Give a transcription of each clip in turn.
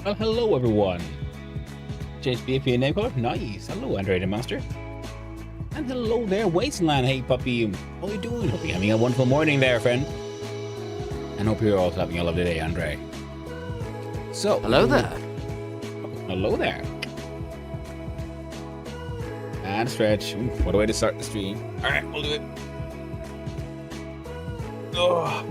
Well, hello everyone. Change BFP name color? Nice. Hello, Android Master. And hello there, Wasteland. Hey, puppy. How are you doing? Hope you're having a wonderful morning there, friend. And hope you're also having a lovely day, Andre. So, hello there. Hello there. And stretch. Ooh, what a way to start the stream. All right, we'll do it. Oh.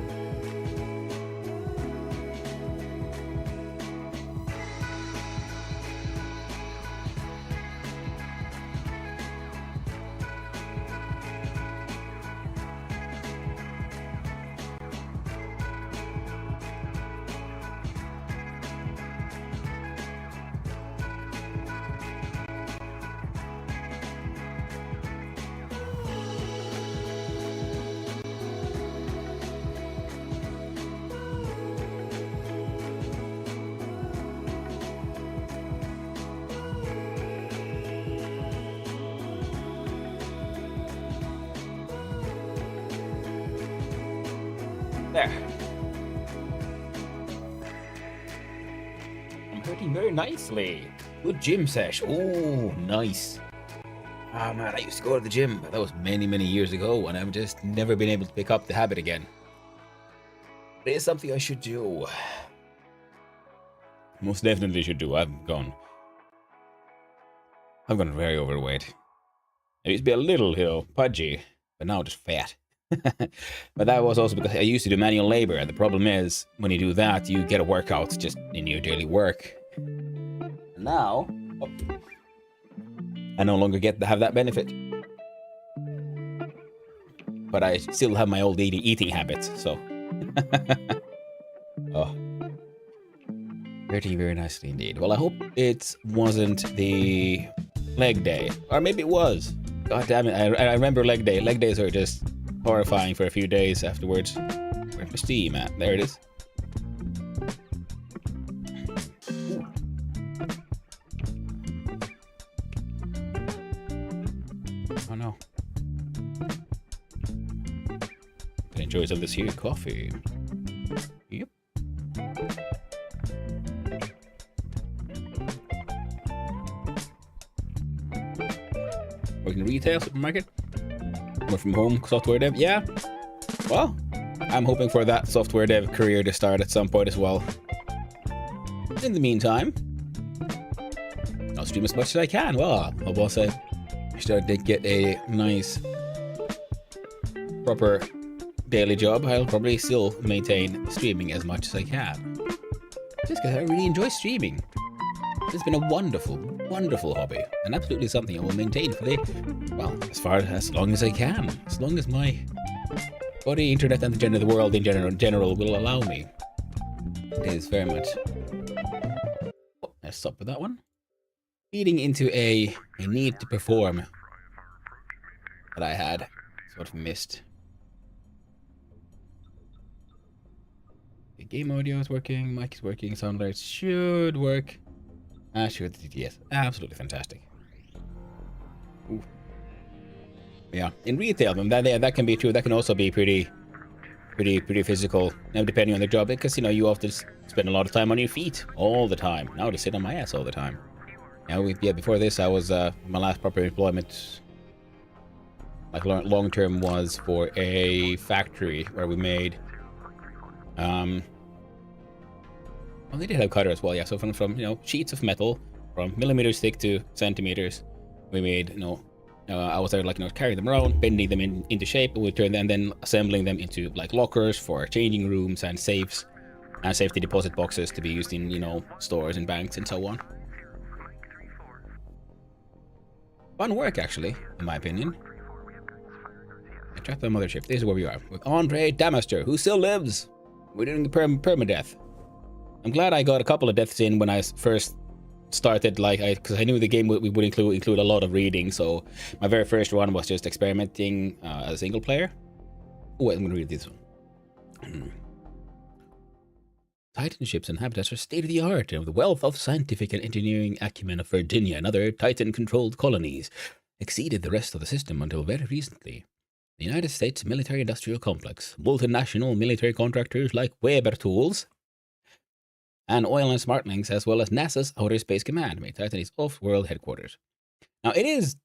There. I'm hurting very nicely. Good gym sesh. Oh, nice. Ah, man, I used to go to the gym, but that was many, many years ago, and I've just never been able to pick up the habit again. But it is something I should do. Most definitely should do. I've gone very overweight. I used to be a little, pudgy, but now just fat. But that was also because I used to do manual labor, and the problem is when you do that, you get a workout just in your daily work. And now, I no longer get to have that benefit. But I still have my old eating habits, so. Oh. Very nicely indeed. Well, I hope it wasn't the leg day. Or maybe it was. God damn it, I remember leg day. Leg days are just horrifying for a few days afterwards. Where's my Steam at? There it is. Ooh. Oh no. Gonna enjoy some of this here coffee. Yep. Working retail, supermarket. Work from home, software dev. Yeah. Well, I'm hoping for that software dev career to start at some point as well. In the meantime, I'll stream as much as I can. Well, I'll also start to get a nice, proper daily job. I'll probably still maintain streaming as much as I can. Just because I really enjoy streaming. It's been a wonderful, wonderful hobby, and absolutely something I will maintain for as long as I can, as long as my body, internet, and the world in general will allow me. It is very much. Oh, let's stop with that one. Feeding into a need to perform that I had sort of missed. The game audio is working, mic is working, sound lights should work. Sure, yes, absolutely fantastic. Ooh. Yeah, in retail, that can be true. That can also be pretty physical. Now, depending on the job, because you often spend a lot of time on your feet all the time. Now, to sit on my ass all the time. Before this, I was my last proper employment, like long term, was for a factory where we made. Well, they did have cutter as well, yeah. So from sheets of metal, from millimeters thick to centimeters, we made I was there carrying them around, bending them into shape, and we turn them, then assembling them into lockers for changing rooms and safes, and safety deposit boxes to be used in stores and banks and so on. Fun work, actually, in my opinion. I trapped the mothership. This is where we are with Andre Damaster, who still lives. We're doing the permadeath. I'm glad I got a couple of deaths in when I first started, because I knew the game would include a lot of reading. So my very first one was just experimenting as a single player. Oh, I'm gonna read this one. Titan ships and habitats are state-of-the-art, and the wealth of scientific and engineering acumen of Virginia and other Titan-controlled colonies exceeded the rest of the system until very recently. The United States military-industrial complex, multinational military contractors like Weber Tools, and oil and smart links, as well as NASA's Outer Space Command, made Titan its off-world headquarters. Now, it is...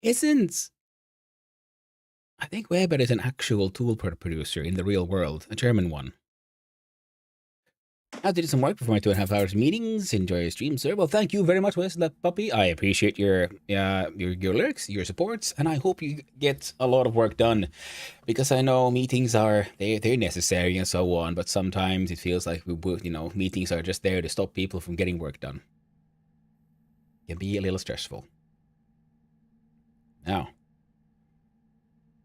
Isn't... I think Weber is an actual tool producer in the real world, a German one. I did some work before my 2.5 hours meetings. Enjoy your stream, sir. Well, thank you very much, Wesley Puppy. I appreciate your lyrics, your supports, and I hope you get a lot of work done, because I know meetings are they're necessary and so on, but sometimes it feels like meetings are just there to stop people from getting work done. It can be a little stressful. Now,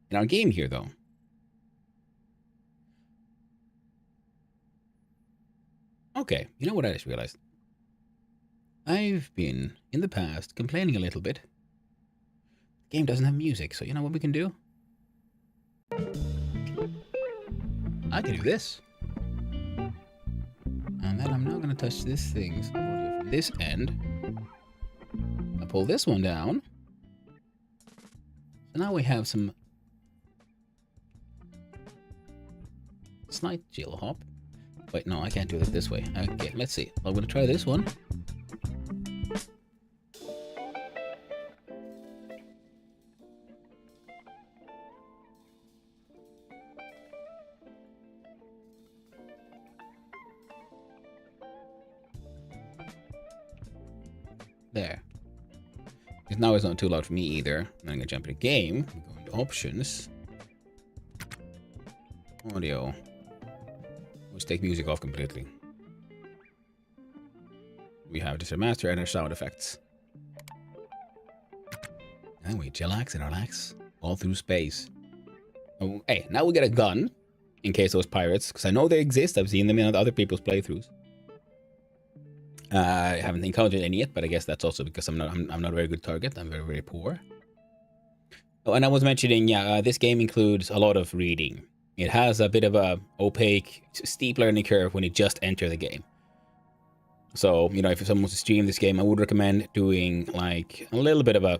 in our game here, though. Okay, you know what I just realized? I've been, in the past, complaining a little bit. The game doesn't have music, so you know what we can do? I can do this. And then I'm now going to touch this thing. So from this end, I pull this one down. So now we have some slight chill hop. Wait, no, I can't do it this way. Okay, let's see. I'm going to try this one. There. Because now it's not too loud for me either. I'm going to jump into game. Go into options. Audio. Let's take music off completely. We have just a master and our sound effects. And we chillax and relax all through space. Oh, hey, now we get a gun in case those pirates, because I know they exist. I've seen them in other people's playthroughs. I haven't encountered any yet, but I guess that's also because I'm not a very good target. I'm very, very poor. Oh, and I was mentioning, this game includes a lot of reading. It has a bit of a opaque, steep learning curve when you just enter the game. So, if someone wants to stream this game, I would recommend doing like a little bit of a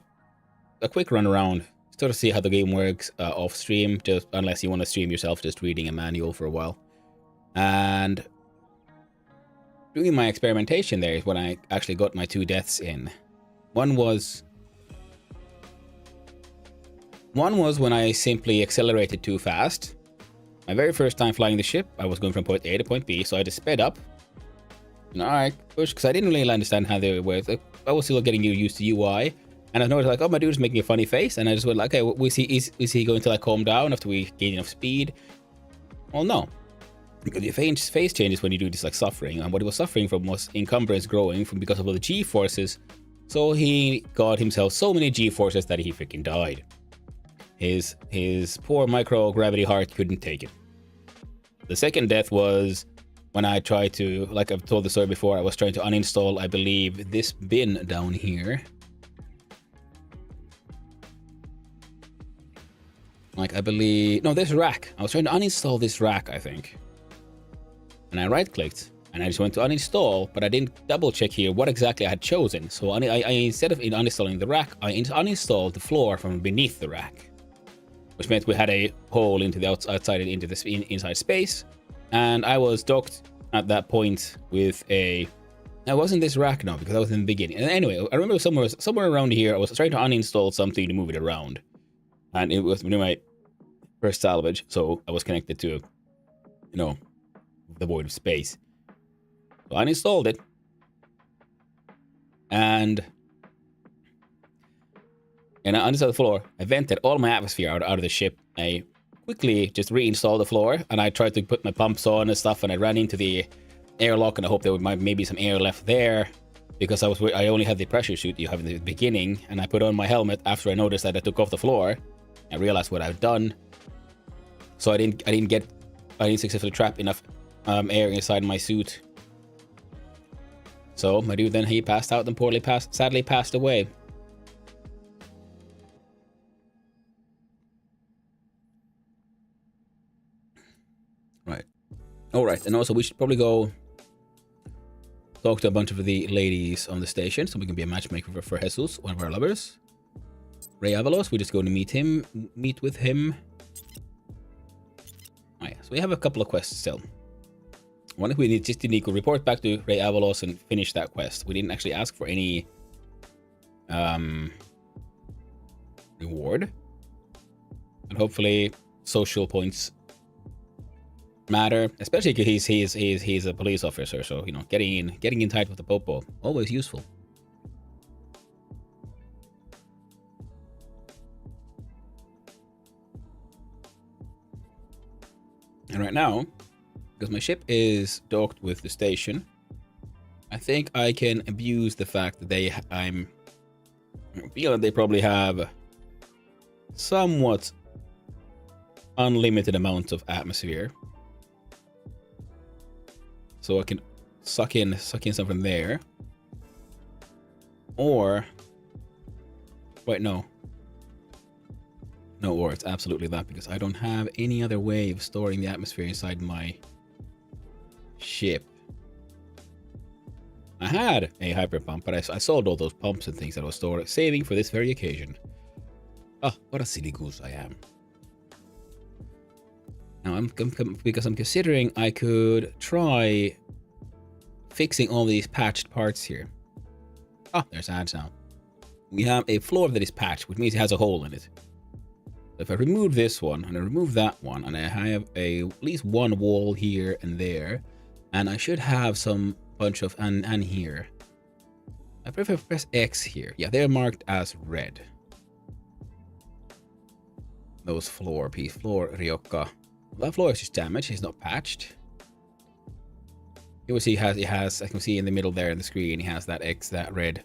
quick run around, sort of see how the game works off stream, just unless you want to stream yourself, just reading a manual for a while. And doing my experimentation there is when I actually got my 2 deaths in. One was when I simply accelerated too fast. My very first time flying the ship, I was going from point A to point B, so I just sped up. And alright, push, because I didn't really understand how they were. I was still getting used to UI, and I noticed like, oh, my dude's making a funny face, and I just went like, okay, is he going to like calm down after we gain enough speed? Well, no. Because your face changes when you do this like suffering, and what he was suffering from was encumbrance growing because of all the G-forces. So he got himself so many G-forces that he freaking died. His poor microgravity heart couldn't take it. The second death was when I tried to, like I've told the story before, I was trying to uninstall, I believe, this bin down here. Like, I believe... No, this rack. I was trying to uninstall this rack, I think. And I right-clicked, and I just went to uninstall, but I didn't double-check here what exactly I had chosen. So I instead of uninstalling the rack, I uninstalled the floor from beneath the rack. Which meant we had a hole into the outside and into the inside space. And I was docked at that point with a... Now, wasn't this rack now, because I was in the beginning. And anyway, I remember somewhere around here, I was trying to uninstall something to move it around. And it was my first salvage, so I was connected to, the void of space. So I uninstalled it. And I uninstalled the floor. I vented all my atmosphere out of the ship. I quickly just reinstalled the floor, and I tried to put my pumps on and stuff, and I ran into the airlock, and I hoped there might maybe some air left there, because I only had the pressure suit you have in the beginning, and I put on my helmet after I noticed that I took off the floor. I realized what I've done, so I didn't successfully trap enough air inside my suit. So my dude he passed out and sadly passed away. Right. Alright, and also we should probably go talk to a bunch of the ladies on the station so we can be a matchmaker for Jesus, one of our lovers. Ray Avalos, we're just going to meet with him. Oh yeah, so we have a couple of quests still. One if we need just need to report back to Ray Avalos and finish that quest. We didn't actually ask for any reward. And hopefully social points matter, especially because he's a police officer, so you know, getting in tight with the popo, always useful. And right now, because my ship is docked with the station, I think I can abuse the fact that I feel that they probably have somewhat unlimited amounts of atmosphere. So I can suck in some from there. Or wait, no, or it's absolutely that, because I don't have any other way of storing the atmosphere inside my ship. I had a hyper pump, but I sold all those pumps and things that I was saving for this very occasion. Oh, what a silly goose I am. Now because I'm considering I could try fixing all these patched parts here. Oh, there's ads now. We have a floor that is patched, which means it has a hole in it. So if I remove this one and I remove that one, and I have at least one wall here and there, and I should have some bunch of and here. I prefer press X here. Yeah, they're marked as red. Those floor Ryoka. That floor is just damaged. It's not patched. You will see it has. I can see in the middle there in the screen. He has that X, that red.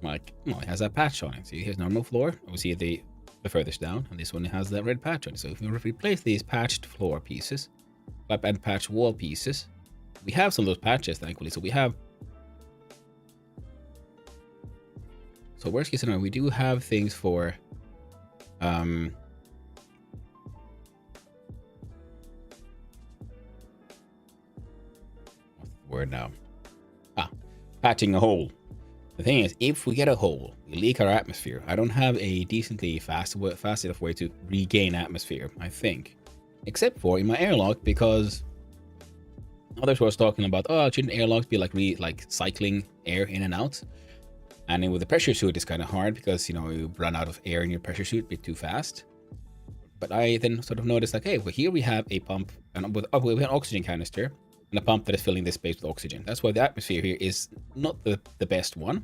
Like, well, it has that patch on it. See, here's normal floor. We see the furthest down, and this one has that red patch on it. So if we replace these patched floor pieces, and patched wall pieces, we have some of those patches, thankfully. So we have. So worst case scenario, we do have things for. What's the word now? Patching a hole. The thing is, if we get a hole, we leak our atmosphere. I don't have a decently fast enough way to regain atmosphere, I think. Except for in my airlock, because others were talking about, oh, shouldn't airlocks be like cycling air in and out? And then with the pressure suit, it's kind of hard because, you know, you run out of air in your pressure suit a bit too fast. But I then sort of noticed, like, hey, well, here we have a pump, and we have an oxygen canister, and a pump that is filling this space with oxygen. That's why the atmosphere here is not the best one.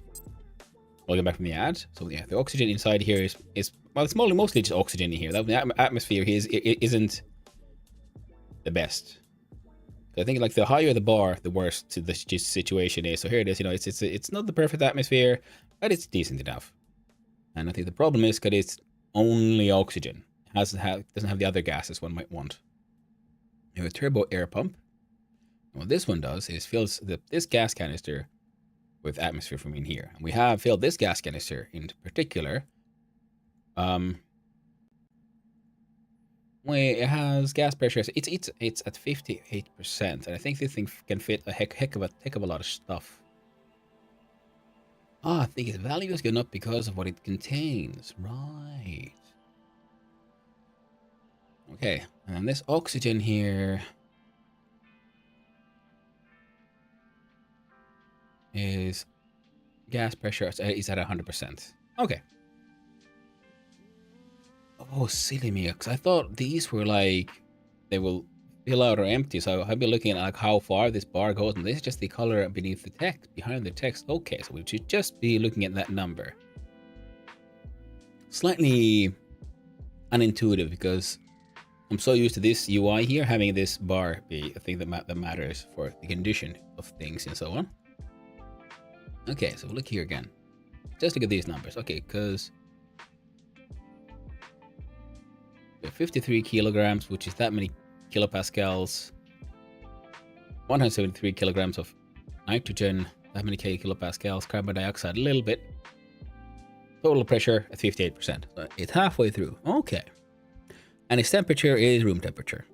I'll get back from the ads. So yeah, the oxygen inside here is well, it's mostly just oxygen in here. The atmosphere here isn't the best. I think like the higher the bar, the worse the situation is. So here it is. You know, it's not the perfect atmosphere, but it's decent enough. And I think the problem is that it's only oxygen. It doesn't have the other gases one might want. You have a turbo air pump. And what this one does is fills this gas canister with atmosphere from in here. And we have filled this gas canister in particular. It has gas pressure. It's at 58%, and I think this thing can fit a heck of a lot of stuff. I think its value has gone up because of what it contains. Right. Okay, and this oxygen here is gas pressure is at 100%. Okay. Oh, silly me, because I thought these were like, they will fill out or empty, so I've been looking at like how far this bar goes, and this is just the color beneath the text, behind the text. Okay, so we should just be looking at that number. Slightly unintuitive, because I'm so used to this UI here, having this bar be a thing that matters for the condition of things and so on. Okay, so look here again. Just look at these numbers. Okay, because 53 kilograms, which is that many kilopascals. 173 kilograms of nitrogen, that many kilopascals. Carbon dioxide, a little bit. Total pressure at 58%. So it's halfway through. Okay. And its temperature is room temperature.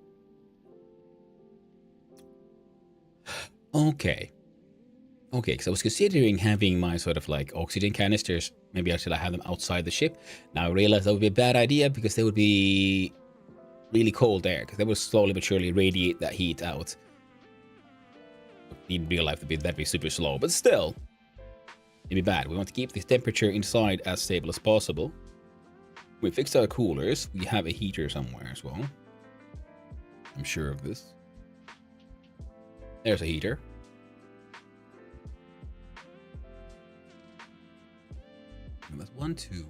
Okay. Okay, because I was considering having my sort of like oxygen canisters. Maybe actually I have them outside the ship. Now I realized that would be a bad idea because they would be really cold there, because they would slowly but surely radiate that heat out. In real life, that'd be super slow, but still, it'd be bad. We want to keep the temperature inside as stable as possible. We fixed our coolers. We have a heater somewhere as well. I'm sure of this. There's a heater. And that's 1, 2,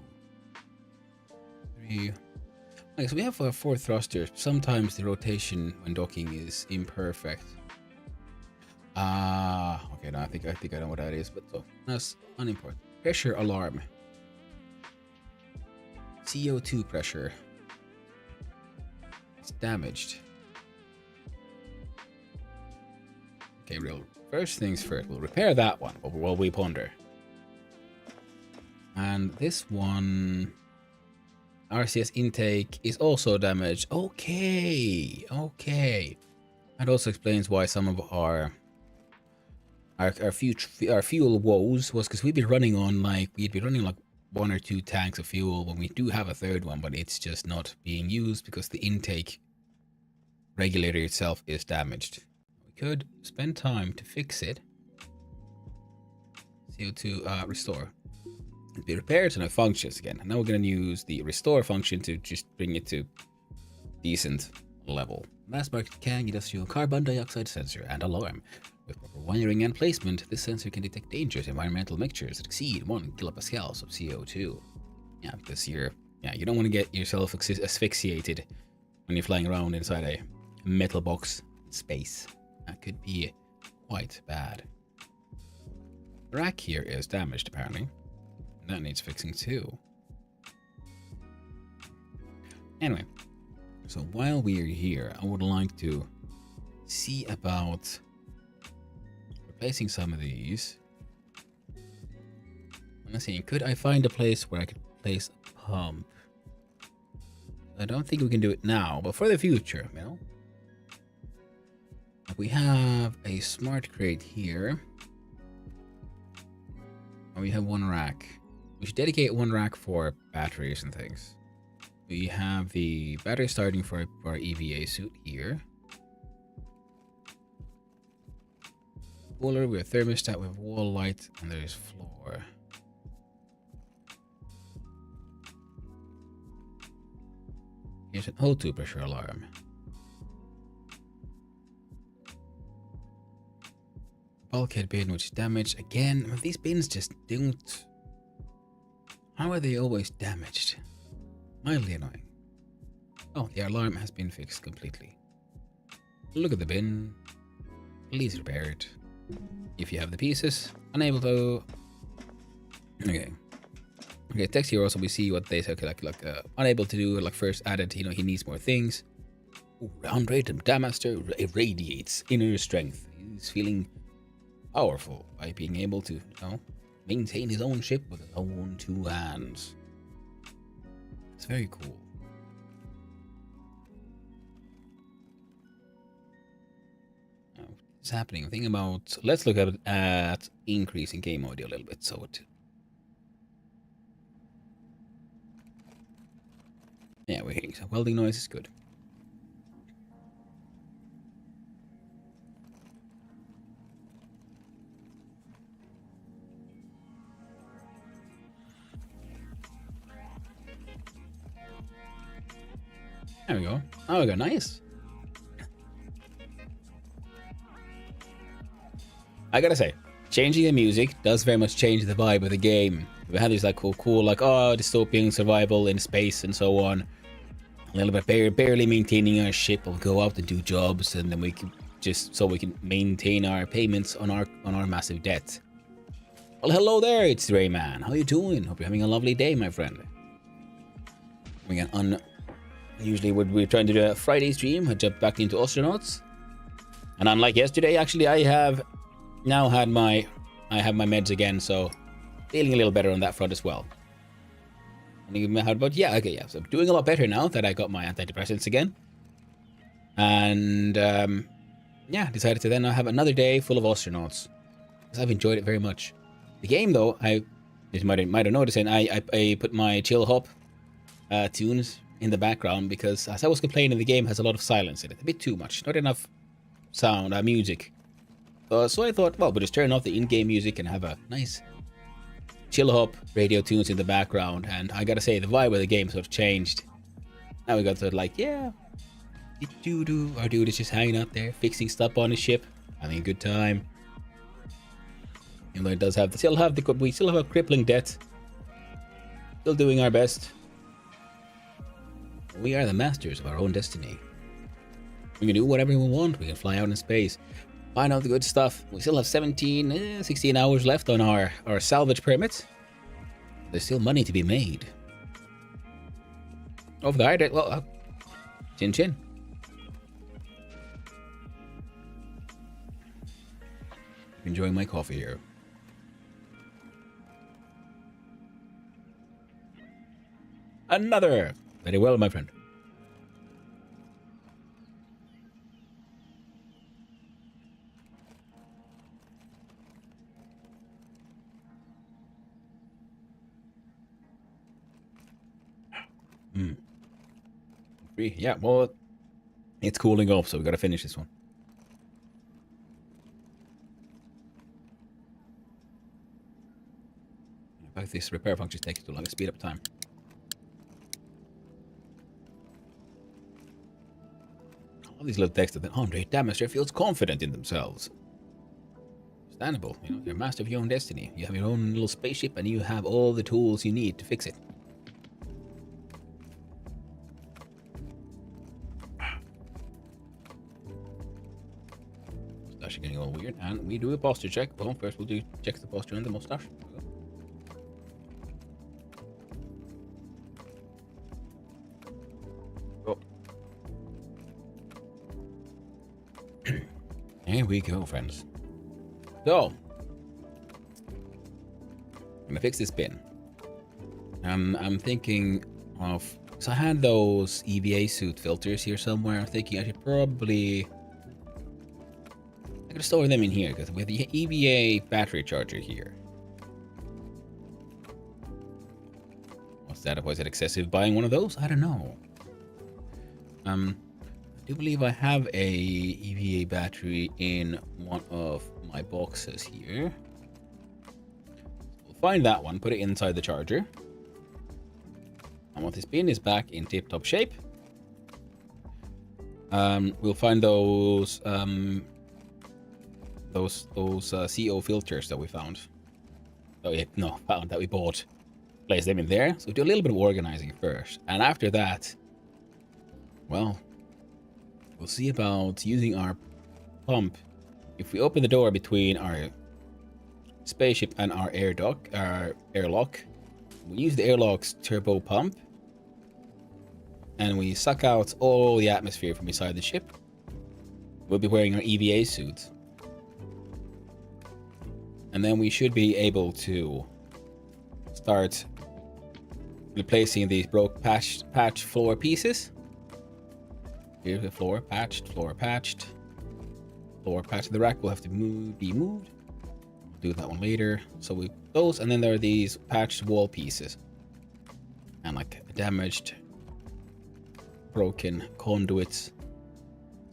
3. Okay, so we have 4 thrusters. Sometimes the rotation when docking is imperfect. Okay, no, I think I know what that is, but so that's unimportant. Pressure alarm. CO2 pressure. It's damaged. Okay, first things first. We'll repair that one while we ponder. And this one, RCS intake is also damaged. Okay. That also explains why some of our fuel woes was because we'd be running like 1 or 2 tanks of fuel when we do have a third one, but it's just not being used because the intake regulator itself is damaged. We could spend time to fix it. CO2 restore. It'll be repaired and it functions again. And now we're going to use the restore function to just bring it to decent level. Mass market CAN industrial carbon dioxide sensor and alarm. With proper wiring and placement, this sensor can detect dangerous environmental mixtures that exceed 1 kilopascals of CO2. Yeah, because you don't want to get yourself asphyxiated when you're flying around inside a metal box in space. That could be quite bad. The rack here is damaged apparently. That needs fixing too. Anyway, so while we're here, I would like to see about replacing some of these. I'm saying, could I find a place where I could place a pump? I don't think we can do it now, but for the future, you know. We have a smart crate here. And we have 1 rack. We should dedicate 1 rack for batteries and things. We have the battery starting for our EVA suit here. Cooler, we have thermostat, we have wall light, and there's floor. Here's an O2 pressure alarm. Bulkhead bin, which is damaged. Again, these bins just don't... How are they always damaged? Mildly annoying. Oh, the alarm has been fixed completely. Look at the bin. Please repair it. If you have the pieces. Unable to... Okay. Okay, text here also we see what they say. Okay, like unable to do, like first added, he needs more things. Round rate and Damaster irradiates inner strength. He's feeling powerful by being able to, maintain his own ship with his own 2 hands. It's very cool. What's happening? Think about. Let's look at increasing game audio a little bit. So it. Yeah, we're hearing some welding noise. Is good. There we go. Oh, we go. Nice. I gotta say, changing the music does very much change the vibe of the game. We had these like cool like dystopian survival in space and so on. A little bit barely maintaining our ship. We'll go out and do jobs, and then we can we can maintain our payments on our massive debt. Well, hello there, it's Rayman. How you doing? Hope you're having a lovely day, my friend. Usually we're trying to do a Friday stream. I jumped back into Ostranauts, and unlike yesterday, actually, I have my meds again, so feeling a little better on that front as well. And how about so doing a lot better now that I got my antidepressants again, and decided to then have another day full of Ostranauts. because I've enjoyed it very much. The game, though, you might have noticed, and I put my chill hop tunes in the background because, as I was complaining, the game has a lot of silence in it, a bit too much, not enough sound, music. So I thought, well, we'll just turn off the in-game music and have a nice chill hop radio tunes in the background. And I gotta say, the vibe of the game sort of changed. Now we got to like, yeah, our dude is just hanging out there, fixing stuff on his ship, having a good time. Even though it does have, we still have a crippling debt. Still doing our best. We are the masters of our own destiny. We can do whatever we want. We can fly out in space, find out the good stuff. We still have 16 hours left on our salvage permits. There's still money to be made. Over there, well, chin chin. Enjoying my coffee here. Another. Very well, my friend. Yeah, well, it's cooling off, so we gotta finish this one. In fact, this repair function is taking too long to speed up time. All these little texts that Andre Damaster feels confident in themselves. Understandable, you know, you're master of your own destiny. You have your own little spaceship and you have all the tools you need to fix it. Actually getting a little weird, and we do a posture check. Well, first we'll check the posture on the mustache. Oh. Here we go, friends. So, I'm gonna fix this pin. I'm thinking of, so I had those EVA suit filters here somewhere. I'm thinking I should probably. I'm gonna store them in here because we have the EVA battery charger here. What's that? Was it excessive buying one of those? I don't know. I do believe I have a EVA battery in one of my boxes here. We'll find that one, put it inside the charger. And once this pin is back in tip-top shape, we'll find those CO filters that we found. Oh yeah, no, found that we bought. Place them in there. So we do a little bit of organizing first, and after that, well, we'll see about using our pump. If we open the door between our spaceship and our airlock, we use the airlock's turbo pump, and we suck out all the atmosphere from inside the ship. We'll be wearing our EVA suit. And then we should be able to start replacing these broke patched floor pieces. Here's the floor patched, floor patched. Floor patched. The rack will have to be moved. We'll do that one later. So we those, and then there are these patched wall pieces. And like damaged, broken conduits.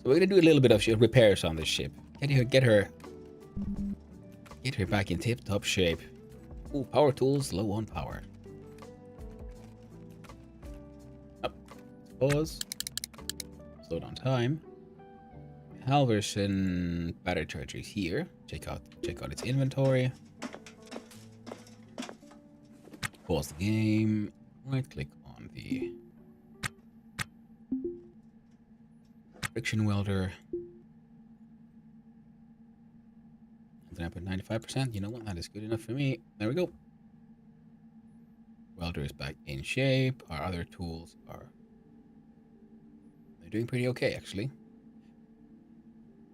So we're gonna do a little bit of repairs on this ship. Get her back in tip-top shape. Ooh, power tools low on power. Up. Pause. Slow down time. Halverson battery charger here. Check out its inventory. Pause the game. Right click on the friction welder. Then I put 95%. You know what? That is good enough for me. There we go. Welder is back in shape. Our other tools they're doing pretty okay, actually.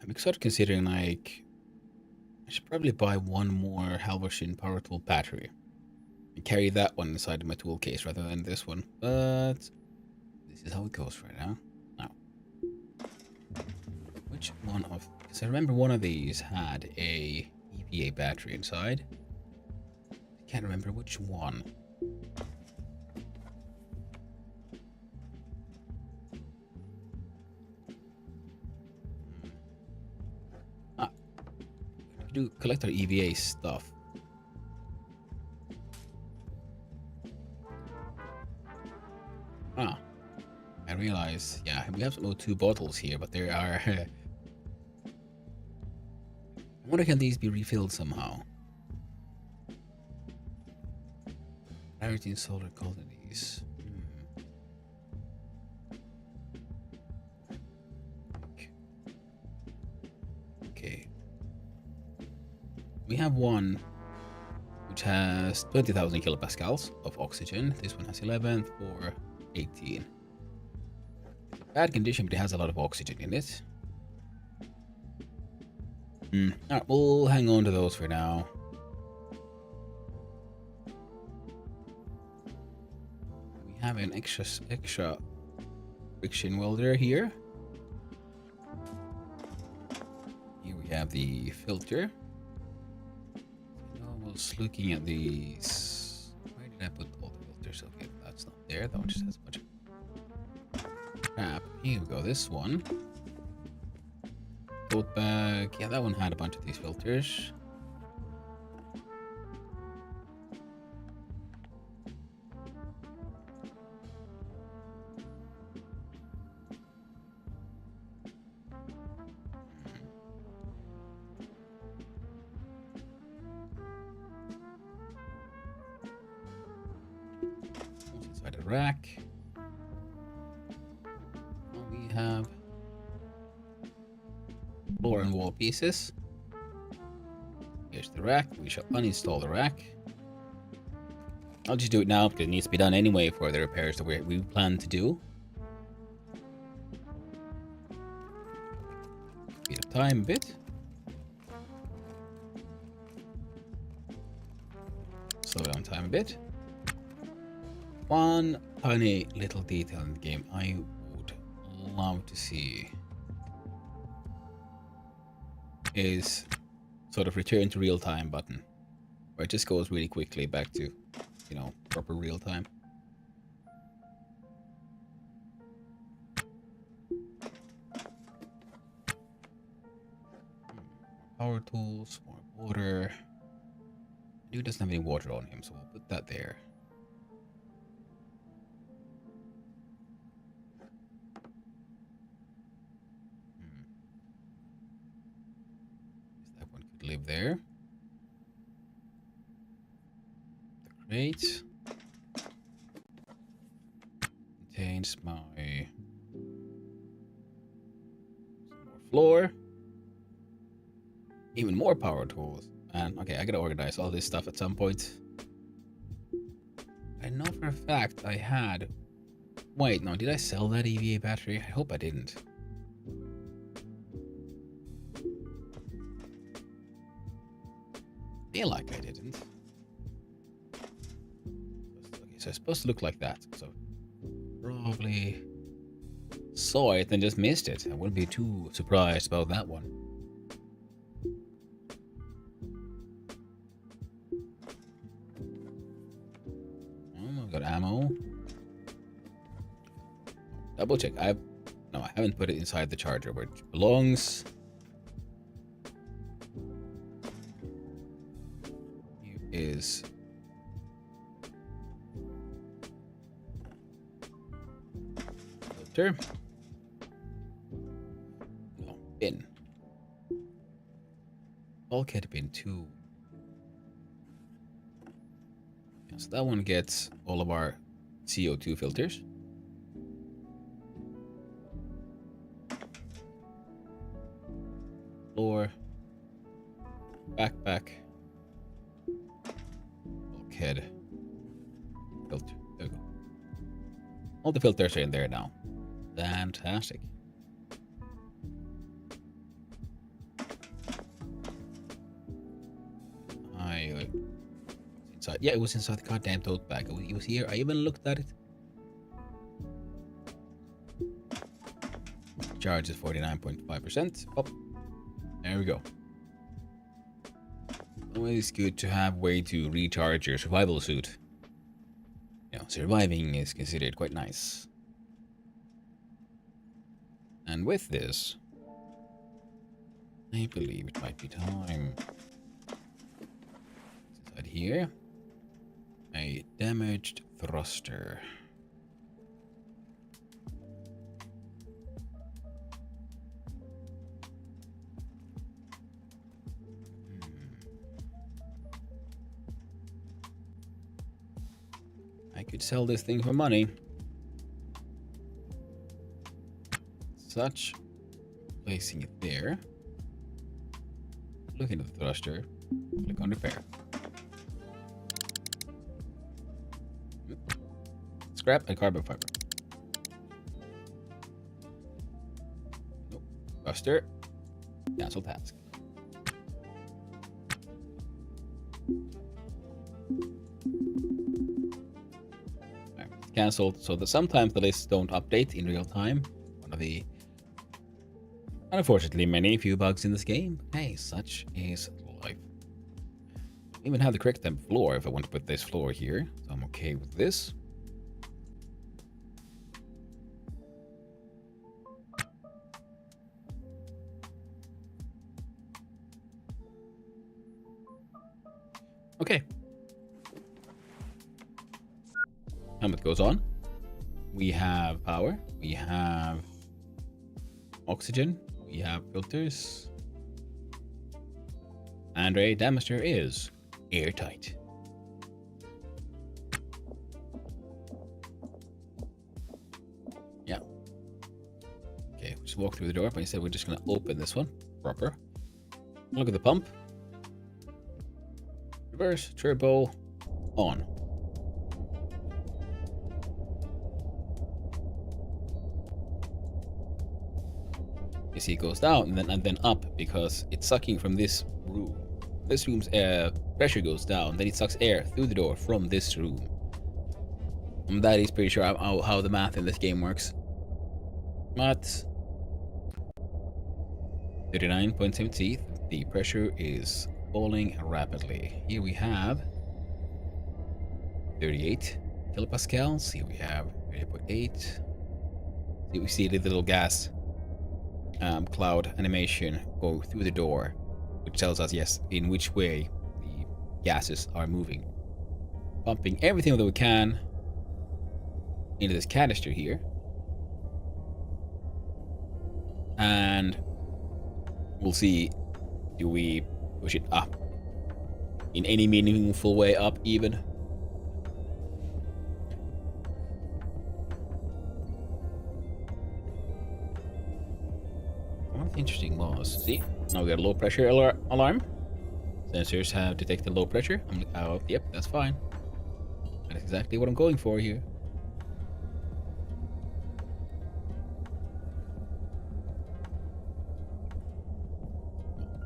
I'm sort of considering, like, I should probably buy one more Halvorsen power tool battery and carry that one inside of my tool case rather than this one. But this is how it goes right now. Now, which one of? Because I remember one of these had a EVA battery inside. I can't remember which one. Ah, we do collect our EVA stuff. Ah, I realize, yeah, we have some O2 bottles here, but there are... I wonder, can these be refilled somehow? Rarity in solar colonies. Okay. We have one which has 20,000 kilopascals of oxygen. This one has 11 for 18. Bad condition, but it has a lot of oxygen in it. Alright, we'll hang on to those for now. We have an extra friction welder here. Here we have the filter. I was looking at these. Where did I put all the filters? Okay, that's not there. That one just has a bunch of crap. Here we go. This one. Tote bag. Yeah, that one had a bunch of these filters. What's inside the rack? Well, we have floor and wall pieces. Here's the rack. We shall uninstall the rack. I'll just do it now because it needs to be done anyway for the repairs that we plan to do. Speed up time a bit. Slow down time a bit. One tiny little detail in the game I would love to see is sort of return to real time button, where it just goes really quickly back to, you know, proper real time. Power tools, more water. Dude doesn't have any water on him, so we'll put that there. That one could live there. The crate contains my some more floor. Even more power tools. And okay, I gotta organize all this stuff at some point. I know for a fact I had... Wait, no, did I sell that EVA battery? I hope I didn't. I feel like I didn't. Okay, so it's supposed to look like that. So probably saw it and just missed it. I wouldn't be too surprised about that one. Got ammo. Double check. No, I haven't put it inside the charger where it belongs. Here is filter. No, bin. Bulkhead bin 2. So that one gets all of our CO2 filters. Floor. Backpack. Bulkhead. Filter. There we go. All the filters are in there now. Fantastic. Yeah, it was inside the goddamn tote bag. It was here. I even looked at it. Charge is 49.5%. Oh, there we go. Always good to have way to recharge your survival suit. You know, surviving is considered quite nice. And with this, I believe it might be time. Inside here, a damaged thruster. I could sell this thing for money. Such. Placing it there. Look into the thruster. Click on repair. Scrap and carbon fiber. Nope. Thruster. Cancel task. Right. Cancelled, so that sometimes the lists don't update in real time. One of the unfortunately many few bugs in this game. Hey, such is life. I even have the correct temp floor if I want to put this floor here, so I'm okay with this. Okay. Helmet goes on. We have power. We have oxygen. We have filters. And a damaster is airtight. Yeah. Okay, just walk through the door, but instead we're just gonna open this one proper. Look at the pump. Reverse, turbo, on. You see it goes down and then up because it's sucking from this room. This room's pressure goes down, then it sucks air through the door from this room. And that is pretty sure how the math in this game works. But 39.70, the pressure is falling rapidly. Here we have 38 kilopascals. Here we have 38.8. Here we see the little gas cloud animation go through the door, which tells us, yes, in which way the gases are moving. Pumping everything that we can into this canister here. And we'll see, do we push it up in any meaningful way up even? One of the interesting laws. See, now we got a low pressure alarm. Sensors have detected low pressure. I'm like, oh, yep, that's fine. That's exactly what I'm going for here.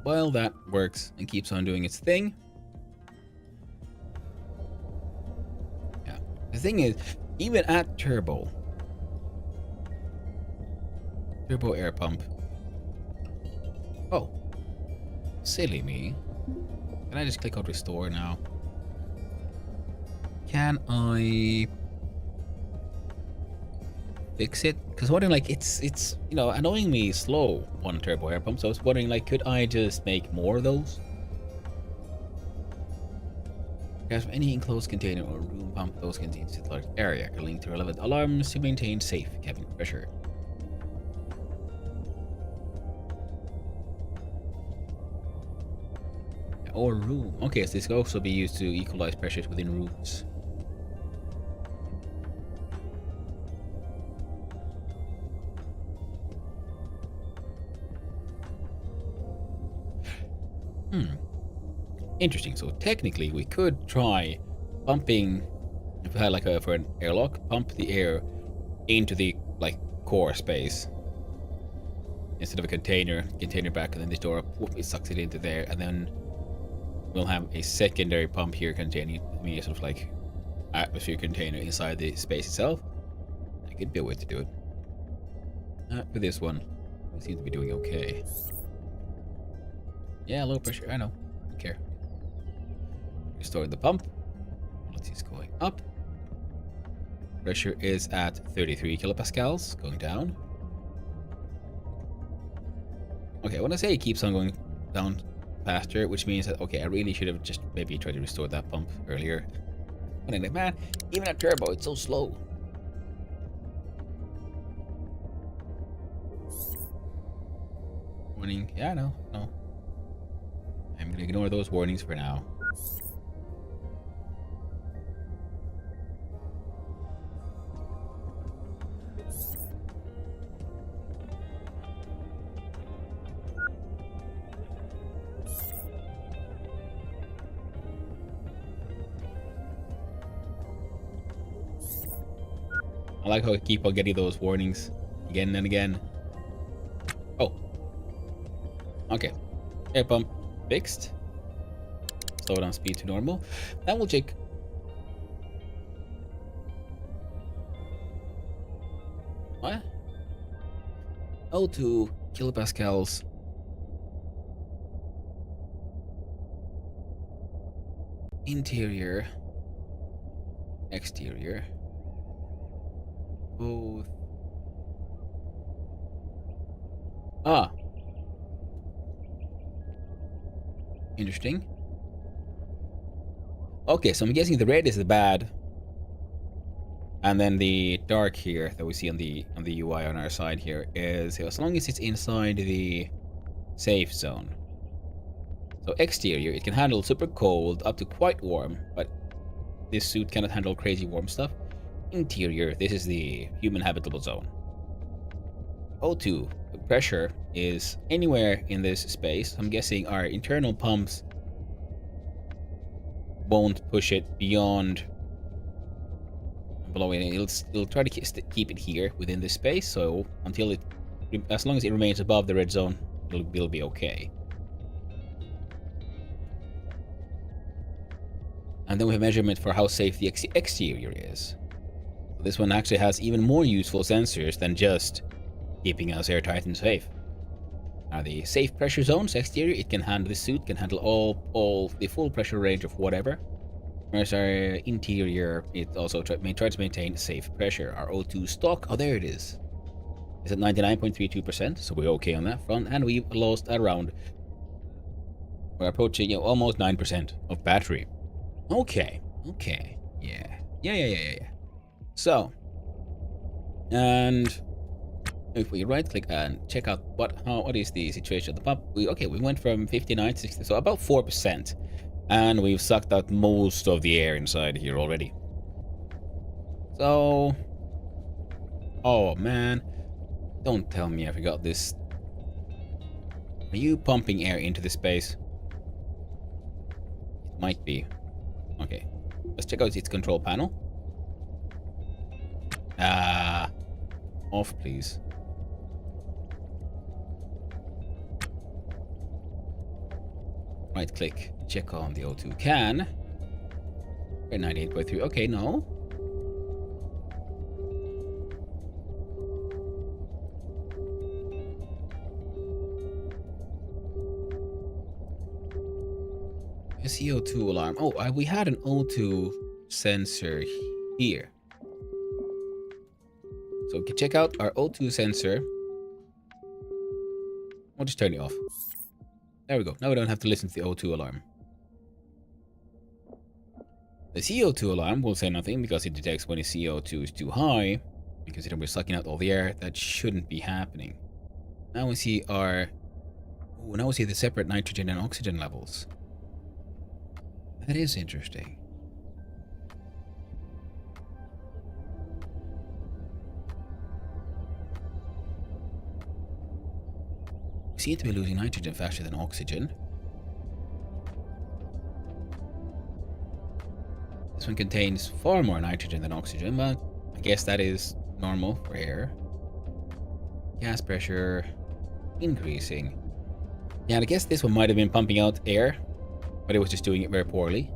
While that works and keeps on doing its thing. Yeah. The thing is, even at turbo air pump. Oh. Silly me. Can I just click on restore now? Can I fix it? Because wondering, like, it's you know, annoyingly slow on turbo air pump, so I was wondering, like, could I just make more of those? Because any enclosed container or room pump, those contains a large area can link to relevant alarms to maintain safe cabin pressure. Or room. Okay, so this can also be used to equalize pressures within rooms. Interesting. So technically we could try pumping, if we had like for an airlock, pump the air into the like core space instead of a container back, and then this door, whoop, it sucks it into there, and then we'll have a secondary pump here containing a sort of like atmosphere container inside the space itself. That could be a way to do it. For this one, we seem to be doing okay. Yeah, low pressure, I know. Don't care. Restore the pump. Quality is going up. Pressure is at 33 kilopascals, going down. Okay, when I say it keeps on going down faster, which means that, okay, I really should have just maybe tried to restore that pump earlier. But anyway, man, even at turbo, it's so slow. Warning. Yeah, no. I'm gonna ignore those warnings for now. I like how I keep on getting those warnings again and again. Oh. Okay. Air pump fixed. Slow down speed to normal. Then we'll check. What? 02 kilopascals. Interior. Exterior. Both. Ah. Interesting. Okay, so I'm guessing the red is the bad. And then the dark here that we see on the UI on our side here is as long as it's inside the safe zone. So exterior, it can handle super cold up to quite warm, but this suit cannot handle crazy warm stuff. Interior, this is the human habitable zone. O2, the pressure is anywhere in this space. I'm guessing our internal pumps won't push it beyond below it. It'll try to keep it here within this space, so until it, as long as it remains above the red zone, it'll be okay. And then we have measurement for how safe the exterior is. This one actually has even more useful sensors than just keeping us airtight and safe. Now the safe pressure zones, exterior, it can handle, this suit can handle all the full pressure range of whatever. Whereas our interior, it also tries to maintain safe pressure. Our O2 stock, oh there it is. It's at 99.32%, so we're okay on that front, and we've lost around, we're approaching almost 9% of battery. Okay, yeah. So, and if we right click and check out what is the situation at the pump, we went from 59 to 60, so about 4%, and we've sucked out most of the air inside here already. So, oh man, don't tell me I forgot this. Are you pumping air into the space? It might be. Okay, let's check out its control panel. Off, please. Right click, check on the O2 can. We're 98.3. Okay, no. A CO2 alarm. Oh, we had an O2 sensor here. So we can check out our O2 sensor. We'll just turn it off. There we go. Now we don't have to listen to the O2 alarm. The CO2 alarm will say nothing because it detects when the CO2 is too high. And considering we're sucking out all the air, that shouldn't be happening. Now we see our... Oh, now we see the separate nitrogen and oxygen levels. That is interesting. We seem to be losing nitrogen faster than oxygen. This one contains far more nitrogen than oxygen, but I guess that is normal for air. Gas pressure increasing. Yeah, I guess this one might have been pumping out air, but it was just doing it very poorly.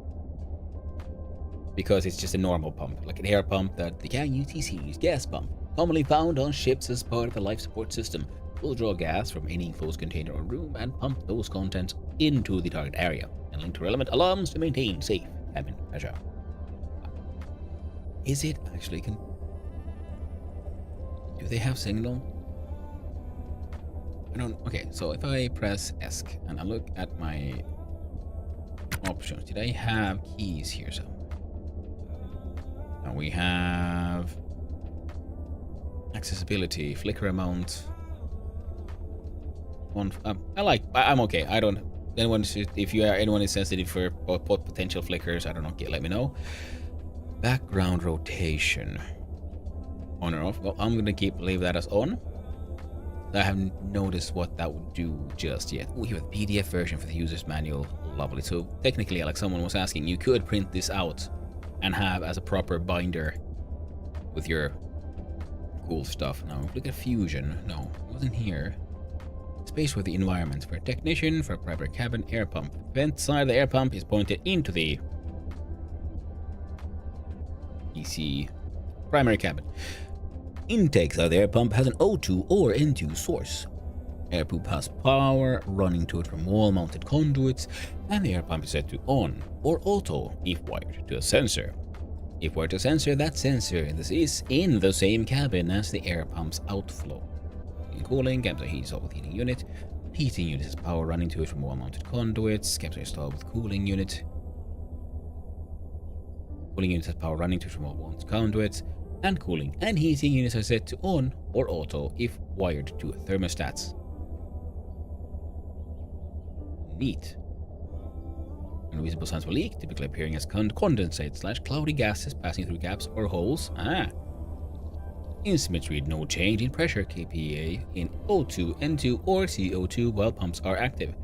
Because it's just a normal pump, like an air pump that the UTC's gas pump, commonly found on ships as part of a life support system, will draw gas from any enclosed container or room and pump those contents into the target area. and link to relevant alarms to maintain safe cabin pressure. Is it actually do they have signal? I don't. Okay, so if I press ESC and I look at my options, did I have keys here somewhere? Now we have accessibility, flicker amount. I'm okay. I don't. Anyone should, if anyone is sensitive for potential flickers, I don't know. Let me know. Background rotation, on or off. Well, I'm gonna leave that as on. I haven't noticed what that would do just yet. Oh, here with PDF version for the user's manual. Lovely. So technically, like someone was asking, you could print this out and have as a proper binder with your cool stuff. Now look at fusion. No, it wasn't here. Space for the environment for a technician, for a primary cabin, air pump. The vent side of the air pump is pointed into the PC primary cabin. Intake side of the air pump has an O2 or N2 source. Air pump has power running to it from wall-mounted conduits, and the air pump is set to on or auto if wired to a sensor. If wired to a sensor, that sensor is in the same cabin as the air pump's outflow. In cooling, cabs are heated up with heating unit. Heating unit has power running to it from wall-mounted conduits. Cabs are installed with cooling unit. Cooling unit has power running to it from wall-mounted conduits. And cooling and heating units are set to on or auto if wired to thermostats. Neat. Invisible signs of a leak, typically appearing as condensate / cloudy gases passing through gaps or holes. Instruments read no change in pressure kPa in O2, N2 or CO2 while pumps are active.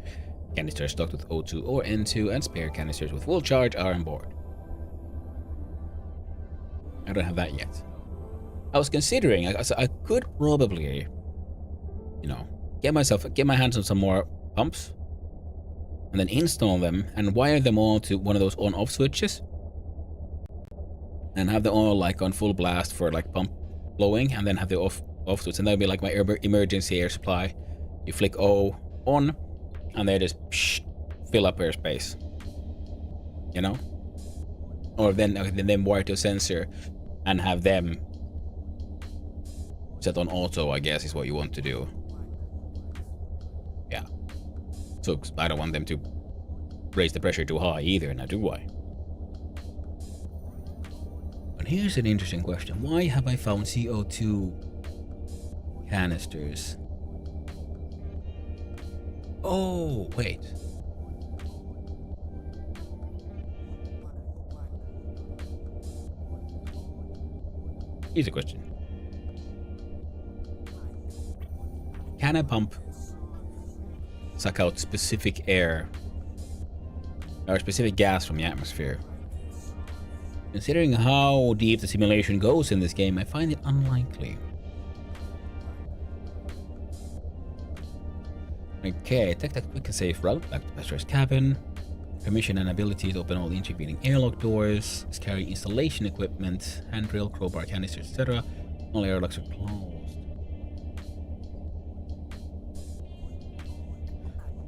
Canisters stocked with O2 or N2 and spare canisters with full charge are on board. I don't have that yet. I was considering, I could probably, get my hands on some more pumps and then install them and wire them all to one of those on-off switches and have them all like on full blast for like pump blowing, and then have the off switch, and that would be like my emergency air supply. You flick O on and they just fill up airspace, or then wire to a sensor and have them set on auto, I guess is what you want to do. Yeah. So I don't want them to raise the pressure too high either, now do I? But here's an interesting question. Why have I found CO2 canisters? Oh, wait. Here's a question. Can a pump suck out specific air or specific gas from the atmosphere? Considering how deep the simulation goes in this game, I find it unlikely. Okay, take that quick and safe route back to passenger's cabin. Permission and ability to open all the intervening airlock doors. Carry installation equipment, handrail, crowbar, canisters, etc. All airlocks are closed.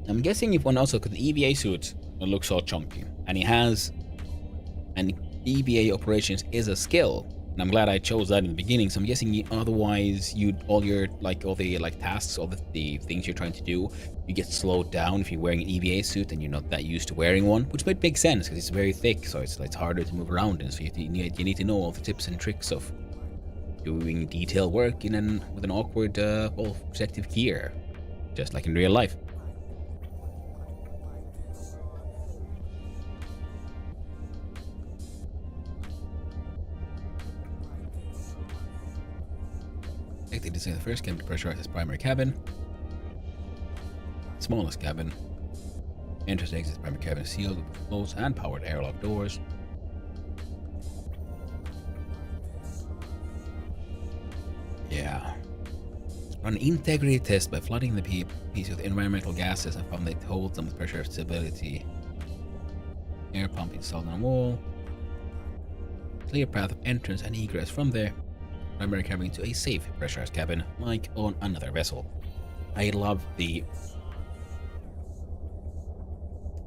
I'm guessing if one also, because the EVA suit looks all chunky, and he has, and EVA operations is a skill, and I'm glad I chose that in the beginning. So I'm guessing otherwise, all the tasks, all the things you're trying to do, you get slowed down if you're wearing an EVA suit and you're not that used to wearing one, which might make sense because it's very thick, so it's harder to move around in. So you need to know all the tips and tricks of doing detail work with an awkward, protective gear, just like in real life. This is the first cabin pressurized as primary cabin. Smallest cabin. Entrance and exit primary cabin sealed with closed and powered airlock doors. Yeah. Run integrity test by flooding the piece with environmental gases and found that holds them with pressure stability. Air pump installed on a wall. Clear path of entrance and egress from there. Primary cabin to a safe pressurized cabin, like on another vessel. I love the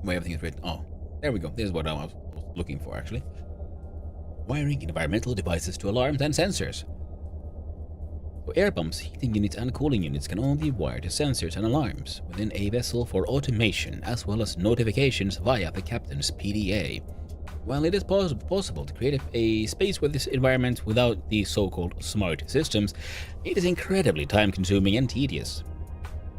Why everything is written. Oh, there we go. This is what I was looking for, actually. Wiring environmental devices to alarms and sensors. For air pumps, heating units and cooling units can only be wired to sensors and alarms within a vessel for automation, as well as notifications via the captain's PDA. While it is possible to create a space with this environment without these so-called smart systems, it is incredibly time-consuming and tedious.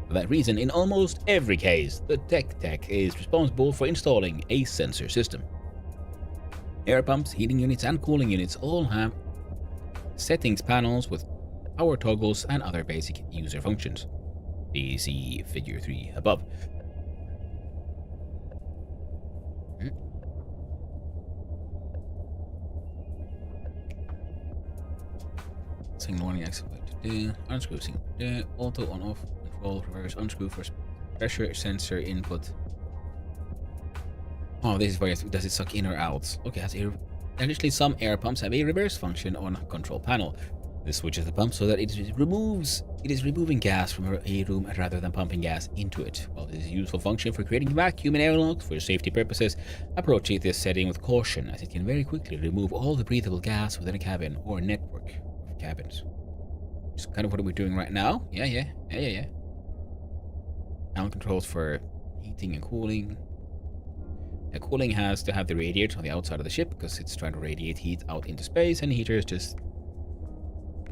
For that reason, in almost every case, the tech is responsible for installing a sensor system. Air pumps, heating units, and cooling units all have settings panels with power toggles and other basic user functions. Please see figure 3 above. Signal warning activated. Unscrew signal. Auto on off. Control reverse. Unscrew for pressure sensor input. Oh, this is where does it suck in or out? Okay, additionally, some air pumps have a reverse function on control panel. This switches the pump so that it is removing gas from a room rather than pumping gas into it. While this is a useful function for creating vacuum in airlocks for safety purposes, approach this setting with caution, as it can very quickly remove all the breathable gas within a cabin or network of cabins. It's kind of what we're doing right now. Yeah. Panel controls for heating and cooling. The cooling has to have the radiator on the outside of the ship because it's trying to radiate heat out into space, and heater is just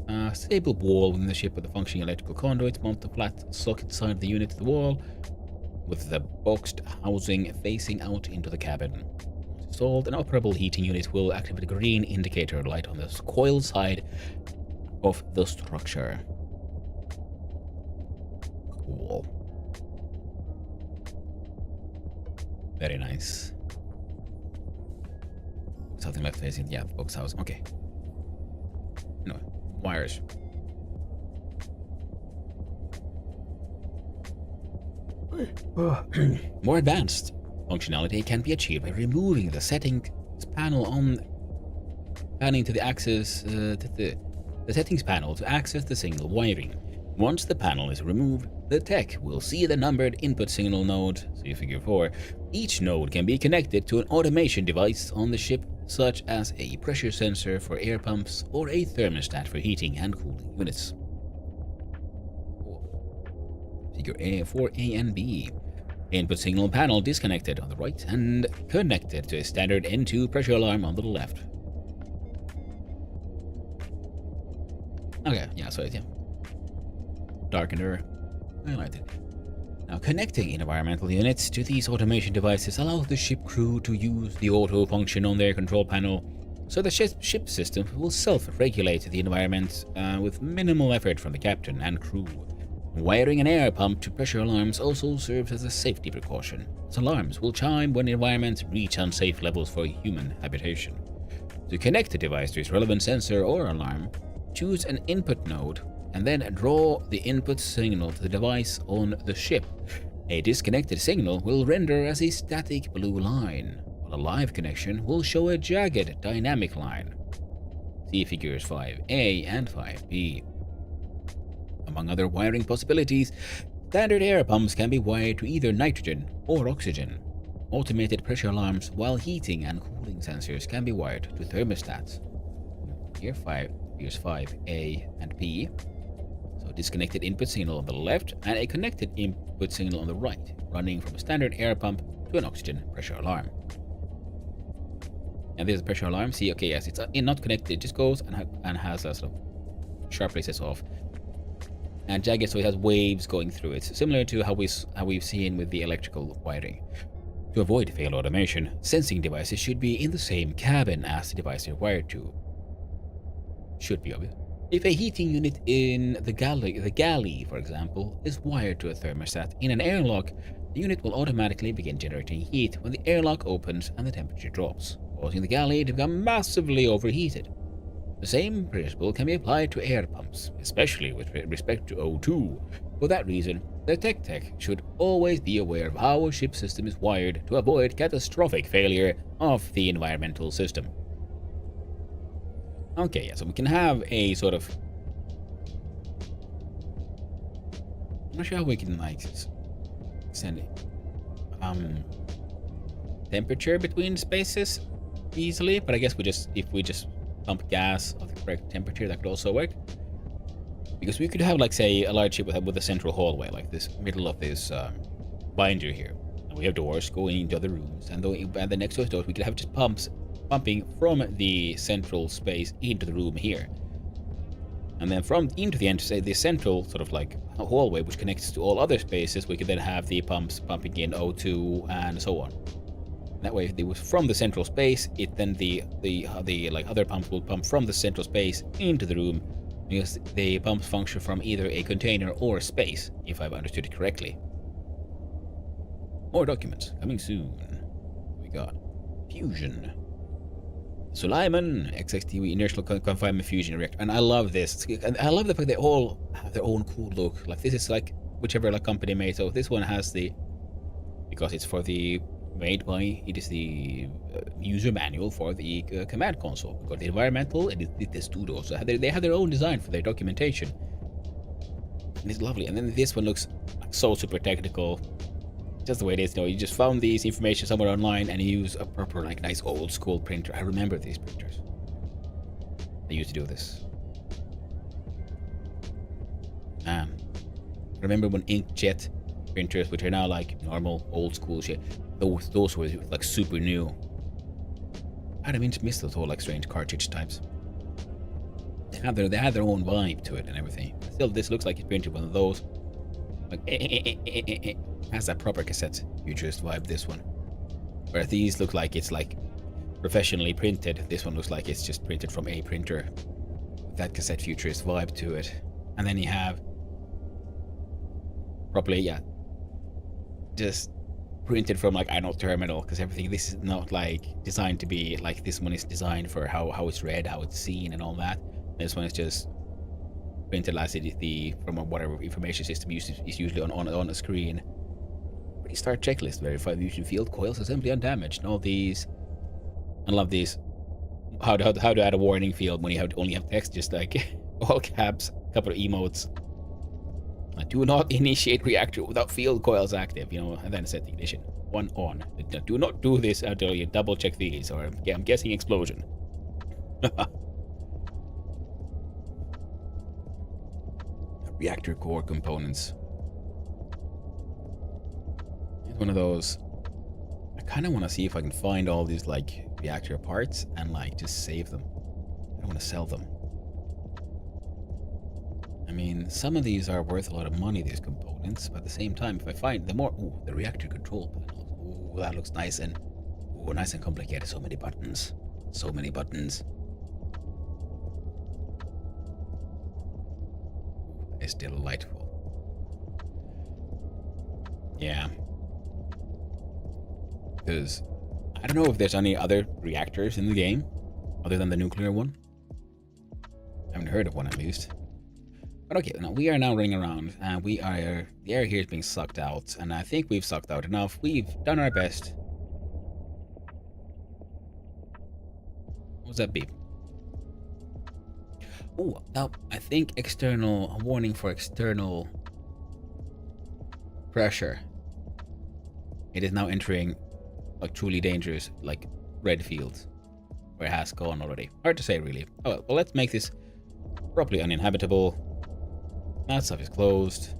a stable wall within the ship with a functioning electrical conduit. Mount the flat socket side of the unit to the wall with the boxed housing facing out into the cabin. Once installed, an operable heating unit will activate a green indicator light on the coil side of the structure. Cool. Very nice. Something left facing, yeah, the box house. Okay. No, wires. More advanced functionality can be achieved by removing the settings panel panning to the access the settings panel to access the signal wiring. Once the panel is removed, the tech will see the numbered input signal node, see figure 4. Each node can be connected to an automation device on the ship, such as a pressure sensor for air pumps or a thermostat for heating and cooling units. Figure 4A and B. Input signal panel disconnected on the right and connected to a standard N2 pressure alarm on the left. Okay, yeah, so yeah. Darkener, highlighted. Now, connecting environmental units to these automation devices allows the ship crew to use the auto function on their control panel, so the ship system will self-regulate the environment with minimal effort from the captain and crew. Wiring an air pump to pressure alarms also serves as a safety precaution, as alarms will chime when environments reach unsafe levels for human habitation. To connect the device to its relevant sensor or alarm, choose an input node and then draw the input signal to the device on the ship. A disconnected signal will render as a static blue line, while a live connection will show a jagged dynamic line. See figures 5A and 5B. Among other wiring possibilities, standard air pumps can be wired to either nitrogen or oxygen. Automated pressure alarms, while heating and cooling sensors can be wired to thermostats. Here's 5A and B. So disconnected input signal on the left and a connected input signal on the right, running from a standard air pump to an oxygen pressure alarm. And there's a pressure alarm. See, okay, yes, it's not connected. It just goes and has a sort of sharp places off and jagged, so it has waves going through it, similar to how we've seen with the electrical wiring. To avoid failed automation, sensing devices should be in the same cabin as the device they're wired to. Should be obvious. If a heating unit in the galley, for example, is wired to a thermostat in an airlock, the unit will automatically begin generating heat when the airlock opens and the temperature drops, causing the galley to become massively overheated. The same principle can be applied to air pumps, especially with respect to O2. For that reason, the tech should always be aware of how a ship system is wired to avoid catastrophic failure of the environmental system. Okay, yeah, so we can have a sort of... I'm not sure how we can, like, send it. temperature between spaces easily, but I guess if we just pump gas of the correct temperature, that could also work. Because we could have, like, say, a large ship with a central hallway, like this middle of this binder here. And we have doors going into other rooms, and then next to those doors, we could have just pumping from the central space into the room here. And then from into the end, say the central sort of like hallway, which connects to all other spaces, we could then have the pumps pumping in O2 and so on. That way, if it was from the central space, then the like other pumps will pump from the central space into the room, because the pumps function from either a container or a space, if I've understood it correctly. More documents coming soon. We got fusion. Suleiman, XXTV, inertial confinement fusion reactor. And I love this. And I love the fact they all have their own cool look. Like, this is like whichever like company made. So this one has because it's for the made by, it is the user manual for the command console. We've got the environmental and the studio. So they have their own design for their documentation. And it's lovely. And then this one looks like so super technical. Just the way it is, you just found these information somewhere online and you use a proper, like, nice old school printer. I remember these printers. I used to do this. I remember when inkjet printers, which are now like normal old school shit, those were like super new. I didn't just miss those whole like strange cartridge types. They had their own vibe to it and everything. Still, this looks like it's printed one of those. Like has that proper cassette futurist vibe, this one. Where these look like it's like professionally printed, this one looks like it's just printed from a printer with that cassette futurist vibe to it. And then you have properly, yeah, just printed from, like, I don't know, terminal, because everything, this is not like designed to be like, this one is designed for how it's read, how it's seen and all that. This one is just printed as it is from whatever information system is usually on a screen. Restart checklist, verify fusion field coils assembly undamaged, and all these. I love these. How to add a warning field when you only have text, just like all caps, a couple of emotes. Do not initiate reactor without field coils active, and then set ignition. One on. Do not do this until you double check these, or I'm guessing explosion. Reactor core components. It's one of those. I kind of want to see if I can find all these like reactor parts and like just save them. I don't want to sell them. I mean, some of these are worth a lot of money, these components, but at the same time, if I find the more, the reactor control panels, that looks nice and, nice and complicated. So many buttons, so many buttons. It's delightful. Yeah. Because I don't know if there's any other reactors in the game other than the nuclear one. I haven't heard of one, at least. But okay, now we are now running around, and the air here is being sucked out, and I think we've sucked out enough. We've done our best. What was that beep? Oh, now I think a warning for external pressure. It is now entering like truly dangerous, like red fields, where it has gone already. Hard to say, really. Oh well, let's make this properly uninhabitable. That stuff is closed.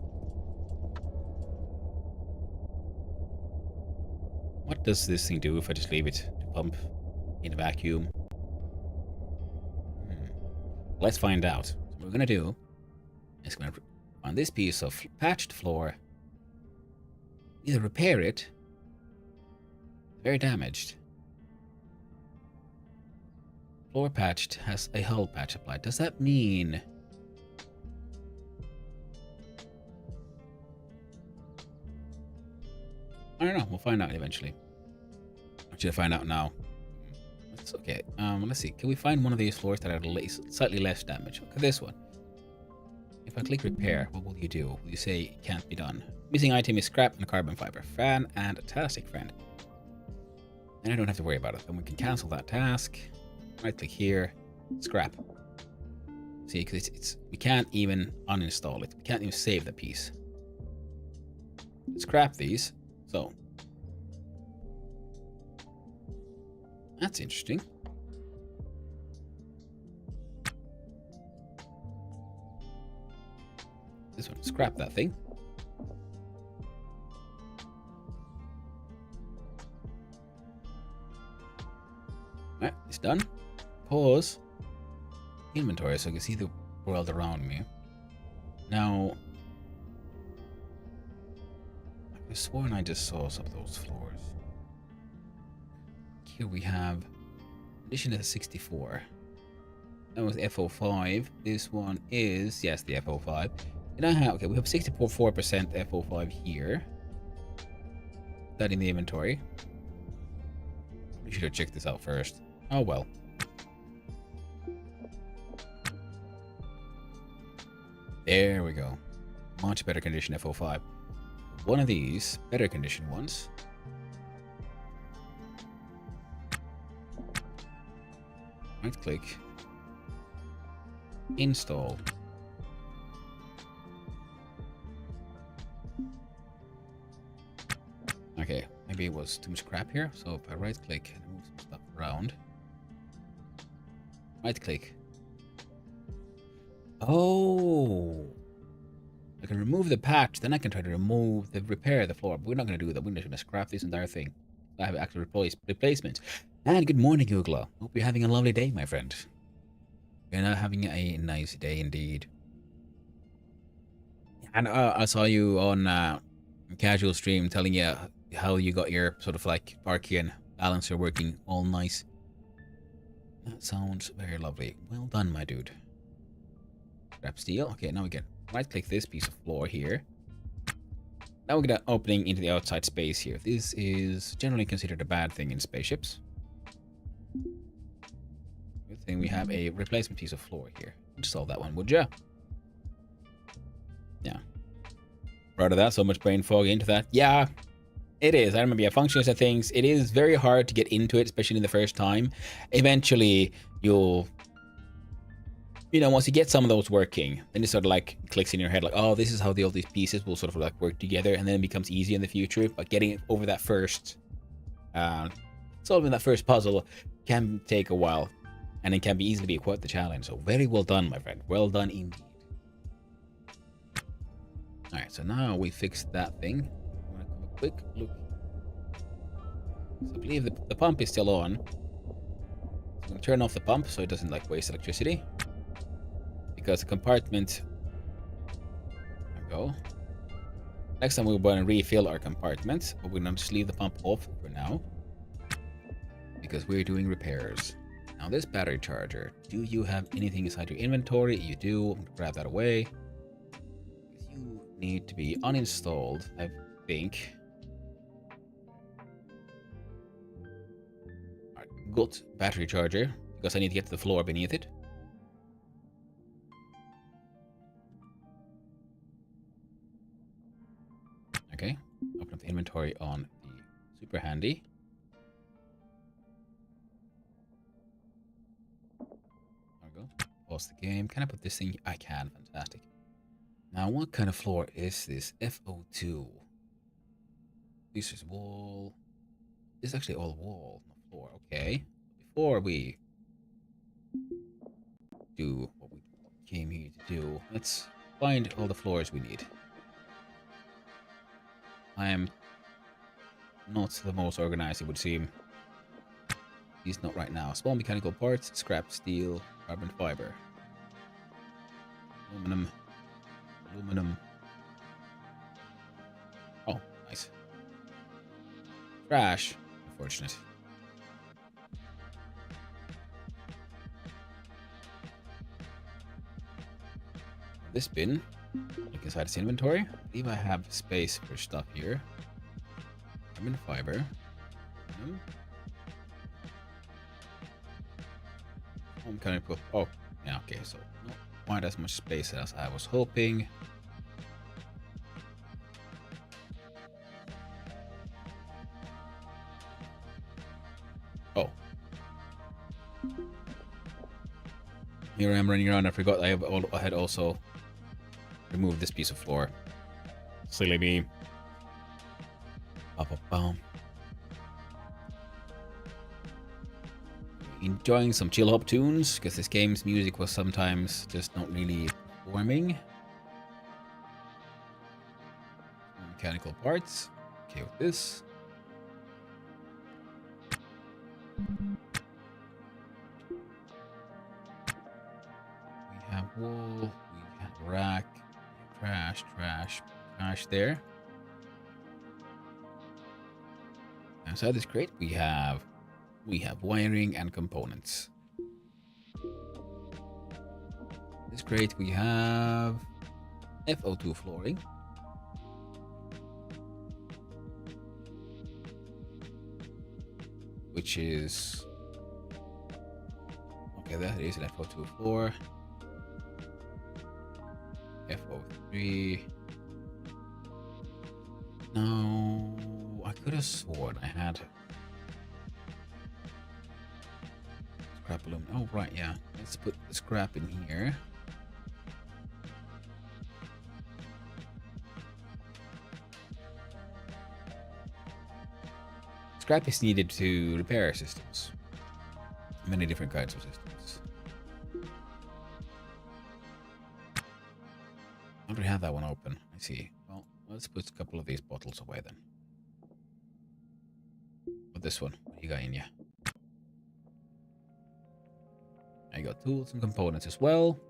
What does this thing do if I just leave it to pump in a vacuum? Let's find out. So what we're gonna do is gonna on this piece of patched floor, either repair it. Very damaged. Floor patched has a hull patch applied. Does that mean I don't know. We'll find out eventually. Should I find out now? That's okay. Let's see. Can we find one of these floors that are slightly less damage? Look at this one. If I click repair, what will you do? Will you say it can't be done? Missing item is scrap and carbon fiber. Fantastic, friend. And I don't have to worry about it. Then we can cancel that task. Right click here. Scrap. See, because we can't even uninstall it. We can't even save the piece. Scrap these. So That's interesting. This one, scrap that thing. Alright, it's done. Pause. Inventory so I can see the world around me. Now, I could have sworn I just saw some of those floors. Here we have condition at 64. That was FO5. This one is, yes, the FO5. And I have, okay, we have 64% FO5 here. Put that in the inventory. We should have checked this out first. Oh well. There we go. Much better condition FO5. One of these better condition ones. Right click. Install. Okay, maybe it was too much crap here. So if I right click and move some stuff around. Right click. Oh, I can remove the patch, then I can try to repair the floor. But we're not going to do that. We're just going to scrap this entire thing. I have actual replacements. And good morning, Googler. Hope you're having a lovely day, my friend. You're not having a nice day indeed. And I saw you on casual stream telling you how you got your sort of like Archean balancer working all nice. That sounds very lovely. Well done, my dude. Scrap steel. Okay, now we can right click this piece of floor here. Now we get an opening into the outside space here. This is generally considered a bad thing in spaceships. Good thing we have a replacement piece of floor here. Solve that one, would ya? Yeah. Proud of that. So much brain fog into that. Yeah, it is. I remember, yeah, functions and things. It is very hard to get into it, especially in the first time. Eventually, you'll... You know, once you get some of those working, then it sort of like clicks in your head like, oh, this is how all these pieces will sort of like work together, and then it becomes easy in the future. But getting over that first, solving that first puzzle can take a while, and it can be easily be quite the challenge. So very well done, my friend. Well done indeed. All right, so now we fixed that thing. I'm gonna have a quick look. So I believe the pump is still on. So I'm gonna turn off the pump so it doesn't like waste electricity. Because the compartment, there we go. Next time we'll go and refill our compartment, but we're gonna just leave the pump off for now because we're doing repairs. Now this battery charger, do you have anything inside your inventory? You do. I'm gonna grab that away. You need to be uninstalled, I think. Alright, got battery charger because I need to get to the floor beneath it. Okay, open up the inventory on the super handy. There we go. Pause the game. Can I put this thing? I can. Fantastic. Now, what kind of floor is this? FO2. This is wall. This is actually all wall, not floor. Okay. Before we do what we came here to do, let's find all the floors we need. I am not the most organized, it would seem. At least not right now. Small mechanical parts, scrap steel, carbon fiber. Aluminum. Aluminum. Oh, nice. Trash. Unfortunate. This bin. Look inside its inventory. I believe I have space for stuff here. Carbon fiber. I'm kind of put. Oh, yeah, okay, so not quite as much space as I was hoping. Oh. Here I am running around. I forgot I had also remove this piece of floor. Silly me. enjoying some chill hop tunes because this game's music was sometimes just not really performing. Mechanical parts. Okay with this. We have wool, we have rack, trash there. Inside this crate we have wiring and components. This crate we have FO2 flooring. Which is okay, that is an FO2 floor. FO3. No, I could have sworn I had scrap aluminum. Oh, right, yeah. Let's put the scrap in here. Scrap is needed to repair systems. Many different kinds of systems. I already have that one open. I see. Well, let's put a couple of these bottles away then. But this one, what do you got in you? I got tools and components as well.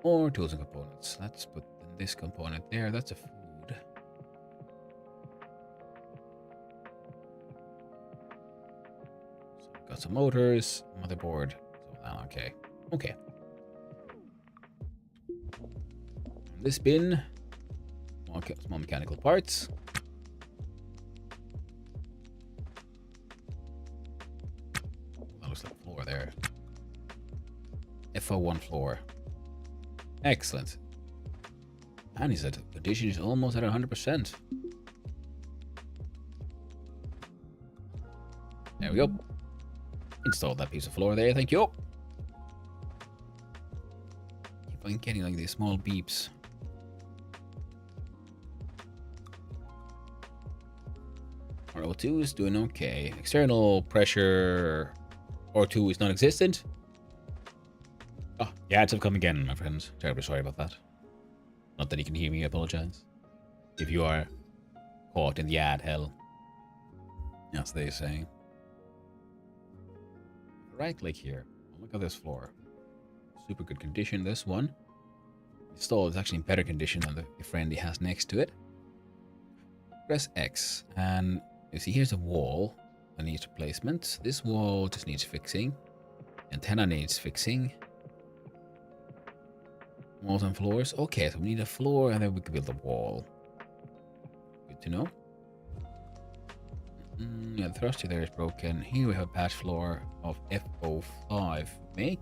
More tools and components. Let's put this component there. That's a food. So got some motors, motherboard. So, okay. Okay. This bin, small mechanical parts. That looks like floor there. FO1 floor. Excellent. And he said condition is almost at 100%. There we go. Installed that piece of floor there, thank you. Keep on getting like these small beeps. O2 is doing okay. External pressure O2 is non-existent. Oh, the ads have come again, my friends. Terribly sorry about that. Not that you can hear me, I apologize. If you are caught in the ad hell. As they say. Right click here. Look at this floor. Super good condition, this one. Install is actually in better condition than the friend he has next to it. Press X and you see here's a wall that needs replacement. This wall just needs fixing. Antenna needs fixing. Walls and floors. Okay, so we need a floor and then we can build a wall. Good to know. Yeah, the thruster there is broken. Here we have a patch floor of FO5 make.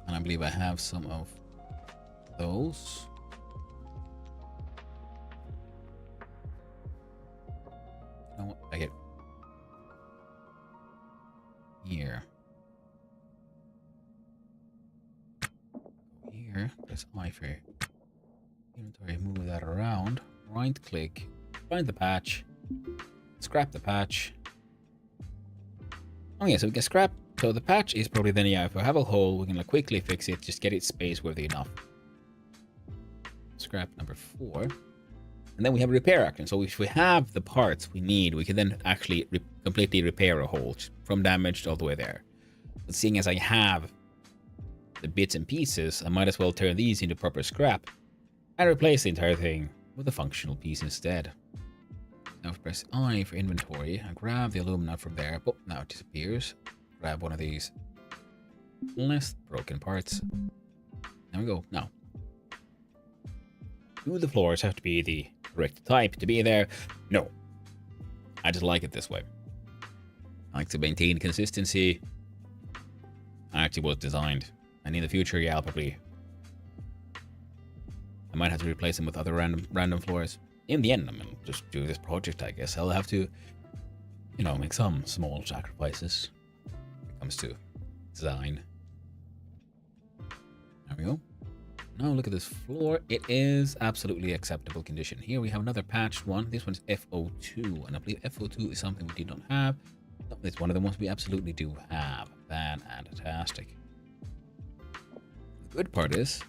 And I believe I have some of those. You know what? I get here. Here, press I for inventory, move that around. Right click, find the patch, scrap the patch. Oh yeah, so we can scrap. So the patch is probably then, yeah, if we have a hole, we can like quickly fix it, just get it space worthy enough. Scrap number 4. And then we have a repair action. So if we have the parts we need, we can then actually completely repair a hole from damaged all the way there. But seeing as I have the bits and pieces, I might as well turn these into proper scrap and replace the entire thing with a functional piece instead. Now press I for inventory and grab the alumina from there. Oh, now it disappears. Grab one of these less broken parts. There we go. Now, do the floors have to be the correct type to be there? No. I just like it this way. I like to maintain consistency. I actually was designed. And in the future, yeah, I might have to replace them with other random floors. In the end, I'm gonna just do this project, I guess. I'll have to, you know, make some small sacrifices when it comes to design. There we go. Now look at this floor. It is absolutely acceptable condition. Here we have another patched one. This one's FO2, and I believe FO2 is something we did not have. No, it's one of the ones we absolutely do have. Fantastic. The good part is,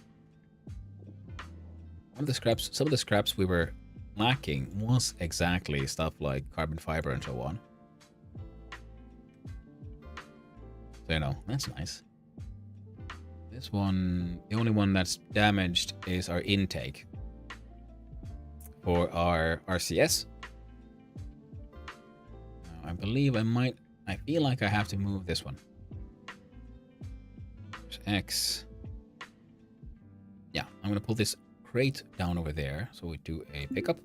some of the scraps we were lacking was exactly stuff like carbon fiber and so on. So, you know, that's nice. This one, the only one that's damaged is our intake for our RCS. Now, I believe I feel like I have to move this one. There's X. Yeah, I'm going to pull this crate down over there. So we do a pickup.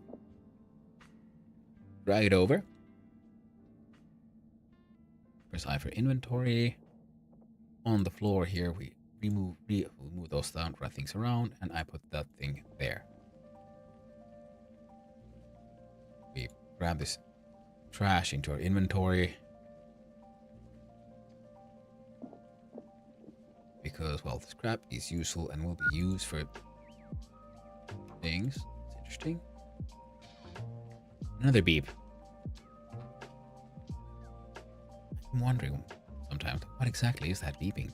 Drag it over. Press I for inventory. On the floor here, we remove those soundtrack things around, and I put that thing there. We grab this trash into our inventory because, well, the scrap is useful and will be used for things. It's interesting. Another beep. I'm wondering sometimes, what exactly is that beeping?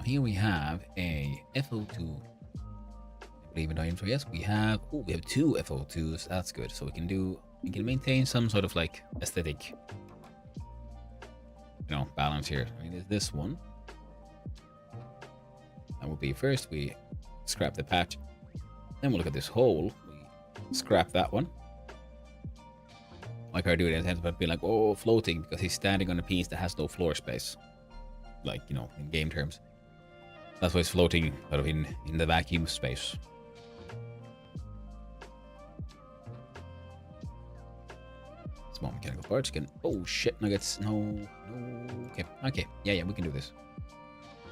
Here we have a FO2. I believe in our info. Yes, we have two FO2s. That's good. So we can maintain some sort of like aesthetic, you know, balance here. I mean, there's this one. That would be first we scrap the patch. Then we'll look at this hole. We scrap that one. Like I do it in sense, but be like, oh, floating, because he's standing on a piece that has no floor space. Like, you know, in game terms. That's why it's floating sort of in the vacuum space. Small mechanical parts can. Oh shit! Nuggets. No. Okay. Yeah. We can do this.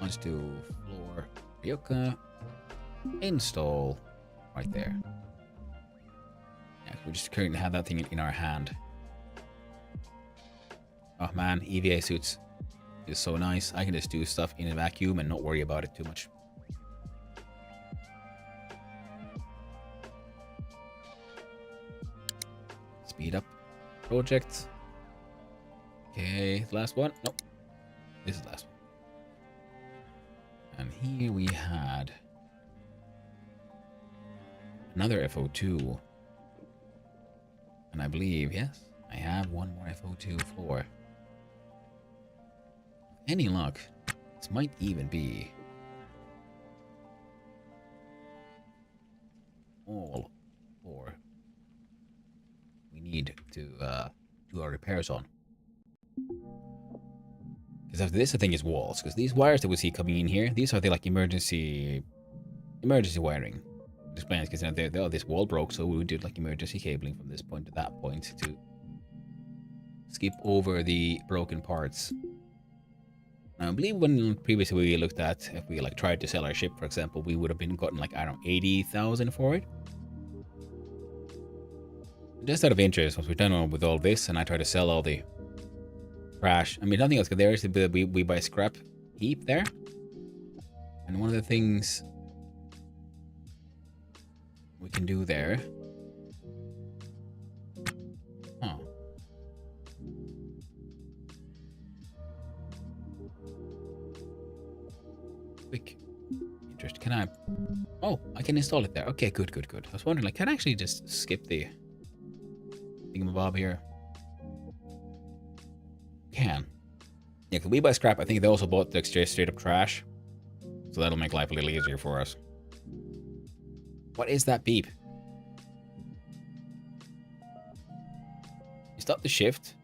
Let's do floor. Ryoka. Install. Right there. Yeah, we just currently have that thing in our hand. Oh man, EVA suits. Is so nice. I can just do stuff in a vacuum and not worry about it too much. Speed up project. Okay, last one. Nope. This is the last one. And here we had another FO2. And I believe, yes, I have one more FO2 floor. Any luck, this might even be all four we need to do our repairs on. Because after this, the thing is walls. Because these wires that we see coming in here, these are the like emergency wiring. Explains because this wall broke, so we did like emergency cabling from this point to that point to skip over the broken parts. Now, I believe when previously we looked at if we like tried to sell our ship, for example, we would have been gotten like, I don't know, 80,000 for it. Just out of interest, once we're done with all this and I try to sell all the trash, I mean, nothing else, because there is we buy scrap heap there. And one of the things we can do there. Huh. Quick. Interest. Can I? Oh, I can install it there. Okay, good. I was wondering, like, can I actually just skip the thingamabob here? Can. Yeah, because we buy scrap. I think they also bought the straight up trash. So that'll make life a little easier for us. What is that beep? You stop the shift.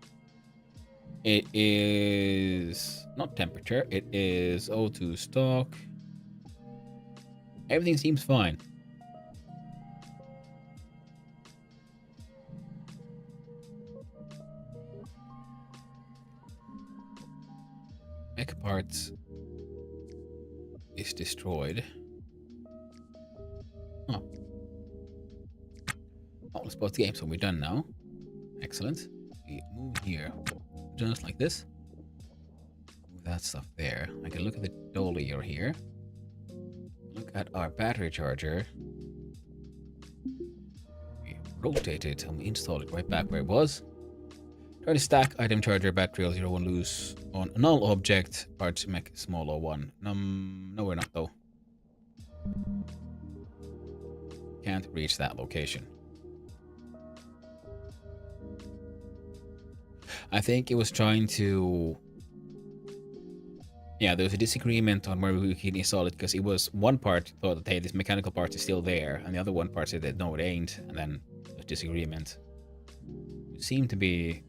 It is not temperature. It is O2 stock. Everything seems fine. Mech parts is destroyed. Oh. Oh, let's pause the game. So we're done now. Excellent. We move here. Just like this. Move that stuff there. I can look at the dolly here. Look at our battery charger. We rotate it and we install it right back where it was. Try to stack item charger battery L01 loose on null object parts make small O1. No, we're not though. Can't reach that location. I think it was trying to... Yeah, there was a disagreement on where we can install it because it was one part thought that, hey, this mechanical part is still there, and the other one part said that no, it ain't, and then there's disagreement. We seem to be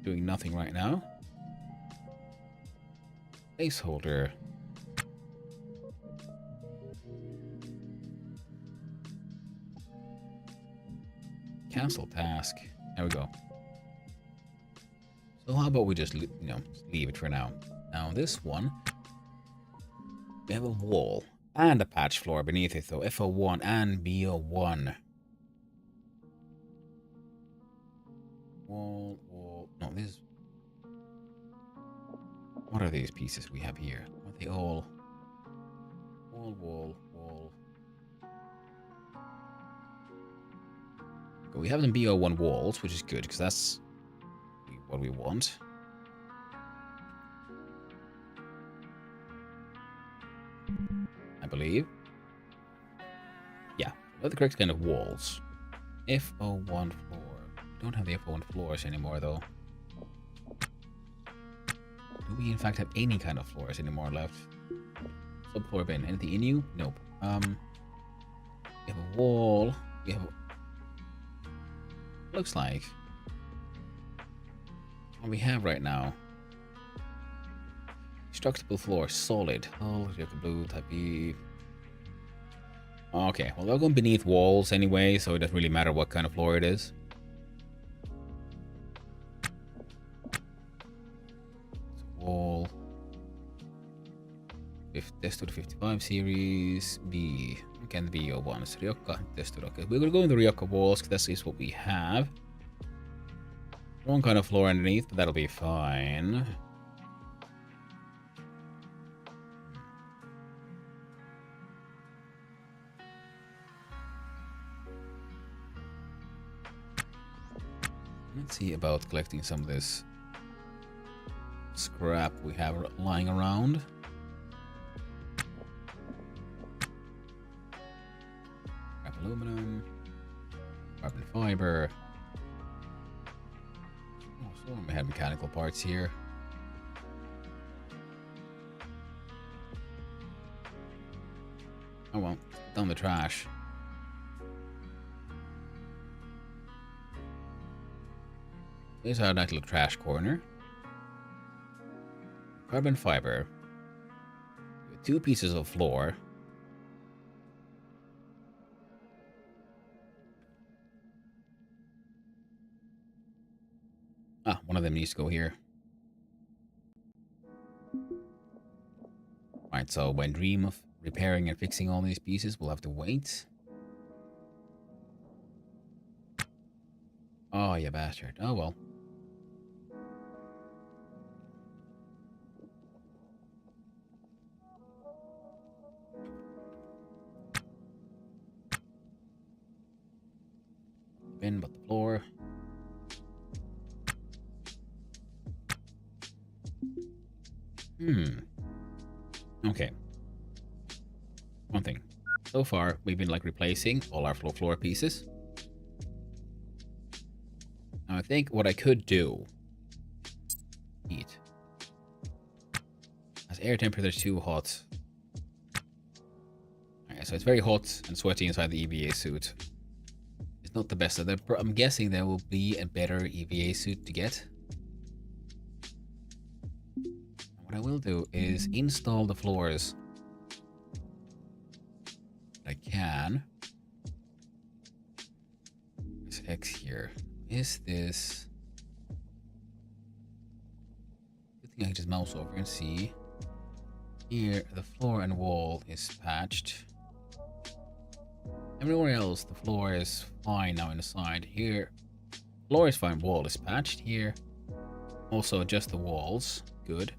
doing nothing right now. Placeholder. Cancel task. There we go. So how about we just, leave it for now. Now this one, we have a wall and a patch floor beneath it though. FO1 and BO1. Wall. No, this. What are these pieces we have here? Are they all? Wall. We have them BO1 walls, which is good because that's what we want. I believe. Yeah, they're the correct kind of walls. FO1 floor. We don't have the FO1 floors anymore though. Do we in fact have any kind of floors anymore left? Subfloor bin. Anything in you? Nope. We have a wall. We have a... Looks like what we have right now. Structural floor, solid. Oh, blue, type E. Okay, well they're going beneath walls anyway, so it doesn't really matter what kind of floor it is. Wall. Test to the 55 series. B. Can be O1. Ryoka. Test to okay. We're gonna go in the Ryoka walls because that is what we have. Wrong kind of floor underneath, but that'll be fine. Let's see about collecting some of this scrap we have lying around. Scrap aluminum, carbon fiber. Oh, so we have mechanical parts here. Oh well, down the trash. Here's our nice little trash corner. Carbon fiber. With 2 pieces of floor. Ah, one of them needs to go here. Alright, so when dream of repairing and fixing all these pieces, we'll have to wait. Oh, you bastard. Oh well. Bin, but the floor. Okay. One thing. So far, we've been like replacing all our floor pieces. Now I think what I could do... Heat. As air temperature is too hot. Okay, so it's very hot and sweaty inside the EVA suit. It's not the best. I'm guessing there will be a better EVA suit to get. What I will do is install the floors I can. There's X here. Is this... I think I can just mouse over and see. Here, the floor and wall is patched. Everywhere else, the floor is fine now in the side. Here, floor is fine, wall is patched. Here, also just the walls. Good.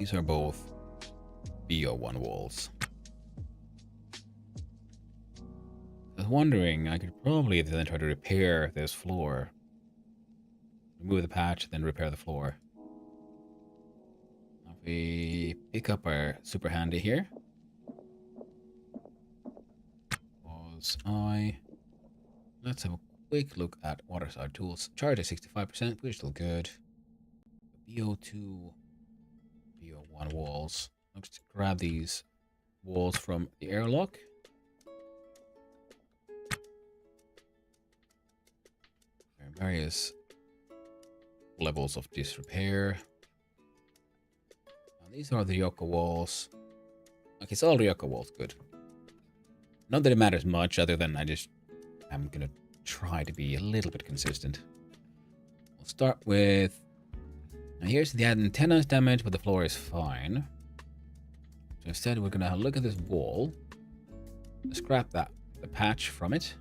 These are both BO1 walls. I was wondering, I could probably then try to repair this floor. Remove the patch, then repair the floor. If we pick up our super handy here. Let's have a quick look at waterside tools. Charge at 65%, we're still good. BO2, BO1 walls. Let's grab these walls from the airlock. There are various levels of disrepair. Now, these are the Ryoko walls. Okay, it's all Ryoko walls, good. Not that it matters much, other than I'm gonna try to be a little bit consistent. We'll start with... Now here's the antenna's damage, but the floor is fine. So instead we're gonna have a look at this wall. Scrap the patch from it.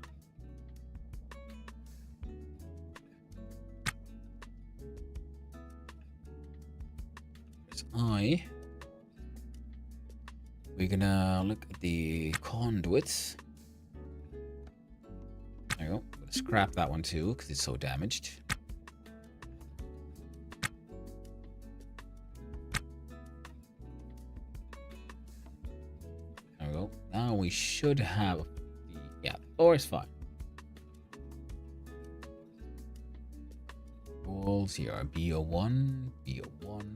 We're gonna look at the conduits. There you go. I'm gonna scrap that one too, because it's so damaged. There we go. Now we should have the... Yeah, the floor is fine. Walls here are BO1, BO1.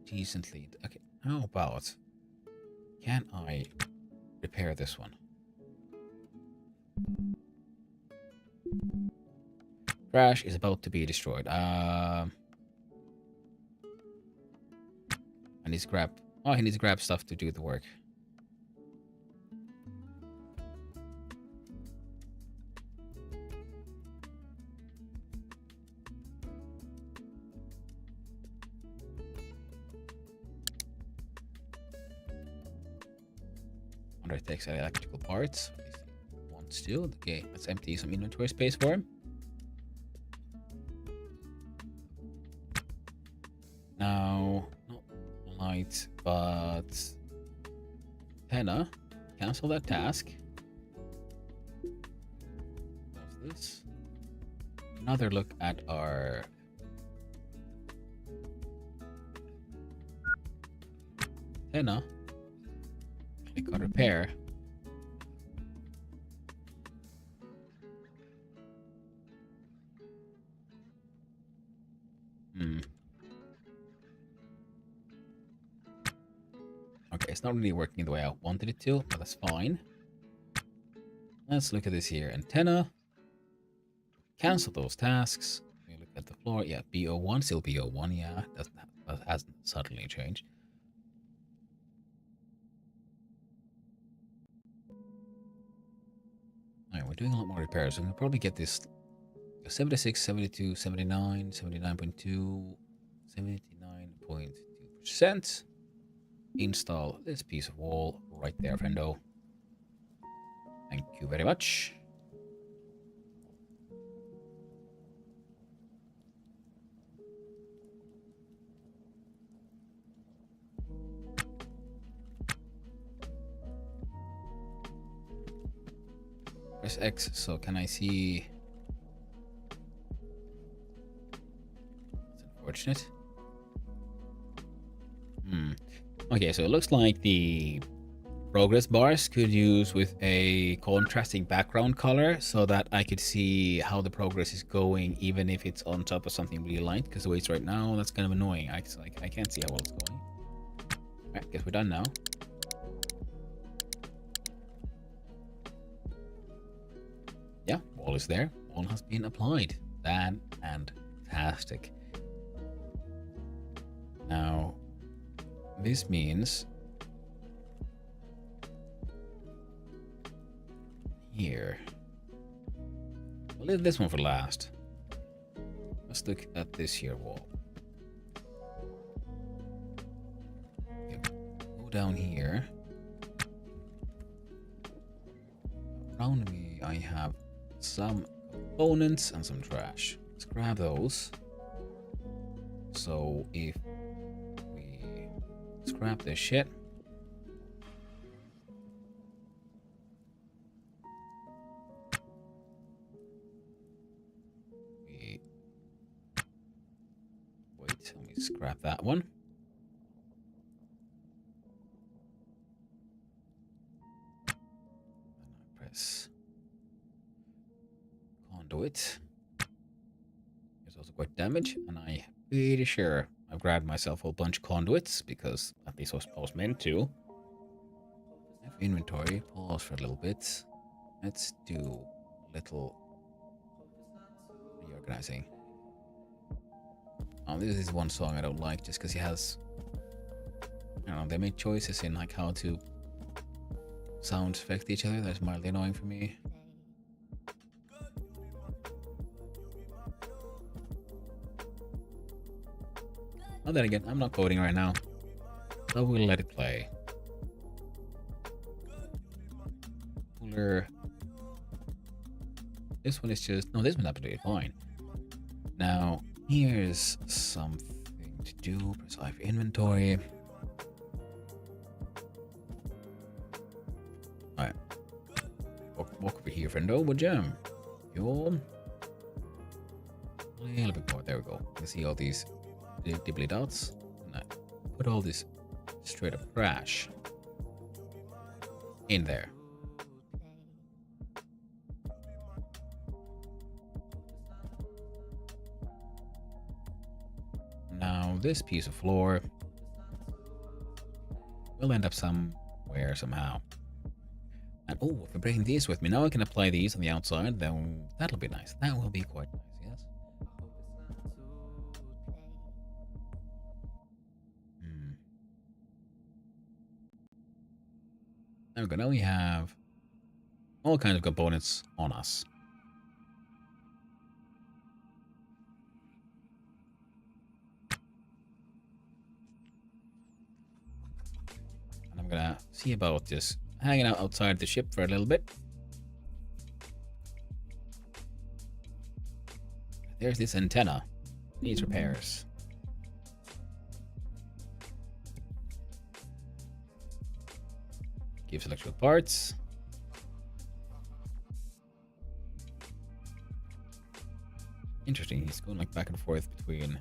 Decently. Okay, how about... Can I repair this one? Trash is about to be destroyed. I need to grab... Oh, he needs to grab stuff to do the work. Under takes electrical parts. Wants to. Okay, let's empty some inventory space for him. Now, not light, but Antenna, cancel that task. What's this? Another look at our Antenna. Click on repair. Okay, it's not really working the way I wanted it to, but that's fine. Let's look at this here. Antenna. Cancel those tasks. We look at the floor. Yeah, BO1, still BO1. Yeah, that hasn't suddenly changed. Alright, we're doing a lot more repairs. So we can probably get this 76, 72, 79, 79.2, 79.2%. Install this piece of wall right there, friendo. Thank you very much. Press X, so can I see? It's unfortunate. Okay, so it looks like the progress bars could use with a contrasting background color so that I could see how the progress is going even if it's on top of something really light, because the way it's right now, that's kind of annoying. I can't see how well it's going. Alright, guess we're done now. Yeah, wall is there. Wall has been applied. Fantastic. Now, this means here. We'll leave this one for last. Let's look at this here wall. Okay, go down here. Around me, I have some components and some trash. Let's grab those. So if we scrap this shit. Wait, let me scrap that one. Press conduit. It's also quite damage, and I'm pretty sure I've grabbed myself a bunch of conduits because at least I was meant to. Have inventory. Pause for a little bit. Let's do a little reorganizing. This is one song I don't like just because he has, I don't know, they made choices in like how to sounds affect each other. That's mildly annoying for me. Oh, then again, I'm not coding right now, so we'll let it play. Cooler. This one is just, no, this one's absolutely fine. Now, here's something to do. Press I for inventory. Alright. Walk over here, friendo, would you? Fuel. A little bit more. There we go. You can see all these dibbly dots. And I put all this straight up crash in there. Now this piece of floor will end up somewhere somehow. And oh, if I'm bringing these with me, now I can apply these on the outside, then that'll be nice. That will be quite nice, yes. There we go. Now we have all kinds of components on us. And I'm gonna see about just hanging out outside the ship for a little bit. There's this antenna. Needs repairs. Gives electrical parts. Interesting, he's going like back and forth between.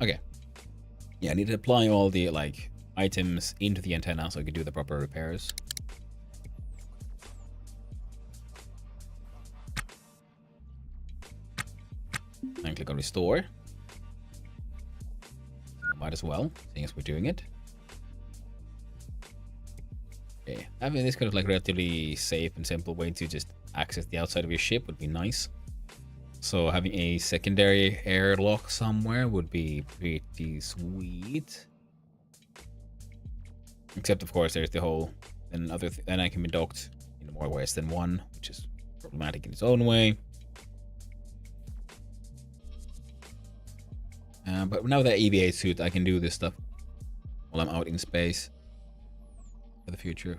Okay. Yeah, I need to apply all the like items into the antenna so I can do the proper repairs. And click on restore. Might as well, seeing as we're doing it. Okay, having this kind of like relatively safe and simple way to just access the outside of your ship would be nice. So having a secondary airlock somewhere would be pretty sweet. Except of course there's the whole then I can be docked in more ways than one, which is problematic in its own way. But now with that EVA suit, I can do this stuff while I'm out in space for the future.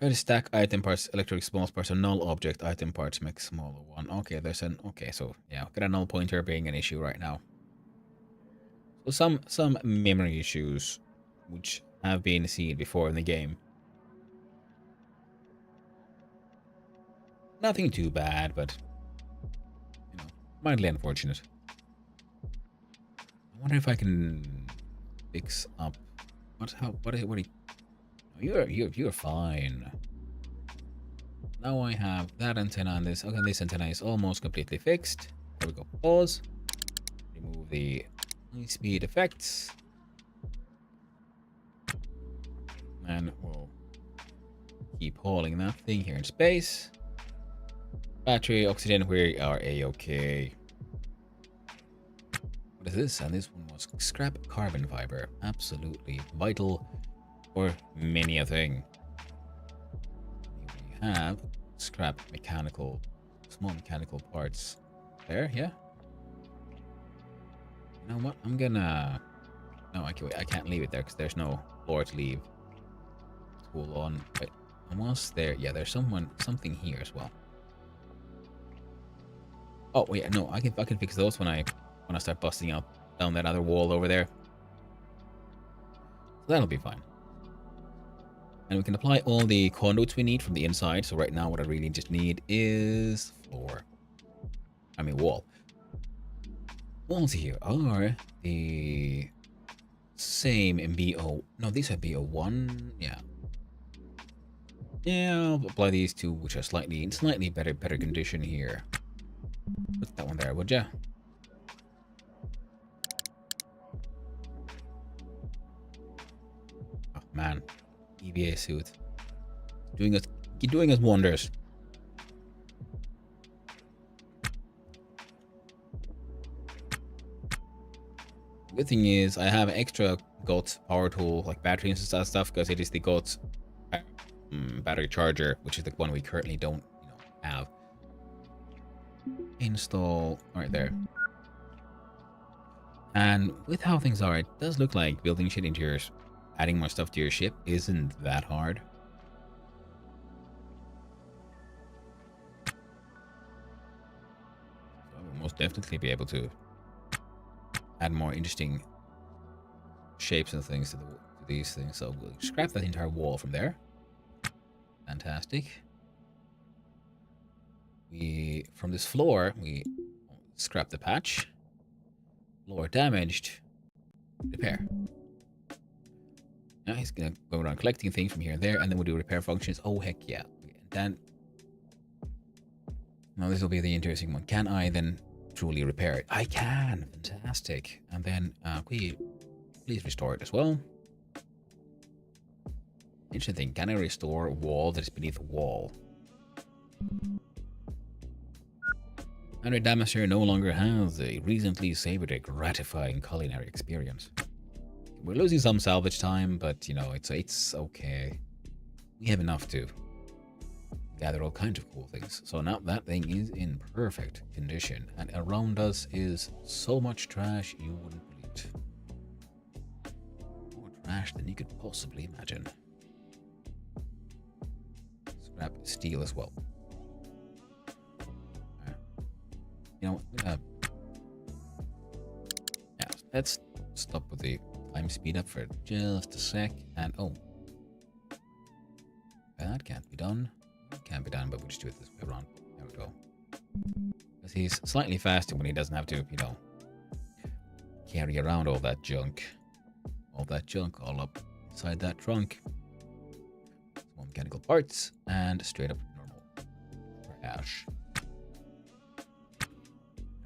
Try to stack item parts, electric small parts, and null object item parts make smaller one. Okay, there's an so yeah, get a null pointer being an issue right now. So some memory issues which have been seen before in the game. Nothing too bad, but you know, mildly unfortunate. I wonder if I can fix up. What are you? You're fine. Now I have that antenna and this. Okay, this antenna is almost completely fixed. There we go. Pause. Remove the high speed effects. And we'll keep hauling that thing here in space. Battery, oxygen, we are a-okay. What is this? And this one was scrap carbon fiber. Absolutely vital for many a thing. We have scrap small mechanical parts. There, yeah. You know what? I'm gonna. No, I can't leave it there because there's no floor to leave. Hold on. Wait. Almost there. Yeah, there's something here as well. Oh yeah, no, I can fix those when I start busting up down that other wall over there. So that'll be fine. And we can apply all the conduits we need from the inside. So right now what I really just need is floor. I mean wall. Walls here are the same in BO. No, these are BO1. Yeah. Yeah, I'll apply these two, which are in slightly better condition here. Put that one there, would ya? Oh man, EVA suit doing us wonders. Good thing is I have extra GOT power tool like batteries and stuff because it is the GOT battery charger, which is the one we currently don't have. Install right there. And with how things are, it does look like building shit into yours, adding more stuff to your ship isn't that hard. So I will most definitely be able to add more interesting shapes and things to these things. So we'll scrap that entire wall from there. Fantastic. From this floor, we scrap the patch. Floor damaged. Repair. Now he's gonna go around collecting things from here and there, and then we'll do repair functions. Oh heck yeah. Then now this will be the interesting one. Can I then truly repair it? I can. Fantastic. And then please restore it as well. Interesting thing. Can I restore a wall that is beneath a wall? Henry Damaser no longer has a recently savored a gratifying culinary experience. We're losing some salvage time, but it's okay. We have enough to gather all kinds of cool things. So now that thing is in perfect condition, and around us is so much trash you wouldn't believe it. More trash than you could possibly imagine. Scrap steel as well. Yeah, let's stop with the time speed up for just a sec. And that can't be done. It can't be done, but we'll just do it this way around. There we go. Because he's slightly faster when he doesn't have to, carry around all that junk. All that junk all up inside that trunk. Some mechanical parts and straight up normal trash.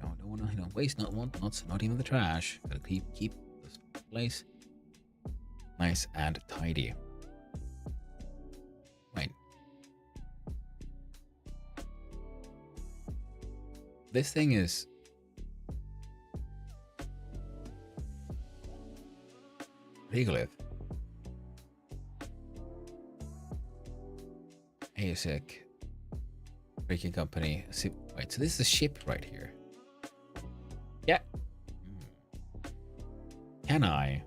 Don't want to, waste not even the trash. Gotta keep this place nice and tidy. Right. This thing is regolith. ASIC Breaking Company. Right, so this is a ship right here. Yeah. Can I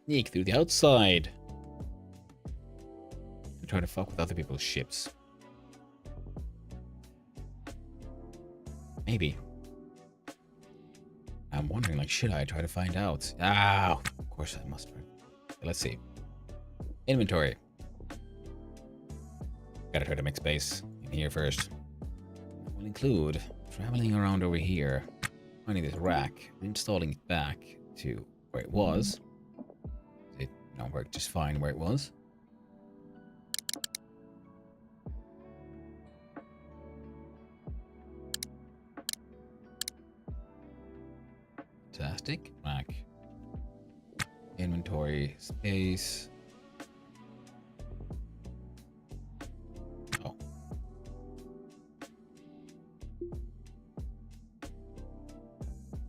sneak through the outside and try to fuck with other people's ships? Maybe. I'm wondering, should I try to find out? Of course I must. Let's see. Inventory. Gotta try to make space in here first. We'll include traveling around over here, finding this rack, installing it back to where it was. It worked just fine where it was. Fantastic. Rack. Inventory space. Oh.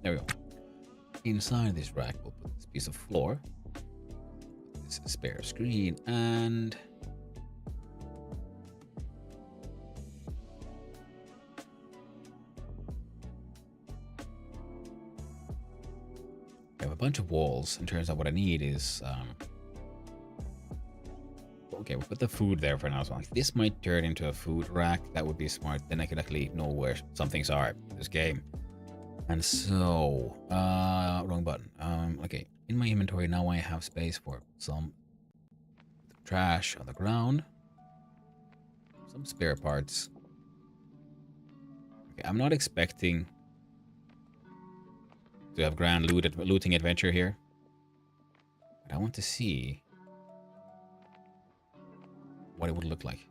There we go. Inside this rack, we'll put this piece of floor, this spare screen, and I have a bunch of walls. In terms of what I need is Okay, we'll put the food there for now. So like, this might turn into a food rack. That would be smart. Then I could actually know where some things are in this game. And so, wrong button. Okay, in my inventory now I have space for some trash on the ground, some spare parts. Okay, I'm not expecting to have grand looting adventure here, but I want to see what it would look like.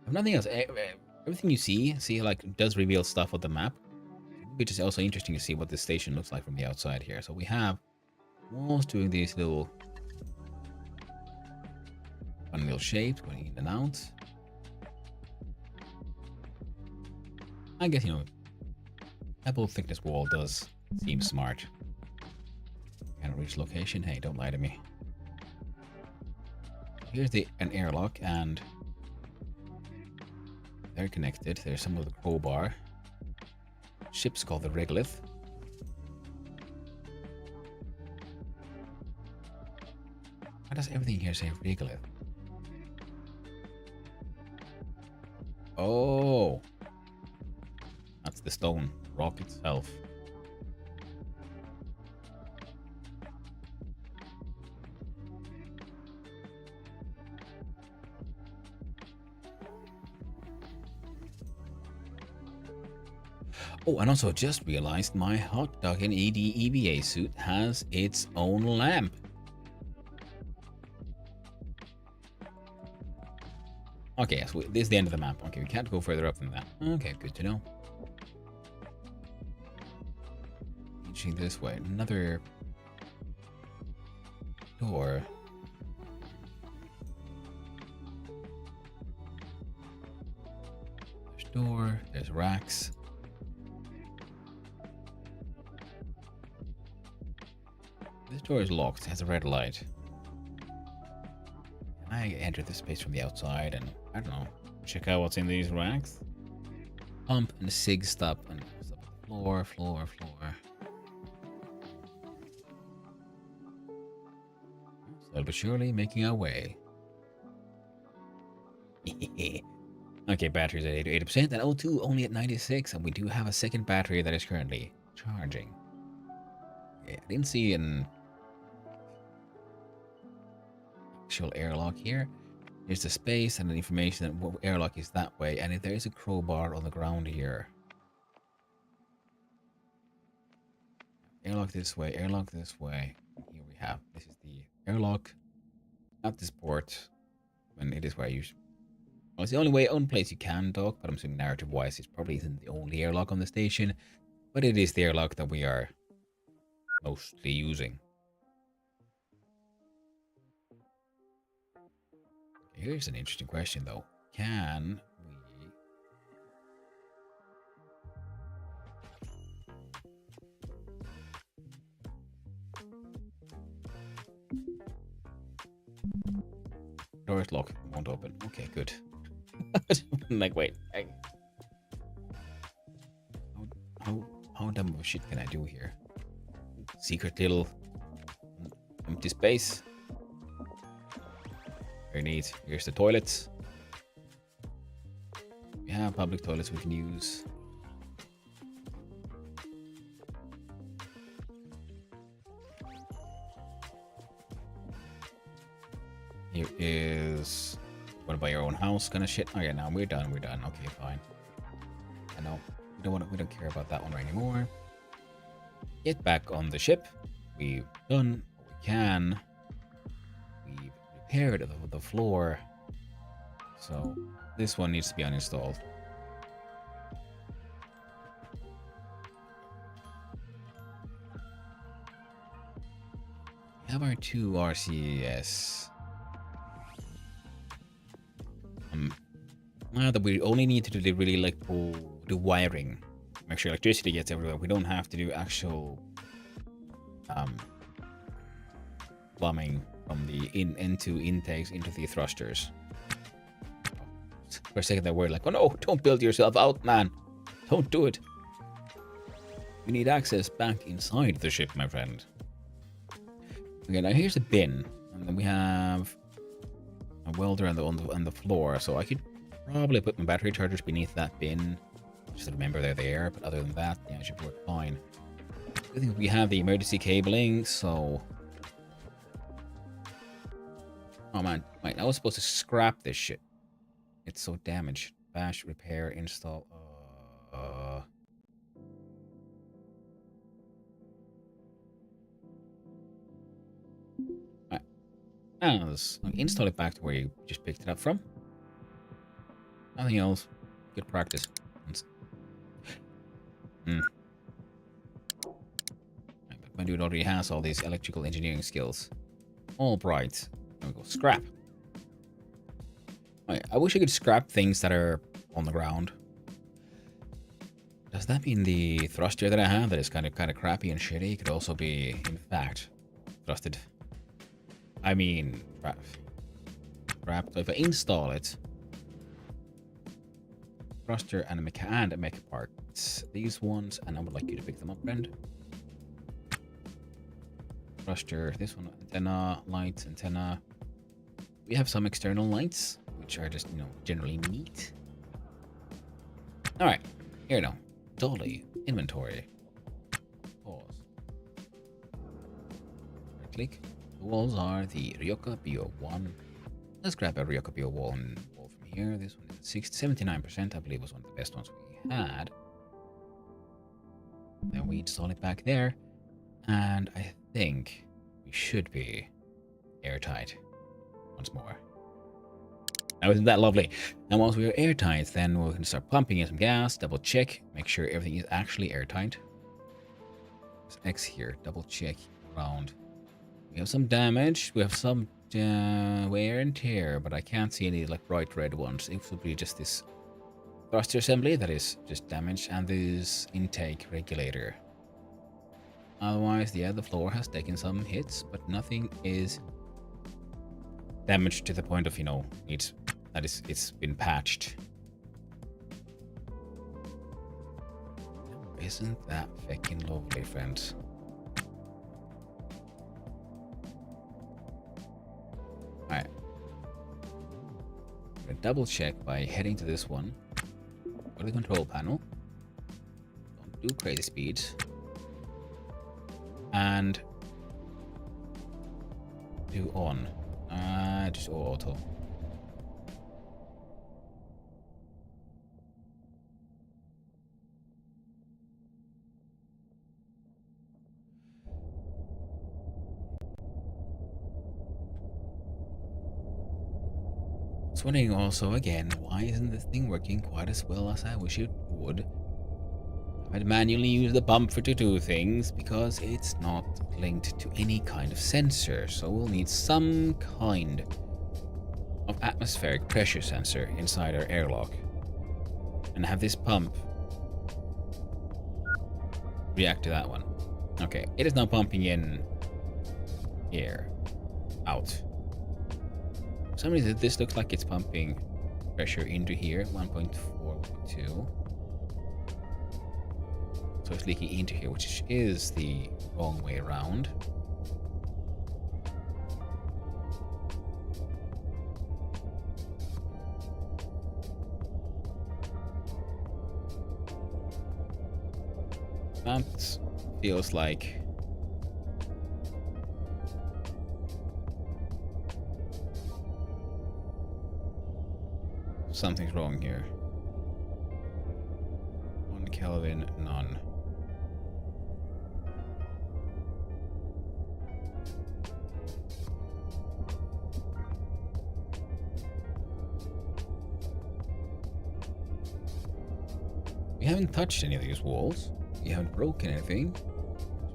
If nothing else, everything you see like does reveal stuff on the map, which is also interesting to see what this station looks like from the outside here. So we have walls doing these little fun little shapes going in and out. I guess, you know, pebble thickness wall does seem smart. Can't reach location. Hey, don't lie to me. Here's an airlock, and they're connected. There's some of the crowbar. Ship's called the Regolith. Why does everything here say Regolith? Oh, that's the stone rock itself. Oh, and also just realized my hot dog and EVA suit has its own lamp. Okay, so this is the end of the map. Okay, we can't go further up than that. Okay, good to know. Reaching this way. Another door. There's door. There's racks. This door is locked. It has a red light. Can I enter this space from the outside and, I don't know, check out what's in these racks? Pump and sig stop and floor. Slowly but surely making our way. Okay, battery's at 80% and O2 only at 96, and we do have a second battery that is currently charging. Yeah, I didn't see an actual airlock here. There's the space and the information that what airlock is that way, and if there is a crowbar on the ground here. Airlock this way, airlock this way. Here we have, this is the airlock at this port, and it is where you, well, it's the only place you can dock, but I'm assuming narrative wise it probably isn't the only airlock on the station, but it is the airlock that we are mostly using. Here's an interesting question though. Can we door is locked, won't open. Okay, good. Like, wait, how dumb of shit can I do here? Secret little empty space. Very neat. Here's the toilets. We have public toilets we can use. Here is want to buy your own house kind of shit. Oh yeah, now we're done. Okay, fine. I know we don't care about that one right anymore. Get back on the ship. We've done what we can. We've repaired the floor. So this one needs to be uninstalled. We have our two RCS. Now that we only need to do really like do wiring, make sure electricity gets everywhere. We don't have to do actual plumbing from the into intakes into the thrusters. For a second there we're like, oh no, don't build yourself out, man. Don't do it. You need access back inside the ship, my friend. Okay, now here's a bin. And then we have welder on the floor, so I could probably put my battery chargers beneath that bin. Just to remember they're there, but other than that, yeah, it should work fine. I think we have the emergency cabling, so... Oh man, wait, I was supposed to scrap this shit. It's so damaged. Bash, repair, install... Alright. Install it back to where you just picked it up from. Nothing else. Good practice. My dude already has all these electrical engineering skills. All bright. There we go. Scrap. I wish I could scrap things that are on the ground. Does that mean the thruster that I have that is kind of crappy and shitty could also be, in fact, thrusted? I mean, scrap. So if I install it, thruster and a mecha parts. These ones, and I would like you to pick them up, friend. Thruster, this one, antenna, lights, antenna. We have some external lights, which are just, generally neat. Alright, here now. Dolly, inventory. Pause. Right click. The walls are the Ryoka BO1. Let's grab a Ryoka BO1 wall from here. This one is 79%, I believe was one of the best ones we had. Then we install it back there. And I think we should be airtight once more. Now, isn't that lovely? And once we are airtight, then we can start pumping in some gas, double check, make sure everything is actually airtight. There's X here, double check around. We have some damage, we have some wear and tear, but I can't see any like bright red ones. It will be just this thruster assembly that is just damaged and this intake regulator. Otherwise, yeah, the floor has taken some hits, but nothing is damaged to the point of, it's been patched. Isn't that fucking lovely, friends? Alright. I'm gonna double check by heading to this one. Go to the control panel. Don't do crazy speeds. And do on. Just auto. I was wondering also again, why isn't this thing working quite as well as I wish it would? I'd manually use the pump to do things because it's not linked to any kind of sensor, so we'll need some kind of atmospheric pressure sensor inside our airlock and have this pump react to that one. Okay, it is now pumping in air out. For some reason this looks like it's pumping pressure into here, 1.4.2. So it's leaking into here, which is the wrong way around. That feels like something's wrong here. 1 Kelvin, none. We haven't touched any of these walls. We haven't broken anything.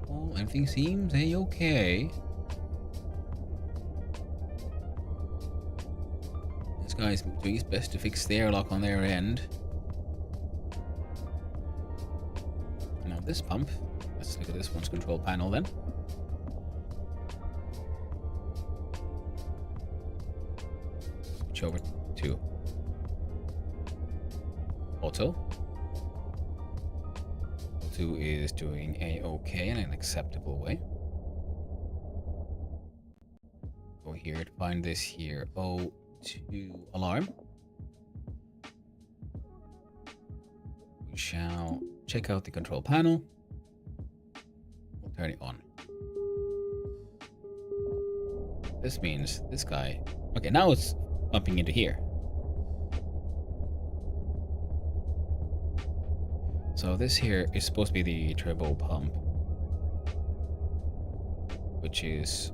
Well, everything seems a-okay. This guy's doing his best to fix the airlock on their end. Now this pump. Let's look at this one's control panel then. Switch over to auto. Auto is doing a-okay in an acceptable way. Go here to find this here. Oh, to alarm. We shall check out the control panel. We'll turn it on. This means this guy... Okay, now it's pumping into here. So this here is supposed to be the turbo pump, which is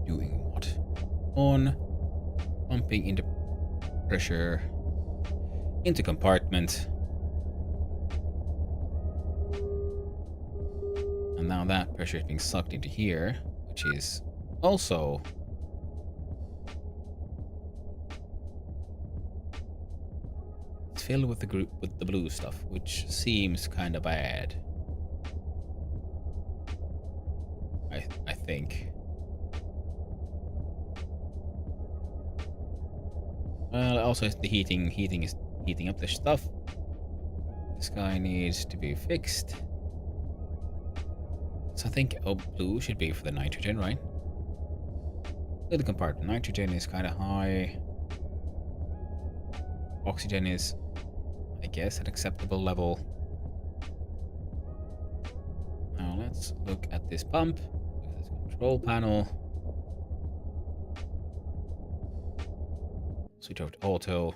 doing what? On, pumping into pressure, into compartment. And now that pressure is being sucked into here, which is also filled with the blue stuff, which seems kind of bad. I think. Well, also the heating is heating up the stuff. This guy needs to be fixed. So I think blue should be for the nitrogen, right? Look at the compartment. Nitrogen is kind of high. Oxygen is, I guess, an acceptable level. Now let's look at this pump. Look at this control panel. Switch over to auto.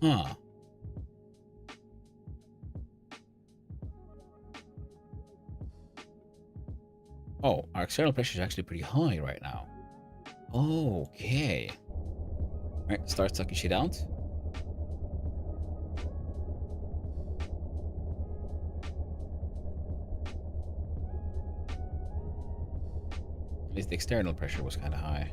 Huh. Oh, our external pressure is actually pretty high right now. Okay. Alright, start sucking shit out. At least the external pressure was kind of high.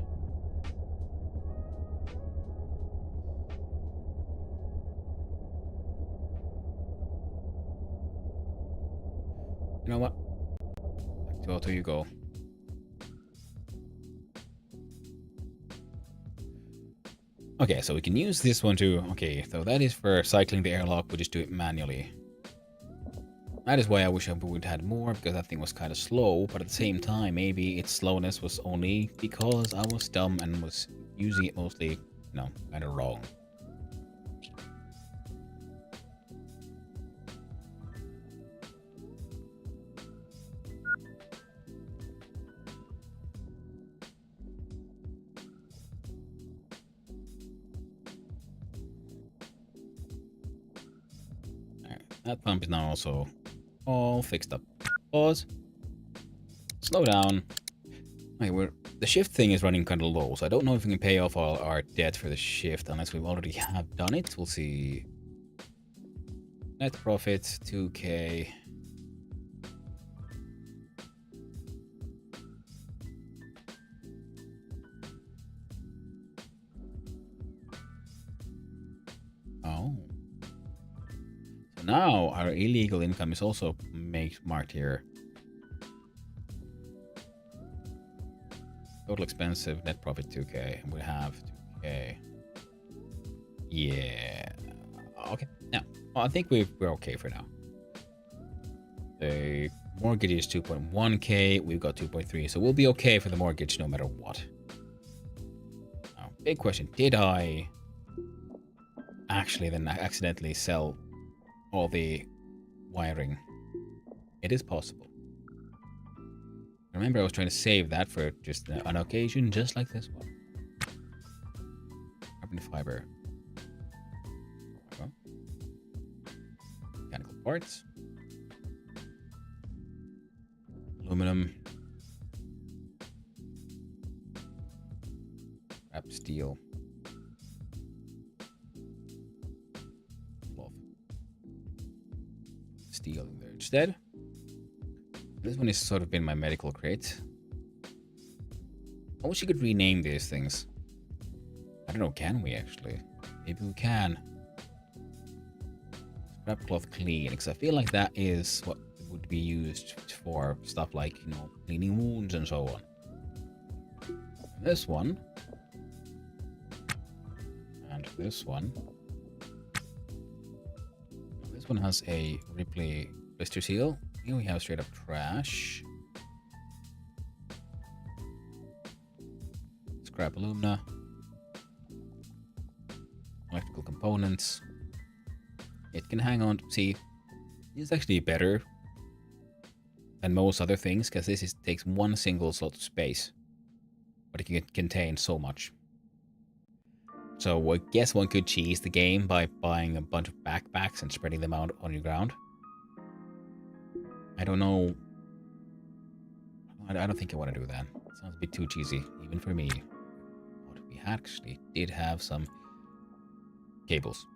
You know what? Back to auto you go. Okay, so we can use this one too. Okay, so that is for cycling the airlock. We'll just do it manually. That is why I wish I would have had more, because that thing was kind of slow, but at the same time, maybe its slowness was only because I was dumb and was using it mostly, kind of wrong. Alright, that pump is now also all fixed up. Pause. Slow down. Okay, the shift thing is running kind of low, so I don't know if we can pay off all our debt for the shift unless we already have done it. We'll see. Net profit 2k. Oh. So now our illegal income is also marked here. Total expensive, net profit 2k. We have 2k. Yeah. Okay. Now, well, I think we're okay for now. The mortgage is 2.1k. We've got 2.3, so we'll be okay for the mortgage no matter what. Now, big question: did I actually then accidentally sell all the wiring? It is possible. Remember, I was trying to save that for just an occasion just like this one. Carbon fiber. Mechanical parts. Aluminum. Wrap steel. Cloth. Steel in there instead. This one has sort of been my medical crate. I wish you could rename these things. I don't know, can we actually? Maybe we can. Scrap cloth clean, because I feel like that is what would be used for stuff like, cleaning wounds and so on. And this one. And this one. one has a Ripley blister seal. Here we have straight up trash. Scrap alumina. Electrical components. It can hang on. See, it's actually better than most other things because this takes one single slot of space, but it can contain so much. So I guess one could cheese the game by buying a bunch of backpacks and spreading them out on your ground. I don't know. I don't think I want to do that. It sounds a bit too cheesy, even for me. But we actually did have some cables.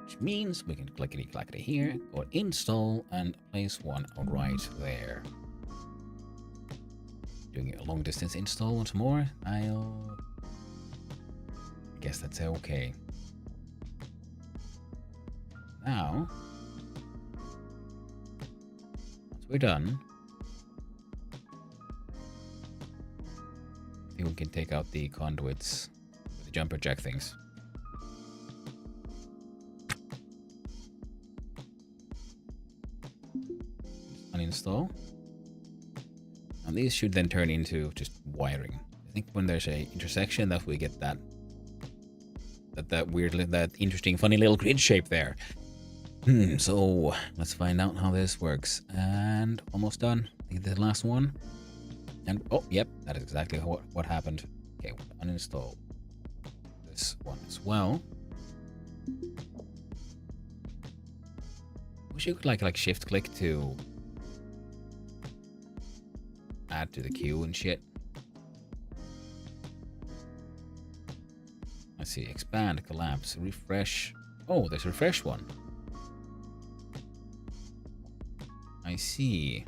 Which means we can clickety-clackety here, go install, and place one right there. Doing a long distance install once more. I guess that's okay. Now, once we're done, I think we can take out the conduits with the jumper jack things. Uninstall. And these should then turn into just wiring. I think when there's a intersection that we get that interesting, funny little grid shape there. So let's find out how this works. And almost done. I think the last one. And oh, yep, that is exactly what happened. Okay, we'll uninstall this one as well. Wish you could like shift click to add to the queue and shit. Let's see, expand, collapse, refresh. Oh, there's a refresh one. I see.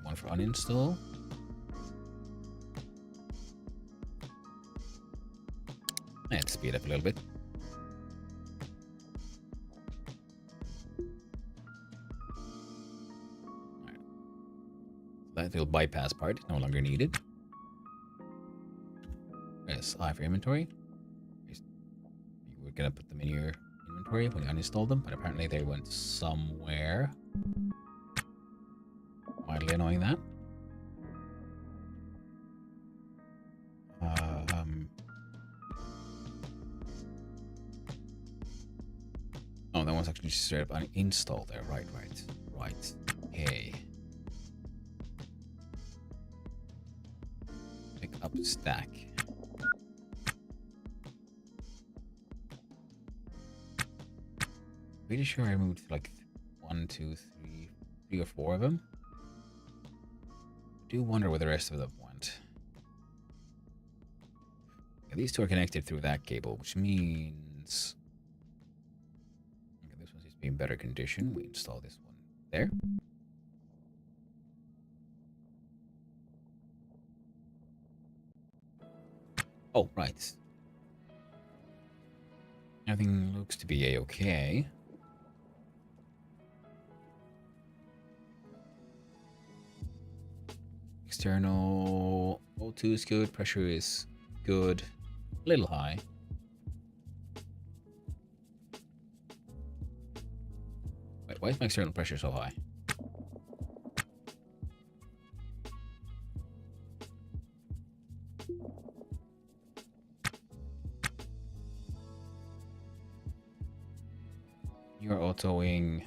One for uninstall. Let's speed up a little bit. That little bypass part is no longer needed. Yes, I for inventory. We're gonna put them in your inventory when you uninstall them, but apparently they went somewhere. Mildly annoying that. Oh, that one's actually straight up uninstalled there. Right. Okay. Pick up stack. Pretty sure I moved like 1, 2, 3 or 4 of them. I do wonder where the rest of them went. Yeah, these two are connected through that cable, which means okay, this one's just in better condition. We install this one there. Oh, right. Everything looks to be a-okay. External O2 is good, pressure is good, a little high. Wait, why is my external pressure so high? You're autoing.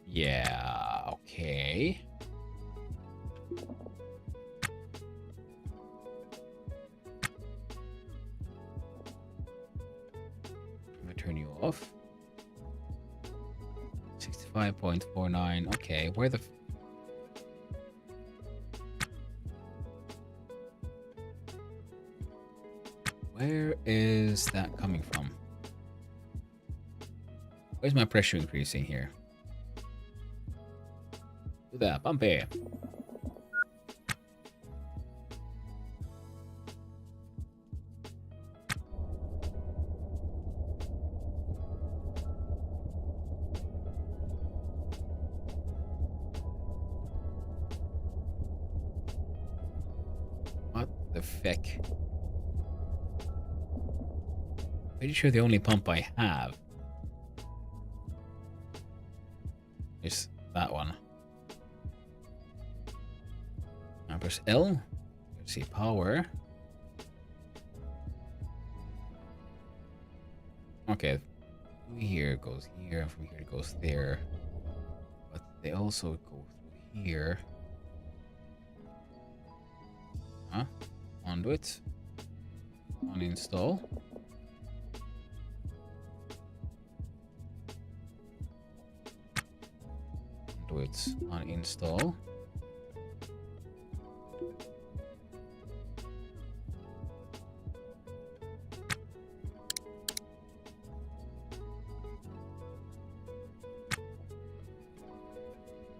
Yeah, okay. I'm gonna turn you off. 65.49. Okay, where the where is that coming from? Where's my pressure increasing here? Do that, pump air. feck? Pretty sure the only pump I have is that one. Now press L. Let's see, power. Okay, here goes here, from here it goes there. But they also go through here. Huh? Conduit. Uninstall. Conduit. Uninstall.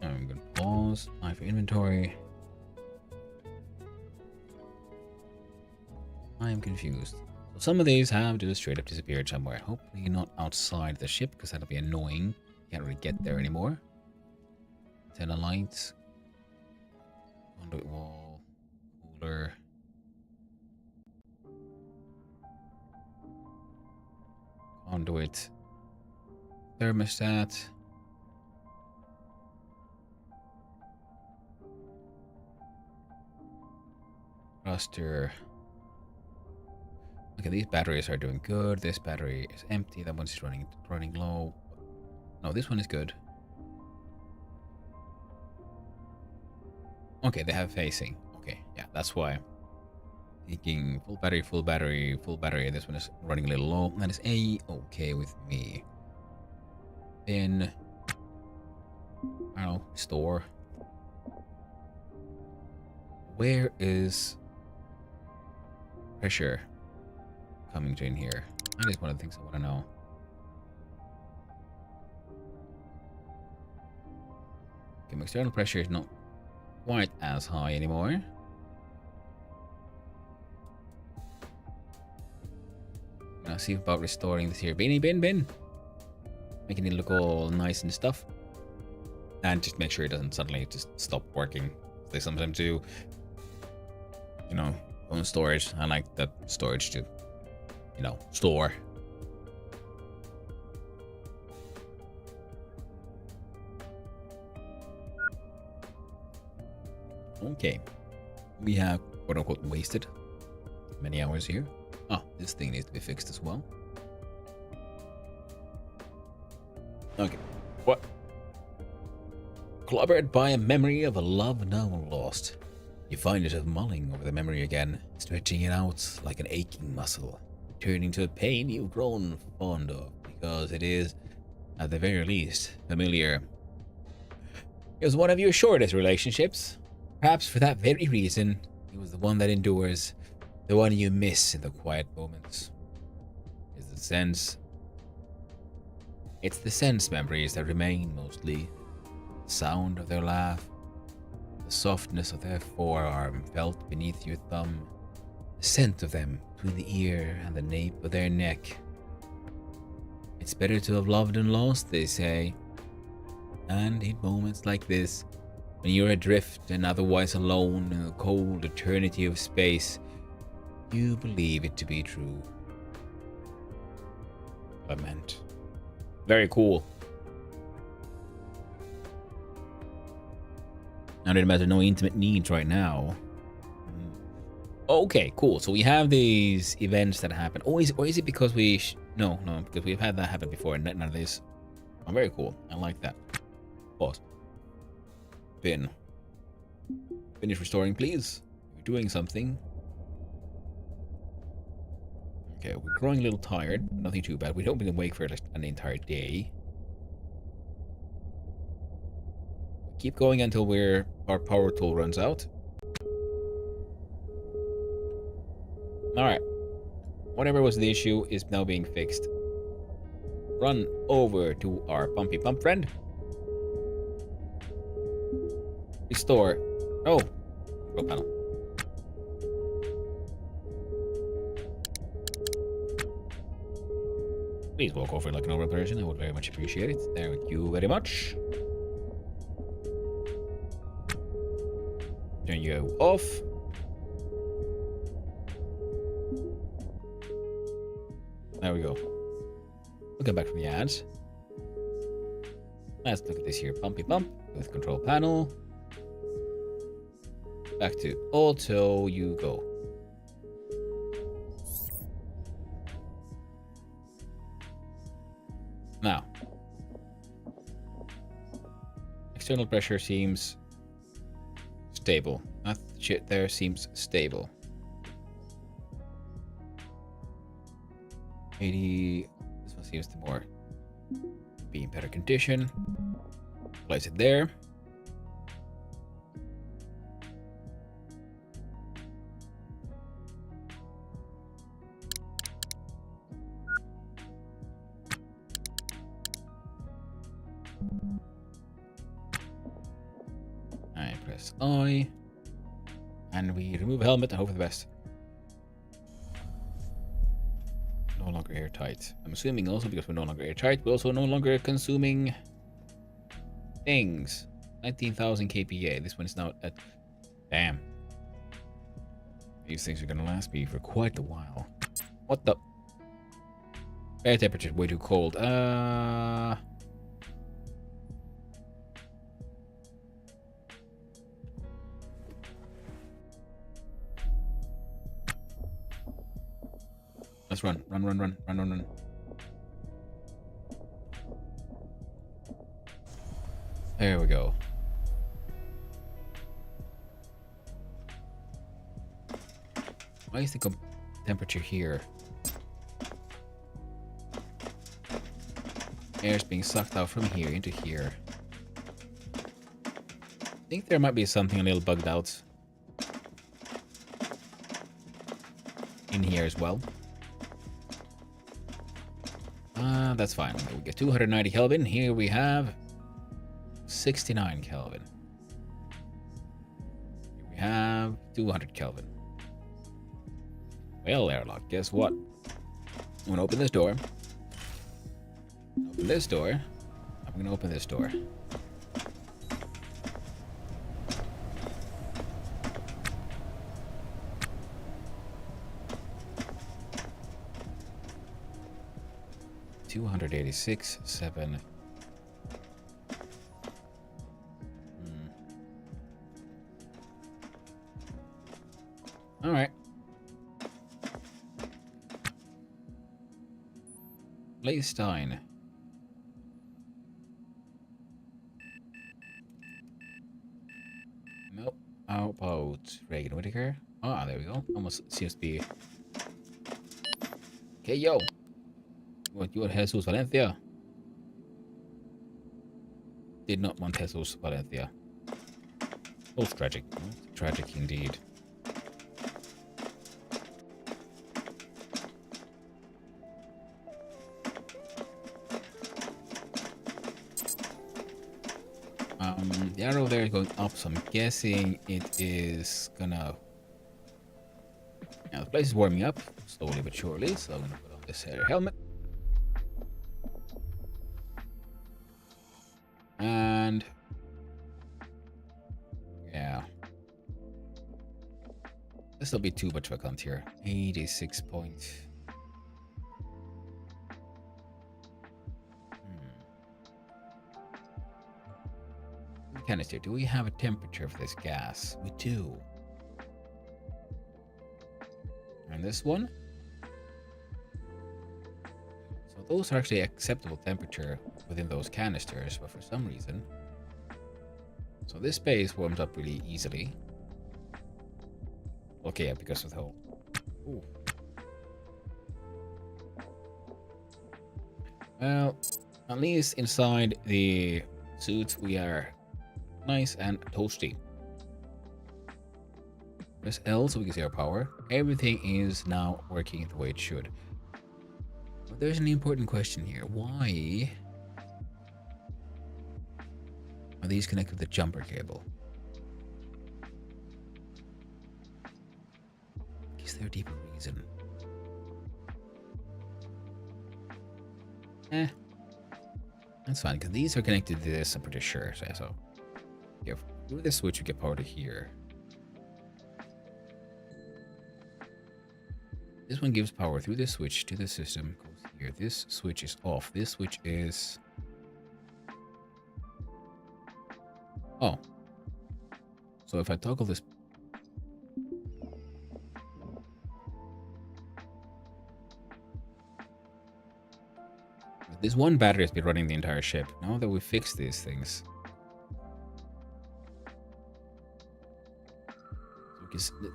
I'm gonna pause. I for inventory. I am confused. So some of these have just straight up disappeared somewhere. Hopefully not outside the ship, because that'll be annoying. Can't really get there anymore. Antenna lights. Conduit wall. Cooler. Conduit. Thermostat. Thruster. Okay, these batteries are doing good. This battery is empty. That one's running low. No, this one is good. Okay, they have facing. Okay, yeah, that's why. Thinking full battery, full battery, full battery. This one is running a little low. That is okay with me. Then, I don't know, store. Where is pressure coming to in here? That is one of the things I want to know. Okay, my external pressure is not quite as high anymore. Now see about restoring this here bin. Making it look all nice and stuff. And just make sure it doesn't suddenly just stop working. They sometimes do. You know, own storage. I like that storage to, you know, store. Okay. We have quote unquote wasted many hours here. Oh, this thing needs to be fixed as well. Okay. What? Clobbered by a memory of a love now lost. You find yourself mulling over the memory again, stretching it out like an aching muscle, returning to a pain you've grown fond of, because it is, at the very least, familiar. It was one of your shortest relationships. Perhaps for that very reason, it was the one that endures, the one you miss in the quiet moments. It's the sense memories that remain mostly. The sound of their laugh, the softness of their forearm felt beneath your thumb, the scent of them between the ear and the nape of their neck. It's better to have loved and lost, they say. And in moments like this, when you're adrift and otherwise alone in the cold eternity of space, you believe it to be true. Lament. Very cool. I don't imagine no intimate needs right now. Okay, cool. So we have these events that happen. Or is it because we... No, because we've had that happen before and none of this. Oh, very cool. I like that. Pause. Bin. Finish restoring, please. You're doing something. Okay, we're growing a little tired. Nothing too bad. We don't been awake for like an entire day. Keep going until our power tool runs out. Alright. Whatever was the issue is now being fixed. Run over to our pumpy pump friend. Restore. Oh. Control panel. Please walk over like a normal person. I would very much appreciate it. Thank you very much. Turn you off. There we go. We'll get back from the ads. Let's look at this here. Pumpy pump with control panel. Back to auto, you go. Now, external pressure seems stable. That shit there seems stable. 80. This one seems to be in better condition. Place it there. I press I. And we remove a helmet and hope for the best. No longer airtight. I'm assuming also because we're no longer airtight, we're also no longer consuming things. 19,000 kPa. This one is now at... Damn. These things are gonna last me for quite a while. What the... Air temperature is way too cold. Let's run. Run. There we go. Why is the temperature here? Air is being sucked out from here into here. I think there might be something a little bugged out in here as well. That's fine. We get 290 Kelvin. Here we have 69 Kelvin. Here we have 200 Kelvin. Well, airlock, guess what? I'm gonna open this door. Open this door. I'm gonna open this door. $286.7. All right. Leistine. Nope. How about Reagan Whittaker? Ah, there we go. Almost seems to be. Okay, yo. What, you want Jesus Valencia? Did not want Jesus Valencia. Most tragic. Most tragic indeed. The arrow there is going up, so I'm guessing it is gonna... Now the place is warming up, slowly but surely, so I'm gonna put on this helmet. And... yeah. This will be too much of a count here. 86 point... Canister. Do we have a temperature for this gas? We do. And this one? So those are actually acceptable temperature within those canisters, but for some reason... So this space warms up really easily. Okay, yeah, because of the whole... Ooh. Well, at least inside the suit we are nice and toasty. Press L so we can see our power. Everything is now working the way it should. But there's an important question here. Why are these connected with the jumper cable? Is there a deeper reason? That's fine, because these are connected to this, I'm pretty sure. So yeah, through this switch we get power to here. This one gives power through this switch to the system, goes here. This switch is off. This switch is... Oh. So if I toggle this... This one battery has been running the entire ship. Now that we fix these things...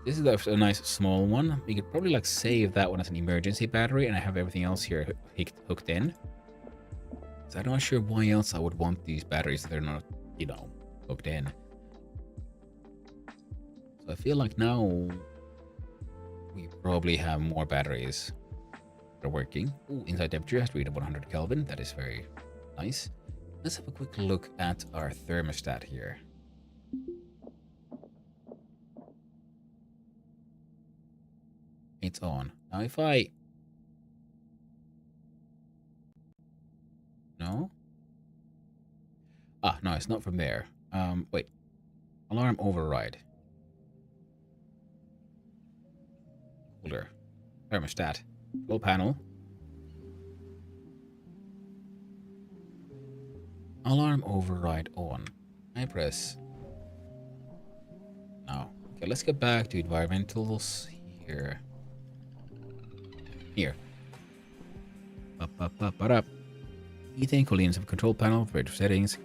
This is a nice small one. We could probably like save that one as an emergency battery, and I have everything else here hooked in. So I'm not sure why else I would want these batteries if they're not, you know, hooked in. So I feel like now we probably have more batteries that are working. Ooh, inside temperature has to read at 100 Kelvin. That is very nice. Let's have a quick look at our thermostat here. It's on. Now if I... No? Ah, no, it's not from there. Wait. Alarm override. Holder. Thermostat. Control panel. Alarm override on. I press... No. Okay, let's get back to environmentals here. Here. Up. Heating, cool units have a control panel, various settings.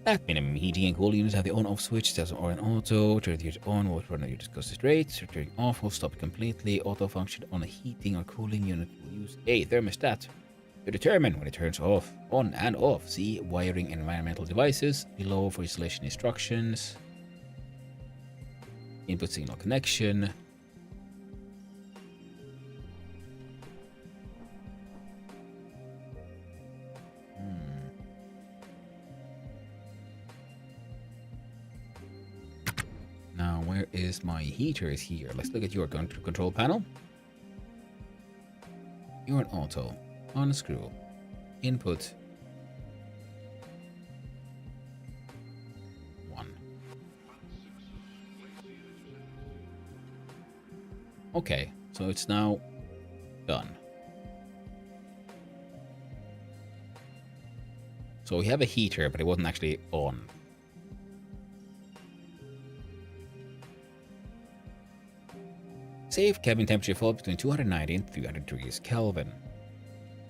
Back minimum heating and cool units have the on-off switch, that's or an auto. Turn the unit on, will run you discuss this rate. Turning off will stop completely. Auto function on a heating or cooling unit will use a thermostat to determine when it turns off, on and off. See wiring and environmental devices below for installation instructions. Input signal connection. Now, where is my heater? Is here. Let's look at your control panel. You're an auto. Unscrew. Input. 1. Okay, so it's now done. So we have a heater, but it wasn't actually on. Safe cabin temperature fall between 290 and 300 degrees Kelvin.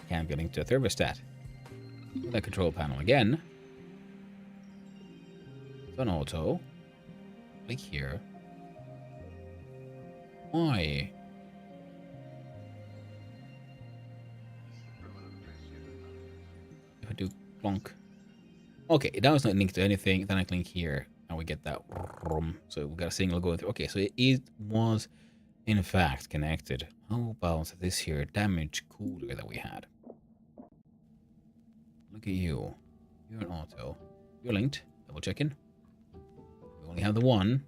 Can be linked to a thermostat. That control panel again. It's on auto. Click here. Why? If I do plonk. Okay, now it's not linked to anything. Then I click here and we get that. So we got a signal going through. Okay, so it was in fact connected. How about this here damaged cooler that we had? Look at you. You're an auto. You're linked. Double checking. We only have the one.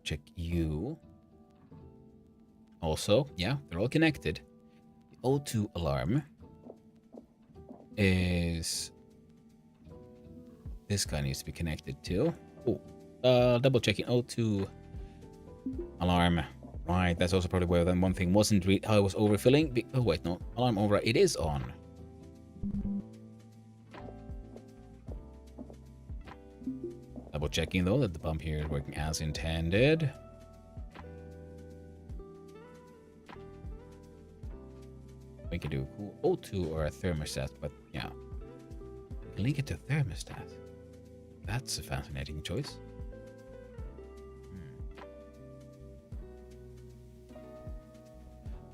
Check you. Also, yeah, they're all connected. The O2 alarm is... This guy needs to be connected too. Oh, double checking O2 alarm. Right, that's also probably where then one thing wasn't how I was overfilling. Oh wait, no, alarm override. It is on. Double checking though that the pump here is working as intended. We can do O2 or a thermostat, but yeah, link it to thermostat. That's a fascinating choice.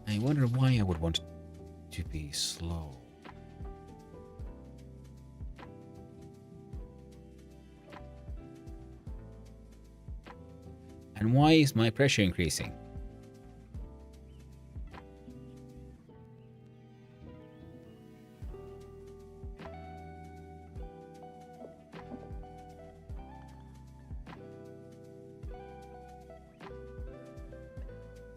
I wonder why I would want to be slow. And why is my pressure increasing?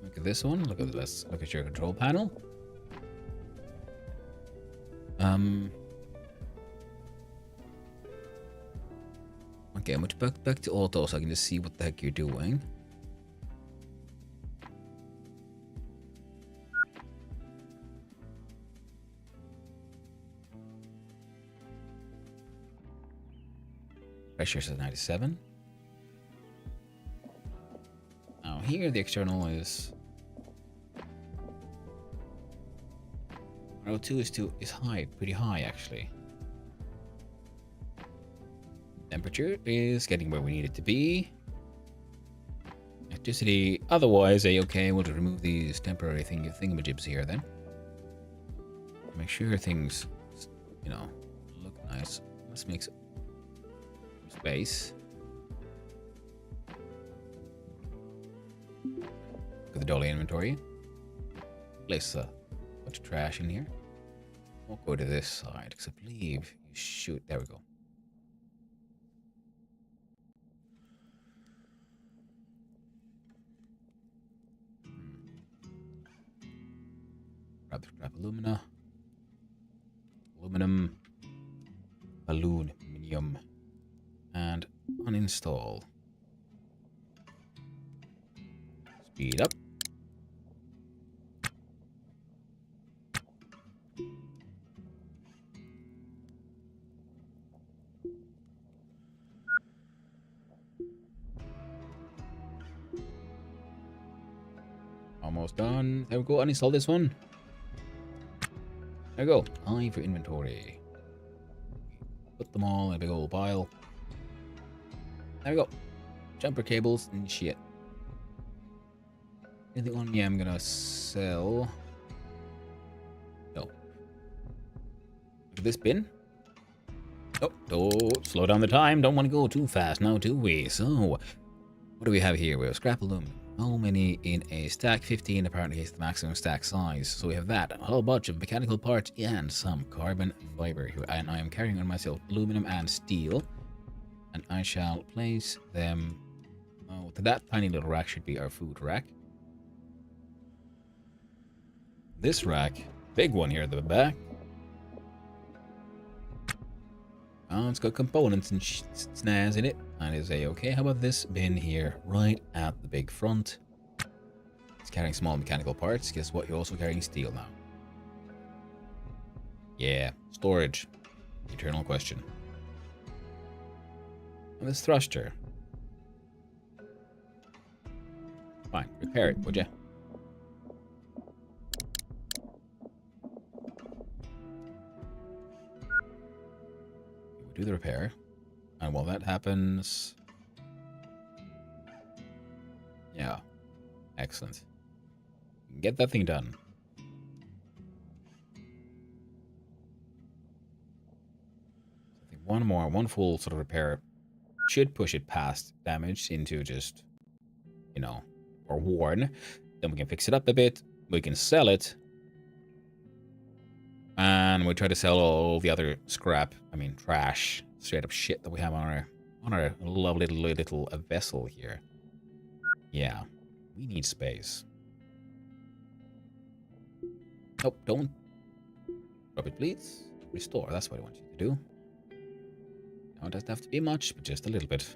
Look at this one. Let's look at your control panel. Okay, I'm going back to auto so I can just see what the heck you're doing. Pressure's at 97. Now here the external is 102 is high, pretty high actually. Temperature is getting where we need it to be. Electricity, otherwise okay. We'll just remove these temporary thingamajibs here then. Make sure things, you know, look nice. Let's make some space. Look at the dolly inventory. Place a bunch of trash in here. We'll go to this side, because I believe you shoot. There we go. Grab the scrap alumina. Aluminum. Aluminium. And uninstall. Speed up. Almost done. There we go. Uninstall this one. There we go. I for inventory. Put them all in a big old pile. There we go. Jumper cables and shit. Anything on me I'm gonna sell? No. Look at this bin. Oh, don't slow down the time. Don't want to go too fast now, do we? So, what do we have here? We have scrap aluminum. How many in a stack? 15 apparently is the maximum stack size. So we have that. A whole bunch of mechanical parts and some carbon fiber here. And I am carrying on myself aluminum and steel. And I shall place them. Oh, that tiny little rack should be our food rack. This rack, big one here at the back. Oh, it's got components and snaz in it. That is a-okay. How about this bin here, right at the big front? It's carrying small mechanical parts. Guess what? You're also carrying steel now. Yeah, storage. Eternal question. And this thruster. Fine, repair it, would ya? Do the repair, and while that happens, yeah, excellent. Get that thing done. I think one full sort of repair should push it past damage into just, you know, or worn. Then we can fix it up a bit. We can sell it. And we try to sell all the other scrap, I mean trash, straight up shit that we have on our lovely little vessel here. Yeah, we need space. Nope, don't drop it, please. Restore, that's what I want you to do. No, it doesn't have to be much, but just a little bit.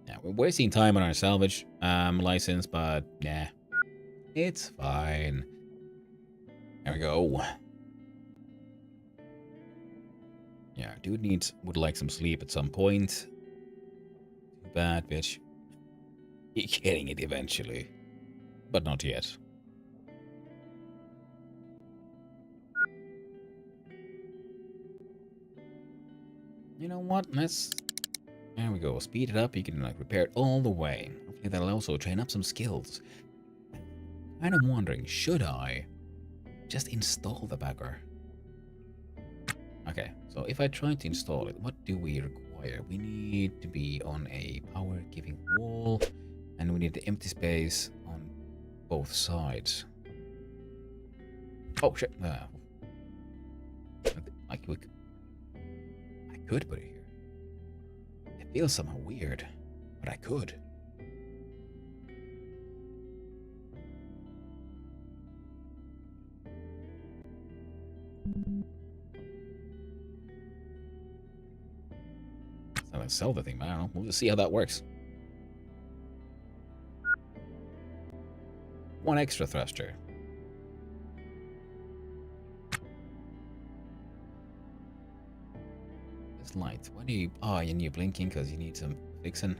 Yeah, we're wasting time on our salvage license, but nah. It's fine. There we go. Yeah, dude would like some sleep at some point. Too bad, bitch. You're getting it eventually. But not yet. You know what? Let's... There we go. Speed it up. You can like repair it all the way. Hopefully that'll also train up some skills. And I'm wondering, should I just install the bagger? Okay, so if I try to install it, what do we require? We need to be on a power-giving wall, and we need the empty space on both sides. Oh shit! I could put it here. It feels somehow weird, but I could. It's not gonna sell the thing, but I don't know. We'll just see how that works. One extra thruster. this light? Why do you... Oh, and you're blinking because you need some fixing.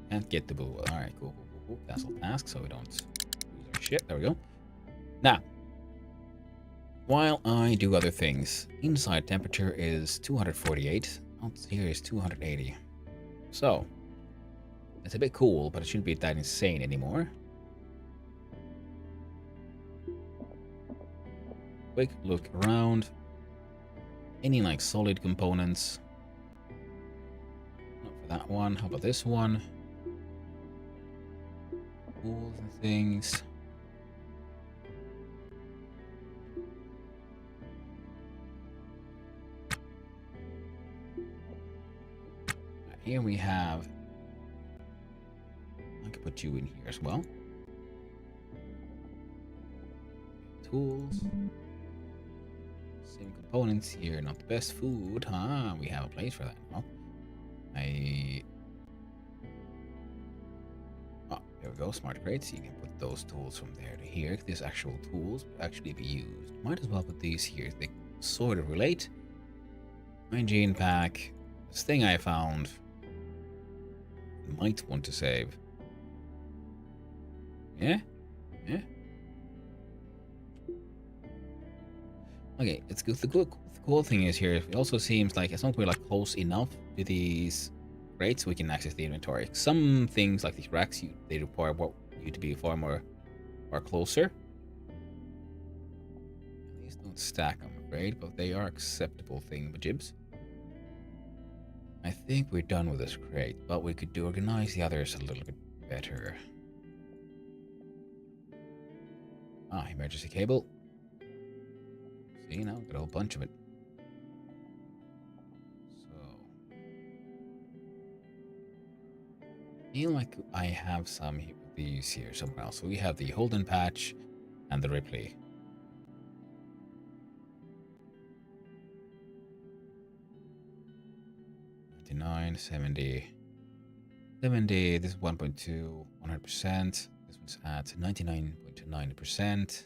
Can't get the blue. Alright, cool. Cancel task so we don't lose our shit. There we go. Now, while I do other things, inside temperature is 248. Out here is 280. So, it's a bit cool, but it shouldn't be that insane anymore. Quick look around. Any like solid components? Not for that one. How about this one? Tools and things. Here we have... I can put you in here as well. Tools. Same components here, not the best food. We have a place for that now. There we go, smart crates. You can put those tools from there to here. These actual tools will actually be used. Might as well put these here. They sort of relate. Hygiene pack. This thing I found. Might want to save. Yeah? Okay, it's good. The cool thing is here, it also seems like as long as we're like close enough to these crates, we can access the inventory. Some things like these racks, they require you to be far closer. These don't stack, I'm afraid, but they are acceptable thingamajibs. I think we're done with this crate, but we could organize the others a little bit better. Emergency cable. See, now got a whole bunch of it. So, I feel like I have some of these here somewhere else. So we have the Holden patch and the Ripley. $99, $70. This is 1.2, 100%. This one's at 99.90%.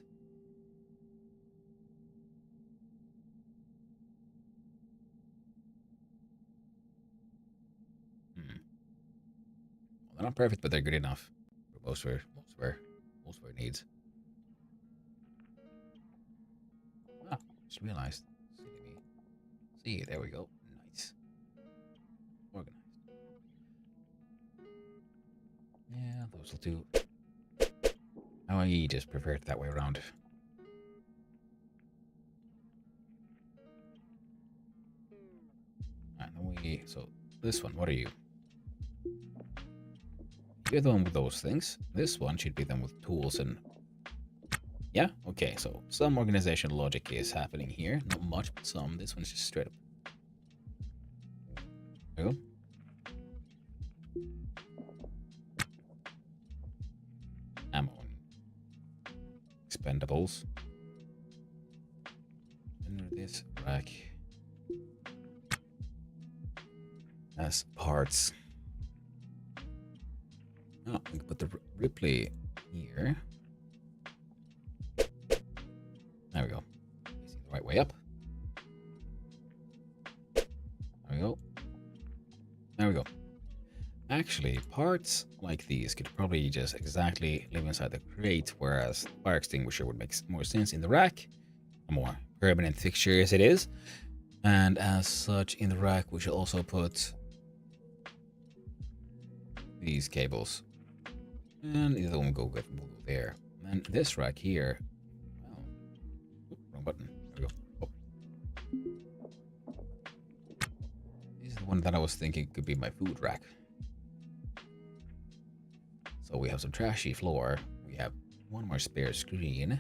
Well, they're not perfect, but they're good enough for most of our needs. Just realized. See, there we go. Nice. Organized. Yeah, those will do. I just prefer it that way around. And so this one, what are you? You're the one with those things. This one should be the one with tools and... Yeah? Okay, so some organizational logic is happening here. Not much, but some. This one's just straight up. There we go. Ammo. Expendables. Enter this rack. As parts. Oh, we can put the Ripley here. There we go. Facing the right way up. There we go. There we go. Actually, parts like these could probably just exactly live inside the crate, whereas the fire extinguisher would make more sense in the rack. A more permanent fixture as it is. And as such, in the rack, we should also put these cables. And the other one will go there. And this rack here. Well, wrong button. There we go. Oh. This is the one that I was thinking could be my food rack. So we have some trashy floor. We have one more spare screen.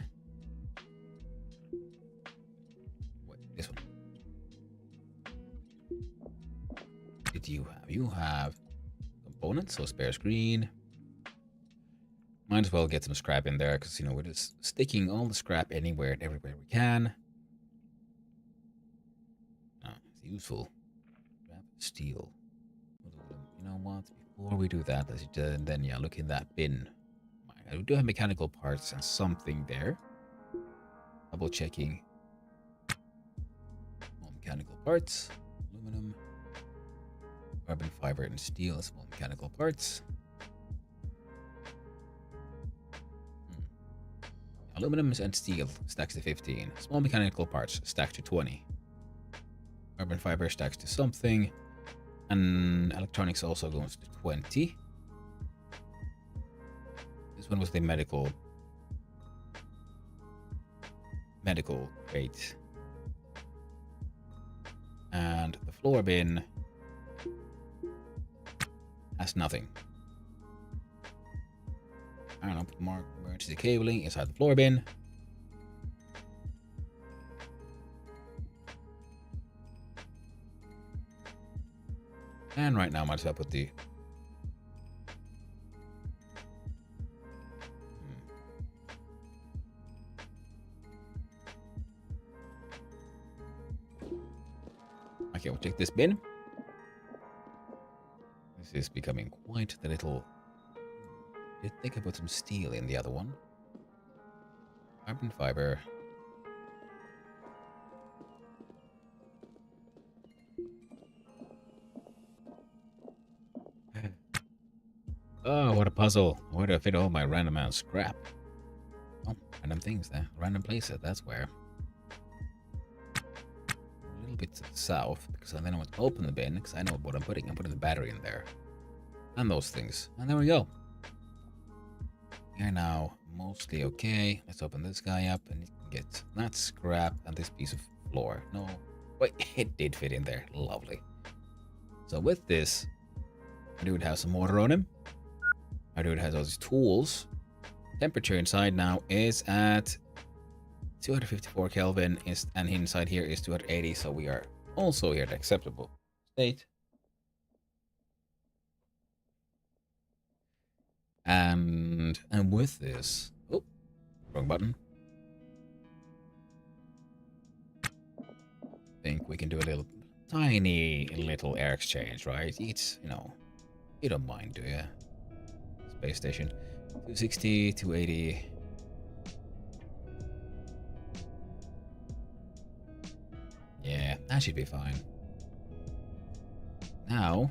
What? This one. What did you have? You have components, so spare screen. Might as well get some scrap in there, because, you know, we're just sticking all the scrap anywhere and everywhere we can. Oh, it's useful. Scrap steel. You know what? Before we do that, let's then, yeah, look in that bin. We do have mechanical parts and something there. Double checking. Oh, mechanical parts. Aluminum, carbon fiber, and steel, small mechanical parts. Aluminum and steel stacks to 15. Small mechanical parts stack to 20. Carbon fiber stacks to something. And electronics also goes to 20. This one was the medical rate. And the floor bin has nothing. I don't know, put more emergency cabling inside the floor bin. And right now I might as well put the Okay, we'll check this bin. This is becoming quite the little... I think I put some steel in the other one. Carbon fiber. Oh, what a puzzle. Where do I fit all my random ass scrap? Oh, random things there. Random places, that's where. A little bit to the south, because then I want to open the bin, because I know what I'm putting. I'm putting the battery in there. And those things. And there we go. We are now mostly okay. Let's open this guy up, and you can get that scrap and this piece of floor. No, wait, it did fit in there. Lovely. So with this, our dude has some water on him. Our dude has all these tools. Temperature inside now is at 254 Kelvin, and inside here is 280, so we are also here at acceptable state. And with this, oh, wrong button. I think we can do a little tiny little air exchange, right? It's, you know, you don't mind, do you? Space station, 260, 280. Yeah, that should be fine. Now,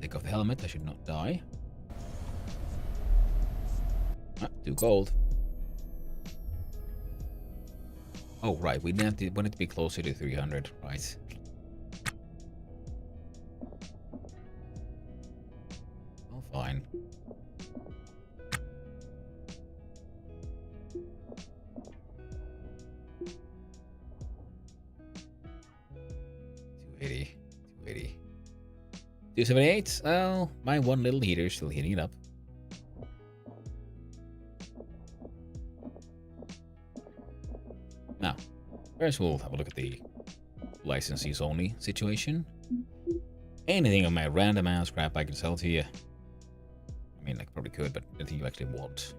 take off the helmet. I should not die. Ah, too cold. Oh, right. We want it to be closer to 300, right? Oh, fine. $280, $280. 278. Well, my one little heater is still heating it up. Now, first we'll have a look at the licensees only situation. Anything on my random ass crap I can sell to you. I mean, I probably could, but I don't think you actually want.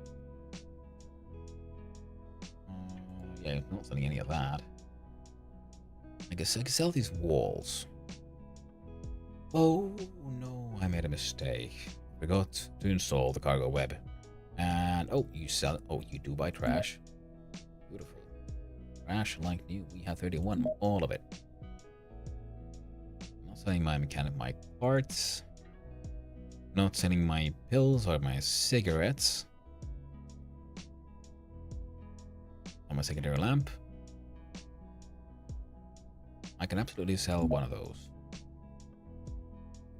Yeah, not selling any of that. I guess I can sell these walls. Oh no, I made a mistake. Forgot to install the cargo web. And oh, you sell it. Oh, you do buy trash. Beautiful. Trash like new. We have 31, all of it. I'm not selling my my parts. Not selling my pills or my cigarettes. On my secondary lamp. I can absolutely sell one of those.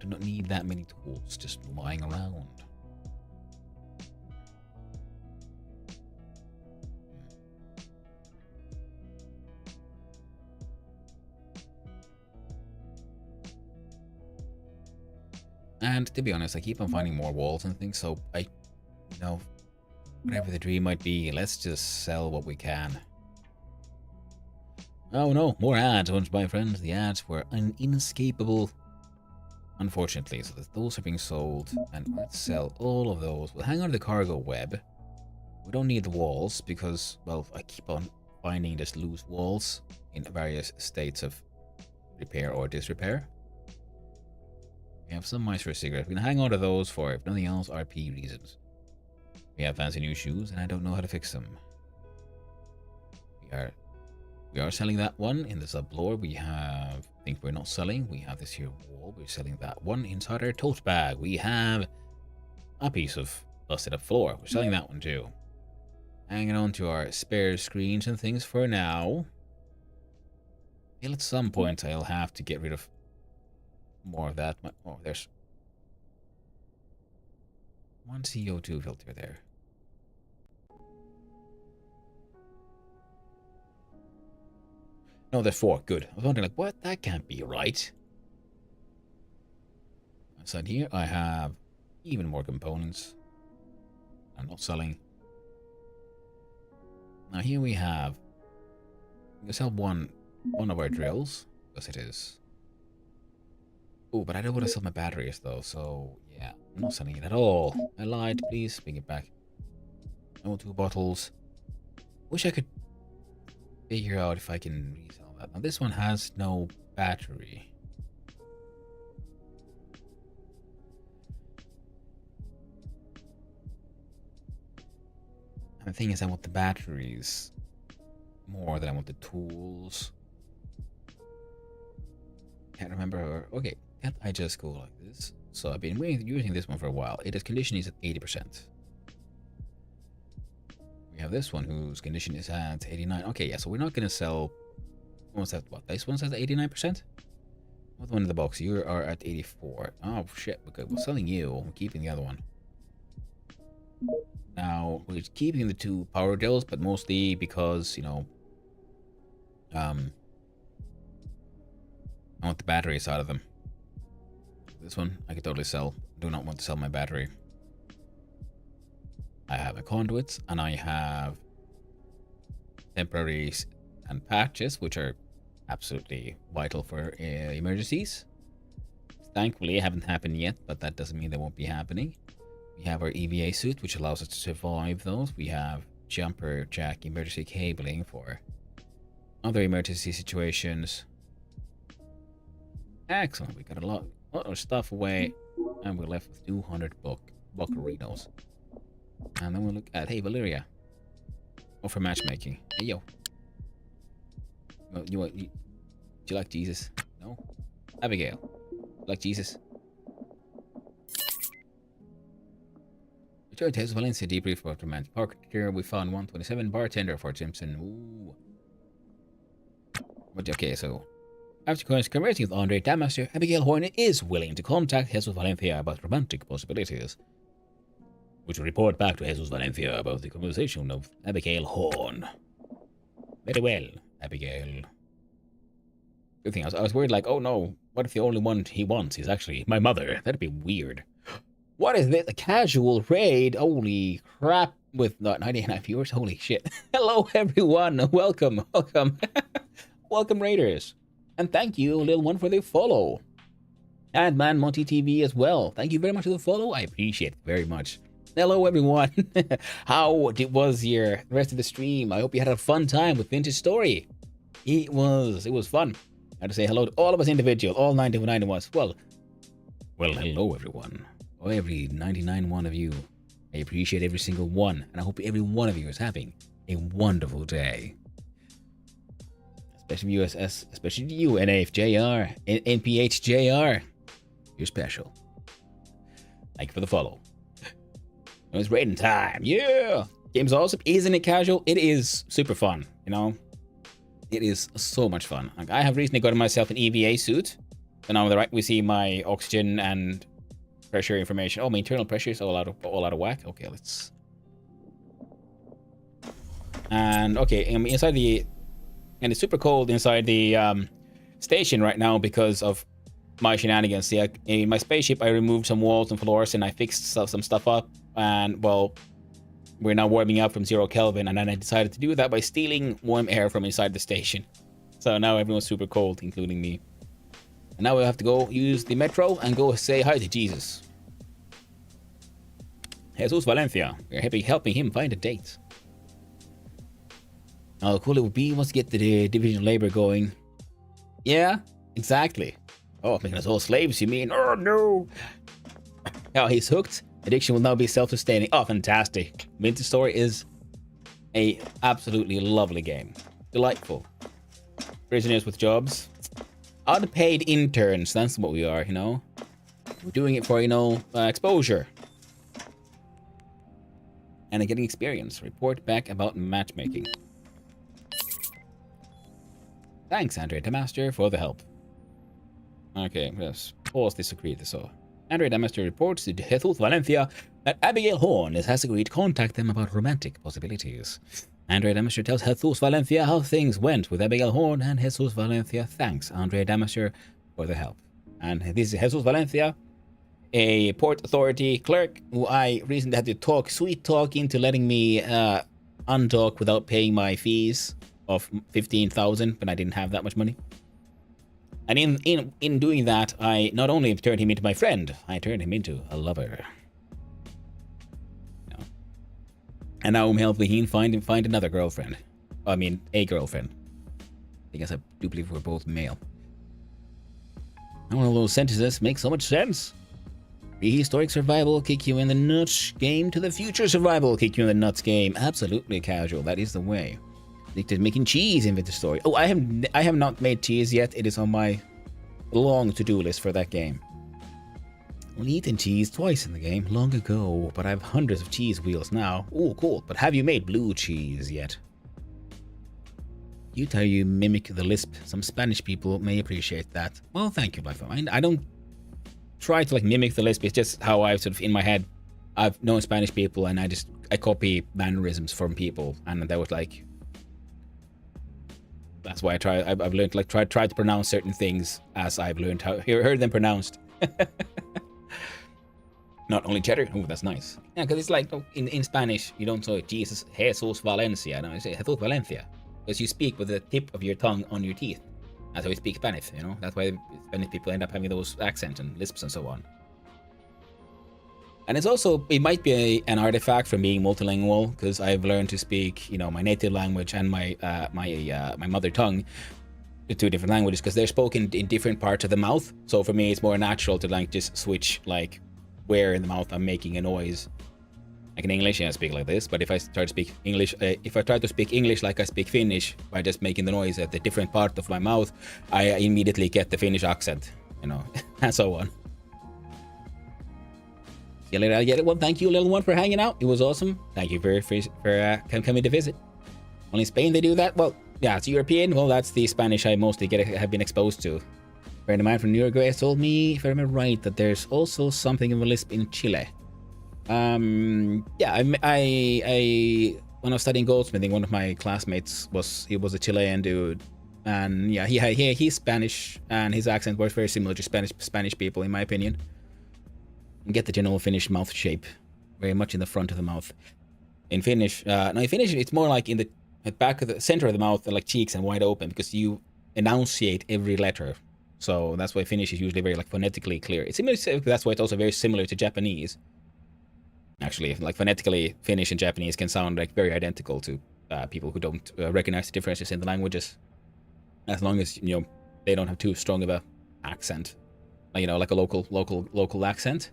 Do not need that many tools just lying around. And to be honest, I keep on finding more walls and things, so you know, whatever the dream might be, let's just sell what we can. Oh no, more ads, once my friends. The ads were inescapable, unfortunately, so those are being sold, and let's sell all of those. We'll hang on to the cargo web. We don't need the walls because, well, I keep on finding just loose walls in various states of repair or disrepair. We have some mice for a cigarette. We can hang on to those for, if nothing else, RP reasons. We have fancy new shoes, and I don't know how to fix them. We are selling that one. In the sub-floor, we have... I think we're not selling. We have this here wall. We're selling that one. Inside our tote bag, we have a piece of busted up floor. We're selling that one too. Hanging on to our spare screens and things for now. At some point, I'll have to get rid of more of that. Oh, there's one CO2 filter there. No, there's 4. Good. I was wondering, like, what? That can't be right. Inside here, I have even more components. I'm not selling. Now here we have... We can sell one of our drills, because it is... Oh, but I don't want to sell my batteries, though, so... Yeah, I'm not selling it at all. I lied, please, bring it back. No 2 bottles. Wish I could figure out if I can resell that. Now this one has no battery. And the thing is, I want the batteries more than I want the tools. Can't remember. Okay, can't I just go like this? So I've been using this one for a while. Its condition is at 80%. We have this one whose condition is at 89. Okay, yeah, so we're not going to sell... What's that? What? This one says 89%? What one in the box? You are at 84. Oh, shit. Okay, we're selling you. We're keeping the other one. Now, we're keeping the 2 power drills, but mostly because, you know... I want the batteries out of them. This one, I could totally sell. Do not want to sell my battery. I have a conduits, and I have temporaries and patches, which are absolutely vital for emergencies. Thankfully, it haven't happened yet, but that doesn't mean they won't be happening. We have our EVA suit, which allows us to survive those. We have jumper jack emergency cabling for other emergency situations. Excellent. We got a lot of stuff away, and we're left with 200 buccarinos. And then we'll look at, hey, Valeria. Oh, for matchmaking. Hey, yo. Do you like Jesus? No? Abigail. You like Jesus? Return to Jesus Valencia, debrief about romantic park. Here we found 127 bartender for Simpson. Ooh. But okay, so after conversing with Andre Damaster, Abigail Horner is willing to contact Jesus Valencia about romantic possibilities. Which will report back to Jesus Valencia about the conversation of Abigail Horn. Very well, Abigail. Good thing, I was worried, like, oh no, what if the only one he wants is actually my mother? That'd be weird. What is this? A casual raid? Holy crap, with not 99 viewers? Holy shit. Hello, everyone. Welcome. Welcome, raiders. And thank you, little one, for the follow. And Man Monty TV as well. Thank you very much for the follow. I appreciate it very much. Hello, everyone. How was your rest of the stream? I hope you had a fun time with Vintage Story. It was fun. I had to say hello to all of us individual, all 99 of us. Well, hello, everyone. Oh, every 99 one of you. I appreciate every single one, and I hope every one of you is having a wonderful day. Especially USS, especially you, NAFJR, NPHJR. You're special. Thank you for the follow. It's raiding time. Yeah! Game's awesome. Isn't it casual? It is super fun, you know? It is so much fun. Like, I have recently gotten myself an EVA suit. And on the right, we see my oxygen and pressure information. Oh, my internal pressure is all out of whack. Okay, let's... And, okay, I'm inside the... And it's super cold inside the station right now because of my shenanigans. See, in my spaceship, I removed some walls and floors and I fixed some stuff up. And, well, we're now warming up from 0 Kelvin. And then I decided to do that by stealing warm air from inside the station. So now everyone's super cold, including me. And now we'll have to go use the metro and go say hi to Jesus. Jesus Valencia. We're helping him find a date. How cool it would be once to get the division of labor going. Yeah, exactly. Oh, making us all slaves, you mean? Oh, no. Oh, he's hooked. Addiction will now be self-sustaining. Oh, fantastic. Vintage Story is a absolutely lovely game. Delightful. prisoners with jobs. Unpaid interns, that's what we are, you know. We're doing it for, you know, exposure. And getting experience. Report back about matchmaking. Thanks, Andre Damaster, for the help. Okay, let's pause this agreed. So, Andre Damaster reports to Jesus Valencia that Abigail Horn has agreed to contact them about romantic possibilities. Andre Damaster tells Jesus Valencia how things went with Abigail Horn, and Jesus Valencia thanks Andre Damaster for the help. And this is Jesus Valencia, a port authority clerk who I recently had to sweet talk into letting me undock without paying my fees of 15,000, but I didn't have that much money. And in doing that, I not only turned him into my friend, I turned him into a lover. You know. And now I'm helping him find another girlfriend. I mean, a girlfriend. I guess I do believe we're both male. All of those sentences make so much sense. Prehistoric survival kick you in the nuts game to the future survival kick you in the nuts game. Absolutely casual. That is the way. Addicted making cheese in the story. Oh, I have not made cheese yet. It is on my long to-do list for that game. Only eaten cheese twice in the game long ago, but I have hundreds of cheese wheels now. Oh, cool. But have you made blue cheese yet? You mimic the lisp. Some Spanish people may appreciate that. Well, thank you, Life. I don't try to like mimic the lisp. It's just how I sort of in my head. I've known Spanish people, and I copy mannerisms from people, and that was like. That's why I've learned like try to pronounce certain things as I've learned how heard them pronounced. Not only cheddar. Oh, that's nice. Yeah, because it's like in Spanish you don't say Jesus Valencia. No, you say Jesus Valencia, because you speak with the tip of your tongue on your teeth. That's how we speak Spanish. You know, that's why Spanish people end up having those accents and lisps and so on. And it might be an artifact from being multilingual, because I've learned to speak, you know, my native language and my mother tongue, two different languages, because they're spoken in different parts of the mouth. So for me, it's more natural to like just switch like where in the mouth I'm making a noise. Like in English, I speak like this, but if I try to speak English, like I speak Finnish by just making the noise at the different part of my mouth, I immediately get the Finnish accent, you know, and so on. See you later, I get it. Well, thank you, little one, for hanging out. It was awesome. Thank you for coming to visit. Only in Spain they do that. Well, yeah, it's European. Well, that's the Spanish I mostly have been exposed to. A friend of mine from Uruguay told me, if I remember right, that there's also something of a lisp in Chile. Yeah, I when I was studying goldsmithing, one of my classmates was a Chilean dude, and yeah, he's Spanish, and his accent was very similar to Spanish people, in my opinion. You get the general Finnish mouth shape, very much in the front of the mouth. In Finnish, it's more like in the back of the center of the mouth, like cheeks and wide open, because you enunciate every letter. So that's why Finnish is usually very like phonetically clear. It's similar. That's why it's also very similar to Japanese. Actually, like phonetically, Finnish and Japanese can sound like very identical to people who don't recognize the differences in the languages, as long as they don't have too strong of a accent, like a local accent.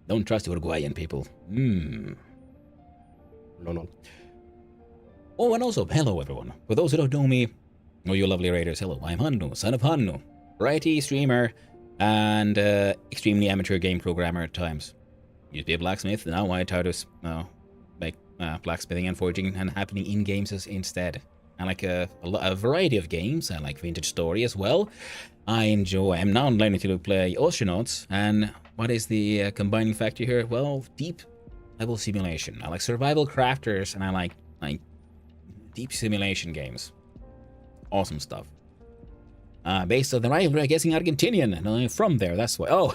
Don't trust Uruguayan people. No. Oh, and also, hello everyone. For those who don't know me, you lovely raiders, hello. I'm Hannu, son of Hannu, variety streamer and extremely amateur game programmer at times. Used to be a blacksmith, now I try to make blacksmithing and forging and happening in games instead. I like a variety of games. I like vintage story as well. I'm now learning to play Ostranauts, and what is the combining factor here? Well, deep level simulation. I like survival crafters, and I like deep simulation games. Awesome stuff. Based on the rivalry, I'm guessing Argentinian, and I'm from there, that's why. Oh,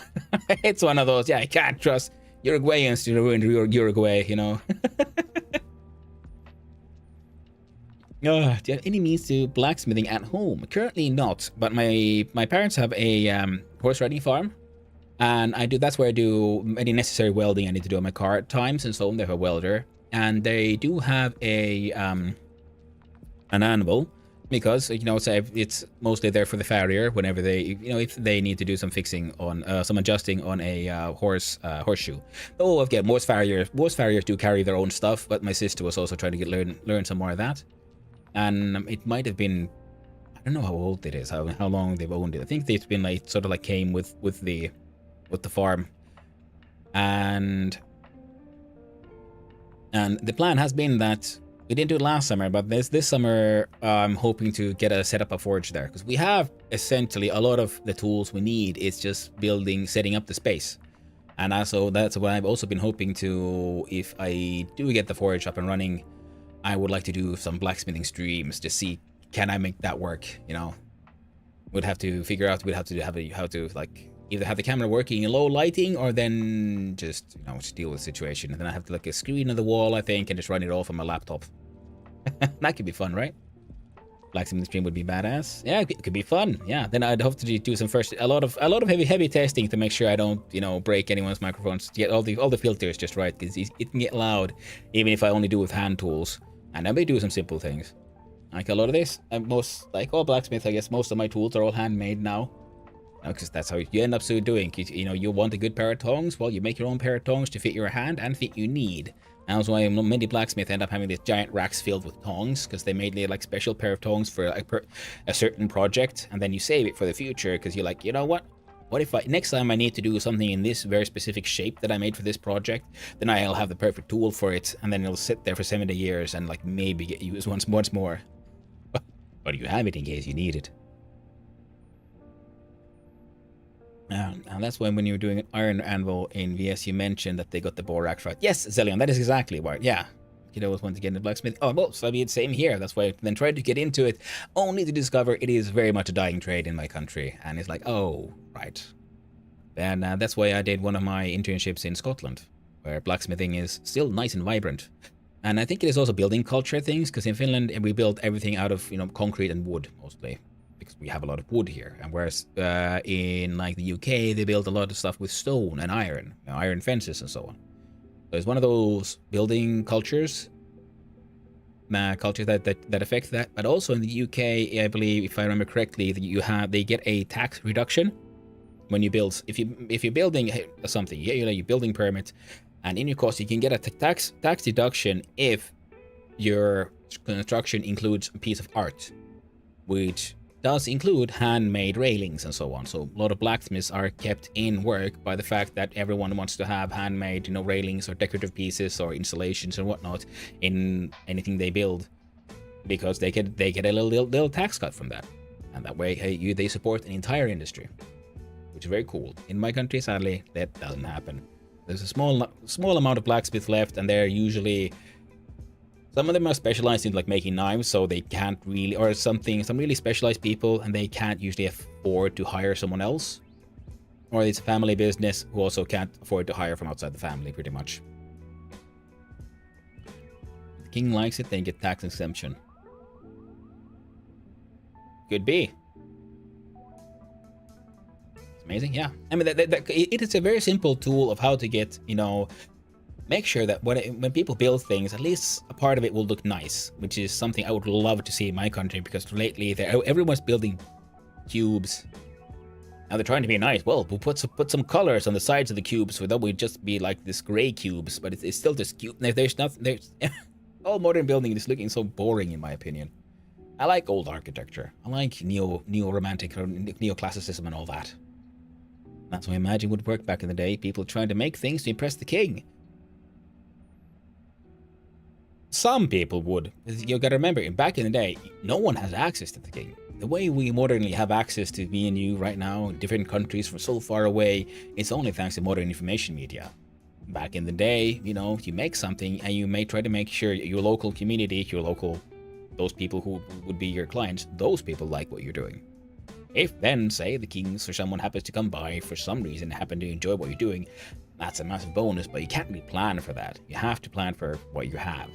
it's one of those, yeah, I can't trust Uruguayans to ruin Uruguay, do you have any means to blacksmithing at home? Currently not, but my parents have a horse riding farm, and that's where I do any necessary welding I need to do on my car at times, and so on. They have a welder, and they do have an anvil, because it's mostly there for the farrier whenever they if they need to do some fixing on some adjusting on a horseshoe. Oh, again, most farriers do carry their own stuff, but my sister was also trying to learn some more of that. And it might have been I don't know how old it is, how long they've owned it. I think it's been like sort of like came with the farm, and the plan has been that we didn't do it last summer, but this summer I'm hoping to set up a forge there, because we have essentially a lot of the tools we need. It's just setting up the space. And also that's what I've also been hoping to, if I do get the forge up and running, I would like to do some blacksmithing streams to see, can I make that work, you know? We'd have to figure out, how to like either have the camera working in low lighting, or then just, you know, just deal with the situation. And then I have to like a screen on the wall, I think, and just run it all from my laptop. That could be fun, right? Blacksmithing stream would be badass. Yeah, it could be fun. Yeah, then I'd hope to do some a lot of heavy testing to make sure I don't, you know, break anyone's microphones. To get all the filters just right, because it can get loud, even if I only do with hand tools. And I may do some simple things, like a lot of this. Like all blacksmith, I guess most of my tools are all handmade now, because that's how you end up doing. You know, you want a good pair of tongs. Well, you make your own pair of tongs to fit your hand and fit your need. And that's why many blacksmiths end up having these giant racks filled with tongs, because they made like special pair of tongs for like a certain project, and then you save it for the future, because you're like, you know what? What if next time I need to do something in this very specific shape that I made for this project, then I'll have the perfect tool for it, and then it'll sit there for 70 years and like maybe get used once more. But you have it in case you need it. And that's when you were doing an iron anvil in VS, you mentioned that they got the borax right. Yes, Zelion, that is exactly right. Yeah. You always want to get into blacksmith. Oh, well, so I mean, same here. That's why I then tried to get into it, only to discover it is very much a dying trade in my country. And it's like, oh, right. And that's why I did one of my internships in Scotland, where blacksmithing is still nice and vibrant. And I think it is also building culture things, because in Finland, we build everything out of, you know, concrete and wood, mostly, because we have a lot of wood here. And whereas in like the UK, they build a lot of stuff with stone and iron, you know, iron fences and so on. So it's one of those building cultures that affect that. But also in the UK, I believe, if I remember correctly, that they get a tax reduction when you build. If you're building something, you're building permit, and in your cost you can get a tax deduction if your construction includes a piece of art, which does include handmade railings and so on. So a lot of blacksmiths are kept in work by the fact that everyone wants to have handmade, you know, railings or decorative pieces or installations and whatnot in anything they build, because they get a little tax cut from that, and that way, hey, they support an entire industry, which is very cool. In my country, sadly, that doesn't happen. There's a small amount of blacksmiths left, and they're usually, some of them are specialized in like making knives, so they can't really, or some really specialized people, and they can't usually afford to hire someone else. Or it's a family business who also can't afford to hire from outside the family, pretty much. If the king likes it, then you get tax exemption. Could be. It's amazing, yeah. I mean, it is a very simple tool of how to get, you know, make sure that when people build things, at least a part of it will look nice, which is something I would love to see in my country, because lately everyone's building cubes. Now they're trying to be nice. Well, we'll put some colors on the sides of the cubes, so that would just be like this gray cubes, but it's still just cube. There's all modern building is looking so boring, in my opinion. I like old architecture. I like neo-romantic or neoclassicism and all that. That's what I imagine would work back in the day. People trying to make things to impress the king. Some people would. You gotta remember, back in the day, no one has access to the king. The way we modernly have access to me and you right now in different countries from so far away, it's only thanks to modern information media. Back in the day, you know, you make something and you may try to make sure your local community, those people who would be your clients, those people like what you're doing. If then, say, the kings or someone happens to come by for some reason, happen to enjoy what you're doing, that's a massive bonus, but you can't really plan for that. You have to plan for what you have.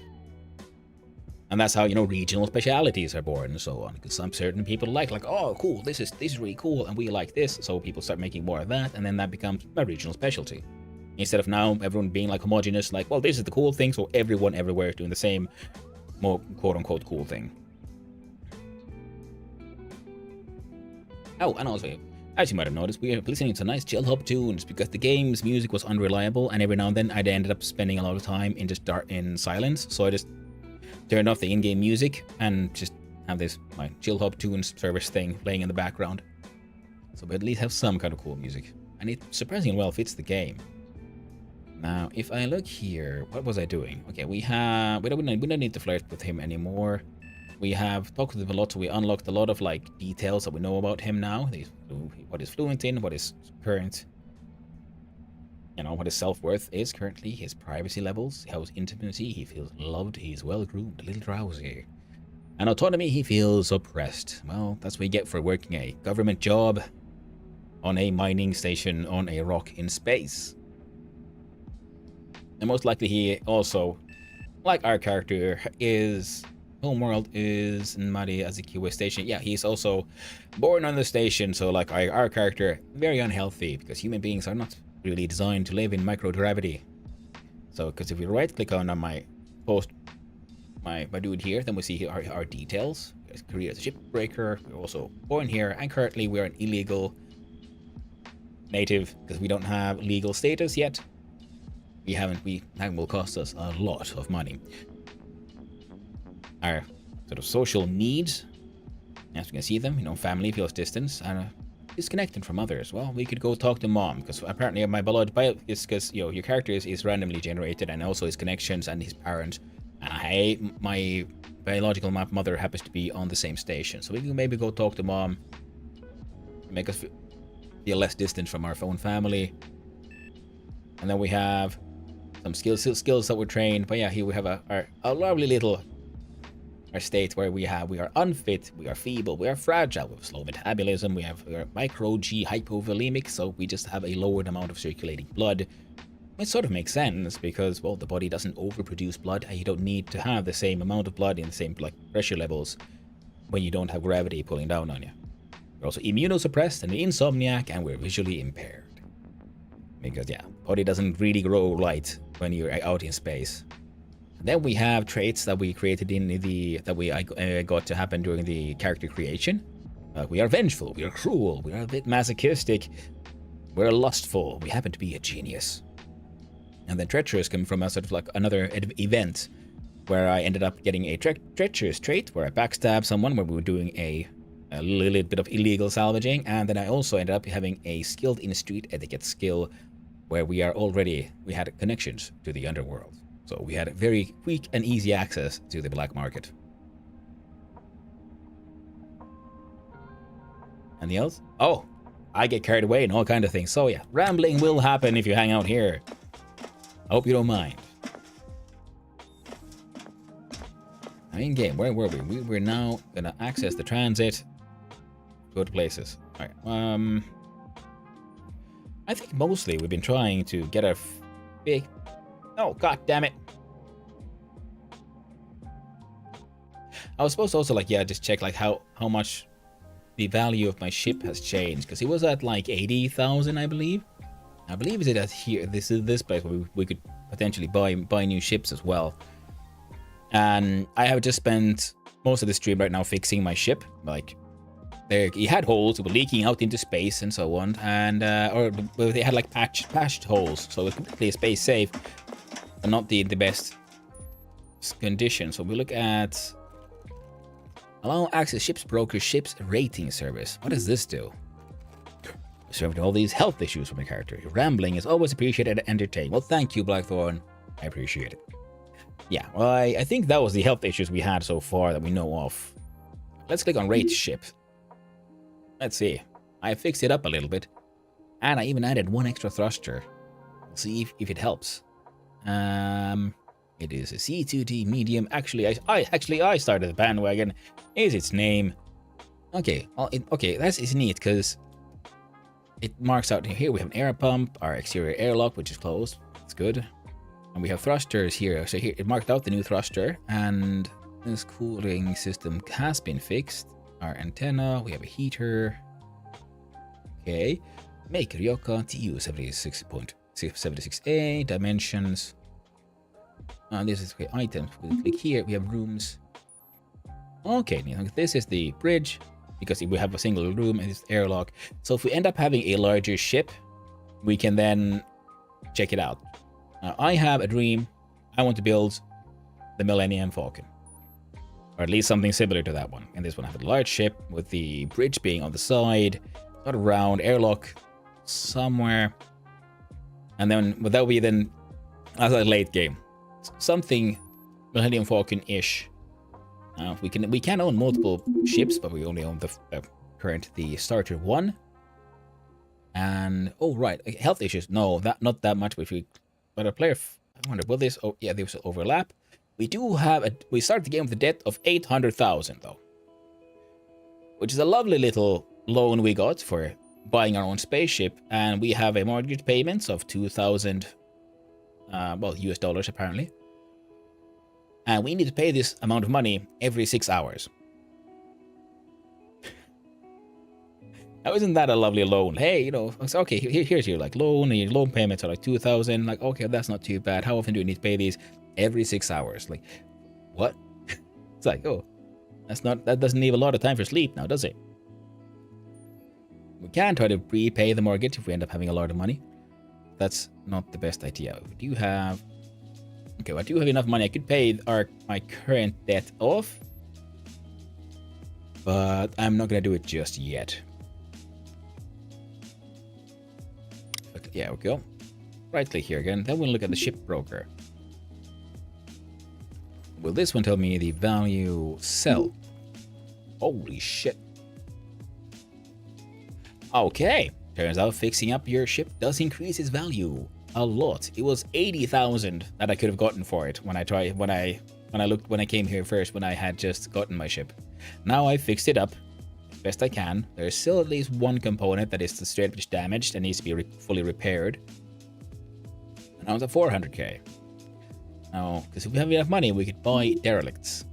And that's how, you know, regional specialities are born and so on. Because some certain people like, oh, cool, this is really cool, and we like this, so people start making more of that, and then that becomes a regional specialty. Instead of now everyone being like homogenous, like, well, this is the cool thing, so everyone everywhere is doing the same, more quote-unquote cool thing. Oh, and also, as you might have noticed, we are listening to nice chill hop tunes because the game's music was unreliable, and every now and then I ended up spending a lot of time in silence, so I just turned off the in-game music and just have this my Chill Hop Tunes service thing playing in the background. So we at least have some kind of cool music. And it surprisingly well fits the game. Now, if I look here, what was I doing? Okay, we don't need to flirt with him anymore. We have talked with him a lot, so we unlocked a lot of like details that we know about him now. What he's fluent in, what his current, what his self-worth is currently, his privacy levels, how his intimacy, he feels loved, he's well-groomed, a little drowsy. And autonomy, he feels oppressed. Well, that's what we get for working a government job on a mining station on a rock in space. And most likely he also, like our character, his homeworld is Mari Azikiwa station. Yeah, he's also born on the station, so like our character, very unhealthy, because human beings are not really designed to live in microgravity. So, because if we right-click on my post, my dude here, then we see here our details. His career as a shipbreaker, we're also born here, and currently we're an illegal native, because we don't have legal status yet. That will cost us a lot of money. Our sort of social needs, as you can see them, family feels distance and disconnected from others. Well, we could go talk to mom, because apparently my biological is because your character is randomly generated, and also his connections and his parents. And my biological mother happens to be on the same station, so we can maybe go talk to mom, make us feel less distant from our own family. And then we have some skills that we're trained. But yeah, here we have a lovely little state where we are unfit, we are feeble, we are fragile, we have slow metabolism, we are micro G hypovolemic, so we just have a lowered amount of circulating blood. It sort of makes sense because, well, the body doesn't overproduce blood, and you don't need to have the same amount of blood in the same pressure levels when you don't have gravity pulling down on you. We're also immunosuppressed and insomniac, and we're visually impaired. Because, yeah, body doesn't really grow right when you're out in space. And then we have traits that we created I got to happen during the character creation. We are vengeful, we are cruel, we are a bit masochistic, we're lustful, we happen to be a genius. And then treacherous come from a sort of like another event where I ended up getting a treacherous trait where I backstab someone when we were doing a little bit of illegal salvaging, and then I also ended up having a skilled in street etiquette skill where we had connections to the underworld. So we had very quick and easy access to the black market. Anything else? Oh, I get carried away and all kind of things. So yeah, rambling will happen if you hang out here. I hope you don't mind. In game, where were we? We're now gonna access the transit. Go to places. Alright, I think mostly we've been trying to get a big... Oh, god damn it. I was supposed to also just check how much the value of my ship has changed, because it was at 80,000, I believe. I believe it is here. This is this place where we could potentially buy new ships as well. And I have just spent most of the stream right now fixing my ship. It had holes, it was leaking out into space and so on, and or they had patched holes, so it was completely space safe, but not the best condition. So we look at allow access ships broker ships rating service. What does this do? Served all these health issues from the character. Your rambling is always appreciated and entertained. Well, thank you, Blackthorn. I appreciate it. Yeah, well, I think that was the health issues we had so far that we know of. Let's click on rate ship. Let's see. I fixed it up a little bit, and I even added one extra thruster. We'll see if it helps. It is a C2D medium. Actually, I started the bandwagon. Is its name? Okay. Well, that's neat because it marks out here. We have an air pump, our exterior airlock, which is closed. That's good. And we have thrusters here. So here it marked out the new thruster, and this cooling system has been fixed. Our antenna, we have a heater. Okay. Make Ryoka TU 76.76A dimensions. This is okay, items. We click here, we have rooms. Okay, this is the bridge because we have a single room and it's airlock. So if we end up having a larger ship, we can then check it out. I have a dream. I want to build the Millennium Falcon. Or at least something similar to that one. And this one have a large ship with the bridge being on the side, not around, airlock somewhere. And then would that be then as a late game? Something Millennium Falcon-ish. We can own multiple ships, but we only own the the starter one. And oh right, health issues. No, not that much. But a player, I wonder, will this? Oh yeah, this will overlap. We do have we start the game with a debt of 800,000 though, which is a lovely little loan we got for buying our own spaceship, and we have a mortgage payments of 2,000, well, US dollars apparently, and we need to pay this amount of money every 6 hours. Now, isn't that a lovely loan? Hey, you know, okay, here's your like loan, and your loan payments are like 2,000. Like, okay, that's not too bad. How often do you need to pay these? Every 6 hours. Like, what? It's like, oh, that doesn't leave a lot of time for sleep now, does it? We can try to prepay the mortgage if we end up having a lot of money. That's not the best idea. We do have, okay, well, I do have enough money. I could pay my current debt off, but I'm not gonna do it just yet. But yeah, we go. Right click here again. Then we'll look at the ship broker. Will this one tell me the value sell? Holy shit. Okay. Turns out fixing up your ship does increase its value a lot. It was 80,000 that I could have gotten for it when I came here first, when I had just gotten my ship. Now I fixed it up as best I can. There's still at least one component that is straight up damaged and needs to be fully repaired. And I was at 400k. Now, because if we have enough money, we could buy derelicts.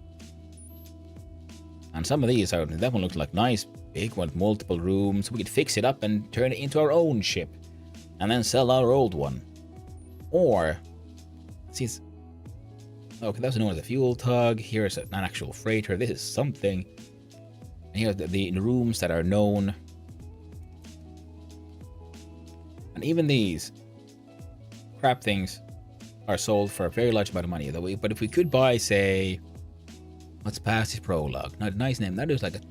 And some of these are, that one looks like nice, big one, multiple rooms. We could fix it up and turn it into our own ship, and then sell our old one. Or, see, okay, that's known as a fuel tug. Here's an actual freighter. This is something. And here are the rooms that are known. And even these crap things are sold for a very large amount of money. But if we could buy, say, what's past this prologue? Not a nice name. That is like a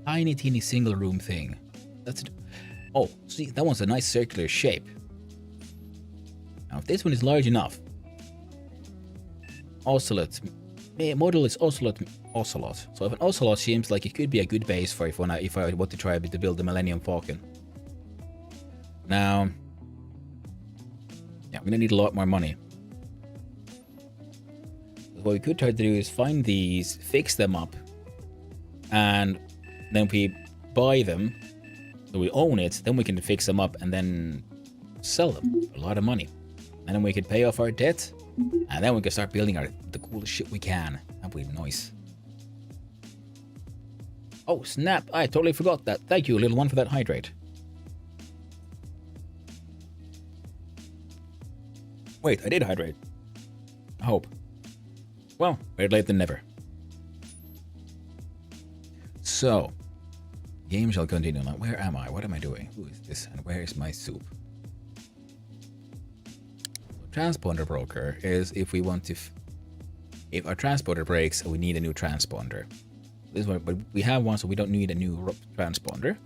tiny, teeny single room thing. That's it. Oh, see, that one's a nice circular shape. Now, if this one is large enough, Ocelot, model is Ocelot. So if an Ocelot seems like it could be a good base for if I want to try to build the Millennium Falcon. Now, yeah, I'm gonna need a lot more money. What we could try to do is find these, fix them up, and then we buy them, so we own it, then we can fix them up and then sell them for a lot of money. And then we could pay off our debt, and then we can start building the coolest shit we can. That'd be nice. Oh, snap, I totally forgot that. Thank you, little one, for that hydrate. Wait, I did hydrate. I hope. Well, better late than never. So, game shall continue. Now, where am I? What am I doing? Who is this? And where is my soup? Transponder broker is if we want to, if our transporter breaks, we need a new transponder. This one, but we have one, so we don't need a new transponder.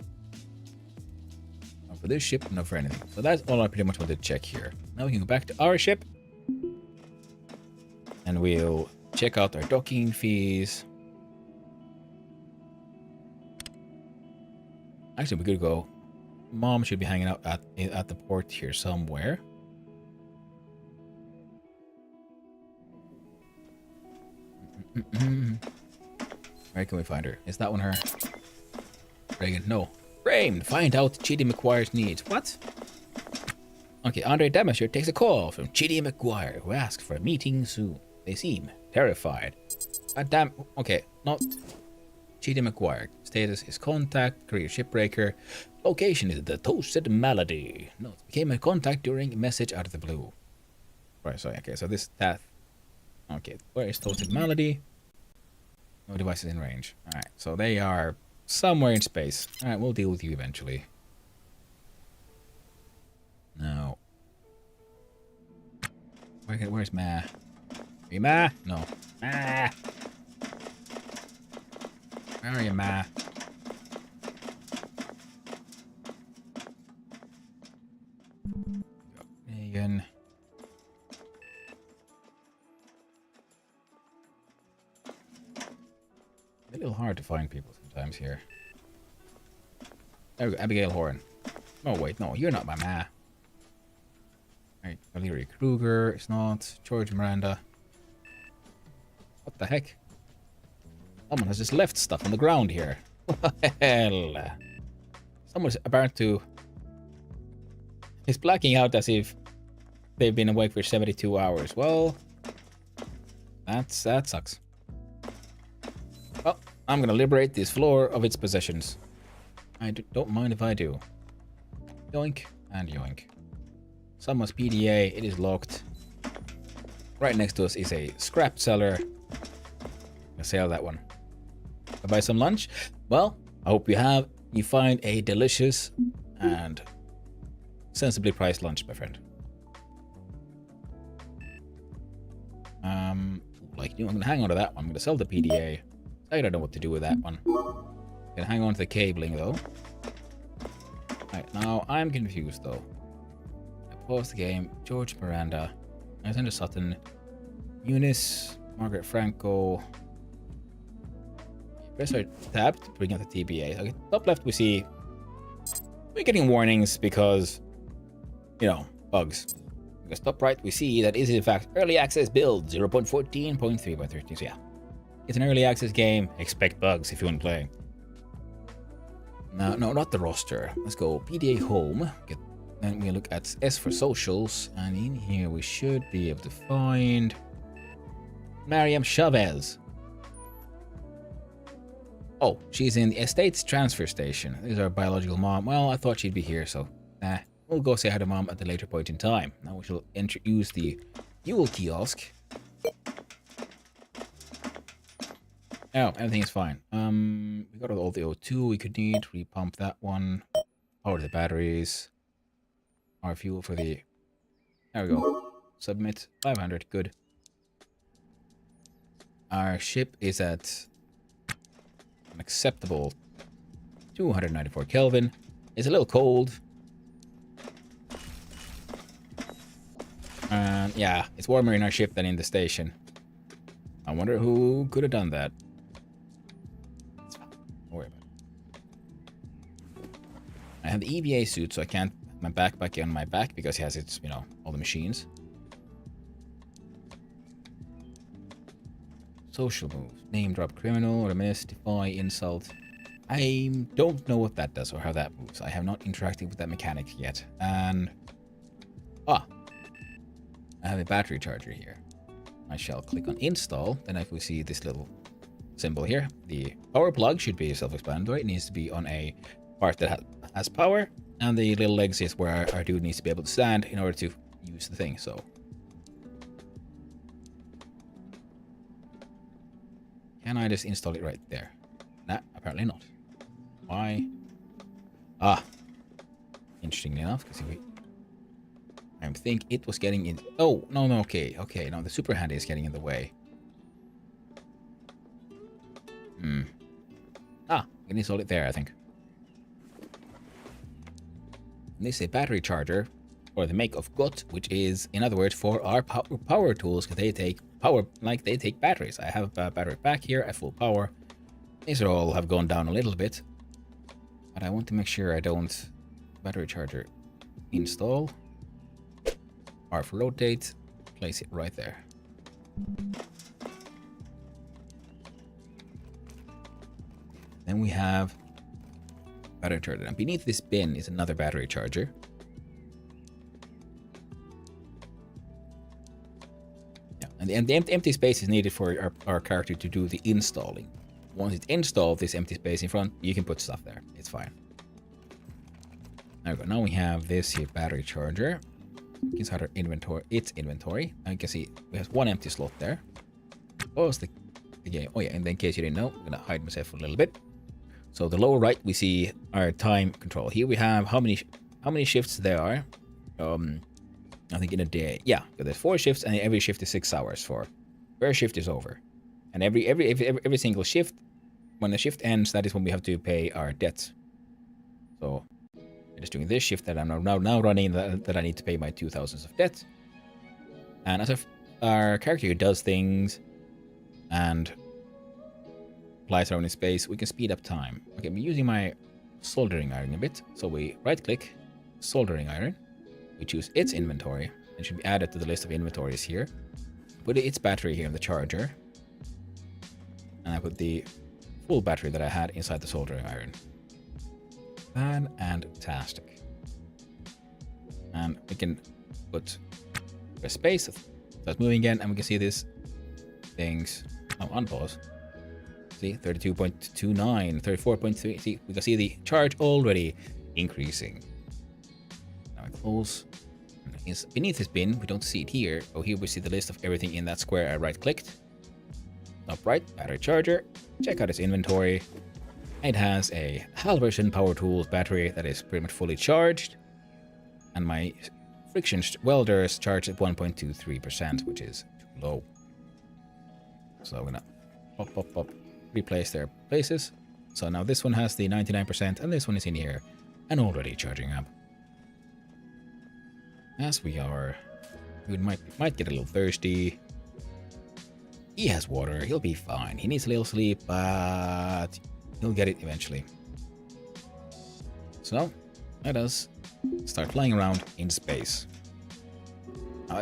Not for this ship, not for anything. So that's all I pretty much want to check here. Now we can go back to our ship, and we'll check out our docking fees. Actually, we could go. Mom should be hanging out at the port here somewhere. Where can we find her? Is that one her? Reagan, no. Framed! Find out Chidi McGuire's needs. What? Okay, Andre Damasher takes a call from Chidi McGuire, who asks for a meeting soon. They seem terrified. God damn. Okay, not Chidi McGuire. Status is contact, career shipbreaker. Location is the Toasted Malady. No, it became a contact during a message out of the blue. Right, so okay, so that. Okay, where is Toasted Malady? No devices in range. Alright, so they are somewhere in space. Alright, we'll deal with you eventually. Now, where's Ma? Hey, Ma? No. Ma! Where are you, ma? Again. A little hard to find people sometimes here. There we go, Abigail Horn. Oh, wait, no, you're not my ma. Right, Valerie Kruger, it's not. George Miranda. What the heck? Someone has just left stuff on the ground here. Well, someone's about to... He's blacking out as if they've been awake for 72 hours. Well, that sucks. Well, I'm gonna liberate this floor of its possessions. I don't mind if I do. Yoink and yoink. Someone's PDA, it is locked. Right next to us is a scrap seller. I'm gonna sell that one. I buy some lunch? Well, I hope you find a delicious and sensibly priced lunch, my friend. Like you, I'm gonna hang on to that one. I'm gonna sell the PDA. I don't know what to do with that one. Gonna hang on to the cabling though. Right, now I'm confused though. I pause the game. George Miranda, Alexander Sutton, Eunice, Margaret Franco. Press our tab to bring out the TBA. Okay, top left we see we're getting warnings because, you know, bugs. Because top right we see that is in fact early access build 0.14.3 by 13. So yeah, it's an early access game. Expect bugs if you want to play. No, not the roster. Let's go PDA home. Then we look at S for socials, and in here we should be able to find Mariam Chavez. Oh, she's in the estate's transfer station. This is our biological mom. Well, I thought she'd be here, so we'll go say hi to mom at a later point in time. Now we shall use the fuel kiosk. Oh, everything is fine. We got all the O2 we could need. Repump that one. Power the batteries. Our fuel for the... There we go. Submit. 500. Good. Our ship is at an acceptable 294 Kelvin. It's a little cold. And yeah, it's warmer in our ship than in the station. I wonder who could have done that. It's fine. Don't worry about it. I have the EVA suit, so I can't have my backpack on my back because it has its, you know, all the machines. Social moves. Name drop criminal, remiss, defy, insult. I don't know what that does or how that moves. I have not interacted with that mechanic yet. And... I have a battery charger here. I shall click on install. Then if we see this little symbol here, the power plug should be self-explanatory. It needs to be on a part that has power. And the little legs is where our dude needs to be able to stand in order to use the thing. So... Can I just install it right there? Nah, apparently not. Why? Interestingly enough, because I think it was getting in... Oh, no, okay, no, the super handy is getting in the way. We can install it there, I think. And this is a battery charger, or the make of GOT, which is, in other words, for our power tools, because they take power, like they take batteries. I have a battery pack here at full power. These all have gone down a little bit, but I want to make sure I don't battery charger install. RF rotate, place it right there. Then we have battery charger, and beneath this bin is another battery charger. Yeah, and the empty space is needed for our character to do the installing. Once it's installed, this empty space in front, you can put stuff there. It's fine. There we go. Now we have this here battery charger. Inside our inventory, its inventory. And you can see we have one empty slot there. What was the game? Oh yeah, and in case you didn't know, I'm gonna hide myself a little bit. So the lower right, we see our time control. Here we have how many shifts there are. I think in a day. Yeah, there's 4 shifts, and every shift is 6 hours for. First shift is over, and every single shift when the shift ends, that is when we have to pay our debts. So I'm just doing this shift that I'm now running that I need to pay my 2,000 of debt. And as our character does things and flies around in space, we can speed up time. Okay, I'm using my soldering iron a bit. So we right click soldering iron. We choose its inventory. It should be added to the list of inventories here. Put its battery here in the charger. And I put the full battery that I had inside the soldering iron. Fantastic. And we can press space, start moving again, and we can see these things. Oh, unpause. See, 32.29, 34.3. See, we can see the charge already increasing. Now I close. It's beneath this bin, we don't see it here. Oh, here we see the list of everything in that square I right-clicked. Upright, battery charger. Check out its inventory. It has a Halverson Power Tools battery that is pretty much fully charged. And my friction welders charged at 1.23%, which is too low. So I'm gonna pop, replace their places. So now this one has the 99% and this one is in here and already charging up. As we are, we might get a little thirsty. He has water, he'll be fine. He needs a little sleep, but he'll get it eventually. So, let us start flying around in space.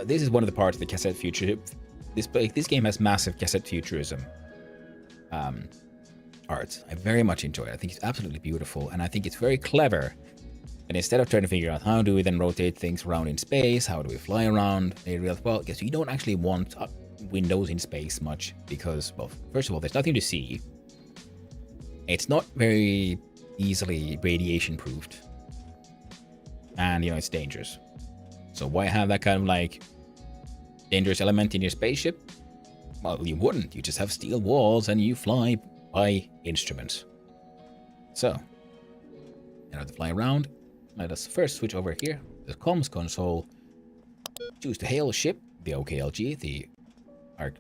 This is one of the parts of the cassette future. This game has massive cassette futurism art. I very much enjoy it. I think it's absolutely beautiful, and I think it's very clever. And instead of trying to figure out how do we then rotate things around in space, how do we fly around, they realize, well, guess you don't actually want windows in space much because, well, first of all, there's nothing to see. It's not very easily radiation proofed. And, you know, it's dangerous. So why have that kind of like dangerous element in your spaceship? Well, you wouldn't. You just have steel walls and you fly by instruments. So, in order to fly around, let us first switch over here, the comms console, choose the hail ship, the OKLG, I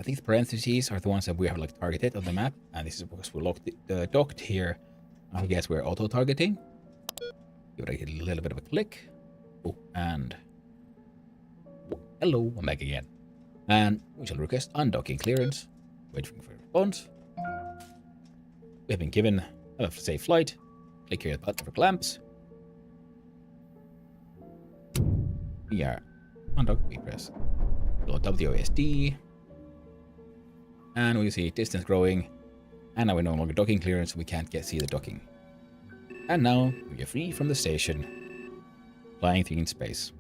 think the parentheses are the ones that we have like targeted on the map, and this is because we're docked here. I guess we're auto-targeting. Give it a little bit of a click. Oh, and hello, I'm back again. And we shall request undocking clearance. Waiting for a response. We have been given a safe flight. Click here at the button for clamps. We are undock. We press WASD. And we see distance growing. And now we're no longer docking clearance, so we can't see the docking. And now we are free from the station, flying through in space.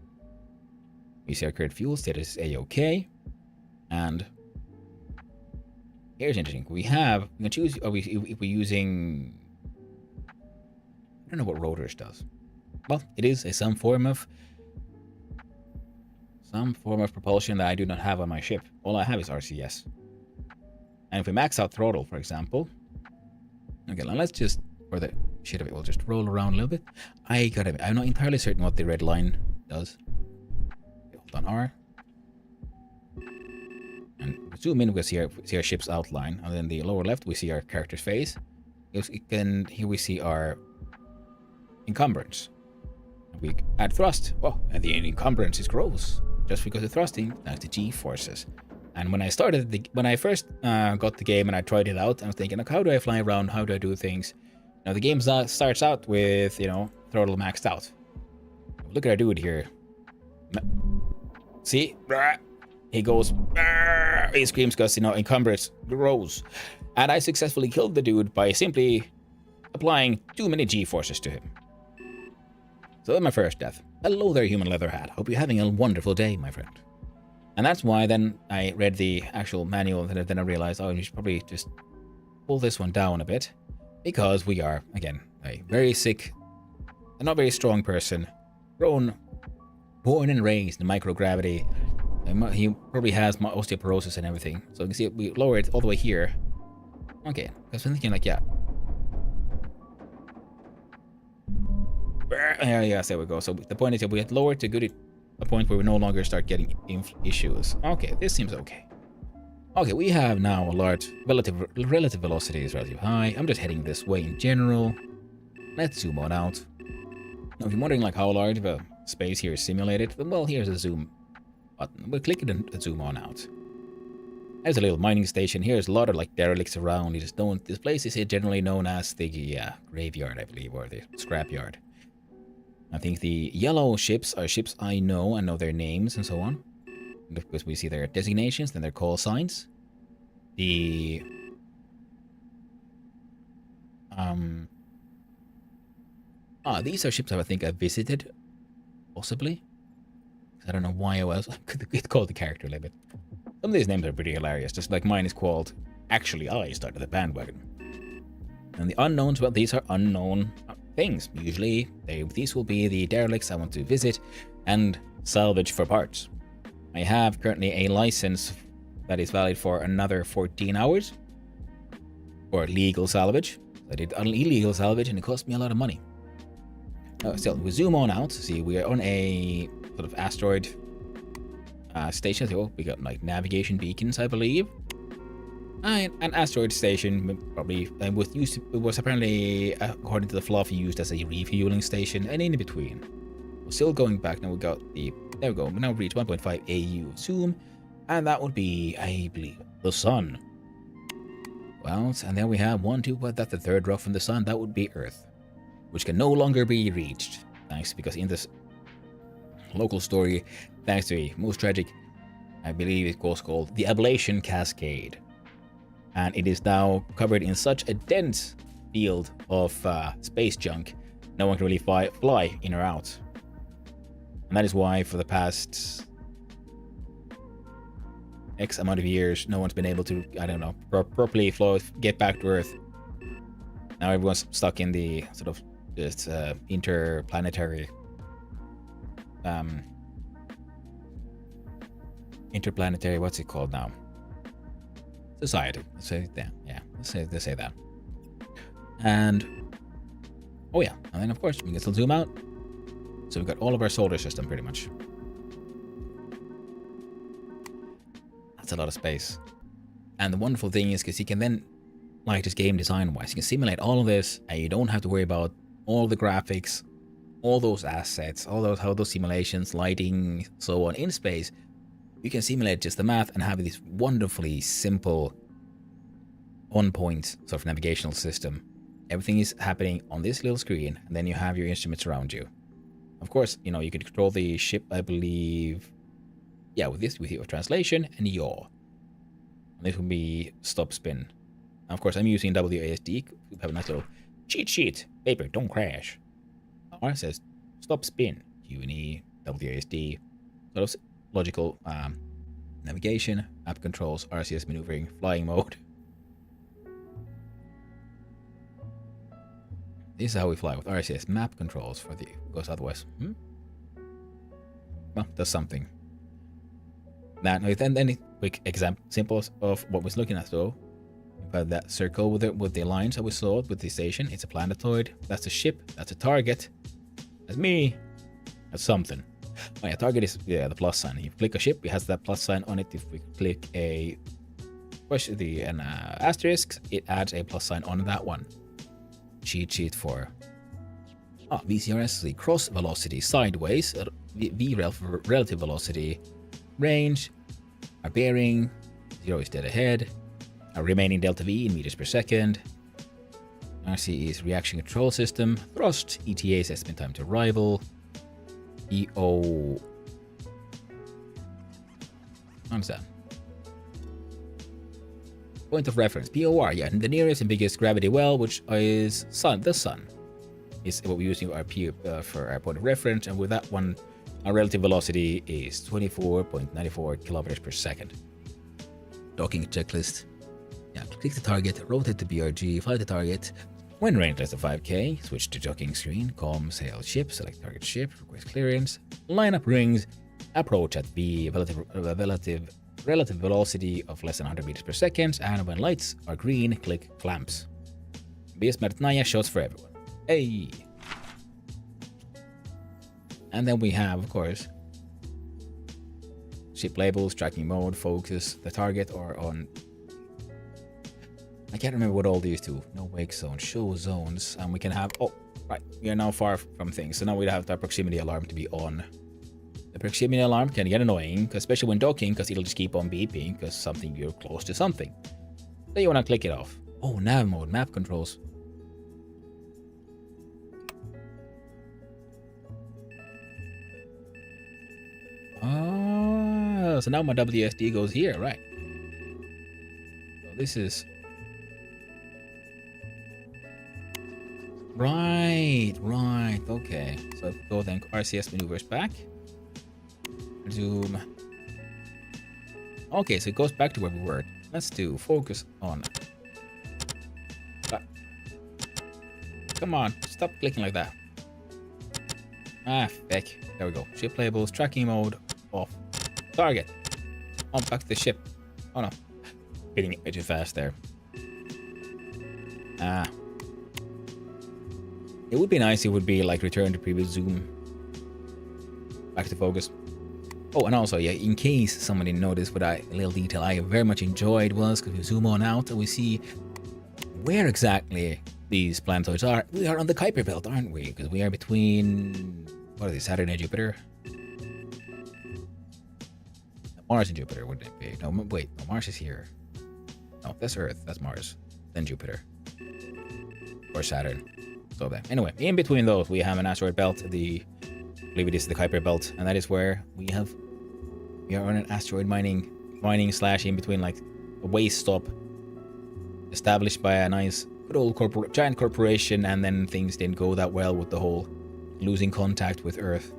We see our current fuel status is A-OK. And here's interesting. We can choose if we're using, I don't know what rotors does. Well, it is some form of propulsion that I do not have on my ship. All I have is RCS. And if we max out throttle, for example, okay, now let's just, or the shit of it will just roll around a little bit. I'm not entirely certain what the red line does. Hold on R. And zoom in, we see our ship's outline. And then the lower left, we see our character's face. Here we see our encumbrance. We add thrust. Oh, and the encumbrance grows. Just because of thrusting, that's the G-forces. And when I first got the game and I tried it out, I was thinking, like, how do I fly around? How do I do things? Now the game starts out with, you know, throttle maxed out. Look at our dude here. See? He goes, he screams because, you know, encumbrance grows. And I successfully killed the dude by simply applying too many G-forces to him. So that's my first death. Hello there, human leather hat. Hope you're having a wonderful day, my friend. And that's why then I read the actual manual, and then I realized, oh, you should probably just pull this one down a bit. Because we are, again, a very sick, and not very strong person. Born and raised in microgravity. He probably has osteoporosis and everything. So you can see we lower it all the way here. Okay, because I'm thinking like, yeah. Yes, there we go. So the point is that we had lowered to a point where we no longer start getting issues. Okay, this seems okay. Okay, we have now a large relative velocity is relatively high. I'm just heading this way in general. Let's zoom on out. Now, if you're wondering like how large of a space here is simulated, well, here's a zoom button. We'll click it and zoom on out. There's a little mining station. Here's a lot of like derelicts around. This place is generally known as the graveyard, I believe, or the scrapyard. I think the yellow ships are ships I know their names and so on. Because we see their designations, then their call signs. These are ships I think I visited, possibly. I don't know why I was. It called the character limit. Some of these names are pretty hilarious. Just like mine is called. Actually, I started the bandwagon. And the unknowns, well, these are unknown things. Usually, these will be the derelicts I want to visit and salvage for parts. I have currently a license that is valid for another 14 hours for legal salvage. I did illegal salvage and it cost me a lot of money. Still, we zoom on out. See, we are on a sort of asteroid station. So we got like navigation beacons, I believe. An asteroid station probably was apparently, according to the fluff, used as a refueling station, and in between. We're still going back now. We got there we go. We now reach 1.5 AU of zoom, and that would be, I believe, the sun. Well, and then we have that's the third rock from the sun. That would be Earth, which can no longer be reached. Thanks, because in this local story, thanks to a most tragic, I believe it was called the Ablation Cascade. And it is now covered in such a dense field of space junk, no one can really fly in or out. And that is why for the past X amount of years, no one's been able to, I don't know, properly get back to Earth. Now everyone's stuck in the sort of just interplanetary what's it called now? Society. Let's say that. Yeah, let's say that. And oh yeah, and then of course we can still zoom out. So we've got all of our solar system pretty much. That's a lot of space. And the wonderful thing is because you can then, like just game design wise, you can simulate all of this and you don't have to worry about all the graphics, all those assets, how those simulations, lighting, so on in space. You can simulate just the math and have this wonderfully simple, on-point sort of navigational system. Everything is happening on this little screen, and then you have your instruments around you. Of course, you can control the ship, I believe. Yeah, with your translation and yaw. And this will be stop spin. Now, of course, I'm using WASD. We have a nice little cheat sheet. Paper, don't crash. It says stop spin. QE, WASD. Sort of logical navigation, app controls, RCS maneuvering, flying mode. This is how we fly with RCS map controls for the, because otherwise, well, does something. Now, then any quick examples of what we're looking at though. But that circle with the lines that we saw with the station, it's a planetoid. That's a ship. That's a target. That's me. That's something. Oh yeah, target is the plus sign. If you click a ship, it has that plus sign on it. If we click an asterisk, it adds a plus sign on that one. Cheat sheet for VCRS, the cross velocity sideways, V relative velocity, range, our bearing, 0 is dead ahead, our remaining delta V in meters per second, RC is reaction control system, thrust, ETA is estimate time to arrival, EO, what's that? Point of reference, POR, yeah, and the nearest and biggest gravity well, which is the sun, is what we're using for our point of reference, and with that one, our relative velocity is 24.94 kilometers per second. Docking checklist. Yeah, click the target, rotate to BRG, fly the target. When range less than 5K, switch to docking screen, comms, hail ship, select target ship, request clearance, line up rings, approach at V, relative velocity of less than 100 meters per second, and when lights are green, click clamps. BS Naya shots for everyone. Hey! And then we have, of course, ship labels, tracking mode, focus the target, or on... I can't remember what all these do. No wake zone, show zones, and we can have... Oh, right. We are now far from things, so now we have the proximity alarm to be on. The proximity alarm can get annoying, especially when docking, because it'll just keep on beeping, because you're close to something. So you want to click it off. Oh, nav mode, map controls. Oh, so now my WSD goes here, right? So this is... Right, okay. So if we go then RCS maneuvers back. Zoom. Okay, so it goes back to where we were. Let's do focus on. Come on, stop clicking like that. Ah, feck. There we go. Ship labels, tracking mode, off. Target. On back to the ship. Oh no. Hitting it way too fast there. Ah. It would be nice if it would be like return to previous zoom. Back to focus. Oh, and also, yeah, in case someone didn't notice, what a little detail I very much enjoyed was, because we zoom on out and we see where exactly these planetoids are. We are on the Kuiper belt, aren't we? Because we are between, what are they, Saturn and Jupiter? Mars and Jupiter, wouldn't it be? No, wait, no, Mars is here. No, that's Earth, that's Mars, then Jupiter. Or Saturn. So then, anyway, in between those, we have an asteroid belt, I believe it is the Kuiper belt, and that is where we are on an asteroid mining slash in between, like a waste stop established by a nice good old giant corporation, and then things didn't go that well with the whole losing contact with Earth.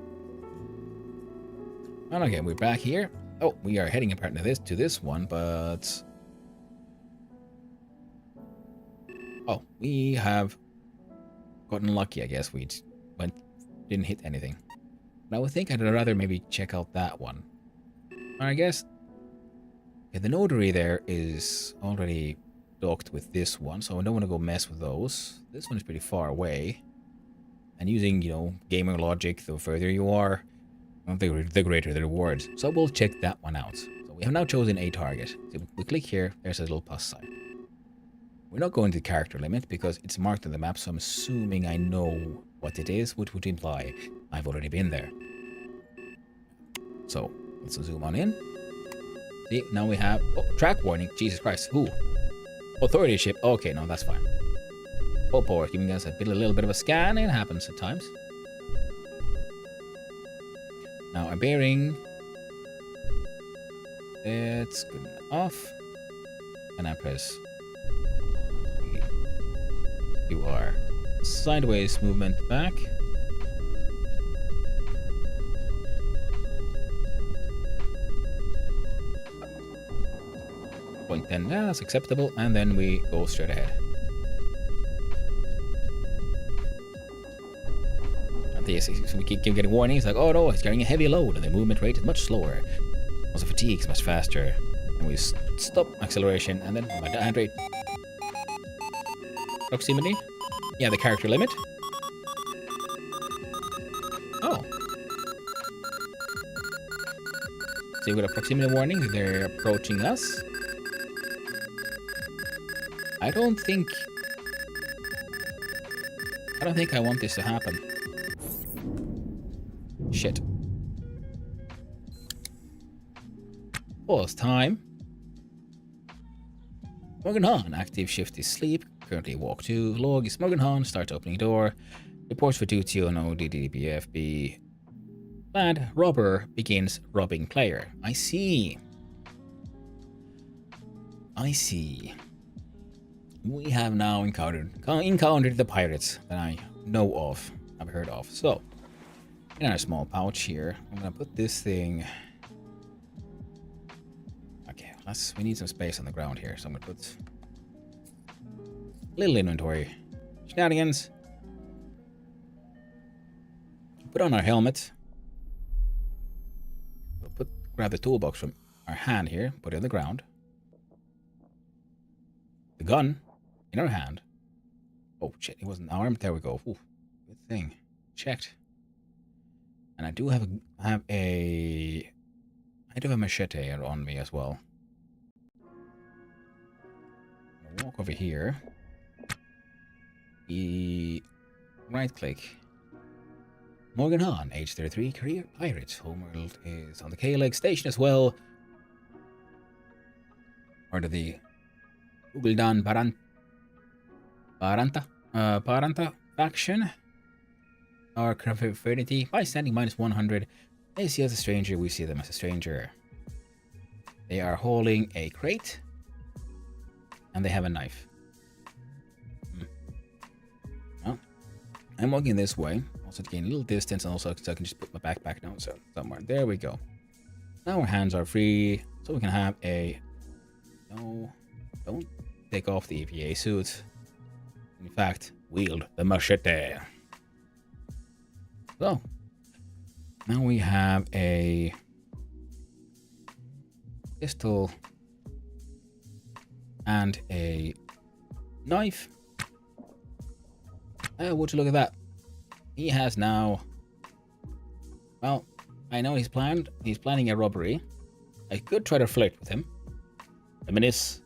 And okay, we're back here. Oh, we are heading apparently to this one, but oh, we have gotten lucky, I guess. We didn't hit anything. But I would think I'd rather maybe check out that one. I guess yeah, the notary there is already docked with this one, so I don't want to go mess with those. This one is pretty far away. And using, gamer logic, the further you are, the greater the rewards. So we'll check that one out. So we have now chosen a target. So if we click here, there's a little plus sign. We're not going to the character limit because it's marked on the map, so I'm assuming I know what it is, which would imply I've already been there. So let's zoom on in. See, now we have track warning. Jesus Christ, who? Authority ship. Okay, no, that's fine. Power giving us a little bit of a scan. It happens at times. Now our bearing. It's good enough. And I press. You are sideways movement back. Point 10, yeah, that's acceptable, and then we go straight ahead. And this, so we keep getting warnings like, oh no, it's carrying a heavy load, and the movement rate is much slower. Also, fatigue is much faster. And we stop acceleration, and then my hand rate. Proximity? Yeah, the character limit. Oh. So you got a proximity warning, they're approaching us. I don't think I want this to happen. Shit. Pause time. Morganhan, active shift is sleep. Currently walk 2. Log is Morganhan, start opening door. Reports for duty on ODDBFB. And robber begins robbing player. I see. We have now encountered the pirates that I know of, I've heard of. So, in our small pouch here, I'm gonna put this thing. Okay, we need some space on the ground here, so I'm gonna put a little inventory. Shenanigans. Put on our helmet. We'll grab the toolbox from our hand here, put it on the ground. The gun in our hand. Oh shit, it wasn't armed. There we go. Ooh, good thing. Checked. And I do have I do have a machete on me as well. I'll walk over here. Right click. Morgan Hahn, age 33, career pirate. Homeworld is on the K-Leg station as well. Part of the Uguldan Paranta faction. Our fraternity, by standing -100. They see us as a stranger, we see them as a stranger. They are hauling a crate. And they have a knife. Well, I'm walking this way. Also to gain a little distance, and also so I can just put my backpack down somewhere. There we go. Now our hands are free, so we can have a... No, don't take off the EVA suit. In fact, wield the machete. So, now we have a pistol and a knife. Would you look at that? He has now... Well, I know he's planning a robbery. I could try to flirt with him. Reminisce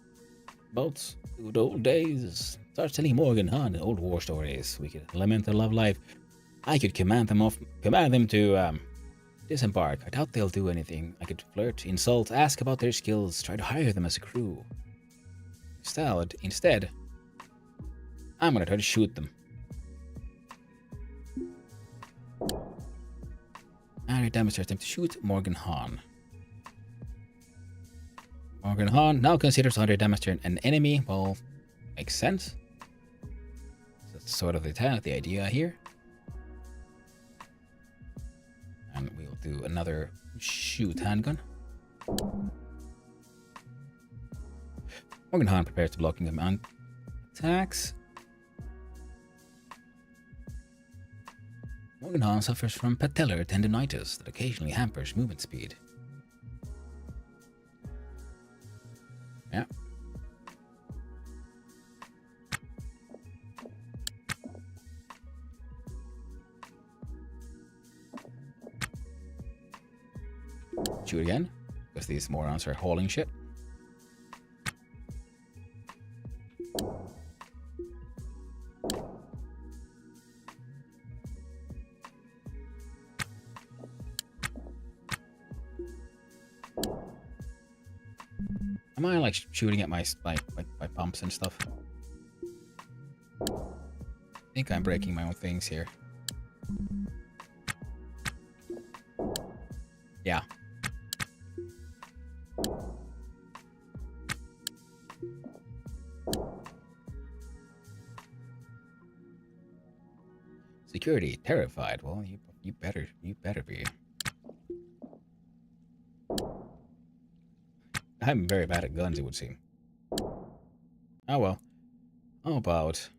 about good old days. Start telling Morgan Hahn old war stories. We could lament their love life. I could command them to disembark. I doubt they'll do anything. I could flirt, insult, ask about their skills, try to hire them as a crew. Instead, I'm gonna try to shoot them. And it demonstrates them to shoot Morgan Hahn. Morgan Hahn now considers Andre Damaster an enemy. Well, makes sense. That's sort of the idea here. And we'll do another shoot handgun. Morgan Hahn prepares to blocking command attacks. Morgan Hahn suffers from patellar tendonitis that occasionally hampers movement speed. Yeah. Shoot again, because these morons are hauling shit. Am I like shooting at my pumps and stuff? I think I'm breaking my own things here. Yeah. Security terrified. Well, you better be. I'm very bad at guns, it would seem. Oh well. How about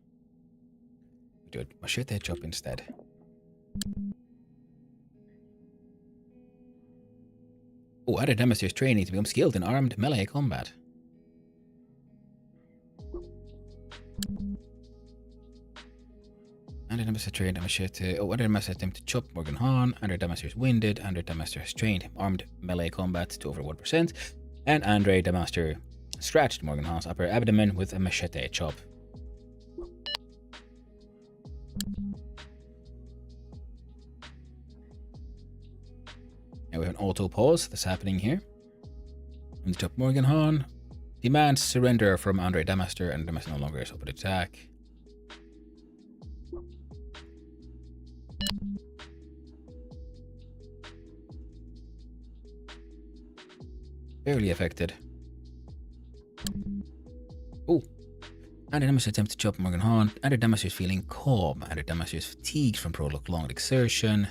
we do a machete chop instead? Oh, added demonstrates training to become skilled in armed melee combat. Under Demonstrator trained a machete. Oh, under Demonstrator attempt to chop Morgan Hahn. Under Demonstrator is winded. Under Demonstrator has trained armed melee combat to over 1%. And Andre Damaster scratched Morgan Hahn's upper abdomen with a machete chop. And we have an auto pause that's happening here. On the top, Morgan Hahn demands surrender from Andre Damaster, and Damaster no longer is open to attack. Barely affected. Oh, Andre Damaster attempts to chop Morgan Hahn. Andre Damaster is feeling calm. Andre Damaster is fatigued from prolonged exertion.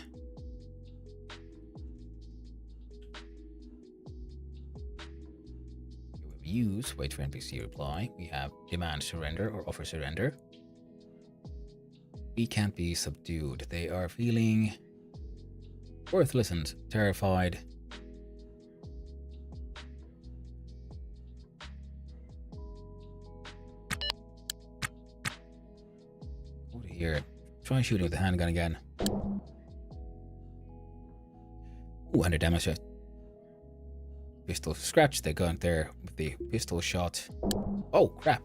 Use, wait for NPC reply. We have demand surrender or offer surrender. We can't be subdued. They are feeling worthless and terrified. Over here. Try shooting with the handgun again. Ooh, under damage. pistol scratch the gun there with the pistol shot. Oh, crap.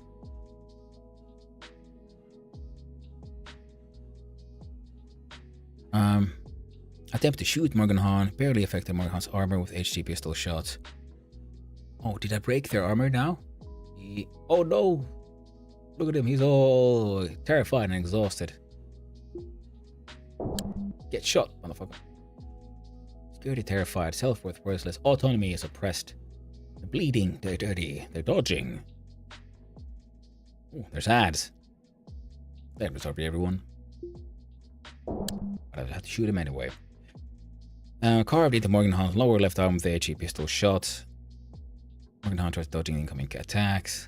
Attempt to shoot Morganhan. Barely affected Morganhan's armor with HG pistol shot. Oh, did I break their armor now? Oh no! Look at him, he's all terrified and exhausted. Get shot, motherfucker. Security terrified, self-worth worthless, autonomy is oppressed. They're bleeding, they're dirty, they're dodging. Oh, there's ads. That was sorry, everyone. But I have to shoot him anyway. Carved into Morganhan's lower left arm with the HE pistol shot. Morganhan tries dodging incoming attacks.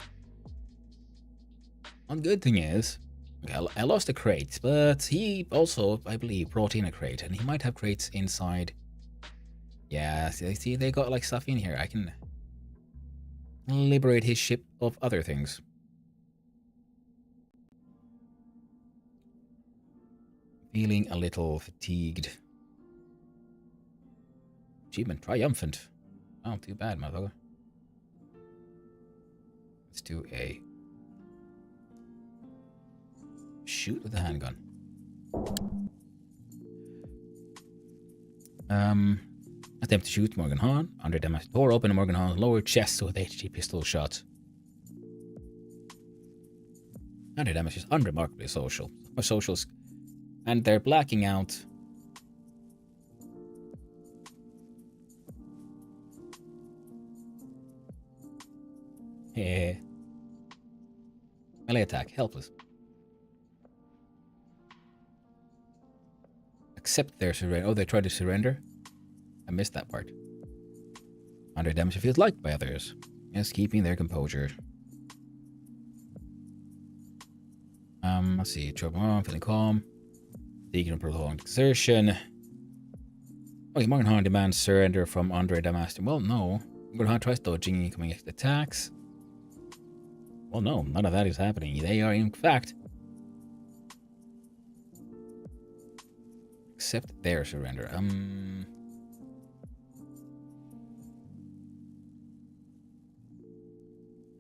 One good thing is, okay, I lost the crates, but he also, I believe, brought in a crate, and he might have crates inside. Yeah, see, they got like stuff in here. I can liberate his ship of other things. Feeling a little fatigued. Achievement triumphant. Oh, too bad, motherfucker. Let's do a shoot with the handgun. Attempt to shoot Morganhan. Under damage. Tore open Morganhan's lower chest with HG pistol shot. Under damage is unremarkably social. Or socials. And they're blacking out. Melee attack. Helpless. Accept their surrender. Oh, they tried to surrender? I missed that part. Under damage, it feels liked by others. Yes, keeping their composure. Let's see. Trouble, feeling calm. Taking a prolonged exertion. Okay, Morganhan demands surrender from Andre Damastin. Well, no. Morganhan tries dodging incoming attacks. Well, no, none of that is happening. They are, in fact, accept their surrender. I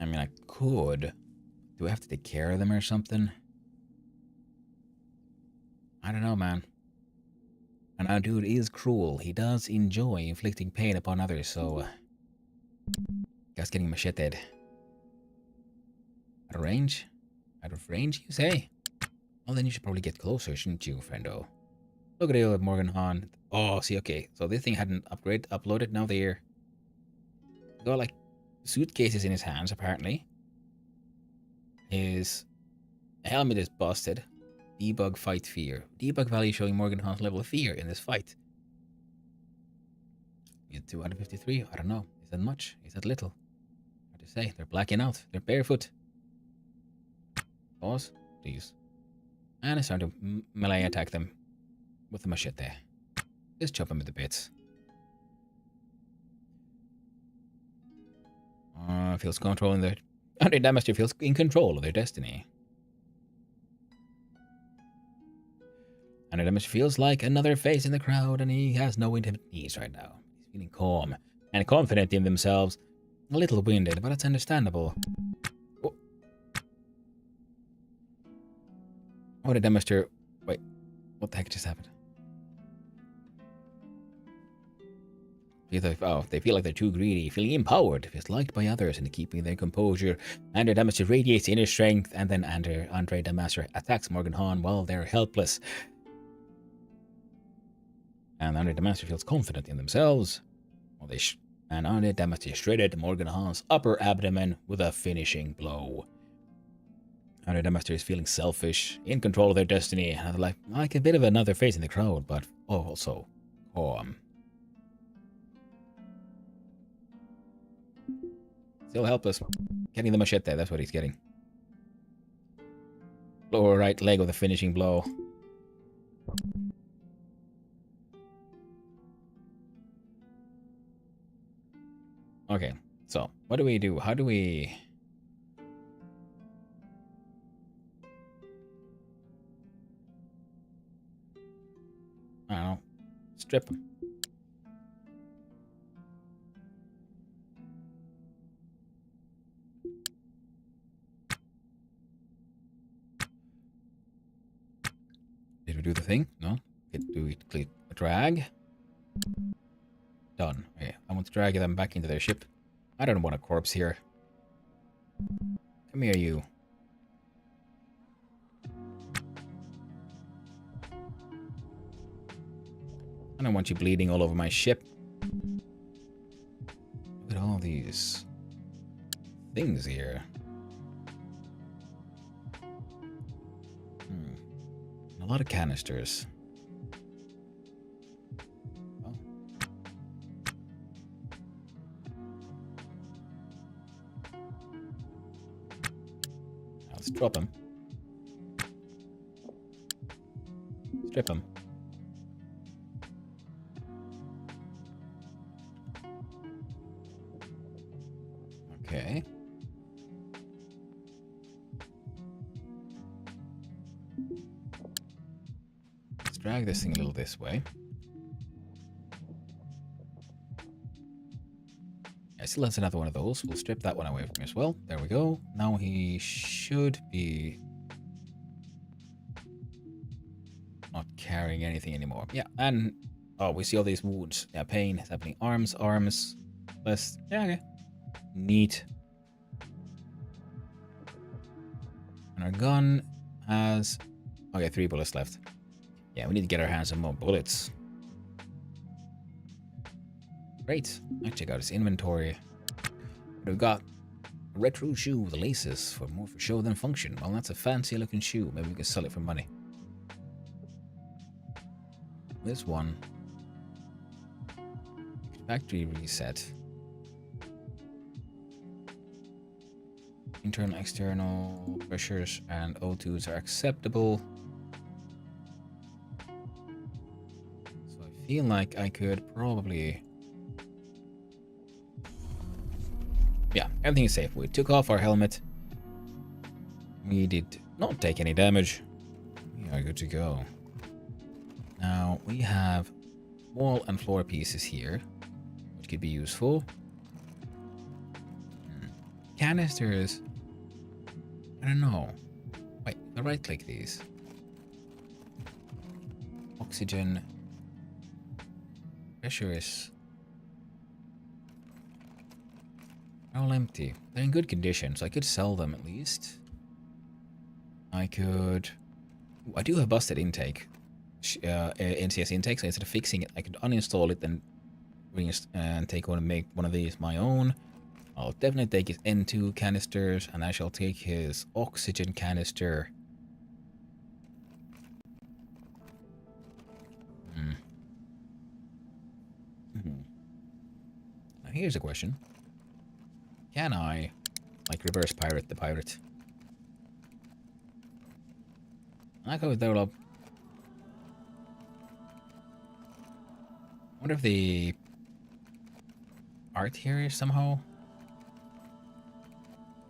mean, I could. Do I have to take care of them or something? I don't know, man. And our dude is cruel. He does enjoy inflicting pain upon others, so... guess getting macheted. Out of range? Out of range, you say? Well, then you should probably get closer, shouldn't you, friendo? Look at it, Morganhan. Oh, see, okay. So this thing hadn't uploaded. Now they're... got, like, suitcases in his hands, apparently. His helmet is busted. Debug fight fear. Debug value showing Morganhan's level of fear in this fight. Is 253? I don't know. Is that much? Is that little? Hard to say. They're blacking out. They're barefoot. Pause, please. And it's time to melee attack them with the machete. Just chop them into bits. Feels controlling their... Under damage, feels in control of their destiny. Under damage feels like another face in the crowd, and he has no intimate needs right now. He's feeling calm and confident in themselves. A little winded, but it's understandable. Oh. What a damager. Wait, what the heck just happened? They feel like they're too greedy, feeling empowered, feels liked by others, and keeping their composure. Under damage radiates inner strength, and then Andre Damaster attacks Morganhan while they're helpless. And Andre Damaster feels confident in themselves. And Andre Damaster shredded Morganhan's upper abdomen with a finishing blow. Andre Damaster is feeling selfish, in control of their destiny, and like a bit of another face in the crowd, but also calm. Still helpless. Getting the machete, that's what he's getting. Lower right leg with a finishing blow. Okay, so what do we do? How do we... I don't know. Strip him. do the thing? No? Do it, click, drag. Done. Okay, I want to drag them back into their ship. I don't want a corpse here. Come here, you. I don't want you bleeding all over my ship. Look at all these things here. A lot of canisters. Oh. Now let's drop them. Strip them. Okay. Let's drag this thing a little this way. I still has another one of those. We'll strip that one away from him as well. There we go. Now he should be not carrying anything anymore. Yeah, and oh, we see all these wounds. Yeah, pain is happening. Arms. Less. Yeah, okay. Neat. And our gun has... okay, 3 bullets left. Yeah, we need to get our hands on more bullets. Great. Let's check out his inventory. We've got a retro shoe with laces for more for show than function. Well, that's a fancy looking shoe. Maybe we can sell it for money. This one. Factory reset. Internal, external pressures and O2s are acceptable. So I feel like I could probably... yeah, everything is safe. We took off our helmet. We did not take any damage. We are good to go. Now we have wall and floor pieces here, which could be useful. Canisters. I don't know. Wait, I right click these. Oxygen. Pressure is all empty. They're in good condition, so I could sell them at least. I could... ooh, I do have busted intake. NCS intake, so instead of fixing it, I could uninstall it and take one and make one of these my own. I'll definitely take his N2 canisters, and I shall take his oxygen canister. Now here's a question. Can I, like, reverse pirate the pirate? I go develop. I wonder if the art here is somehow...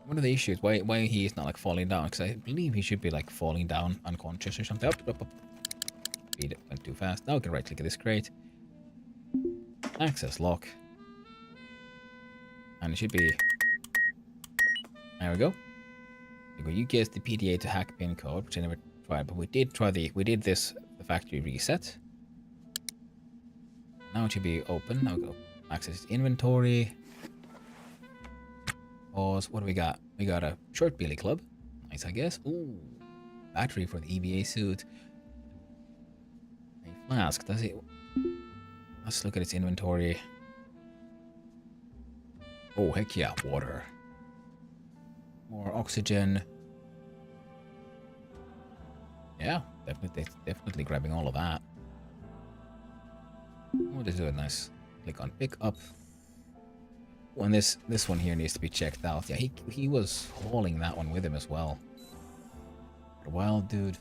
what are the issues? Why he is not like falling down? Because I believe he should be like falling down unconscious or something. Up. Speed went too fast. Now we can right click this crate. Access lock. And it should be... there we go. You guess the PDA to hack pin code, which I never tried, but we did try the factory reset. Now it should be open. Now go access inventory. Pause. What do we got? We got a short billy club. Nice, I guess. Ooh, battery for the EVA suit. A flask. Does it? Let's look at its inventory. Oh, heck yeah, water. More oxygen. Yeah, definitely grabbing all of that. Oh, this is a nice. Click on pick up. And this one here needs to be checked out. Yeah, he was hauling that one with him as well. A wild dude.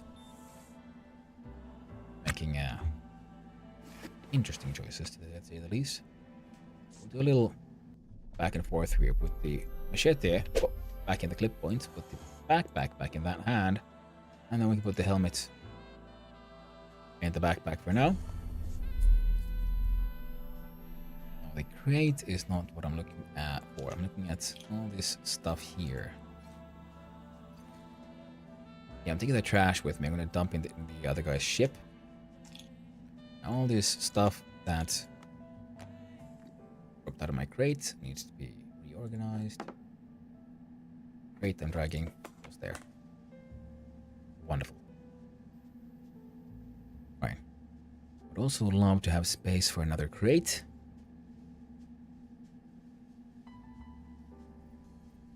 Making interesting choices, to say the least. We'll do a little back and forth here. Put the machete back in the clip point. Put the backpack back in that hand. And then we can put the helmet in the backpack for now. The crate is not what I'm looking at for. I'm looking at all this stuff here. Yeah, I'm taking the trash with me. I'm gonna dump in the other guy's ship. All this stuff that dropped out of my crate needs to be reorganized. Crate I'm dragging was there. Wonderful. Right. Would also love to have space for another crate.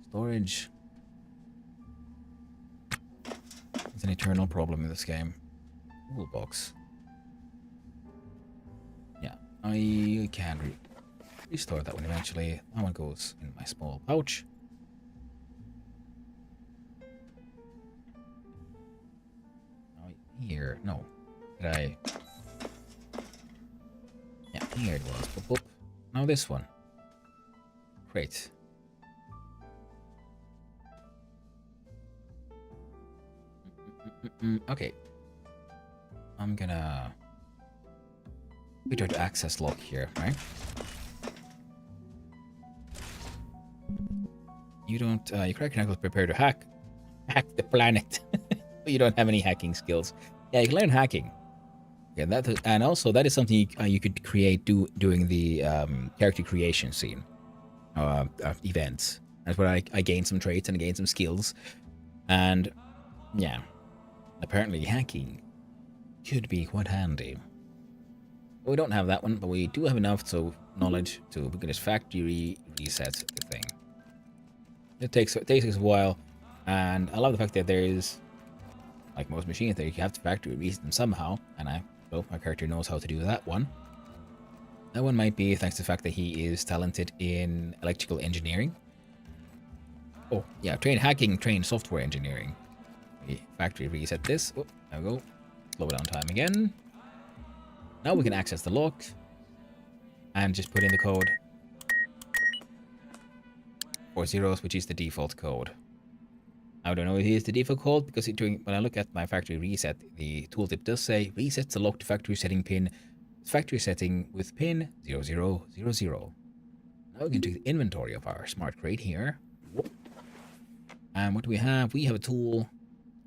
Storage. It's an eternal problem in this game. Toolbox. Yeah, I can restore that one eventually. That one goes in my small pouch. Here, no. Did I? Yeah, here it was. Boop, boop. Now this one. Great. Okay. I'm gonna put your access lock here, right? You don't. Your character was prepared to hack the planet. You don't have any hacking skills. Yeah, you can learn hacking. Yeah, and also that is something you could create doing the character creation scene events. That's where I gained some traits and gained some skills, and yeah, apparently hacking could be quite handy. We don't have that one, but we do have enough knowledge to we can just factory reset the thing. It takes us a while, and I love the fact that there is, like most machines, there you have to factory reset them somehow, and my character knows how to do that one. That one might be thanks to the fact that he is talented in electrical engineering. Oh yeah, train software engineering. We factory reset this. Oh, there we go. Slow down time again. Now we can access the lock and just put in the code 4 zeros, which is the default code. I don't know if it is the default code because when I look at my factory reset, the tooltip does say resets the lock to factory setting pin, factory setting with pin 0000. Now we can take the inventory of our smart crate here. And what do we have? We have a tool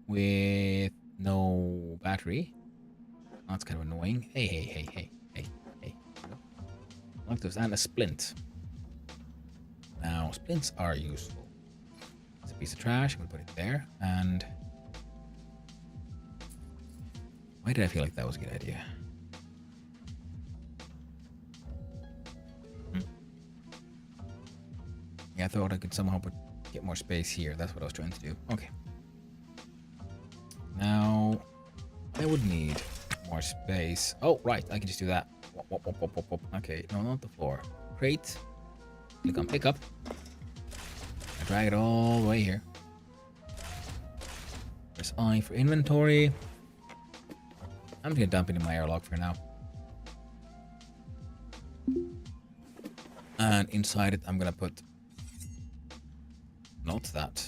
with no battery. That's kind of annoying. Hey. Lactose and a splint. Now, splints are useful. It's a piece of trash. I'm going to put it there. And why did I feel like that was a good idea? Yeah, I thought I could somehow get more space here. That's what I was trying to do. Okay. Now, I would need more space. Oh, right. I can just do that. Okay, no, not the floor. Crate. Click on pickup. I drag it all the way here. Press I for inventory. I'm just gonna dump it in my airlock for now. And inside it, I'm gonna put not that.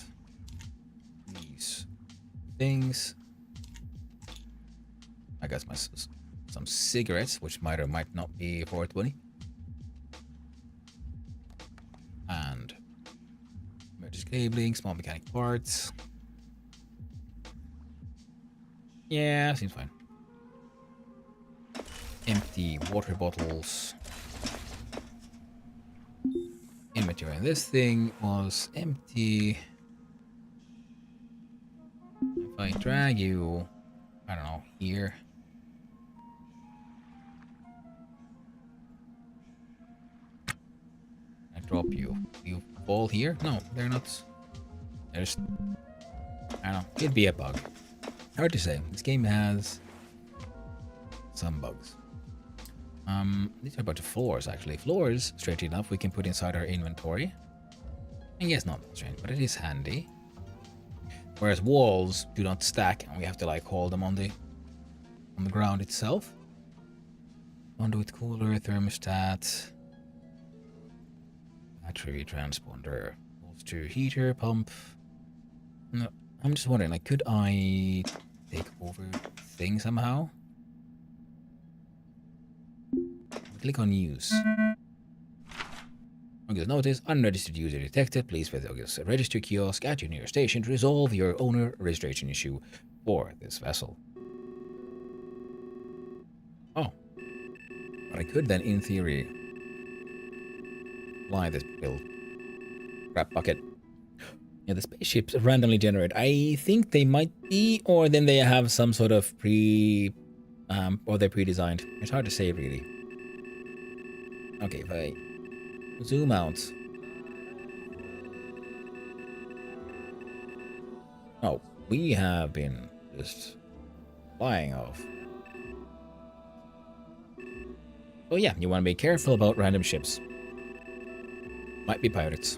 These things. I got some cigarettes, which might or might not be 420. And emergency cabling, small mechanic parts. Yeah, seems fine. Empty water bottles. Inventory. This thing was empty. If I drag you, I don't know, here. I drop you. You fall here? No, they're not. There's, I don't know. Could be a bug. Hard to say. This game has some bugs. These are a bunch of floors, actually. Floors, strangely enough, we can put inside our inventory. And yes, not that strange, but it is handy. Whereas walls do not stack, and we have to like hold them on the ground itself. Conduit cooler, thermostat, battery transponder, bolster heater, pump. No, I'm just wondering, like, could I take over thing somehow? Click on use. August notice, unregistered user detected. Please visit August register kiosk at your nearest station to resolve your owner registration issue for this vessel. Oh. But I could then, in theory, fly this little crap bucket. Yeah, the spaceships randomly generate. I think they might be, or then they have some sort of or they're pre-designed. It's hard to say, really. Okay, if I zoom out. Oh, we have been just flying off. Oh yeah, you want to be careful about random ships. Might be pirates.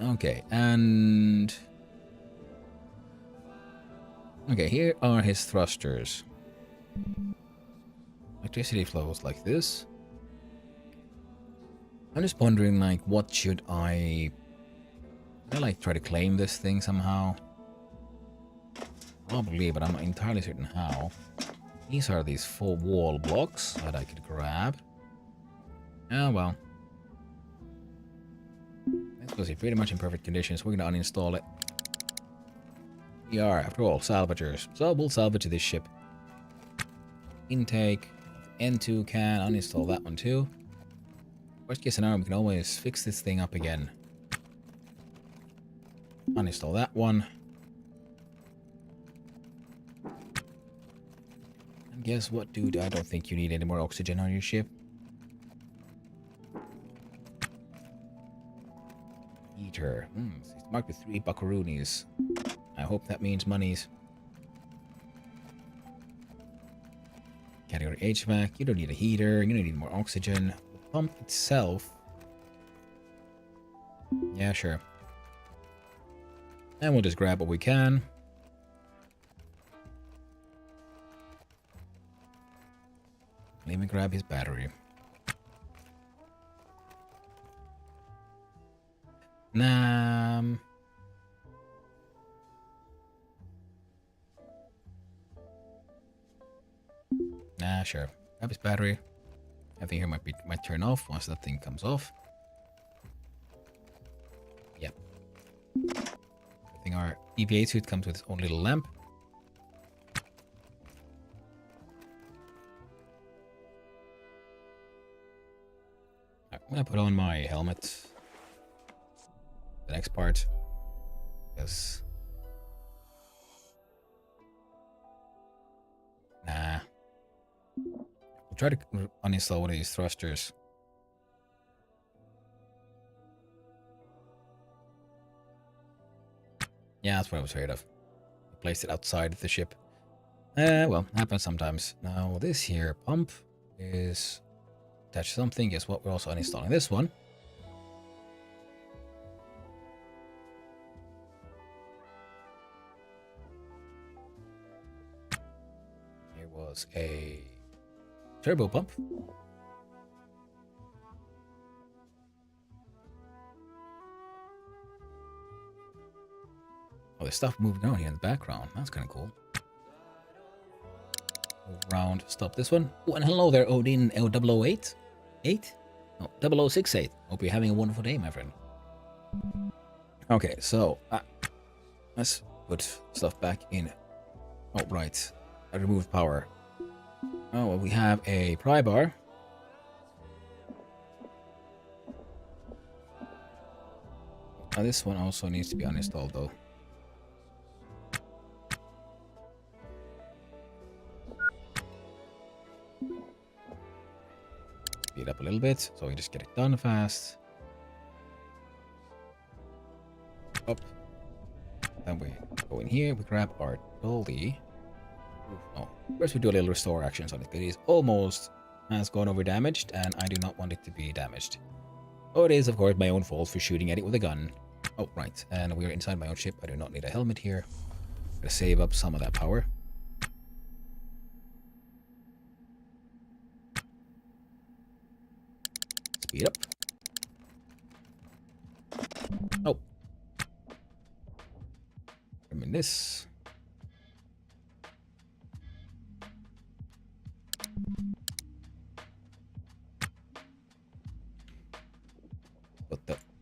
Okay, and... Okay, here are his thrusters. Electricity flows like this. I'm just wondering, like, what should I like try to claim this thing somehow? Probably, but I'm not entirely certain how. These are these 4 wall blocks that I could grab. Oh well. This was pretty much in perfect condition, so we're gonna uninstall it. We are, after all, salvagers, so we'll salvage this ship. Intake, N2 can, uninstall that one too. Worst case scenario, we can always fix this thing up again. Uninstall that one. And guess what, dude? I don't think you need any more oxygen on your ship. Heater. It's marked with 3 buckaroonies. I hope that means monies. Category HVAC. You don't need a heater. You don't need more oxygen. The pump itself. Yeah, sure. And we'll just grab what we can. Let me grab his battery. Nah. Nah, sure. Grab his battery. I think here might turn off once that thing comes off. Yep. I think our EVA suit comes with its own little lamp. I'm gonna put on my helmet. The next part. Yes. Nah. We'll try to uninstall one of these thrusters. Yeah, that's what I was afraid of. Place it outside the ship. Well, happens sometimes. Now, this here pump is attached to something. Guess what? We're also uninstalling this one. Here was a turbo pump. Oh, there's stuff moving on here in the background. That's kind of cool. Move around. Stop this one. Oh, and hello there, Odin L008? 8? No, 0068. Hope you're having a wonderful day, my friend. Okay, so let's put stuff back in. Oh, right. I removed power. Oh, well, we have a pry bar. Now, this one also needs to be uninstalled, though. Speed up a little bit, so we just get it done fast. Up. Then we go in here, we grab our dolly. No, first we do a little restore actions on it, because it is almost has gone over damaged, and I do not want it to be damaged. Oh, it is, of course, my own fault for shooting at it with a gun. Oh, right, and we are inside my own ship. I do not need a helmet here. I'm gonna save up some of that power. Speed up. Oh. I mean this.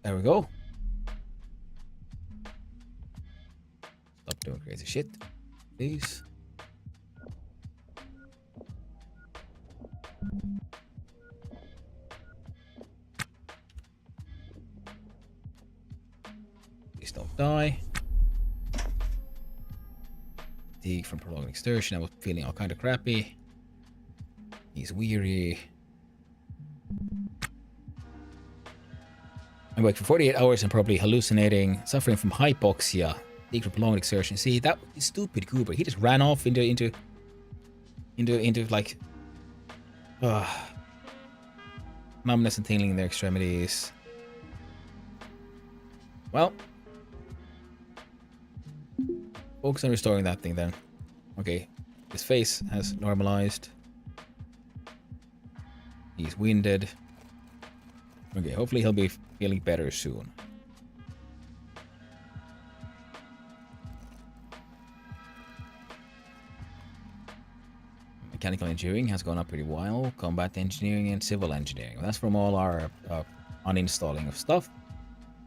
There we go. Stop doing crazy shit, please. Please don't die. Fatigue from prolonged exertion. I was feeling all kind of crappy. He's weary. I'm awake for 48 hours and probably hallucinating, suffering from hypoxia. Fatigue from prolonged exertion. See, that is stupid Cooper. He just ran off into like numbness and tingling in their extremities. Well, focus on restoring that thing then. Okay, his face has normalized. He's winded. Okay, hopefully he'll be feeling better soon. Mechanical engineering has gone up pretty well. Combat engineering and civil engineering. Well, that's from all our uninstalling of stuff.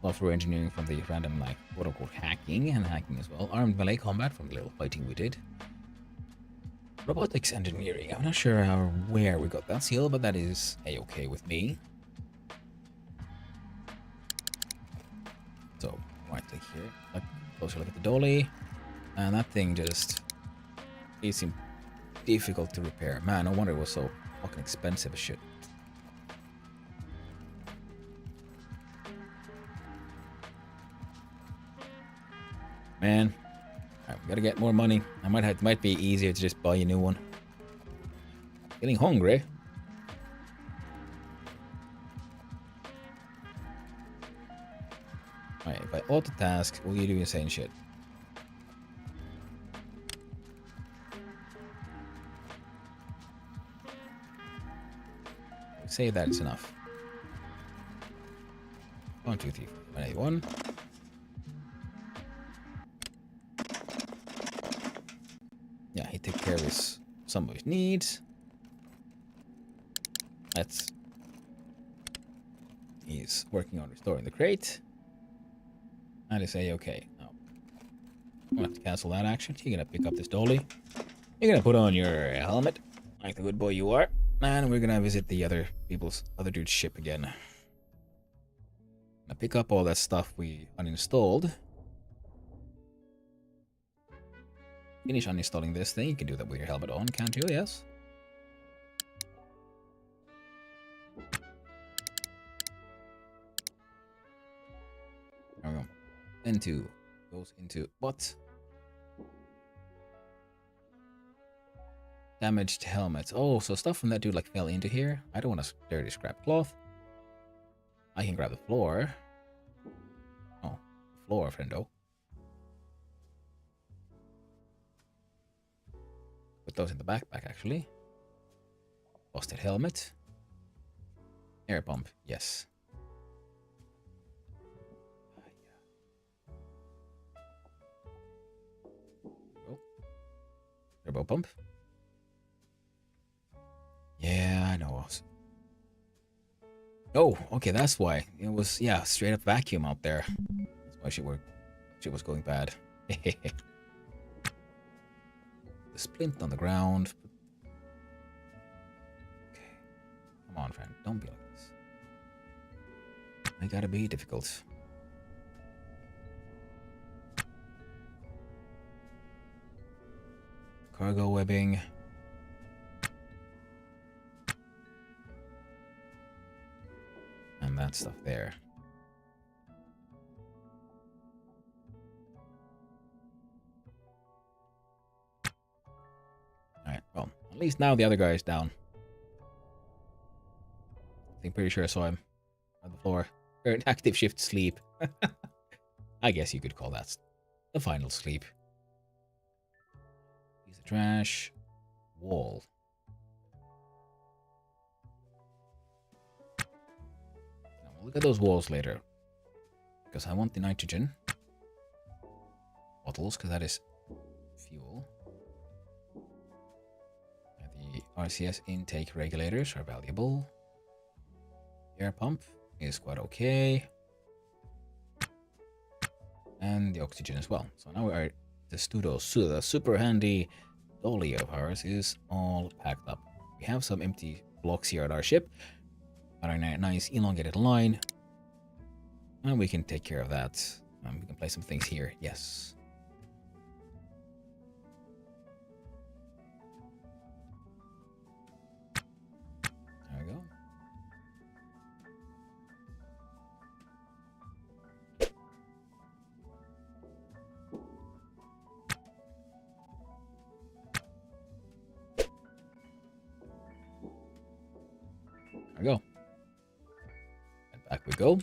Software engineering from the random, like, quote-unquote hacking, and hacking as well. Armed melee combat from the little fighting we did. Robotics engineering. I'm not sure where we got that skill, but that is a-okay with me. So, right click here. Closer look at the dolly. And that thing just... it seemed difficult to repair. Man, no wonder it was so fucking expensive as shit. Man, right, we gotta get more money. It might be easier to just buy a new one. Getting hungry. Alright, if I auto task, will you do insane shit? Say that it's enough. 1, 2, 3, 4, 5, 1. Yeah, he took care of some of his needs. He's working on restoring the crate. And I say, okay, now I'm gonna have to cancel that action. You're gonna pick up this dolly. You're gonna put on your helmet, like the good boy you are. And we're gonna visit the other dude's ship again. Gonna pick up all that stuff we uninstalled. Finish uninstalling this thing. You can do that with your helmet on, can't you? Yes. There we go. Then 2 goes into what? Damaged helmets. Oh, so stuff from that dude like fell into here. I don't want to dirty scrap cloth. I can grab the floor. Oh, floor, friendo. Put those in the backpack, actually. Busted helmet. Air pump, yes. Oh. Turbo pump. Yeah, I know. Oh, okay, that's why. It was, yeah, straight up vacuum out there. That's why shit was going bad. The splint on the ground. Okay. Come on, friend. Don't be like this. I gotta be difficult. Cargo webbing. And that stuff there. Alright, well, at least now the other guy is down. I'm pretty sure I saw him on the floor. Or an active shift sleep. I guess you could call that the final sleep. Piece of trash. Wall. Now we'll look at those walls later. Because I want the nitrogen bottles, because that is fuel. And the RCS intake regulators are valuable. Air pump is quite okay. And the oxygen as well. So now we are the the super handy dolly of ours is all packed up. We have some empty blocks here at our ship, but a nice elongated line, and we can take care of that. We can place some things here. Yes. There we go. There we go. And back we go.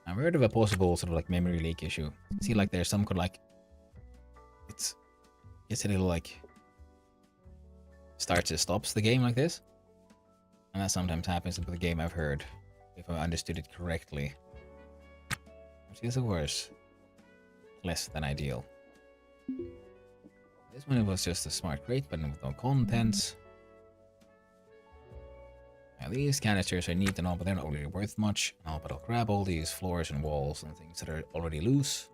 I've heard of a possible sort of like memory leak issue. See, like there's some kind of like it's a little like starts and stops the game like this, and that sometimes happens with the game. I've heard, if I understood it correctly, which is of course less than ideal. This one was just a smart crate, but with no contents. Now these canisters are neat and all, but they're not really worth much. But I'll grab all these floors and walls and things that are already loose.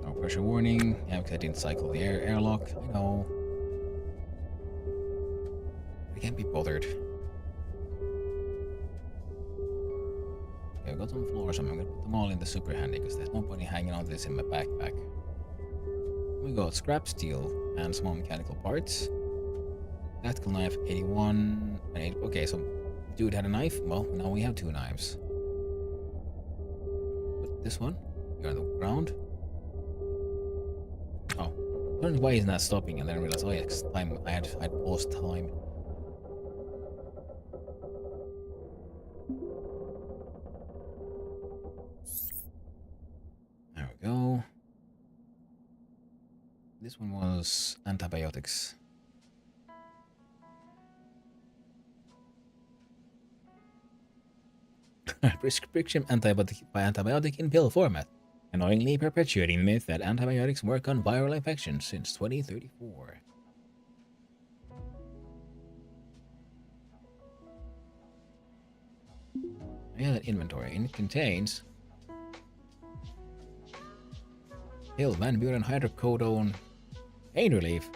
No pressure warning. Yeah, because I didn't cycle the airlock. I know. I can't be bothered. I've got some floors, I'm gonna put them all in the super handy because there's no point in hanging on to this in my backpack. We got scrap steel and small mechanical parts. Tactical knife 81 and 8. Okay, so dude had a knife. Well, now we have 2 knives. Put this one. You're on the ground. Oh, I don't know why he's not stopping, and then I realized, oh yeah, time I had paused time. There we go. This one was antibiotics. Prescription antibiotic in pill format, annoyingly perpetuating the myth that antibiotics work on viral infections since 2034. Yeah, that inventory, and it contains pill Van Buren hydrocodone pain relief.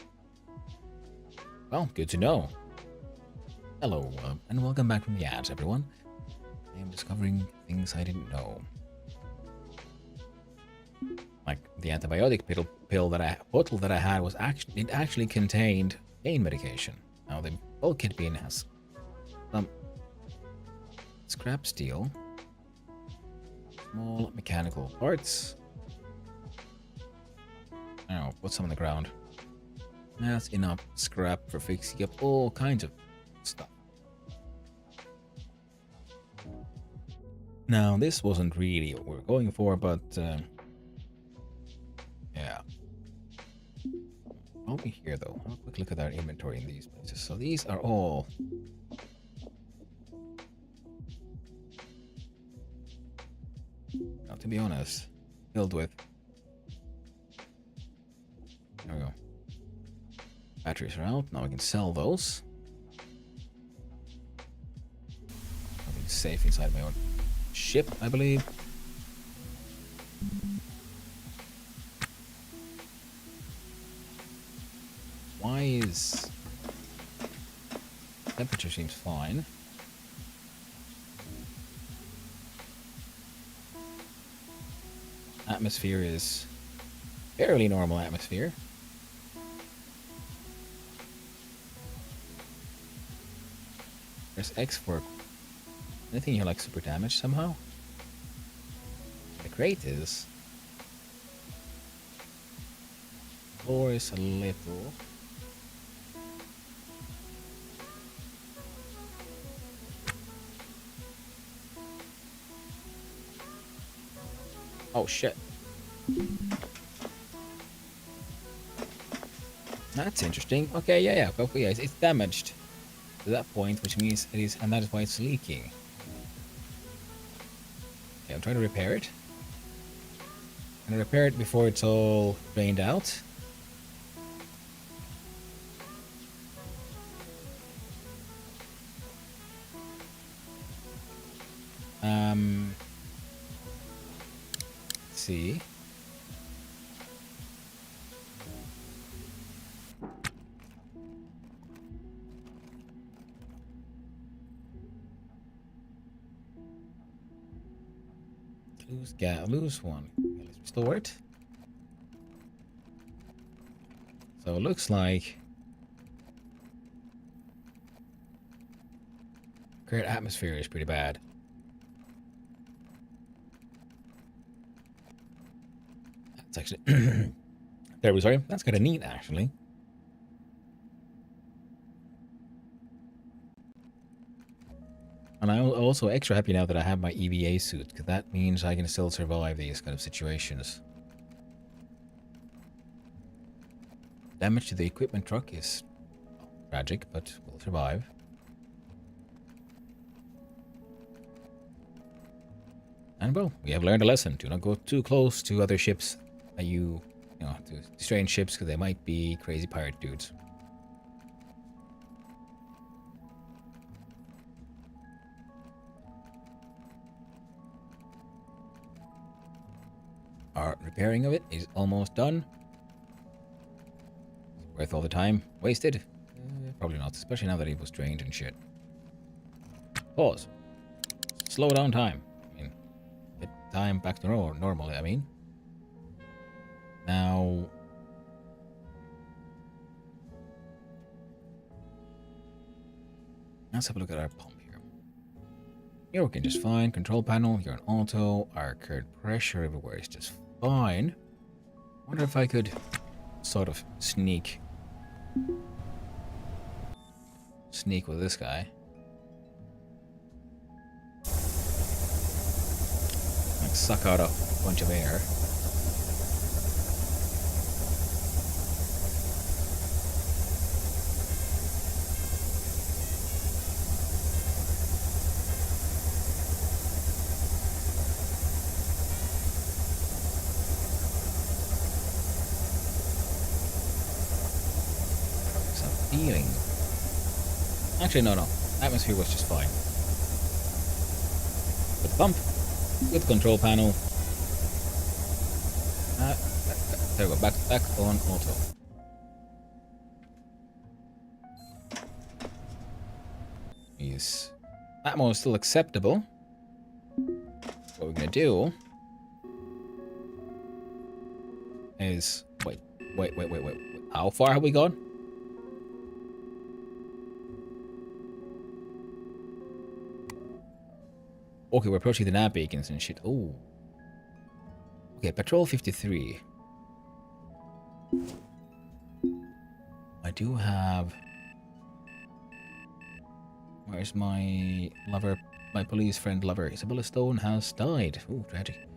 Well, good to know. Hello, and welcome back from the ads, everyone. I am discovering things I didn't know. Like the antibiotic bottle that I had was actually contained pain medication. Now the bulkhead bin has some scrap steel, small mechanical parts. I don't know, put some on the ground. That's enough scrap for fixing up all kinds of stuff. Now, this wasn't really what we were going for, but yeah. Over here, though, have a quick look at our inventory in these places. So these are all now, to be honest, filled with. There we go. Batteries are out. Now we can sell those. Nothing's safe inside my own ship, I believe. Why is temperature seems fine? Atmosphere is fairly normal atmosphere. There's X for anything here like super damage somehow. The crate is. Floor is a little. Oh shit. That's interesting. Okay, yeah, it's damaged. to that point, which means it is, and that is why it's leaking. Okay, I'm trying to repair it. I'm gonna repair it before it's all drained out. Let's see. Lose one. Okay, let's restore it. So it looks like current atmosphere is pretty bad. That's actually terribly sorry. That's kind of neat, actually. And I'm also extra happy now that I have my EVA suit, because that means I can still survive these kind of situations. Damage to the equipment truck is tragic, but we'll survive. And well, we have learned a lesson. Do not go too close to other ships that you know, to strange ships, because they might be crazy pirate dudes. Our repairing of it is almost done. Worth all the time wasted? Probably not, especially now that it was drained and shit. Pause. Slow down time. I mean, get time back to normal, I mean. Now... let's have a look at our pump here. You're working just fine. Control panel, you're on auto. Our current pressure everywhere is just fine. Wonder if I could sort of sneak with this guy. Like suck out a bunch of air. Feeling. Actually, no. Atmosphere was just fine. With the pump, with the control panel. There we go. Back on auto. Is Atmo is still acceptable. What we're gonna do is wait. How far have we gone? Okay, we're approaching the nav beacons and shit. Oh. Okay, patrol 53. I do have... where's my lover? My police friend lover. Isabella Stone has died. Oh, tragic.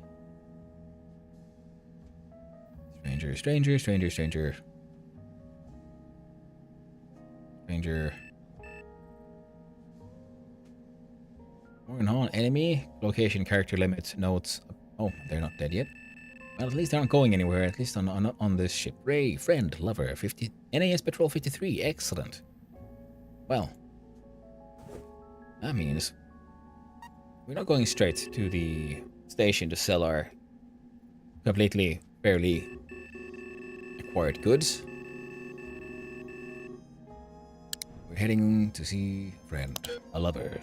Stranger. Morgan Hall, enemy, location, character limits, notes. Oh, they're not dead yet. Well, at least they aren't going anywhere, at least on this ship. Ray, friend, lover, 50, NAS Patrol 53, excellent. Well, that means we're not going straight to the station to sell our completely, barely acquired goods. We're heading to see a friend, a lover.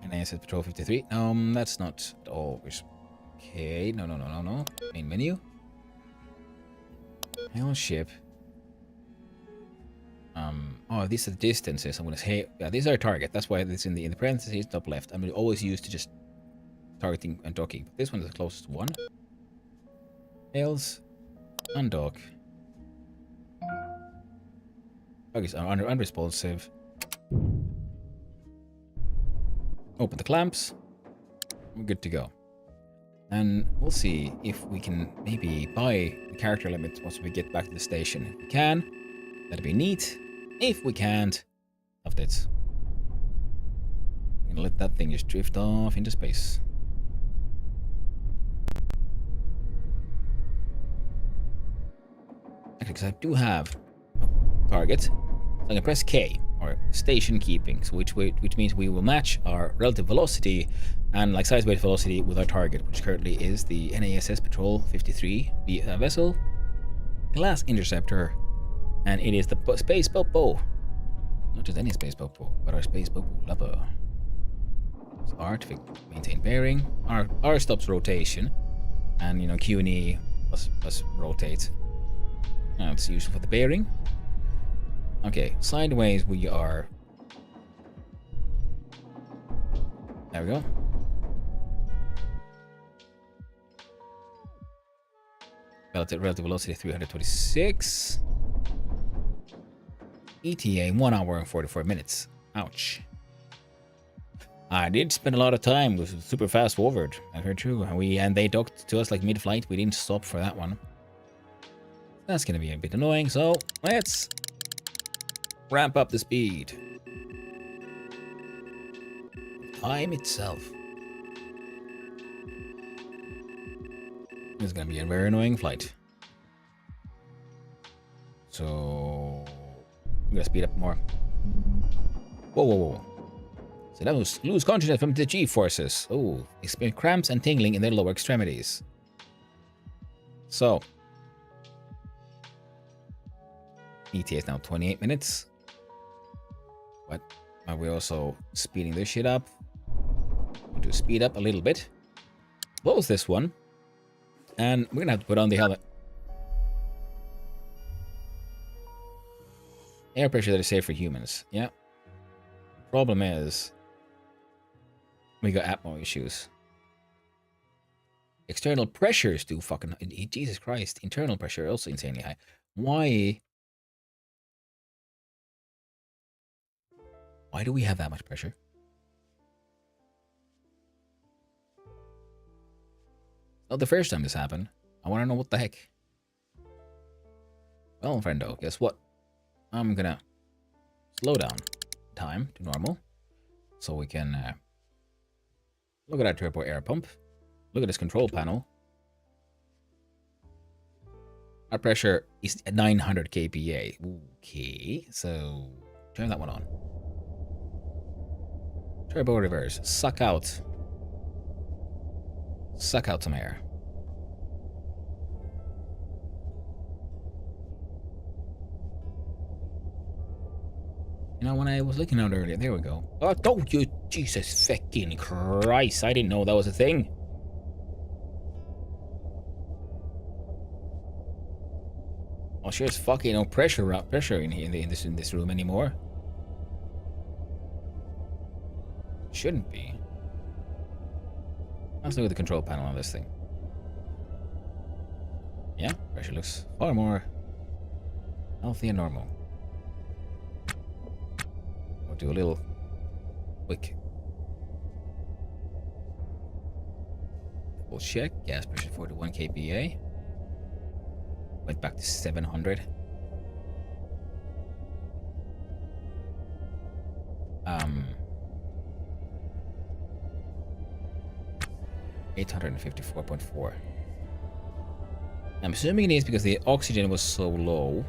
NAS Patrol 53. That's not always okay. No. Main menu. Hail ship. Oh, these are the distances. I'm gonna say, yeah, these are a target. That's why it's in the parentheses top left. I'm always used to just targeting and docking. But this one is the closest one. Hails, undock. Okay, so unresponsive. Open the clamps. We're good to go. And we'll see if we can maybe buy the character limit once we get back to the station. If we can, that'd be neat. If we can't, have it. I'm gonna let that thing just drift off into space. Actually, because I do have a target. So I'm gonna press K, or station keeping, so which means we will match our relative velocity and like size weight velocity with our target, which currently is the NASS Patrol 53 vessel, Glass Interceptor, and it is the Space Popo. Not just any Space Popo, but our Space Popo lover. So R to maintain bearing, R stops rotation, and you know Q and E plus rotate. That's useful for the bearing. Okay, sideways we are. There we go. Relative velocity 326. ETA 1 hour and 44 minutes. Ouch. I did spend a lot of time with super fast forward. I heard true. And they docked to us like mid-flight. We didn't stop for that one. That's gonna be a bit annoying. So let's ramp up the speed. Time itself. This is gonna be a very annoying flight. So I'm gonna speed up more. Whoa, whoa, whoa. So that was lose consciousness from the G-forces. Oh, experience cramps and tingling in their lower extremities. So ETA is now 28 minutes. But are we also speeding this shit up? We'll do speed up a little bit. Close this one. And we're gonna have to put on the helmet. Air pressure that is safe for humans. Yeah. Problem is, we got atmo issues. External pressures do fucking... Jesus Christ. Internal pressure also insanely high. Why do we have that much pressure? Not the first time this happened. I want to know what the heck. Well, friendo, guess what? I'm gonna slow down time to normal. So we can look at our turbo air pump. Look at this control panel. Our pressure is at 900 kPa. Okay, so turn that one on. Turbo reverse. Suck out some air. You know, when I was looking out earlier, there we go. Oh, don't you, Jesus fucking Christ! I didn't know that was a thing. Oh, sure, it's fucking no pressure in here in this room anymore. Shouldn't be. Let's look at the control panel on this thing. Yeah, pressure looks far more healthy and normal. We'll do a little quick double check. Gas pressure 41 kPa. Went back to 700. 854.4. I'm assuming it is because the oxygen was so low.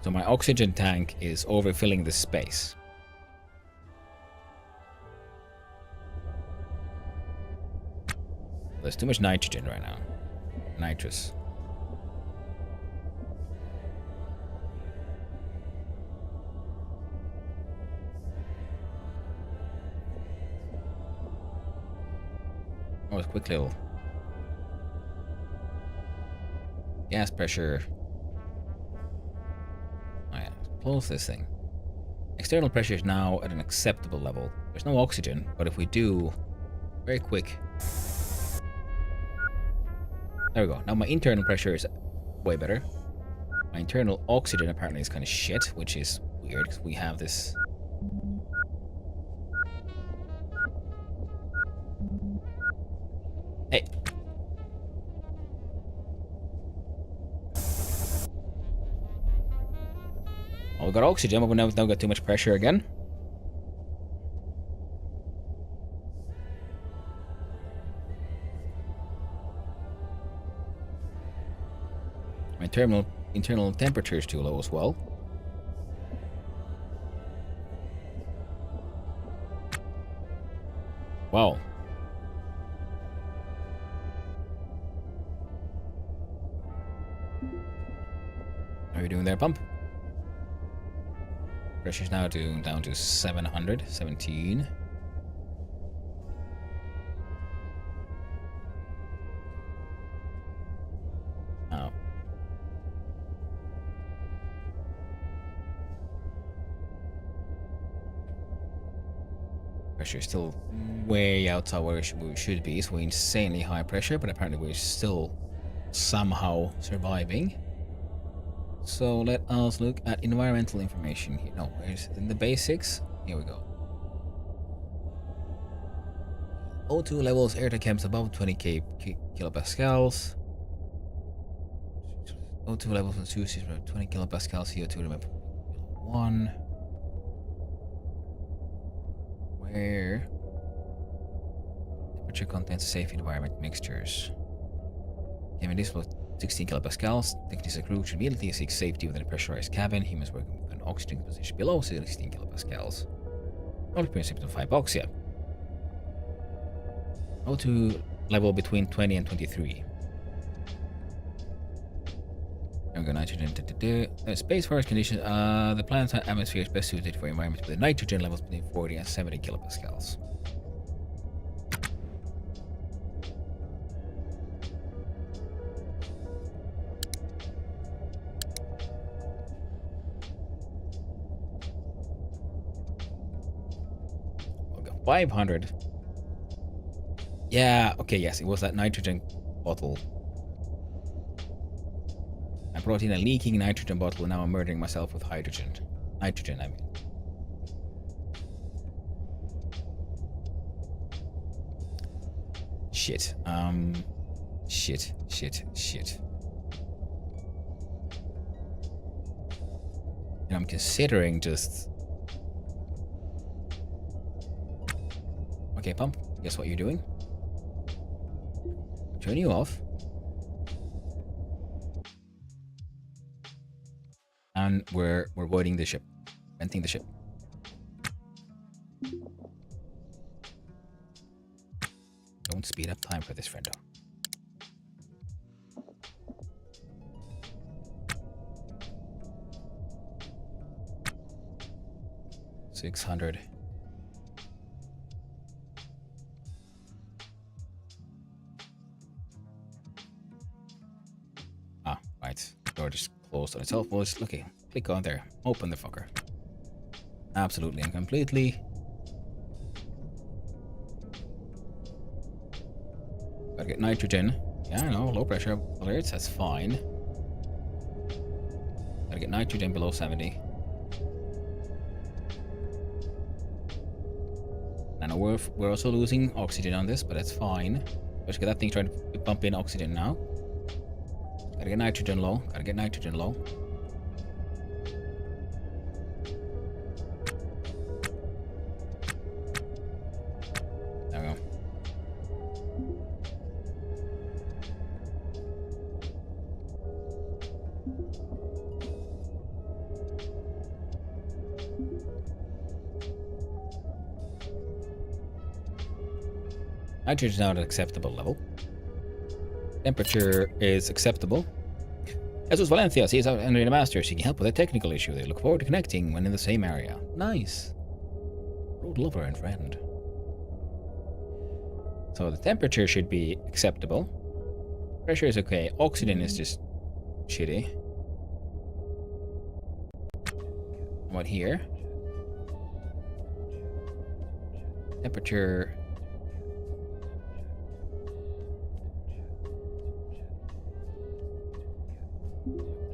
So my oxygen tank is overfilling the space. There's too much nitrogen right now. Nitrous. Oh, it's a quick little gas pressure. Oh yeah, close this thing. External pressure is now at an acceptable level. There's no oxygen, but if we do very quick. There we go. Now my internal pressure is way better. My internal oxygen apparently is kind of shit, which is weird because we have this Hey. Oh, we got oxygen, but we now got too much pressure again. My internal temperature is too low as well. Wow. How are you doing there, pump? Pressure's now down to 717. Oh. Pressure is still way outside where we should be, so we're insanely high pressure, but apparently we're still somehow surviving. So let us look at environmental information here. No, where's in the basics? Here we go. O2 levels, air temps above 20 kilopascals. O2 levels on sushi is 20 kilopascals. CO2 remember 1. Where temperature contains safe environment mixtures. Cabin display 16 kilopascals. Technician crew should immediately seek safety within a pressurized cabin. Humans working with an oxygen position below 16 kilopascals. Only principle 5 hypoxia. O2 level between 20 and 23. There we go, nitrogen. Space forest conditions. The planet's atmosphere is best suited for environments with nitrogen levels between 40 and 70 kilopascals. We'll go 500. Yeah, okay, yes, it was that nitrogen bottle. I brought in a leaking nitrogen bottle and now I'm murdering myself with hydrogen. Nitrogen, I mean. Shit. Shit. And I'm considering just... Okay, pump, guess what you're doing? Turn you off. And we're voiding the ship. Venting the ship. Don't speed up time for this, friendo. $600. Ah, right. Door just closed on itself. Well, just okay. Click on there. Open the fucker. Absolutely and completely. Gotta get nitrogen. Yeah, I know. Low pressure alerts. That's fine. Gotta get nitrogen below 70. I know we're also losing oxygen on this, but that's fine. Let's get that thing trying to pump in oxygen now. Gotta get nitrogen low. Gotta get nitrogen low. There we go. Nitrogen is now at an acceptable level. Temperature is acceptable. As was Valencia, he is out under the master seeking help with a technical issue. They look forward to connecting when in the same area. Nice. Road lover and friend. So the temperature should be acceptable. Pressure is okay. Oxygen is just shitty. What here? Temperature.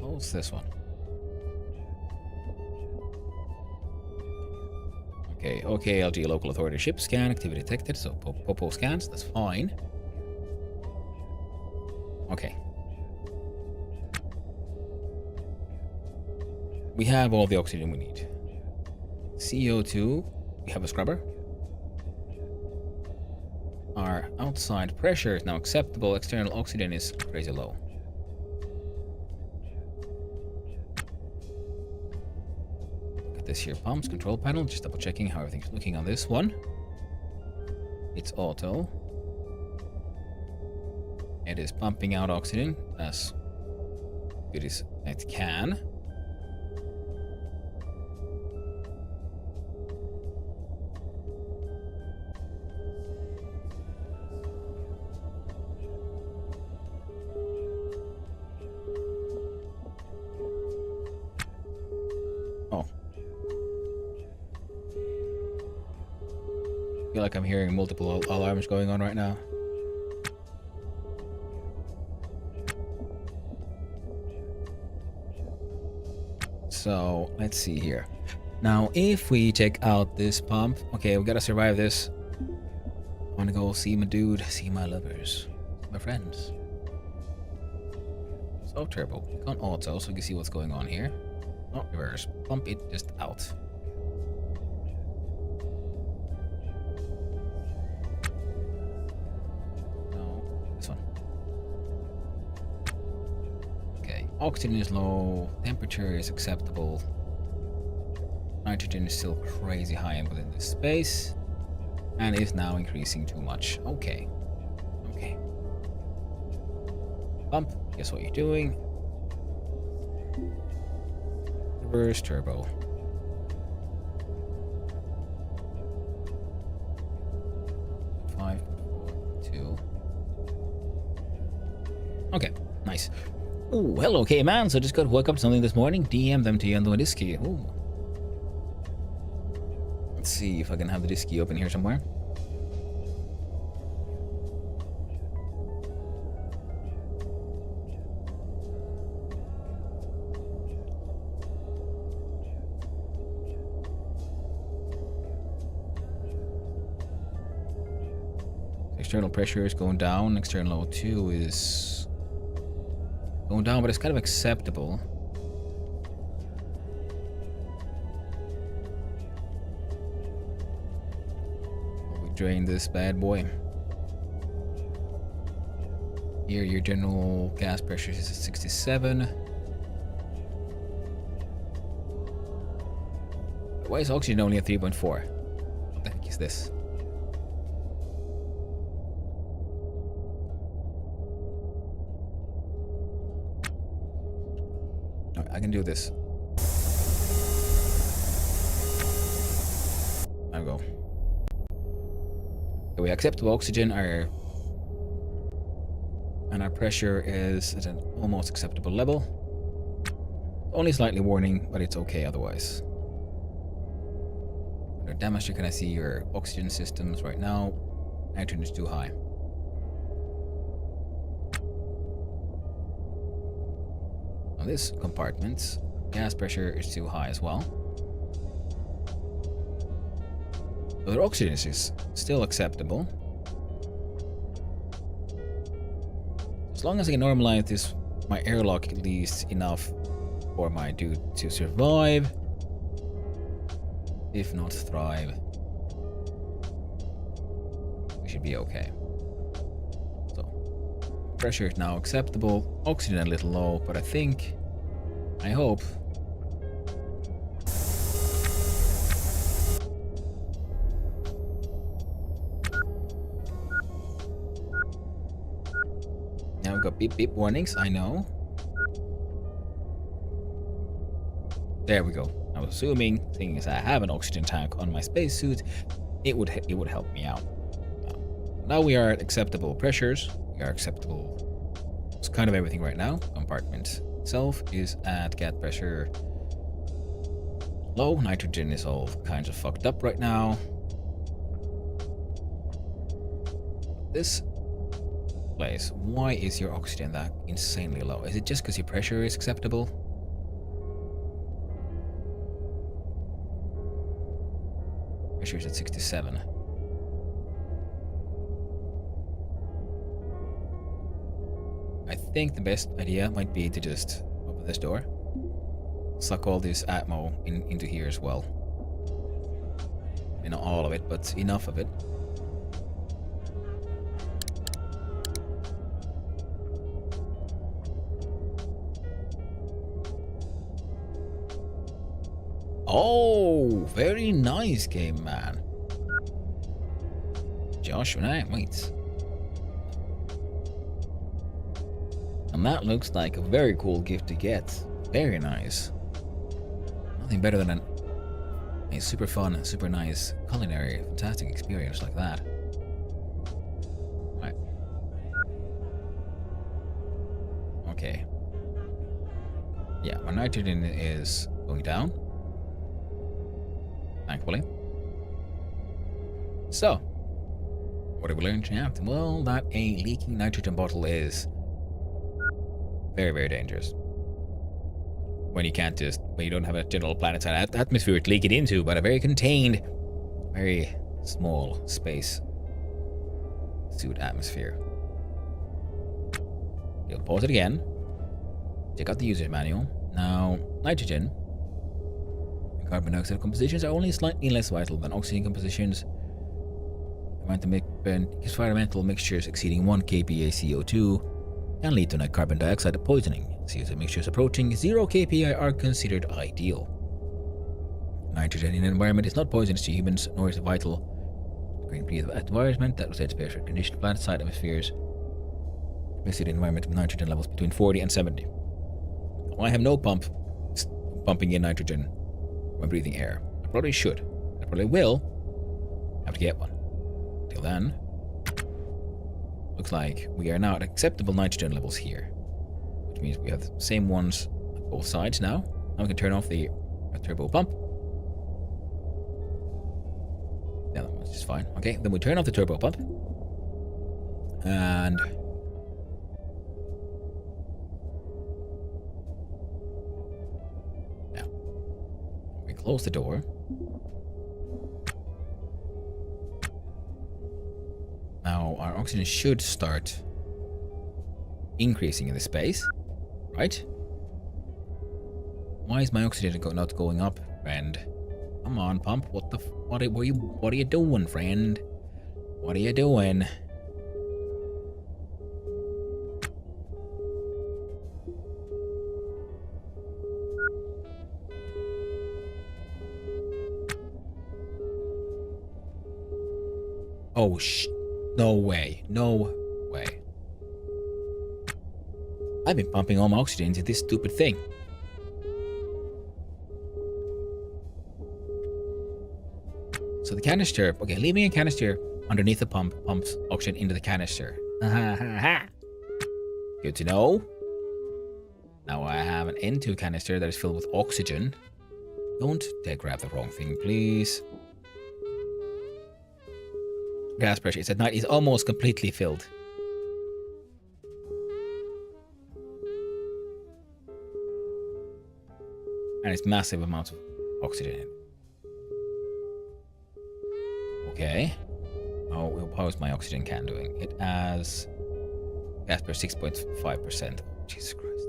What's this one? Okay, LG local authority ship scan activity detected, so Popo scans, that's fine. Okay. We have all the oxygen we need. CO2, we have a scrubber. Our outside pressure is now acceptable. External oxygen is crazy low. Look at this here. Pumps, control panel. Just double checking how everything's looking on this one. It's auto. It is pumping out oxygen as good as it can. Oh. I feel like I'm hearing multiple alarms going on right now. So, let's see here. Now, if we check out this pump... Okay, we gotta survive this. I wanna go see my dude, see my lovers, my friends. So, turbo. Click on auto so we can see what's going on here. Not reverse. Pump it just out. No, this one. Okay, oxygen is low, temperature is acceptable. Nitrogen is still crazy high within this space. And is now increasing too much. Okay. Okay. Pump, guess what you're doing? Reverse turbo. Five, 2. Okay, nice. Oh, hello, K-Man. So just got woke up something this morning. DM them to you on the disk key. Ooh. Let's see if I can have the disk key open here somewhere. External pressure is going down. External O2 is going down, but it's kind of acceptable. We drain this bad boy. Here, your general gas pressure is at 67. Why is oxygen only at 3.4? What the heck is this? I can do this. There we go. Okay, we accept oxygen, and our pressure is at an almost acceptable level. Only slightly warning, but it's okay otherwise. Under damage, you can see your oxygen systems right now. Nitrogen is too high. On this compartment, gas pressure is too high as well. But the oxygen is still acceptable. As long as I can normalize this, my airlock at least enough for my dude to survive, if not thrive, we should be okay. Pressure is now acceptable. Oxygen a little low, but I hope. Now we've got beep beep warnings, I know. There we go. I was assuming, seeing as I have an oxygen tank on my spacesuit, it would help me out. Now we are at acceptable pressures. We are acceptable. It's kind of everything right now. Compartment itself is at gas pressure low. Nitrogen is all kinds of fucked up right now. This place, why is your oxygen that insanely low? Is it just because your pressure is acceptable? Pressure is at 67. I think the best idea might be to just open this door. Suck all this atmo into here as well. Not all of it, but enough of it. Oh, very nice game, man. Josh, wait. And that looks like a very cool gift to get. Very nice. Nothing better than a super fun, super nice culinary, fantastic experience like that. Right. Okay. Yeah, my nitrogen is going down. Thankfully. So, what have we learned, champ? Well, that a leaking nitrogen bottle is very, very dangerous. When you don't have a general planet-side atmosphere to leak it into, but a very contained, very small space suit atmosphere. You'll pause it again. Check out the user's manual. Now, nitrogen and carbon dioxide compositions are only slightly less vital than oxygen compositions. Environmental mixtures exceeding 1 kPa CO2 can lead to carbon dioxide poisoning. CO2 mixtures approaching 0 kPa are considered ideal. Nitrogen in an environment is not poisonous to humans, nor is it vital to green breathe environment that resides pressure conditioned planet-side atmospheres. Visit an environment with nitrogen levels between 40 and 70. Well, I have no pumping in nitrogen when breathing air. I probably should. I probably will have to get one. Till then, looks like we are now at acceptable nitrogen levels here, which means we have the same ones on both sides now. Now we can turn off the turbo pump. Yeah, that's just fine. Okay, then we turn off the turbo pump. And now we close the door. Now our oxygen should start increasing in the space, right? Why is my oxygen not going up, friend? Come on, pump. What are you doing, friend? What are you doing? Oh, no way. No way. I've been pumping all my oxygen into this stupid thing. So the canister, okay, leaving a canister underneath the pump pumps oxygen into the canister. Good to know. Now I have an N2 canister that is filled with oxygen. Don't grab the wrong thing, please. Gas pressure is at night is almost completely filled. And it's massive amounts of oxygen in it. Okay. Oh, how is my oxygen can doing? It has gas pressure 6.5%. Oh, Jesus Christ.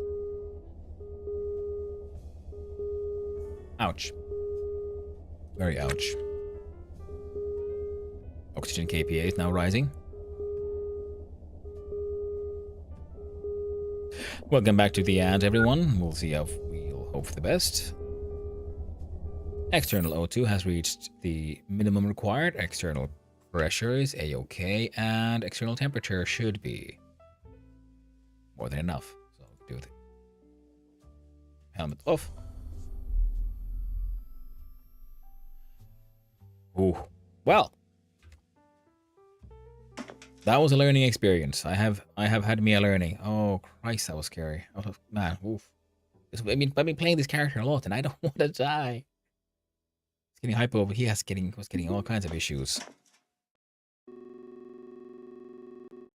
Ouch. Very ouch. Oxygen kPa is now rising. Welcome back to the ad, everyone. We'll see how we'll hope for the best. External O2 has reached the minimum required. External pressure is A-OK, and external temperature should be more than enough. So do the helmet off. Ooh, well. That was a learning experience. I have had me a learning. Oh Christ, that was scary. Oh man, oof. I've been playing this character a lot, and I don't want to die. He's getting hypo, but he was getting all kinds of issues.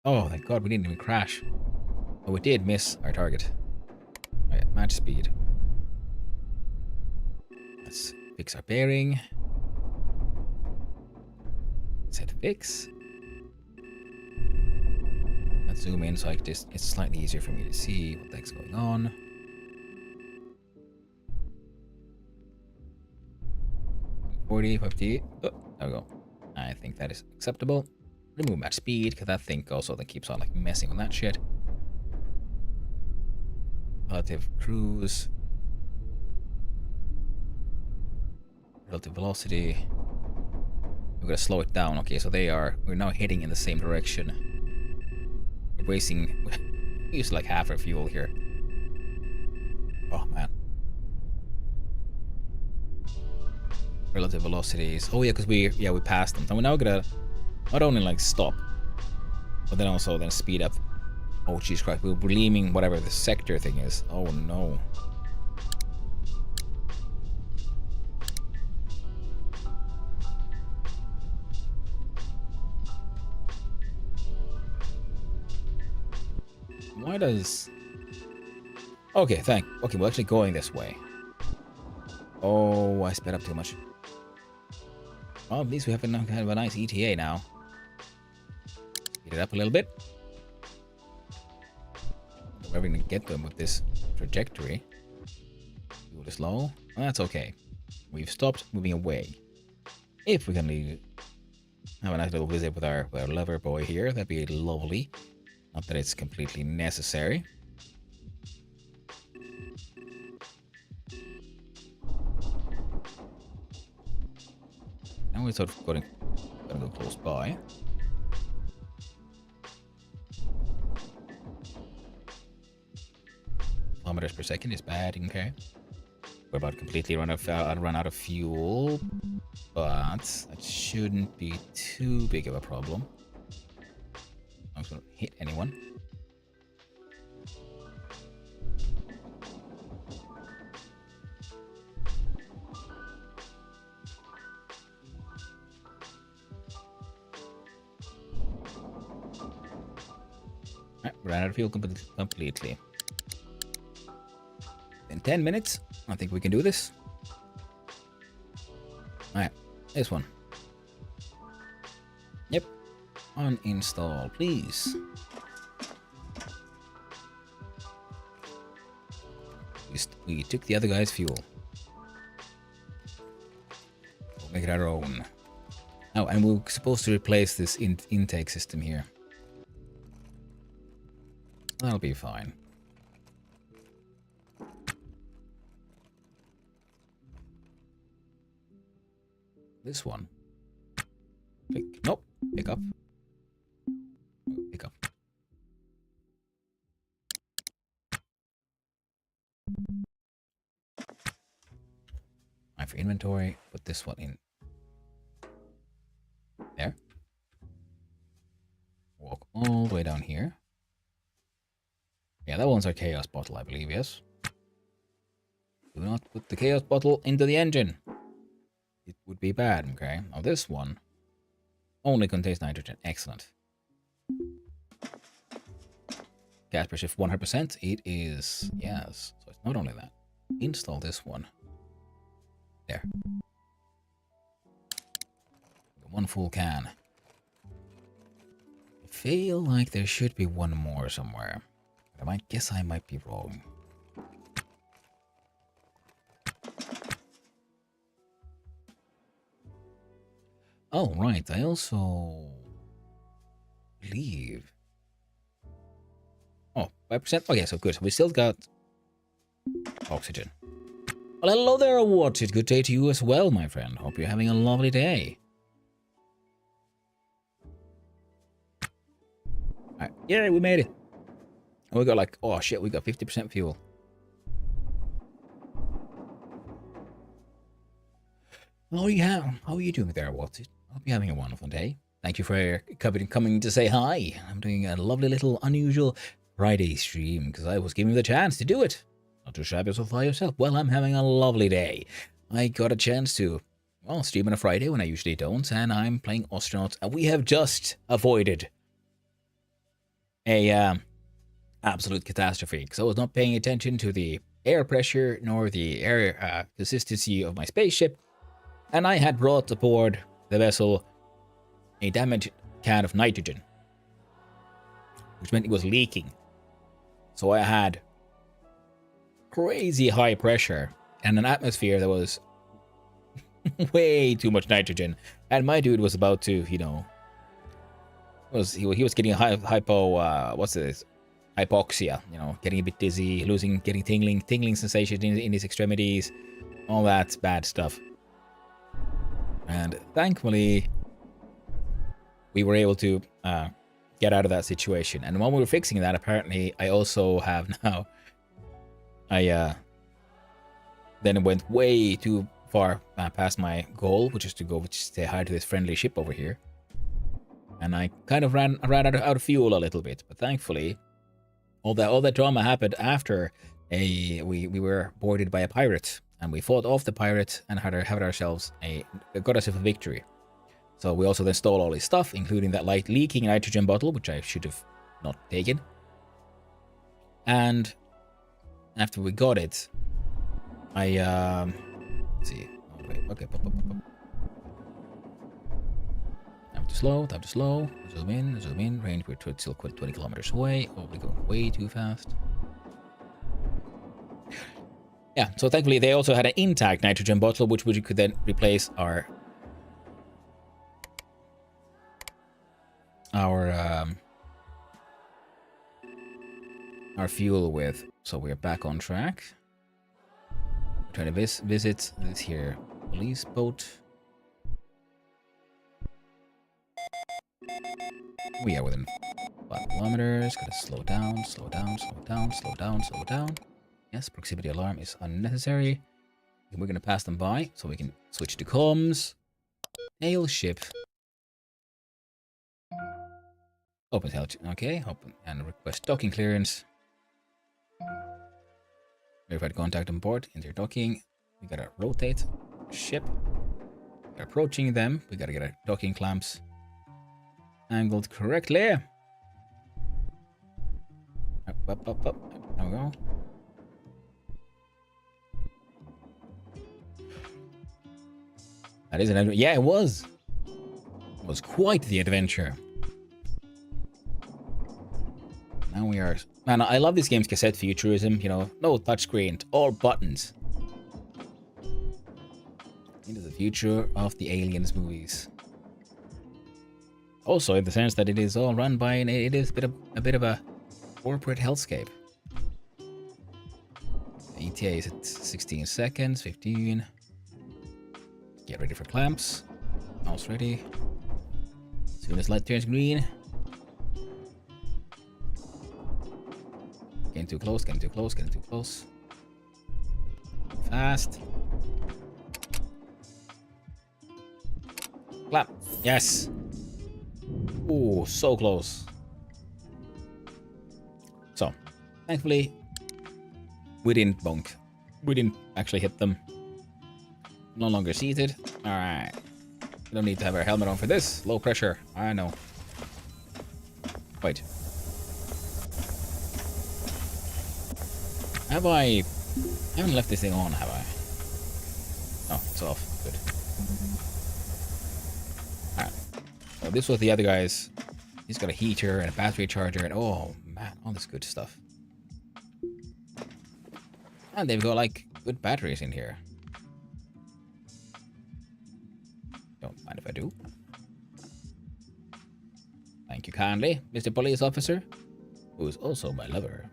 Oh, thank God we didn't even crash. Oh, we did miss our target. Oh, yeah, match speed. Let's fix our bearing. Set fix. Let's zoom in so it's slightly easier for me to see what the heck's going on. 40, 50. Oh, there we go. I think that is acceptable. Remove match speed, because that thing also that keeps on like messing with that shit. Relative cruise. Relative velocity. We're gonna slow it down. Okay, so we're now heading in the same direction. We're wasting, we used like half our fuel here. Oh man. Relative velocities. Oh yeah, because we passed them. So we're now gonna not only like stop, but then also speed up. Oh jeez Christ, we're leaving whatever the sector thing is. Oh no. Why does... Okay, okay, we're actually going this way. Oh, I sped up too much. Well, at least we have kind of a nice ETA now. Speed it up a little bit. We're going to get them with this trajectory. Fuel is low. Well, that's okay. We've stopped moving away. If we can have a nice little visit with our lover boy here, that'd be lovely. Not that it's completely necessary. Now we're sort of gonna go close by. Kilometers per second is bad, okay. We're about to completely run out of fuel, but that shouldn't be too big of a problem. I'm just gonna hit anyone. Alright, ran out of fuel completely. In 10 minutes, I think we can do this. Alright, this one. Yep. Uninstall, please. We took the other guy's fuel. We'll make it our own. Oh, and we're supposed to replace this intake system here. That'll be fine. This one. Click. Nope. Pick up. Pick up. Right, for inventory, put this one in there. Walk all the way down here. Yeah, that one's our chaos bottle, I believe, yes. Do not put the chaos bottle into the engine. It would be bad, okay? Now this one only contains nitrogen. Excellent. Gas pressure 100%. It is, yes. So it's not only that. Install this one. There. One full can. I feel like there should be one more somewhere. But I guess I might be wrong. Oh, right. I also believe. Oh, 5%? Okay, so good. So we still got oxygen. Well, hello there, Watch It. Good day to you as well, my friend. Hope you're having a lovely day. Alright, yeah, we made it. And we got like, oh shit, we got 50% fuel. Oh yeah, how are you doing there, Watch It? Hope you're having a wonderful day. Thank you for coming to say hi. I'm doing a lovely little unusual Friday stream because I was given the chance to do it. Not too shabby so far yourself. Well, I'm having a lovely day. I got a chance to, well, stream on a Friday when I usually don't, and I'm playing Ostranauts, and we have just avoided a absolute catastrophe because I was not paying attention to the air pressure nor the air consistency of my spaceship, and I had brought aboard the vessel a damaged can of nitrogen. which meant it was leaking. So I had crazy high pressure and an atmosphere that was way too much nitrogen. And my dude was about to, you know, he was getting hypoxia, you know, getting a bit dizzy, getting tingling sensation in his extremities, all that bad stuff. And thankfully, we were able to get out of that situation. And while we were fixing that, apparently, I also have now, then went way too far past my goal, which is to say hi to this friendly ship over here. And I kind of ran out of fuel a little bit, but thankfully, all that drama happened after we were boarded by a pirate, and we fought off the pirate and got ourselves a victory. So we also then stole all his stuff, including that light leaking nitrogen bottle, which I should have not taken. And after we got it, let's see. Oh, wait, okay. Time to slow. Zoom in. Range, we're still 20 kilometers away. Oh, we're going way too fast. Yeah, so thankfully they also had an intact nitrogen bottle, which we could then replace our fuel with. So we're back on track. We're trying to visit this here police boat. We are within 5 kilometers. Gotta slow down. Yes, proximity alarm is unnecessary. And we're gonna pass them by, so we can switch to comms. Hail ship. Open tail. Okay, open and request docking clearance. Verified contact on board. Enter docking. We gotta rotate ship. We're approaching them. We gotta get our docking clamps angled correctly. Up. There we go. That is an adventure. Yeah, it was. It was quite the adventure. Now we are... Man, I love this game's cassette futurism, you know. No touchscreen, all buttons. Into the future of the Aliens movies. Also, in the sense that it is all run by it is a bit of a corporate hellscape. The ETA is at 16 seconds, 15. Get ready for clamps. Mouse ready. As soon as light turns green. Getting too close. Fast. Clap. Yes. Ooh, so close. So, thankfully, we didn't bonk. We didn't actually hit them. No longer seated. Alright. We don't need to have our helmet on for this. Low pressure. I know. Wait. I haven't left this thing on, have I? Oh, it's off. Good. Alright. So this was the other guy's. He's got a heater and a battery charger and oh man, all this good stuff. And they've got like good batteries in here. Don't mind if I do. Thank you kindly, Mr. Police Officer, who is also my lover.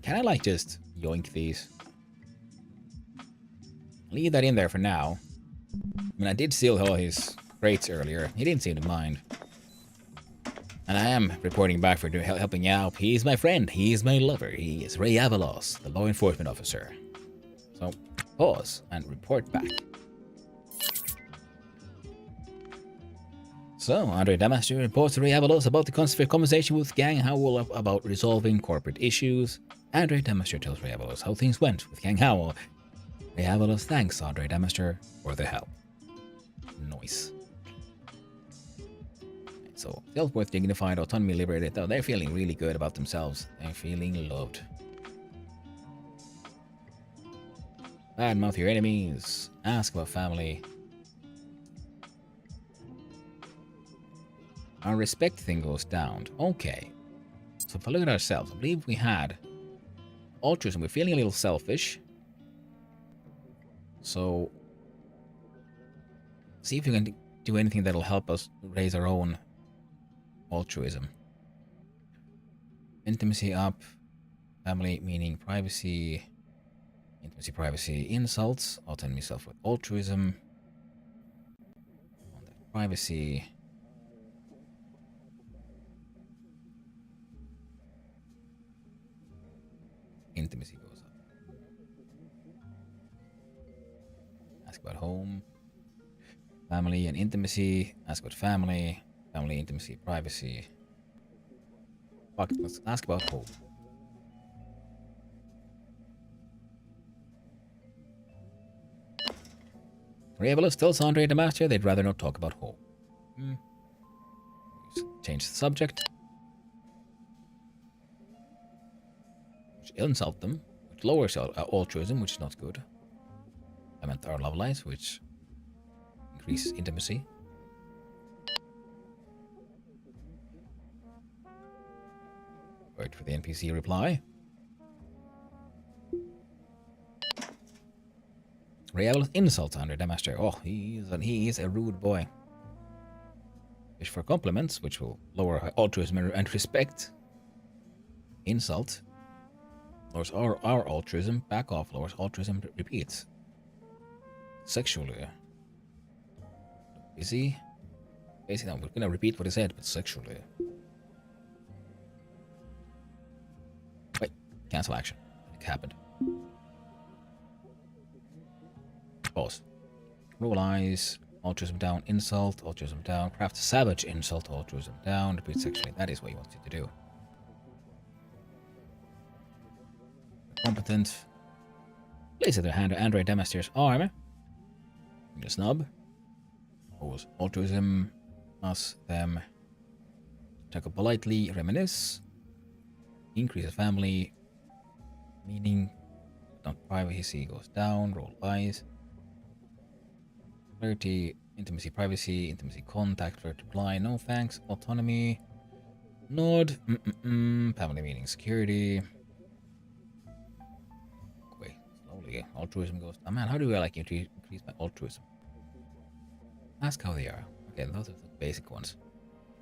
Can I like just yoink these? Leave that in there for now. I mean, I did steal all his crates earlier. He didn't seem to mind. And I am reporting back for helping out. He's my friend. He's my lover. He is Ray Avalos, the law enforcement officer. So, pause and report back. So, Andre Damaster reports to Ray Avalos about the conversation with Gang Howell about resolving corporate issues. Andre Damaster tells Ray Avalos how things went with Gang Howell. Ray Avalos thanks Andre Damaster for the help. Nice. So, self-worth, dignified, autonomy, liberated. Though they're feeling really good about themselves. They're feeling loved. Badmouth your enemies. Ask about family. Our respect thing goes down. Okay. So if I look at ourselves, I believe we had altruism. We're feeling a little selfish. So see if you can do anything that'll help us raise our own altruism. Intimacy up. Family meaning privacy. Intimacy, privacy, insults. Autonomy, self with altruism. Privacy. Intimacy goes up. Ask about home. Family and intimacy. Ask about family. Family, intimacy, privacy. Fuck, let's ask about home. Reabilis tells Andre the Master they'd rather not talk about home. Change the subject. Which insult them, which lowers altruism, which is not good. I meant our love lives, which increases intimacy. Wait for the NPC reply. Real insults under the master. Oh, he is a rude boy. Wish for compliments, which will lower altruism and respect. Insult lowers our altruism. Back off lowers altruism. Repeats. Sexually. Busy. Basically, no, we're gonna repeat what he said, but sexually. Wait, cancel action. It happened. Pause. Roll eyes. Altruism down. Insult. Altruism down. Craft savage. Insult. Altruism down. Repeat sexually. That is what you want you to do. Competent. Place at their hand Android Demaster's arm. The snub. Pose. Altruism. Us. Them. Tackle politely. Reminisce. Increase family. Meaning. Not privacy goes down. Roll eyes. Flirty. Intimacy, privacy. Intimacy, contact. Flirt, reply. No thanks. Autonomy. Nod. Family meaning security. Wait. Slowly. Altruism goes down. Man, how do I like increase my altruism? Ask how they are. Okay, those are the basic ones.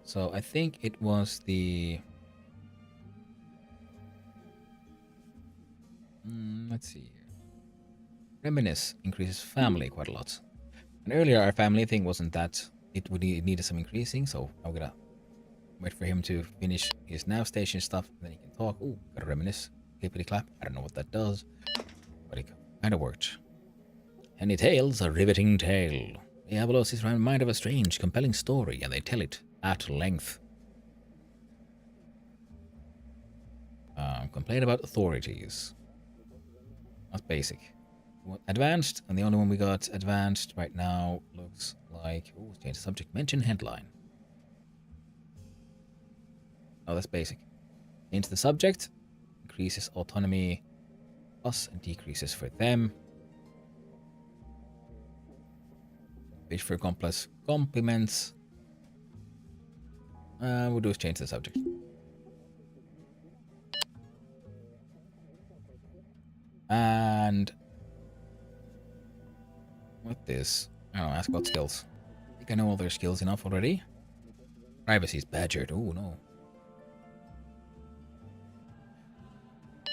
So I think it was the... let's see here. Reminisce increases family quite a lot. And earlier our family thing wasn't that it needed some increasing, so I'm gonna wait for him to finish his nav station stuff, and then he can talk. Ooh, gotta reminisce. Clippity clap. I don't know what that does, but it kinda worked. Any tales a riveting tale. Diabolos is reminded of a strange, compelling story, and they tell it at length. Complain about authorities. That's basic. Advanced, and the only one we got advanced right now looks like... Oh, change the subject. Mention headline. Oh, that's basic. Change the subject. Increases autonomy us and decreases for them. Wish for compliments. We'll do is change the subject. And with this, I don't know, ask about skills. I think I know all their skills enough already. Privacy's badgered. Oh no.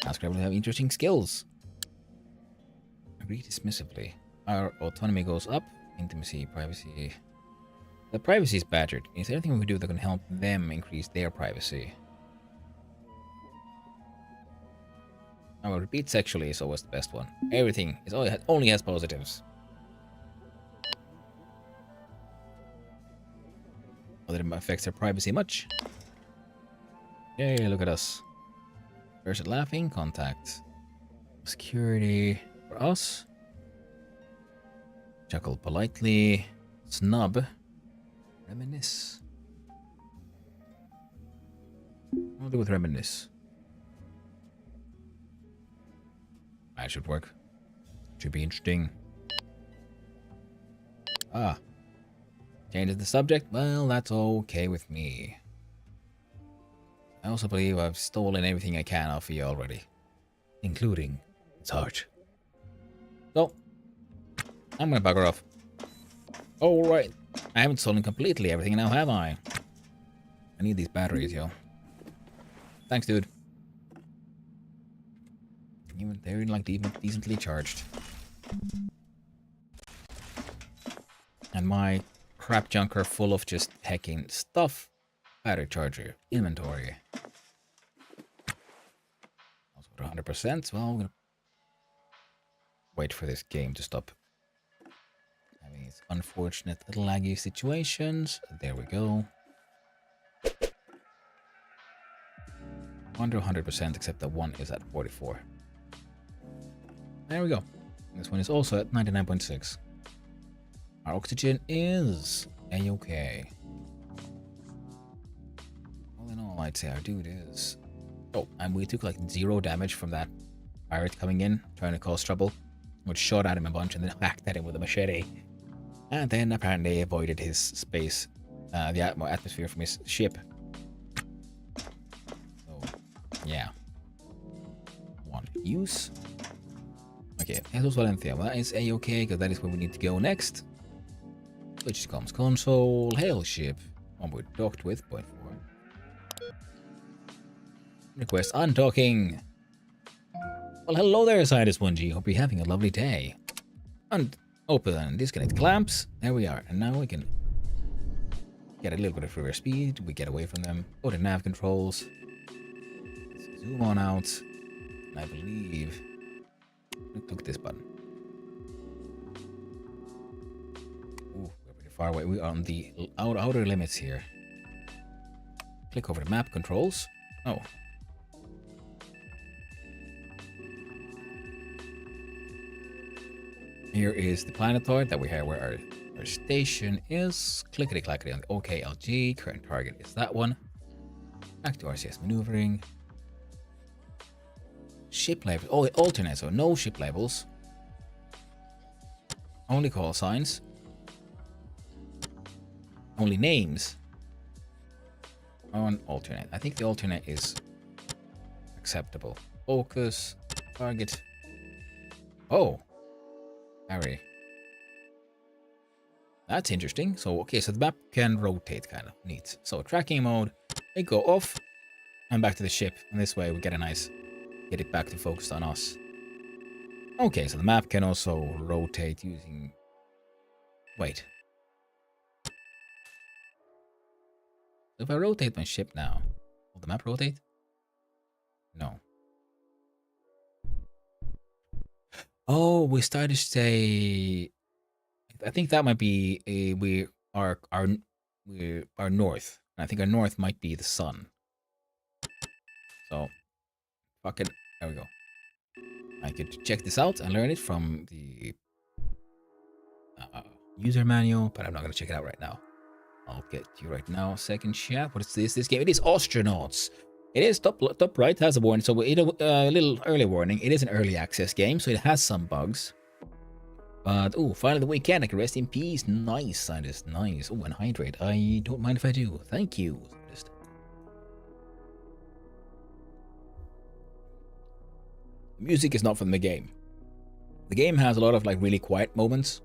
Ask Rebel to have interesting skills. Agree dismissively. Our autonomy goes up. Intimacy, privacy. The privacy is badgered. Is there anything we can do that can help them increase their privacy? I will repeat sexually is always the best one. Everything is only has positives. Whether it affects their privacy much. Yay, look at us. Person laughing, contact. Security for us. Chuckle politely. Snub. Reminisce. What do with reminisce? That should work. Should be interesting. Ah. Changes the subject? Well, that's okay with me. I also believe I've stolen everything I can off of you already, including its heart. So, I'm gonna bugger off. Alright. I haven't stolen completely everything now, have I? I need these batteries, yo. Thanks, dude. Even they're like decently charged. And my crap junker full of just hecking stuff. Battery charger. Inventory. Also 100%. Well, I'm gonna wait for this game to stop having its unfortunate laggy situations. There we go. Under 100%, except that one is at 44. There we go. This one is also at 99.6. Our oxygen is a-okay. All in all, I'd say our dude is... Oh, and we took like 0 damage from that pirate coming in, trying to cause trouble, which shot at him a bunch and then whacked at him with a machete. And then apparently avoided his space, the atmosphere from his ship. So, yeah. One use. Okay, Jesus Valencia. Well, that is a-okay, because that is where we need to go next. Which comes console, hail ship. One we're docked with, 0.4. Request undocking. Well, hello there, Scientist 1G. Hope you're having a lovely day. And open and disconnect clamps. There we are. And now we can get a little bit of reverse speed. We get away from them. Go to nav controls. Let's zoom on out. And I believe we took this button. Ooh, we're pretty far away. We are on the outer limits here. Click over the map controls. Oh. Here is the planetoid that we have where our station is. Clickety clackety on the OKLG. Current target is that one. Back to RCS maneuvering. Ship labels. Oh, alternate, so no ship labels. Only call signs. Only names. On alternate. I think the alternate is acceptable. Focus. Target. Oh. Harry. That's interesting. So, okay, so the map can rotate, kind of. Neat. So, tracking mode. They go off. And back to the ship. And this way we get a nice... Get it back to focus on us. Okay, so the map can also rotate using... Wait. If I rotate my ship now, will the map rotate? No. Oh, we started to say... I think that might be we are north. And I think our north might be the sun. So, fuck it. There we go. I could check this out and learn it from the user manual, but I'm not going to check it out right now. I'll get you right now. Second chat. What is this? This game? It is Ostranauts. It is top right. Has a warning. So a little early warning. It is an early access game, so it has some bugs. But oh, finally the weekend. I can rest in peace. Nice, scientist. Nice. Oh, and hydrate. I don't mind if I do. Thank you, scientist. Music is not from the game. The game has a lot of like really quiet moments.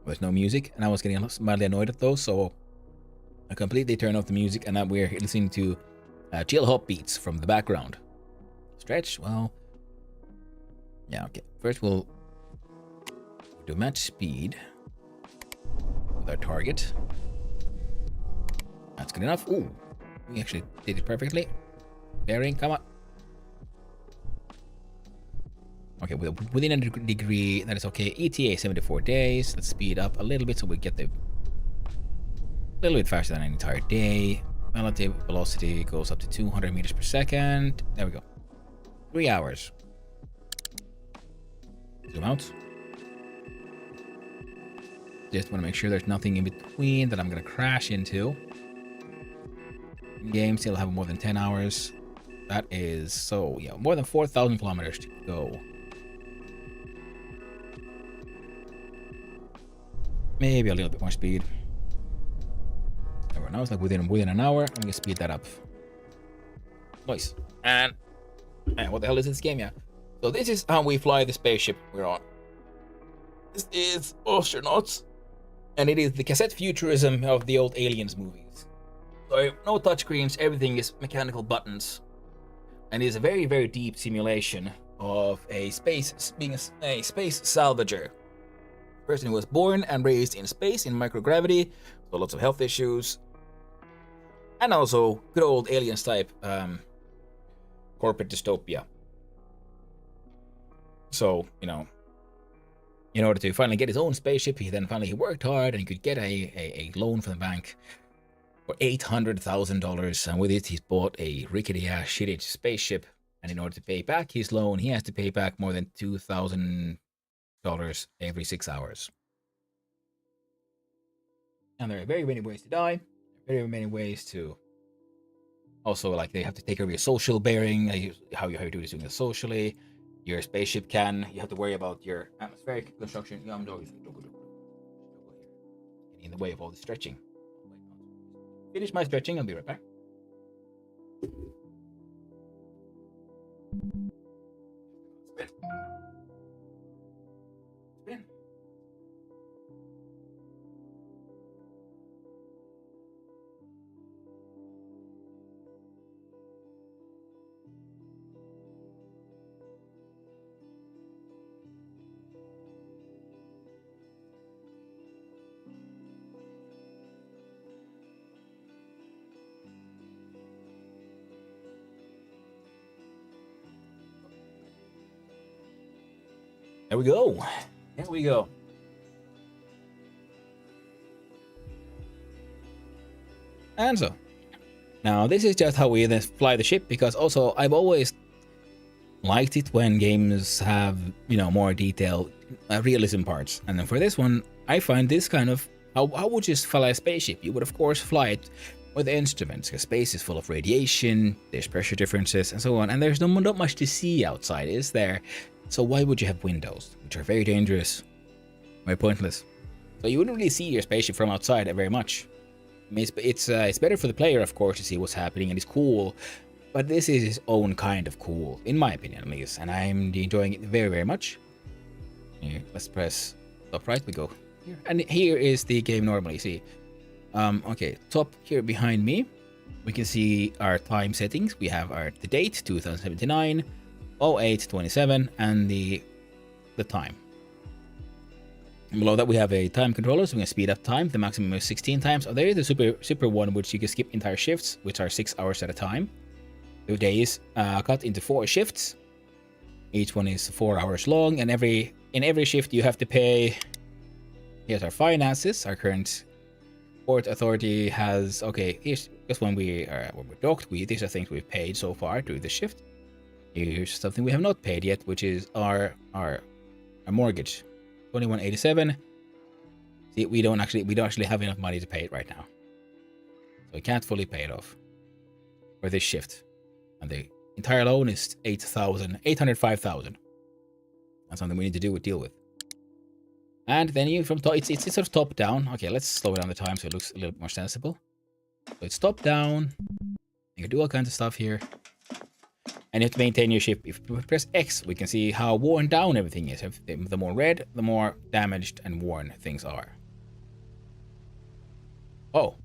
There's no music, and I was getting mildly annoyed at those, so I completely turned off the music, and now we're listening to chill hop beats from the background. Stretch, well, yeah, okay. First we'll do match speed with our target. That's good enough. Ooh, we actually did it perfectly. Bearing, come on. Okay, within a degree, that is okay. ETA 74 days. Let's speed up a little bit so we get the a little bit faster than an entire day. Relative velocity goes up to 200 meters per second. There we go. 3 hours. Zoom out. Just want to make sure there's nothing in between that I'm going to crash into. Game still have more than 10 hours. That is so, yeah, more than 4,000 kilometers to go. Maybe a little bit more speed. Now it's like within an hour. I'm gonna speed that up. Nice. And what the hell is this game? Yeah. So this is how we fly the spaceship we're on. This is Ostranauts, and it is the cassette futurism of the old Aliens movies. So no touchscreens, everything is mechanical buttons, and it is a very, very deep simulation of a space being a space salvager. Person who was born and raised in space in microgravity, so lots of health issues, and also good old aliens type corporate dystopia. So, in order to finally get his own spaceship, he worked hard and he could get a loan from the bank for $800,000, and with it he's bought a rickety ass shitty spaceship, and in order to pay back his loan, he has to pay back more than $2,000 every 6 hours. And there are very many ways to die, very many ways to also, like, they have to take care of your social bearing, how you do this doing it socially. Your spaceship you have to worry about your atmospheric construction. Yeah, I'm getting in the way of all the stretching. Finish my stretching, I'll be right back. Spin. Spin. There we go. There we go. And so, now this is just how we then fly the ship, because also I've always liked it when games have, more detailed realism parts. And then for this one, I find this kind of, how would you fly a spaceship? You would of course fly it with instruments, because space is full of radiation, there's pressure differences and so on, and there's not much to see outside, is there? So why would you have windows, which are very dangerous, very pointless? So you wouldn't really see your spaceship from outside very much. I mean, it's better for the player, of course, to see what's happening, and it's cool, but this is its own kind of cool, in my opinion at least, and I'm enjoying it very, very much. Here, let's press top right, we go here, and here is the game normally. See, okay, top here behind me, we can see our time settings. We have the date 2079. 0827 and the time. And below that we have a time controller, so we can speed up time. The maximum is 16 times. Oh, there is the super one, which you can skip entire shifts, which are 6 hours at a time. The day is cut into 4 shifts. Each one is 4 hours long, and in every shift you have to pay. Here's our finances. Our current port authority has, okay, here's just when we're docked. These are things we've paid so far through the shift. Here's something we have not paid yet, which is our mortgage, 2187. See, we don't actually have enough money to pay it right now, so we can't fully pay it off for this shift. And the entire loan is 805,000. That's something we need to deal with. And then you from top, it's sort of top down. Okay, let's slow down the time so it looks a little bit more sensible. So it's top down. You can do all kinds of stuff here. And you have to maintain your ship. If we press X, we can see how worn down everything is. The more red, the more damaged and worn things are. Oh,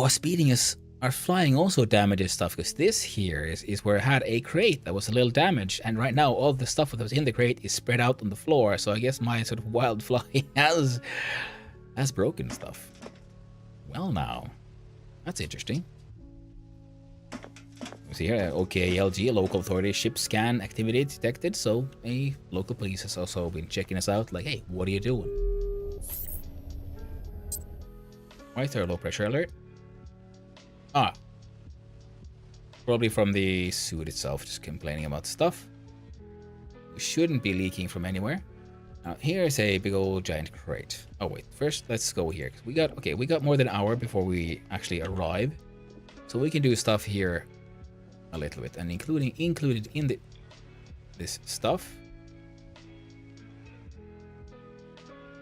speeding our flying also damages stuff, because this here is where I had a crate that was a little damaged, and right now all the stuff that was in the crate is spread out on the floor. So I guess my sort of wild flying has broken stuff. Well, now that's interesting. See here, okay, LG, local authority, ship scan activity detected. So a local police has also been checking us out, like, hey, what are you doing? Why is there a low pressure alert? Probably from the suit itself, just complaining about stuff. We shouldn't be leaking from anywhere. Now here's a big old giant crate. Oh wait, first let's go here. We got more than an hour before we actually arrive, so we can do stuff here a little bit, and included in this stuff.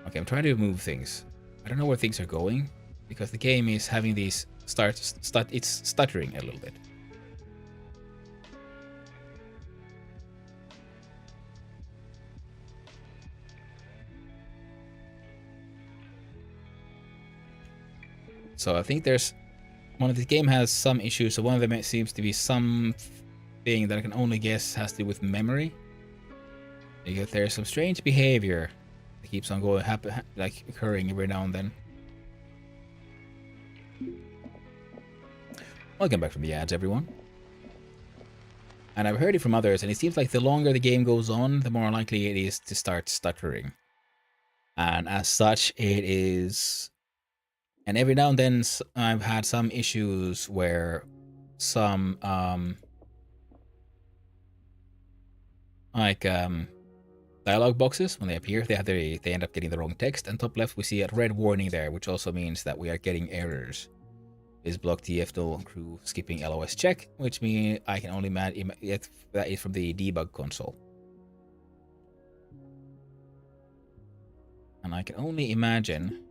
Okay, I'm trying to move things. I don't know where things are going, because the game is having these it's stuttering a little bit. So I think there's one of the game has some issues. So one of them seems to be some thing that I can only guess has to do with memory. Because there's some strange behavior that keeps on going, like occurring every now and then. Welcome back from the ads, everyone. And I've heard it from others, and it seems like the longer the game goes on, the more likely it is to start stuttering. And as such, it is... And every now and then, I've had some issues where some, dialogue boxes, when they appear, they end up getting the wrong text. And top left, we see a red warning there, which also means that we are getting errors. Is block TF crew skipping LOS check, which means I can only imagine that is from the debug console. And I can only imagine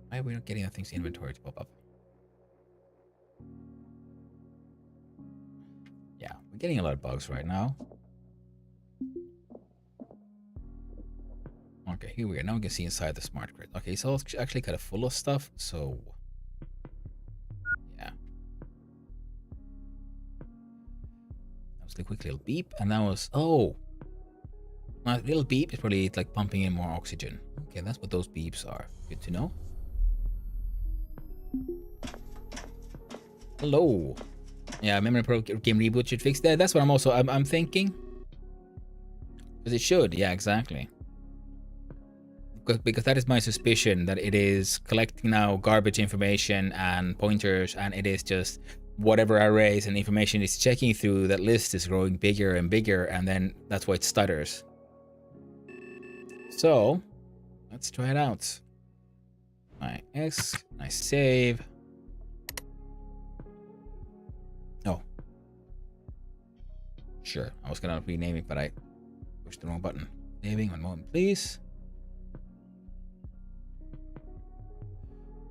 why are we not getting things inventory to pop up? Yeah, we're getting a lot of bugs right now. Okay, here we are. Now we can see inside the smart grid. Okay, so it's actually kind of full of stuff, so... yeah. That was a quick little beep, and that was... oh! A little beep is probably like pumping in more oxygen. Okay, that's what those beeps are. Good to know. Hello! Yeah, memory pro game reboot should fix that. That's what I'm thinking. Because it should, yeah, exactly. Because that is my suspicion, that it is collecting now garbage information and pointers, and it is just whatever arrays and information it's checking through, that list is growing bigger and bigger, and then that's why it stutters. So, let's try it out. Nice save. Oh. Sure, I was gonna rename it, but I pushed the wrong button. Saving, 1 moment, please.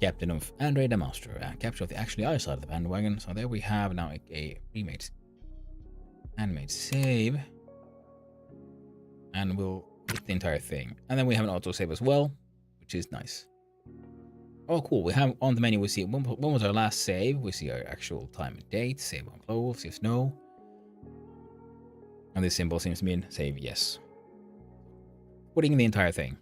Captain of Andre the Master, capture of the actually other side of the bandwagon. So there we have now a remade animate save, and we'll hit the entire thing. And then we have an autosave as well, which is nice. Oh, cool. We have on the menu, we see when was our last save. We see our actual time and date. Save on clothes, yes, no. And this symbol seems to mean save yes. Putting in the entire thing.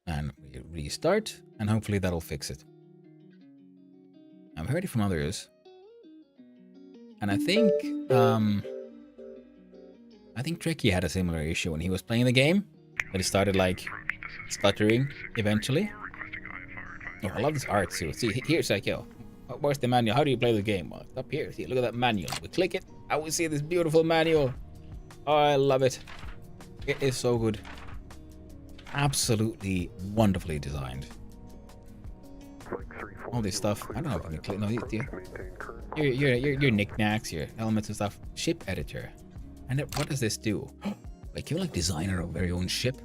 And we restart, and hopefully that'll fix it. I've heard it from others, and I think Trekkie had a similar issue when he was playing the game. That it started like stuttering eventually. Oh, I love this art too. See, here's like, yo, where's the manual? How do you play the game? Well, it's up here. See, look at that manual. We click it, I will see this beautiful manual. Oh, I love it. It is so good. Absolutely wonderfully designed. All this stuff. I don't know if you can click. No, your knickknacks, your elements and stuff. Ship editor. And what does this do? Wait, can you like design our very own ship?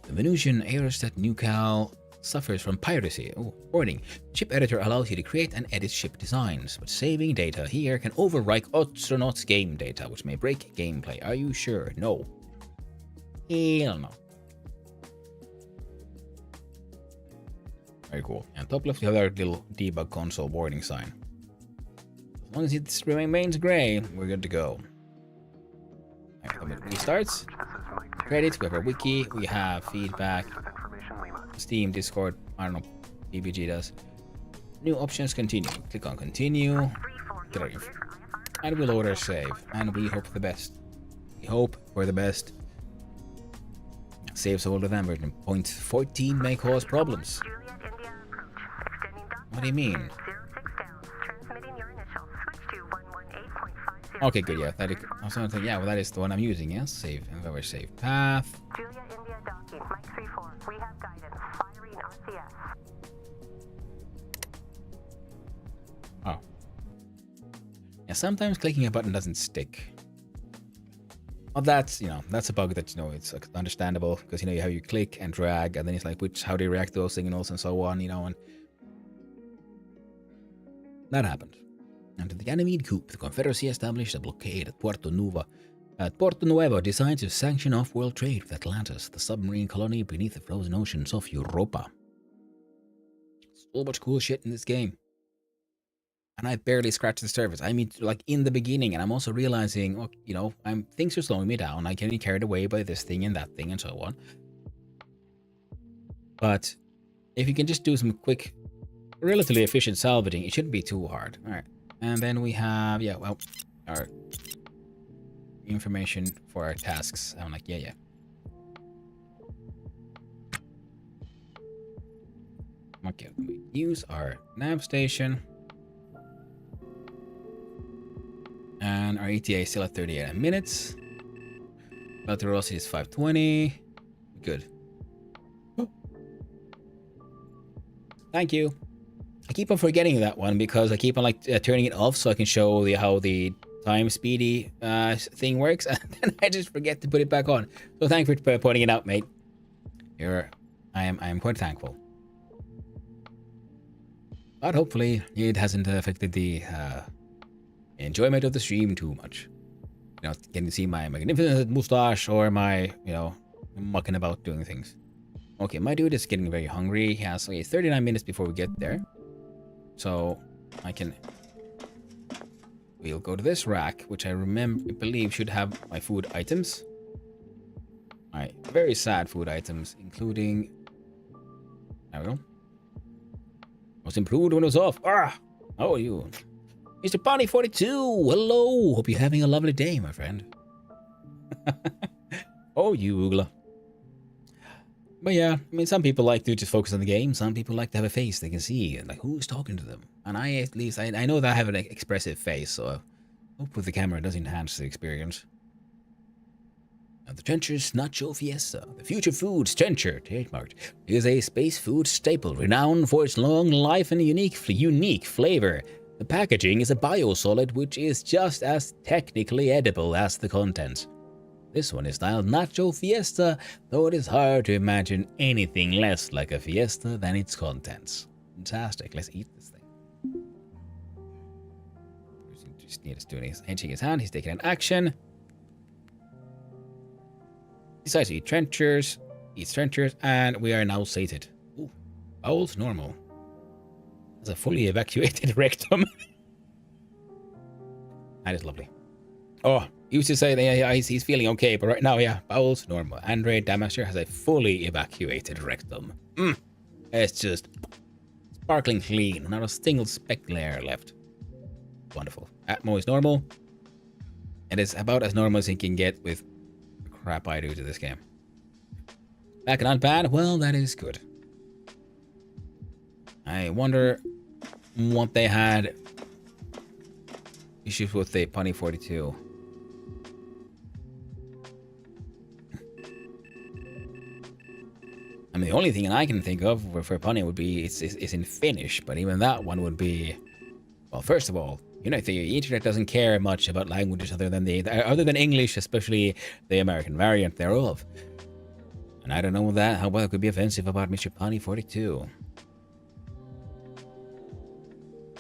The Venusian Aerostat Nucal suffers from piracy. Oh, warning. Ship editor allows you to create and edit ship designs, but saving data here can overwrite Ostranauts game data, which may break gameplay. Are you sure? No. Hell no. Very cool. And top left, we have our little debug console warning sign. As long as it remains gray, we're good to go. When it restarts, credits, we have our wiki, we have feedback, Steam, Discord, I don't know, PBG does. New options, continue. Click on continue, and we load our save, and we hope for the best. We hope for the best. Saves older than version 0.14 may cause problems. What do you mean? Okay, good, yeah. I was trying to think, yeah, well, that is the one I'm using, yes? Save, and save path. Julia India docking, Mike 34. We have guidance. Firing RCS. Oh. Yeah, sometimes clicking a button doesn't stick. Well, that's, that's a bug that, it's understandable because, you have you click and drag and then it's like, how do you react to those signals and so on, and that happened. Under the Ganymede coup, the Confederacy established a blockade at Porto Nuevo, designed to sanction off-world trade with Atlantis, the submarine colony beneath the frozen oceans of Europa. So much cool shit in this game. And I barely scratched the surface. I mean, like, in the beginning, and I'm also realizing, things are slowing me down. I can be carried away by this thing and that thing and so on. But if you can just do some quick, relatively efficient salvaging, it shouldn't be too hard. All right. And then we have, our information for our tasks. I'm like, yeah. Okay, we use our nav station. And our ETA is still at 38 minutes. Relative velocity is 520. Good. Thank you. I keep on forgetting that one because I keep on turning it off so I can show how the time speedy thing works, and then I just forget to put it back on. So thank you for pointing it out, mate. I am quite thankful. But hopefully it hasn't affected the enjoyment of the stream too much. Getting to see my magnificent mustache or my, mucking about doing things. Okay, my dude is getting very hungry. He has 39 minutes before we get there. So we'll go to this rack, which I believe should have my food items. My very sad food items, including, there we go. Was improved when it was off. How are you? Mr. Bonnie 42, hello. Hope you're having a lovely day, my friend. Oh, you oogla. But yeah, I mean, some people like to just focus on the game. Some people like to have a face they can see and who's talking to them. And I know that I have an expressive face, so I hope with the camera it does enhance the experience. Now, the Trencher's Nacho Fiesta, the future foods Trencher, trademarked, is a space food staple renowned for its long life and unique flavor. The packaging is a biosolid which is just as technically edible as the contents. This one is styled Nacho Fiesta, though it is hard to imagine anything less like a fiesta than its contents. Fantastic, let's eat this thing. Just need to do his henching his hand, he's taking an action. Decides to eat trenchers, and we are now sated. Ooh, bowels normal. That's a fully evacuated rectum. That is lovely. Oh, he used to say that he's feeling okay, but right now, bowels normal. Andre Damasher has a fully evacuated rectum. It's just sparkling clean, not a single speck layer left. Wonderful. Atmo is normal. It is about as normal as he can get with the crap I do to this game. Back and unbanned? Well, that is good. I wonder what they had issues with the Punny 42. I mean, the only thing I can think of for Punny would be it's in Finnish, but even that one would be, well, first of all, the internet doesn't care much about languages other than English, especially the American variant thereof. And I don't know how well it could be offensive about Mr. Punny 42.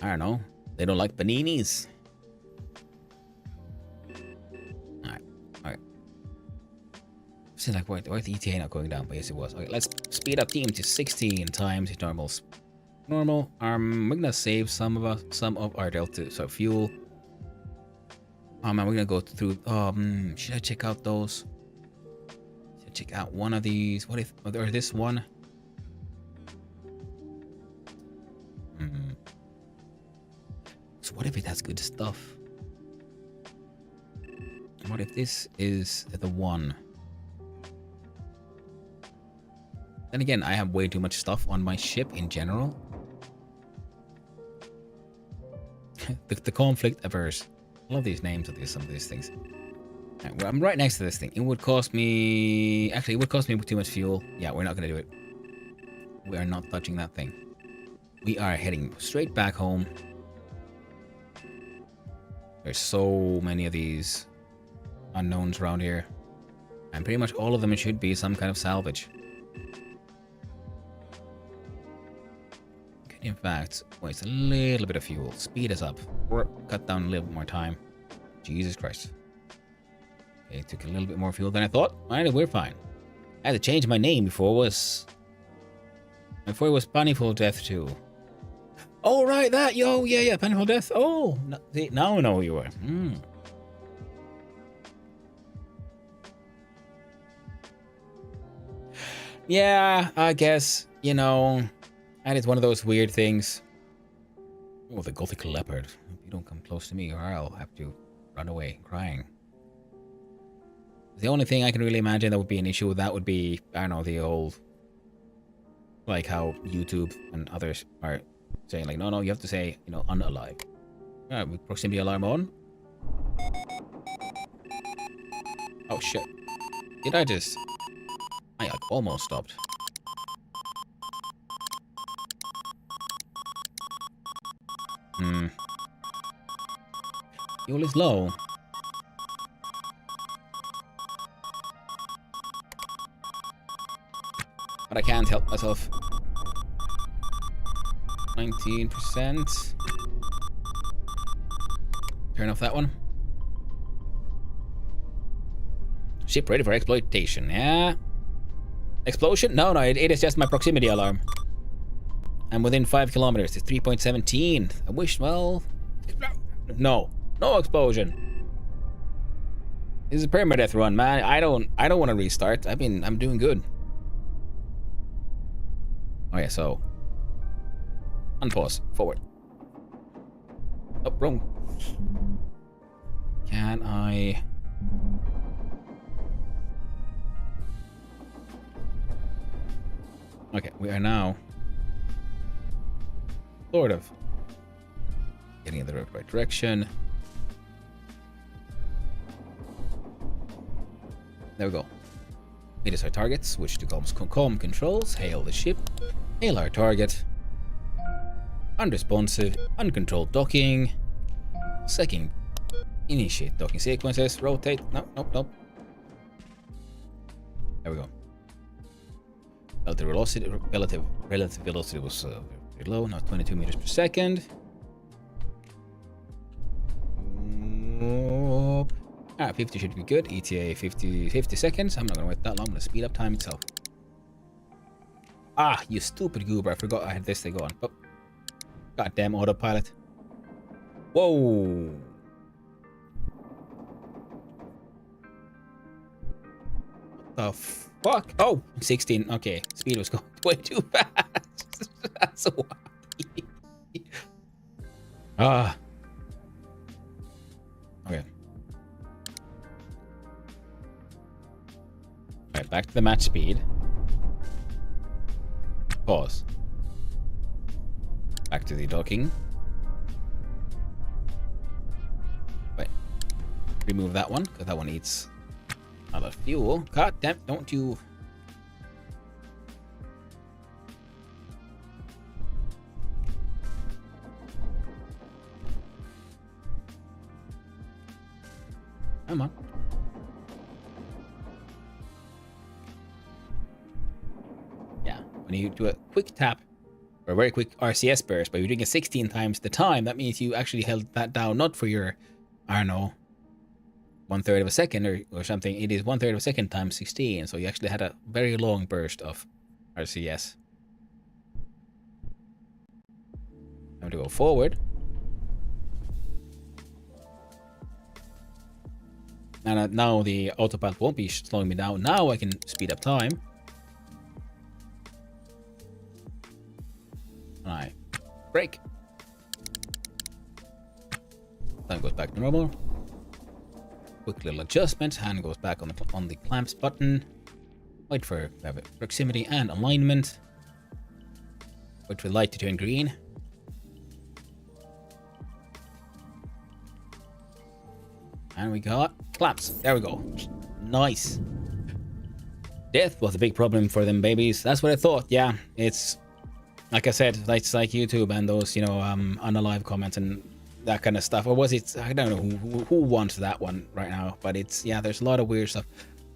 I don't know. They don't like paninis. Alright. Seems like why is the ETA not going down? But yes, it was. Okay, let's speed up team to 16 times its normal. We're gonna save some of our delta, so fuel. Oh man, we're gonna go through. Should I check out those? Should I check out one of these? What if, or this one? So what if it has good stuff? What if this is the one? Then again, I have way too much stuff on my ship in general. the conflict averse. I love these names of some of these things. Right, well, I'm right next to this thing. It would cost me... Actually, it would cost me too much fuel. Yeah, we're not going to do it. We are not touching that thing. We are heading straight back home. There's so many of these unknowns around here. And pretty much all of them should be some kind of salvage. Okay, in fact, waste a little bit of fuel. Speed us up. Or cut down a little bit more time. Jesus Christ. Okay, took a little bit more fuel than I thought. Alright, we're fine. I had to change my name before it was Permadeath Death 2. Oh, right, that, yo, yeah, Permadeath Death. Oh, no, see, now I know who you are. Yeah, I guess, you know, and it's one of those weird things. Oh, the Gothic Leopard. You don't come close to me or I'll have to run away crying. The only thing I can really imagine that would be an issue with that would be, I don't know, the old, like how YouTube and others are saying, like, no, you have to say, you know, unalive. Alright, with proximity alarm on. Oh, shit. Did I just... I almost stopped. Fuel is low. But I can't help myself. 19%. Turn off that one. Ship ready for exploitation, yeah? Explosion? No, it is just my proximity alarm. I'm within 5 kilometers. It's 3.17. I wish, well... No explosion. This is a permadeath run, man. I don't want to restart. I'm doing good. Oh yeah, so... Unpause. Forward. Oh, wrong. Can I... Okay, we are now sort of getting in the right direction. There we go. Meet us our targets, switch to calm controls, hail the ship, hail our target, unresponsive, uncontrolled docking, second, initiate docking sequences, rotate, nope. There we go. Relative velocity was very low, now 22 meters per second. 50 should be good. ETA 50 seconds. I'm not gonna wait that long. I'm gonna speed up time itself. Ah, you stupid goober. I forgot I had this thing on. Oh. Goddamn autopilot. Whoa. What the fuck? Oh, 16. Okay, speed was going way too fast. That's why. Okay. Alright, back to the match speed. Pause. Back to the docking. Wait. Remove that one, because that one eats a lot of fuel. God damn, don't you... Come on. Yeah, when you do a quick tap or a very quick RCS burst, but you're doing it 16 times the time, that means you actually held that down not for your, I don't know, 1/3 of a second or something. It is 1/3 of a second times 16, so you actually had a very long burst of RCS. Time to go forward. And now the autopilot won't be slowing me down. Now I can speed up time. Alright. Brake. Time goes back to normal. Quick little adjustment. Hand goes back on the clamps button. Wait for proximity and alignment. Wait for the light to turn green. And we got clamps. There we go. Nice. Death was a big problem for them babies. That's what I thought. Yeah, it's like I said, it's like YouTube and those, you know, unalive comments and that kind of stuff. Or was it? I don't know who wants that one right now. But it's, yeah, there's a lot of weird stuff.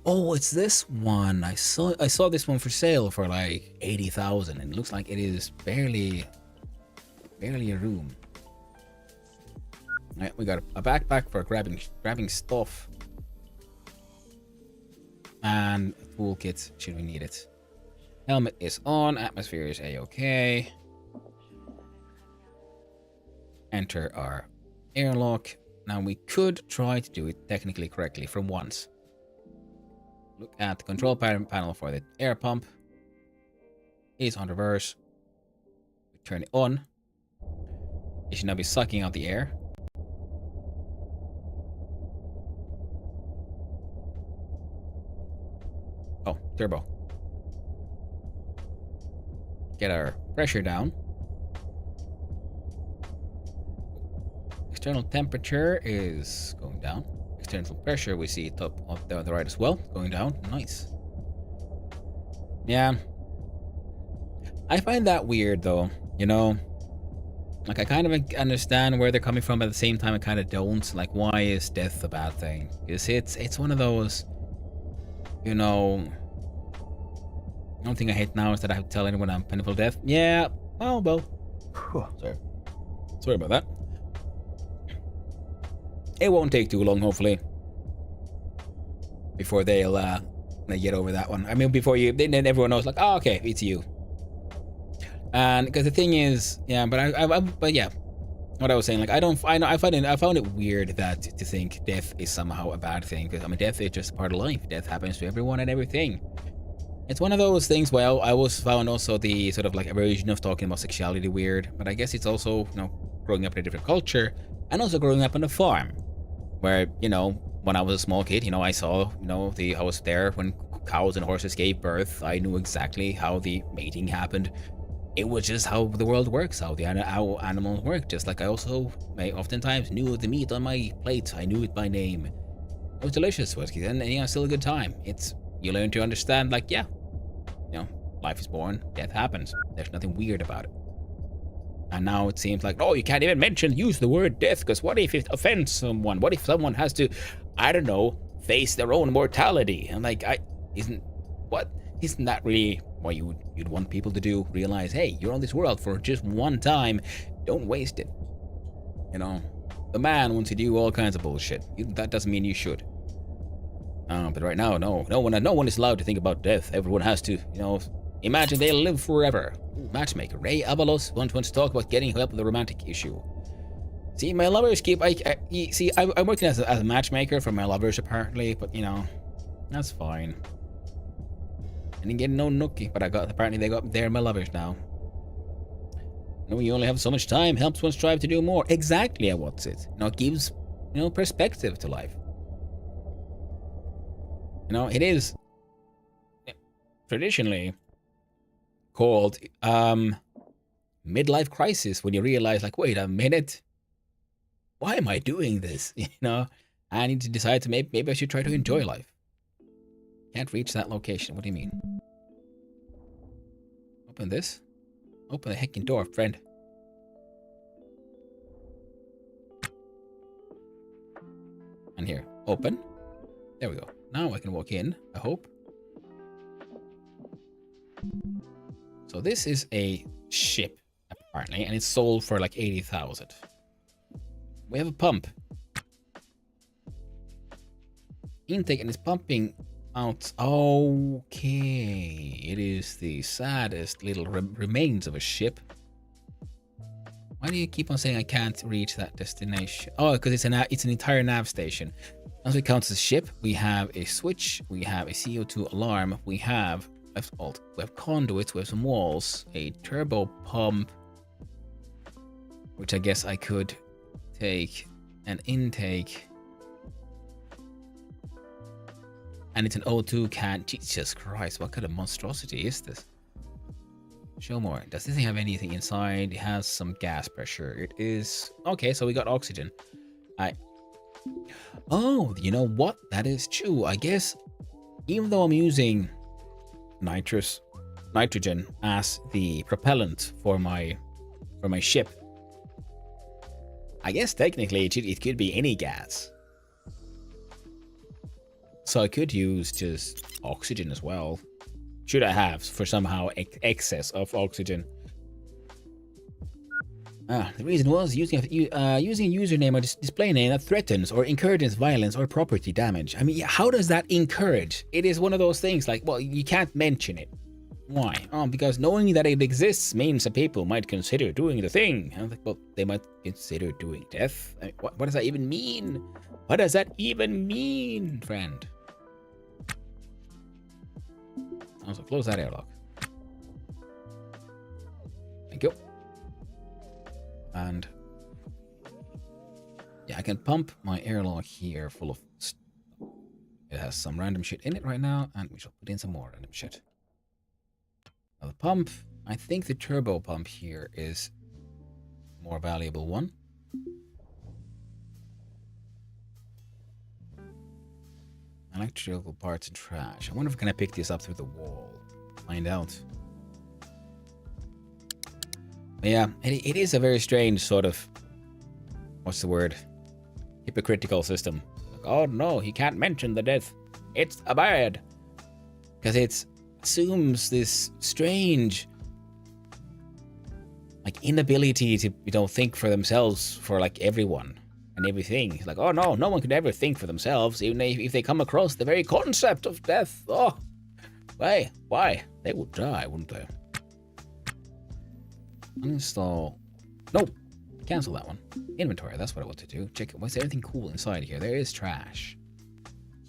Oh, it's this one. I saw this one for sale for like 80,000, and it looks like it is barely a room. All right, we got a backpack for grabbing stuff, and a toolkit should we need it. Helmet is on. Atmosphere is a-okay. Enter our airlock. Now we could try to do it technically correctly for once. Look at the control panel for the air pump. It is on reverse. We turn it on. It should now be sucking out the air. Oh, turbo. Get our pressure down. External temperature is going down. External pressure, we see it up there on the right as well, going down. Nice. Yeah. I find that weird though, you know? Like, I kind of understand where they're coming from, but at the same time I kind of don't. Like, why is death a bad thing? Because it's one of those, you know... The only thing I hate now is that I have to tell anyone I'm painful death. Yeah, oh well. Sorry about that. It won't take too long, hopefully, before they get over that one. I mean, then everyone knows, like, oh, okay, it's you. And because the thing is, yeah, but yeah, what I was saying, like, I found it weird that to think death is somehow a bad thing. Because I mean, death is just part of life. Death happens to everyone and everything. It's one of those things where I always found also the sort of like aversion of talking about sexuality weird. But I guess it's also, you know, growing up in a different culture, and also growing up on a farm, where, you know, when I was a small kid, you know, I saw, you know, I was there when cows and horses gave birth. I knew exactly how the mating happened. It was just how the world works, how animals work. Just like I also oftentimes knew the meat on my plate. I knew it by name. It was delicious, and you know, still a good time. You learn to understand, like, yeah, you know, life is born, death happens. There's nothing weird about it. And now it seems like, oh, you can't even use the word death, because what if it offends someone? What if someone has to, I don't know, face their own mortality? And like, isn't that really what you'd want people to do? Realize, hey, you're on this world for just one time, don't waste it. You know, the man wants to do all kinds of bullshit. That doesn't mean you should. But right now, no one is allowed to think about death. Everyone has to, you know, imagine they'll live forever. Ooh, matchmaker Ray Avalos wants to talk about getting help with the romantic issue. See, my lovers keep. I'm working as a matchmaker for my lovers apparently, but you know, that's fine. I didn't get no nookie, but they're my lovers now. No, you only have so much time. Helps one strive to do more. Exactly, what's it? You know, it gives, you know, perspective to life. You know, it is traditionally called midlife crisis, when you realize, like, wait a minute, why am I doing this? You know, I need to decide to maybe I should try to enjoy life. Can't reach that location. What do you mean? Open this. Open the heckin' door, friend. And here, open. There we go. Now I can walk in, I hope. So this is a ship, apparently, and it's sold for like 80,000. We have a pump. Intake, and it's pumping out. Okay, it is the saddest little remains of a ship. Why do you keep on saying I can't reach that destination? Oh, because it's an entire nav station. As it counts as a ship, we have a switch, we have a CO2 alarm, we have conduits, we have some walls, a turbo pump, which I guess I could take an intake, and it's an O2 can. Jesus Christ, what kind of monstrosity is this? Show more. Does this thing have anything inside? It has some gas pressure. It is okay. So we got oxygen. Oh, you know what? That is true. I guess even though I'm using nitrogen as the propellant for my ship, I guess technically it could be any gas. So I could use just oxygen as well. Should I have for somehow excess of oxygen? The reason was using a username or display name that threatens or encourages violence or property damage. I mean, how does that encourage? It is one of those things like, well, you can't mention it. Why? Oh, because knowing that it exists means that people might consider doing the thing. And I'm like, well, they might consider doing death. I mean, what does that even mean? What does that even mean, friend? Also, close that airlock. Thank you. And yeah, I can pump my airlock here full of stuff. It has some random shit in it right now, and we shall put in some more random shit. Now the pump, I think the turbo pump here is a more valuable one. Electrical parts and trash. I wonder if I can pick this up through the wall. Find out. But yeah, it is a very strange sort of, what's the word? Hypocritical system. Like, oh no, he can't mention the death. It's a bad. Because it assumes this strange, like, inability to, think for themselves for like everyone and everything. Like, oh no, no one could ever think for themselves, even if they come across the very concept of death. Oh, why? They would die, wouldn't they? Uninstall. Nope. Cancel that one. Inventory, that's what I want to do. Check, was there anything cool inside here? There is trash.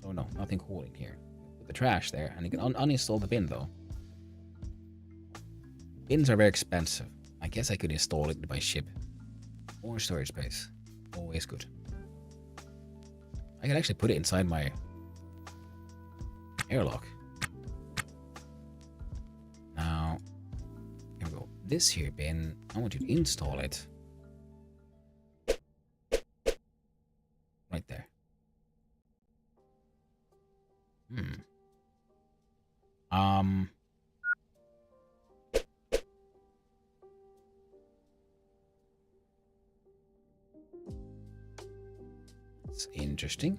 So no, nothing cool in here. Put the trash there, and you can uninstall the bin though. Bins are very expensive. I guess I could install it by ship. More storage space. Always good. I can actually put it inside my airlock. Now, here we go. This here bin, I want you to install it. Right there. It's interesting.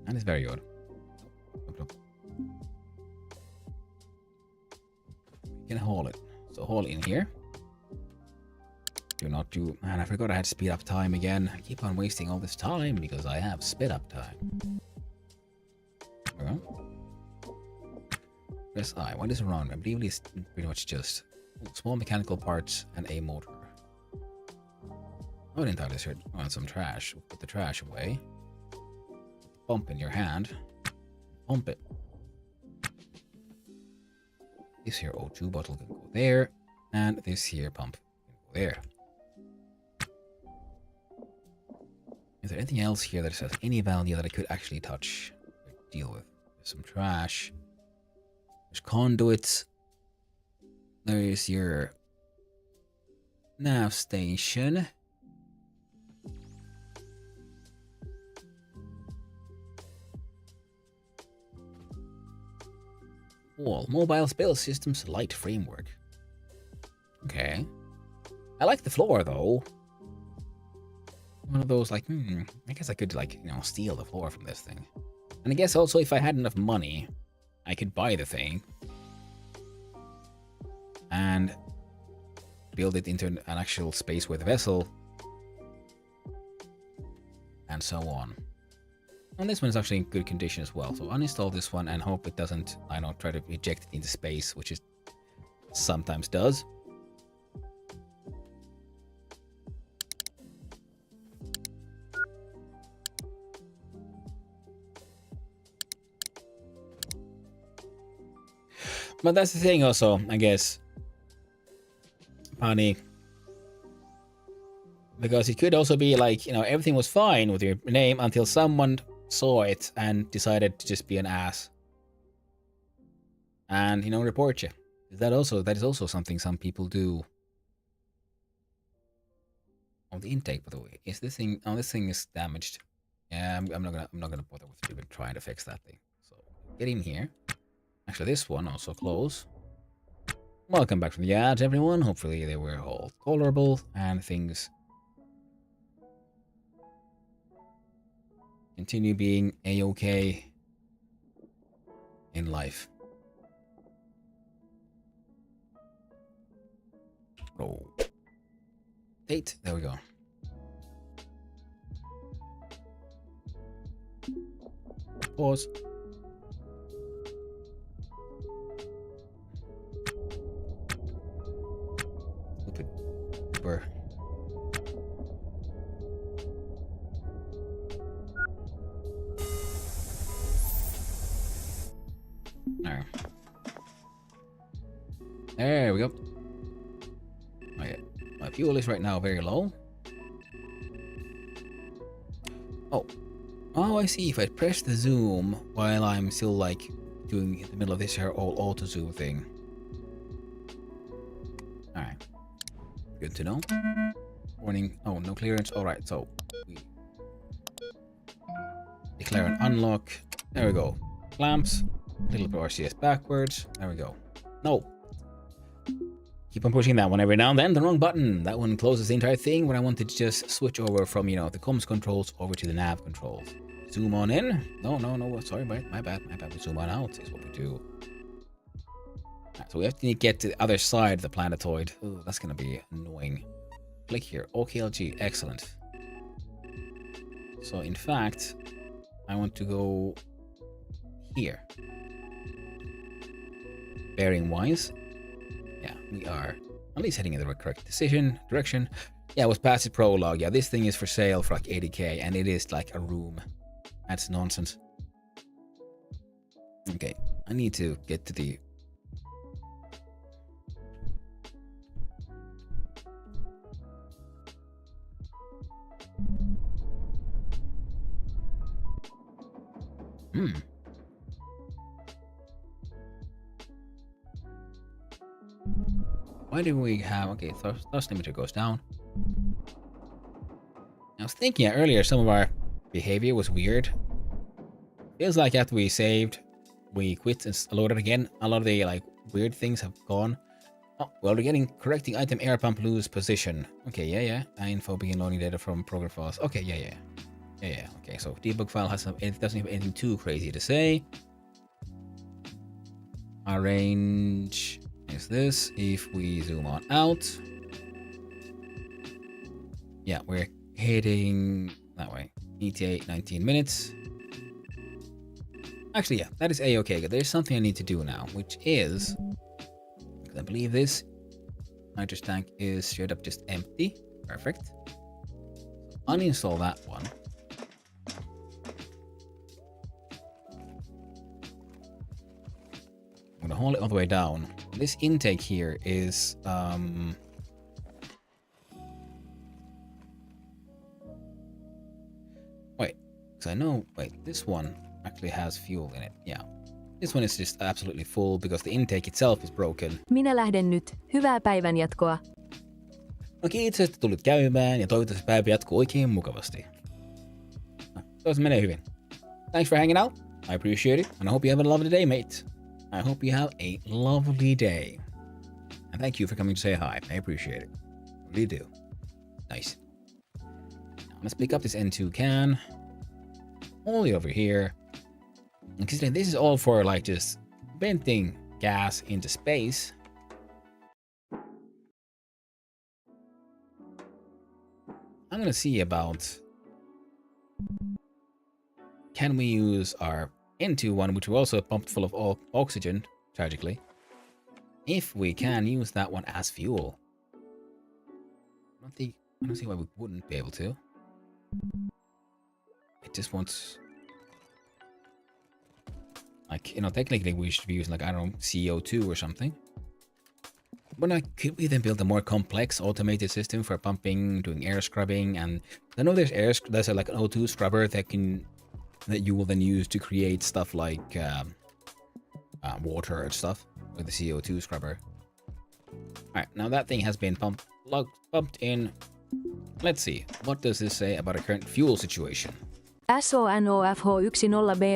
And it's very odd. We can haul it. So haul in here. Do not do... Man, I forgot I had speed up time again. I keep on wasting all this time because I have sped up time. There we go. Press I. What is around? I believe it's pretty much just small mechanical parts and a motor. I would entirely search on some trash. Put the trash away. Pump in your hand. Pump it. This here O2 bottle can go there. And this here pump can go there. Is there anything else here that has any value that I could actually touch or deal with? There's some trash. There's conduits. There is your nav station. Wall. Mobile spell systems light framework. Okay. I like the floor though. One of those like, I guess I could like, steal the floor from this thing. And I guess also if I had enough money, I could buy the thing and build it into an actual space with a vessel and so on. And this one is actually in good condition as well. So uninstall this one and hope it doesn't, try to eject it into space, which it sometimes does. But that's the thing also, I guess. Funny. Because it could also be like, everything was fine with your name until someone saw it and decided to just be an ass. And, report you. That is also something some people do. On the intake, by the way. Is this thing, this thing is damaged. Yeah, I'm not gonna bother with even trying to fix that thing. So get in here. Actually, this one also close. Welcome back from the ads, everyone. Hopefully they were all tolerable and things continue being a-okay in life. Oh. Date. There we go. Pause. Stupid. Burr. Alright. There we go. Okay. My fuel is right now very low. Oh. Oh, I see. If I press the zoom while I'm still like doing in the middle of this here all auto zoom thing. Alright. Good to know. Warning. Oh, no clearance. Alright, so we declare an unlock. There we go. Clamps. A little bit RCS backwards. There we go. No. Keep on pushing that one every now and then. The wrong button. That one closes the entire thing when I want to just switch over from, you know, the comms controls over to the nav controls. Zoom on in. No. Sorry, my bad. We zoom on out is what we do. Right, so we have to get to the other side of the planetoid. Ooh, that's going to be annoying. Click here. OKLG. Excellent. So, in fact, I want to go here. Bearing-wise. Yeah, we are at least heading in the correct direction. Yeah, it was past the prologue. Yeah, this thing is for sale for like 80k, and it is like a room. That's nonsense. Okay, I need to get to the... Why do we have... Okay, thrust limiter goes down. I was thinking earlier some of our behavior was weird. Feels like after we saved, we quit and loaded again. A lot of the like weird things have gone. Oh, well, we're getting correcting item air pump lose position. Okay, yeah. Info begin loading data from program files. Okay, yeah. Okay, so debug file has some... It doesn't have anything too crazy to say. Our range is this. If we zoom on out, yeah, we're heading that way. ETA 19 minutes. Actually, yeah, that is a-okay. There's something I need to do now, which is, I believe this nitrous tank is straight up just empty. Perfect. Uninstall that one. I'm gonna hold it all the way down. This intake here is wait, because I know this one actually has fuel in it. Yeah. This one is just absolutely full because the intake itself is broken. Minä lähden nyt. Hyvää päivänjatkoa. No kiitos, että tulit käymään ja toivottavasti päivä jatkuu oikein mukavasti. Toivottavasti menee hyvin. Thanks for hanging out. I appreciate it and I hope you have a lovely day, mate. I hope you have a lovely day. And thank you for coming to say hi. I appreciate it. Really do. Nice. Now let's pick up this N2 can. All the way over here. And considering this is all for like just venting gas into space. I'm gonna see about... Can we use our N2 one, which we also pumped full of oxygen, tragically. If we can use that one as fuel. I don't see why we wouldn't be able to. It just wants... Like, you know, technically we should be using like, I don't know, CO2 or something. But like, could we then build a more complex automated system for pumping, doing air scrubbing? And I know there's like an O2 scrubber that you will then use to create stuff like water and stuff with the CO2 scrubber. Alright, now that thing has been pumped in. Let's see, what does this say about our current fuel situation? SONOFH10BONED SONOFH10BONED SONOFH10BONED SONOFH10BONED SONOFH10BONED SONOFH10BONED SONOFH10BONED SONOFH10BONED SONOFH10EUEJOU SONOFH10BONED SONOFH10BONED SONOFH10BONED Nice. SONOFH10BONED SONOFH10BONED SONOFH10EUEJOU SONOFH10BONED SONOFH10BONED SONOFH10BONED SONOFH10BONED SONOFH10BONED SONOFH10BONED SONOFH10EUEJOU SONOFH10BONED SONOFH10BONED SONOFH10BONED SONOFH10BONED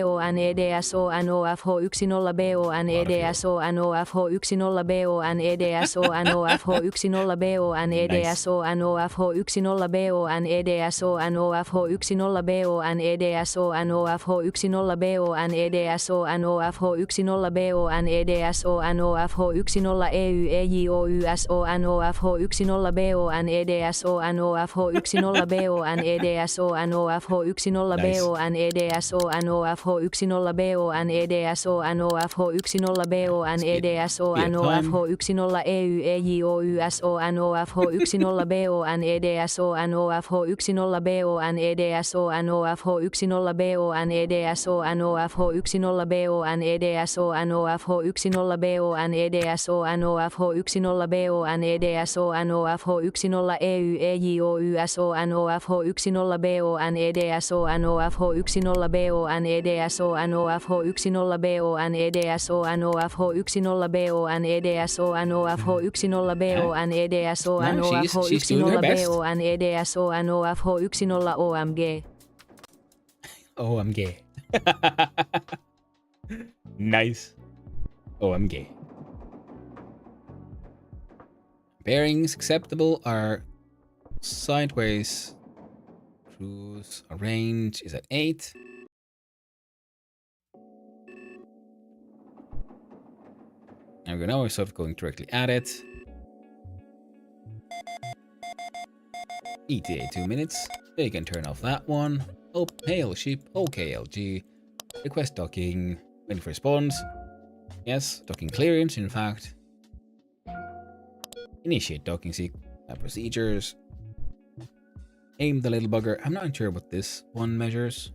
SONOFH10BONED She's doing her best. SONOFH10BONED SONOFH10OMG. OMG. Nice. OMG. Bearings acceptable are sideways. Cruise range is at 8. There we go. Now we're sort of going directly at it. ETA 2 minutes. They can turn off that one. Oh, hail ship. Okay, LG. Request docking. Waiting for response. Yes, docking clearance, in fact. Initiate docking procedures. Aim the little bugger. I'm not sure what this one measures.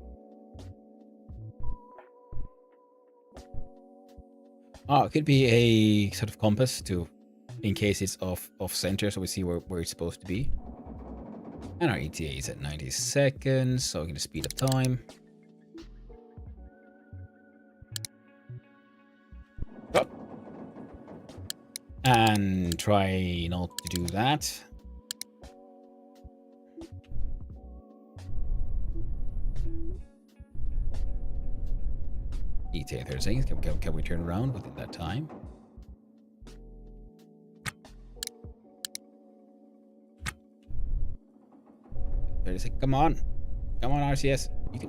Oh, it could be a sort of compass in case it's off center, so we see where it's supposed to be. And our ETA is at 90 seconds, so we're going to speed up time. Oh. And try not to do that. ETA 30 seconds. Can we turn around within that time? Come on. Come on, RCS. You can...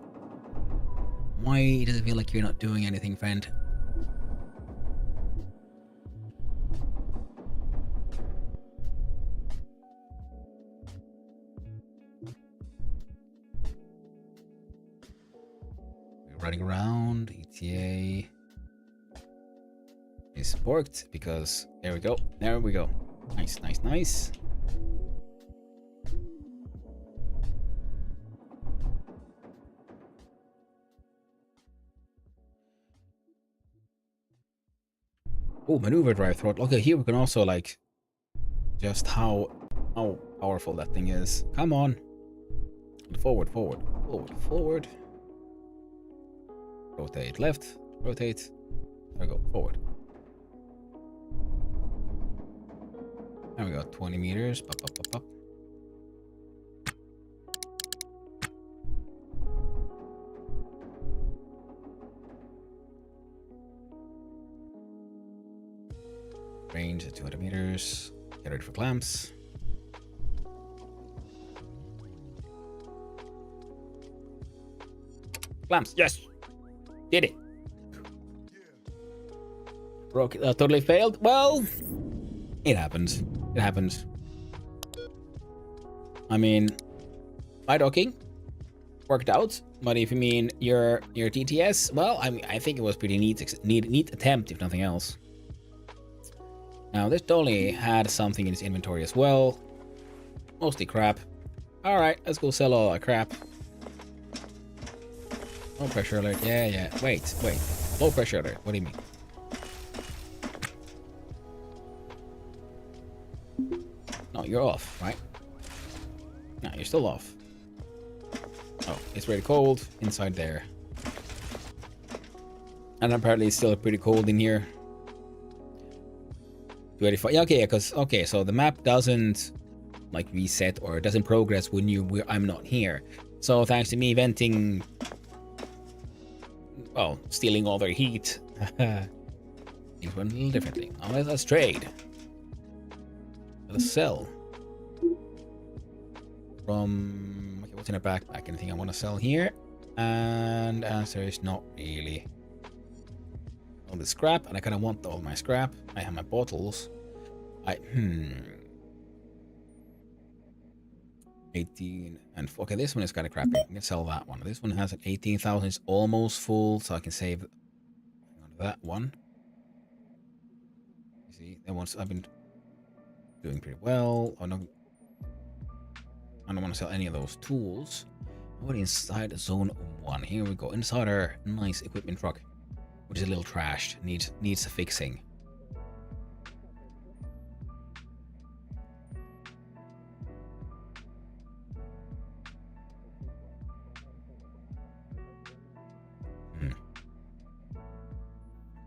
Why does it feel like you're not doing anything, friend? We're running around. ETA is worked because there we go. There we go. Nice, nice, nice. Oh, maneuver drive throttle. Okay, here we can also like just how powerful that thing is. Come on. Forward, forward, forward, forward. Rotate left, rotate. There we go, forward. There we go, 20 meters. Pop, pop, pop, pop. Range at 200 meters. Get ready for clamps. Clamps, yes! Did it! Broke it, totally failed. Well, it happens. It happens. I mean, my docking worked out, but if you mean your TTS, well, I think it was pretty neat attempt, if nothing else. Now, this dolly had something in its inventory as well. Mostly crap. Alright, let's go sell all our crap. Low pressure alert. Yeah. Wait. Low pressure alert. What do you mean? No, you're off, right? No, you're still off. Oh, it's really cold inside there. And apparently it's still pretty cold in here. 285. Yeah, so the map doesn't like reset or it doesn't progress when I'm not here. So thanks to me venting, well, stealing all their heat, things went a little differently. Now let's trade. Let's sell. From, okay, what's in a backpack? Anything I want to sell here? And answer is not really. All the scrap, and I kind of want all my scrap. I have my bottles. 18 and okay, this one is kind of crappy. I can sell that one. This one has an 18,000. It's almost full, so I can save that one. You see, that one's I've been doing pretty well. I don't want to sell any of those tools. What inside zone 1? Here we go. Inside our nice equipment truck, which is a little trashed. Needs fixing.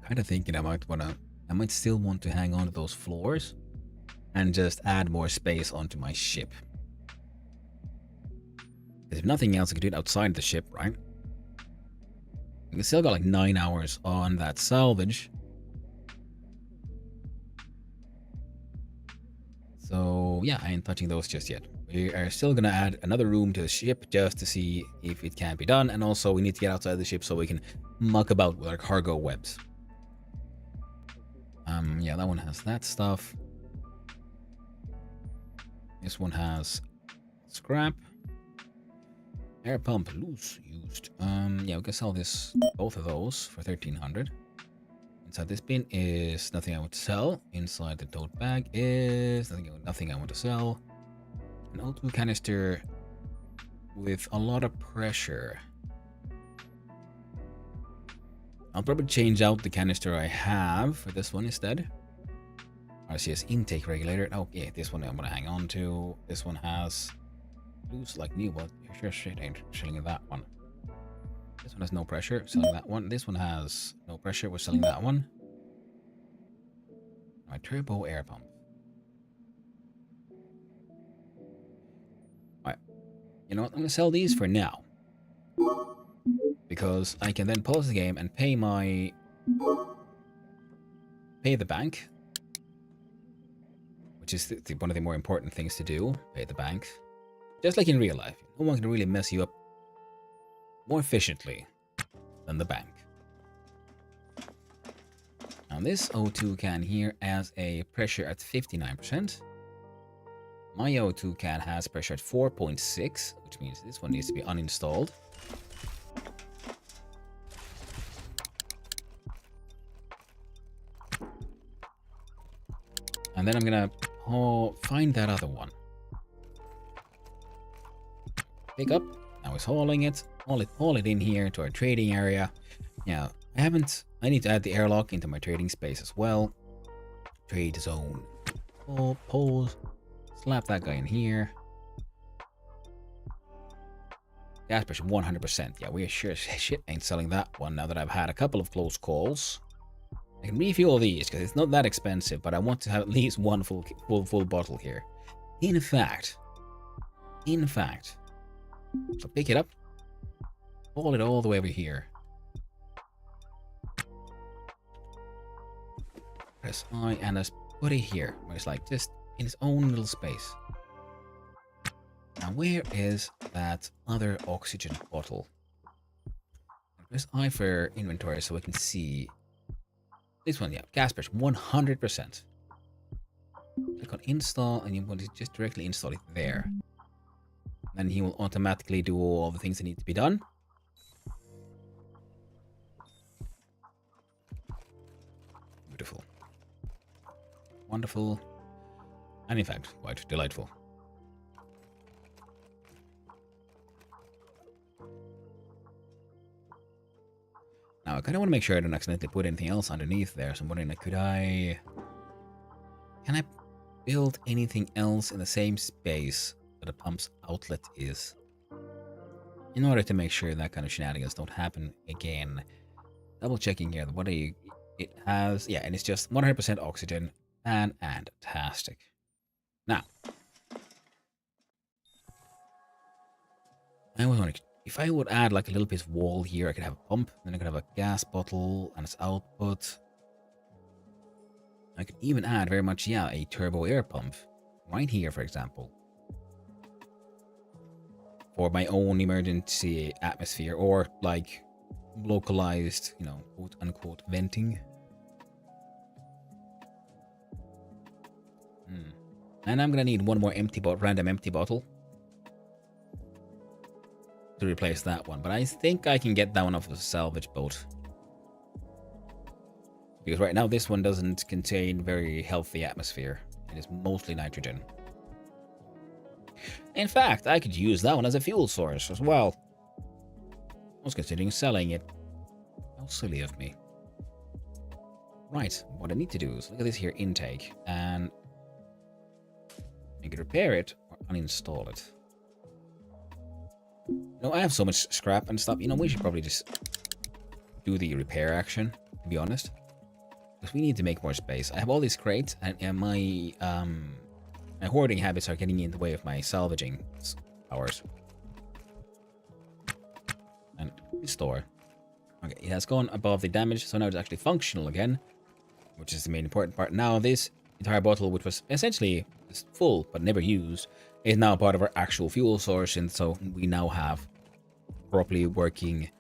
Kind of thinking I might still want to hang on to those floors and just add more space onto my ship. Because if nothing else, I could do it outside the ship, right? We still got like 9 hours on that salvage. So yeah, I ain't touching those just yet. We are still gonna add another room to the ship just to see if it can be done. And also we need to get outside the ship so we can muck about with our cargo webs. Yeah, that one has that stuff. This one has scrap. Air pump loose used. Yeah, we can sell both of those for 1,300. Inside this bin is nothing I want to sell. Inside the tote bag is nothing I want to sell. An O2 canister with a lot of pressure. I'll probably change out the canister I have for this one instead. RCS intake regulator. Oh yeah, this one I'm gonna hang on to. This one has loose like new, but sure shit ain't selling that one. This one has no pressure, selling that one. This one has no pressure, we're selling that one. My turbo air pump. Alright. You know what? I'm gonna sell these for now. Because I can then pause the game and pay the bank. Which is one of the more important things to do. Pay the bank. Just like in real life. No one can really mess you up more efficiently than the bank. Now this O2 can here has a pressure at 59%. My O2 can has pressure at 4.6, which means this one needs to be uninstalled. And then I'm gonna find that other one. Pick up. Now it's hauling it. Haul it in here to our trading area. Yeah, I need to add the airlock into my trading space as well. Trade zone. Pause. Slap that guy in here. Gas pressure 100%. Yeah, we sure shit ain't selling that one now that I've had a couple of close calls. I can refuel these because it's not that expensive, but I want to have at least one full bottle here. In fact, so pick it up, haul it all the way over here. Press I and just put it here, where it's like just in its own little space. Now where is that other oxygen bottle? Press I for inventory so we can see. This one, yeah, gas pressure, 100%. Click on install and you want to just directly install it there. Then he will automatically do all the things that need to be done. Beautiful. Wonderful. And in fact, quite delightful. Now, I kind of want to make sure I don't accidentally put anything else underneath there. So I'm wondering, like, can I build anything else in the same space that a pump's outlet is? In order to make sure that kind of shenanigans don't happen again. Double checking here. It has, yeah, and it's just 100% oxygen. Fantastic. Now. I was wondering if I would add like a little bit of wall here, I could have a pump, then I could have a gas bottle and its output. I could even add very much, yeah, a turbo air pump right here, for example, for my own emergency atmosphere or like localized, you know, quote unquote venting. And I'm gonna need one more random empty bottle to replace that one, but I think I can get that one off the salvage boat. Because right now this one doesn't contain very healthy atmosphere. It is mostly nitrogen. In fact, I could use that one as a fuel source as well. I was considering selling it. How silly of me. Right, what I need to do is look at this here intake and I could repair it or uninstall it. You know, I have so much scrap and stuff. You know, we should probably just do the repair action, to be honest. Because we need to make more space. I have all these crates and my hoarding habits are getting in the way of my salvaging powers. And restore. Okay, it has gone above the damage, so now it's actually functional again, which is the main important part. Now this entire bottle, which was essentially full but never used, is now part of our actual fuel source, and so we now have properly working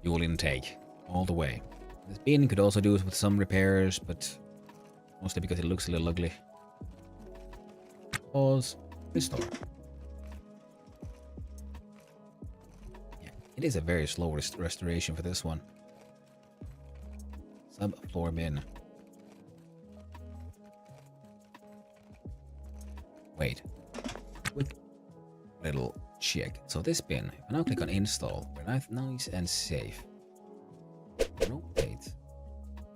fuel intake all the way. This bin could also do it with some repairs, but mostly because it looks a little ugly. Pause. Restore. Yeah, it is a very slow restoration for this one. Subfloor bin. Wait. Quick little check. So this bin, if I now click on install, we're nice and safe. Rotate.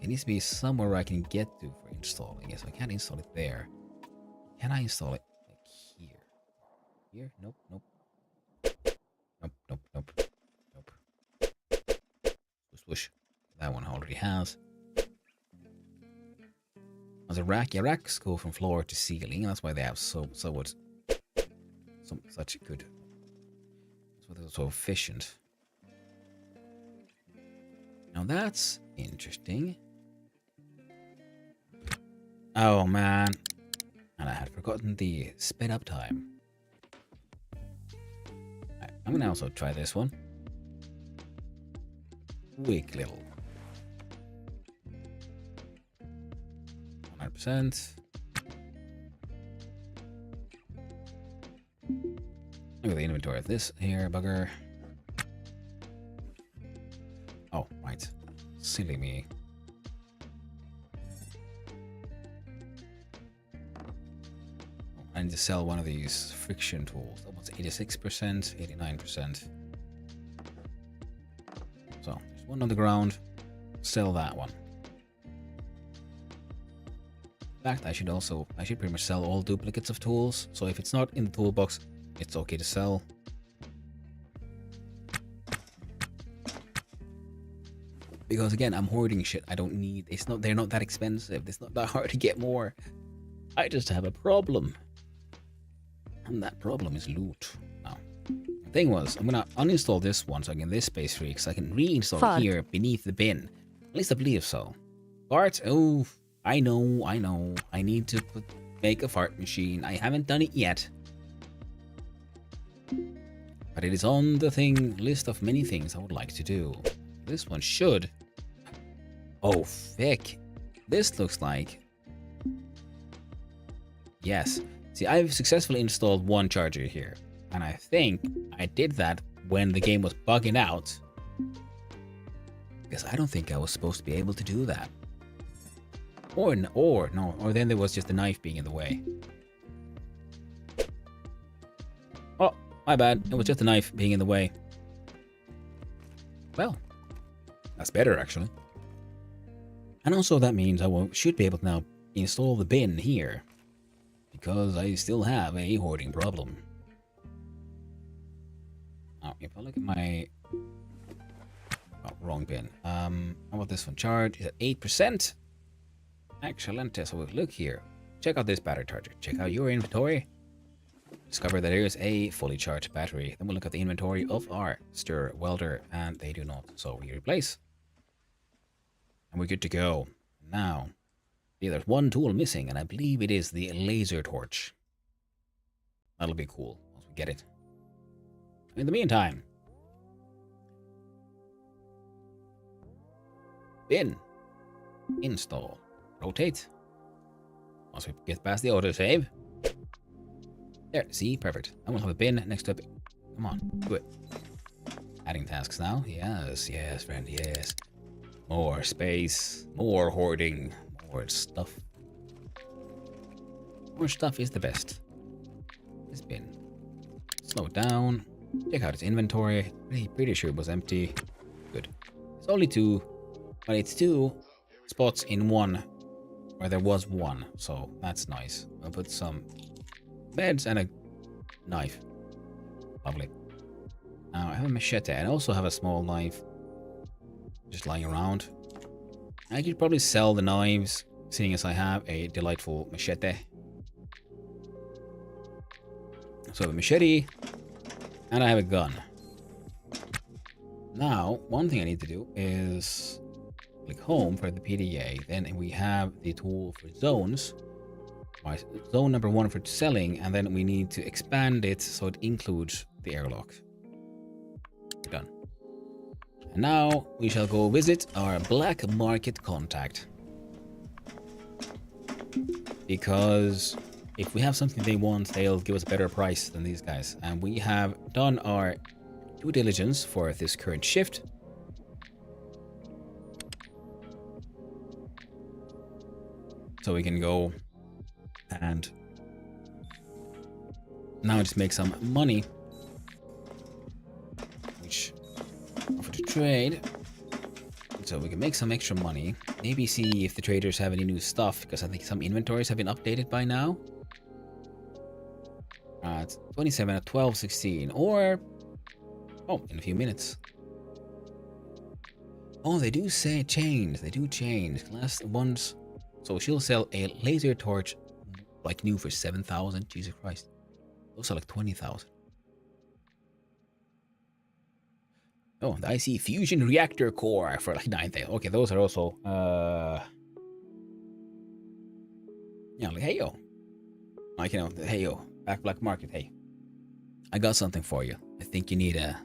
It needs to be somewhere where I can get to for installing it. So I can't install it there. Can I install it like here? Here? Nope, nope. Nope, nope, nope. Nope. Swoosh. That one already has. As a rack, yeah, racks go from floor to ceiling. That's why they have such good. That's why they're so efficient. Now that's interesting. Oh man. And I had forgotten the sped up time. Right, I'm gonna also try this one. Quick little. 100%. Look at the inventory of this here, bugger. Oh, right. Silly me. I need to sell one of these friction tools. That was 86%, 89%. So, there's one on the ground. Sell that one. In fact, I should pretty much sell all duplicates of tools. So if it's not in the toolbox, it's okay to sell. Because again, I'm hoarding shit I don't need. They're not that expensive. It's not that hard to get more. I just have a problem. And that problem is loot. Now, the thing was, I'm gonna uninstall this one so I can this space free, so I can reinstall it here beneath the bin. At least I believe so. Fart? Oh, I know. I need to make a fart machine. I haven't done it yet. But it is on the list of many things I would like to do. This one should. Oh, thick. This looks like. Yes. See, I've successfully installed one charger here. And I think I did that when the game was bugging out. Because I don't think I was supposed to be able to do that. Or then there was just the knife being in the way. Oh, my bad. It was just the knife being in the way. Well, that's better actually. And also that means I should be able to now install the bin here. Because I still have a hoarding problem. Now, if I look at my... Oh, wrong bin. How about this one? Charge is at 8%. Excellent. So we'll look here. Check out this battery charger. Check out your inventory. Discover that there is a fully charged battery. Then we'll look at the inventory of our stir welder, and they do not. So we replace. And we're good to go. Now, yeah, there's one tool missing, and I believe it is the laser torch. That'll be cool once we get it. In the meantime, bin, install, rotate. Once we get past the autosave. There, see, perfect. And we'll have a bin next to it. Come on, do it. Adding tasks now. Yes, yes, friend, yes. More space, more hoarding, more stuff. More stuff is the best. This bin. Slow down. Check out its inventory. Pretty sure it was empty. Good. It's only 2, but it's 2 spots in one where there was 1, so that's nice. I'll put some beds and a knife. Lovely. Now I have a machete and I also have a small knife just lying around. I could probably sell the knives, seeing as I have a delightful machete. So I have a machete and I have a gun. Now, one thing I need to do is click home for the PDA. Then we have the tool for zones. Zone number 1 for selling, and then we need to expand it so it includes the airlock. Done. And now we shall go visit our black market contact. Because if we have something they want, they'll give us a better price than these guys. And we have done our due diligence for this current shift. So we can go and now just make some money, which offer to trade. So we can make some extra money. Maybe see if the traders have any new stuff, because I think some inventories have been updated by now. It's 27 at 12:16, or in a few minutes. Oh, they do say change. They do change. Last ones. So she'll sell a laser torch like new for 7,000. Jesus Christ. Those are like 20,000. Oh, I see fusion reactor core for like 9,000. Okay, those are also yeah, like hey yo. Like, you know, hey yo, black market, hey. I got something for you. I think you need a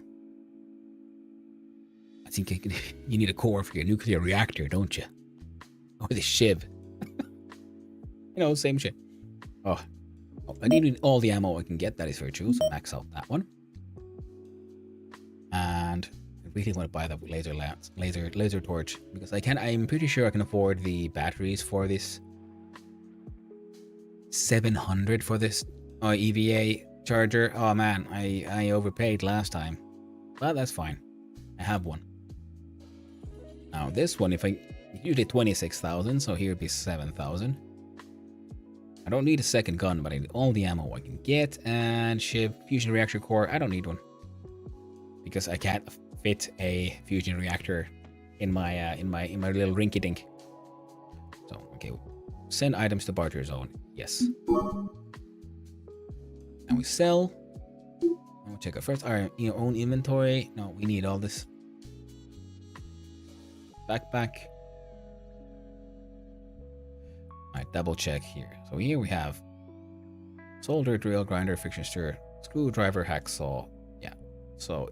you need a core for your nuclear reactor, don't you? Or the shiv. You know, same shit. Oh, I need all the ammo I can get. That is very true. So max out that one. And I really want to buy that laser torch because I'm pretty sure I can afford the batteries for this. 700 for this EVA charger. Oh man, I overpaid last time, but that's fine. I have one. Now this one, usually 26,000, so here would be 7,000. I don't need a second gun, but I need all the ammo I can get. And ship fusion reactor core. I don't need one because I can't fit a fusion reactor in my little rinky dink. So okay, send items to barter zone. Yes. And we sell. And we'll check out first our own inventory. No, we need all this. Backpack. Alright, double check here. So here we have solder, drill, grinder, friction stir, screwdriver, hacksaw. Yeah. So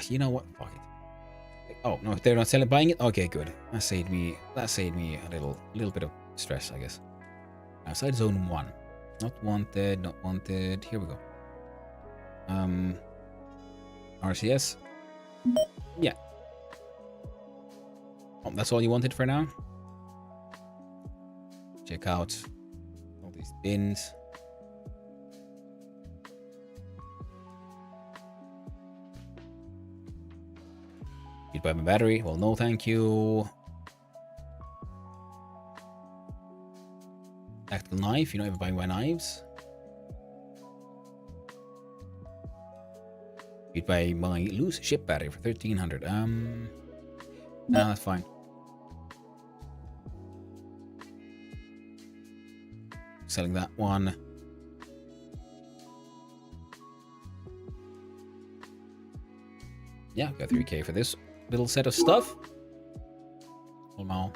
you know what? Fuck it. Oh no, they're not buying it. Okay, good. That saved me a little bit of stress, I guess. Outside zone 1. Not wanted, not wanted. Here we go. RCS. Yeah. Oh, that's all you wanted for now? Check out all these bins. You'd buy my battery? Well, no thank you. Tactical knife? You're not even buying my knives? You'd buy my loose ship battery for 1,300. No, that's fine. selling that one. Yeah, got 3k for this little set of stuff. Oh no.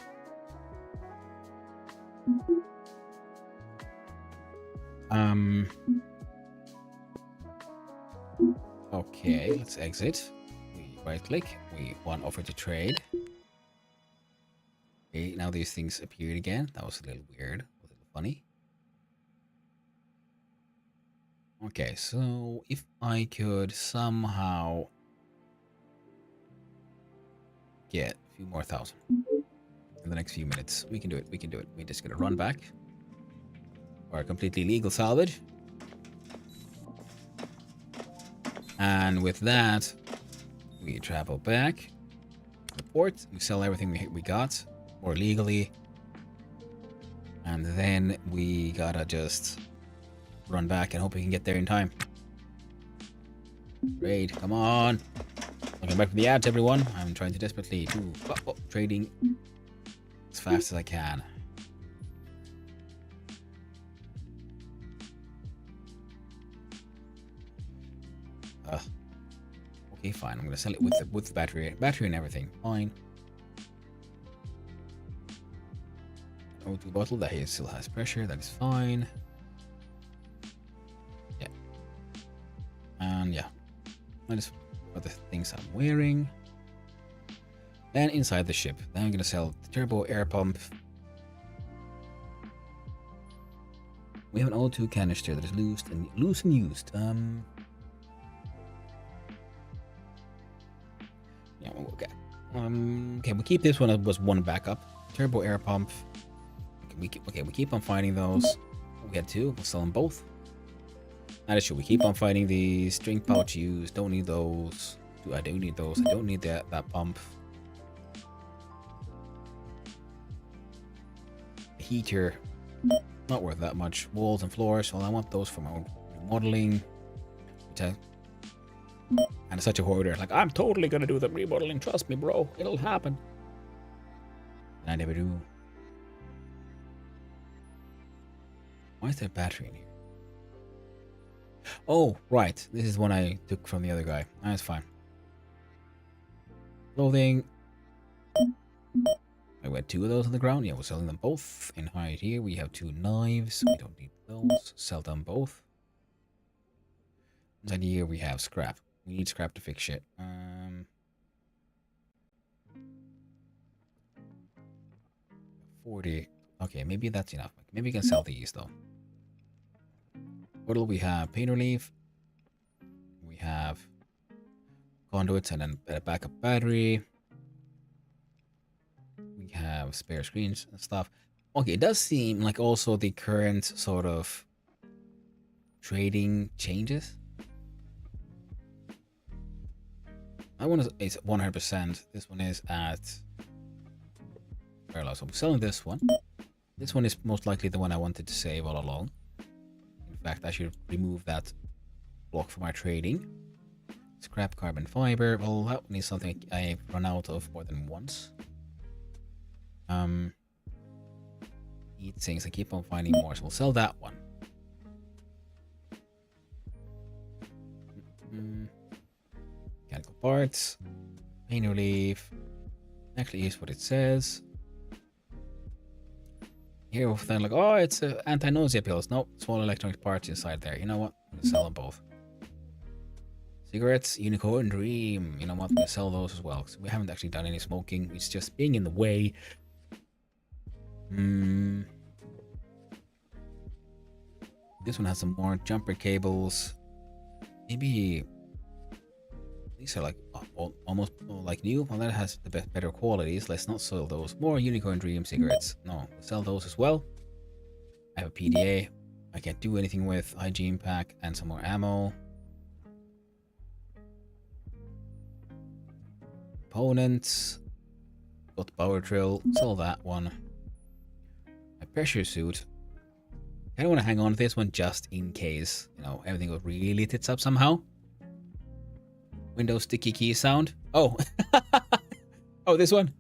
Okay, let's exit. We right click. We want offer to trade. Okay, now these things appeared again. That was a little weird. A little funny. Okay, so if I could somehow get a few more thousand in the next few minutes, we can do it. We can do it. We just gotta run back. Or completely legal salvage. And with that, we travel back to the port. We sell everything we got more legally. And then we gotta just run back and hope we can get there in time. Trade, come on. Welcome back to the ads, everyone. I'm trying to desperately do trading as fast as I can. Okay, fine. I'm gonna sell it with the battery and everything. Fine. O2 bottle that here still has pressure. That is fine. Yeah. And yeah, that is what the things I'm wearing. Then inside the ship, then I'm gonna sell the turbo air pump. We have an O2 canister that is loose and used. Yeah, okay. Okay, we keep this one as one backup. Turbo air pump. We keep on finding those. We get two. We'll sell them both. That is true. We keep on finding these string pouch used. Don't need those. I don't need those. I don't need that pump. Heater. Not worth that much. Walls and floors. Well, I want those for my remodeling. And such a hoarder. Like, I'm totally gonna do the remodeling. Trust me, bro. It'll happen. And I never do. Why is there a battery in here? Oh, right. This is one I took from the other guy. That's fine. Clothing. I got two of those on the ground. Yeah, we're selling them both. In hide here, we have two knives. We don't need those. Sell them both. Inside here, we have scrap. We need scrap to fix shit. 40. Okay, maybe that's enough. Maybe we can sell these though. What do we have? Paint relief. We have conduits and then a backup battery. We have spare screens and stuff. Okay, it does seem like also the current sort of trading changes. That one is 100%. This one is at parallel. So I'm selling this one. This one is most likely the one I wanted to save all along. In fact, I should remove that block for my trading. Scrap carbon fiber. Well, that one is something I've run out of more than once. Eat things. I keep on finding more, so we'll sell that one. Mechanical parts. Pain relief. Actually is what it says. Here we're like, oh, it's anti-nausea pills. No, small electronic parts inside there. You know what? I'm gonna sell them both. Cigarettes, Unicorn Dream. You know what? I'm gonna sell those as well. Because we haven't actually done any smoking. It's just being in the way. This one has some more jumper cables. Maybe these are like almost like new. Well, that has the better qualities. Let's not sell those. More Unicorn Dream cigarettes. No, sell those as well. I have a PDA. I can't do anything with hygiene pack and some more ammo. Components. Got the power drill. Sell that one. My pressure suit. I don't want to hang on to this one just in case, you know, everything goes really tits up somehow. Windows sticky key sound. Oh. Oh, this one.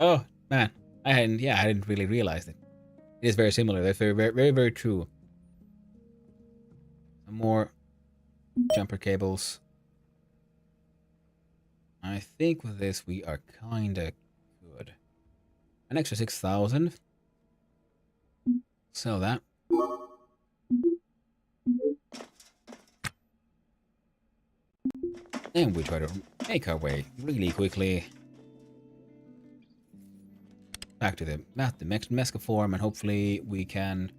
Oh, man. I didn't really realize it. It is very similar. That's very true. Some more jumper cables. I think with this we are kinda good. An extra 6,000. Sell that. And we try to make our way really quickly back to the Mescaform, and hopefully we can.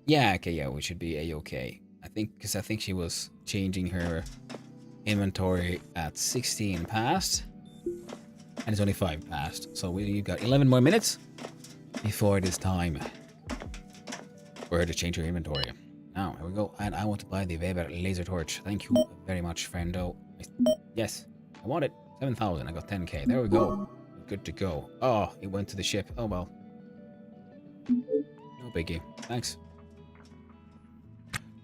Yeah, okay, yeah, we should be a-okay. Because I think she was changing her inventory at 16 past, and it's only 5 past. So we've got 11 more minutes before it is time for her to change her inventory. Now, here we go. And I want to buy the Weber laser torch. Thank you very much, friendo. Yes, I want it. 7,000. I got 10k. There we go. Good to go. Oh, it went to the ship. Oh, well. No biggie. Thanks.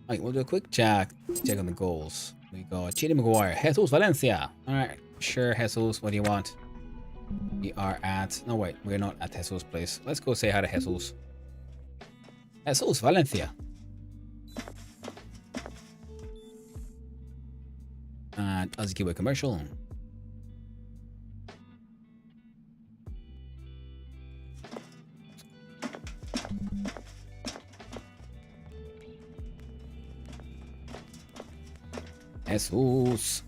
Alright, we'll do a quick check on the goals. We got Chidi Maguire. Jesus Valencia. Alright, sure, Jesus. What do you want? We are at... No, wait. We're not at Jesus' place. Let's go say hi to Jesus. Jesus Valencia. And Azukiwa commercial. Jesus.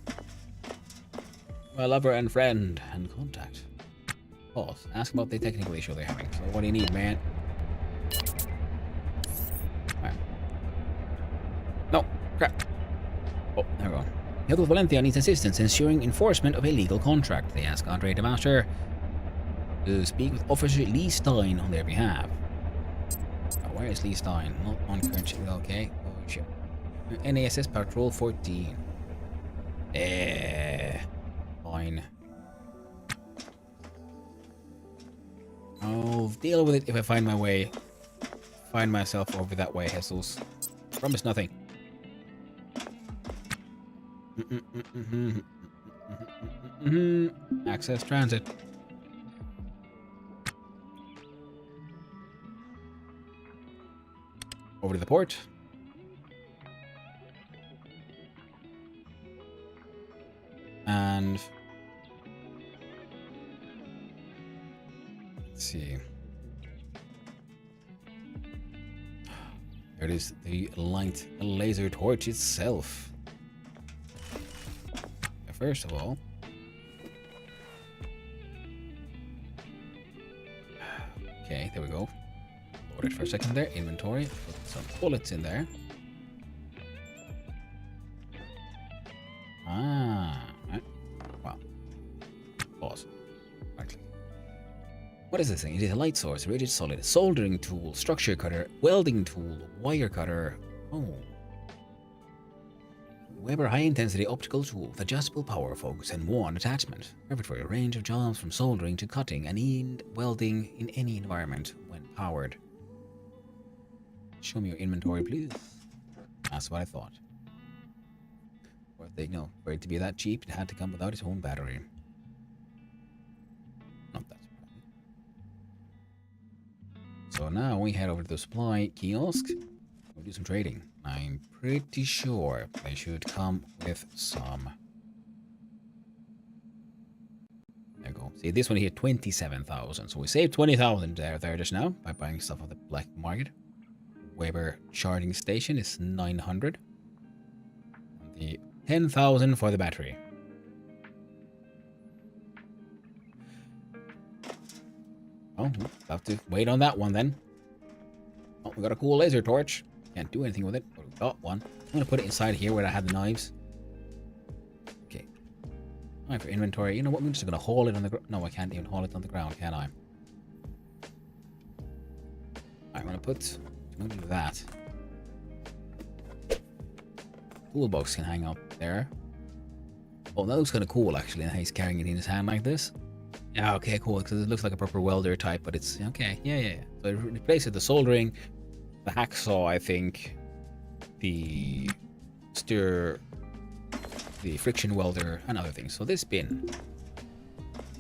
My lover and friend and contact. Pause. Ask about the technical issue they're having. So what do you need, man? Alright. No. Crap. Oh, there we go. Hilda Valencia needs assistance ensuring enforcement of a legal contract. They ask Andre de Master to speak with Officer Lee Stein on their behalf. Oh, where is Lee Stein? Not on current ship. Okay. Oh, shit. NASS Patrol 14. Fine. I'll deal with it if I find my way. Find myself over that way, Jesus. Promise nothing. Access transit. Over to the port. And let's see. There it is, the light laser torch itself. First of all, okay, there we go. Load it for a second there. Inventory. Put some bullets in there. Right. Wow. Pause. Right. What is this thing? It is a light source, rigid solid, soldering tool, structure cutter, welding tool, wire cutter. Oh. Weber high-intensity optical tool with adjustable power, focus, and wand attachment. Perfect for a range of jobs from soldering to cutting and welding in any environment when powered. Show me your inventory, please. That's what I thought. For it to be that cheap, it had to come without its own battery. Not that surprising. So now we head over to the supply kiosk. We'll do some trading. I'm pretty sure they should come with some. There you go. See, this one here, 27,000. So we saved 20,000 there just now by buying stuff on the black market. Weber charging station is 900. The 10,000 for the battery. Oh, we'll have to wait on that one then. Oh, we got a cool laser torch. Can't do anything with it, but we got one. I'm gonna put it inside here where I had the knives. Okay. Alright, for inventory. You know what? I'm just gonna haul it on the ground. No, I can't even haul it on the ground, can I? I'm gonna do that. Toolbox can hang up there. Oh, that looks kind of cool actually. How he's carrying it in his hand like this. Yeah, okay, cool. Because it looks like a proper welder type, but it's okay. Yeah. So it replaces the soldering, the hacksaw, I think, the friction welder, and other things. So this bin,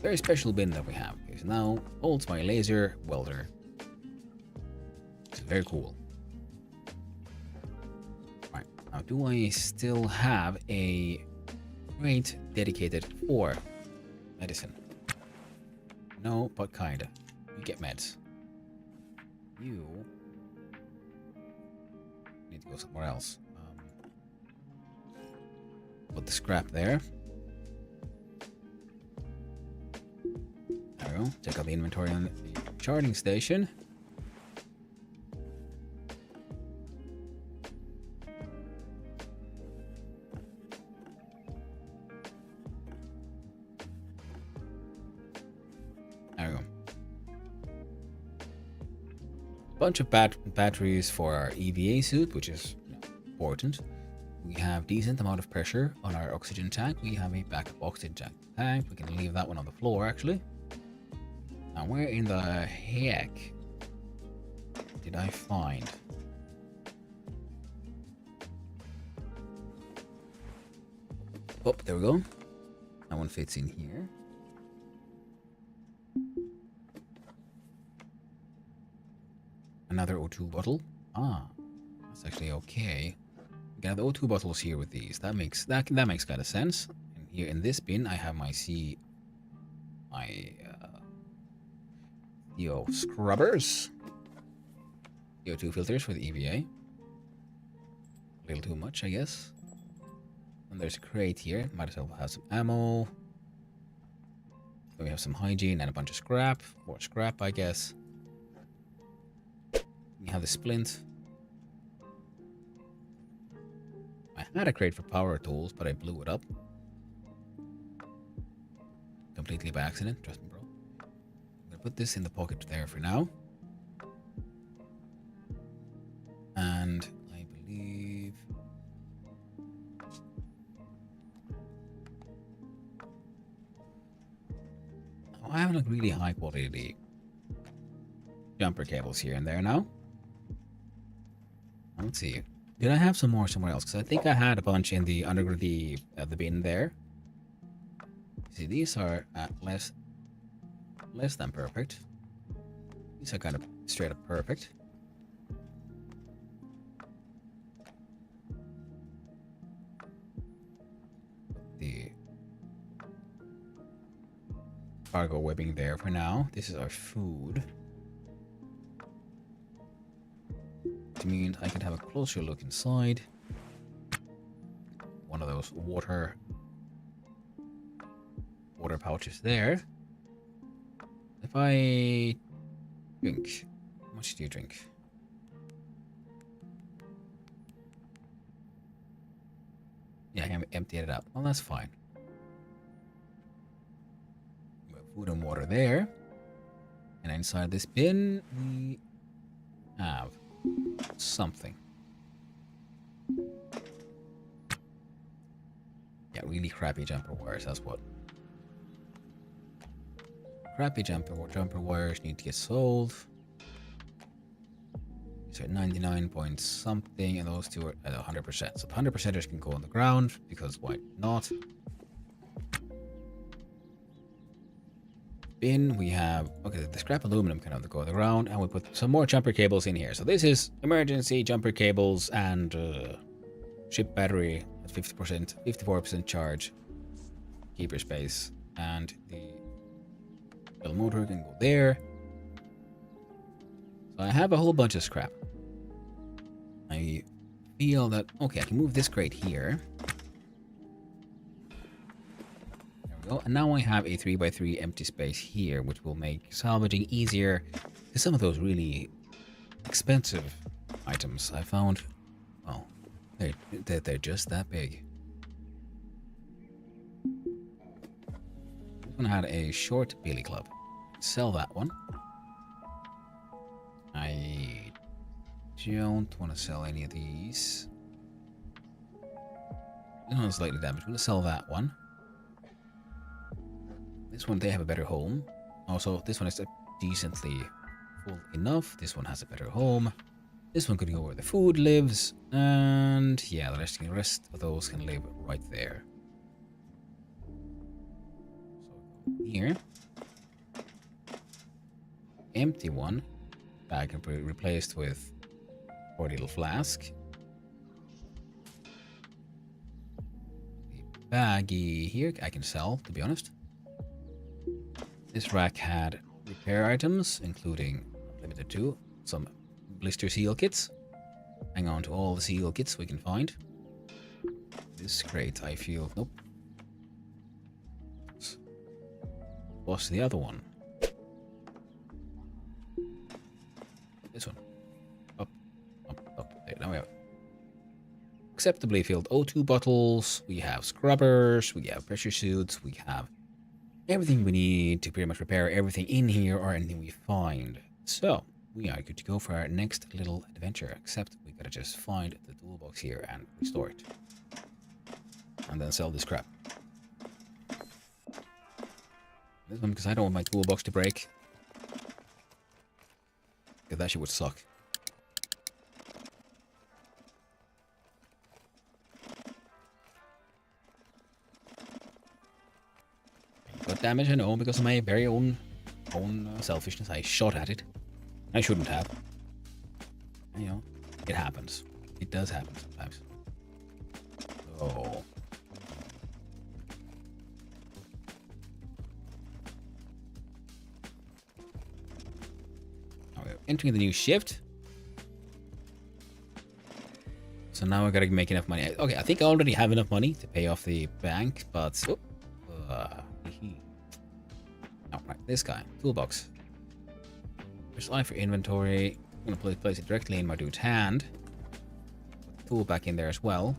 very special bin that we have. Okay, so now holds my laser welder. very cool. Right, now do I still have a crate dedicated for medicine? No, but kinda. You get meds. You need to go somewhere else. Put the scrap there. There we go. Check out the inventory on the charging station. There we go. Bunch of batteries for our EVA suit, which is important. We have decent amount of pressure on our oxygen tank. We have a backup oxygen tank. We can leave that one on the floor, actually. Now, where in the heck did I find? Oh, there we go. That one fits in here. Another O2 bottle. Ah, that's actually okay. We got the O2 bottles here with these. That makes kind of sense. And here in this bin, I have my CO scrubbers, CO2 filters for the EVA. A little too much, I guess. And there's a crate here. Might as well have some ammo. Then we have some hygiene and a bunch of scrap. More scrap, I guess. We have the splint. I had a crate for power tools, but I blew it up. Completely by accident, trust me, bro. I'm gonna put this in the pocket there for now. And I believe... Oh, I have like really high quality jumper cables here and there now. Let's see. Did I have some more somewhere else? Because I think I had a bunch in the underground, the bin there. See, these are less than perfect. These are kind of straight up perfect. The cargo webbing there for now. This is our food. Which means I can have a closer look inside. One of those water pouches there. If I drink, how much do you drink? Yeah, I emptied it out. Well, that's fine. We have food and water there. And inside this bin, we have something. Yeah, really crappy jumper wires, that's what. Crappy jumper wires need to get sold. These are 99 point something, and those two are at 100%. So the 100%ers can go on the ground, because why not? Bin, we have, okay, the scrap aluminum can have to go on the ground, and we put some more jumper cables in here. So this is emergency jumper cables and ship battery at 50%, 54% charge, keeper space, and the motor can go there. So I have a whole bunch of scrap. I feel that, okay, I can move this crate here. There we go. And now I have a 3x3 empty space here, which will make salvaging easier. Because some of those really expensive items I found, well, they're just that big. This one had a short billy club. Sell that one. I don't want to sell any of these. This one's slightly damaged. We'll sell that one. This one, they have a better home. Also, this one is decently full enough. This one has a better home. This one could go where the food lives. And yeah, the rest of those can live right there. So here. Empty one. That can be replaced with Or a little flask. The baggie here I can sell, to be honest. This rack had repair items, including limited to some blister seal kits. Hang on to all the seal kits we can find. This crate, I feel. Nope. What's the other one? This one. Up. There, now we have acceptably filled O2 bottles. We have scrubbers. We have pressure suits. We have everything we need to pretty much repair everything in here or anything we find. So, we are good to go for our next little adventure, except we gotta just find the toolbox here and restore it. And then sell this crap. This one, because I don't want my toolbox to break. Because that shit would suck. Got damage, I know, because of my very own selfishness. I shot at it. I shouldn't have. You know, it happens. It does happen sometimes. Oh. Entering the new shift. So now I gotta make enough money. Okay, I think I already have enough money to pay off the bank, but right, this guy, toolbox. There's life for inventory. I'm gonna place it directly in my dude's hand. Put the tool back in there as well.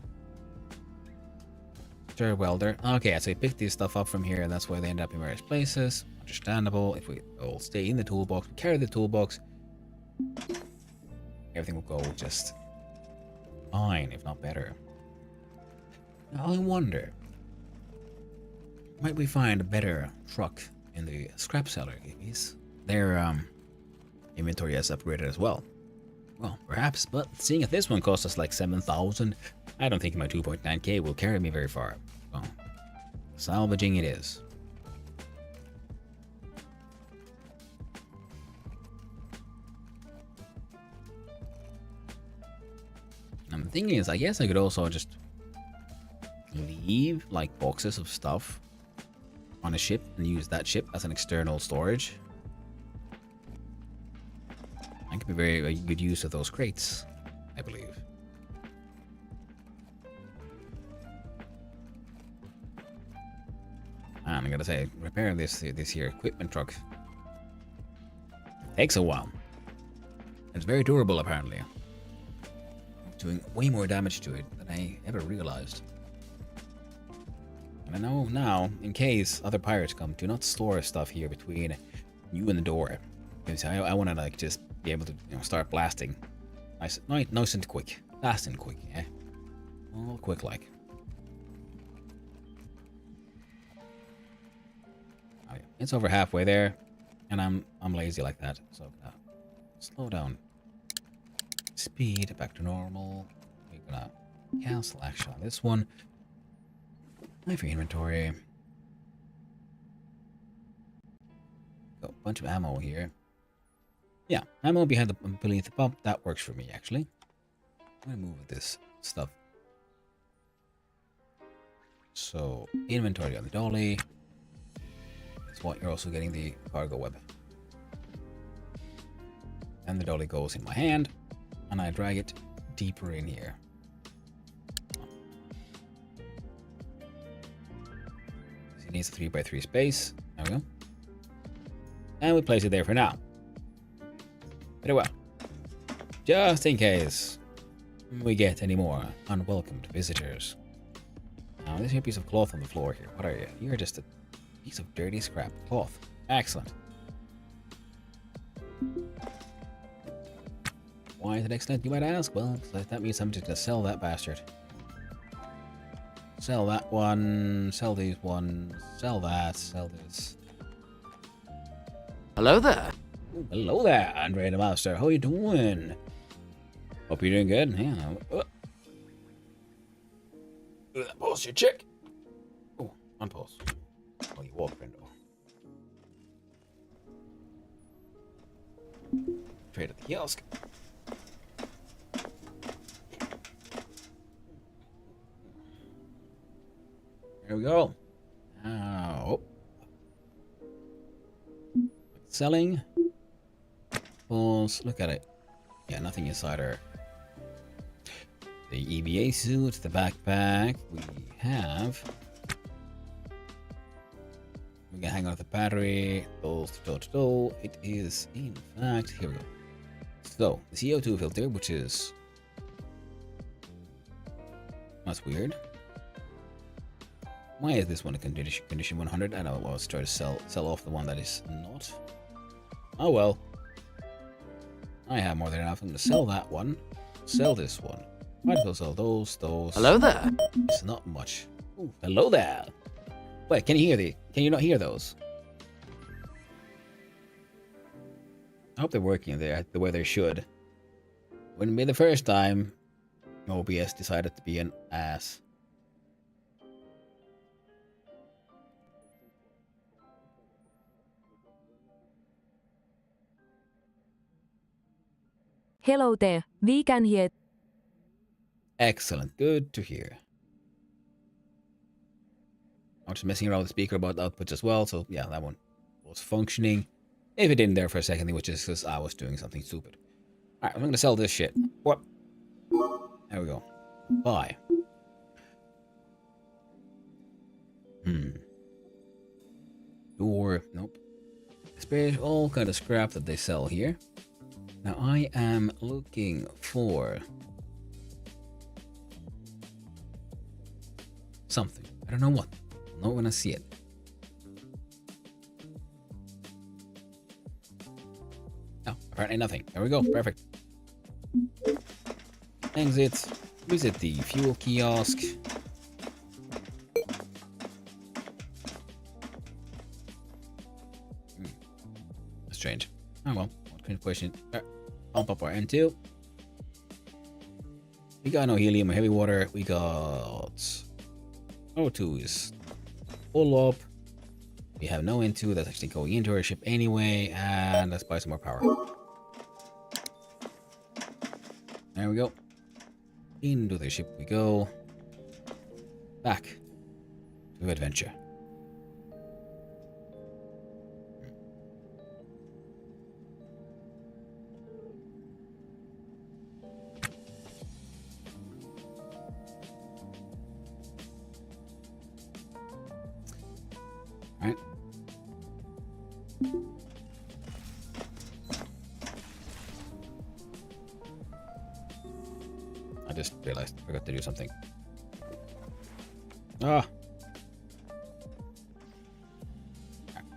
Stir welder. Okay, so we picked this stuff up from here, and that's why they end up in various places. Understandable. If we all stay in the toolbox, we carry the toolbox. Everything will go just fine, if not better. Now I wonder, might we find a better truck in the scrap cellar? Their inventory has upgraded as well. Well, perhaps, but seeing if this one costs us like 7,000, I don't think my 2.9k will carry me very far. Well, salvaging it is. And the thing is, I guess I could also just leave like boxes of stuff on a ship and use that ship as an external storage. That could be very good use of those crates, I believe. And I gotta say, repairing this here equipment truck takes a while. It's very durable, apparently. Doing way more damage to it than I ever realized. And I know now, in case other pirates come, do not store stuff here between you and the door. Because I want to like just be able to, you know, start blasting. Nice and quick. Fast and quick, yeah. All quick like. Oh, yeah. It's over halfway there, and I'm lazy like that. So slow down. Speed back to normal. We're gonna cancel action on this one. Life for inventory. Got a bunch of ammo here. Yeah, ammo beneath the pump. That works for me, actually. I'm gonna move this stuff. So, inventory on the dolly. That's what you're also getting the cargo web. And the dolly goes in my hand, and I drag it deeper in here. It needs a 3x3 space. There we go. And we place it there for now. Very well. Just in case we get any more unwelcomed visitors. Now, there's a piece of cloth on the floor here. What are you? You're just a piece of dirty scrap cloth. Excellent. Why is it excellent, you might ask? Well, that means I'm just gonna sell that bastard. Sell that one, sell these ones, sell that, sell this. Hello there. Ooh, hello there, Andre the Master. How you doing? Hope you're doing good. Yeah. Pause your check. Oh, unpause. Oh, you walk, Brendo. Trade at the kiosk. we go. Oh. Selling. Pulse. Look at it. Yeah, nothing inside her. The EVA suit, the backpack. We have. We can hang out the battery. It is, in fact, here we go. So, the CO2 filter, which is. That's weird. Why is this one a condition 100? I know I was trying to sell off the one that is not. Oh well. I have more than enough. I'm gonna sell that one. Sell this one. Might as well sell those. Hello there. It's not much. Ooh, hello there. Wait, can you not hear those? I hope they're working there the way they should. Wouldn't be the first time OBS decided to be an ass. Hello there, we can hear. Excellent, good to hear. I'm just messing around with the speaker about outputs as well, so yeah, that one was functioning. If it didn't there for a second, it was just because I was doing something stupid. Alright, I'm gonna sell this shit. What? There we go. Buy. Door, nope. Space, all kind of scrap that they sell here. Now I am looking for something. I don't know what. I'll know when I see it. Oh, apparently nothing. There we go. Perfect. Exit. Visit the fuel kiosk. Strange. Oh well. What kind of question? Pump up our N2. We got no helium or heavy water. We got O2 is full up. We have no N2. That's actually going into our ship anyway. And let's buy some more power. There we go. Into the ship we go. Back to adventure. Alright. I just realized I forgot to do something. Ah!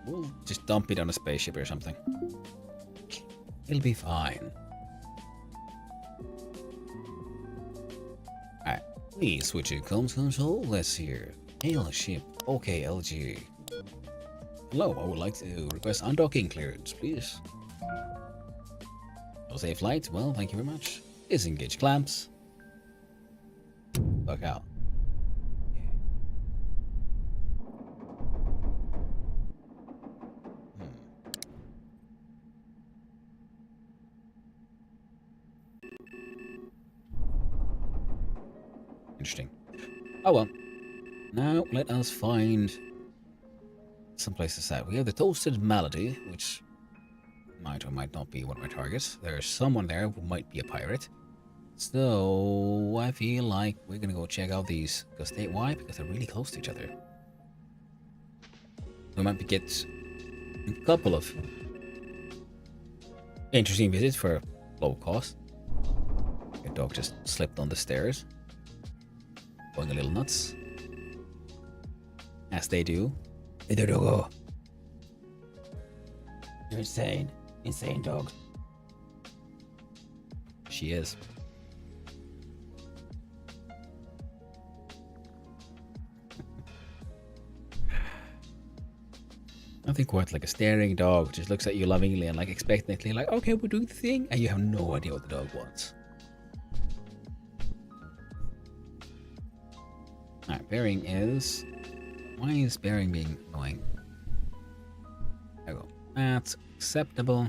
We'll just dump it on a spaceship or something. It'll be fine. Alright. Please switch to comms console. Let's hear. Hail ship. Okay, LG. Hello, I would like to request undocking clearance, please. No safe flight? Well, thank you very much. Disengage clamps. Fuck out. Interesting. Oh well. Now let us find some places that we have the Toasted Malady, which might or might not be one of my targets. There's someone there who might be a pirate. So I feel like we're gonna go check out these. Why? Because they're really close to each other. We might get a couple of interesting visits for low cost. The dog just slipped on the stairs, going a little nuts, as they do. Hey there, doggo. You're insane. Insane dog. She is. Nothing quite like a staring dog. Just looks at you lovingly and like expectantly, like, okay, we're doing the thing, and you have no idea what the dog wants. Alright, bearing is... Why is bearing being annoying? There we go. That's acceptable.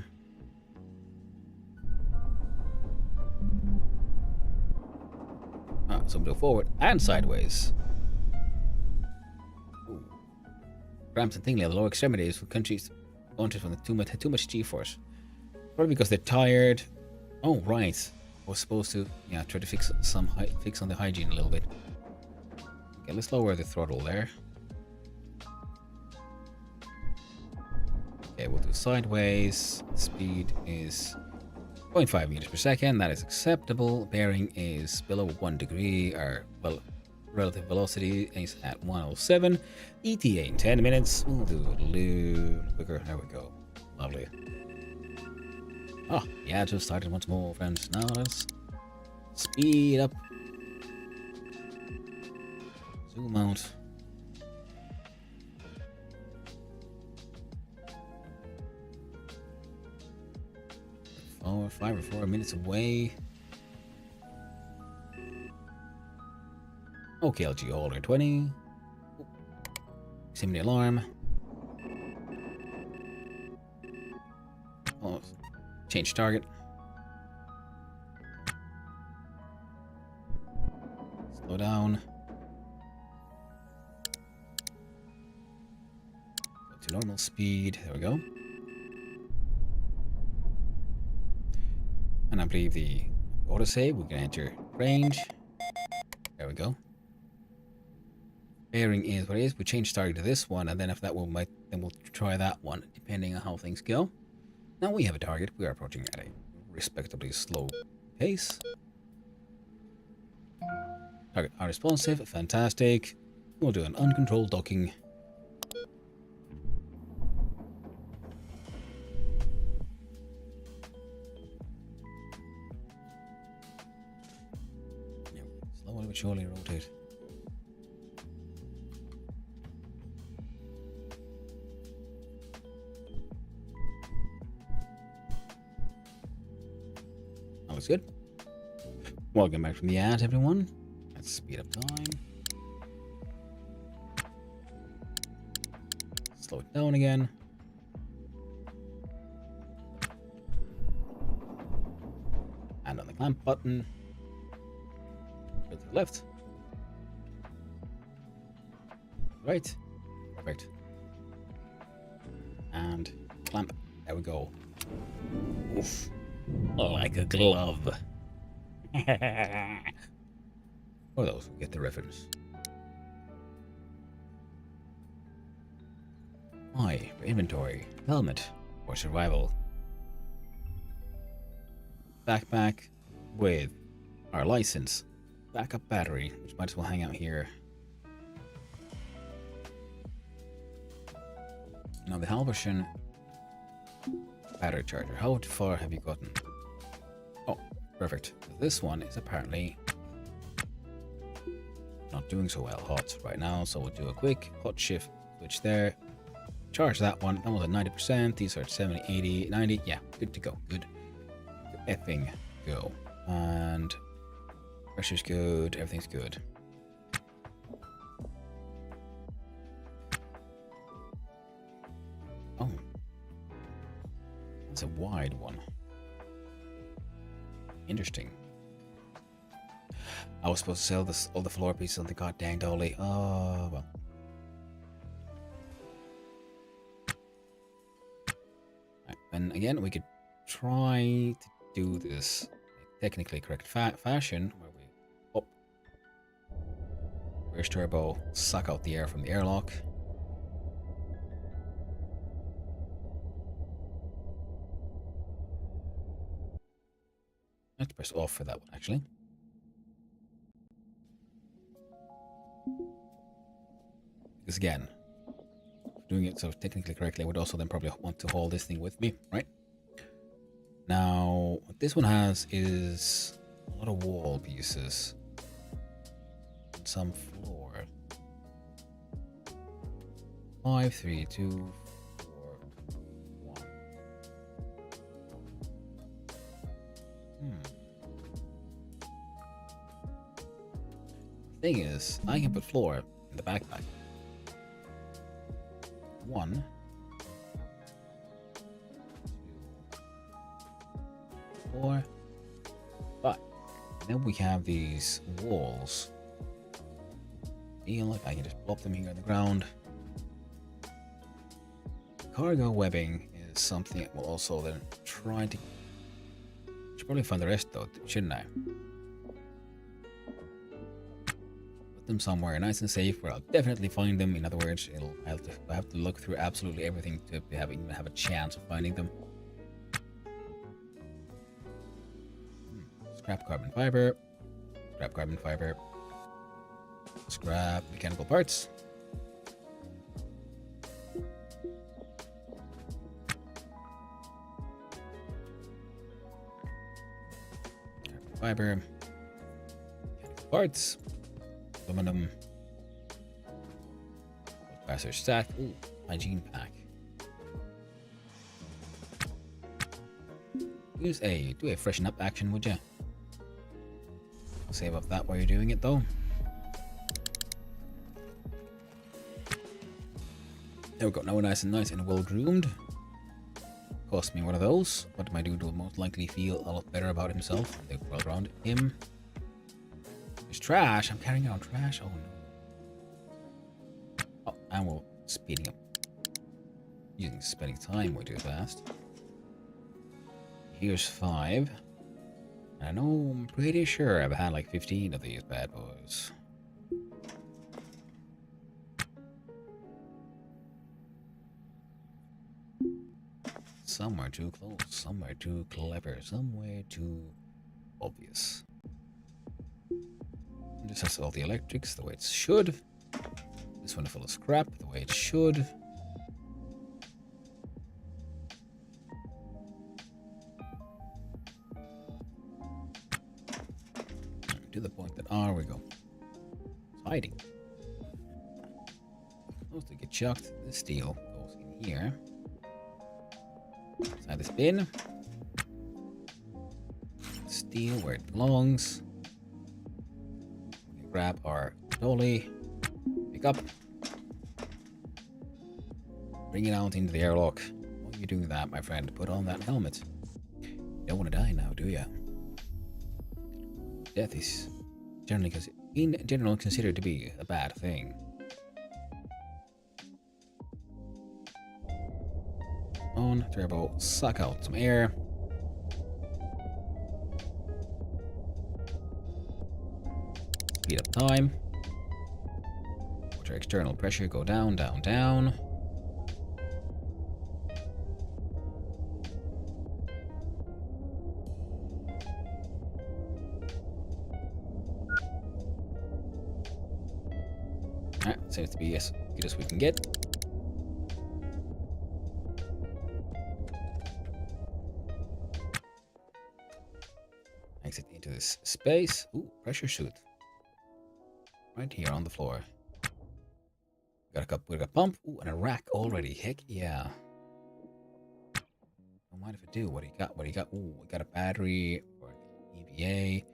Ah, so we'll go forward and sideways. cramps and tingling at the lower extremities from countries with too much G-force. Probably because they're tired. Oh, right. I was supposed to, try to fix on the hygiene a little bit. Okay, let's lower the throttle there. Okay, we'll do sideways. Speed is 0.5 meters per second. That is acceptable. Bearing is below 1 degree. Our relative velocity is at 107. ETA in 10 minutes. We'll do it a little quicker. There we go. Lovely. Oh, yeah, just started once more, friends. Now let's speed up. Zoom out. Oh, 5 or 4 minutes away. Okay, LG holder 20. Proximity alarm. Oh, change target. Slow down. Go to normal speed. There we go. And I believe the autosave, we can enter range. There we go. Bearing is what it is. We change target to this one, and then if that one then we'll try that one, depending on how things go. Now we have a target. We are approaching at a respectably slow pace. Target unresponsive. Fantastic. We'll do an uncontrolled docking. Slowly but surely rotate. That looks good. Welcome back from the ad, everyone. Let's speed up time. Slow it down again. And on the clamp button. Go to the left. Right. Perfect. And clamp. There we go. Oof. Like a glove. For those who get the reference. I for inventory. Helmet for survival. Backpack with our license. Backup battery, which might as well hang out here. Now the halberdian battery charger. How far have you gotten? Oh, perfect. This one is apparently not doing so well hot right now, so we'll do a quick hot shift switch there. Charge that one. That was at 90%. These are at 70, 80, 90. Yeah, good to go. Good to effing go. And pressure's good. Everything's good. Oh. That's a wide one. Interesting. I was supposed to sell all the floor pieces on the goddamn dolly. Oh, well. Right, and again, we could try to do this technically correct fashion, where we up, reverse turbo, suck out the air from the airlock. Let's press off for that one, actually. Because again, doing it so technically correctly, I would also then probably want to haul this thing with me, right? Now, what this one has is a lot of wall pieces. And some floor. 5, 3, 2, 4, 1. Thing is, I can put floor in the backpack. 1, 2, 4, 5. And then we have these walls. Feel like I can just plop them here on the ground. cargo webbing is something we'll also then try to... Should probably find the rest though, shouldn't I? Put them somewhere nice and safe where I'll definitely find them. In other words, I have to look through absolutely everything to even have a chance of finding them. Scrap carbon fiber. Scrap carbon fiber. Scrap mechanical parts. Carbon fiber. Mechanical parts. Aluminum. Capacitor stack. Ooh, hygiene pack. Do a freshen up action, would ya? Save up that while you're doing it though. There we go. Now we're nice and well groomed. Cost me one of those. What my dude will most likely feel a lot better about himself and the world around him. There's trash. I'm carrying around trash. Oh no. Oh, and we're speeding up. Spending time way too fast. Here's 5. I know, I'm pretty sure I've had like 15 of these bad boys. Somewhere too close, somewhere too clever, somewhere too obvious. This has all the electrics the way it should. This one full of scrap the way it should. To the point that, we go. It's hiding. Supposed to get chucked. The steel goes in here. Inside this bin. Steel where it belongs. We can grab our dolly. Pick up. Bring it out into the airlock. Why are you doing that, my friend? Put on that helmet. You don't want to die now, do ya? Death is in general considered to be a bad thing. On turbo, suck out some air. Speed up time. Watch our external pressure go down, down, down. Alright, seems to be as good as we can get. Exit into this space. Ooh, pressure suit. Right here on the floor. We got a pump. Ooh, and a rack already. Heck yeah. Don't mind if I do. What do you got? What do you got? Ooh, we got a battery for the EVA.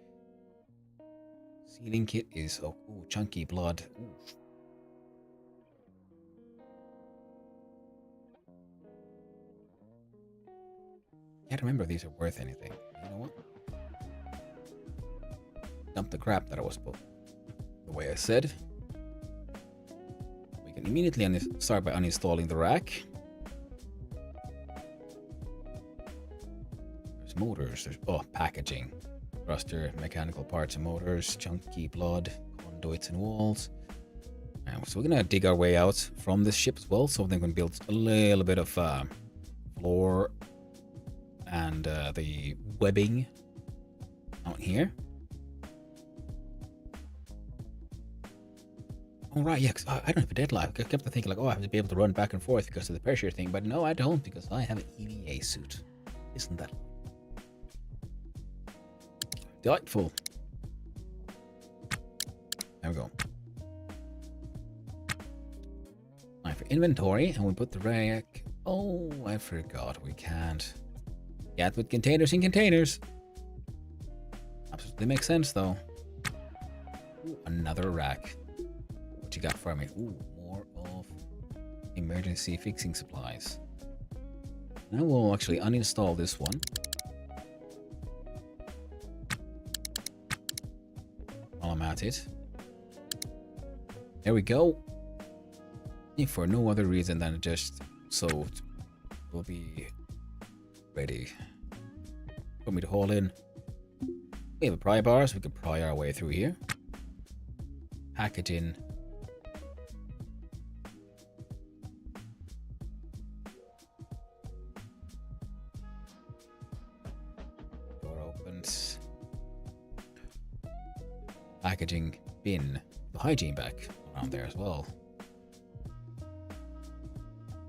Sealing kit is chunky blood. Ooh. Can't remember if these are worth anything. You know what? Dump the crap that I was put the way I said. We can immediately start by uninstalling the rack. There's motors, there's packaging. Thruster, mechanical parts and motors, chunky blood, conduits and walls. So we're gonna dig our way out from this ship as well, so then we can build a little bit of floor and the webbing out here. Oh right, yeah, 'cause I don't have a deadline. I kept thinking like, I have to be able to run back and forth because of the pressure thing, but no, I don't, because I have an EVA suit. Isn't that delightful? There we go. Now for inventory, and we put the rack. Oh, I forgot we can't get with containers in containers. Absolutely makes sense though. Ooh, another rack. What you got for me? Ooh, more of emergency fixing supplies. Now we'll actually uninstall this one. While I'm at it. There we go. If for no other reason than just so will be ready for me to haul in. We have a pry bar, so we can pry our way through here. Package in. Door opens. Packaging bin. The hygiene bag around there as well.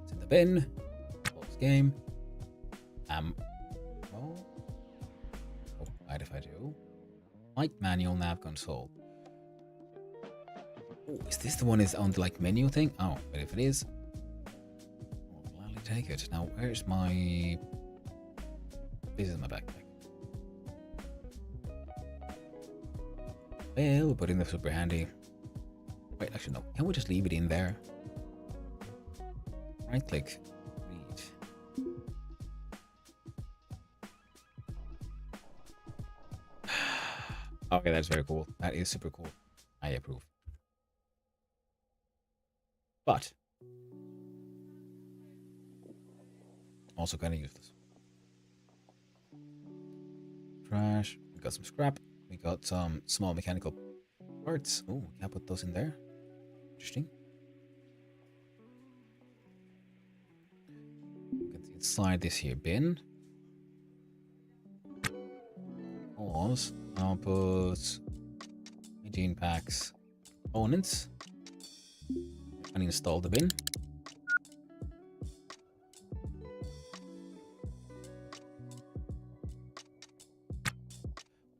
It's in the bin. Pause game. Oh, right if I do. Light manual nav console. Oh, is this the one is on the like menu thing? Oh, but if it is, I'll gladly take it. Now, where's my? This is my backpack. Well, we'll put in the super handy. Wait, actually no. Can we just leave it in there? Right click. Read. Okay, that's very cool. That is super cool. I approve. But also kind of useless. Trash. We got some scrap. We got some small mechanical parts. Oh, we can't put those in there. Interesting. Get inside this here bin. Pause. I'll put hygiene packs, components, and install the bin.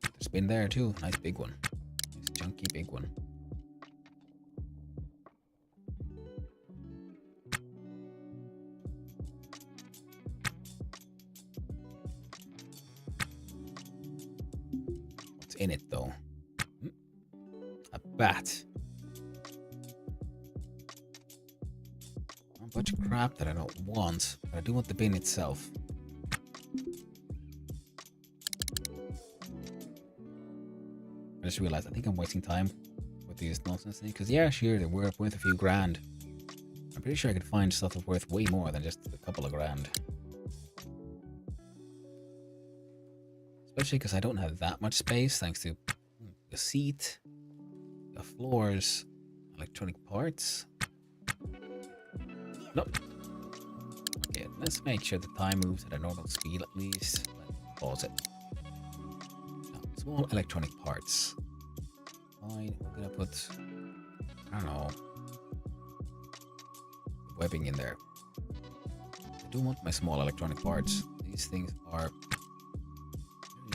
There's a bin there too. Nice big one. Nice chunky big one. In it though. A bat. A bunch of crap that I don't want, but I do want the bin itself. I just realized I think I'm wasting time with these nonsense things. Because yeah, sure, they were worth a few grand. I'm pretty sure I could find stuff that's worth way more than just a couple of grand. Especially because I don't have that much space thanks to the seat, the floors, electronic parts. Nope. Okay, let's make sure the time moves at a normal speed at least. Let's pause it. Now, small electronic parts. Fine, we're gonna put, I don't know, webbing in there. I do want my small electronic parts. These things are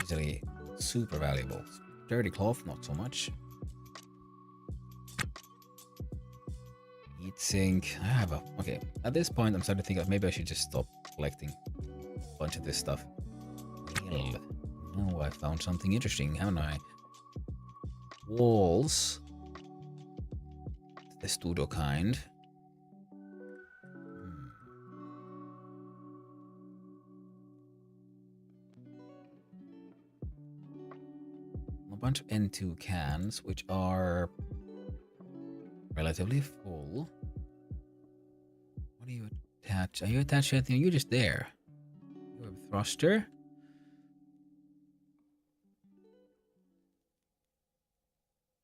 easily super valuable. Dirty cloth, not so much. Heat sink. I have a... Okay, at this point I'm starting to think that maybe I should just stop collecting a bunch of this stuff. Well, oh, I found something interesting, haven't I? Walls. The studio kind. A bunch of N2 cans, which are relatively full. What are you attached? Are you attached to anything? You're just there. You have a thruster.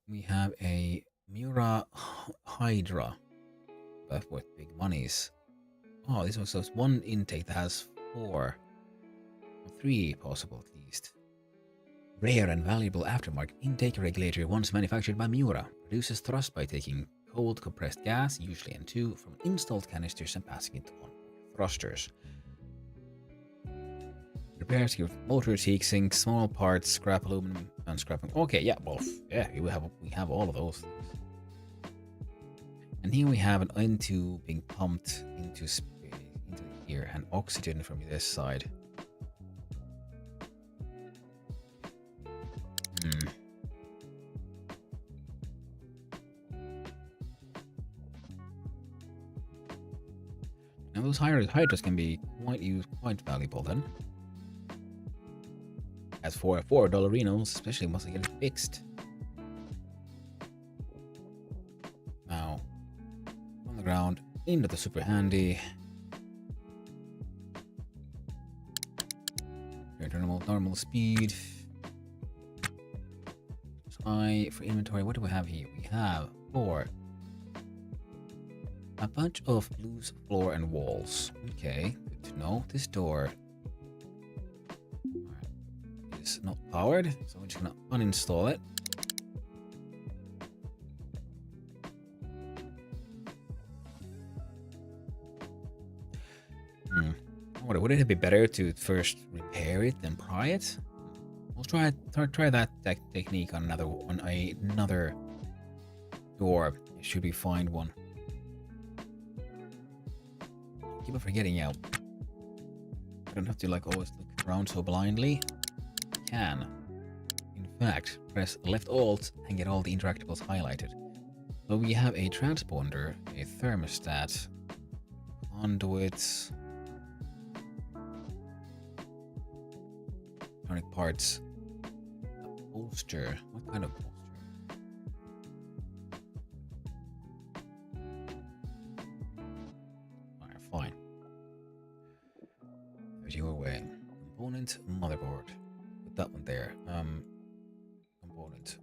We have a Mura Hydra. That's worth big monies. Oh, this was one intake that has 3 possible at least. Rare and valuable aftermarket intake regulator once manufactured by Miura. Produces thrust by taking cold compressed gas, usually N2, from installed canisters and passing it on thrusters. Repairs your motors, heat sinks, small parts, scrap aluminum, and scrapping. Okay, yeah, well, yeah, we have all of those things. And here we have an N2 being pumped into here, and oxygen from this side. Now those hydras can be quite valuable then. As for $4 especially once they get it fixed. Now, on the ground, into the super handy. normal speed. I for inventory. What do we have here? We have a bunch of loose floor and walls. Okay, good to know. This door is not powered, so we're just gonna uninstall it. Would it be better to first repair it then pry it? We'll try that technique on another door. Should we find one? Keep on forgetting out. I don't have to like always look around so blindly. Can, in fact, press left alt and get all the interactables highlighted. So we have a transponder, a thermostat, conduits, electronic parts, a bolster. What kind of bolster? Alright, fine. There's your way. Component, motherboard. Put that one there. Component,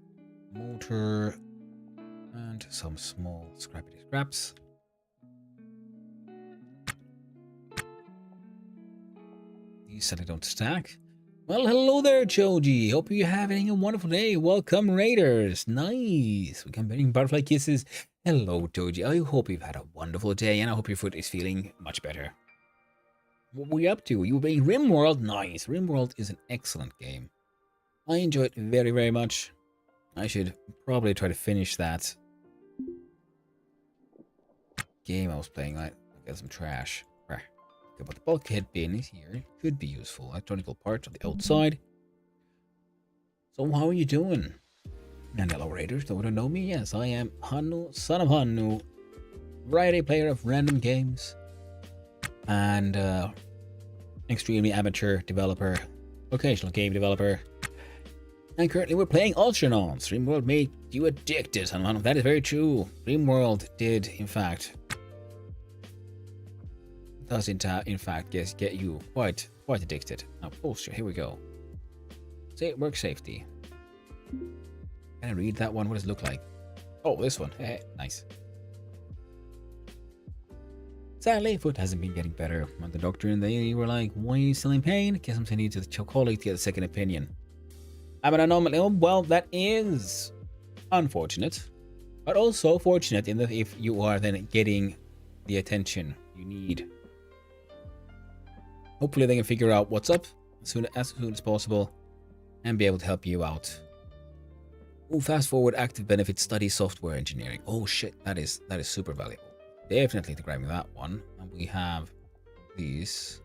motor, and some small scrappy scraps. These sadly don't stack. Well, hello there, Choji. Hope you're having a wonderful day. Welcome, Raiders. Nice. We can bring butterfly kisses. Hello, Choji. I hope you've had a wonderful day, and I hope your foot is feeling much better. What were you up to? You were playing RimWorld? Nice. RimWorld is an excellent game. I enjoy it very, very much. I should probably try to finish that game I was playing. I got some trash. Okay, but the bulkhead bin is here. Could be useful. Electronical parts on the outside. So how are you doing? And hello, Raiders. Don't know me? Yes, I am Hannu, son of Hannu. Variety player of random games. And extremely amateur developer. Occasional game developer. And currently we're playing Ostranauts. RimWorld made you addicted, son of Hannu. That is very true. RimWorld did, in fact, does in fact get you quite addicted. Now, posture, here we go. Say work safety. Can I read that one? What does it look like? Oh, this one. Hey, nice. Sadly, foot hasn't been getting better. Went to the doctor and they were like, why are you still in pain? Guess I'm sending you to the colleague to get a second opinion. I'm an anomaly. Oh, well, that is unfortunate. But also fortunate in that if you are then getting the attention you need. Hopefully they can figure out what's up as soon as possible and be able to help you out. Oh, fast forward active benefit study software engineering. Oh shit, that is super valuable. Definitely to grab that one. And we have these.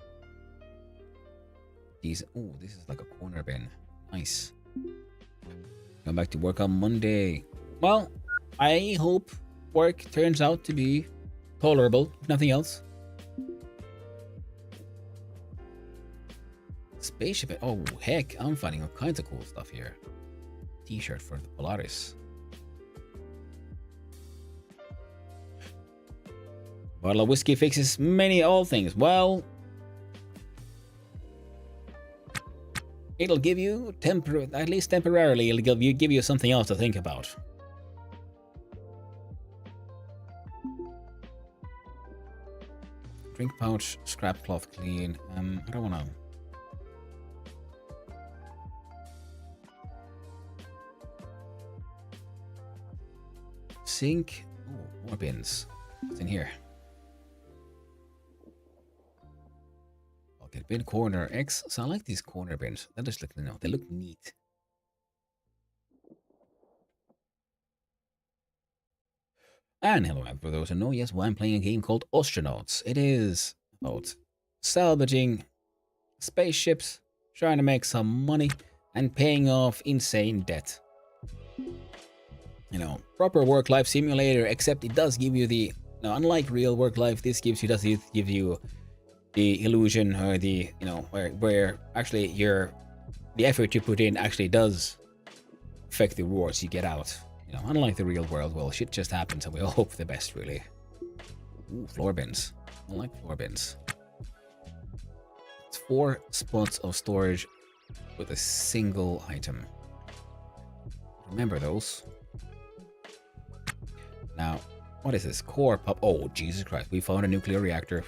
Oh, this is like a corner bin. Nice. Come back to work on Monday. Well, I hope work turns out to be tolerable, if nothing else. Spaceship. Oh, heck. I'm finding all kinds of cool stuff here. T-shirt for the Polaris. Bottle of whiskey fixes all things. Well, it'll give you at least temporarily, it'll give you something else to think about. Drink pouch, scrap cloth clean. I don't want to. Sink. Oh, more bins. What's in here? Okay, bin corner X. So I like these corner bins. They just look, they look neat. And hello, for those who know, yes, well, I'm playing a game called Ostranauts. It is about salvaging spaceships, trying to make some money, and paying off insane debt. You know, proper work-life simulator, except it does give you the, unlike real work-life, this does give you the illusion or the, where actually the effort you put in actually does affect the rewards you get out. Unlike the real world, well, shit just happens and we all hope for the best, really. Ooh, floor bins. I like floor bins. It's 4 spots of storage with a single item. Remember those. Now, what is this? Core pop. Oh, Jesus Christ. We found a nuclear reactor.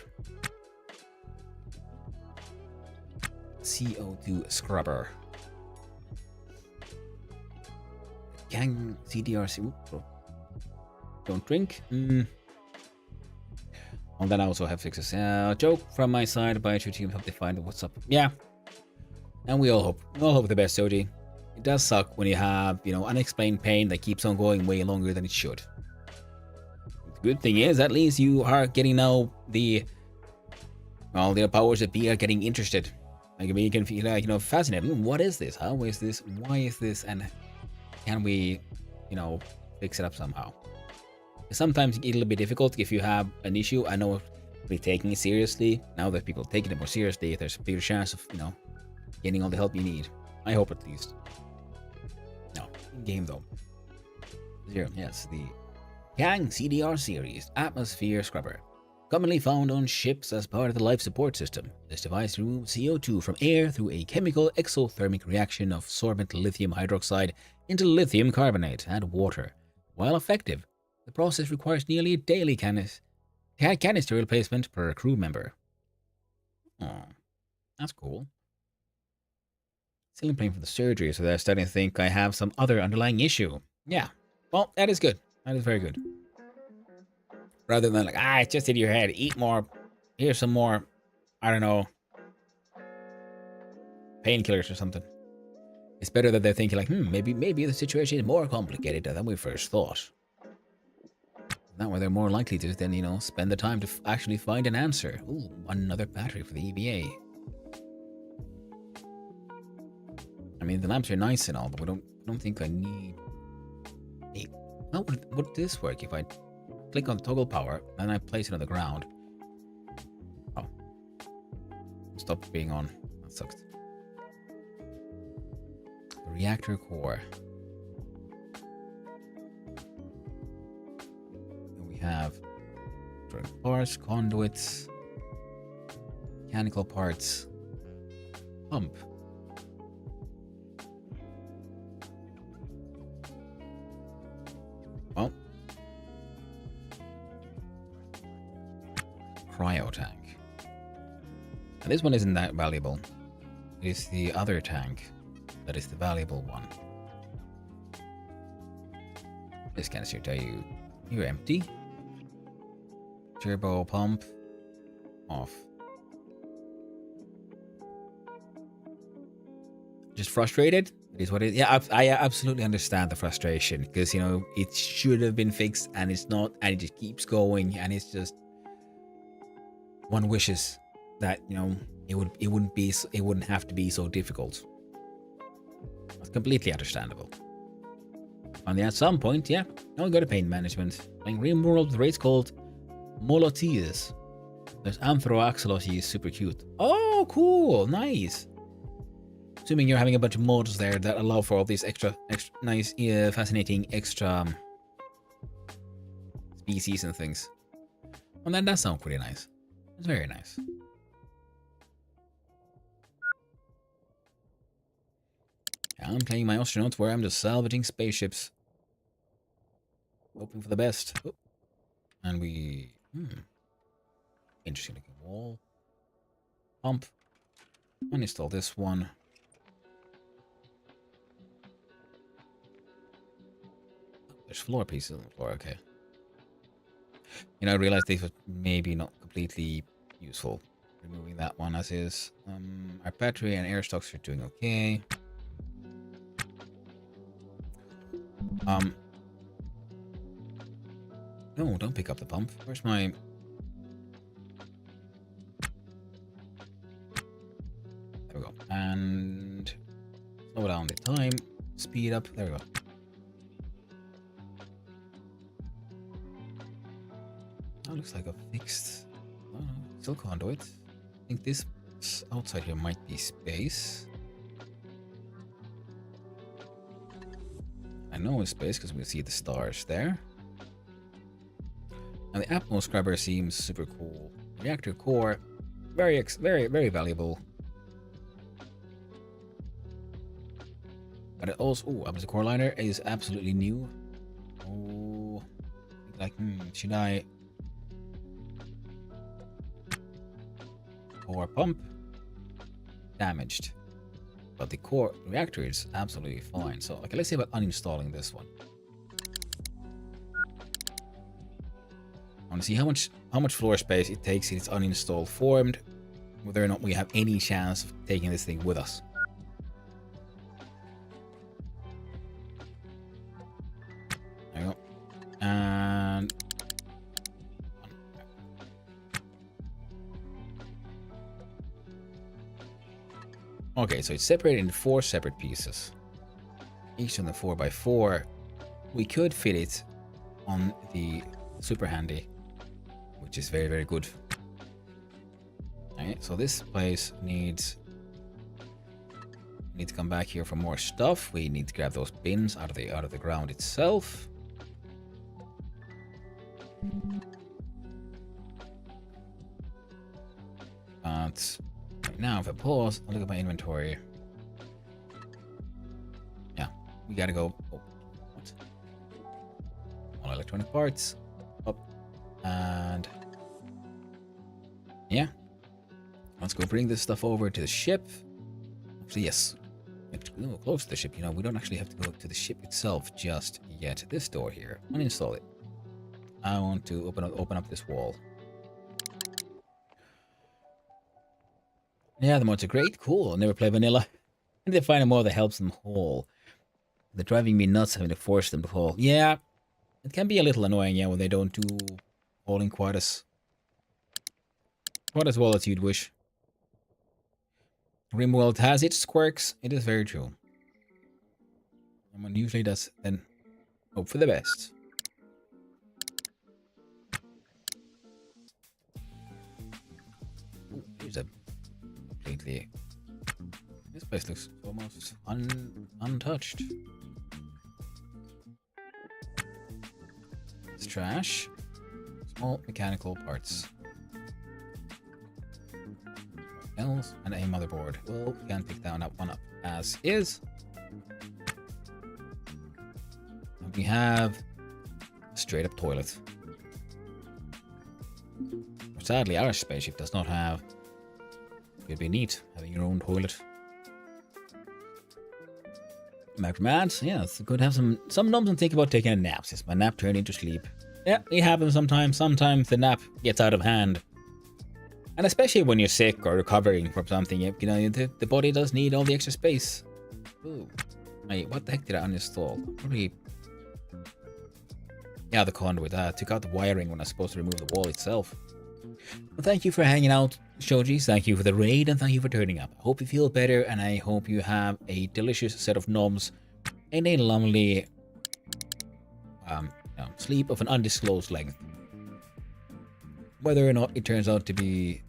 CO2 scrubber. Gang CDRC. Oops. Don't drink. Well, then I also have fixes. Joke from my side. Buy your team. Hope they find what's up. Yeah. And we all hope for the best, Soji. It does suck when you have, unexplained pain that keeps on going way longer than it should. The good thing is, at least you are getting now the powers that be are getting interested. Like, you can feel fascinated. What is this? How is this? Why is this? And can we, fix it up somehow? Sometimes it's a little bit difficult if you have an issue. I know we're taking it seriously. Now that people are taking it more seriously, there's a bigger chance of, getting all the help you need. I hope at least. No, in-game though. Zero, yes, the Yang CDR series Atmosphere Scrubber. Commonly found on ships as part of the life support system. This device removes CO2 from air through a chemical exothermic reaction of sorbent lithium hydroxide into lithium carbonate and water. While effective, the process requires nearly a daily canister replacement per crew member. Oh, that's cool. Still paying for the surgery, so they're starting to think I have some other underlying issue. Yeah, well, that is good. That is very good. Rather than like, it's just in your head. Eat more. Here's some more, I don't know, painkillers or something. It's better that they're thinking like, maybe the situation is more complicated than we first thought. That way they're more likely to then, spend the time to actually find an answer. Ooh, another battery for the EVA. I mean, the lamps are nice and all, but I don't think I need... Hey, how would this work if I click on toggle power and I place it on the ground? Oh. Stop being on. That sucks. The reactor core. We have parts, conduits, mechanical parts, pump. Well, cryo tank. And this one isn't that valuable. It is the other tank that is the valuable one. This canister tell you you're empty. Turbo pump off. Just frustrated? It is what it is. Yeah, I absolutely understand the frustration because it should have been fixed and it's not, and it just keeps going, and it's just one wishes that it wouldn't have to be so difficult. It's completely understandable. And at some point, yeah, I'll go to pain management. Playing Real World with race called Molotias. There's Anthroaxolotl, super cute. Oh, cool, nice. Assuming you're having a bunch of mods there that allow for all these extra nice, fascinating extra species and things. Well, that does sound pretty nice. It's very nice. I'm playing my Ostranauts where I'm just salvaging spaceships. Hoping for the best. Oh. And we... Interesting looking wall. Pump. Uninstall this one. There's floor pieces on the floor, okay. I realized these were maybe not completely useful. Removing that one as is. Our battery and air stocks are doing okay. No, don't pick up the pump. Where's my... There we go. And slow down the time. Speed up. There we go. That looks like a fixed... still conduit. I think this outside here might be space. I know it's space because we see the stars there. And the Atmos scrubber seems super cool. Reactor core, very valuable. But it also, the core liner is absolutely new. Oh, like, should I? Core pump damaged, but the core reactor is absolutely fine. So, okay, let's see about uninstalling this one. I want to see how much floor space it takes in its uninstalled formed, whether or not we have any chance of taking this thing with us. There we go. And okay, so it's separated into 4 separate pieces. Each of the 4x4. We could fit it on the super handy, which is very, very good. Alright, so this place needs to come back here for more stuff. We need to grab those bins out of the ground itself. But right now, if I pause and look at my inventory, yeah, we gotta go. Oh, what? All electronic parts up, and yeah, let's go bring this stuff over to the ship. Actually, yes, go close to the ship. You know, we don't actually have to go to the ship itself just yet. This door here, uninstall it. I want to open up this wall. Yeah, the mods are great. Cool. I'll never play vanilla. I need to find a mod that helps them haul. They're driving me nuts having to force them to haul. Yeah, it can be a little annoying, yeah, when they don't do hauling quite as well as you'd wish. Rimworld has its quirks. It is very true. And one usually does then hope for the best. Ooh, here's a completely... This place looks almost untouched. It's trash. Small mechanical parts. Else and a motherboard. Well, we can pick that one up as is. And we have a straight up toilet. Sadly, our spaceship does not have. It'd be neat having your own toilet. Back from ads, yeah, it's good to have some noms and think about taking a nap. Since my nap turned into sleep. Yeah, it happens sometimes. Sometimes the nap gets out of hand. And especially when you're sick or recovering from something, you know, the body does need all the extra space. Ooh. Wait, what the heck did I uninstall? Probably... Yeah, the conduit. Took out the wiring when I was supposed to remove the wall itself. Well, thank you for hanging out, Shojis. Thank you for the raid, and thank you for turning up. I hope you feel better, and I hope you have a delicious set of noms and a lovely sleep of an undisclosed length. Whether or not it turns out to be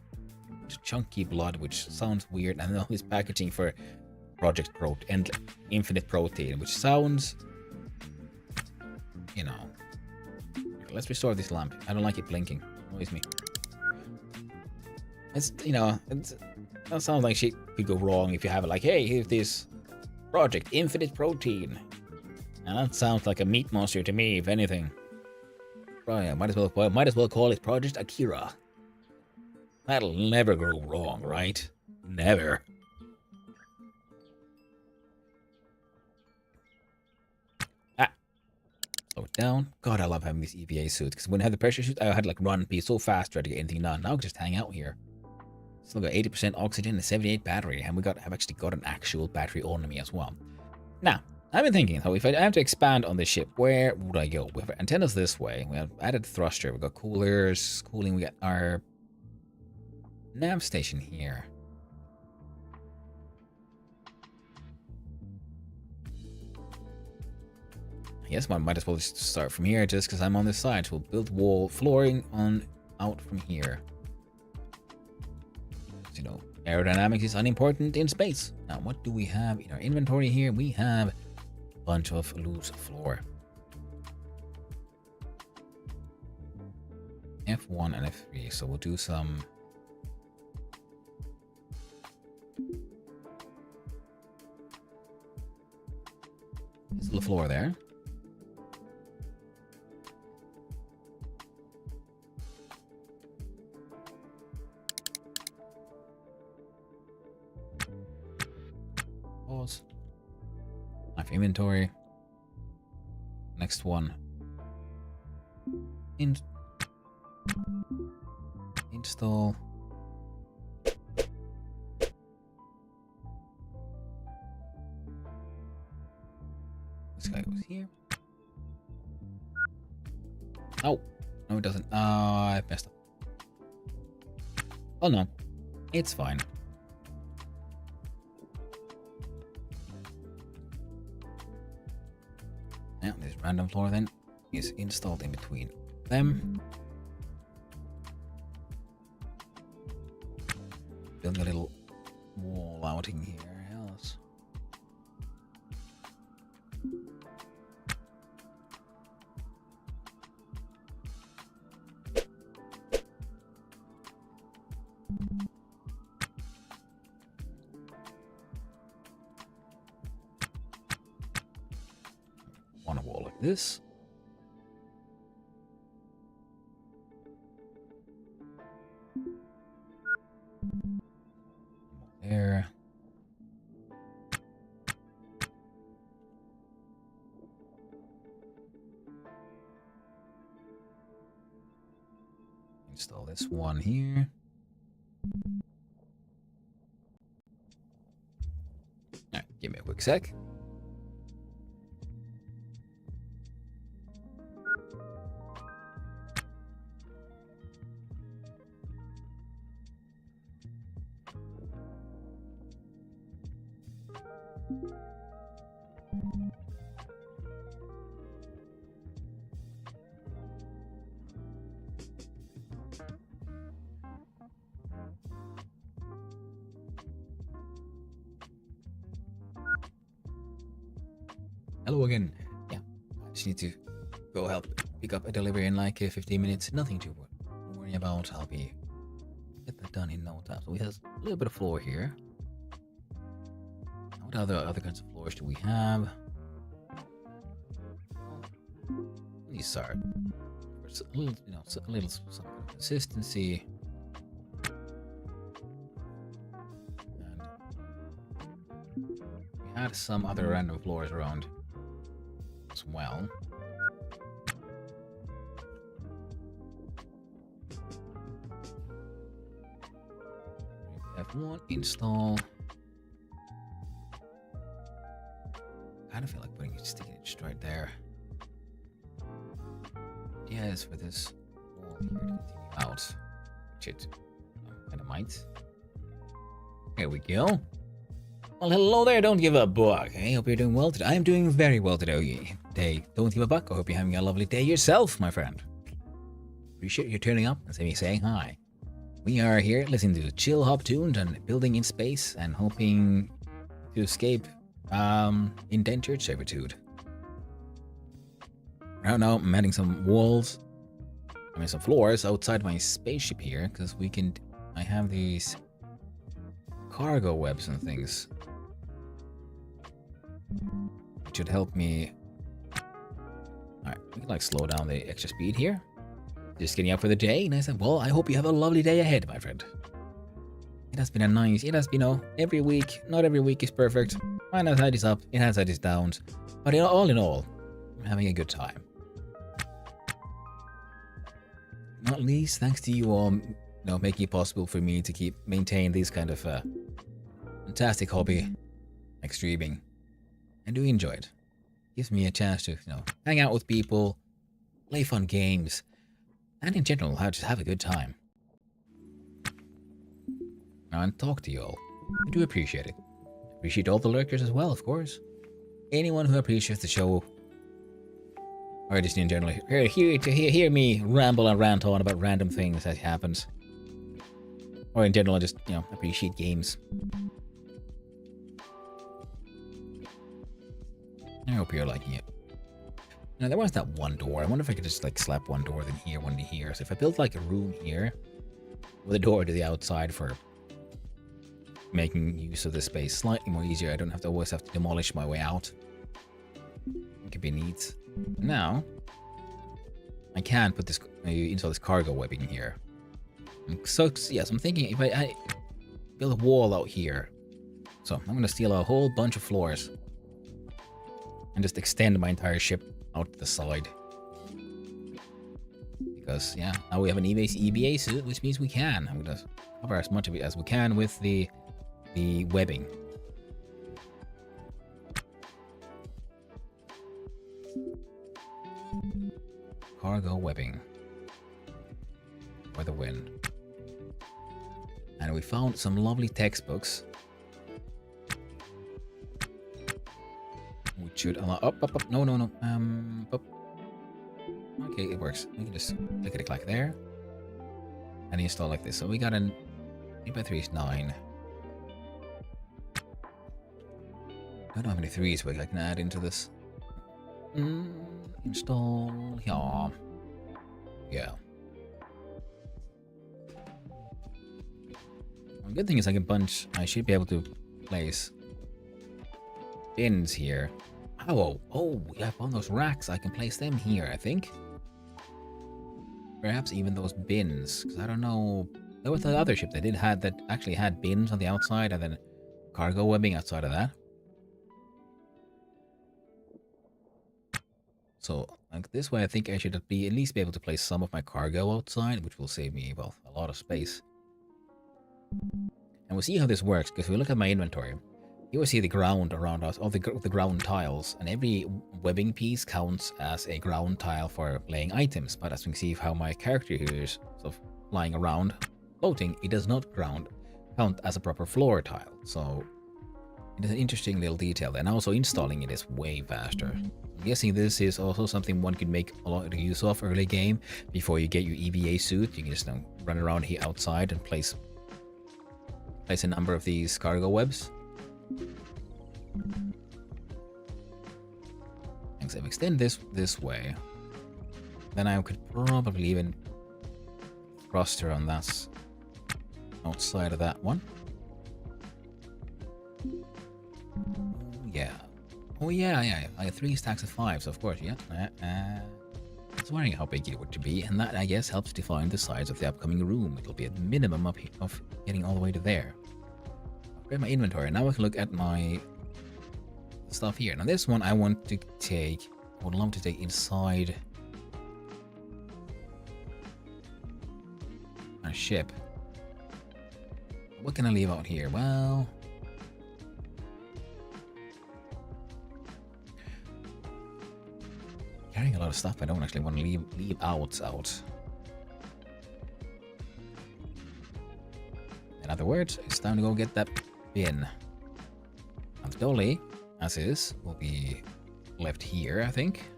chunky blood, which sounds weird, and all this packaging for Project Protein and Infinite Protein, which sounds, you know. Let's restore this lamp. I don't like it blinking. It annoys me. It's, you know, that sounds like shit could go wrong if you have it like, hey, here's this Project Infinite Protein. And that sounds like a meat monster to me, if anything. Right, might as well call it Project Akira. That'll never go wrong, right? Never. Slow it down. God, I love having these EVA suits, because when I had the pressure suit, I had to like run and be so fast trying to get anything done. Now I can just hang out here. Still got 80% oxygen and 78 battery, and I've actually got an actual battery on me as well. Now, I've been thinking, though, if I have to expand on this ship, where would I go? We have antennas this way. We have added thruster. We've got coolers, cooling. We got our nav station here. I guess I might as well just start from here, just because I'm on this side. So we'll build wall flooring out from here. You know, aerodynamics is unimportant in space. Now, what do we have in our inventory here? We have a bunch of loose floor. F1 and F3. So we'll do some... There's a little floor there. Pause. Knife inventory. Next one. Install. This guy goes here. Oh, no, it doesn't. I messed up. Oh no, it's fine. Now this random floor then is installed in between them. Building a little wall outing here. Else. One wall like this. There. Install this one here. Alright, give me a quick sec. Hello again. Yeah, I just need to go help pick up a delivery in like 15 minutes. Nothing to worry about. I'll be get that done in no time. So we have a little bit of floor here. What other kinds of floors do we have? These are a little, a little some kind of consistency. And we had some other random floors around as well. F1 install. I kind of feel like putting it, sticking it just right there. Yes, for this wall here to continue out, which it kind of might. Here we go. Well, hello there, don't give a buck. I hope you're doing well today. I am doing very well today. Don't give a buck. I hope you're having a lovely day yourself, my friend. Appreciate you turning up and saying hi. We are here listening to chill hop tunes and building in space and hoping to escape indentured servitude. Right now I'm adding some walls, some floors outside my spaceship here, because I have these cargo webs and things. It should help me. Alright, we can slow down the extra speed here. Just getting up for the day, and I said, well, I hope you have a lovely day ahead, my friend. It has been every week, not every week is perfect. Mine has had its up, it has had its downs. But all in all, I'm having a good time. Not least thanks to you all, making it possible for me to maintain this kind of fantastic hobby, like streaming. I do enjoy it. Gives me a chance to, hang out with people, play fun games, and in general, just have a good time. And talk to you all. I do appreciate it. Appreciate all the lurkers as well, of course. Anyone who appreciates the show, or just in general, hear me ramble and rant on about random things that happens. Or in general, just, appreciate games. I hope you're liking it. Now, there was that one door. I wonder if I could just, slap one door, then here, one to here. So if I built, a room here, with a door to the outside for making use of the space slightly more easier, I don't always have to demolish my way out. It could be neat. Now, I can put this, install this cargo webbing here. So, yes, I'm thinking if I build a wall out here. So, I'm going to steal a whole bunch of floors. And just extend my entire ship out to the side. Because, yeah, now we have an EVA suit, which means we can. I'm going to cover as much of it as we can with the webbing. Cargo webbing. For the win. And we found some lovely textbooks. We should allow up. No. Up. Okay, it works. We can just click it like there. And install like this. So we got an 8x3 is 9. I don't know how many 3s I can add into this. Install. Yeah. The good thing is I should be able to place bins here. Oh, yeah, on those racks, I can place them here, I think. Perhaps even those bins, because I don't know. There was the other ship that actually had bins on the outside and then cargo webbing outside of that. So, like this way, I think I should at least be able to place some of my cargo outside, which will save me, well, a lot of space. And we'll see how this works, because if we look at my inventory, you will see the ground around us, all the ground tiles, and every webbing piece counts as a ground tile for laying items. But as we can see how my character here is sort of lying around, floating, it does not count as a proper floor tile. So it is an interesting little detail. And also installing it is way faster. I'm guessing this is also something one could make a lot of use of early game. Before you get your EVA suit, you can just run around here outside and place a number of these cargo webs. And so if I extend this way, then I could probably even thruster on that outside of that one. Oh yeah. I have 3 stacks of 5s, of course, yeah. I was wondering how big it would be, and that, I guess, helps define the size of the upcoming room. It'll be a minimum of getting all the way to there. Grab my inventory. Now I can look at my stuff here. Now this one I want to take, I would love to take inside our ship. What can I leave out here? Well, carrying a lot of stuff I don't actually want to leave out. In other words, it's time to go get that bin. And the dolly, as is, will be left here, I think.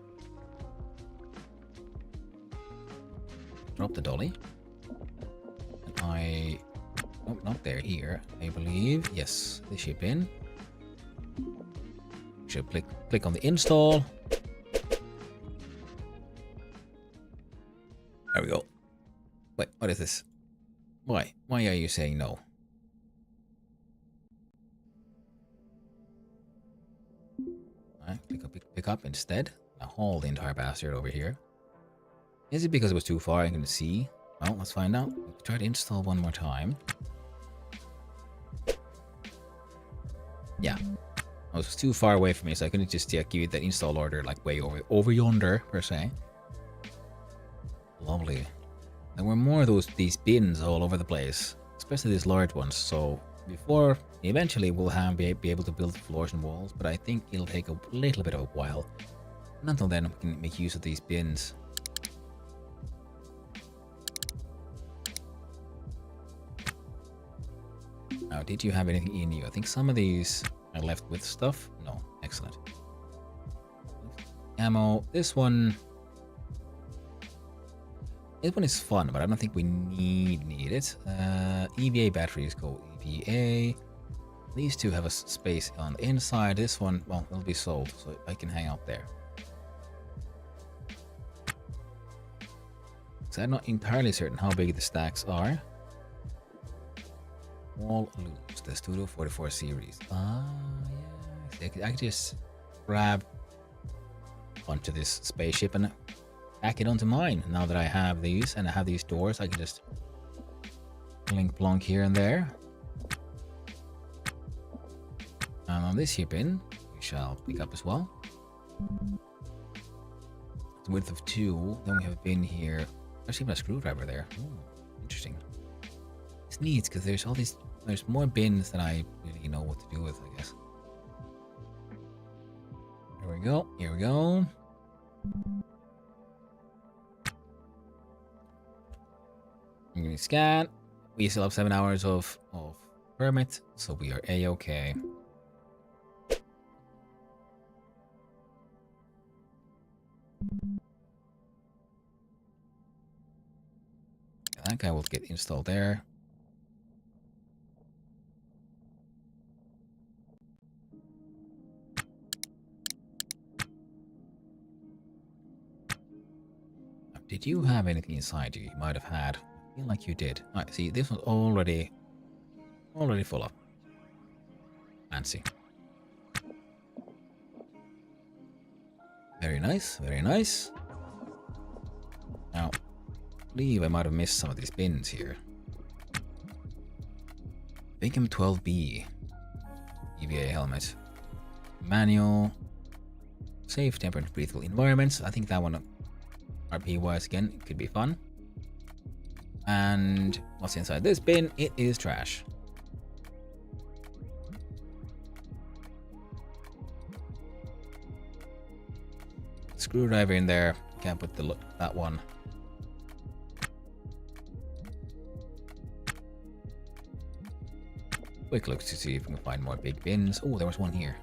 Drop the dolly. And oh, not there, here, I believe. Yes, the ship in. Should click on the install. There we go. Wait, what is this? Why are you saying no? Alright, pick up instead. Now haul the entire bastard over here. Is it because it was too far? I can see. Well, let's find out. Try to install one more time. Yeah. I was too far away from me, so I couldn't just give you that install order like way over yonder, per se. Lovely. There were more of these bins all over the place, especially these large ones. So eventually we'll be able to build floors and walls, but I think it'll take a little bit of a while. And until then, we can make use of these bins. Now, did you have anything in you? I think some of these are left with stuff. No, excellent. Ammo. This one is fun, but I don't think we need it. EVA batteries go EVA. These two have a space on the inside. This one, well, it'll be sold, so I can hang out there. So I'm not entirely certain how big the stacks are. Wall loose. The Studio 44 series. Ah, yeah. I can just grab onto this spaceship and back it onto mine. Now that I have these and I have these doors, I can just blink plonk here and there. And on this here bin, we shall pick up as well. The width of 2. Then we have a bin here. There's even a screwdriver there. Ooh, interesting. It's neat because there's all these. There's more bins than I really know what to do with, I guess. Here we go. Here we go. I'm going to scan. We still have 7 hours of permit, so we are A-okay. That guy will get installed there. Did you have anything inside you? You might have had. I feel like you did. Alright, see, this one's already full up. Fancy. Very nice, very nice. Now, I believe I might have missed some of these bins here. Bingham 12B. EVA helmet. Manual. Safe, temperate, breathable environments. I think that one, RP-wise again, could be fun. And what's inside this bin? It is trash. Screwdriver in there. Can't put that one. Quick look to see if we can find more big bins. Oh, there was one here.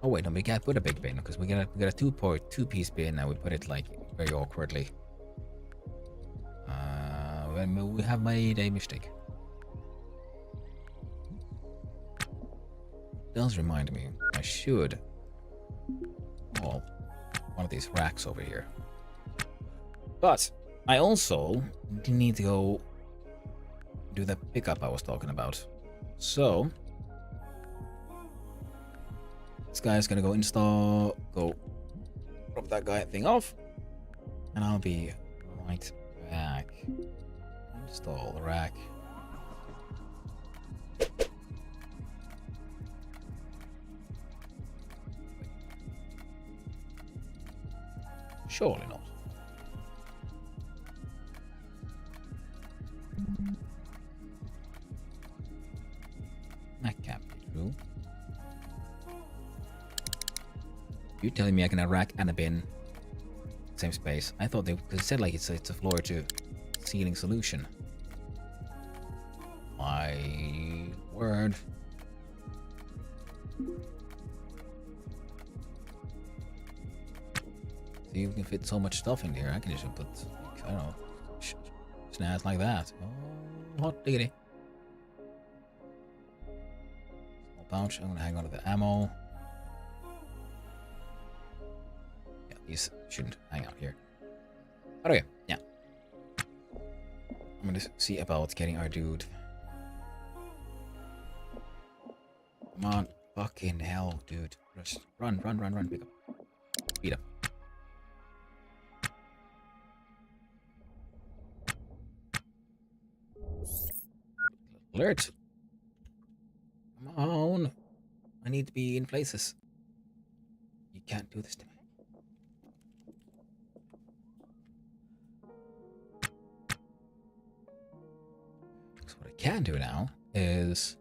Oh wait, no, we can't put a big bin because we got a two-piece bin and we put it like very awkwardly. We have made a mistake. It does remind me, I should one of these racks over here. But I also need to go do the pickup I was talking about. So this guy's gonna go drop that guy thing off, and I'll be right back. Install the rack. Surely not. That can't be true. You telling me I can have a rack and a bin, same space? I thought because it said like it's a floor to ceiling solution. My word. See, you can fit so much stuff in here. I can just put, like, I don't know, snaz like that. Oh, hot diggity. Small pouch. I'm gonna hang on to the ammo. Yeah, these shouldn't hang out here. But okay, yeah. I'm gonna see about getting our dude. Come on, fucking hell, dude. Just run, pick up. Speed up. Alert! Come on! I need to be in places. You can't do this to me. So what I can do now is...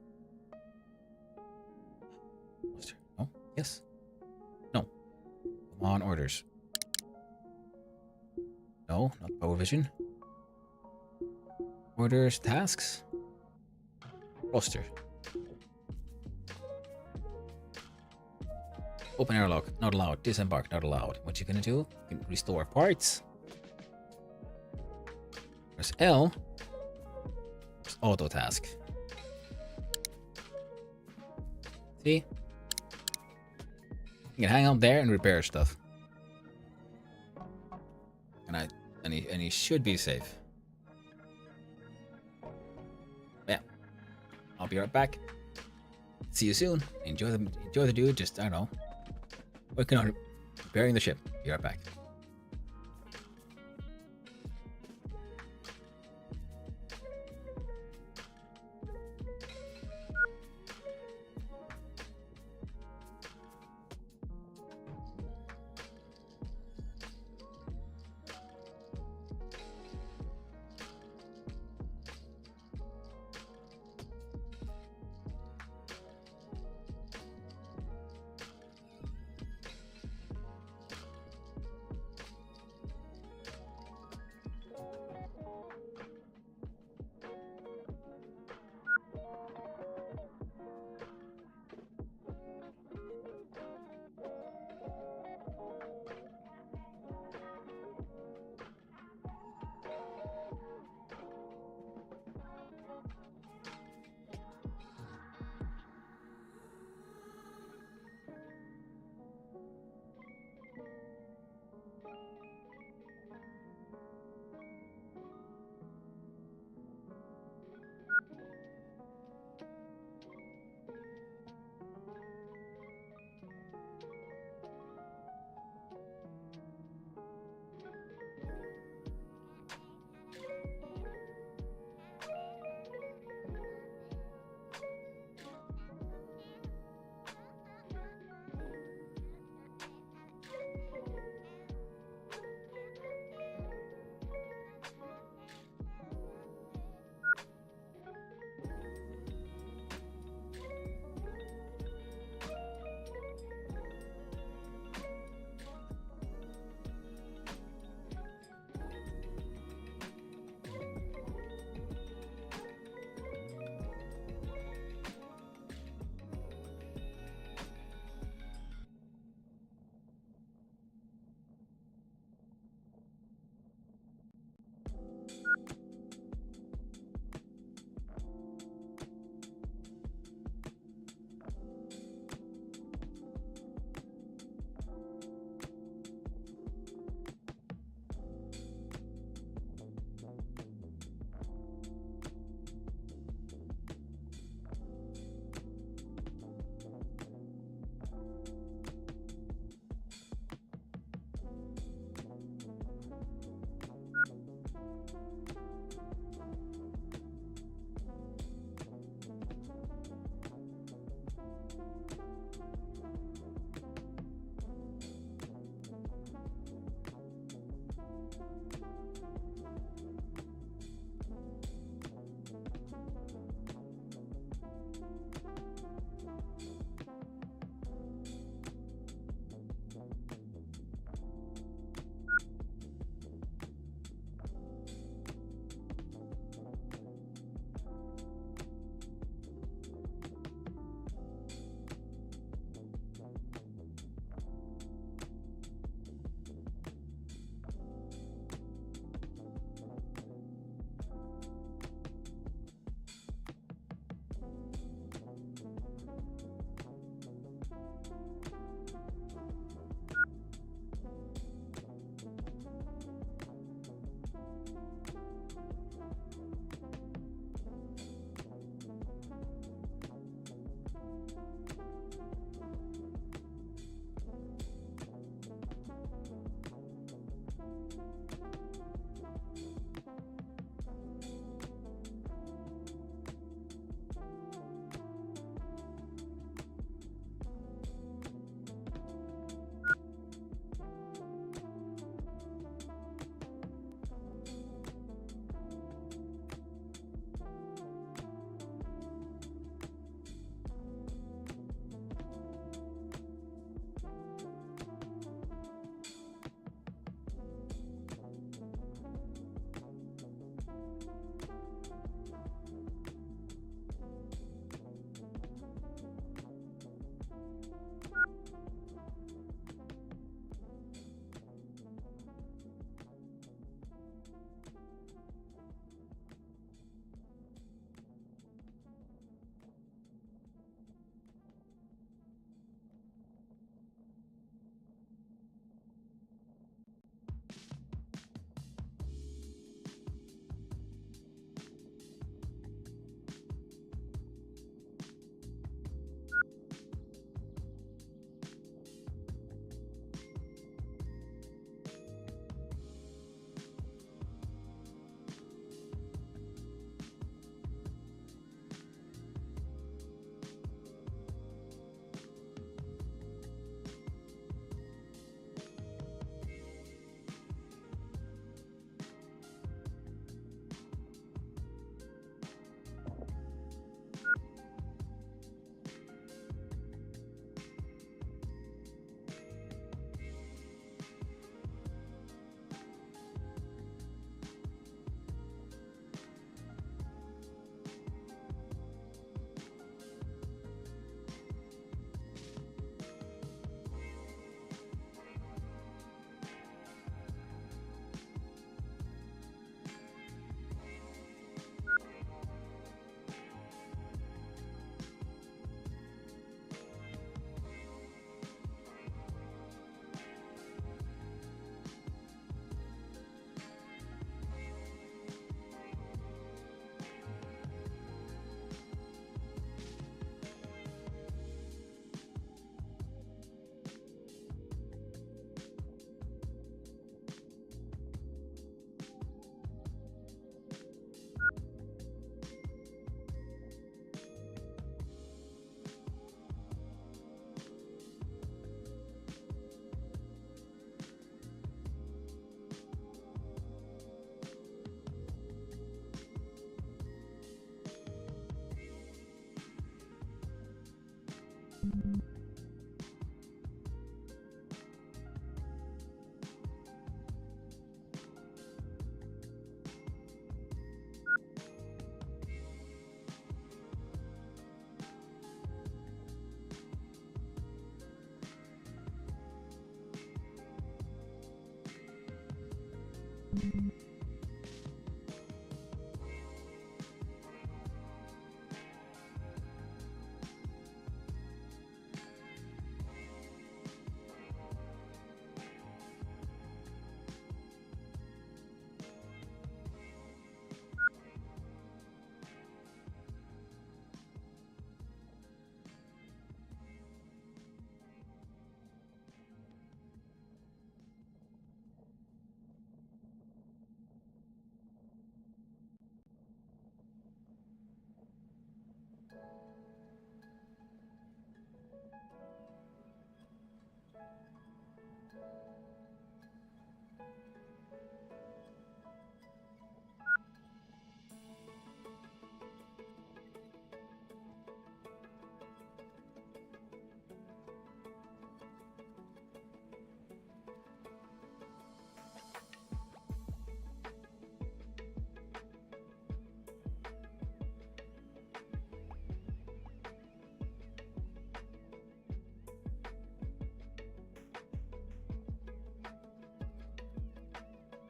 No? Yes? No. Come on, orders. No, not power vision. Orders, tasks. Roster. Open airlock, not allowed. Disembark, not allowed. What you gonna do? You can restore parts. Press L. Press auto task. See? You can hang out there and repair stuff. And he should be safe. Yeah. I'll be right back. See you soon. Enjoy the dude. Just, I don't know, Working on repairing the ship. Be right back.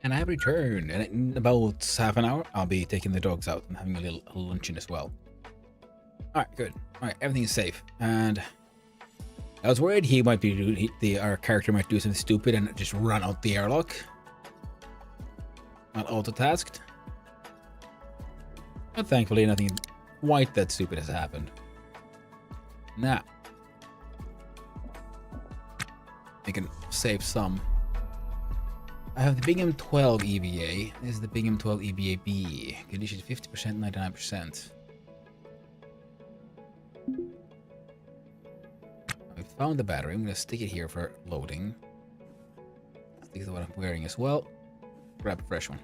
And I have returned, and in about half an hour, I'll be taking the dogs out and having a little luncheon as well. Alright, good. Alright, everything is safe. And I was worried he might be, our character might do something stupid and just run out the airlock. Not auto-tasked. But thankfully, nothing quite that stupid has happened. Now, we can save some. I have the Bingham 12 EVA. This is the Bingham 12 EVA B. Condition 50%, 99%. I found the battery. I'm going to stick it here for loading. Stick it to what I'm wearing as well. Grab a fresh one.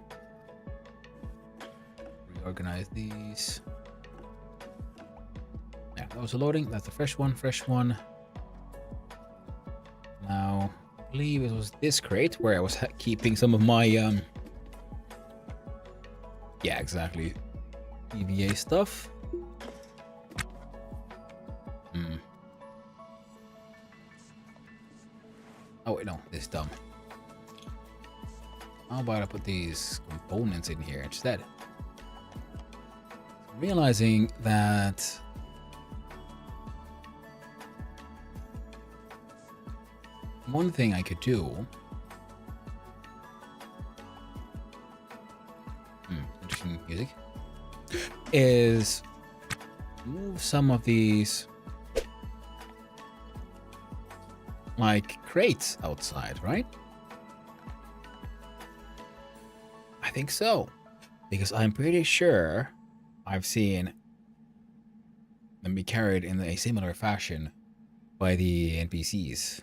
Reorganize these. Yeah, that was a loading. That's a fresh one. Fresh one. Now, I believe it was this crate where I was keeping some of my yeah, exactly, EVA stuff. Oh wait, no, this is dumb. How about I put these components in here instead? Realizing that one thing I could do, interesting music, is move some of these like crates outside, right? I think so, because I'm pretty sure I've seen them be carried in a similar fashion by the NPCs.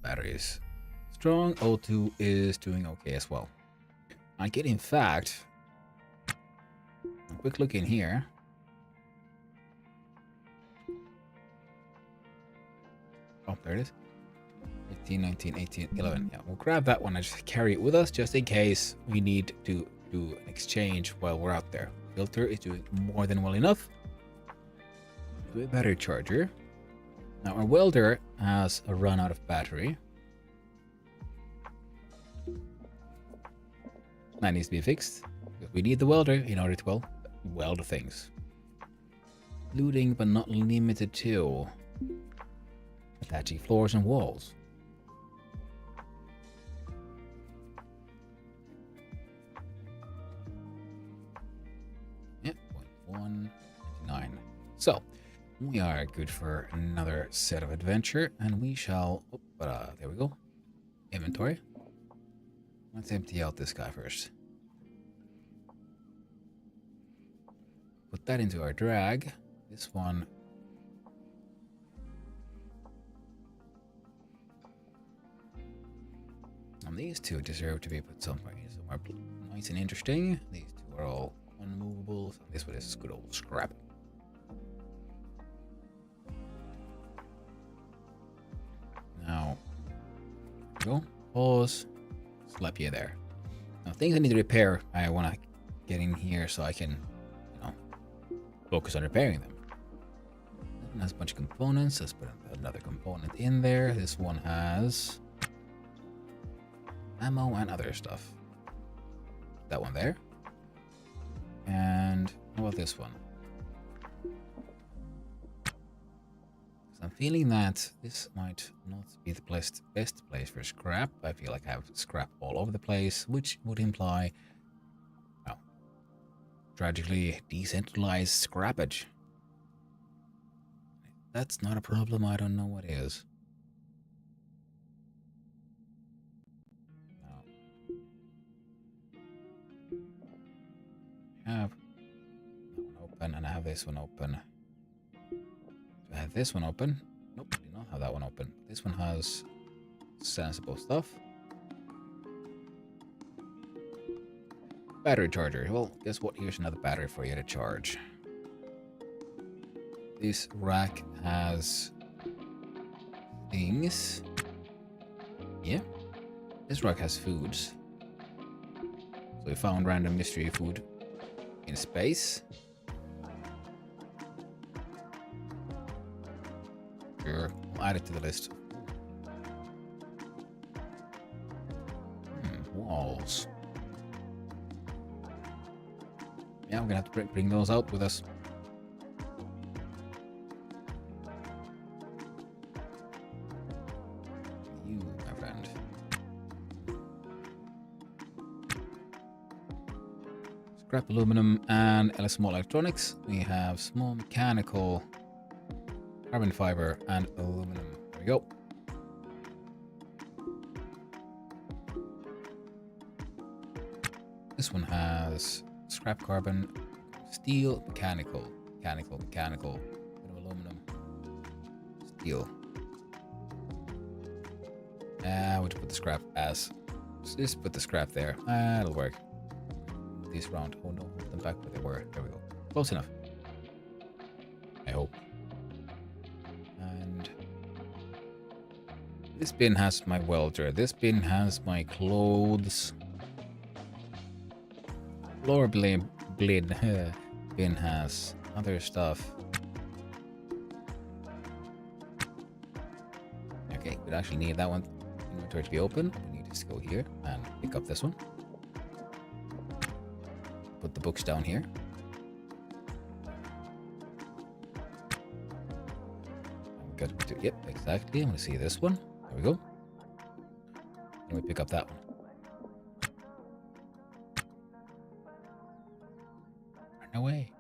Battery is strong. O2 is doing okay as well. I get, in fact, a quick look in here. Oh, there it is. 18, 19, 18, 11. Yeah, we'll grab that one and just carry it with us just in case we need to do an exchange while we're out there. Filter is doing more than well enough. Do a battery charger. Now our welder has a run out of battery. That needs to be fixed. We need the welder in order to, well, weld things. Looting, but not limited to. Attaching floors and walls. Yep, 0.199. So, we are good for another set of adventure, and we shall... Oh, there we go. Inventory. Let's empty out this guy first. Put that into our drag. This one... And these two deserve to be put somewhere nice and interesting. These two are all unmovable. So this one is good old scrap. Now, go, pause, slap you there. Now, things I need to repair, I want to get in here so I can, you know, focus on repairing them. This one has a bunch of components. Let's put another component in there. This one has ammo and other stuff. That one there. And how about this one? I'm feeling that this might not be the best place for scrap. I feel like I have scrap all over the place, which would imply, well, tragically decentralized scrappage. If that's not a problem, I don't know what is. I have that one open, and I have this one open. I have this one open. Nope, I do not have that one open. This one has sensible stuff. Battery charger. Well, guess what? Here's another battery for you to charge. This rack has things. Yeah. This rack has foods. So we found random mystery food in space. Sure. I'll add it to the list. Walls. Yeah, we're gonna have to bring those out with us. You, my friend. Scrap aluminum and small electronics. We have small mechanical, carbon fiber, and aluminum. There we go. This one has scrap carbon, steel, mechanical, bit of aluminum, steel. We'll just put the scrap as, just put the scrap there. That'll work. These round. Oh no, hold them back where they were. There we go. Close enough. I hope. And this bin has my welder. This bin has my clothes. Floor bin has other stuff. Okay, we actually need that one inventory to be open. We need to go here and pick up this one. Put the books down here. Yep, exactly. I'm gonna see this one. There we go. And we pick up that one. Run away.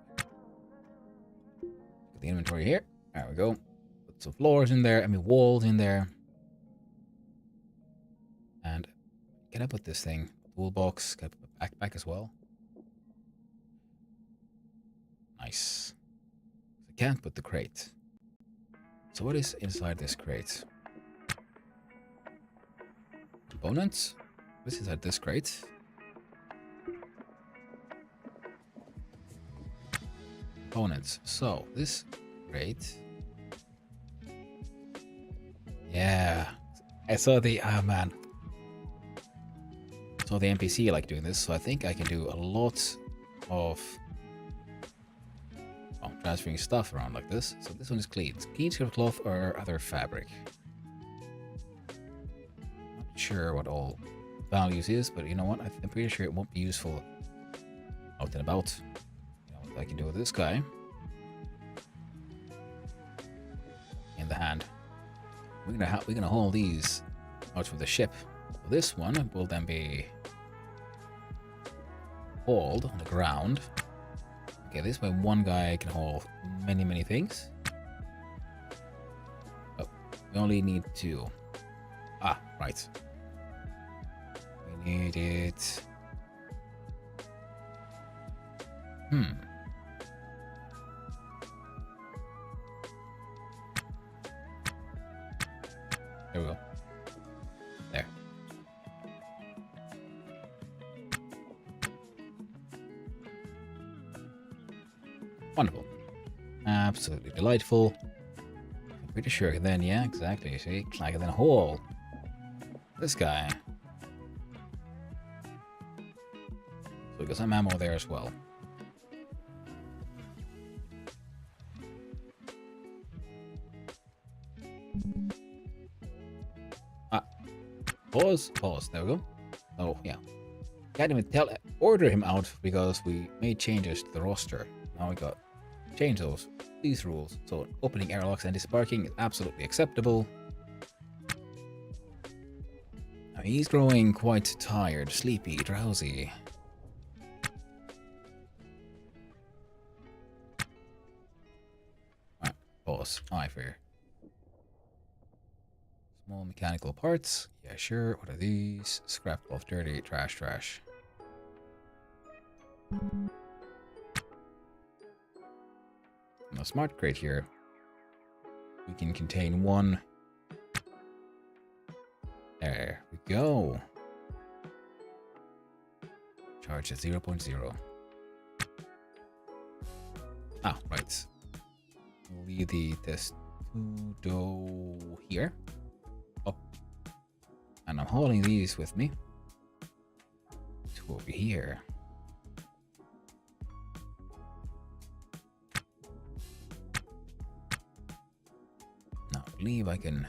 Put the inventory here. There we go. Put some floors in there. I mean walls in there. And can I put this thing? Toolbox. Can I put a backpack as well? Nice. I can't put the crate. So what is inside this crate? Components? What is inside this crate? Components. So this crate. Yeah. I saw the man. I saw the NPC like doing this, so I think I can do a lot of transferring stuff around like this. So this one is clean. It's clean scrap cloth or other fabric. Not sure what all values is, but you know what? I'm pretty sure it won't be useful out and about. You know what I can do with this guy in the hand. We're gonna haul these out from the ship. So this one will then be hauled on the ground. Okay, this way one guy can haul many things. Oh, we only need 2. Ah, right. We need it. There we go. There. Wonderful. Absolutely delightful. I'm pretty sure then, yeah, exactly. See, I can then haul this guy. So we got some ammo there as well. Pause. There we go. Oh, yeah. Can't even order him out because we made changes to the roster. Now we got change these rules. So opening airlocks and disembarking is absolutely acceptable. Now he's growing quite tired, sleepy, drowsy. Alright, pause. I fear. Small mechanical parts. Yeah, sure. What are these? Scrap cloth, dirty, trash. Now, smart crate here. We can contain 1. There we go. Charge at 0.0. Ah, right. We'll leave the testudo here. Up. And I'm hauling these with me to over here. Now believe I can...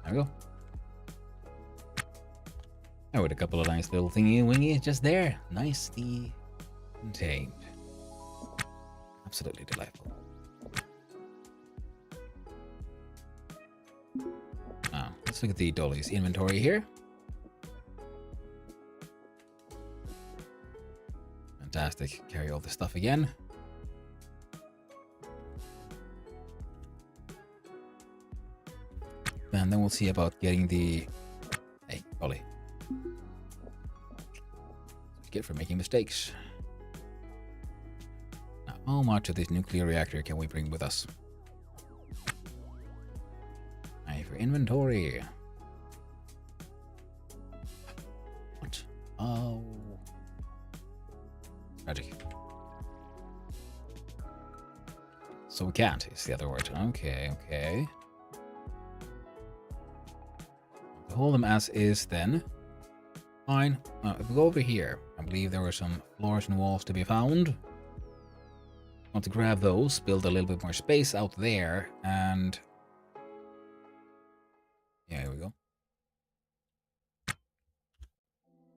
There we go. And with a couple of nice little thingy-wingy just there. Nicely contained. Absolutely delightful. Now, let's look at the Dolly's inventory here. Fantastic. Carry all this stuff again. And then we'll see about getting the... Hey, Dolly. Get for making mistakes. Now, how much of this nuclear reactor can we bring with us? Aye, for inventory. What? Oh. Tragic. So we can't, is the other word. Okay, okay. Hold them as is then. Fine. If we go over here, I believe there were some floors and walls to be found. Want to grab those, build a little bit more space out there, and... Yeah, here we go.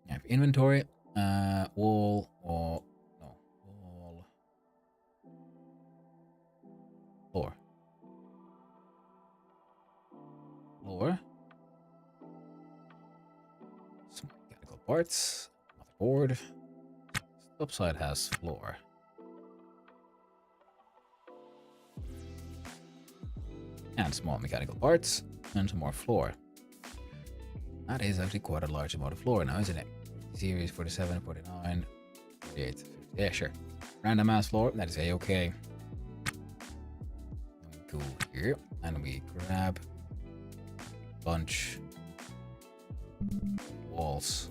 Yeah, inventory, wall, or... No, wall... Floor. Floor. Some mechanical parts. Motherboard. Upside has floor. And small mechanical parts. And some more floor. That is actually quite a large amount of floor now, isn't it? Series 47, 49, 48, 50. Yeah, sure. Random mass floor. That is A-okay. Go here. And we grab a bunch walls.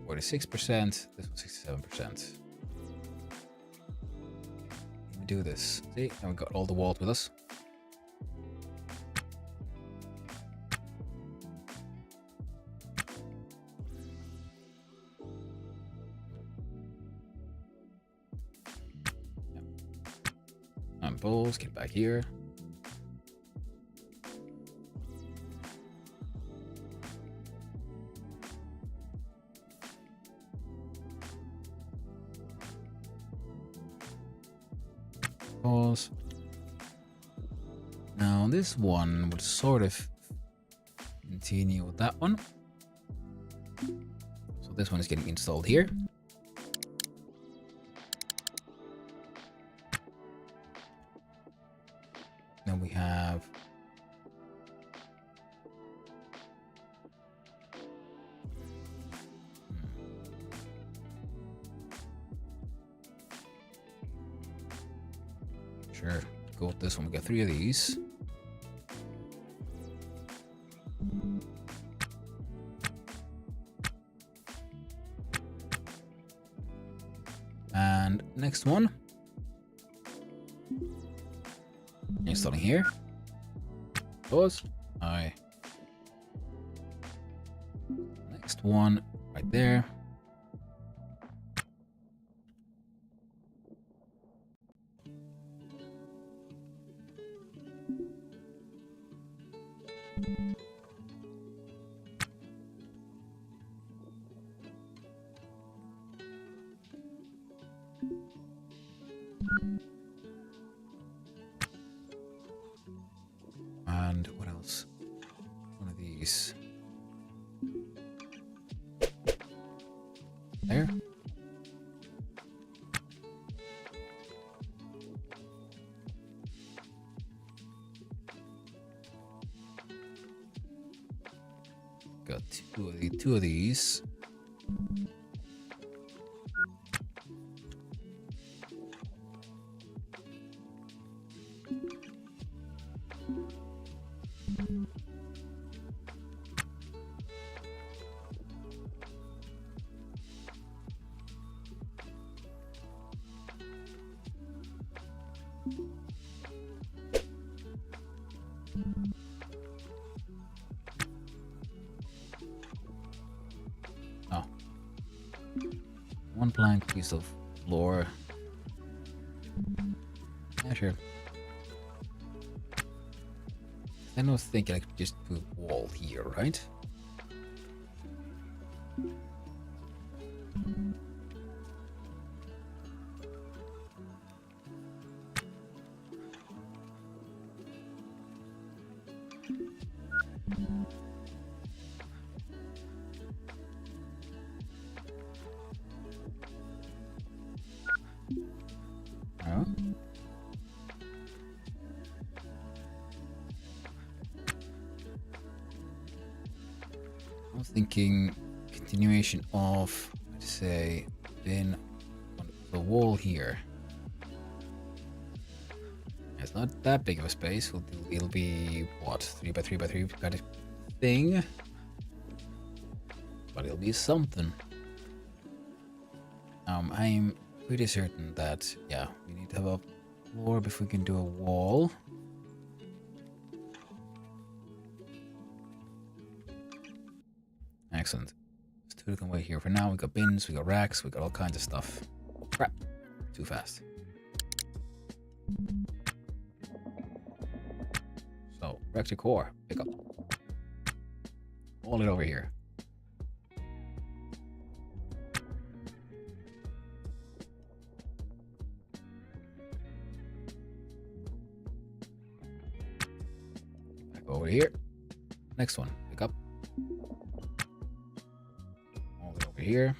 %, this one 67%. We do this. See, and we got all the walls with us. Yep. And bulls, get back here. Now this one would sort of continue with that one. So this one is getting installed here. Then we have sure, go with this one. We got 3 of these. And next one. Installing here. Pause. Aye. Next one right there. And what else? One of these. There. Got two of these. Oh. One blank piece of floor. Yeah, sure. I was thinking I could just put a wall here, right? No. I was thinking continuation of, let's say, then on the wall here. It's not that big of a space. It'll be what, 3x3x3 kind of thing, but it'll be something. I'm pretty certain that yeah, we need to have a floor before we can do a wall. Excellent. Let's do it away here. For now, we got bins, we got racks, we got all kinds of stuff. Oh, crap. Too fast. So, reactor core, pick up. Hold it over here. Back over here. Next one, pick up. Hold it over here.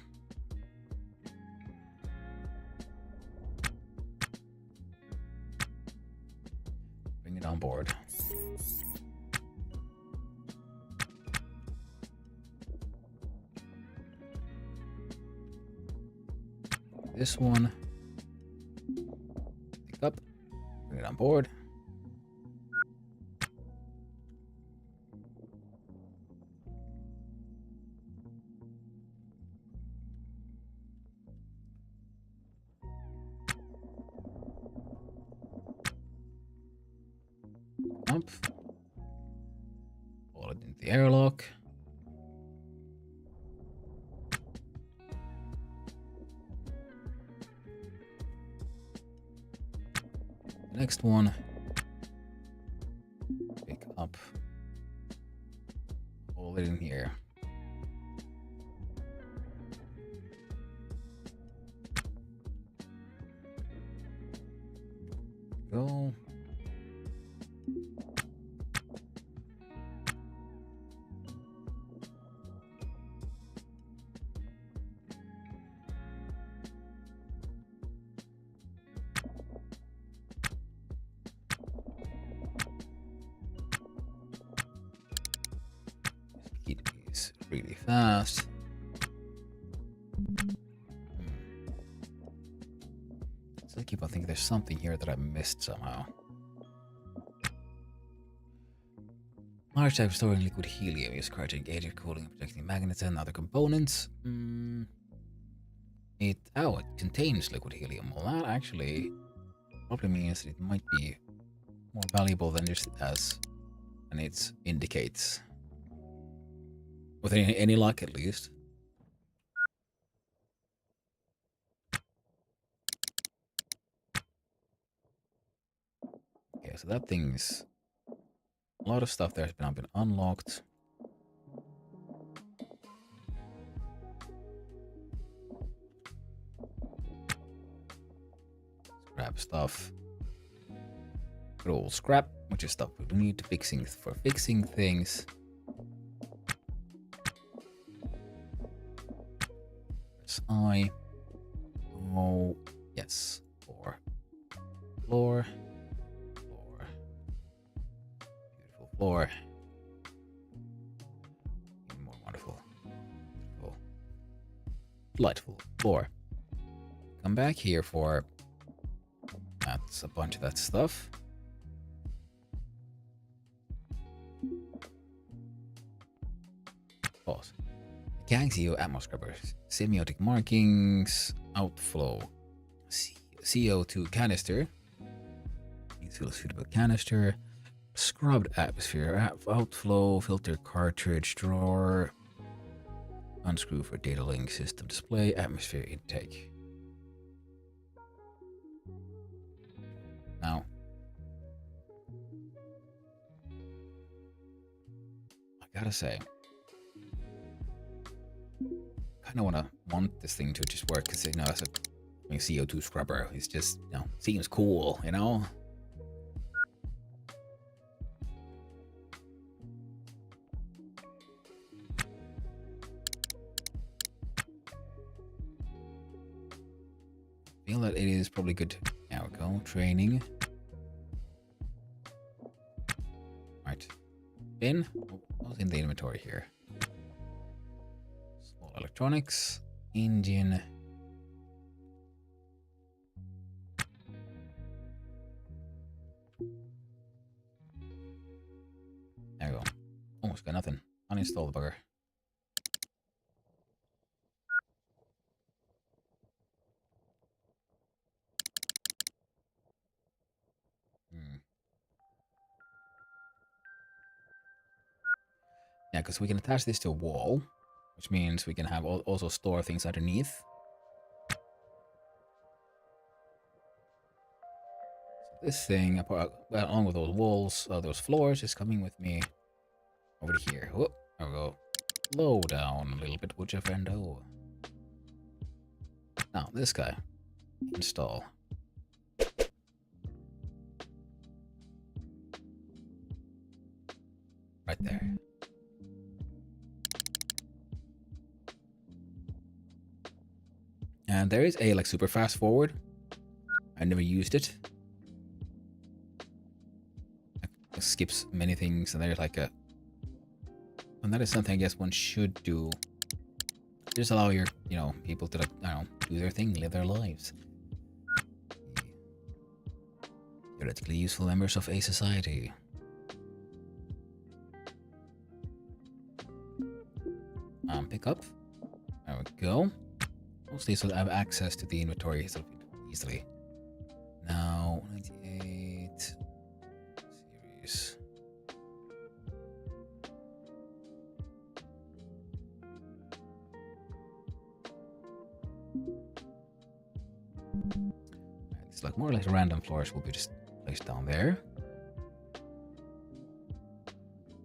Bring it on board. This one, pick up, bring it on board. Up, pull it into the airlock. Next one, pick up, hold it in here. Go. Speed is really fast. So I keep on thinking there's something here that I missed somehow. Large type of storing liquid helium is cryogenic agent cooling and protecting magnets and other components. It contains liquid helium. Well, that actually probably means it might be more valuable than just as, and it indicates. With any luck, at least. Okay, so that thing's a lot of stuff there has now been unlocked. Scrap stuff. Good old scrap, which is stuff we need for fixing things. Press I. Oh, yes. Floor. Floor. Floor. Beautiful floor. Even more wonderful. Beautiful. Delightful floor. Come back here for... That's a bunch of that stuff. Pause. Gangxio Atmos scrubbers. Semiotic markings. Outflow. CO2 canister. Fill suitable canister. Scrubbed atmosphere. Outflow. Filter cartridge drawer. Unscrew for data link system display. Atmosphere intake. Now, I gotta say, kind of want this thing to just work because, you know, as a CO2 scrubber, it's just, you know, seems cool, you know. Feel that it is probably good. There we go. Training. Right. Bin. What was in the inventory here? Small electronics. Engine. There we go. Almost got nothing. Uninstall the bugger. Yeah, because we can attach this to a wall, which means we can have also store things underneath. So this thing, along with those walls, those floors, is coming with me over here. Whoop, there we go. Slow down a little bit, would you, friendo? Now, this guy. Install. Right there. And there is a like super fast forward. I never used it. It skips many things, and there's like a, and that is something I guess one should do. Just allow your, you know, people to, like, I don't know, do their thing, live their lives. Theoretically useful members of a society. Pick up. There we go. Mostly so that I have access to the inventory easily. Now, 98 series. It's like more or less random floors will be just placed down there.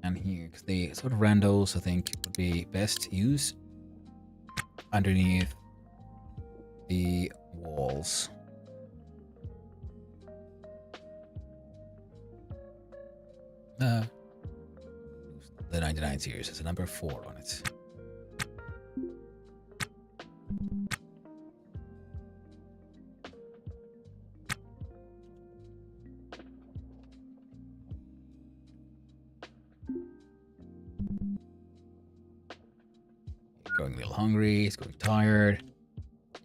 And here, because the sort of randos I think would be best used underneath the walls. The 99 series has a number 4 on it. Going a little hungry, he's going tired.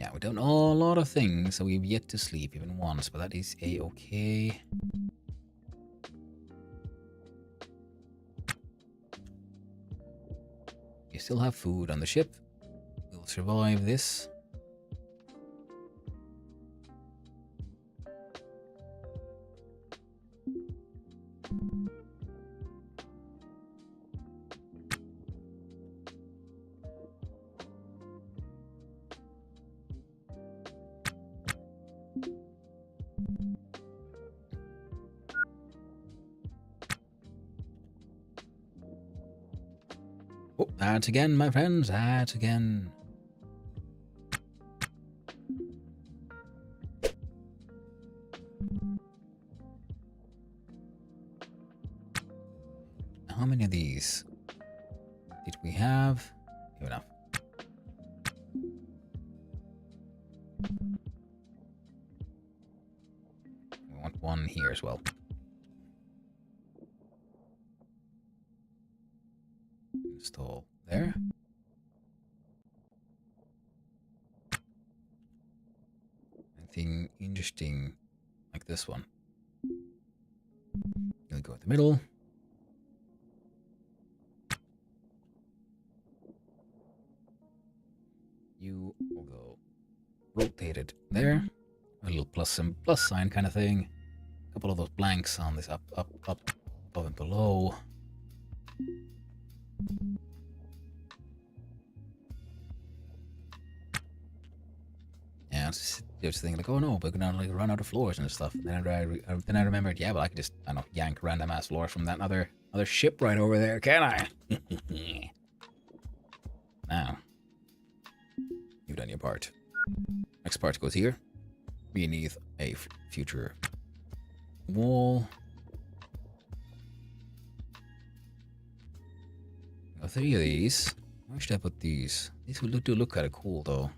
Yeah, we've done a lot of things, so we've yet to sleep even once, but that is a-okay. We still have food on the ship. We'll survive this. Oh, ads again, my friends, ads again. How many of these did we have? Enough. We want one here as well. Install there. Anything interesting like this one? You'll go in the middle. You will go rotated there. A little plus and plus sign kind of thing. couple of those blanks on this up, above and below. Yeah, I was just thinking like, oh no, we're gonna like run out of floors and stuff. And then I remembered, yeah, well I could just, I don't know, yank random ass floors from that other ship right over there, can I? Now, you've done your part. Next part goes here, beneath a future wall. Got 3 of these. Where should I put these? These would do look kind of cool though.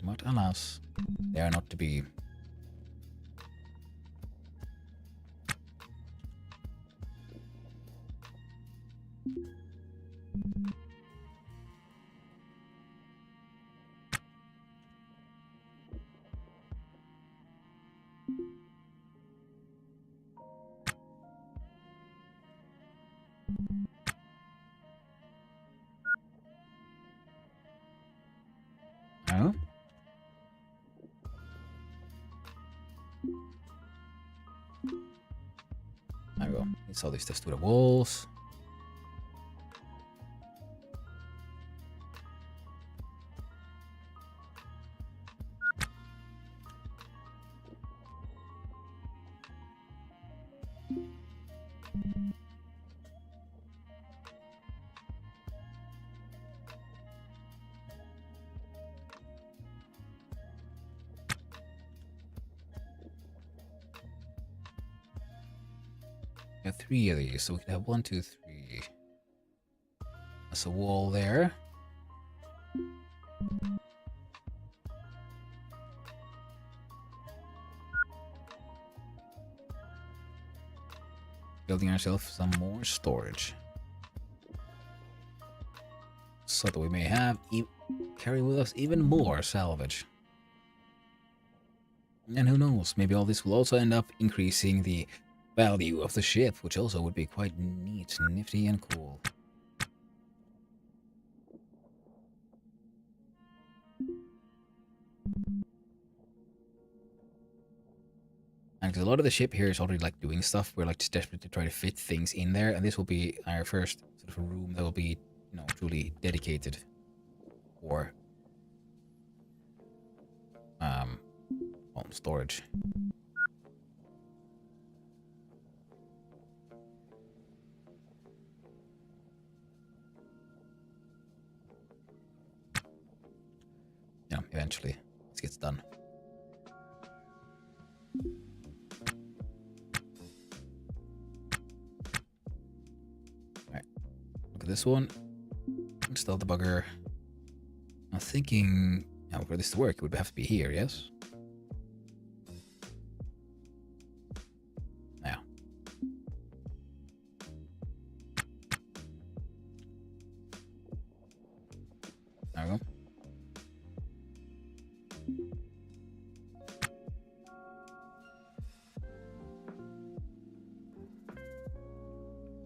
But alas, they are not to be. Oh. There we go. It's all these just to the walls. We have 3 of these, so we could have 1, 2, 3. That's a wall there. Building ourselves some more storage, so that we may have carry with us even more salvage. And who knows, maybe all this will also end up increasing the value of the ship, which also would be quite neat, nifty, and cool. And because a lot of the ship here is already like doing stuff, we're like just desperate to try to fit things in there, and this will be our first sort of a room that will be, you know, truly dedicated for home storage. Yeah, eventually this gets done. Alright, look at this one. Install the bugger. I'm thinking, now for this to work, it would have to be here, yes? Now. There we go.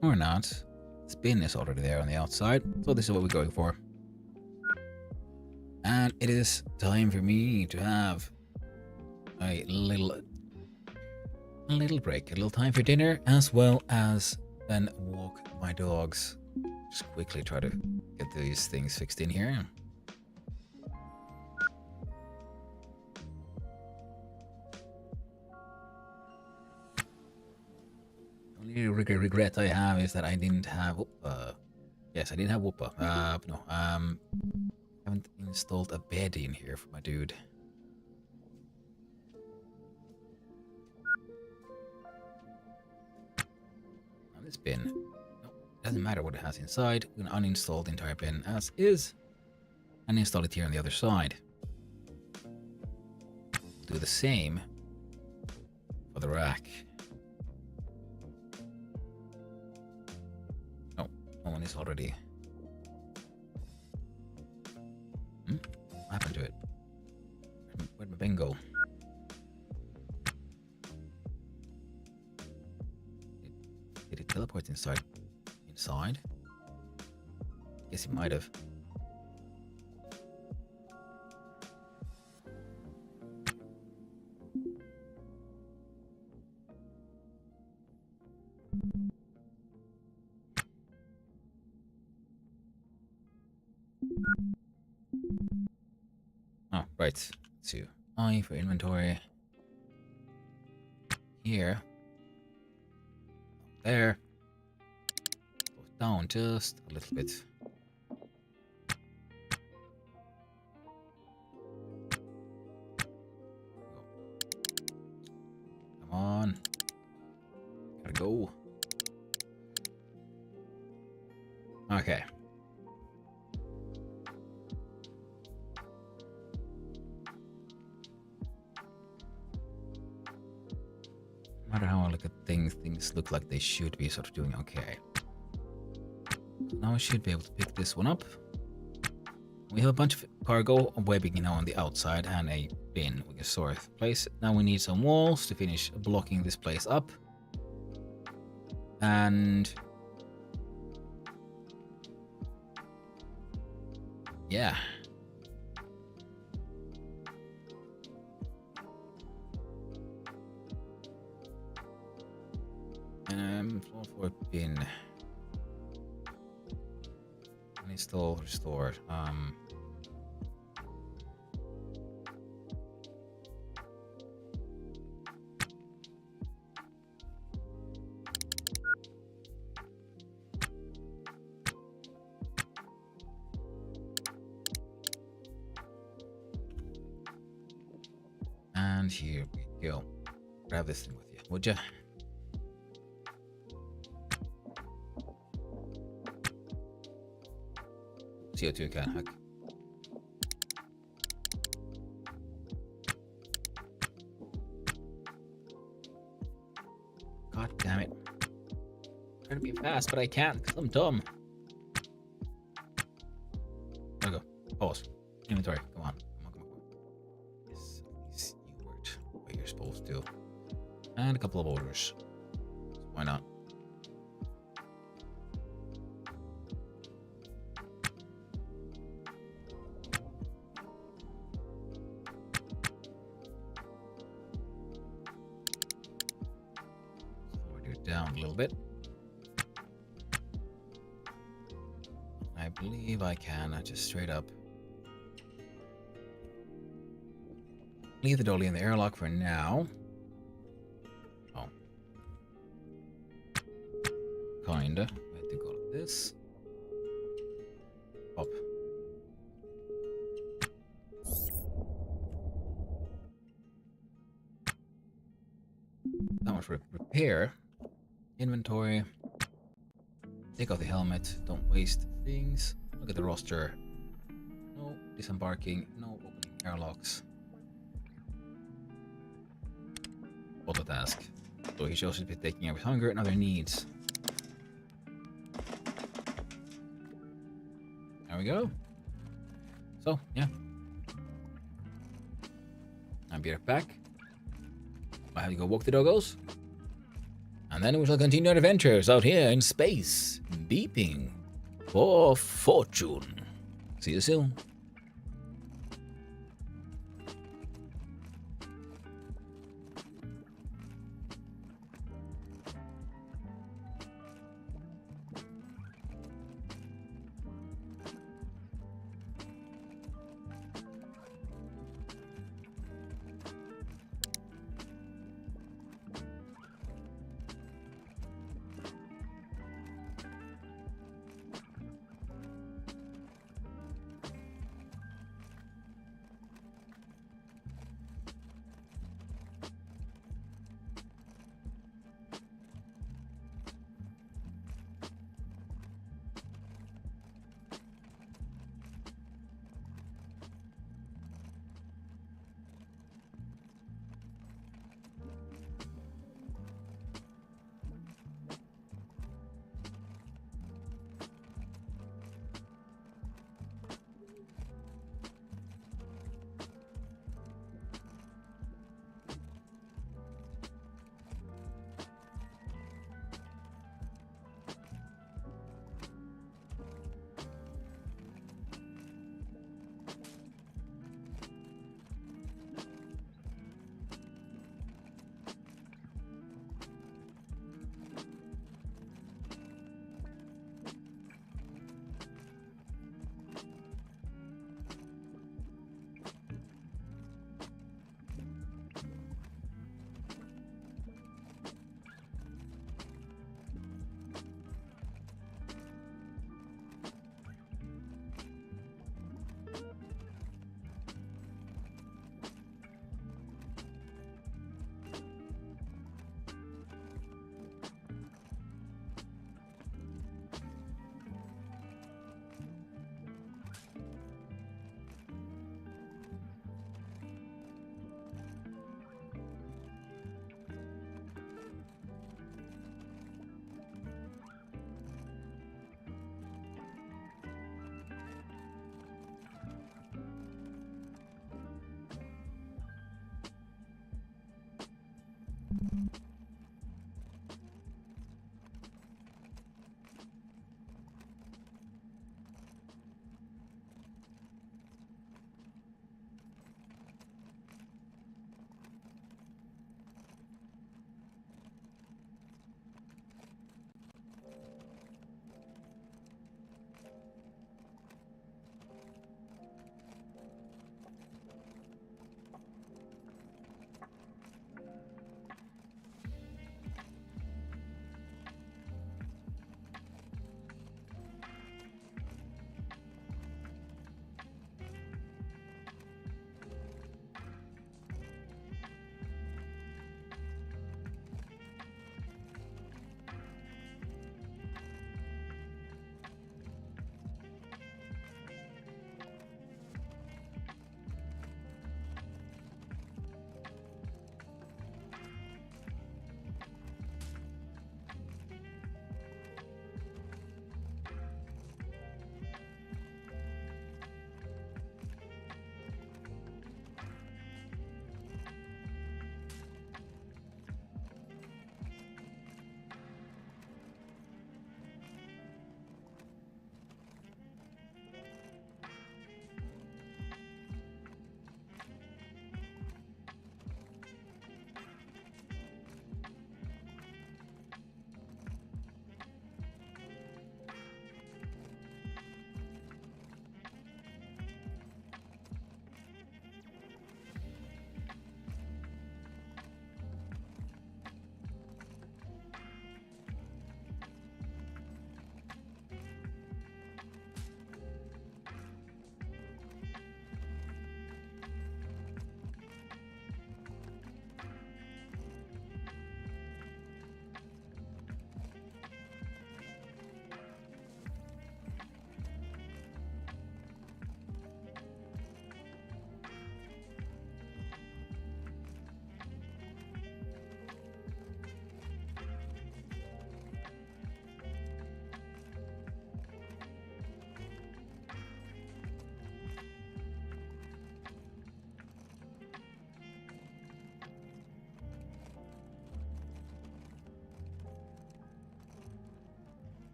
Or not. The bin is already there on the outside, so this is what we're going for. And it is time for me to have a little break, a little time for dinner, as well as then walk my dogs. Just quickly try to get these things fixed in here. The only regret I have is that I didn't have yes, I didn't have Whoopa. No, haven't installed a bed in here for my dude. Now this bin, no, doesn't matter what it has inside. We're gonna uninstall the entire bin as is and install it here on the other side. We'll do the same for the rack. No, one is already. What happened to it? Where'd my bin go? Did it teleport inside? Inside? Guess it might have. Oh, right. Let's see. I for inventory. Here. There. Goes down just a little bit. Come on. Gotta go. Okay. No matter how I look at things, things look like they should be sort of doing okay. Now I should be able to pick this one up. We have a bunch of cargo webbing, you know, on the outside and a bin we can store it place. Now we need some walls to finish blocking this place up. And yeah. Floor for bin. Install, restore. And here we go. Grab this thing with you, would ya? CO2 can hack. God damn it. I'm trying to be fast, but I can't because I'm dumb. There we go. Pause. Inventory. Come on. Come on. Yes, at least you worked what you're supposed to. And a couple of orders. Why not? Down a little bit. I believe I can just straight up leave the dolly in the airlock for now. Oh, kinda. We have to go like this. Up. That much for repair. Inventory. Take out the helmet. Don't waste things. Look at the roster. No disembarking. No opening airlocks. Auto task. So he should also be taking care of his hunger and other needs. There we go. So, yeah. I'll be right back. I have to go walk the doggos. And then we shall continue our adventures out here in space, beeping for fortune. See you soon.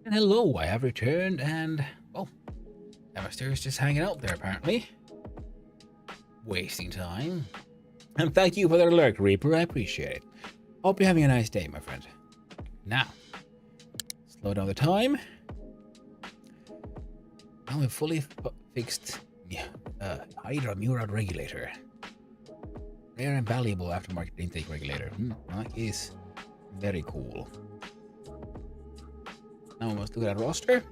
And hello, I have returned, and well, Hamster is just hanging out there apparently, wasting time. And thank you for the alert, Reaper. I appreciate it. Hope you're having a nice day, my friend. Now, slow down the time. Now we've fully fixed Hydra Mural Regulator. Rare and valuable aftermarket intake regulator. That is very cool. Now we must look at our roster.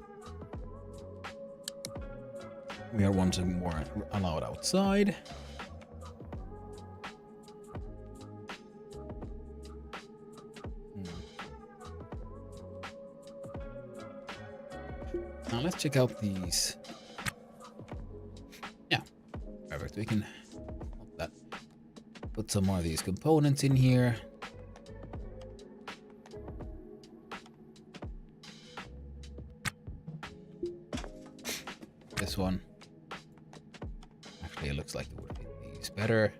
We are once more allowed outside. Now let's check out these. Yeah, perfect. We can put some more of these components in here. This one. Actually, it looks like it would fit these better.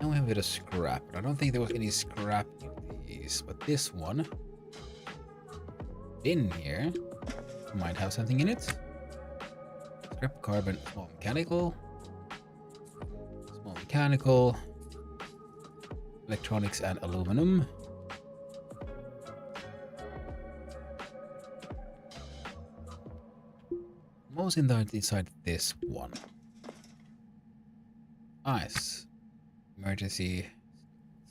And we have a bit of scrap. I don't think there was any scrap in these, but this one in here might have something in it. Scrap carbon, small mechanical, electronics, and aluminum. What's inside this one? Nice. Emergency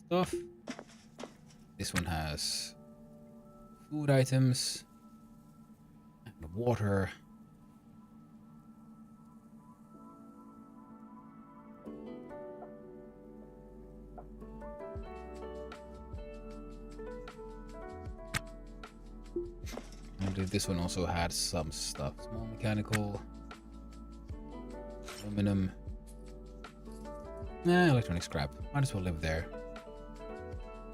stuff. This one has food items and water. I believe this one also had some stuff. Small mechanical, aluminum, electronic scrap. Might as well live there.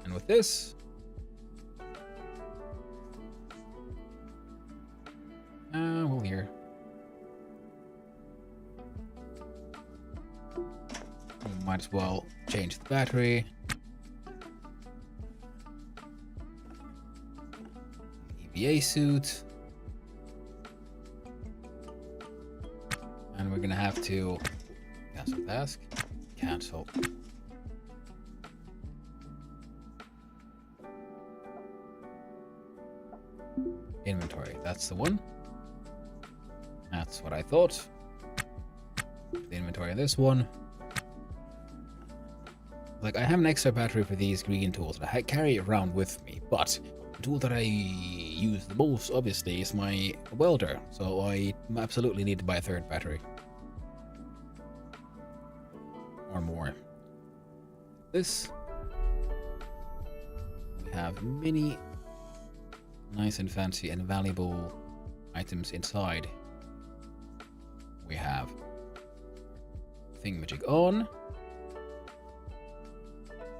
And with this, well, here. Might as well change the battery. EVA suit. And we're gonna have to cancel task. Cancel. Inventory, that's the one. That's what I thought. The inventory of this one. Like, I have an extra battery for these green tools that I carry around with me, but the tool that I use the most, obviously, is my welder, so I absolutely need to buy a third battery. Or more. This. We have many nice and fancy and valuable items inside. We have thingamajig on.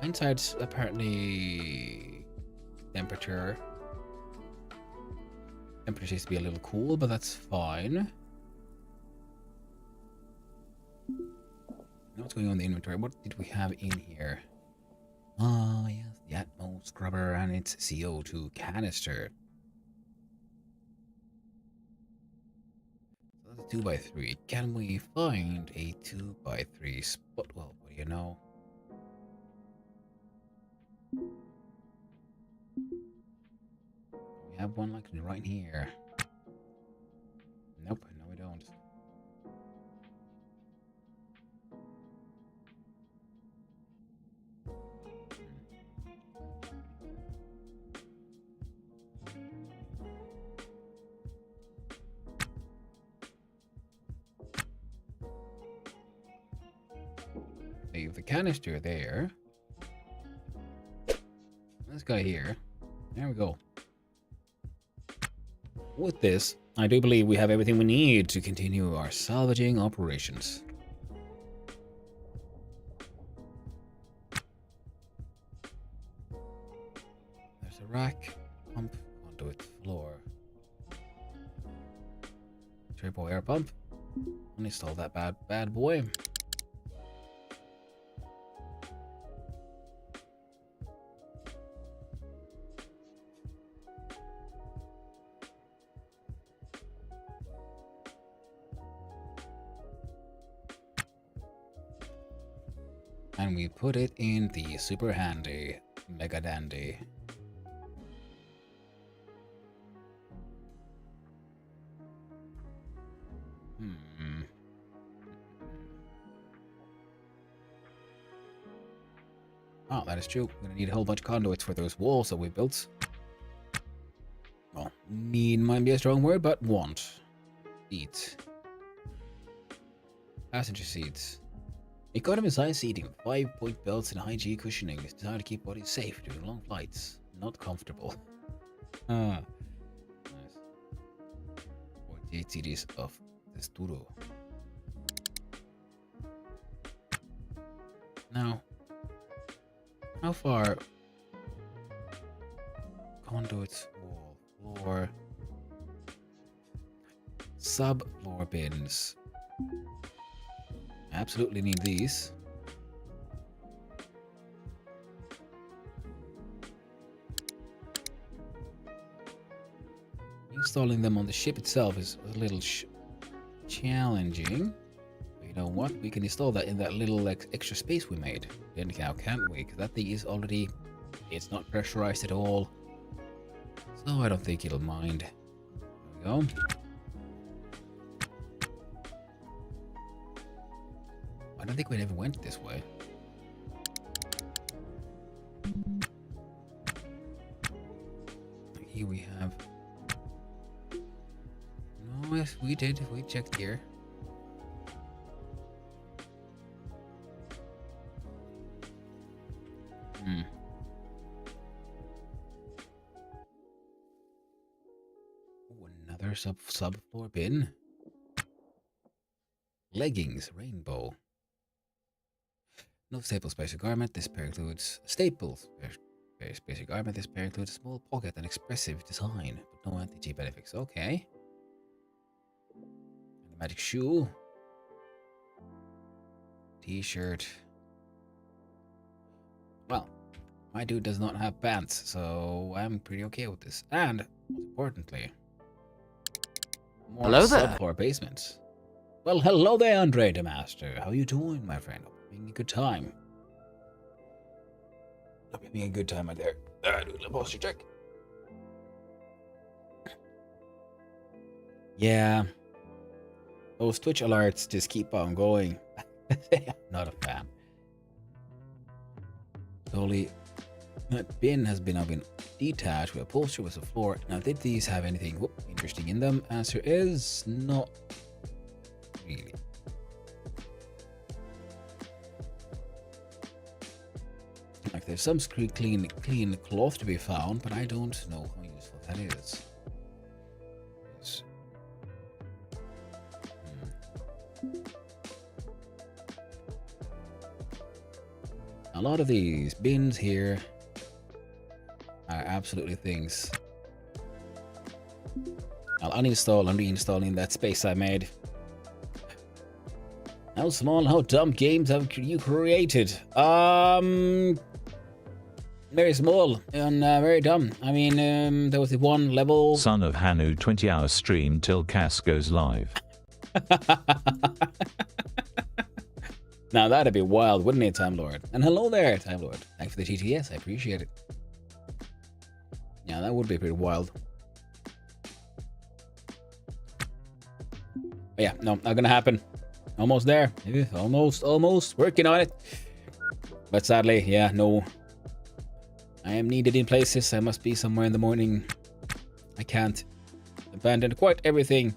Inside's apparently temperature seems to be a little cool, but that's fine. What's going on in the inventory? What did we have in here? Ah, yes, the Atmos scrubber and its CO2 canister. So that's a 2x3. Can we find a 2x3 spot? Well, what do you know? We have one like right here. Nope, no we don't. Leave the canister there. This guy here. There we go. With this, I do believe we have everything we need to continue our salvaging operations. There's a rack, pump, conduit, floor. Turbo air pump. Uninstall that bad boy. And we put it in the super handy, mega dandy. Oh, that is true. We're gonna need a whole bunch of conduits for those walls that we built. Well, need might be a strong word, but want. Eat. Passenger seats. Economy size seating, 5-point belts and high G cushioning is designed to keep bodies safe during long flights. Not comfortable. Nice. 48 series of Testuro. Now, how far? Conduits, wall, floor, sub-floor bins. Absolutely need these. Installing them on the ship itself is a little challenging. But you know what? We can install that in that little extra space we made. Then now, can't we? Because that thing is already... It's not pressurized at all. So I don't think it'll mind. There we go. I don't think we ever went this way. Here we have... No, yes, we did. We checked here. Ooh, another subfloor bin. Leggings, rainbow. No staples basic garment. This pair includes staples. Basic garment. This pair includes a small pocket and expressive design, but no anti-G benefits. Okay. And a magic shoe. T-shirt. Well, my dude does not have pants, so I'm pretty okay with this. And most importantly, more subfloor basements. Well, hello there, Andre the Master. How you doing, my friend? Having a good time. I'm having a good time out there. Do a little posture check. Yeah. Those Twitch alerts just keep on going. Not a fan. Totally. That bin has been detached with upholstery with the floor. Now, did these have anything interesting in them? Answer is not really. Like there's some clean cloth to be found, but I don't know how useful that is. A lot of these bins here are absolutely things. I'll uninstall and reinstalling that space I made. How small, how dumb games have you created? Very small and very dumb. I mean, there was the one level. Son of Hanu 20-hour stream till Cass goes live. Now that'd be wild, wouldn't it, Time Lord? And hello there, Time Lord. Thanks for the TTS, I appreciate it. Yeah, that would be pretty wild. But yeah, no, not gonna happen. Almost there. Almost working on it. But sadly, yeah, no. I am needed in places. I must be somewhere in the morning. I can't abandon quite everything,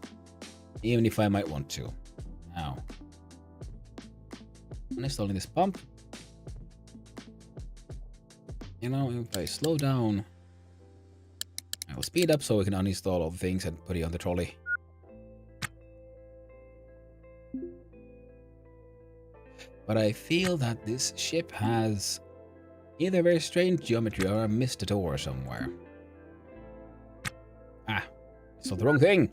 even if I might want to. Now, I'm installing this pump. You know, if I slow down, I will speed up so we can uninstall all the things and put it on the trolley. But I feel that this ship has either very strange geometry or I missed a door somewhere. Ah, it's not the wrong thing.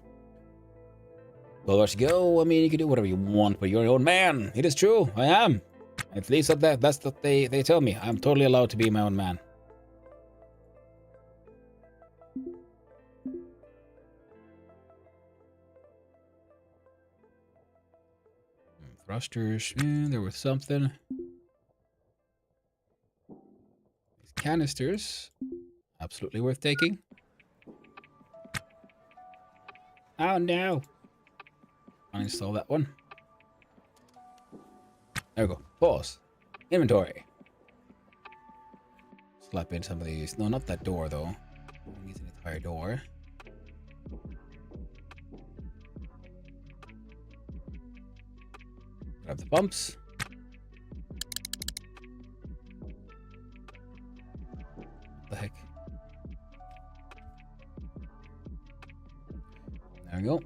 Well, let's go. I mean, you can do whatever you want, but you're your own man. It is true. I am. At least that's what they tell me. I'm totally allowed to be my own man. Thrusters. There was something. canisters. Absolutely worth taking. Oh no. Uninstall that one. There we go. Pause. Inventory. Slap in some of these. No, not that door though. It needs an entire door. Grab the pumps. What the heck? There we go.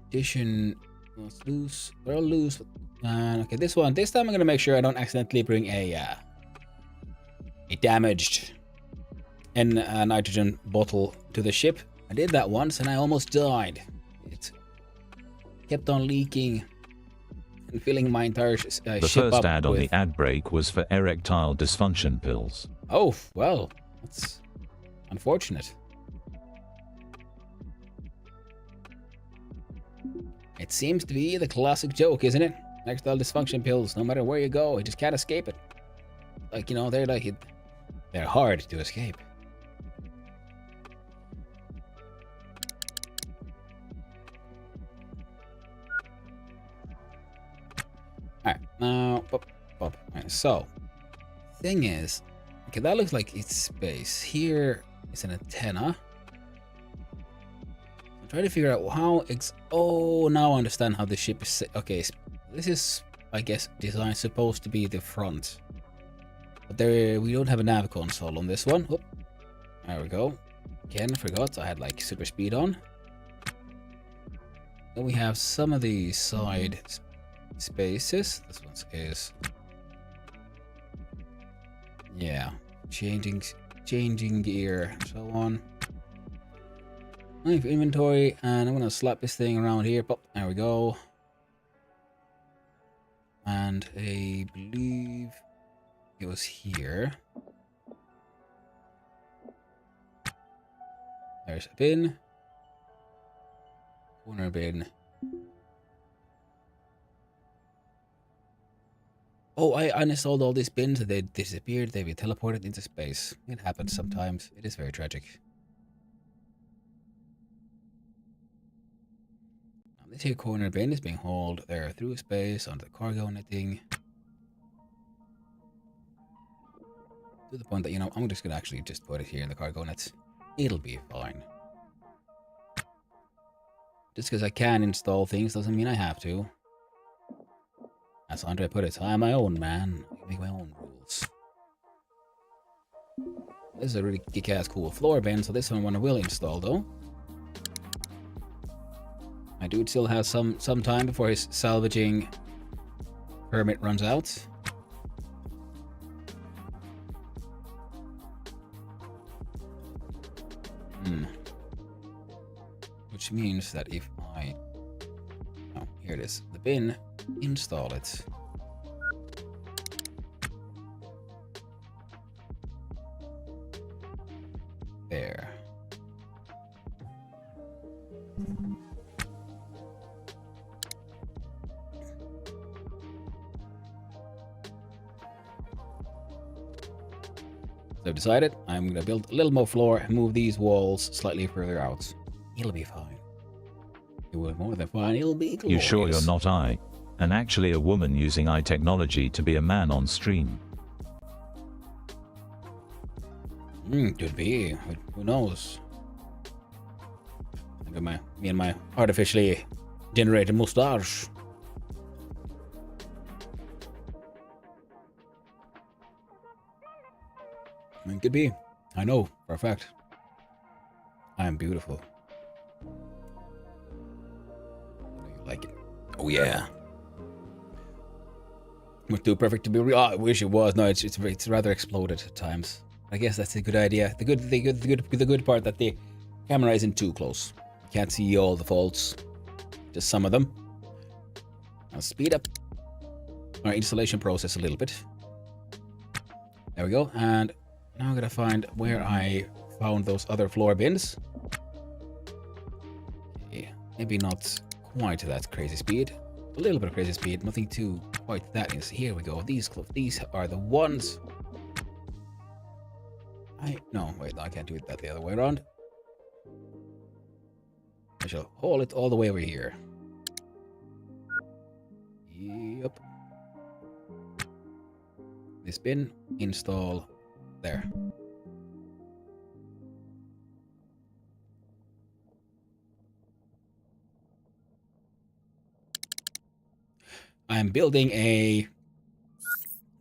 Addition. Let's loose. They're all loose. Okay, this one. This time I'm gonna make sure I don't accidentally bring a damaged nitrogen bottle to the ship. I did that once and I almost died. It kept on leaking and filling my entire ship up. The first ad on the ad break was for erectile dysfunction pills. Oh, well, that's unfortunate. It seems to be the classic joke, isn't it? Erectile dysfunction pills, no matter where you go, you just can't escape it. Like, you know, they're hard to escape. Alright, now, Alright, so, thing is, okay, that looks like it's space. Here is an antenna. I'm trying to figure out how oh, now I understand how the ship is. Okay, this is, I guess, designed supposed to be the front. But we don't have a nav console on this one. Oh, there we go. Again, forgot I had like super speed on. Then we have some of these side spaces. This one is, yeah, changing gear and so on. I have inventory, and I'm gonna slap this thing around here. Pop, there we go. And I believe it was here. There's a bin. Corner bin. Oh, I uninstalled all these bins and they disappeared. They were teleported into space. It happens sometimes. It is very tragic. Now, this here corner bin is being hauled there through space onto the cargo netting. To the point that, you know, I'm just gonna actually just put it here in the cargo nets. It'll be fine. Just because I can install things doesn't mean I have to. As Andre put it, I'm my own man. I make my own rules. This is a really kick-ass cool floor bin, so this one I will install though. My dude still has some time before his salvaging permit runs out. Which means that if I... Oh, here it is. The bin. Install it. There. So I've decided I'm going to build a little more floor, move these walls slightly further out. It'll be fine. It will be more than fine. It'll be glorious. You sure you're not I? And actually a woman using I technology to be a man on stream. Could be. Who knows? Look at me and my artificially generated mustache. It could be. I know for a fact. I am beautiful. You like it? Oh yeah. Not too perfect to be real. Oh, I wish it was. No, it's rather exploded at times. I guess that's a good idea. The good part that the camera isn't too close. You can't see all the faults, just some of them. I'll speed up our installation process a little bit. There we go. And now I'm gonna find where I found those other floor bins. Okay, maybe not quite that crazy speed. A little bit of crazy speed, nothing too quite that is. Here we go. These are the ones. No, wait, I can't do it that the other way around. I shall haul it all the way over here. Yep. This bin, install there. I'm building a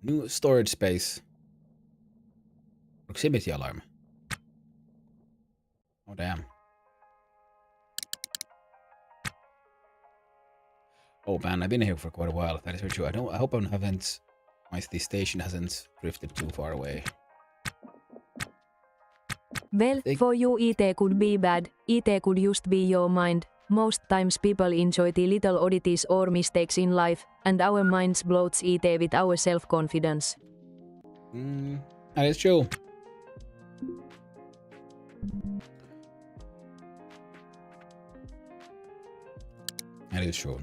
new storage space. Proximity alarm. Oh, damn. Oh, man, I've been here for quite a while. That is very true. I hope the station hasn't drifted too far away. Well, for you it could be bad, it could just be your mind. Most times people enjoy the little oddities or mistakes in life, and our minds bloats it with our self-confidence. That is true. That is true.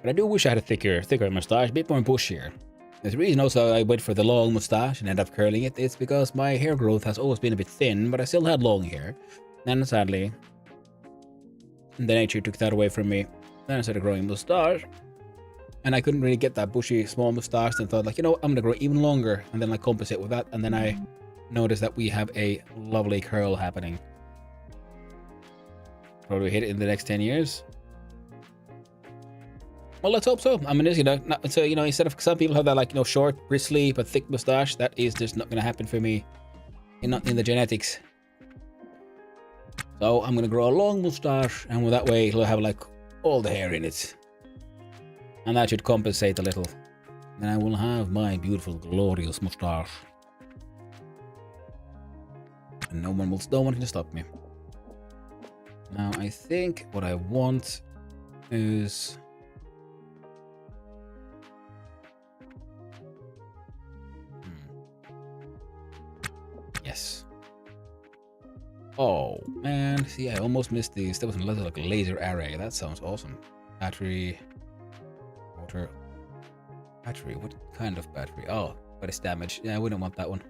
But I do wish I had a thicker mustache, a bit more bushier. There's a reason also I went for the long mustache and ended up curling it. It's because my hair growth has always been a bit thin, but I still had long hair. Then sadly, the nature took that away from me. Then I started growing a mustache. And I couldn't really get that bushy small mustache, and thought like, you know what, I'm gonna grow even longer and then like compensate with that. And then I noticed that we have a lovely curl happening. Probably hit it in the next 10 years. Well, let's hope so. I mean, instead of some people have that like, short, bristly, but thick mustache, that is just not going to happen for me. Not in the genetics. So I'm going to grow a long mustache, and that way it'll have like all the hair in it. And that should compensate a little. Then I will have my beautiful, glorious mustache. And no one can stop me. Now, I think what I want is... Yes. Oh, man. See, I almost missed these. That was like a laser array. That sounds awesome. Battery. Water. Battery. What kind of battery? Oh, but it's damaged. Yeah, I wouldn't want that one.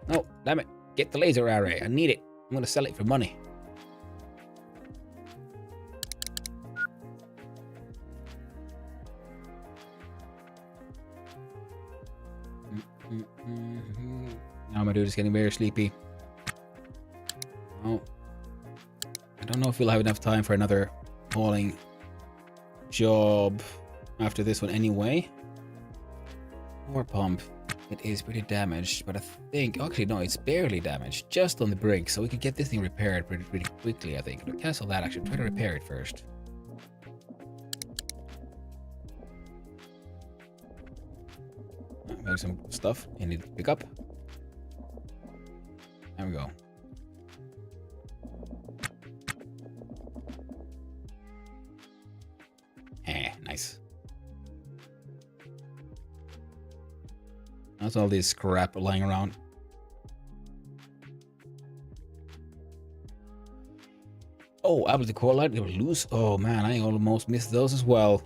No, damn it. Get the laser array. I need it. I'm going to sell it for money. Now my dude is getting very sleepy. Oh, I don't know if we'll have enough time for another hauling job after this one anyway. Power pump. It is pretty damaged, but I think... Actually, no, it's barely damaged. Just on the brink, so we could get this thing repaired pretty quickly, I think. I'll cancel that, actually. Try to repair it first. Maybe some stuff I need to pick up. There we go. Nice. That's all this scrap lying around. Oh, apples to core light, they were loose. Oh man, I almost missed those as well.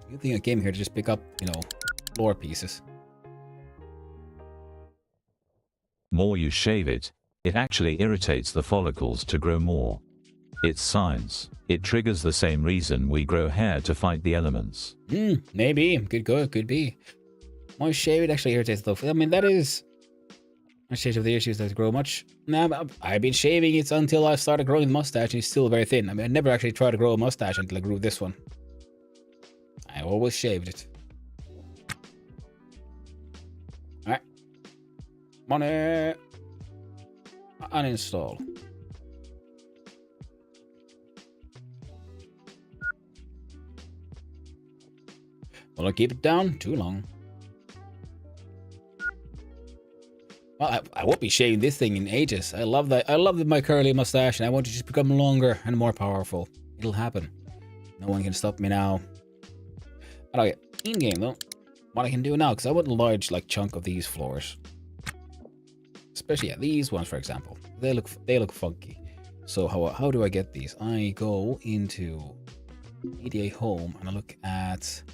Good thing I came here to just pick up, floor pieces. More you shave it, it actually irritates the follicles to grow more. It's science. It triggers the same reason we grow hair to fight the elements. Maybe. Could be. More shave it actually irritates the... I mean, that is... a stage of the issues that grow much. Nah, I've been shaving it until I started growing the mustache, and it's still very thin. I mean, I never actually tried to grow a mustache until I grew this one. I always shaved it. Alright. Money. Uninstall. Will I keep it down? Too long. Well, I won't be shaving this thing in ages. I love that. I love my curly mustache, and I want to just become longer and more powerful. It'll happen. No one can stop me now. But okay, in game though, what I can do now, because I want a large chunk of these floors, especially these ones, for example. They look funky. So how do I get these? I go into EDA Home and I look at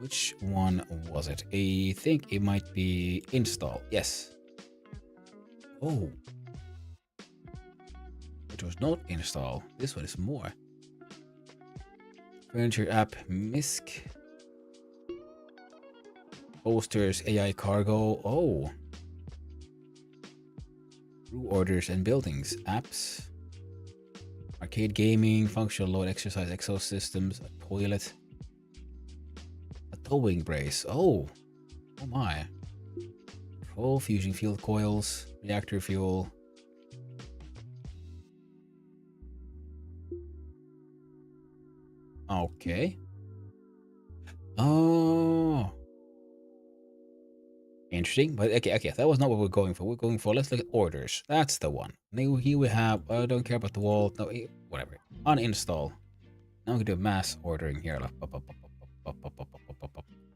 Which one was it? I think it might be install. Yes. Oh. It was not install. This one is more. Furniture app MISC. Posters AI cargo. Oh. Brew orders and buildings. Apps. Arcade gaming. Functional load exercise exosystems. A toilet. A towing brace. Oh. Oh my. Control fusion fuel coils. Reactor fuel. Okay. Oh. Interesting, but okay, that was not what we're going for. We're going for, let's look at orders. That's the one. Now here we have, I don't care about the wall. No, whatever. Uninstall. Now we can do mass ordering here.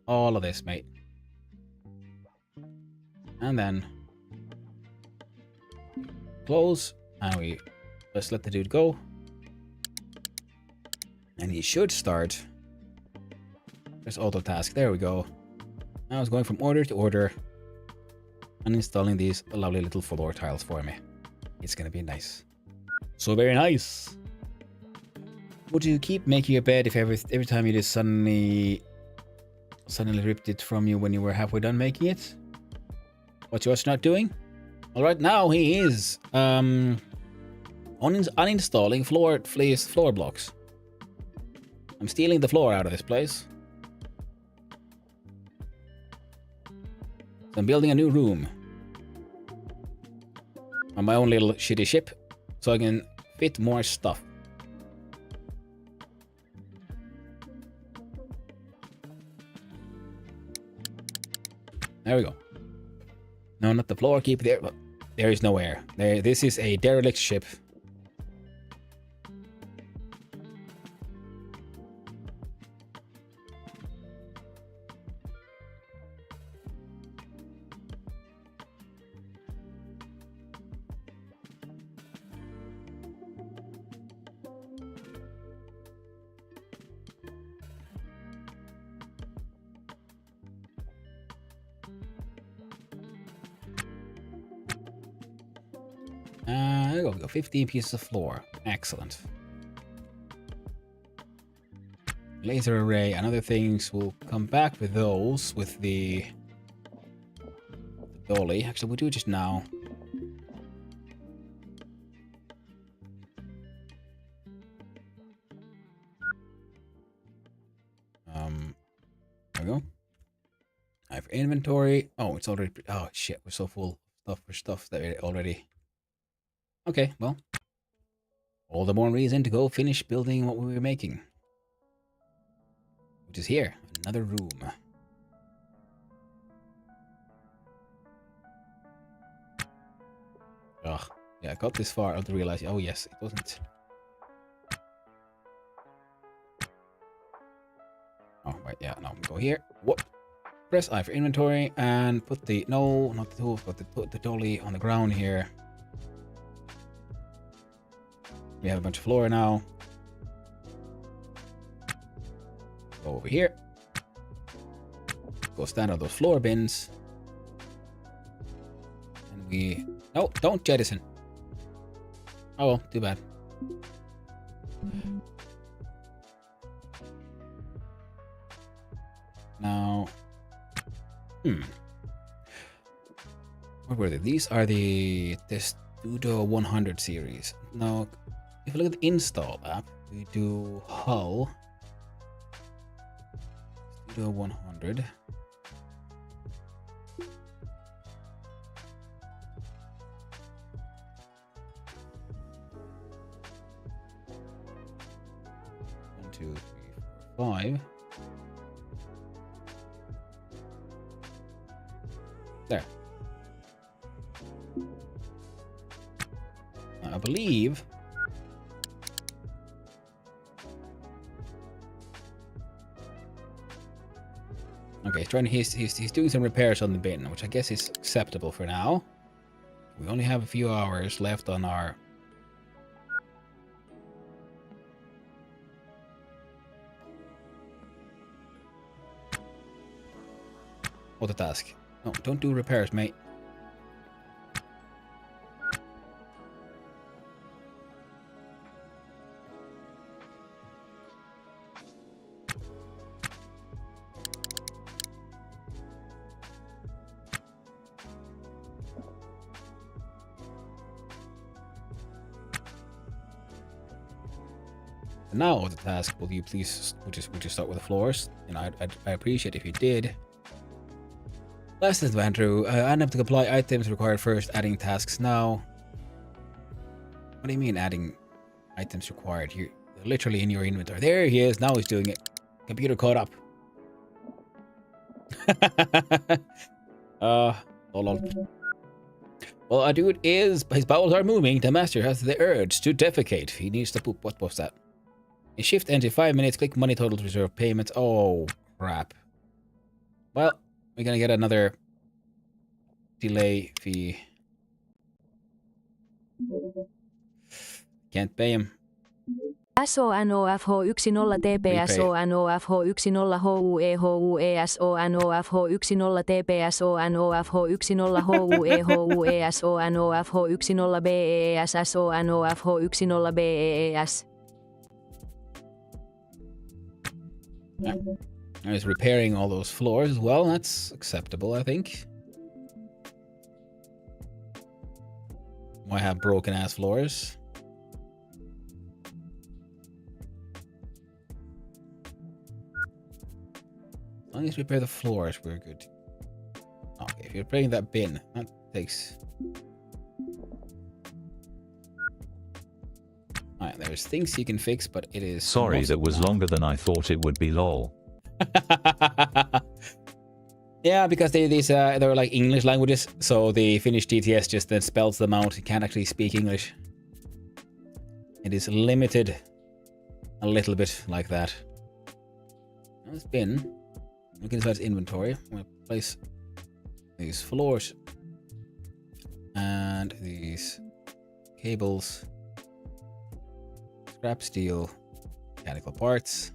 All of this, mate. And then close. And we just let the dude go. And he should start. There's auto task. There we go. Now it's going from order to order and installing these lovely little floor tiles for me. It's gonna be nice. So very nice. Would you keep making your bed if every time you just suddenly ripped it from you when you were halfway done making it? What's your astronaut doing? All right, now he is uninstalling floor blocks. I'm stealing the floor out of this place. So I'm building a new room on my own little shitty ship so I can fit more stuff. There we go. No, not the floor. Keep there. There is no air. This is a derelict ship. There we go. 15 pieces of floor. Excellent. Laser array and other things. We'll come back with those with the dolly. Actually, we'll do it just now. There we go. I have inventory. Oh, it's already. Oh shit, we're so full of stuff that we already. Okay, well, all the more reason to go finish building what we were making. Which is here, another room. Ugh, yeah, I got this far to realize, oh yes, it wasn't. Oh, wait, yeah, no, go here. What? Press I for inventory and put the, no, not the tools, but put the dolly on the ground here. We have a bunch of floor now. Go over here. Go stand on those floor bins. And we... No, don't jettison. Oh well, too bad. Now... What were they? These are the Testudo 100 series. Now... If you look at the install app, we do hull, Studio 100. One, two, three, four, 5. There. I believe. Okay, he's doing some repairs on the bin, which I guess is acceptable for now. We only have a few hours left on our... auto task. No, don't do repairs, mate. Now the task, will you please would you start with the floors? And I appreciate if you did. Lessons went through. Unable to apply items required first. Adding tasks now. What do you mean adding items required? You're literally in your inventory. There he is. Now he's doing it. Computer caught up. Lol. Well, our dude is his bowels are moving. The master has the urge to defecate. He needs to poop. What was that? A shift enter 5 minutes. Click money total to reserve payments. Oh crap. Well, we're gonna get another delay fee. Can't pay him. SONOFH10 TPSONOFH10 HUEHUES SONOFH10 TPSONOFH10 HUEHUES SONOFH10 BEES SONOFH10 BEES. Yeah. I was repairing all those floors as well. That's acceptable, I think. Why have broken ass floors? As long as we repair the floors, we're good. Okay, if you're repairing that bin, that takes... Alright, there's things you can fix, but it is... Sorry, that was longer than I thought it would be, lol. Yeah, because they're like English languages, so the Finnish TTS just then spells them out. You can't actually speak English. It is limited a little bit like that. Now this bin, look inside its inventory. I'm gonna place these floors and these cables, scrap steel, mechanical parts.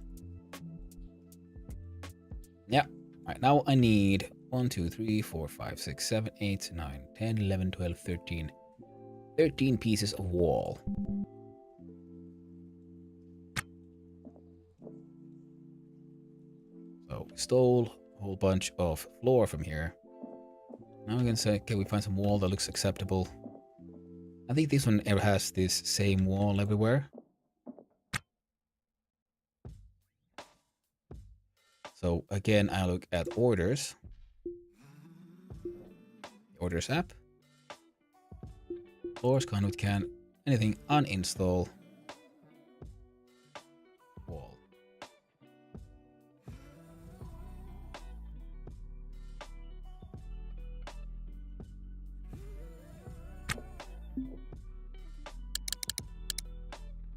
Yeah. Alright, now I need 1, 2, 3, 4, 5, 6, 7, 8, 9, 10, 11, 12, 13. 13 pieces of wall. So we stole a whole bunch of floor from here. Now we're gonna say, okay, we find some wall that looks acceptable. I think this one ever has this same wall everywhere. So again, I look at orders. Orders app. Floors, conduit can, anything uninstall. Wall.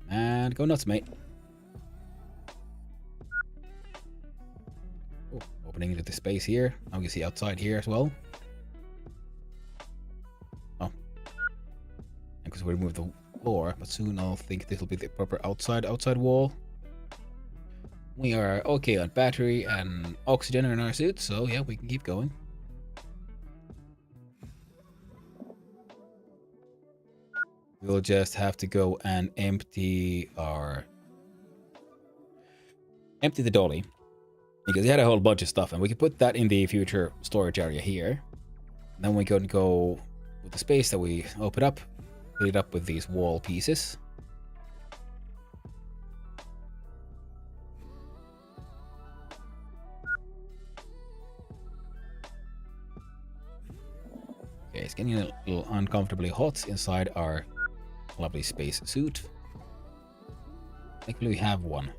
And go nuts, mate. Oh, opening into the space here. Now you can see outside here as well. Oh. Because we removed the floor, but soon I'll think this will be the proper outside wall. We are okay on battery and oxygen in our suits, so yeah, we can keep going. We'll just have to go and empty the dolly. Because he had a whole bunch of stuff, and we can put that in the future storage area here. And then we can go with the space that we open up, fill it up with these wall pieces. Okay, it's getting a little uncomfortably hot inside our lovely space suit. Thankfully we have one.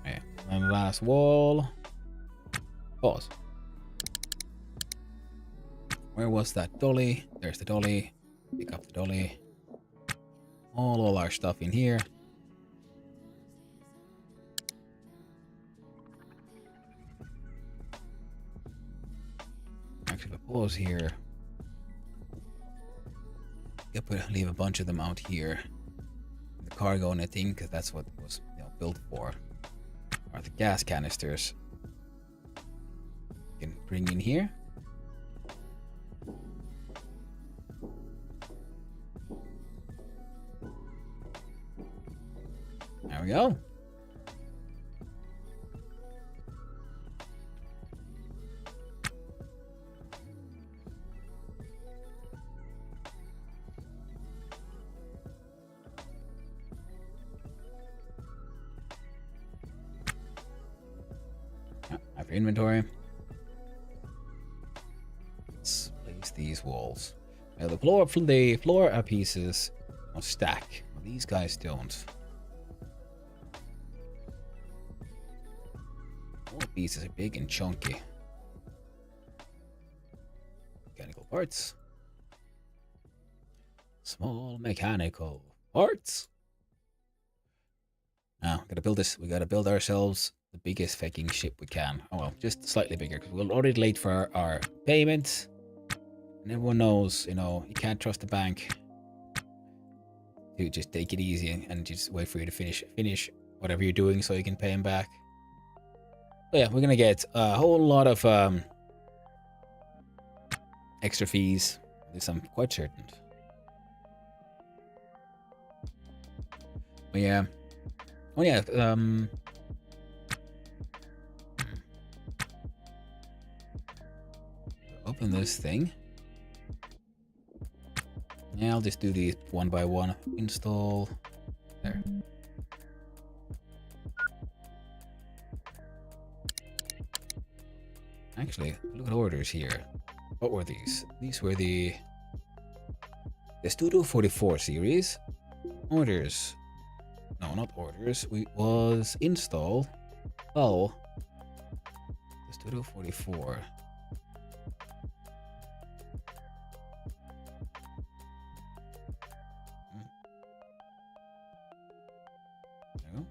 Okay, and last wall. Pause. Where was that dolly? There's the dolly. Pick up the dolly. All our stuff in here. Actually, if I pause here, leave a bunch of them out here. The cargo netting, because that's what it was built for. are the gas canisters. You can bring in here. There we go. After inventory. Let's place these walls. Now the floor pieces will stack. Well, these guys don't. All pieces are big and chunky. Mechanical parts. Small mechanical parts. Now, gotta build this. We gotta build ourselves the biggest fucking ship we can. Oh well, just slightly bigger, because we're already late for our payment. And everyone knows, you know, you can't trust the bank to just take it easy and just wait for you to finish whatever you're doing so you can pay them back. But yeah, we're gonna get a whole lot of extra fees. This I'm quite certain. But yeah. Oh yeah, open this thing. Yeah, I'll just do these one by one. Install. There. Actually, look at orders here. What were these? These were the Studio 44 series. Orders. No, not orders. We was install. Oh. The Studio 44. No.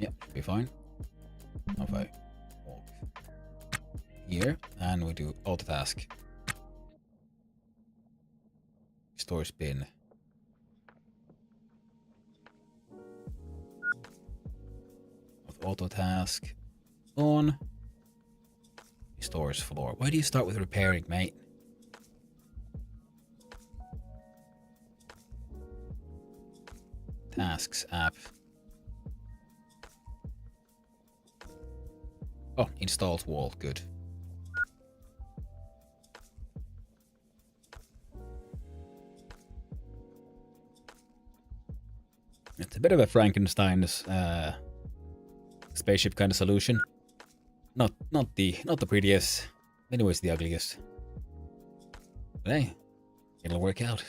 Yeah, should be fine. If I walk here and we do auto task. Store spin. With auto task on. Stores floor. Why do you start with repairing, mate? Tasks app. Oh, installed wall. Good. It's a bit of a Frankenstein's spaceship kind of solution. Not the prettiest. Anyways, the ugliest. But hey, it'll work out.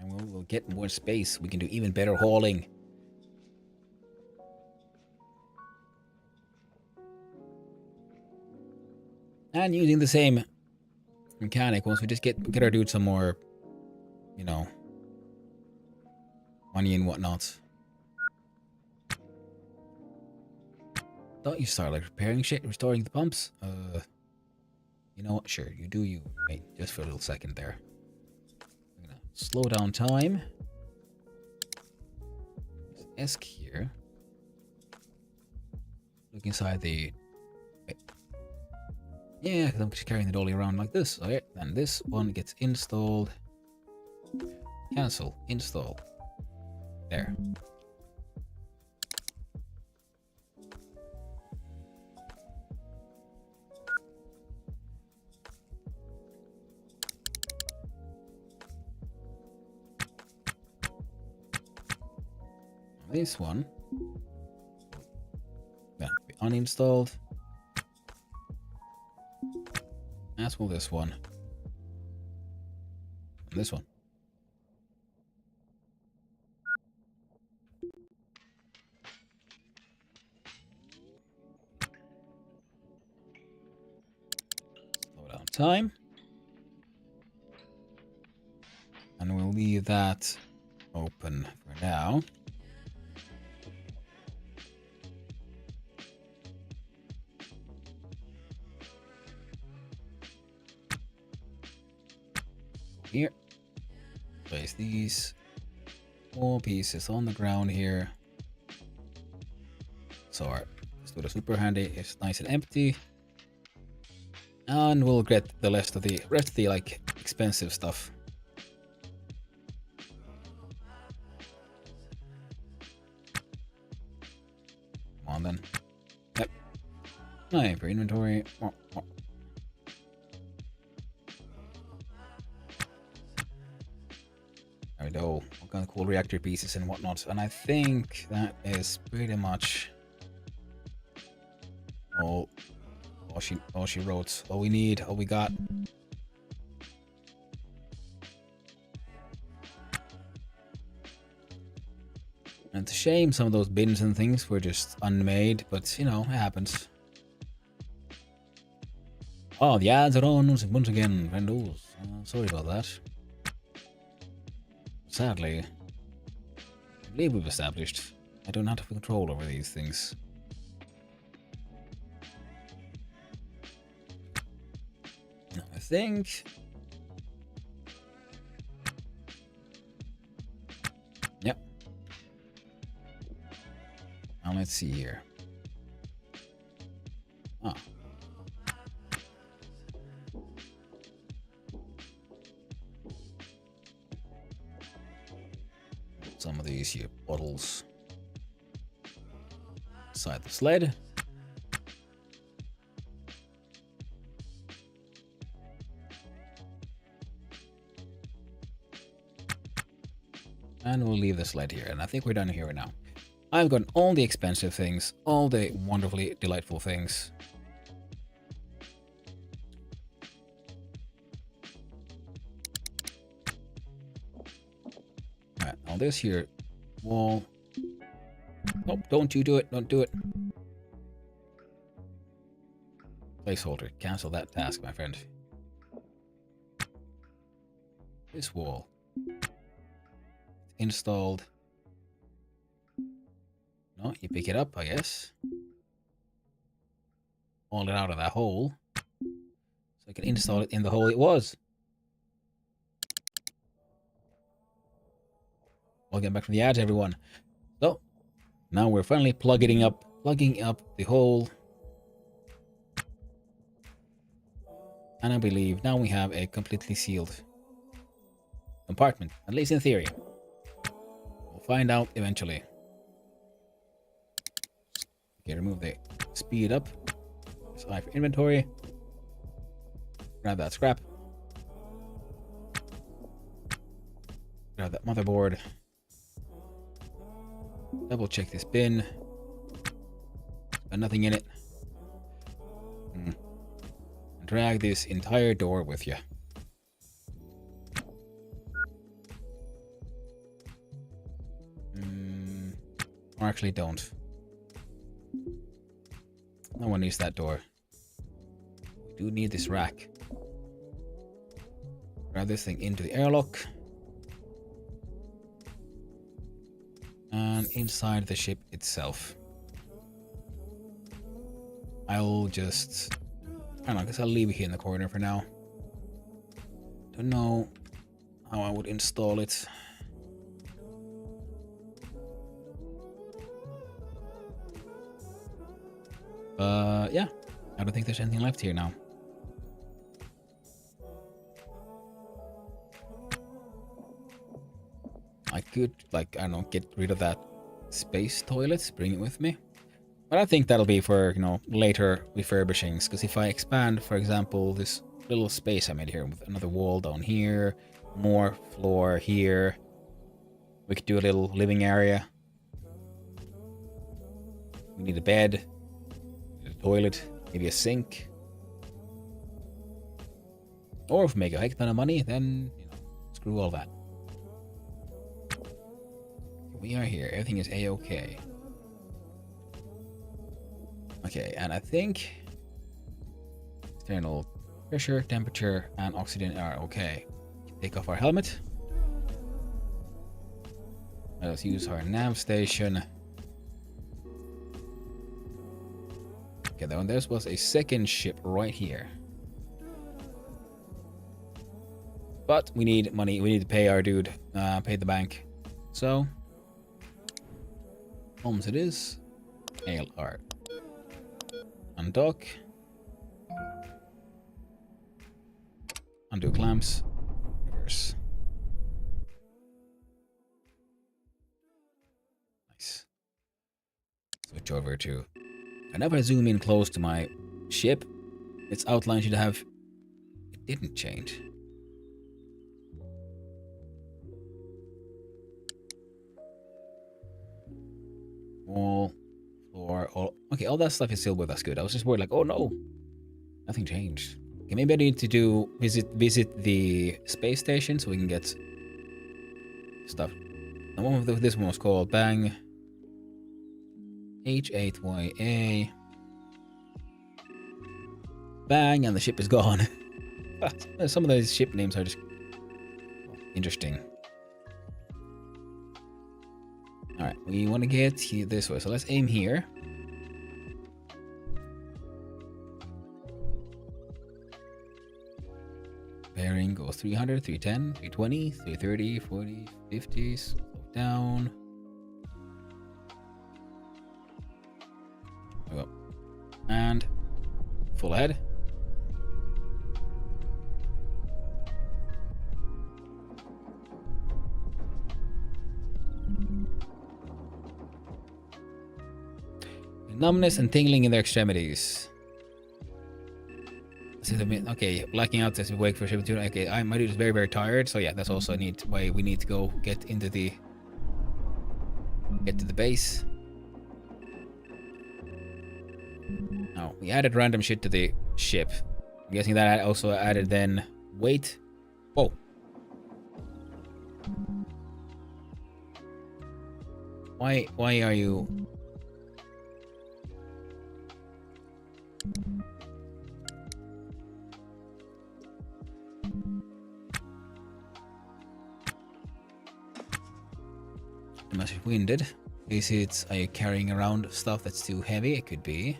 And we'll get more space. We can do even better hauling. And using the same mechanic, once we just get our dude some more, you know, money and whatnot. Don't you start like repairing shit, restoring the pumps? You know what? Sure, you do you. Wait, just for a little second there. I'm gonna slow down time. Esk here. Look inside the. Wait. Yeah, because I'm just carrying the dolly around like this. Okay, then this one gets installed. Cancel. Install. There. This one. Yeah, be uninstalled. As will this one. And this one. Slow down time. leave that open for now. Here. Place these 4 pieces on the ground here. So our studio super handy is nice and empty. And we'll get the rest of the like expensive stuff. Come on then. Yep. Nice for inventory. There we go. All kind of cool reactor pieces and whatnot. And I think that is pretty much all she wrote. All we need, all we got. And it's a shame some of those bins and things were just unmade, but you know, it happens. Oh, the ads are on once again, friendos. Sorry about that. Sadly, I believe we've established I do not have control over these things. I think... Yep. Now let's see here. Ah. Some of these here bottles inside the sled. And we'll leave the sled here, and I think we're done here now. I've gotten all the expensive things, all the wonderfully delightful things. Alright, all this here wall. Nope, don't you do it, don't do it. Placeholder, cancel that task, my friend. This wall. Installed. No, you pick it up, I guess. Haul it out of that hole. So I can install it in the hole it was. Welcome back from the ads, everyone. So, now we're finally plugging up the hole. And I believe now we have a completely sealed compartment, at least in theory. Find out eventually. Okay, remove the speed up. Select for inventory. Grab that scrap. Grab that motherboard. Double check this bin. Got nothing in it. Drag this entire door with you. Or actually don't. No one needs that door. We do need this rack. Grab this thing into the airlock. And inside the ship itself. I'll just... I don't know, I guess I'll leave it here in the corner for now. Don't know how I would install it. Yeah, I don't think there's anything left here now. I could, like, I don't know, get rid of that space toilet, bring it with me. But I think that'll be for, you know, later refurbishings. Because if I expand, for example, this little space I made here with another wall down here, more floor here, we could do a little living area. We need a bed. Toilet, maybe a sink. Or if we make a heck ton of money, then, you know, screw all that. We are here. Everything is A-okay. Okay, and I think external pressure, temperature, and oxygen are okay. Take off our helmet. Let's use our nav station. Okay, then there was a second ship right here. But we need money. We need to pay our dude, pay the bank. So, homes it is. ALR. Undock. Undo clamps. Reverse. Nice. Switch over to... Whenever I zoom in close to my ship, its outline should have... It didn't change. Wall, floor, all... Okay, all that stuff is still with us. Good. I was just worried like, oh no! Nothing changed. Okay, maybe I need to do... Visit the space station so we can get... stuff. The one with this one was called Bang... H8YA. Bang, and the ship is gone. Some of those ship names are just interesting. Alright, we want to get here this way, so let's aim here. Bearing goes 300, 310, 320, 330, 40, 50, slow down. There we go. And full ahead. Numbness and tingling in their extremities. Okay, blacking out as we wait for ship to... Okay, my dude is very, very tired, so yeah, that's also why we need to go get into the... Get to the base. Now, we added random shit to the ship. I'm guessing that also added then weight. Whoa. Why are you... Must be winded. Is it... Are you carrying around stuff that's too heavy? It could be.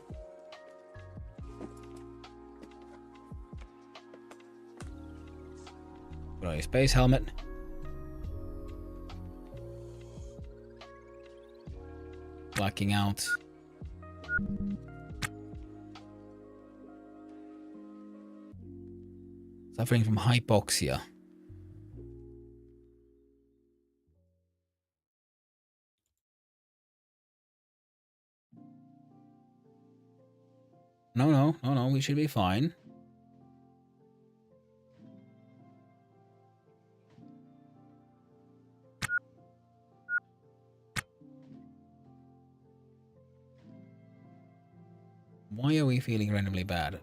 Put on your space helmet. Blacking out. Suffering from hypoxia. No, we should be fine. Why are we feeling randomly bad?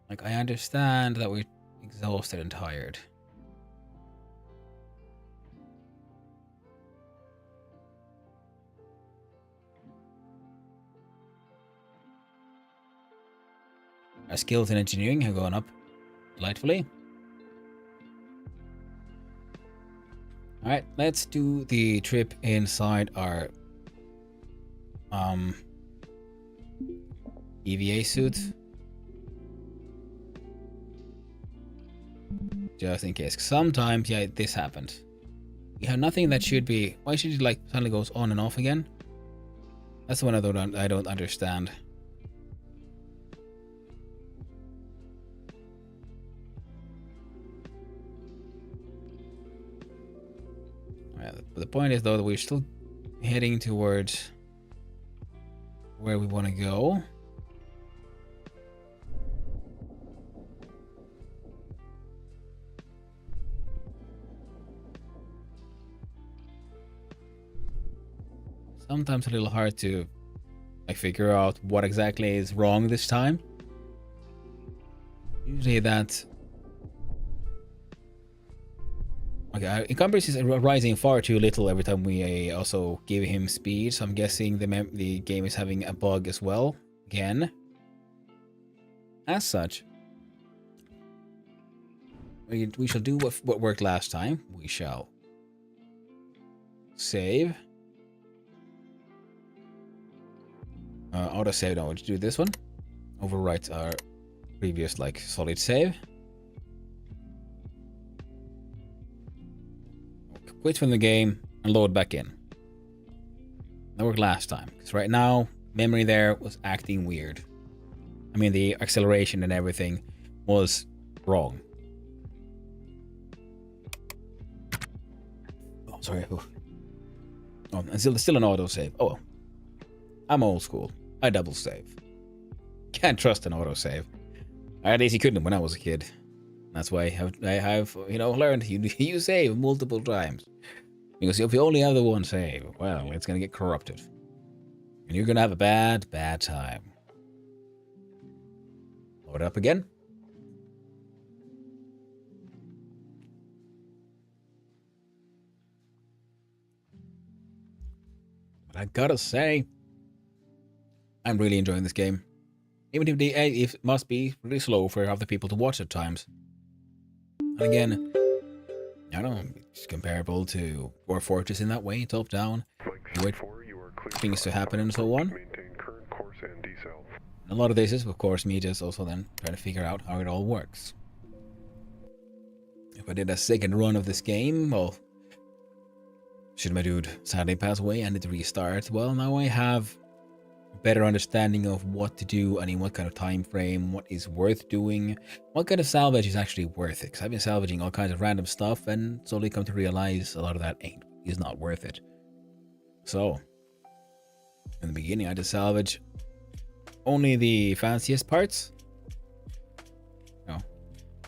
Like, I understand that we're exhausted and tired. Our skills in engineering have gone up delightfully. Alright, let's do the trip inside our EVA suit. Just in case. Sometimes, yeah, this happened. We have nothing that should be... Why should it like suddenly goes on and off again? That's the one I don't understand. The point is, though, that we're still heading towards where we want to go. Sometimes a little hard to like figure out what exactly is wrong this time. Usually that... Okay, encumbrance is rising far too little every time we also give him speed, so I'm guessing the game is having a bug as well. Again. As such, we shall do what worked last time. We shall save. Auto save. No, we'll do this one. Overwrite our previous like solid save. Quit from the game and load back in. That worked last time. Because right now, memory there was acting weird. I mean, the acceleration and everything was wrong. Oh, sorry. Oh, and still an auto save. Oh, I'm old school. I double save. Can't trust an auto save. At least you couldn't when I was a kid. That's why I have learned you save multiple times. Because if you only have the one save, well, it's gonna get corrupted. And you're gonna have a bad time. Load it up again. But I gotta say, I'm really enjoying this game. Even if it must be really slow for other people to watch at times. And again, I don't know, it's comparable to Dwarf Fortress in that way, top down. You wait for things to happen and so on. And a lot of this is, of course, me just also then trying to figure out how it all works. If I did a second run of this game, well, should my dude sadly pass away and it restart, well, now I have a better understanding of what to do and in what kind of time frame, what is worth doing, what kind of salvage is actually worth it. Because I've been salvaging all kinds of random stuff and slowly come to realize a lot of that is not worth it. So, in the beginning, I just salvage only the fanciest parts.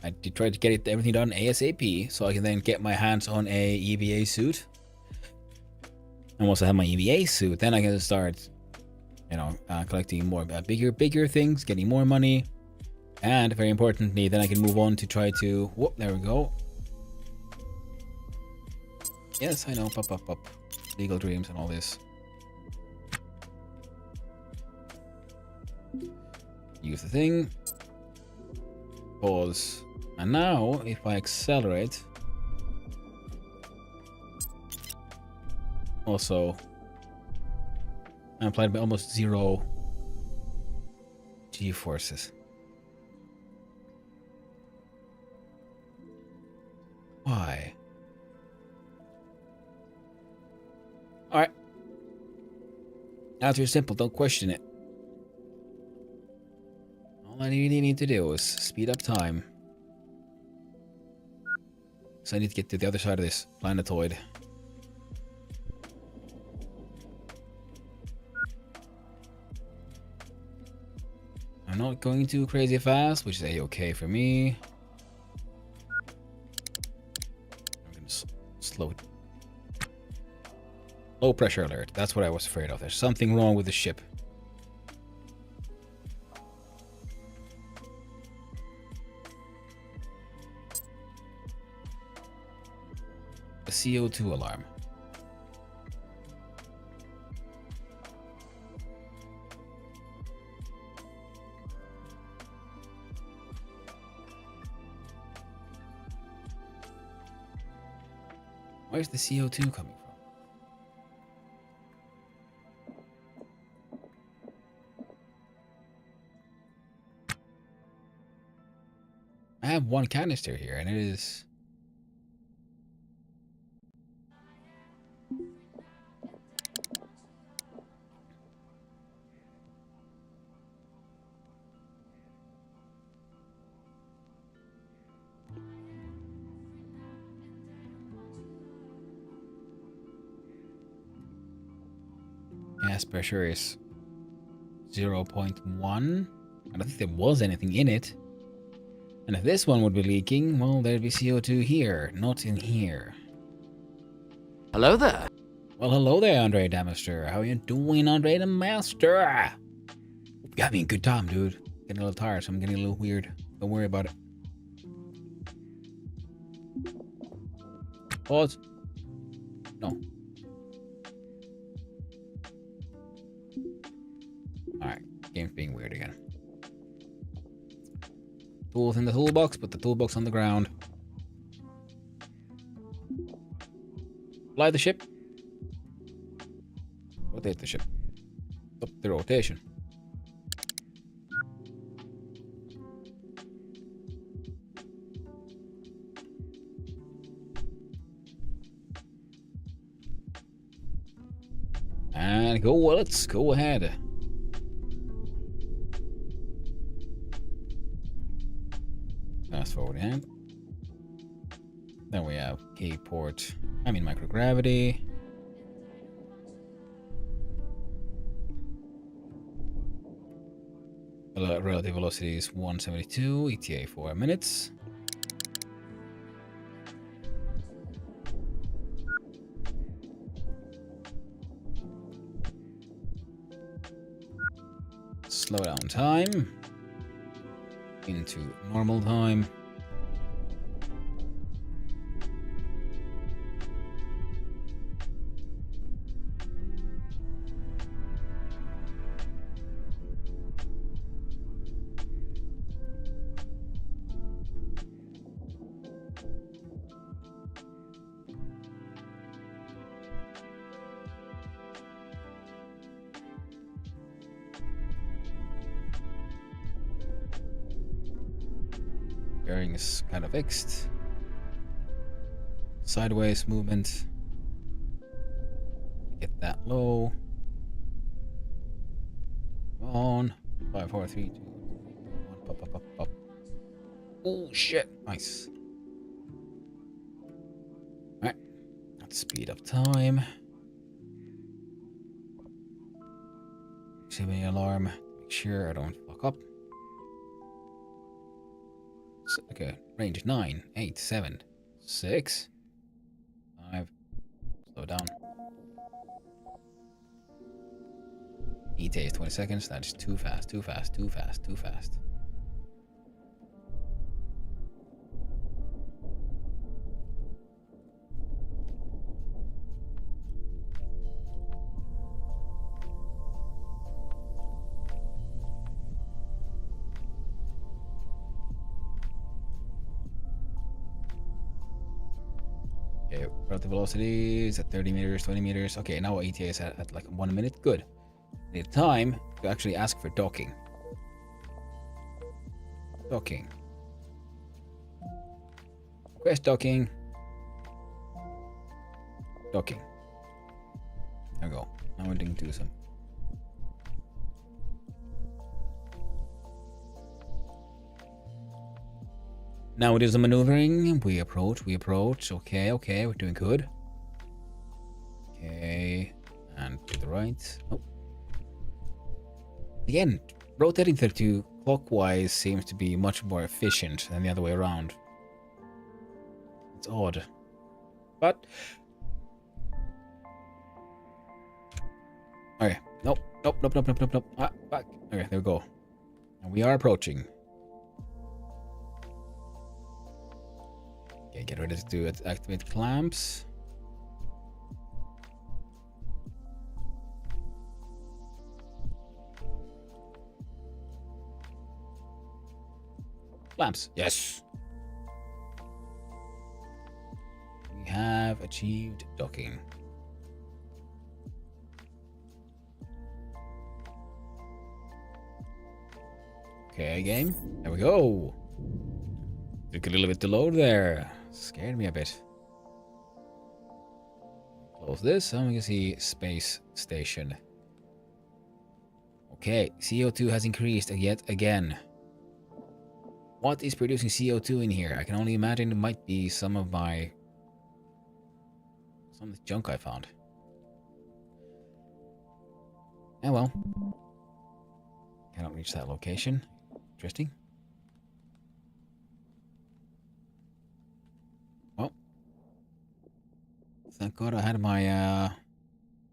I did try to get everything done ASAP so I can then get my hands on a EVA suit. And once I have my EVA suit, then I can start, collecting more bigger things, getting more money, and very importantly, then I can move on to try to. Whoop! There we go. Yes, I know. Pop. Legal dreams and all this. Use the thing. Pause. And now, if I accelerate, also, I'm applied by almost 0 G-forces. Why? Alright. Answer is simple, don't question it. All I really need to do is speed up time. So I need to get to the other side of this planetoid. I'm not going too crazy fast, which is a-okay for me. I'm gonna slow it. Low pressure alert. That's what I was afraid of. There's something wrong with the ship. A CO2 alarm. Where's the CO2 coming from? I have one canister here, and it is... Gas pressure is 0.1. I don't think there was anything in it. And if this one would be leaking, well, there'd be CO2 here, not in here. Hello there. Well, hello there, Andre Damaster. How you doing, Andre the Master? You got me a good time, dude. Getting a little tired, so I'm getting a little weird. Don't worry about it. Pause. No. Alright, game's being weird again. Tools in the toolbox, put the toolbox on the ground. Fly the ship. rotate the ship. Stop the rotation. And go, well, let's go ahead. Fast forward ahead. Then we have K-port, microgravity. Relative velocity is 172, ETA 4 minutes. Slow down time into normal time. Bearing is kind of fixed. Sideways movement. Get that low. Come on. 5, 4, 3, 2, 1. Pop, pop, pop, pop. Oh shit. Nice. Alright. Let's speed up time. Activate alarm. Make sure I don't fuck up. Okay, range 9, 8, 7, 6, 5. Slow down. ETA is 20 seconds. That is too fast, too fast, too fast, too fast. Okay, relative velocity is at 30 meters, 20 meters. Okay, now ETA is at like 1 minute. Good. Need time to actually ask for docking. Docking. Request docking. Docking. There we go. Now we're going to do some. Now we do some maneuvering. We approach, we approach. Okay, okay, we're doing good. Okay, and to the right. Oh. Again, rotating 32 clockwise seems to be much more efficient than the other way around. It's odd. But... okay, nope, nope, nope, nope, nope, nope, nope. Ah, back. Okay, there we go. And we are approaching. Okay, get ready to activate clamps. Clamps, yes. We have achieved docking. Okay, game. There we go. Took a little bit to load there. Scared me a bit. Close this, and we can see space station. Okay, CO2 has increased yet again. What is producing CO2 in here? I can only imagine it might be some of the junk I found. Oh well. Cannot reach that location. Interesting. Well. Thank God I had my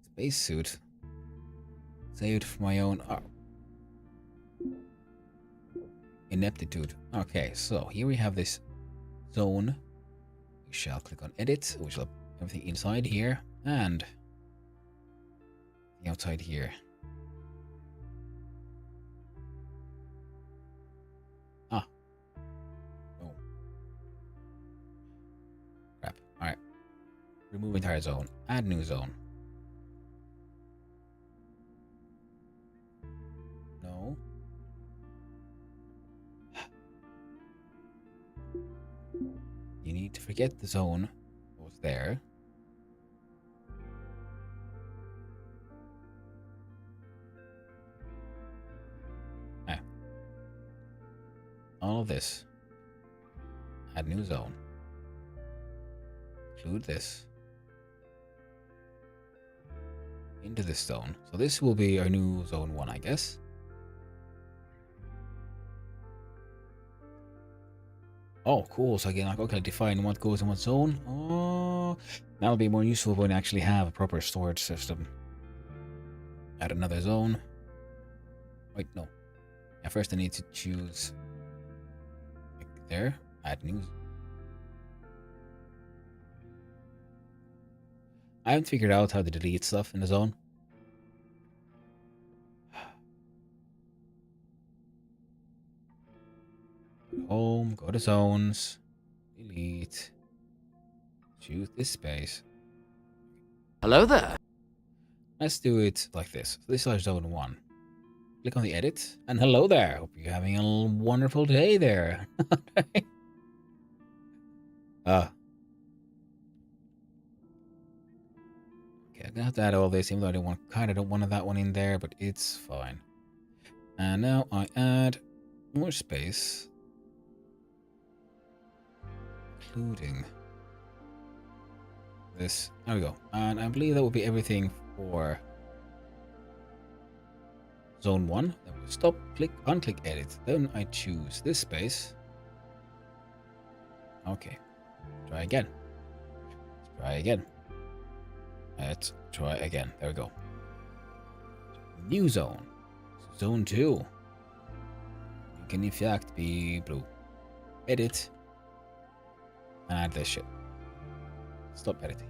spacesuit saved for my own ineptitude. Okay, so here we have this zone. We shall click on edit, which will have everything inside here and the outside here. Ah. Oh. Crap. Alright. Remove entire zone. Add new zone. forget the zone was there. Ah. All of this. Add new zone. Include this into this zone. So this will be our new zone 1, I guess. Oh, cool. So again, okay, define what goes in what zone. Oh, that'll be more useful when I actually have a proper storage system. Add another zone. Wait, no. Yeah, first I need to choose there. Add new. I haven't figured out how to delete stuff in the zone. Home, go to zones, delete, choose this space. Hello there. Let's do it like this. So this is zone 1. Click on the edit, and hello there. Hope you're having a wonderful day there. Okay, I'm gonna have to add all this, even though I don't want that one in there, but it's fine. And now I add more space. Including this. There we go. And I believe that will be everything for zone 1. Then we'll stop, unclick edit. Then I choose this space. Okay. Try again. Let's try again. Let's try again. There we go. New zone. Zone 2. You can in fact be blue. Edit. And add this shit. Stop editing.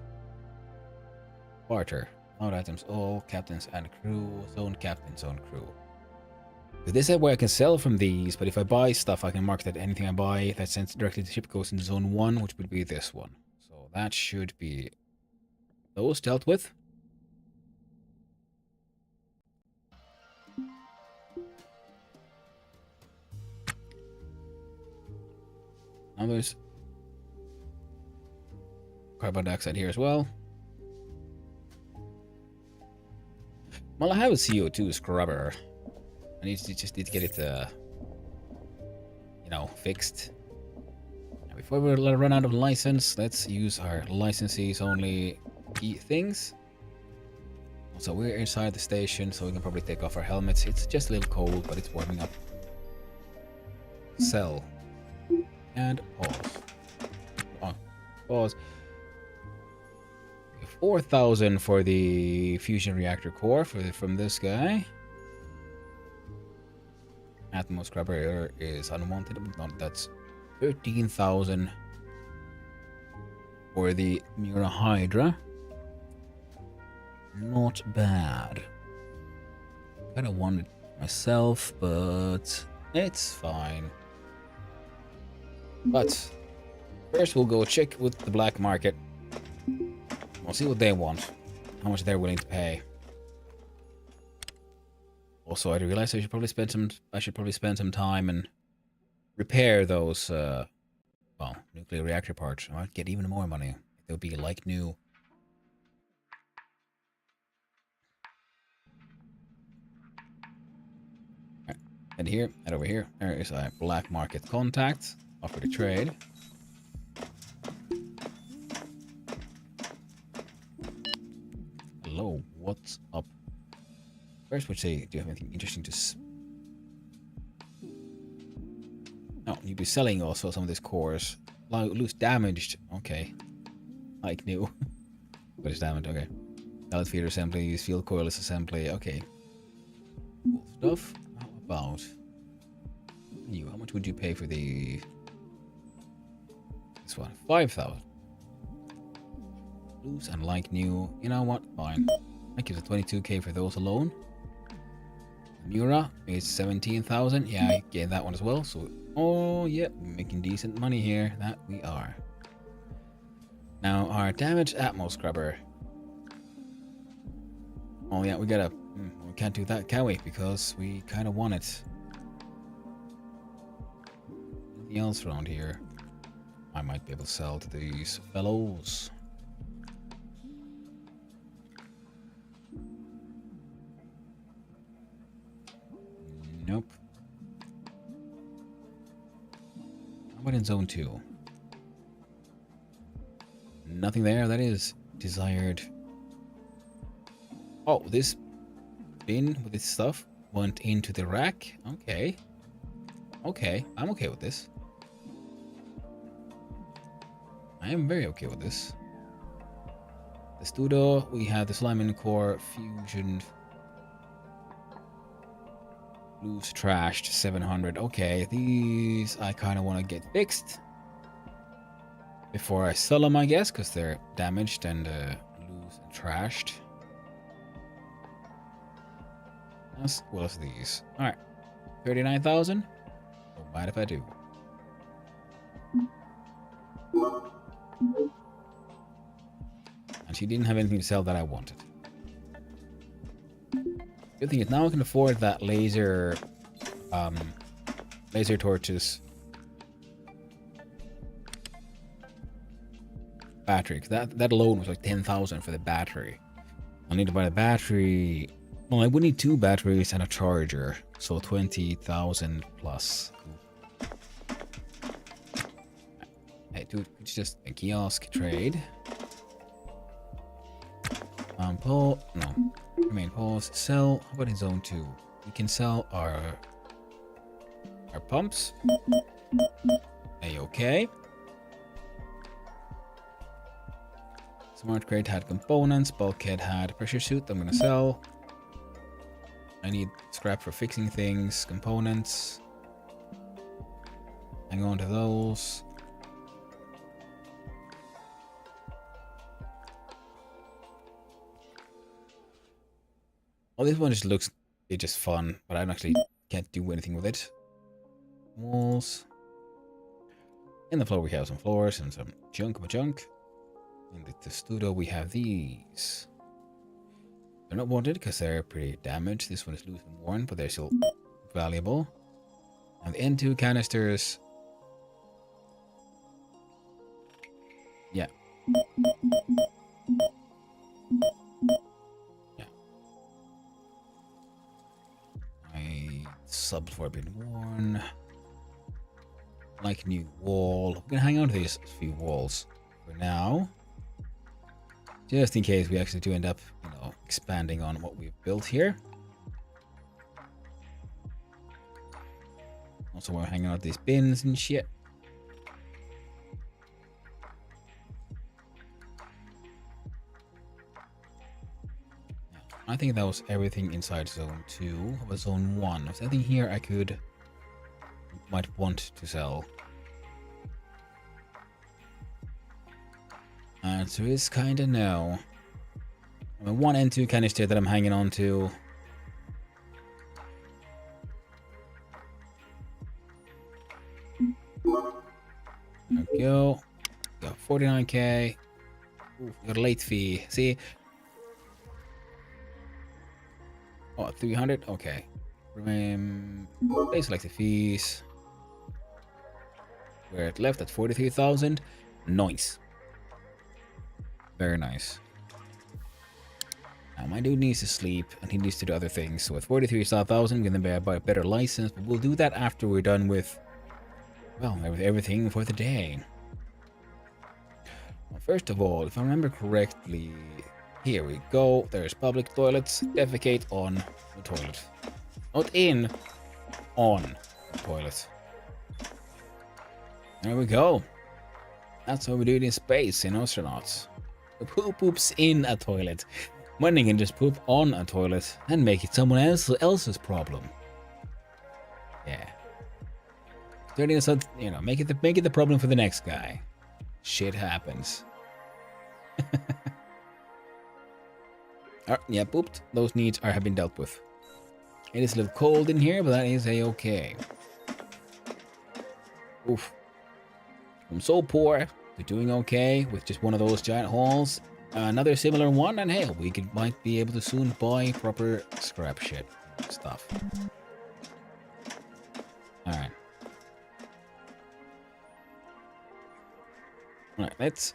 Barter. All items, all captains and crew. Zone captain, zone crew. This is where I can sell from these, but if I buy stuff, I can mark that anything I buy that sends directly to the ship goes into zone 1, which would be this one. So that should be those dealt with. Now there's carbon dioxide here as well. Well, I have a CO2 scrubber. I just need to get it, fixed. Now, before we run out of license, let's use our licensees only key things. Also, we're inside the station, so we can probably take off our helmets. It's just a little cold, but it's warming up. Sell. And pause. Pause. 4,000 for the fusion reactor core from this guy. Atmos scrubber is unwanted. That's 13,000 for the Mura Hydra. Not bad. Kind of wanted myself, but it's fine. But first we'll go check with the black market. We'll see what they want, how much they're willing to pay. Also, I realized I should probably spend some time and repair those nuclear reactor parts. I might get even more money. They'll be like new. Right. Head here, head over here. There is a black market contact. Offer to trade. Hello, what's up? First, would say, do you have anything interesting to? No, you'd be selling also some of these cores. Lose damaged. Okay, like new. What is damaged? Okay. Pellet feeder assembly, field coilless assembly. Okay. Cool stuff. How about you? How much would you pay for the? This one, 5,000. Loose and like new. You know what? Fine. That gives a 22k for those alone. Mura is 17,000. Yeah, I get that one as well. So, oh yeah, we're making decent money here. That we are. Now our damaged Atmos scrubber. Oh yeah, we can't do that, can we? Because we kind of want it. Anything else around here? I might be able to sell to these fellows. Nope. How about in zone 2? Nothing there. That is desired. Oh, this bin with this stuff went into the rack. Okay. Okay, I'm okay with this. I am very okay with this. The Studo, we have the Slime in Core, Fusion, Loose Trashed, 700. Okay, these I kind of want to get fixed before I sell them, I guess, because they're damaged and loose and trashed. What else are these? Alright, 39,000. Don't mind if I do. And she didn't have anything to sell that I wanted. Good thing is now I can afford that laser torches battery. Cause that alone was like 10,000 for the battery. I'll need to buy the battery. Well, I would need 2 batteries and a charger, so 20,000 plus. Hey, dude, it's just a kiosk trade. Remain pause. Sell. How about in zone 2? We can sell our pumps. Okay. Smart crate had components. Bulkhead had pressure suit. I'm gonna sell. I need scrap for fixing things. Components. Hang on to those. Oh, this one just looks just fun, but I actually can't do anything with it. Walls. In the floor we have some floors and some junk. In the Studio we have these. They're not wanted because they're pretty damaged. This one is loose and worn, but they're still valuable. And the N2 canisters. Yeah. Sub for been worn. Like new wall. We're gonna hang on to these few walls for now. Just in case we actually do end up, expanding on what we've built here. Also we're hanging out these bins and shit. I think that was everything inside zone 2. But zone 1. Is there anything here I might want to sell? Answer is kinda no. I mean, 1 and 2 canister that I'm hanging on to. There we go. Got 49k. Ooh, got a late fee. See? Oh, 300? Okay. They select the fees. We're at left at 43,000. Nice. Very nice. Now, my dude needs to sleep, and he needs to do other things. So with 43,000, we're going to buy a better license. But we'll do that after we're done with, well, everything for the day. Well, first of all, if I remember correctly, here we go. There's public toilets. Defecate on the toilet. Not in. On the toilet. There we go. That's how we do it in space in Ostranauts. Who poops in a toilet? When they can just poop on a toilet and make it someone else's problem. Yeah. Turning us out, make it the problem for the next guy. Shit happens. Yeah, pooped. Those needs have been dealt with. It is a little cold in here, but that is a-okay. Oof. I'm so poor to doing okay with just one of those giant halls. Another similar one, and hey, might be able to soon buy proper scrap shit stuff. Alright. Alright, let's...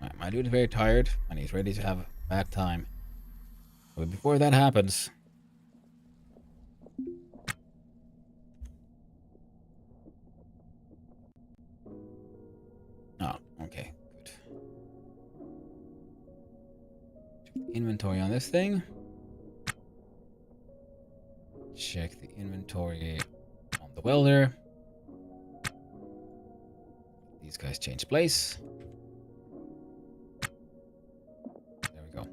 Alright, my dude is very tired, and he's ready to have a bad time. But before that happens... Oh, okay, good. Check the inventory on this thing. Check the inventory on the welder. These guys change place. There we go.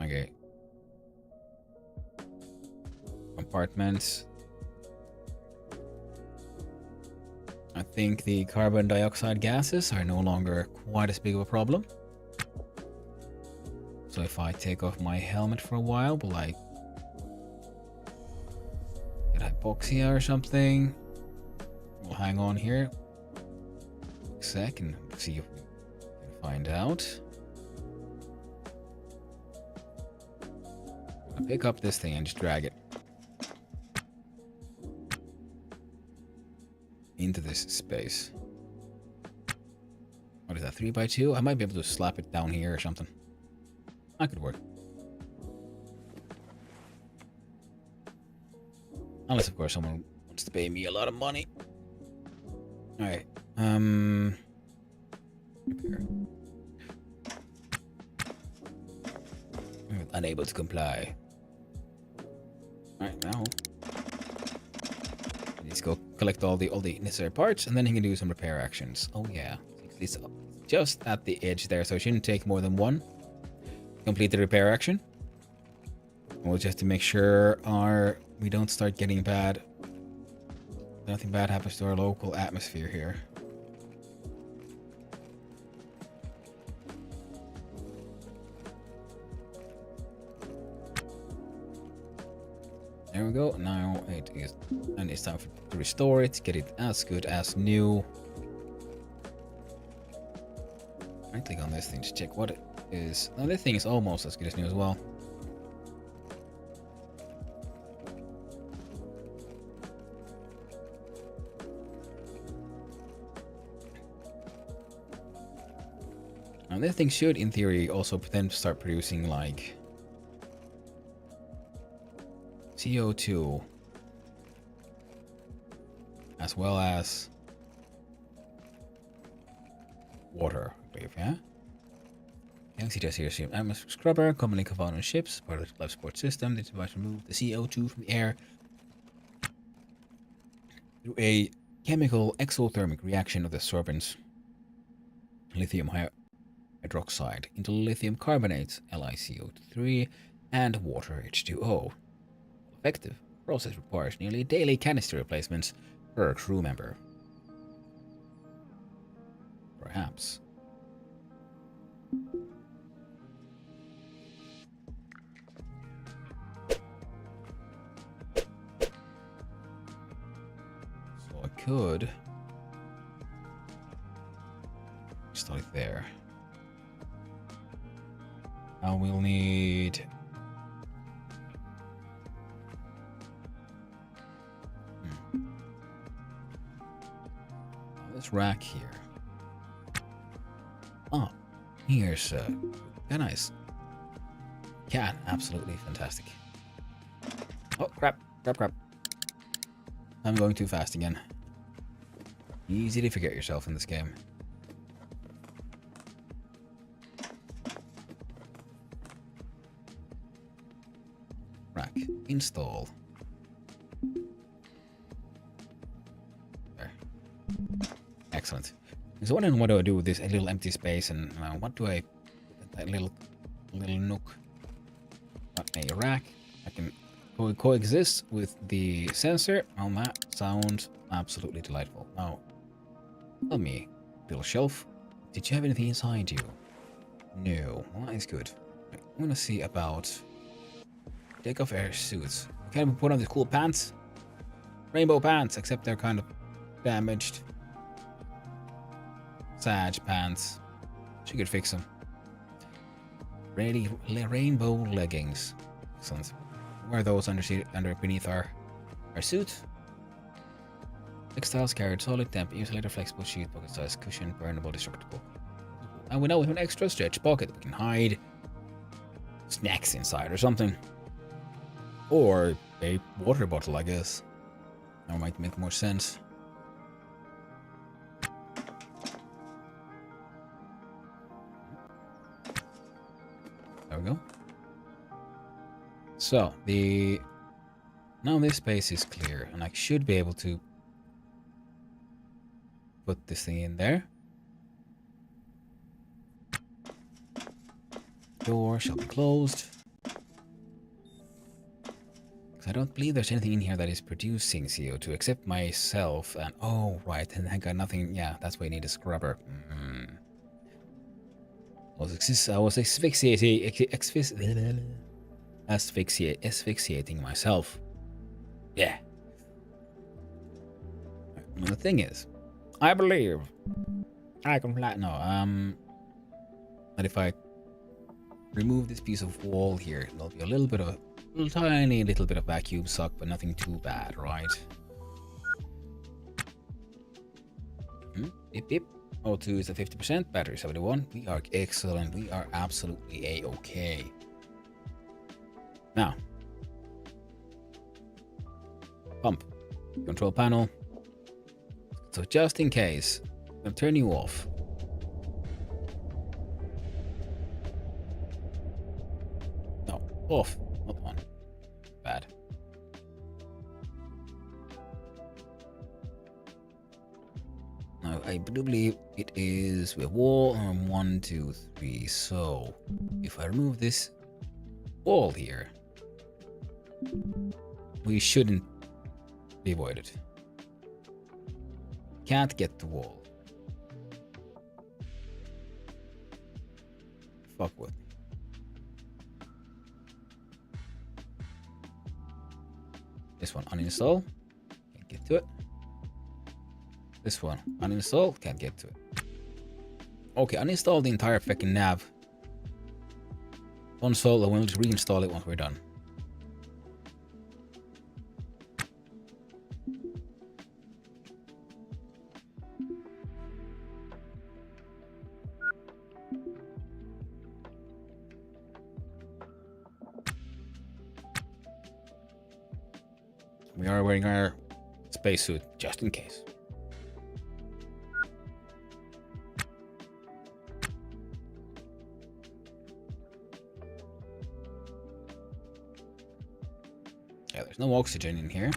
Okay. Compartments. I think the carbon dioxide gases are no longer quite as big of a problem. So if I take off my helmet for a while, will I get hypoxia or something? We'll hang on here a sec and see if we can find out. I'm gonna pick up this thing and just drag it into this space. What is that, 3x2? I might be able to slap it down here or something. That could work. Unless, of course, someone wants to pay me a lot of money. Alright. Repair. Unable to comply. Alright, now. Let's go collect all the necessary parts, and then he can do some repair actions. Oh yeah. It's just at the edge there, so it shouldn't take more than one. Complete the repair action. We'll just to make sure we don't start getting bad. Nothing bad happens to our local atmosphere here. There we go. Now it is, and it's time to restore it, get it as good as new. Right click on this thing to check what it is. Now this thing is almost as good as new as well. Now this thing should, in theory, also then start producing like CO2 as well as water, I believe, yeah? Atmosphere scrubber, commonly found on ships, part of the life support system. This device removes the CO2 from the air through a chemical exothermic reaction of the sorbents lithium hydroxide into lithium carbonate, LiCO3, and water, H2O. Effective. Process requires nearly daily canister replacements per crew member. Perhaps. So I could start there. Now we'll need this rack here. Oh, here's a nice cat. Absolutely fantastic. Oh, crap. I'm going too fast again. Easy to forget yourself in this game. Rack. Install. There. Excellent. So wondering what do I do with this little empty space, and what do I that little nook? A rack. I can coexist with the sensor. Well, that sounds absolutely delightful. Now, tell me, little shelf, did you have anything inside you? No. Well, that is good. I'm gonna see about take off air suits. Can we put on these cool pants? Rainbow pants, except they're kind of damaged. Sag pants. She could fix them. Rainbow leggings. Excellent. Wear those beneath our suit. Textiles carried solid temp, insulator, flexible sheet, pocket size, cushion, burnable, destructible. And we now have an extra stretch pocket. We can hide snacks inside or something. Or a water bottle, I guess. That might make more sense. There we go. So, now this space is clear, and I should be able to put this thing in there. Door shall be closed. Because I don't believe there's anything in here that is producing CO2 except myself. And oh, right, and I got nothing. Yeah, that's why you need a scrubber. I was asphyxiating myself. Yeah. And the thing is, I believe I can flat. No, that if I remove this piece of wall here, there'll be a tiny little bit of vacuum suck, but nothing too bad, right? Beep beep. O2 is at 50%, battery 71. We are excellent. We are absolutely a-okay. Now, pump, control panel. So just in case, I'll turn you off. No, off, not on. Bad. Now, I believe it is a wall on 1, 2, 3. So, if I remove this wall here, we shouldn't be voided. Can't get the wall. Fuck with me. This one uninstall. Can't get to it. This one uninstall. Can't get to it. Okay, uninstall the entire fucking nav console and we'll just reinstall it once we're done. We are wearing our spacesuit just in case. Yeah, there's no oxygen in here.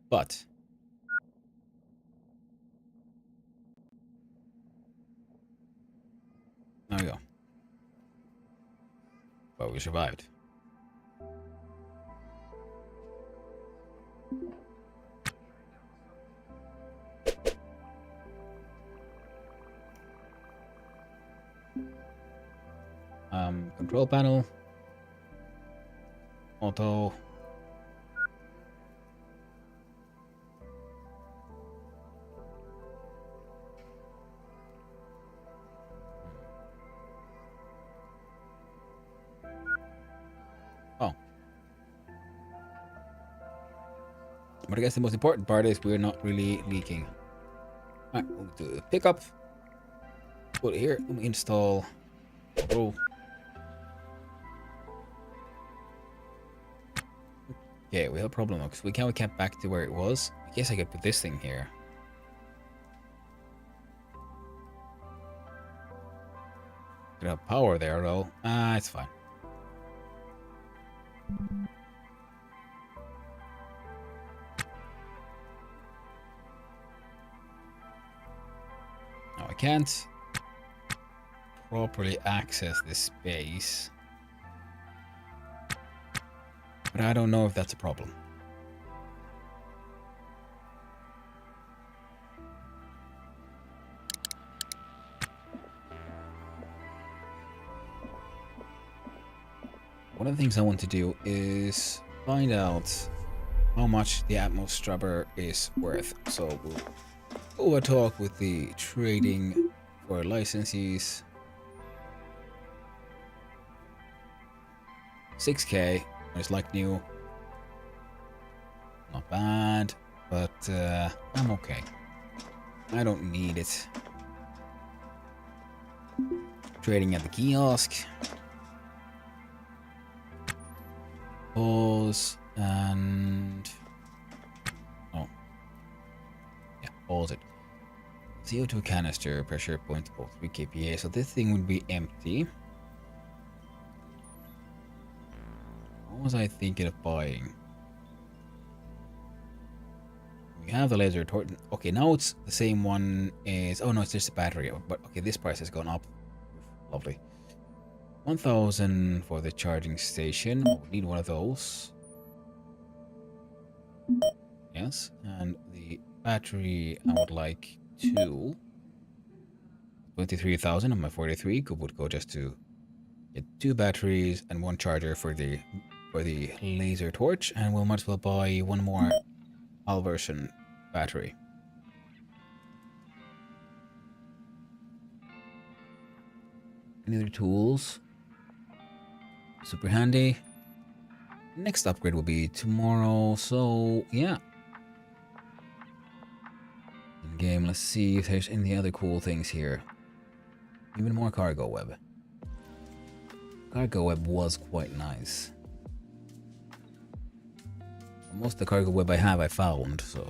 But there we go. But we survived. Control panel. Auto. Oh. But I guess the most important part is we're not really leaking. Alright, we'll do the pickup. Put it here. Let me install. Oh. Okay, we have a problem because we can't get back to where it was. I guess I could put this thing here. Could have power there though. Ah, it's fine. Now I can't properly access this space. But I don't know if that's a problem. One of the things I want to do is find out how much the Atmos Strubber is worth. So we'll over talk with the trading for licenses. 6K. It's like new. Not bad, but I'm okay. I don't need it. Trading at the kiosk. Pause and... Oh. Yeah, pause it. CO2 canister, pressure 0.03 kPa. So this thing would be empty. What was I thinking of buying? We have the laser torch. Okay, now it's the same one as... Oh no, it's just a battery. But okay, this price has gone up. Lovely. 1,000 for the charging station. Oh, we need one of those. Yes, and the battery I would like 2. 23,000 on my 43 would go just to get 2 batteries and 1 charger for the laser torch, and we'll might as well buy 1 more Alversion battery. Any other tools? Super handy. Next upgrade will be tomorrow, so yeah. In game, let's see if there's any other cool things here. Even more cargo web. Cargo web was quite nice. Most of the cargo web I have, I found, so.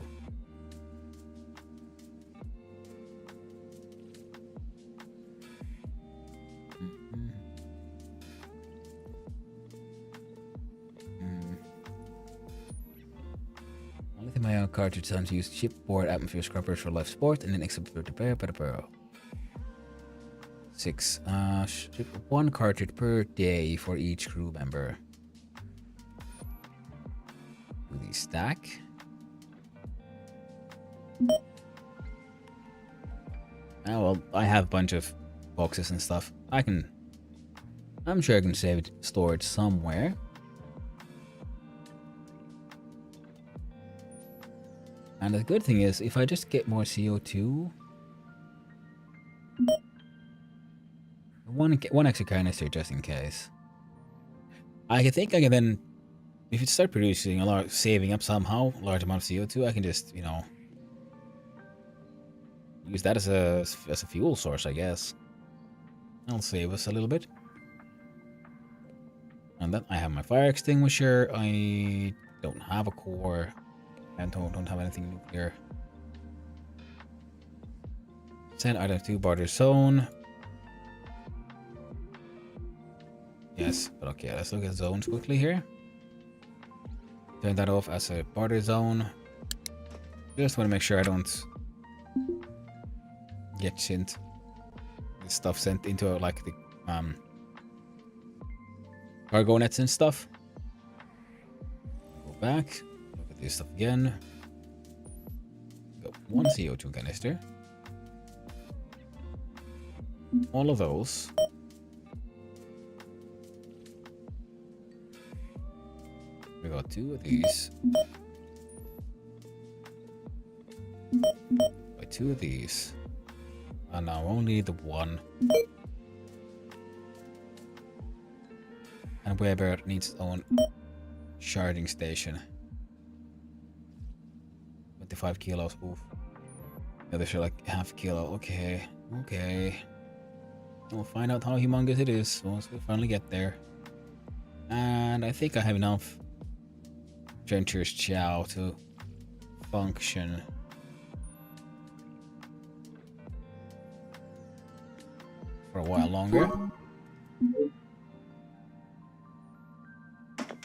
Lithium-ion cartridge sometimes use shipboard atmosphere scrubbers for life support and then except to repair. 6. Ship 1 cartridge per day for each crew member. Do these stack? Oh well, I have a bunch of boxes and stuff. I'm sure I can save it, store it somewhere. And the good thing is, if I just get more CO2, one extra canister just in case. I think I can then, if you start producing a lot, saving up somehow a large amount of CO2, I can just, you know, use that as a fuel source, I guess. That'll save us a little bit. And then I have my fire extinguisher. I don't have a core. I don't have anything nuclear. Send item to barter zone. Yes, but okay, let's look at zones quickly here. Turn that off as a barter zone. Just want to make sure I don't get stuff sent into like the cargo nets and stuff. Go back. This stuff again. Got 1 CO2 canister. All of those. We got 2 of these. By 2 of these. And now only the 1. And Weber needs its own charging station. 25 kilos. Oof. The others are like half kilo. Okay. We'll find out how humongous it is once we finally get there. And I think I have enough Trencher's Chow to function. For a while longer.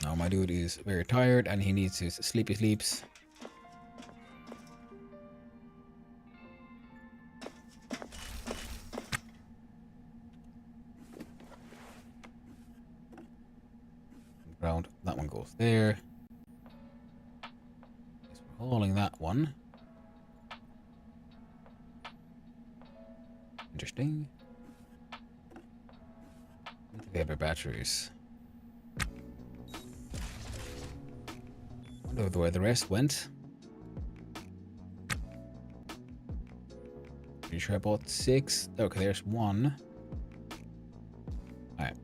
Now my dude is very tired and he needs his sleepy sleeps. Ground, that one goes there. Guess we're hauling that one. Interesting. We have our batteries. Wonder where the rest went. Pretty sure I bought 6. Okay, there's 1. Alright.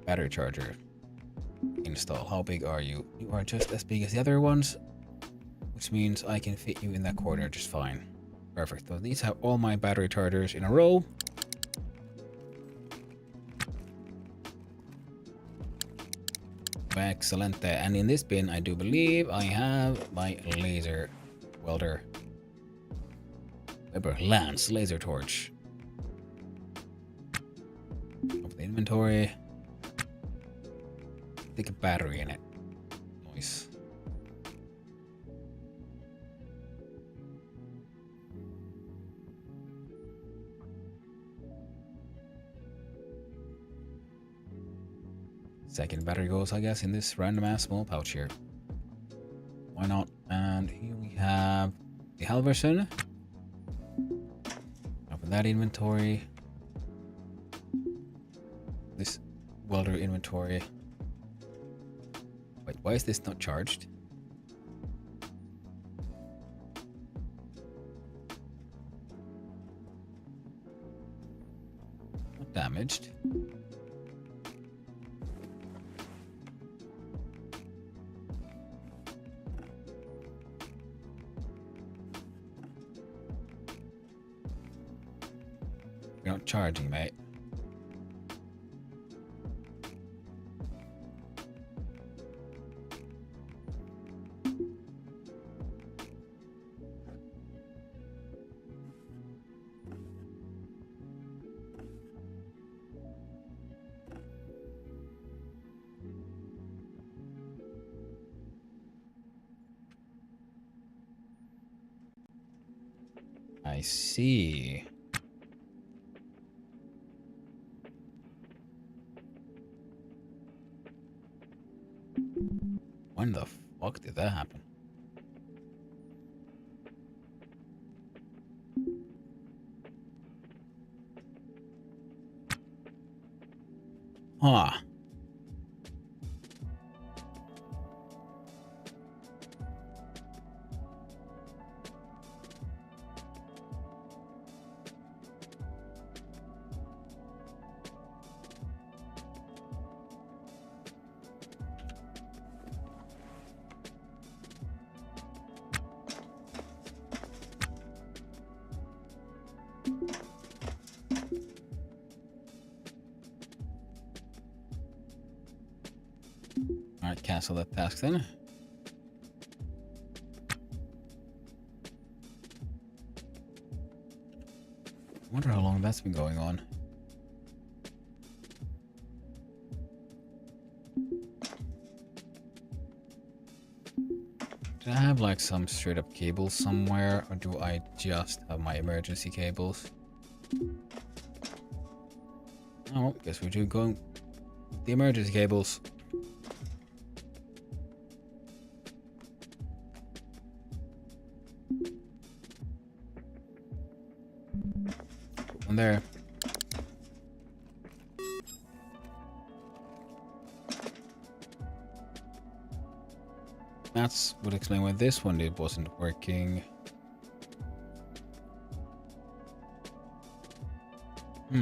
Battery charger. Install. How big are you? You are just as big as the other ones. which means I can fit you in that corner just fine. Perfect. So these have all my battery chargers in a row. Excellent. And in this bin, I do believe I have my laser welder. Weber Lance laser torch. Open the inventory. Stick a battery in it. Nice. Second battery goes, I guess, in this random ass small pouch here. Why not? And here we have the Halverson. Open that inventory. This welder inventory. Wait, why is this not charged? Not damaged. You're not charging, mate. I see. When the fuck did that happen? Huh. Alright, cancel that task then. Wonder how long that's been going on. Do I have like some straight up cables somewhere, or do I just have my emergency cables? Oh, guess we do go with the emergency cables. Put one there. That's would explain why this one wasn't working. A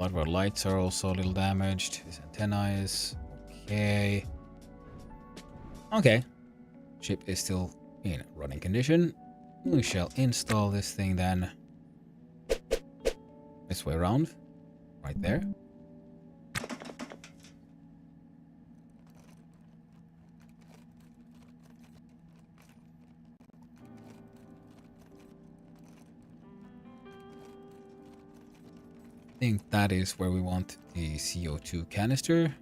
lot of our lights are also a little damaged. This antenna is okay. Okay. Ship is still in running condition. We shall install this thing then. This way around. Right there. I think that is where we want the CO2 canister.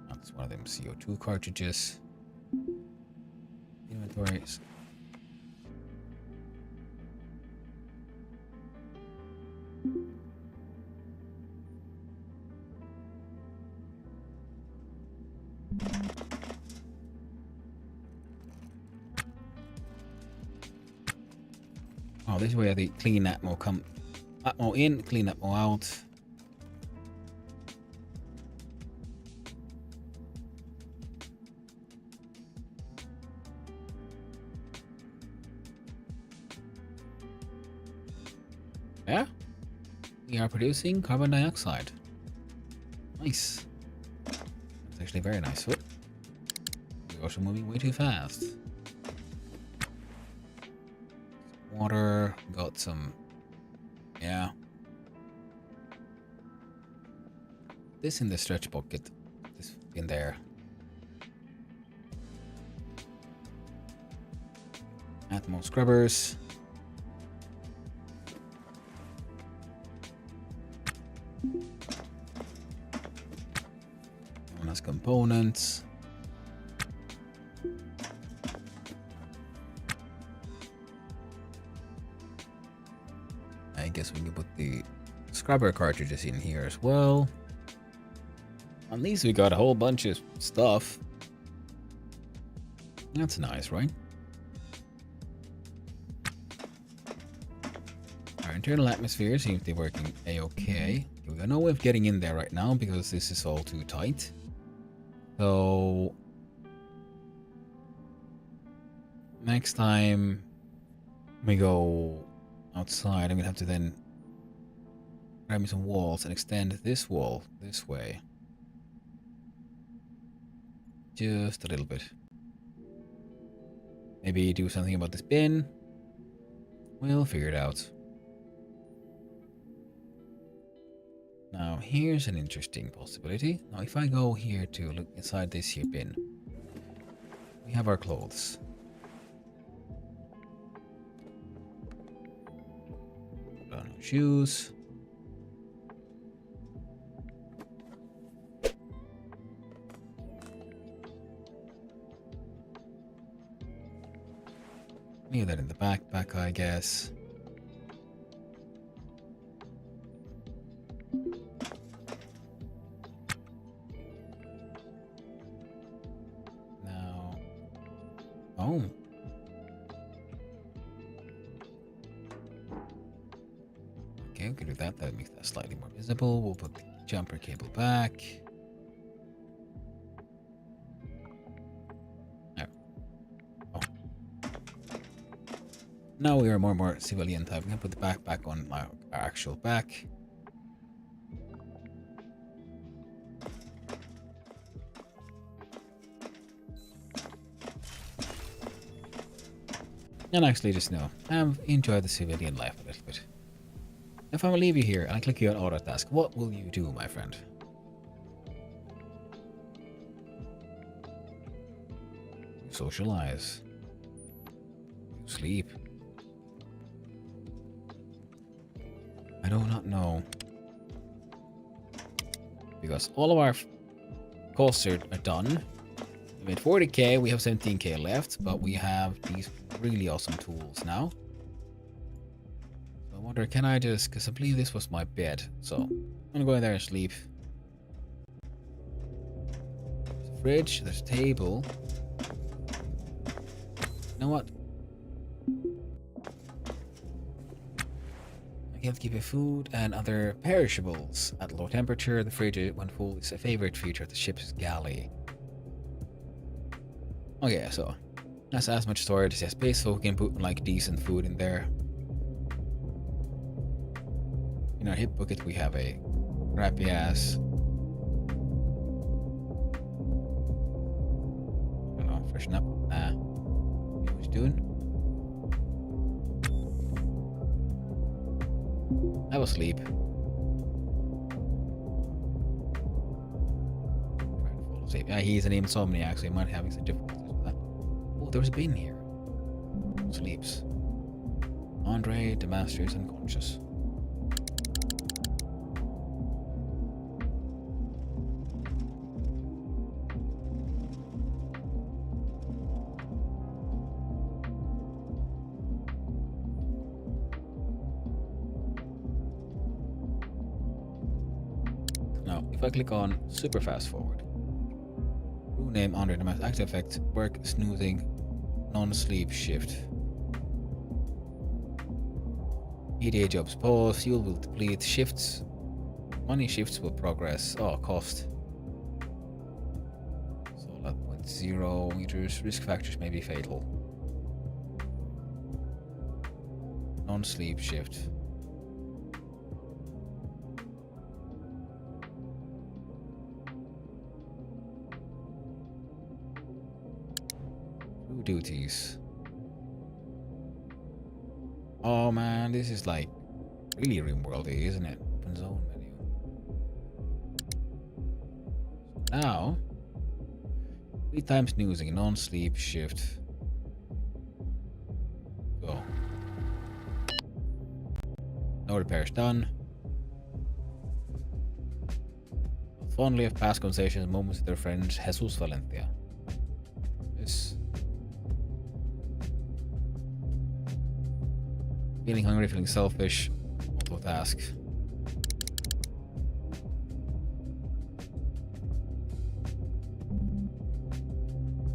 That's one of them CO2 cartridges. Inventories. Oh, this is where the clean atmo come. Atmo in, clean atmo out. Yeah, we are producing carbon dioxide. Nice. That's actually very nice. We're also moving way too fast. Water, got some. Yeah. This in the stretch bucket. This in there. Add more scrubbers. One has components. I guess we can put the scrubber cartridges in here as well. At least we got a whole bunch of stuff. That's nice, right? Our internal atmosphere seems to be working a-okay. We got no way of getting in there right now because this is all too tight. So next time we go outside, I'm gonna have to then grab me some walls and extend this wall this way. Just a little bit. Maybe do something about this bin. We'll figure it out. Now, here's an interesting possibility. Now, if I go here to look inside this here bin, we have our clothes. Put on our shoes. Leave that in the backpack, I guess. Now, oh. Okay, we can do that. That makes that slightly more visible. We'll put the jumper cable back. Now we are more and more civilian type. I'm gonna put the backpack on our actual back. And actually just know, I've enjoyed the civilian life a little bit. If I will leave you here and I click you on auto task, what will you do, my friend? Socialize. Sleep. I do not know. Because all of our costs are done. We made 40k, we have 17k left, but we have these really awesome tools now. So I wonder, can I just, because I believe this was my bed, so I'm gonna go in there and sleep. There's a fridge, there's a table. You know what? I can keep food and other perishables at low temperature. The fridge, when full, is a favorite feature of the ship's galley. Okay, so that's as much storage as space, so we can put like decent food in there. In our hip bucket, we have a crappy ass. I don't know, freshen up. Nah. What you doing? I will sleep. Try to fall asleep. Yeah, he's an insomniac, so he might be having some difficulties with that. Oh, there's a bin here. Sleeps. Andre, the master, is unconscious. Now, if I click on super fast forward, crew name under the mass active effect, work snoozing, non-sleep shift. EDA jobs pause, fuel will deplete, shifts, money shifts will progress. Oh, cost. So 0.0 meters, risk factors may be fatal. Non-sleep shift. New duties. Oh man, this is like really RimWorldy, isn't it? Open zone menu. So now, 3 times snoozing, non-sleep shift. Go. No repairs done. Fondly of past conversations, moments with their friends, Jesus Valencia. This. Feeling hungry, feeling selfish. Auto task.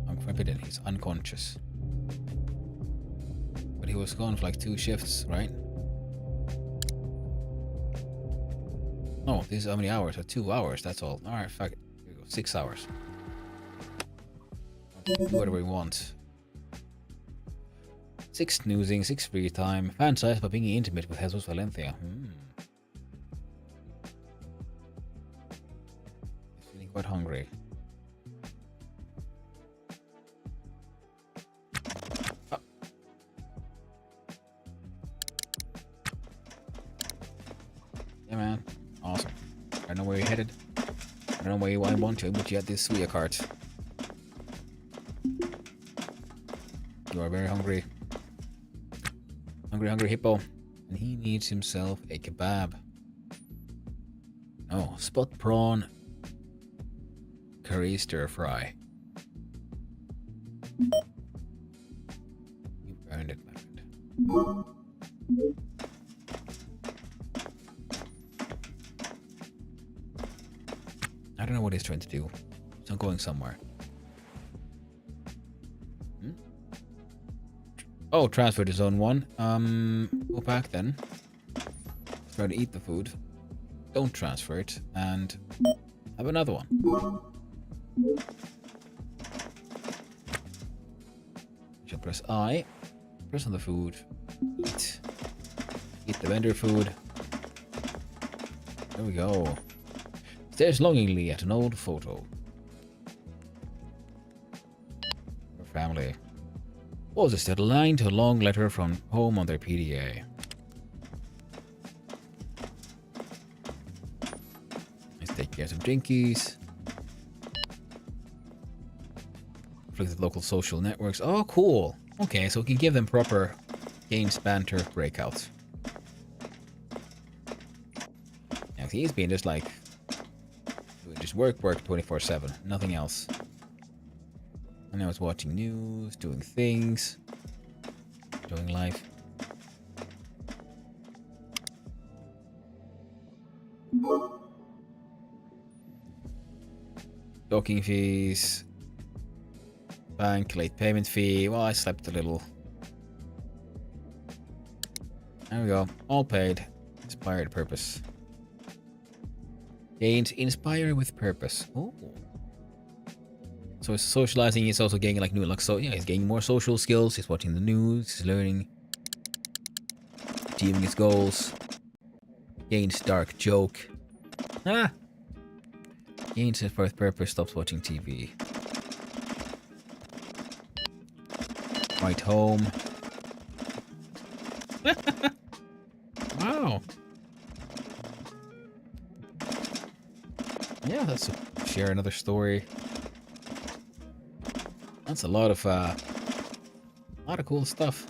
Unforbidden, he's unconscious. But he was gone for like 2 shifts, right? No, this is how many hours? 2 hours, that's all. Alright, fuck it. Here we go. 6 hours. Do whatever we want. 6 snoozing, 6 free time. Fantasize by being intimate with Jesus Valencia. He's feeling quite hungry. Oh. Yeah, man. Awesome. I don't know where you're headed. I don't know where you want to, but you had this Suya cart. You are very hungry. Hungry hippo. And he needs himself a kebab. Oh, spot prawn curry stir fry. You earned it, my friend. I don't know what he's trying to do. He's not going somewhere. Oh, transfer to zone 1. Go back then. Try to eat the food. Don't transfer it. And have another one. Shall press I. Press on the food. Eat. Eat the vendor food. There we go. Stares longingly at an old photo. Her family. Was instead a line to a long letter from home on their PDA. Let's take care of some drinkies. Look at the local social networks. Oh, cool. Okay, so we can give them proper games banter breakouts. Yeah, he's been just like just work 24/7, nothing else. And I was watching news, doing things, enjoying life. Docking fees, bank late payment fee. Well, I slept a little. There we go, all paid. Inspired purpose. Gained inspire with purpose. Oh. So he's socializing, he's also getting like new luck. So yeah, he's getting more social skills, he's watching the news, he's learning, achieving his goals. Gains dark joke. Ah! Gains his first purpose, stops watching TV. Right home. Wow. Yeah, let's share another story. That's a lot of cool stuff.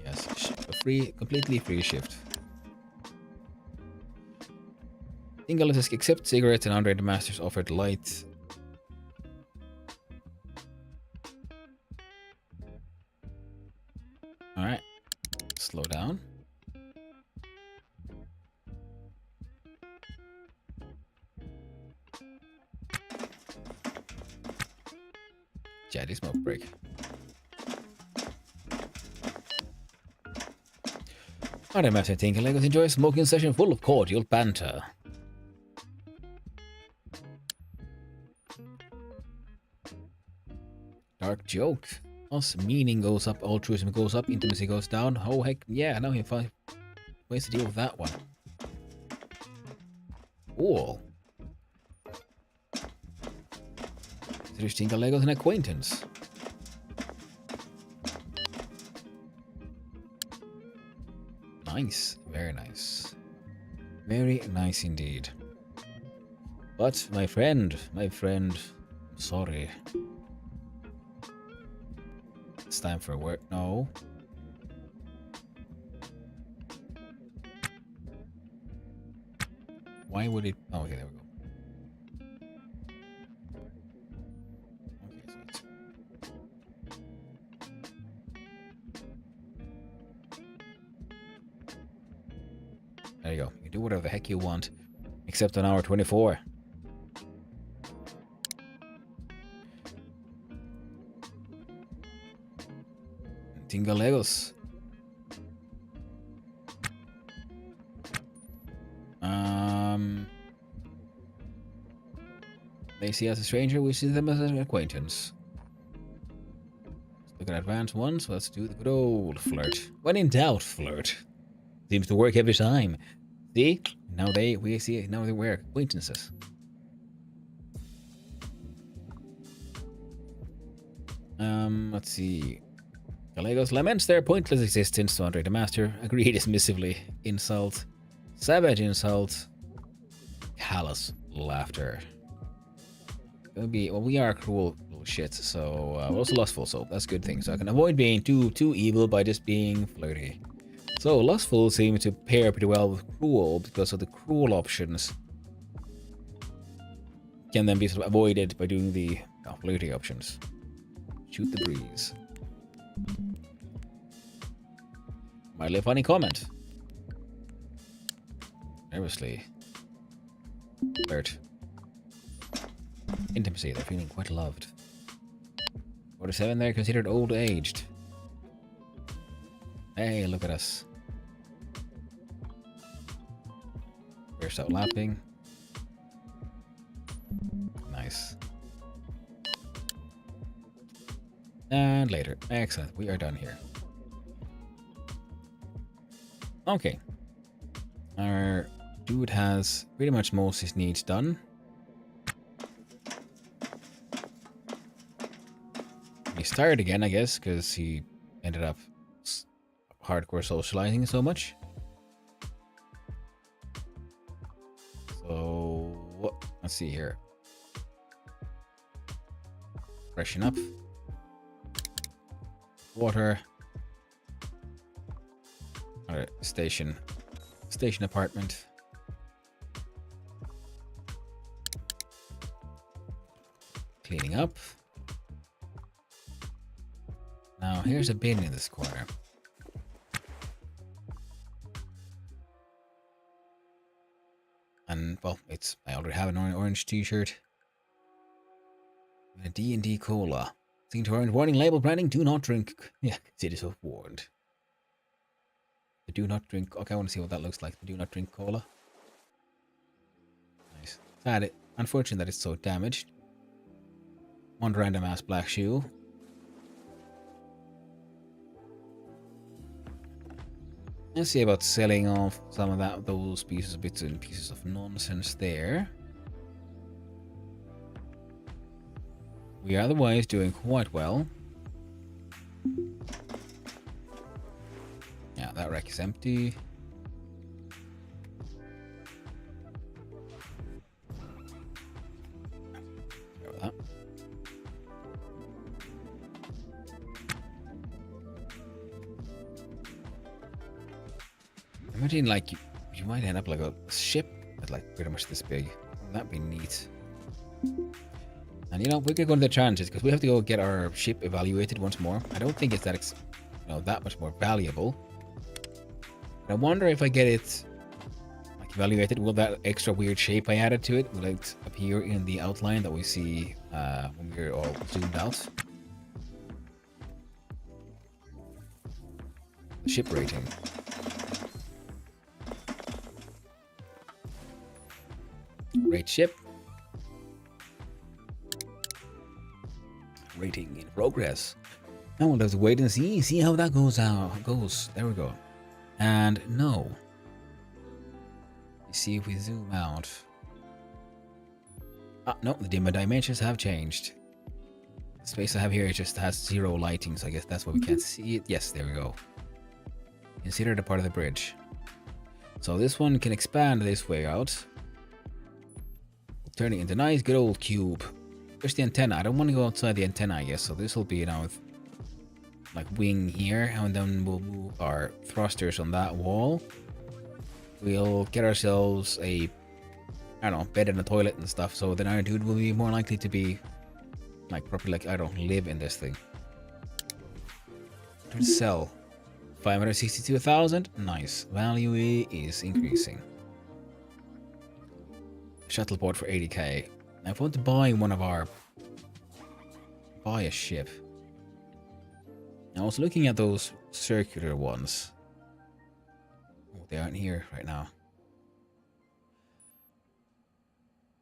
Yes, a completely free shift. Single says except cigarettes and unrated masters offered light. All right, slow down. Chatty smoke break. Alright, Master Tinker Legos, enjoy a smoking session full of cordial banter. Dark joke. Us meaning goes up, altruism goes up, intimacy goes down. Oh heck yeah, now we find ways to deal with that one. Cool. Consider Tinker Legos an acquaintance. Nice. Very nice. Very nice indeed. But, my friend, sorry. It's time for work. No. Why would it... Oh, okay, there we go. Okay, so there you go. You can do whatever the heck you want, except on hour 24. Tinga Legos. They see us as a stranger, we see them as an acquaintance. Let's look at advanced ones, let's do the good old flirt. When in doubt, flirt. Seems to work every time. See? Now we're acquaintances. Let's see. Gallegos laments their pointless existence to Andre the Master. Agree dismissively. Insult. Savage insult. Callous laughter. Well, we are cruel little shits, so we're also lustful, so that's a good thing. So I can avoid being too evil by just being flirty. So lustful seems to pair pretty well with cruel because of the cruel options can then be sort of avoided by doing the flirty options. Shoot the breeze. Mildly funny comment. Nervously. Flirt. Intimacy, they're feeling quite loved. 47, they're considered old-aged. Hey, look at us. Burst out laughing. Nice. And later. Excellent, we are done here. Okay. Our dude has pretty much most of his needs done. He's tired again, I guess, because he ended up hardcore socializing so much. So, let's see here. Freshen up. Water. Alright, station apartment. Cleaning up. Now, here's a bin in this corner. And, well, I already have an orange t-shirt. And a D&D cola. Seen to orange warning label branding, do not drink. Yeah, citizens warned. The do not drink. Okay, I want to see what that looks like. The do not drink cola. Nice. Sad. Unfortunate that it's so damaged. One random ass black shoe. Let's see about selling off some of those bits and pieces of nonsense there. We are otherwise doing quite well. Yeah, that rack is empty. Go with that. Imagine, like, you might end up like a ship that's like pretty much this big. That'd be neat. And you know, we could go to the challenges because we have to go get our ship evaluated once more. I don't think it's that that much more valuable. But I wonder if I get it like evaluated, will that extra weird shape I added to it, will it appear in the outline that we see when we're all zoomed out? Ship rating. Rate ship. Rating in progress. Now we'll have to wait and see how that goes. There we go. And no. Let's see if we zoom out. Ah, no, the dimensions have changed. The space I have here just has 0 lighting, so I guess that's why we can't see it. Yes, there we go. Consider the part of the bridge. So this one can expand this way out. Turn it into a nice good old cube. There's the antenna. I don't want to go outside the antenna, I guess. So this will be, you know, like wing here. And then we'll move our thrusters on that wall. We'll get ourselves a, I don't know, bed and a toilet and stuff. So then our dude will be more likely to be, like, properly, like, I don't live in this thing. Sell. 562,000. Nice. Value is increasing. Shuttleport for 80k. Now, if I want to buy one of our... Buy a ship. I was looking at those circular ones. Oh, they aren't here right now.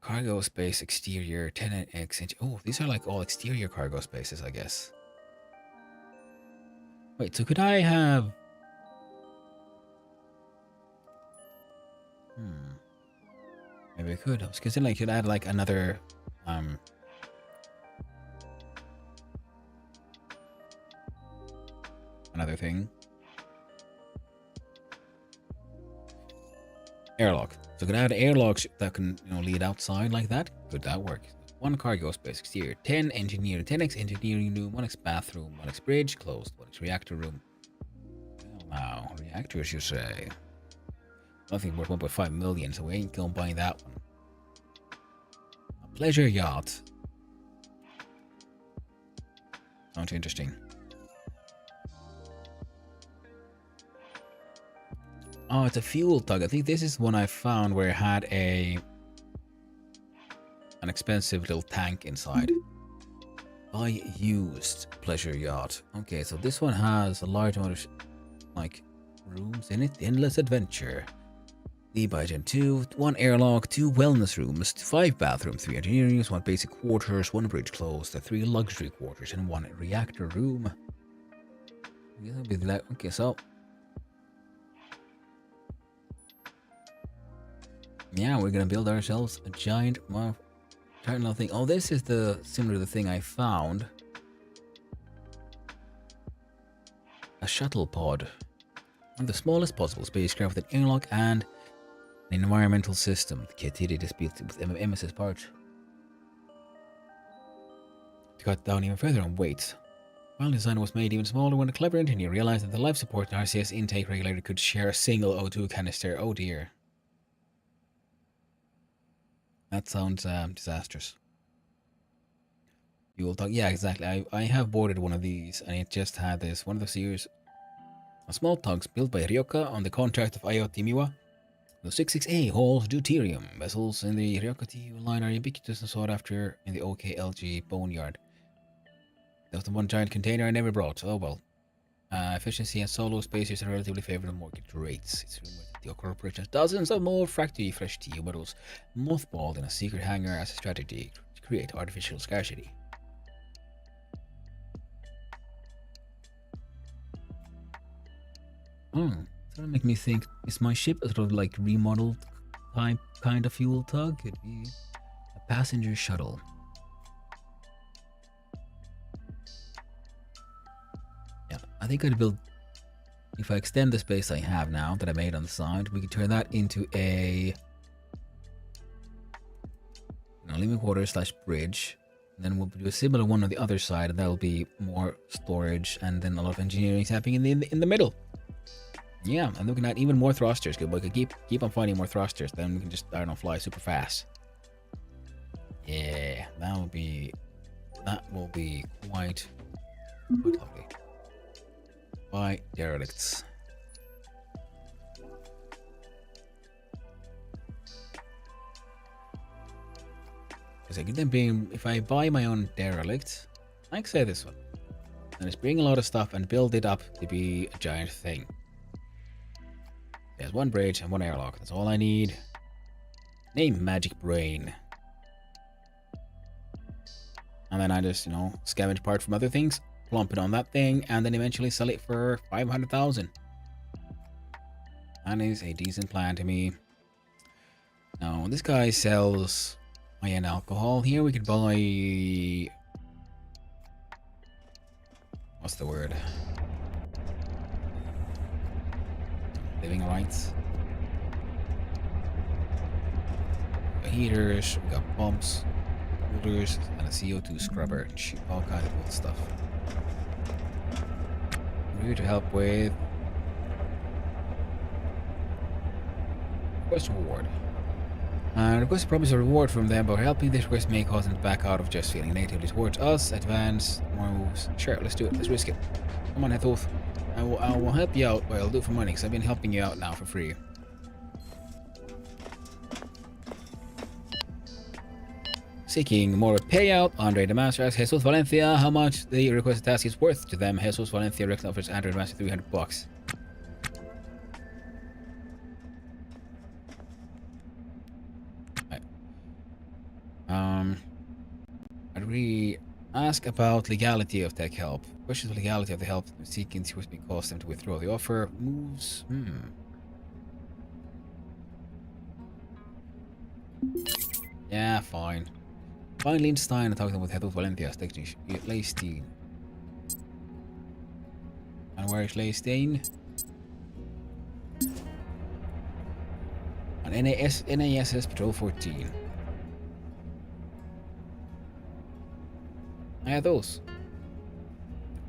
Cargo space exterior 10x inch. Oh, these are like all exterior cargo spaces, I guess. Wait, so could I have... Maybe I could. I was considering I could add like another thing. Airlock. So could I add airlocks that can, you know, lead outside like that? Could that work? 1 cargo space exterior, 10 engineering, 10x engineering room, 1x bathroom, 1x bridge, closed, 1x reactor room. Well, now, reactors you say. Nothing worth 1.5 million, so we ain't gonna buy that one. A pleasure yacht. Sounds interesting. Oh, it's a fuel tug. I think this is one I found where it had an expensive little tank inside. Buy used pleasure yacht. Okay, so this one has a large amount of like rooms in it. Endless adventure. Buy Gen 2, 1 airlock, 2 wellness rooms, 5 bathrooms, 3 engineering rooms, 1 basic quarters, 1 bridge closed, 3 luxury quarters, and 1 reactor room. Okay, so yeah, we're gonna build ourselves a giant terminal thing. Oh, this is similar to the thing I found. A shuttle pod. One of the smallest possible spacecraft with an airlock and an environmental system. The Kitty is built with MSS parts. To cut down even further on weight. While design was made even smaller when a clever engineer realized that the life support RCS intake regulator could share a single O2 canister. Oh dear. That sounds disastrous. You will talk. Yeah, exactly. I have boarded one of these, and it just had this one of the series of small tugs built by Ryoka on the contract of IoT Miwa. The 66A holds deuterium. Vessels in the Ryoka TU line are ubiquitous and sought after in the OKLG boneyard. That was the one giant container I never brought. Oh well. Efficiency and solo spaces are relatively favorable market rates. It's rumored that the corporation has dozens of more factory fresh TU models mothballed in a secret hangar as a strategy to create artificial scarcity. That'll make me think, is my ship a sort of like remodeled type kind of fuel tug? Could be a passenger shuttle. Yeah, I think I'd build, if I extend the space I have now that I made on the side, we could turn that into a living quarters / bridge. Then we'll do a similar one on the other side, and that'll be more storage, and then a lot of engineering happening in the middle. Yeah, I'm looking at even more thrusters. Good, we could keep on finding more thrusters. Then we can just, I don't know, fly super fast. Yeah, that will be quite lovely. Buy derelicts. Because I could then bring, if I buy my own derelict, like say this one, and just bring a lot of stuff and build it up to be a giant thing. There's 1 bridge and 1 airlock. That's all I need. Name Magic Brain. And then I just, scavenge parts from other things, plump it on that thing, and then eventually sell it for 500,000. That is a decent plan to me. Now, this guy sells high-end alcohol. Here we could buy what's the word? Living rights. We got heaters, we got pumps, coolers, and a CO2 scrubber. All kinds of cool stuff. We're here to help with request reward. Request a promise a reward from them, but helping this request may cause them to back out of just feeling negatively towards us. Advance, more moves. Sure, let's do it. Let's risk it. Come on, Hethulf. I will help you out, but I'll do it for money, because I've been helping you out now for free. Seeking more payout, Andre the Master asks Jesus Valencia how much the requested task is worth to them. Jesus Valencia offers Andre the Master $300. I'd really ask about legality of tech help. Questions of legality of the help seeking to cause them to withdraw the offer. Moves. Yeah, fine. Find Lindstein and talk them with Hethulf Valentia's technician. Leistein. And where is Leistein? On NASS Patrol 14. I have those.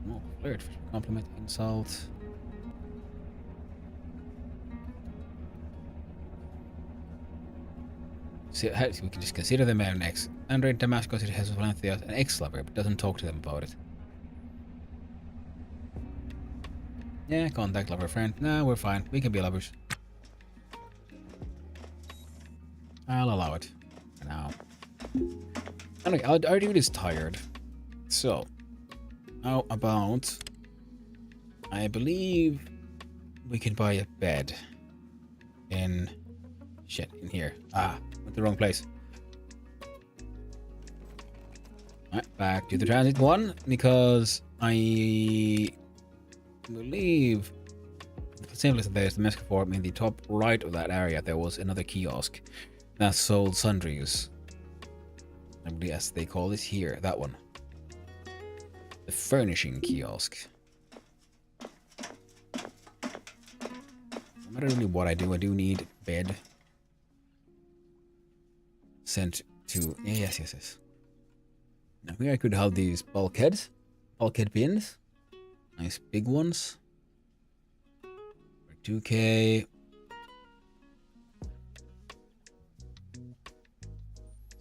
No, flirt, compliment, insult. So, we can just consider them an ex. Andre Damascus has Valencia an ex-lover, but doesn't talk to them about it. Yeah, contact lover friend. Nah, we're fine. We can be lovers. I'll allow it for now. Anyway, our dude is tired. So, how about... I believe we can buy a bed in... Shit, in here. Went the wrong place. Alright, back to the transit one, because I believe the same place that there's the Mexican Forum in the top right of that area. There was another kiosk that sold sundries. I believe as they call it here, that one. The furnishing kiosk. No matter really what I do need bed. Sent to yes. Now here I could have these bulkhead bins, nice big ones. For 2K.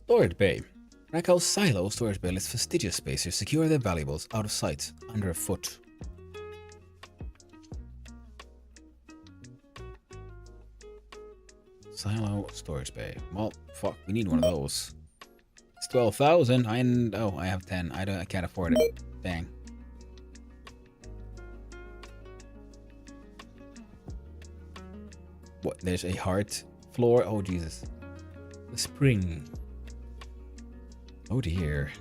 Storage bay. Rakow's silo storage bay lets fastidious spacers secure their valuables out of sight, under a foot. Silo storage bay. Well, fuck, we need one of those. It's 12,000. I have 10. I can't afford it. Dang. What? There's a heart floor. Oh Jesus. The spring. Oh dear.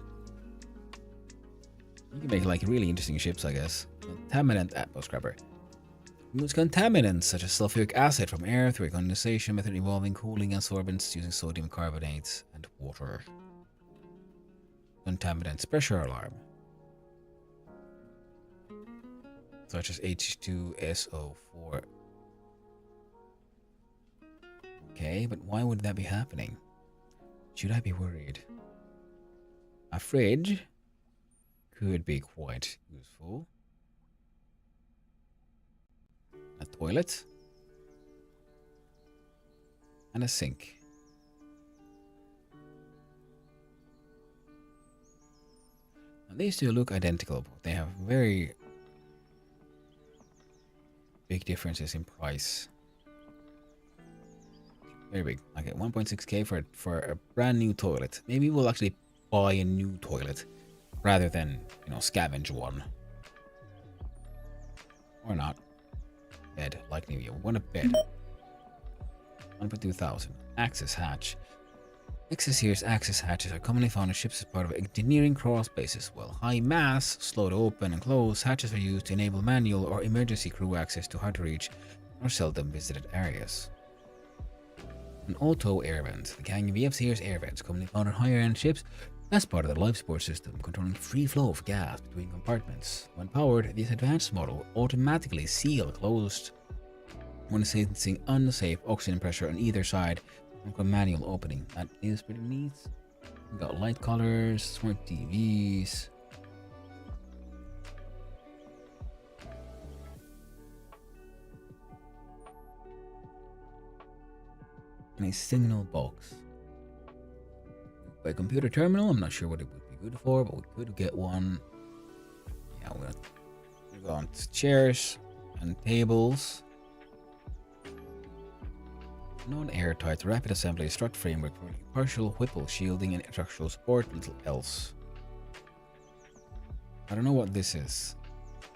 You can make like really interesting ships, I guess. Contaminant atmos scrubber. Removes contaminants such as sulfuric acid from air through a condensation method involving cooling absorbents using sodium carbonate and water. Contaminants pressure alarm. Such as H2SO4. Okay, but why would that be happening? Should I be worried? A fridge could be quite useful. A toilet. And a sink. Now, these two look identical, but they have very big differences in price. Very big. Okay, 1.6k for a brand new toilet. Maybe we'll actually buy a new toilet rather than, scavenge one. Or not. Bed, like New Year. We want a bed. 1.2,000. Access hatch. Access here's access hatches are commonly found on ships as part of engineering crawl spaces. While high mass, slow to open and close, hatches are used to enable manual or emergency crew access to hard to reach or seldom visited areas. An auto air vent. The Gang VF's here's air vents, commonly found on higher end ships, As part of the life support system, controlling free flow of gas between compartments. When powered, this advanced model will automatically seal closed when sensing unsafe oxygen pressure on either side of a manual opening. That is pretty neat. We got light colors, smart TVs. And a signal box. By computer terminal, I'm not sure what it would be good for, but we could get one. Yeah, we got chairs and tables. Non-airtight rapid assembly strut framework for partial whipple shielding and structural support, little else. I don't know what this is.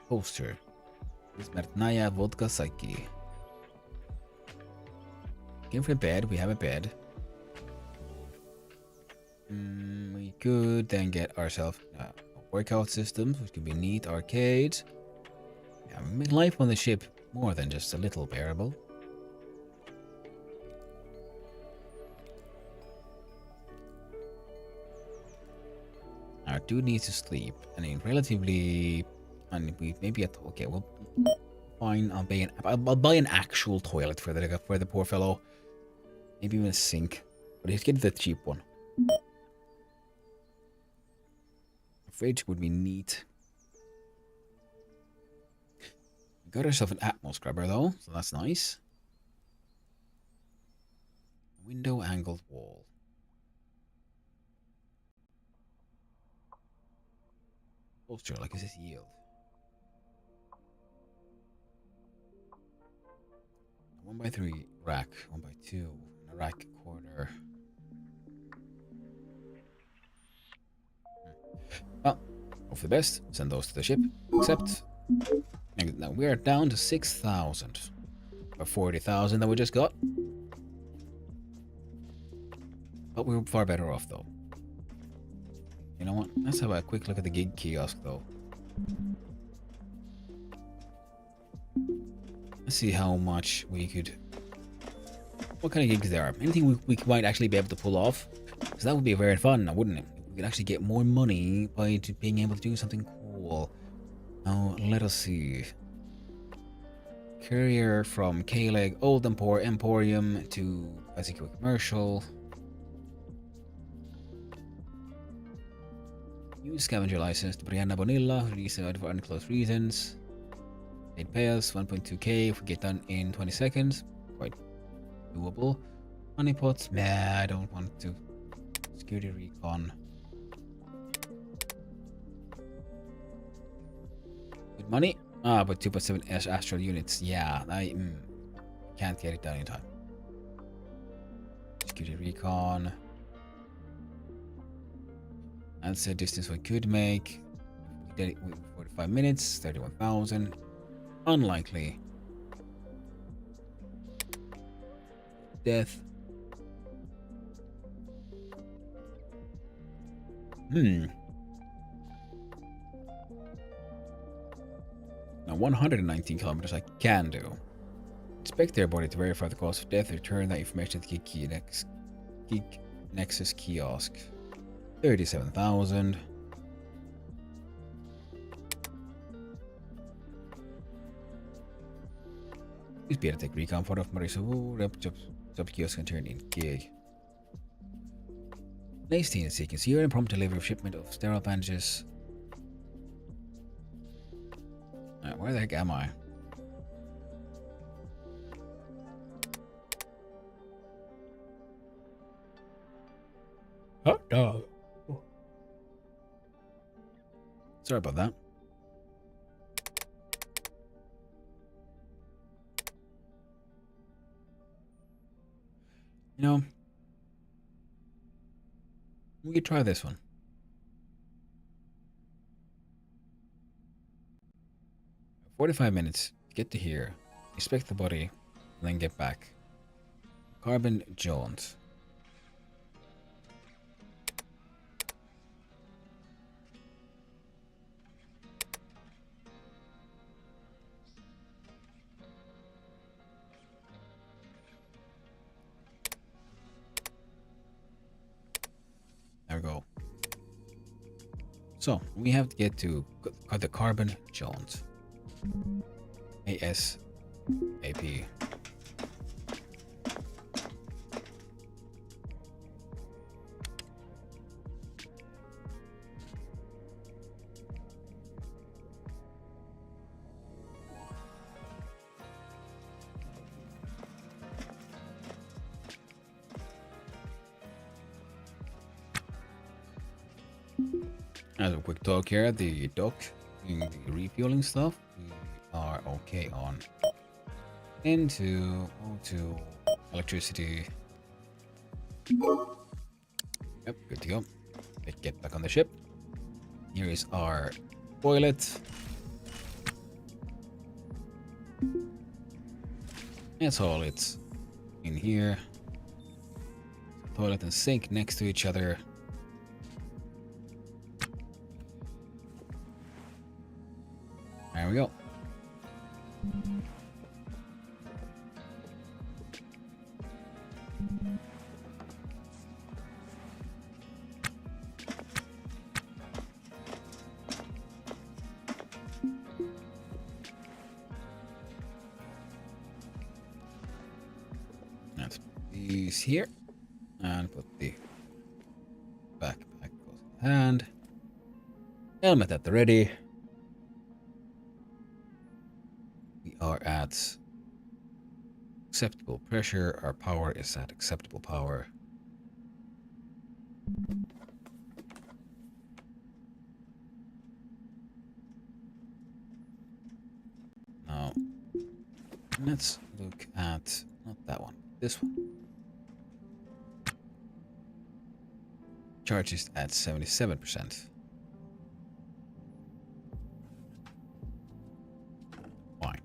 Poster. Smertnaya vodka psyche. Game for a bed, we have a bed. We could then get ourselves workout systems, which could be neat. Arcades. Yeah, make life on the ship more than just a little bearable. Our dude needs to sleep. I mean, relatively. And we maybe okay. Well, fine. I'll buy an actual toilet for the poor fellow. Maybe even a sink, but he's getting the cheap one. A fridge would be neat. We got ourselves an Atmos scrubber though, so that's nice. Window angled wall. Posture, like is this yield? 1x3 rack, 1x2, a rack corner. Well, hope for the best. Send those to the ship. Except, now we are down to 6,000 or 40,000 that we just got. But we were far better off though. You know what? Let's have a quick look at the gig kiosk though. Let's see how much we could. What kind of gigs there are? Anything we might actually be able to pull off? Because that would be very fun, wouldn't it? We could actually get more money by being able to do something cool. Now, let us see. Courier from K-Leg Old Emporium to Bicycle Commercial. Use scavenger license to Brianna Bonilla, reset for unclosed reasons. They'd pay us 1.2k if we get done in 20 seconds. Quite doable. Honeypots, nah, I don't want to. Security recon. Good money. Ah, but 2.7 astral units. Yeah, I can't get it done in time. Security recon. Answer distance we could make. We did it with 45 minutes, 31,000. Unlikely. Death. Now 119 kilometers I can do. Inspect their body to verify the cause of death. Return that information to the Geek Nexus kiosk. 37,000. Please be able to take recon photo of Marisovu. Job kiosk can turn in gig. Lacey is seeking secure and prompt delivery of shipment of sterile bandages. Alright, where the heck am I? Hot dog. Sorry about that. You know, we could try this one. 45 minutes to get to here, inspect the body, and then get back. Carbon Jones. There we go. So we have to get to the Carbon Jones. ASAP. As a quick talk here at the dock, doing the refueling stuff, we are okay on into O2 electricity. Yep, good to go. Let's get back on the ship. Here is our toilet. That's all it's in here. Toilet and sink next to each other. There we go. Let's put these here and put the backpack close in hand. Helmet at the ready. We are at acceptable pressure. Our power is at acceptable power. Now, let's look at, not that one, this one. Charge is at 77%. Fine.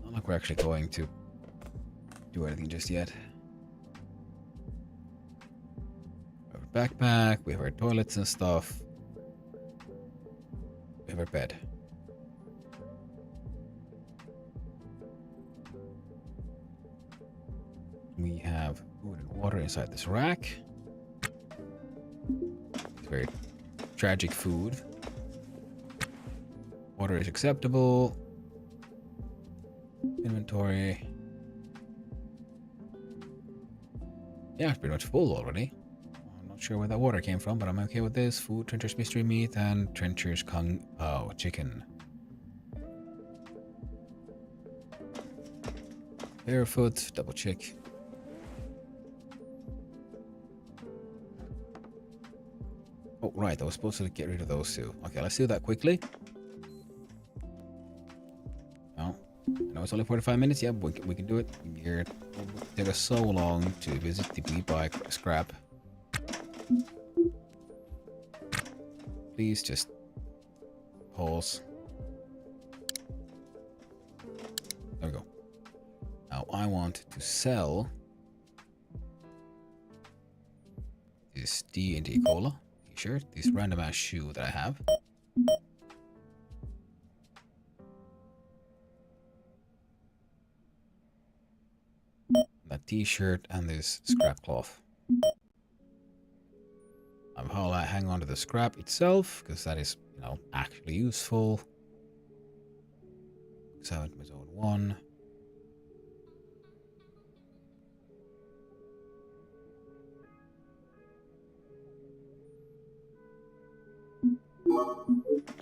Not like we're actually going to do anything just yet. We have our backpack, we have our toilets and stuff. We have our bed. We have food and water inside this rack. It's very tragic food. Water is acceptable. Inventory. Yeah, it's pretty much full already. I'm not sure where that water came from, but I'm okay with this. Food, Trencher's mystery meat, and Trencher's Kung Pao chicken. Barefoot, double check. Oh, right, I was supposed to get rid of those two. Okay, let's do that quickly. No, I know it's only 45 minutes. Yeah, we can do it. It will take us so long to visit the we-buy scrap. Please just pause. There we go. Now I want to sell this D&D cola t-shirt, this random ass shoe that I have. That t-shirt and this scrap cloth. I'll hang on to the scrap itself because that is, you know, actually useful. 7 zone 1.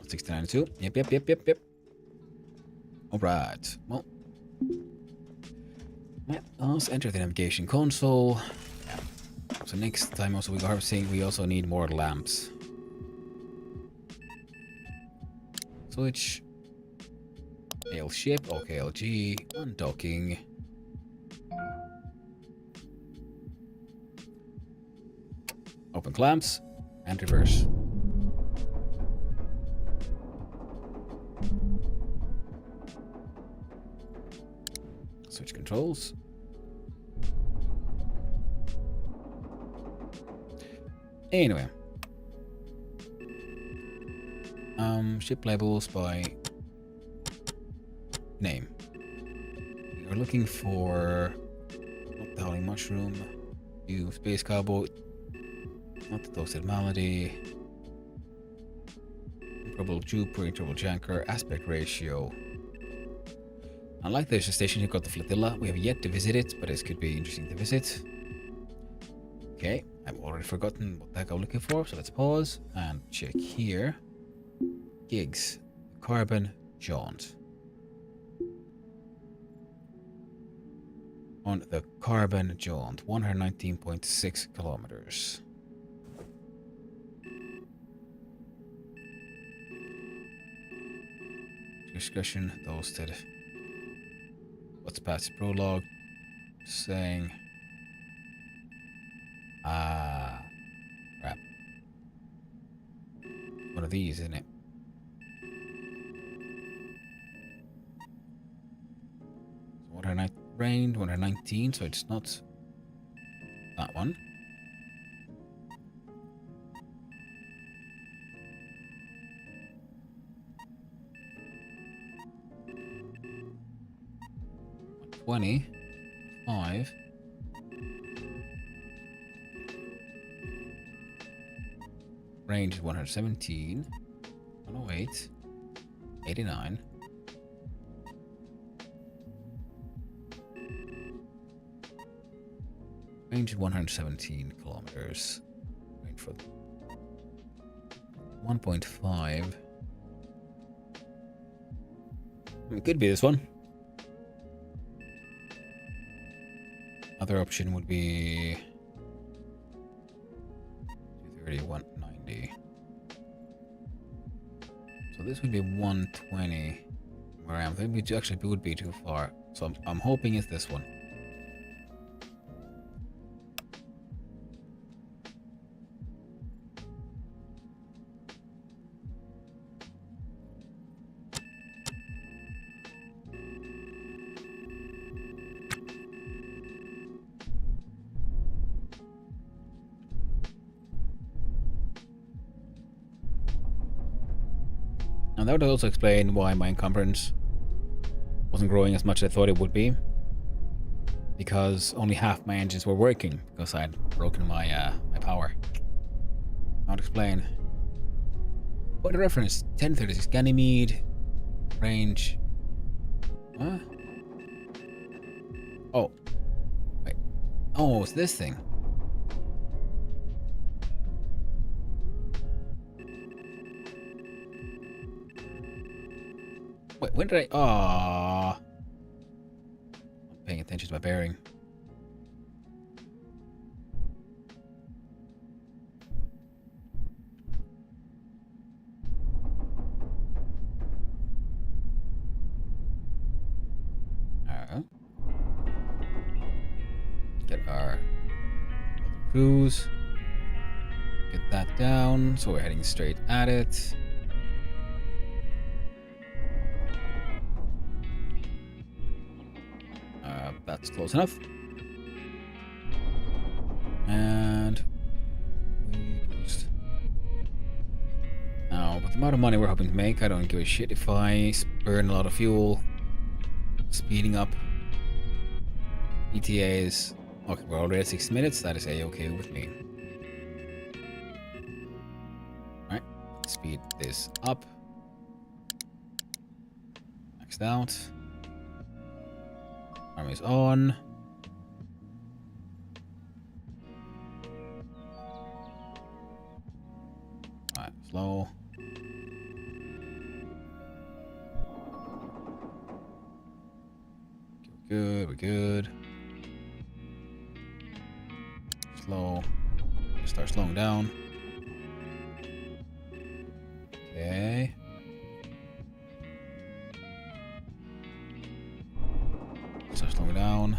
$69.2. Yep. Alright. Well. Yeah, let's enter the navigation console. Yeah. So next time also we are saying we also need more lamps. Switch. Hail ship, OKLG, undocking. Open clamps and reverse. Switch controls. Anyway. Ship labels by name. We are looking for not the Howling Mushroom, you Space Cowboy, not the Toasted Malady, Trouble Jupiter, Trouble Janker, aspect ratio. Unlike the station, you've got the flotilla. We have yet to visit it, but this could be interesting to visit. Okay, I've already forgotten what the heck I'm looking for, so let's pause and check here. Gigs, carbon jaunt. On the carbon jaunt, 119.6 kilometers. Discussion, toasted. What's past the prologue? Saying. Crap. One of these, isn't it? Range 119, so it's not that one. $25. Range is 117. 108. 89. Range is 117 kilometers. Wait for 1.5. It could be this one. Other option would be 230, 190. So this would be 120 where I am. It actually would be too far. So I'm hoping it's this one. And that would also explain why my encumbrance wasn't growing as much as I thought it would be. Because only half my engines were working because I had broken my my power. I would explain. What a reference, 1036 Ganymede, range. Huh? Oh. Wait. Oh, it's this thing. Wait, when did I... Aww. I'm paying attention to my bearing. Get our cruise. Get that down, so we're heading straight at it. That's close enough. And we boost. Now, with the amount of money we're hoping to make, I don't give a shit if I burn a lot of fuel. Speeding up. ETAs. Okay, we're already at 6 minutes. That is A-okay with me. Alright, speed this up. Maxed out. Arm is on. Alright, slow. Good, we're good. Slow. Start slowing down. Okay. Start slowing down.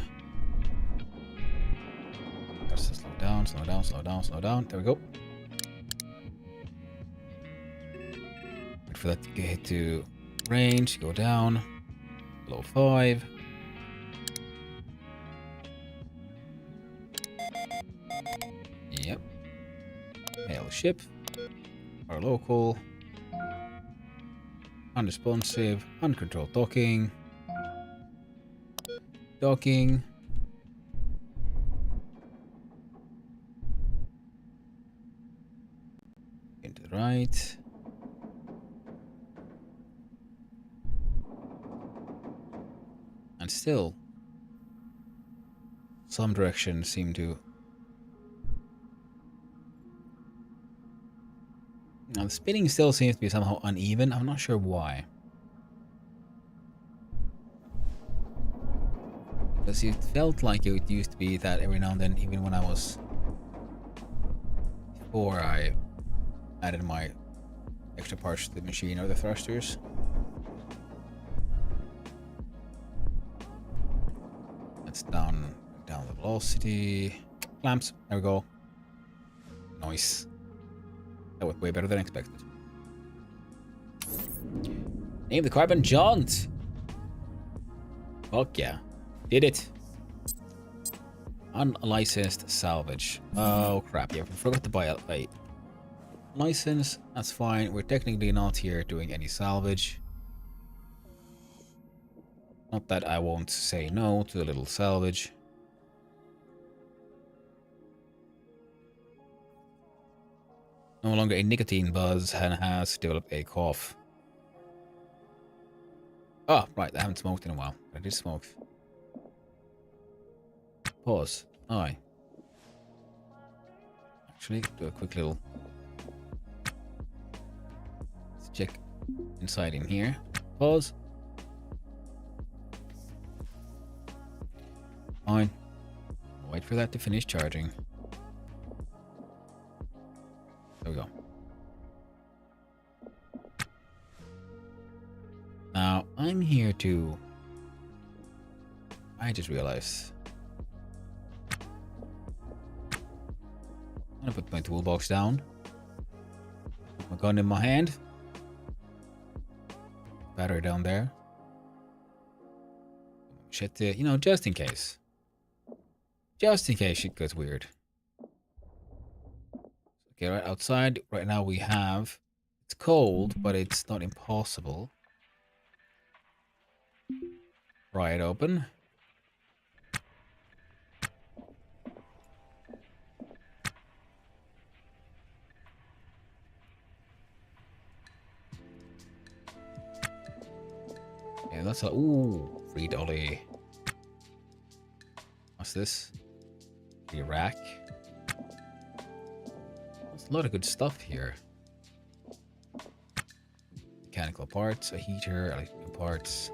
Gotta slow down, slow down, slow down, slow down. There we go. Wait for that to get to range. Go down. Below 5. Yep. Hail ship. Our local. Unresponsive. Uncontrolled docking. Docking. Into the right. And still, some directions seem to... Now, the spinning still seems to be somehow uneven. I'm not sure why. Because it felt like it used to be that every now and then, even when I was... Before I added my extra parts to the machine or the thrusters. Let's down the velocity. Clamps. There we go. Nice. That was way better than expected. Name the carbon jaunt. Fuck yeah. Did it. Unlicensed salvage. Oh crap, yeah, we forgot to buy a license. That's fine. We're technically not here doing any salvage. Not that I won't say no to a little salvage. No longer a nicotine buzz and has developed a cough. Oh, right, I haven't smoked in a while. I did smoke. Pause. Aye. Actually, do a quick little... Let's check inside in here. Pause. Fine. Wait for that to finish charging. There we go. Now, I'm here to... I just realized... I'm gonna put my toolbox down. Put my gun in my hand. Battery down there. Shit, you know, just in case. Just in case shit gets weird. Okay, right outside, right now we have... It's cold, but it's not impossible. Pry it open. Yeah, that's a... Ooh, free dolly. What's this? The rack. There's a lot of good stuff here. Mechanical parts, a heater, electrical parts.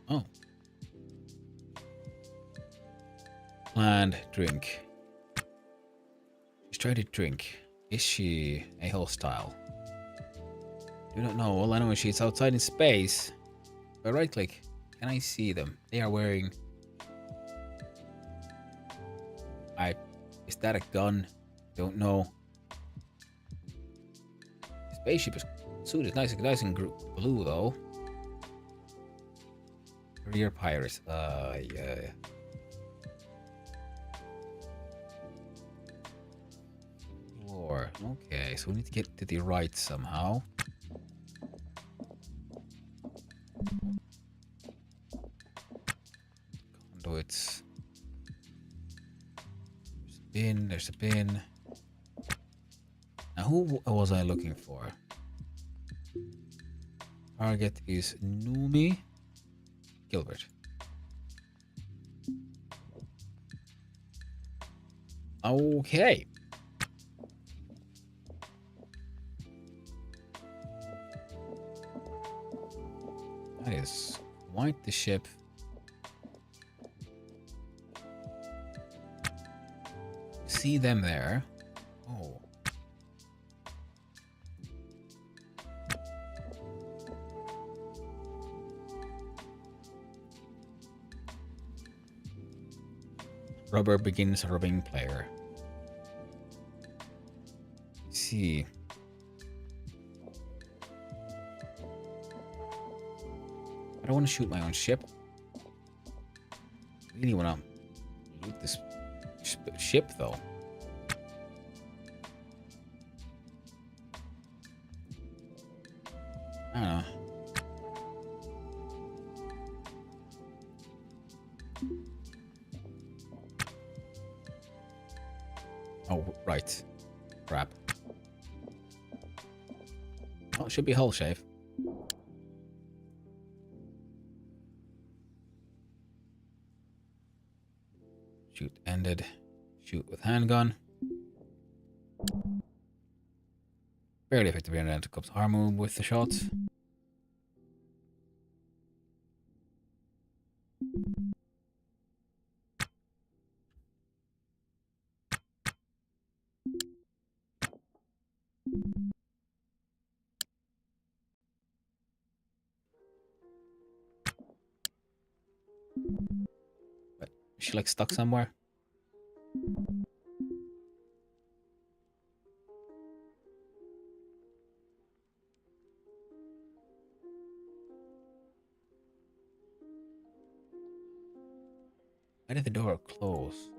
Oh. Planned drink. She's trying to drink. Is she a hostile? Do not know. All I know is she's outside in space. If I right click, can I see them? They are wearing... Is that a gun? Don't know. Spaceship suit is nice and blue though. Rear pirates. Yeah. War. Okay, so we need to get to the right somehow. Conduits. There's a bin. Now, who was I looking for? Target is Numi Gilbert. Okay. That is quite the ship. See them there. Oh. Rubber begins rubbing player. Let's see. I don't want to shoot my own ship. I really want to loot this ship though. I don't know. Oh, right. Crap. Oh, it should be hull shave. Shoot ended. Shoot with handgun. Fairly effective here. Comes armor with the shots. But is she like stuck somewhere? Why did the door close?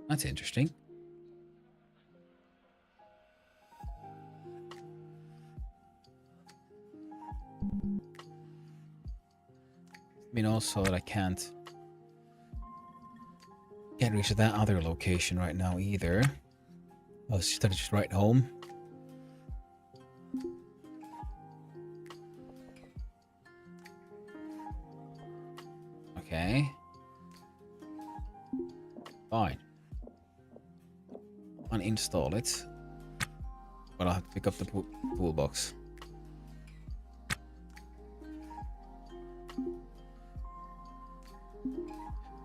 That's interesting. I mean, also that I can't reach that other location right now either. I was just right home. Okay. Fine. Uninstall it. But I'll have to pick up the toolbox.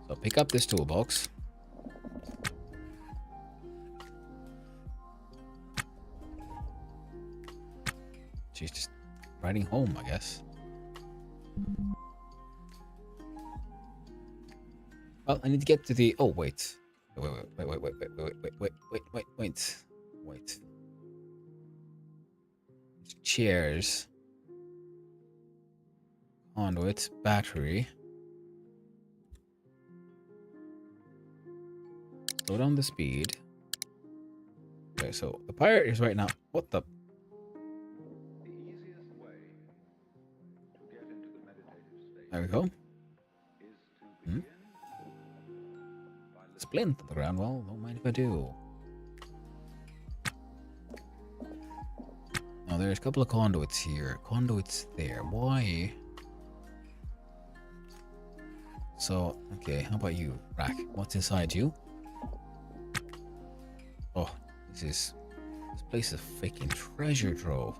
So pick up this toolbox. She's just riding home, I guess. Well, I need to get to the... Oh, wait. Wait. Chairs. Conduit. Battery. Slow down the speed. Okay, so the pirate is right now... What the... There we go. Splint on the ground. Well, don't mind if I do. Now there's a couple of conduits here. Conduits there. Why? So, okay, how about you, Rack? What's inside you? Oh, this place is a freaking treasure trove.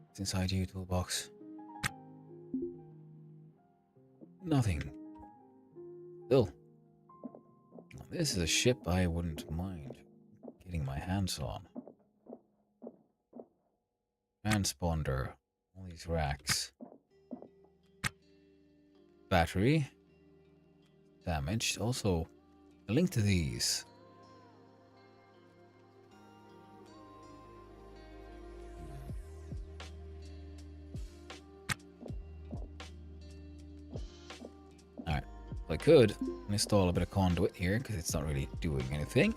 What's inside you, toolbox? Nothing. Still, this is a ship I wouldn't mind getting my hands on. Transponder, all these racks. Battery. Damaged. Also, a link to these. Alright, I could install a bit of conduit here because it's not really doing anything.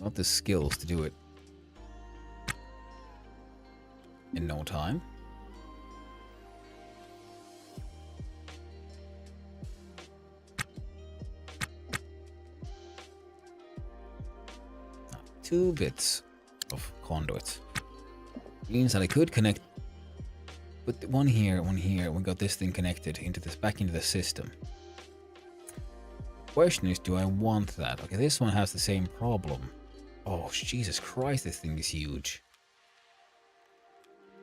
Not the skills to do it in no time. Two bits of conduit means that I could connect, put one here, we got this thing connected into this, back into the system. The question is, do I want that? Okay, this one has the same problem. Oh, Jesus Christ, this thing is huge.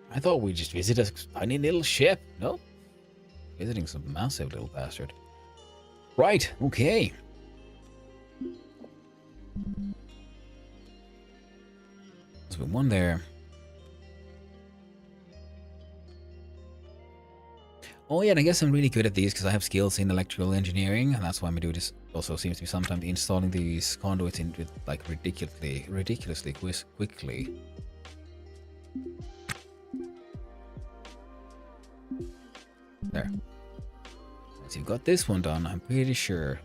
I thought we just visit a tiny little ship. No? Visiting some massive little bastard. Right, okay. There's been one there. Oh yeah, and I guess I'm really good at these because I have skills in electrical engineering, and that's why I'm doing this. Also seems to be sometimes installing these conduits into like ridiculously quickly. There. Once you've got this one done, I'm pretty sure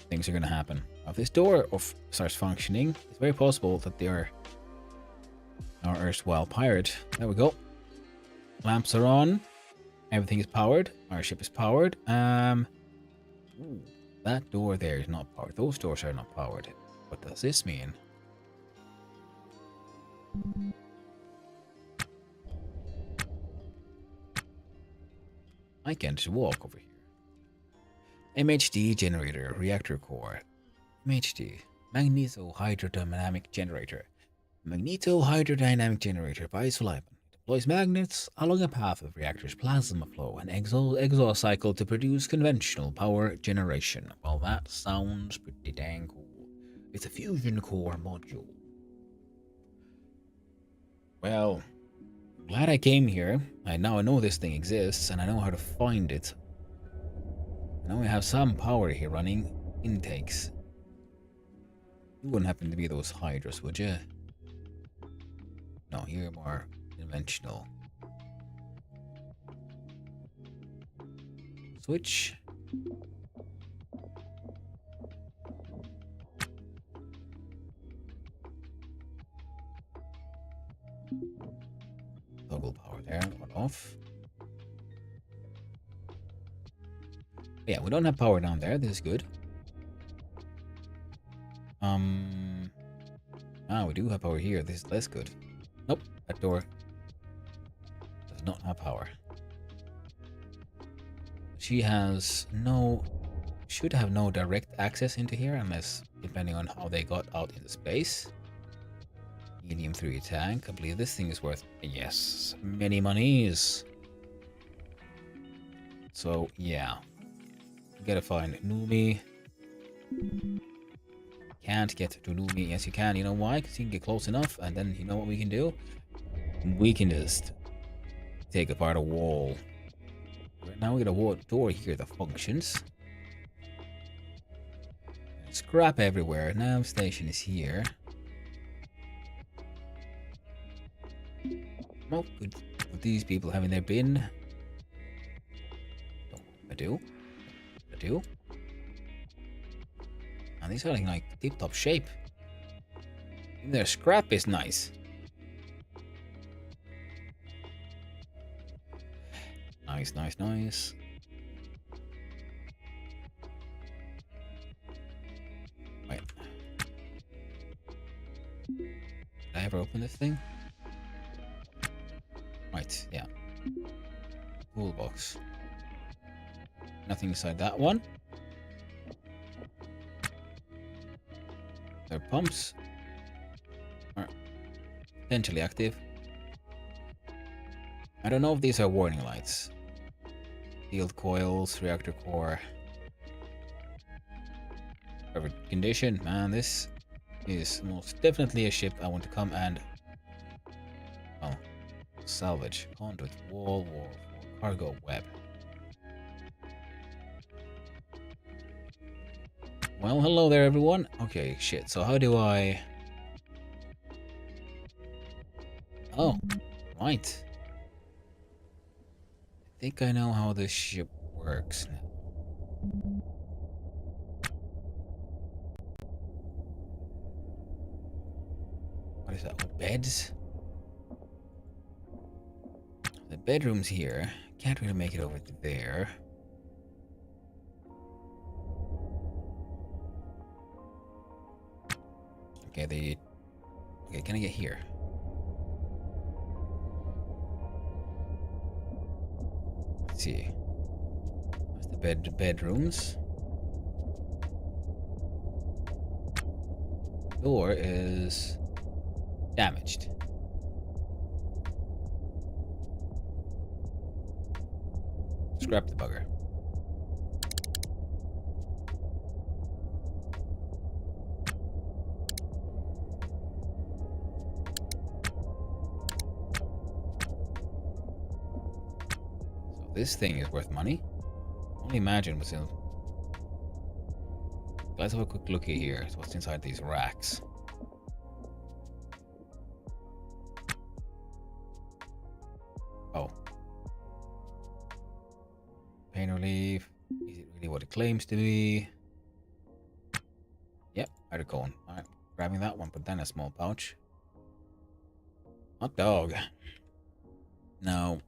things are gonna happen. Now, if this door starts functioning, it's very possible that they are our erstwhile pirate. There we go. Lamps are on. Everything is powered. Our ship is powered. Ooh. That door there is not powered. Those doors are not powered. What does this mean? I can just walk over here. MHD generator, reactor core. MHD, magneto-hydrodynamic generator. Magneto-hydrodynamic generator by Sullivan. Deploys magnets along a path of reactor's plasma flow and exhaust cycle to produce conventional power generation. Well, that sounds pretty dang cool. It's a fusion core module. Well, glad I came here. Now I know this thing exists and I know how to find it. Now we have some power here running. Intakes. You wouldn't happen to be those hydras, would you? No, you're more conventional. Switch. Toggle power there, on off. Yeah, we don't have power down there. This is good. We do have power here. This is less good. Nope, that door does not have power. She has no... should have no direct access into here unless, depending on how they got out into space. Helium 3 tank. I believe this thing is worth, yes, many monies. So, yeah. Gotta find Numi. Can't get to Numi. Yes, you can. You know why? Because you can get close enough, and then you know what we can do? We can just take apart a wall. Now we got a door here that functions. Scrap everywhere. Nav station is here. Well, good with these people having their bin. Oh, I do. And these are in like tip-top shape. Even their scrap is nice. Nice. Wait. Did I ever open this thing? Right, yeah. Toolbox. Nothing inside that one. Their pumps are potentially active. I don't know if these are warning lights. Field coils, reactor core. Perfect condition. Man, this is most definitely a ship I want to come and... oh. Salvage. Conduit. Wall. Cargo web. Well, hello there, everyone. Okay, shit. So how do I... oh, right. I think I know how this ship works now. What is that? Oh, beds? The bedroom's here. Can't really make it over to there. Okay, okay, can I get here? Let's see. What's the bedrooms? Door is damaged. Scrap the bugger. This thing is worth money. Only imagine what's in. Let's have a quick look here. What's inside these racks? Oh. Pain relief. Is it really what it claims to be? Yep, hydrocone. Alright, grabbing that one, put that in a small pouch. Hot dog. No.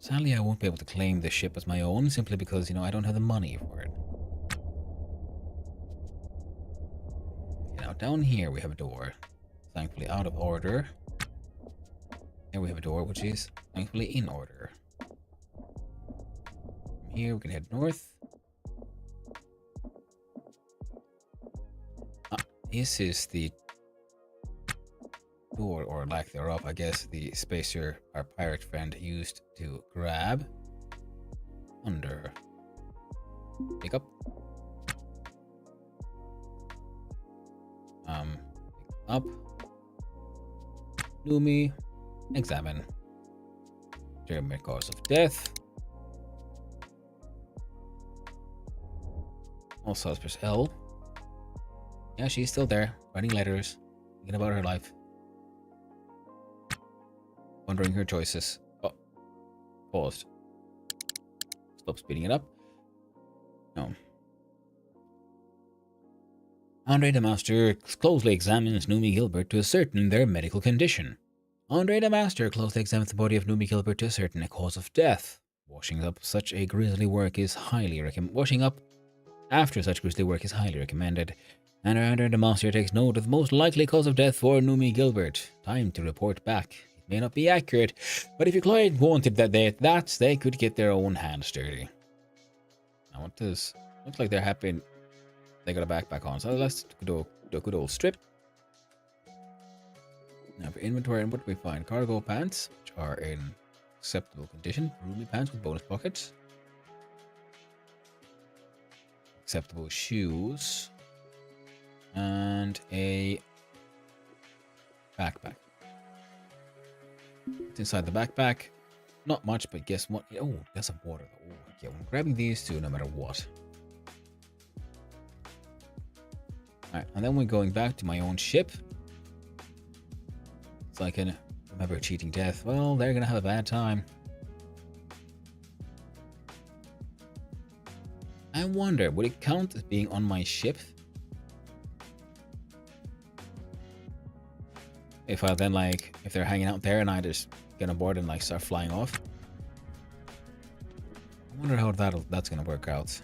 Sadly, I won't be able to claim this ship as my own simply because, I don't have the money for it. Okay, now down here we have a door. Thankfully out of order. Here we have a door which is thankfully in order. From here we can head north. This is the door, or lack thereof, I guess, the spacer our pirate friend used to grab. Under. Pick up. Pick up. Lumi. Examine. Determine cause of death. Also, let's press L. Yeah, she's still there, writing letters, thinking about her life. Wondering her choices. Oh. Paused. Stop speeding it up. No. Andre the Master closely examines Numi Gilbert to ascertain their medical condition. Andre the Master closely examines the body of Numi Gilbert to ascertain a cause of death. Washing up after such grisly work is highly recommended. And Andre the Master takes note of the most likely cause of death for Numi Gilbert. Time to report back. It may not be accurate, but if your client wanted that they could get their own hands dirty. Now what does... Looks like they're happy they got a backpack on, so let's do a good old strip. Now for inventory, and what do we find? Cargo pants, which are in acceptable condition. Roomy pants with bonus pockets. Acceptable shoes. And a backpack. What's inside the backpack? Not much, but guess what? Oh, there's some water. Oh, okay, I'm grabbing these two no matter what. Alright, and then we're going back to my own ship. So I can remember cheating death. Well, they're gonna have a bad time. I wonder, would it count as being on my ship? If I then if they're hanging out there and I just get on board and start flying off. I wonder how that's gonna work out.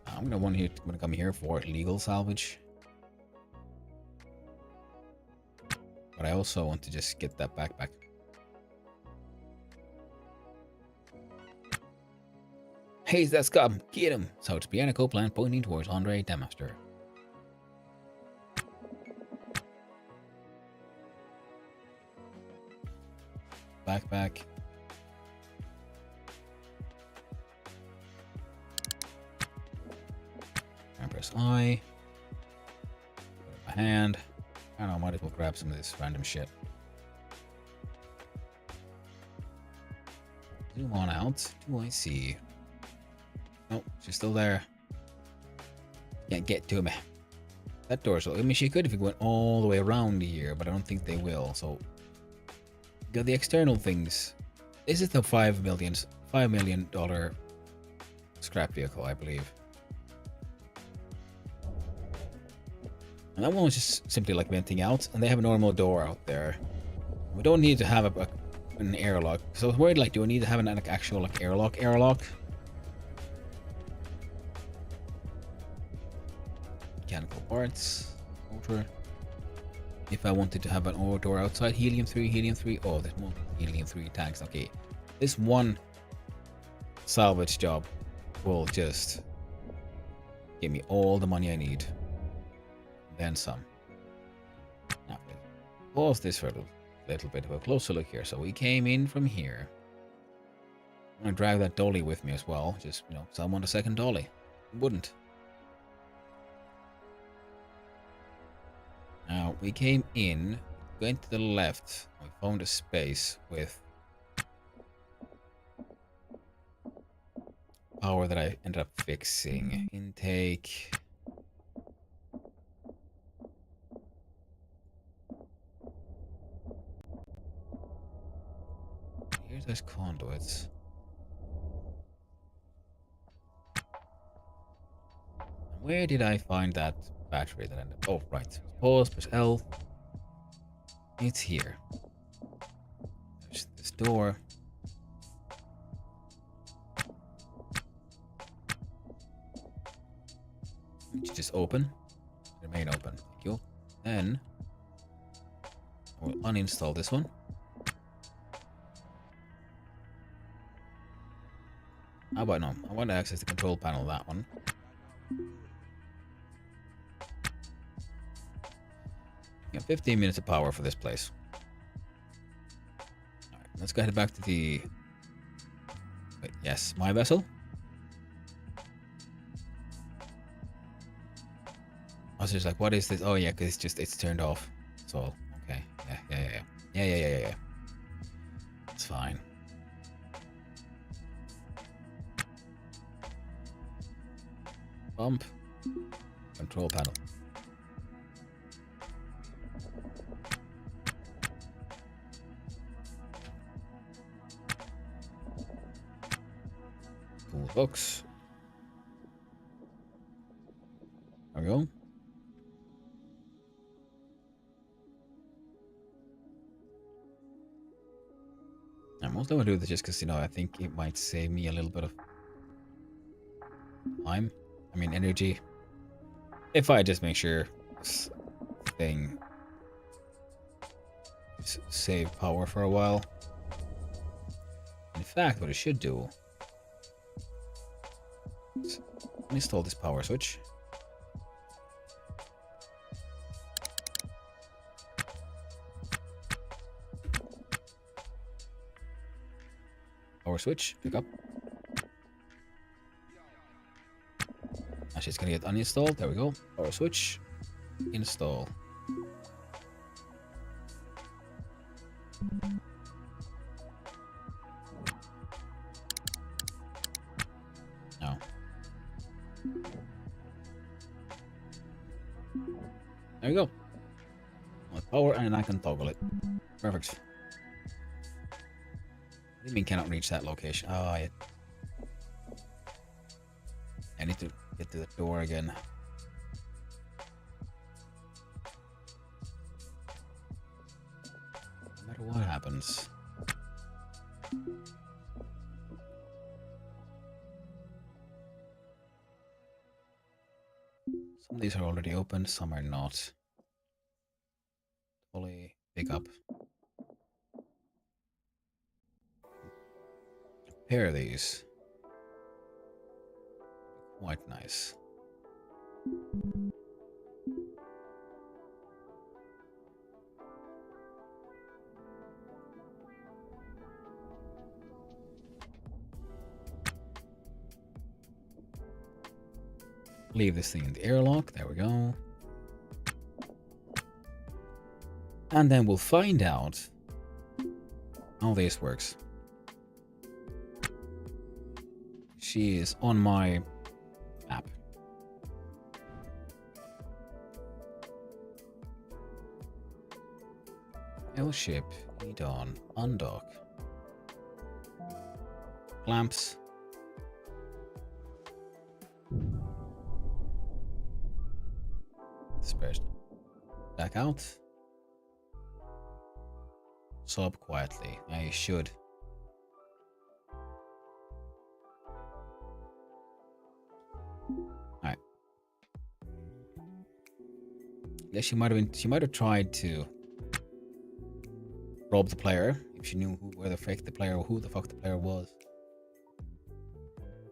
I'm gonna come here for legal salvage. But I also want to just get that backpack. Hey, that scum! Get him! So it's Piano Copeland pointing towards Andre Damaster. Backpack. And press I. Put my hand. I don't know, might as well grab some of this random shit. Zoom on out. Do I see? Nope, she's still there. Can't get to me. That door's open. I mean, she could if we went all the way around here, but I don't think they will. So, got the external things. This is the $5 million scrap vehicle, I believe. And that one was just simply venting out, and they have a normal door out there. We don't need to have an airlock. So I was worried, do I need to have an actual airlock? Mechanical parts, motor. If I wanted to have an auto door outside, helium 3. Oh, there's more helium 3 tanks. Okay, this one salvage job will just give me all the money I need. Then some. Now, pause this for a little bit of a closer look here. So we came in from here. I'm gonna drag that dolly with me as well. Just, so I want a second dolly. Wouldn't. Now, we came in, went to the left, we found a space with power that I ended up fixing. Intake. Here's those conduits. Where did I find that battery that ended? Oh, right. Pause, press L. It's here. There's this door. Which just open. Remain open. Thank you. Then we'll uninstall this one. How about no? I want to access the control panel, that one. Yeah, 15 minutes of power for this place. Alright, let's go head back to the... Wait, yes, my vessel. I was just like, what is this? Oh yeah, because it's turned off. So, okay. Yeah. It's fine. Pump. Control panel. Toolbox. There we go. And most of I do this just because, you know, I think it might save me a little bit of time. I mean, energy. If I just make sure this thing save power for a while. In fact, what it should do is install this power switch. Power switch, pick up. Actually, it's gonna get uninstalled. There we go. Power switch, install. No. There we go. With power, and I can toggle it. Perfect. What do you mean cannot reach that location? Oh, I need to get to the door again. No matter what happens. Some of these are already open, some are not. Fully pick up. Pair these. Quite nice. Leave this thing in the airlock. There we go. And then we'll find out how this works. She is on my map. L-ship, heat on, undock. Clamps. Dispersed. Back out. Sob quietly. I should. Alright. Yeah, she might have tried to rob the player if she knew who the fuck the player was.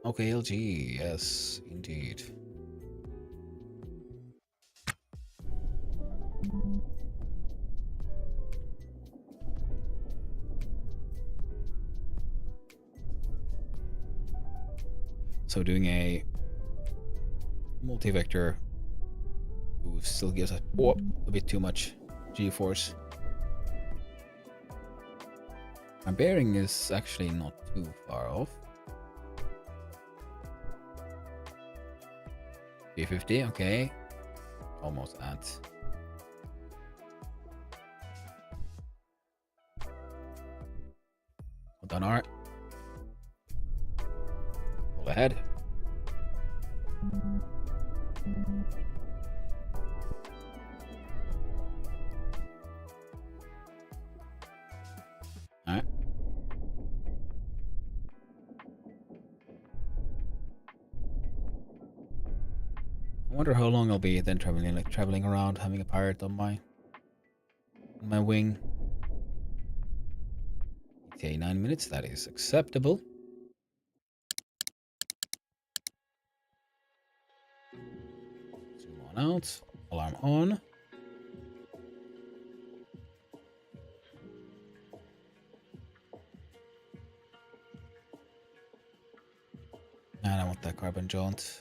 Okay, LG, yes, indeed. So doing a multi-vector who still gives us a bit too much G-force. My bearing is actually not too far off. 350, okay. Almost at. Well done, Art. Pull ahead. wonder how long I'll be then traveling around, having a pirate on my wing. Okay, 9 minutes, that is acceptable. Zoom on out, alarm on. And I want that carbon jaunt.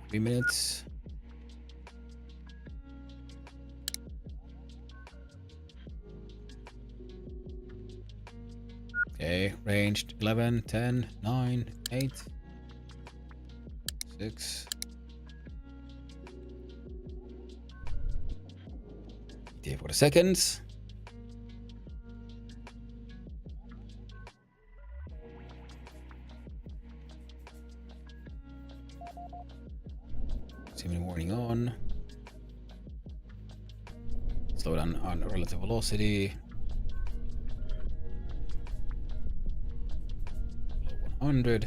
Three minutes. Okay, ranged 11, 10, 9, 8, 6. Okay, 40 seconds. Signal warning on. Slow down on relative velocity. Low 100.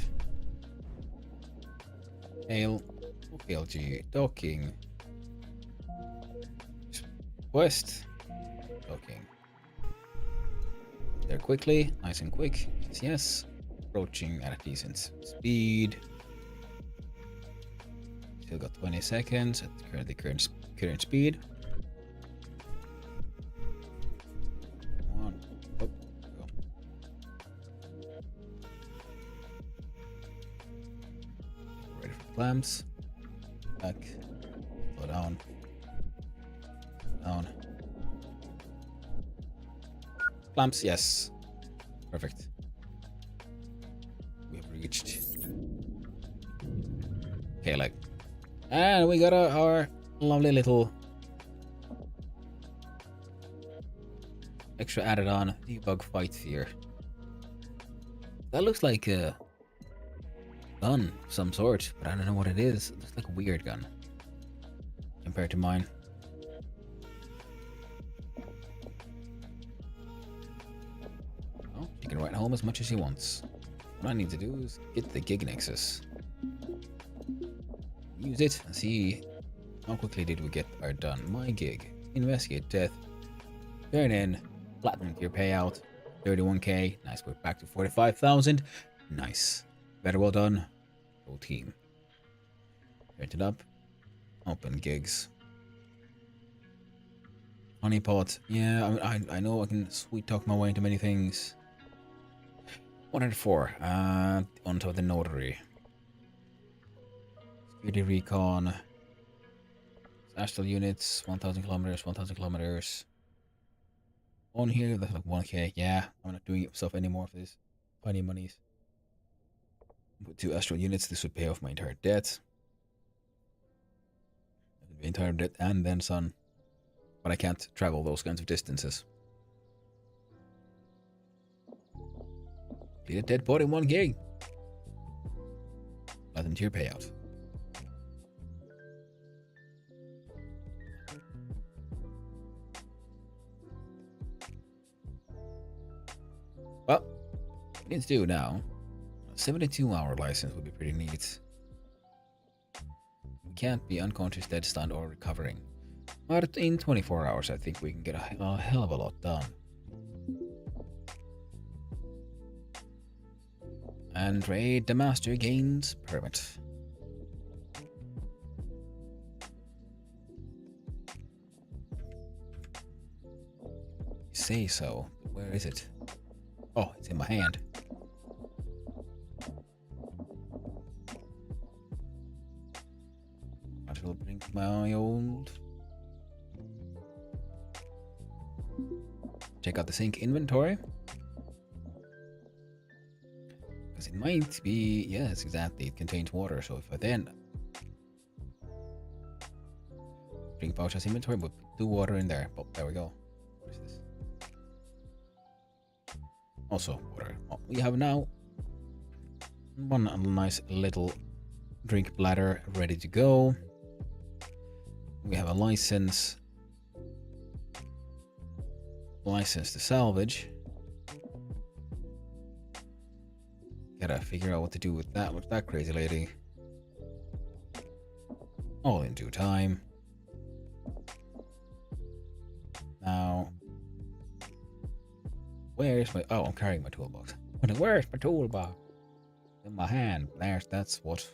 Hail. OPLG. Docking. West. Docking. There quickly. Nice and quick. Yes. Approaching at a decent speed. Still got 20 seconds at the current speed. One. Oh, go. Ready for clamps. Back. Slow down. Down. Clamps, yes. Perfect. We have reached. Okay, like. And we got our lovely little extra added on debug fight here. That looks like a gun of some sort, but I don't know what it is. It looks like a weird gun compared to mine. Oh, she can ride home as much as she wants. What I need to do is get the gig nexus. Use it and see how quickly did we get our done. My gig. Investigate death. Turn in. Platinum tier payout. 31k. Nice. We're back to 45,000. Nice. Very well done. Whole team. Turn it up. Open gigs. Honeypot. Yeah, I know I can sweet talk my way into many things. 104. Onto the notary. Security recon. Astral units, 1,000 kilometers, 1,000 kilometers. On here, that's like 1k. Yeah, I'm not doing stuff anymore for this. Funny monies. With 2 astral units, this would pay off my entire debt. The entire debt and then some. But I can't travel those kinds of distances. Get a dead body in 1 gig. Platinum tier payout. Well, what we need to do now, a 72-hour license would be pretty neat. We can't be unconscious, dead, stunned, or recovering. But in 24 hours, I think we can get a hell of a lot done. And raid the master gains permit. You say so. Where is it? Oh, it's in my hand. I shall bring my old. Check out the sync inventory. Because it might be, yes, exactly, it contains water. So if I then bring pouch as inventory, we'll put 2 water in there. Oh, there we go. What is this? Also water. Oh, we have now one nice little drink bladder ready to go. We have a license. license to salvage. Gotta figure out what to do with that crazy lady. All in due time. Now, where's my... Oh, I'm carrying my toolbox. Where's my toolbox? In my hand. That's what...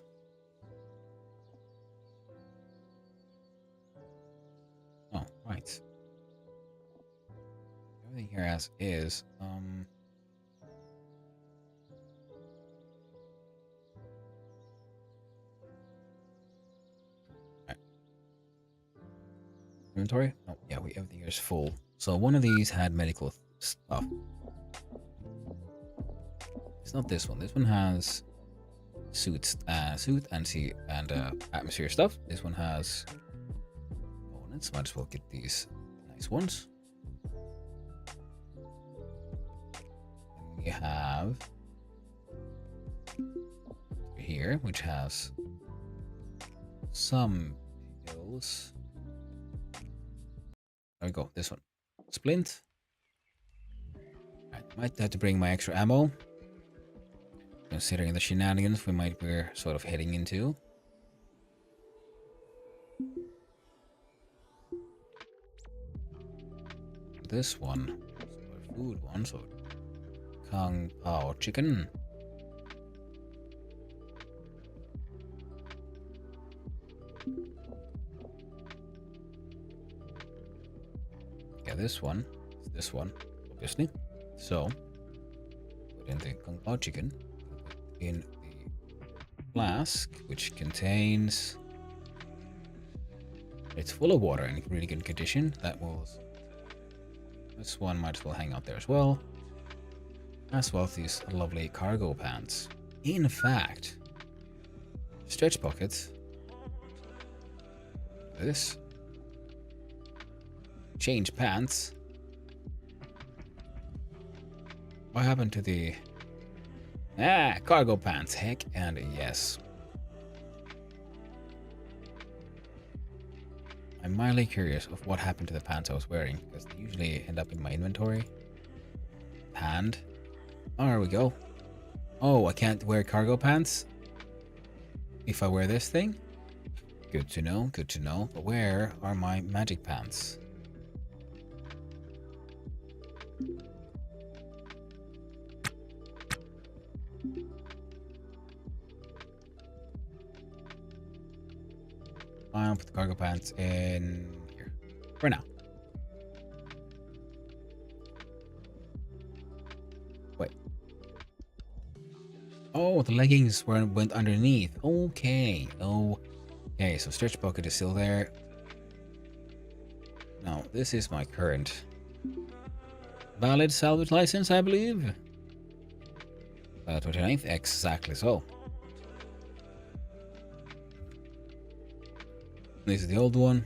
Oh, right. Everything here as is. Right. Inventory? Oh, yeah, everything here is full. So one of these had medical stuff. It's not this one. This one has suit and atmosphere stuff. This one has components. Might as well get these nice ones. And we have here, which has some pills. There we go. This one, splint. Right, might have to bring my extra ammo. Considering the shenanigans we're sort of heading into. This one, so food one, so Kung Pao chicken. Yeah, this one, obviously. So, put in the Kung Pao chicken. In the flask, which contains... It's full of water in really good condition. This one might as well hang out there as well. As well as these lovely cargo pants. In fact, stretch pockets. This. Change pants. What happened to the... cargo pants, heck and yes. I'm mildly curious of what happened to the pants I was wearing, because they usually end up in my inventory. Panned. Oh, there we go. Oh, I can't wear cargo pants if I wear this thing? Good to know, good to know. But where are my magic pants? I'll put the cargo pants in here for now. Wait. Oh, the leggings went underneath. Okay. Okay, so stretch bucket is still there. Now, this is my current valid salvage license, I believe. 29th, exactly so. This is the old one.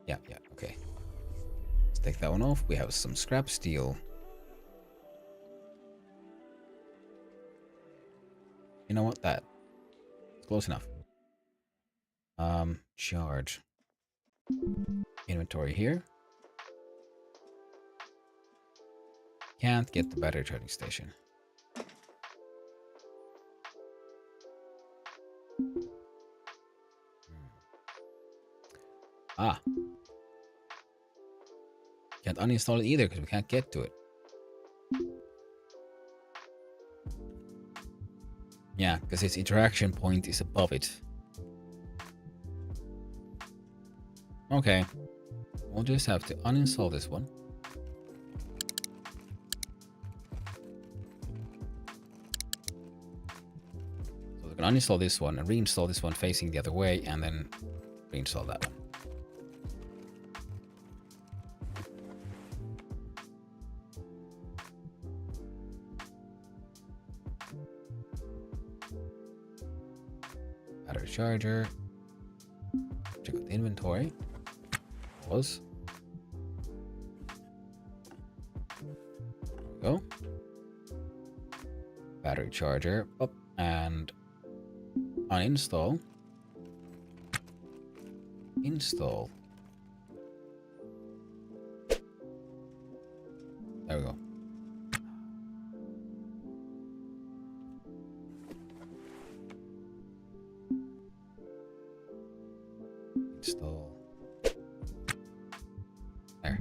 Yeah, okay. Let's take that one off. We have some scrap steel. You know what? That's close enough. Charge. Inventory here. Can't get the battery charging station. Can't uninstall it either because we can't get to it. Yeah, because its interaction point is above it. Okay. We'll just have to uninstall this one. So we can uninstall this one and reinstall this one facing the other way and then reinstall that one. Battery charger. Check out the inventory. Pause. There we go. Battery charger up and uninstall. Install. Install. There.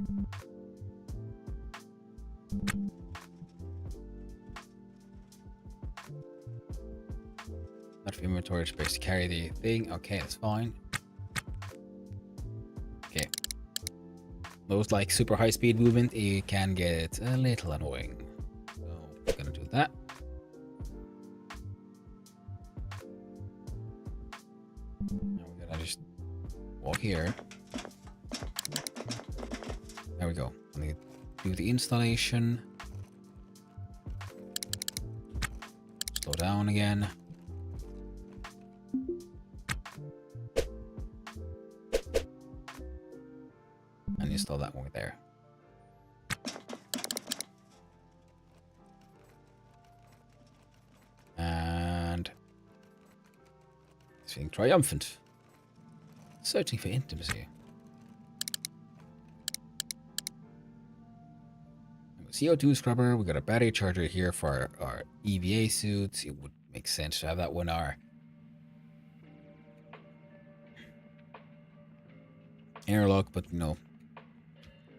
Not for inventory space to carry the thing. Okay, that's fine. Okay. Those like super high speed movement, it can get a little annoying. So we're gonna do that. Now we're gonna just walk here. There we go. I'm gonna do the installation. Slow down again. And install that one there. And it's feeling triumphant. Searching for intimacy. CO2 scrubber. We got a battery charger here for our EVA suits. It would make sense to have that one. Our airlock, but you know,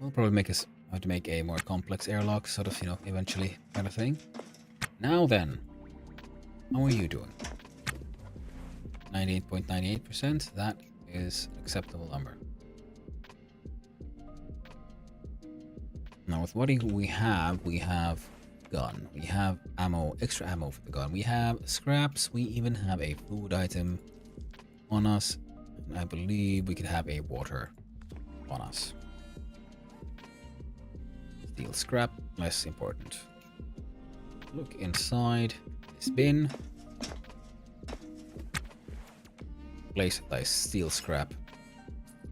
we'll probably make us have to make a more complex airlock, sort of, you know, eventually kind of thing. Now then, how are you doing? 98.98%. That is an acceptable number. Now with what we have gun, we have ammo, extra ammo for the gun, we have scraps, we even have a food item on us, and I believe we could have a water on us. Steel scrap, less important. Look inside this bin. Place thy steel scrap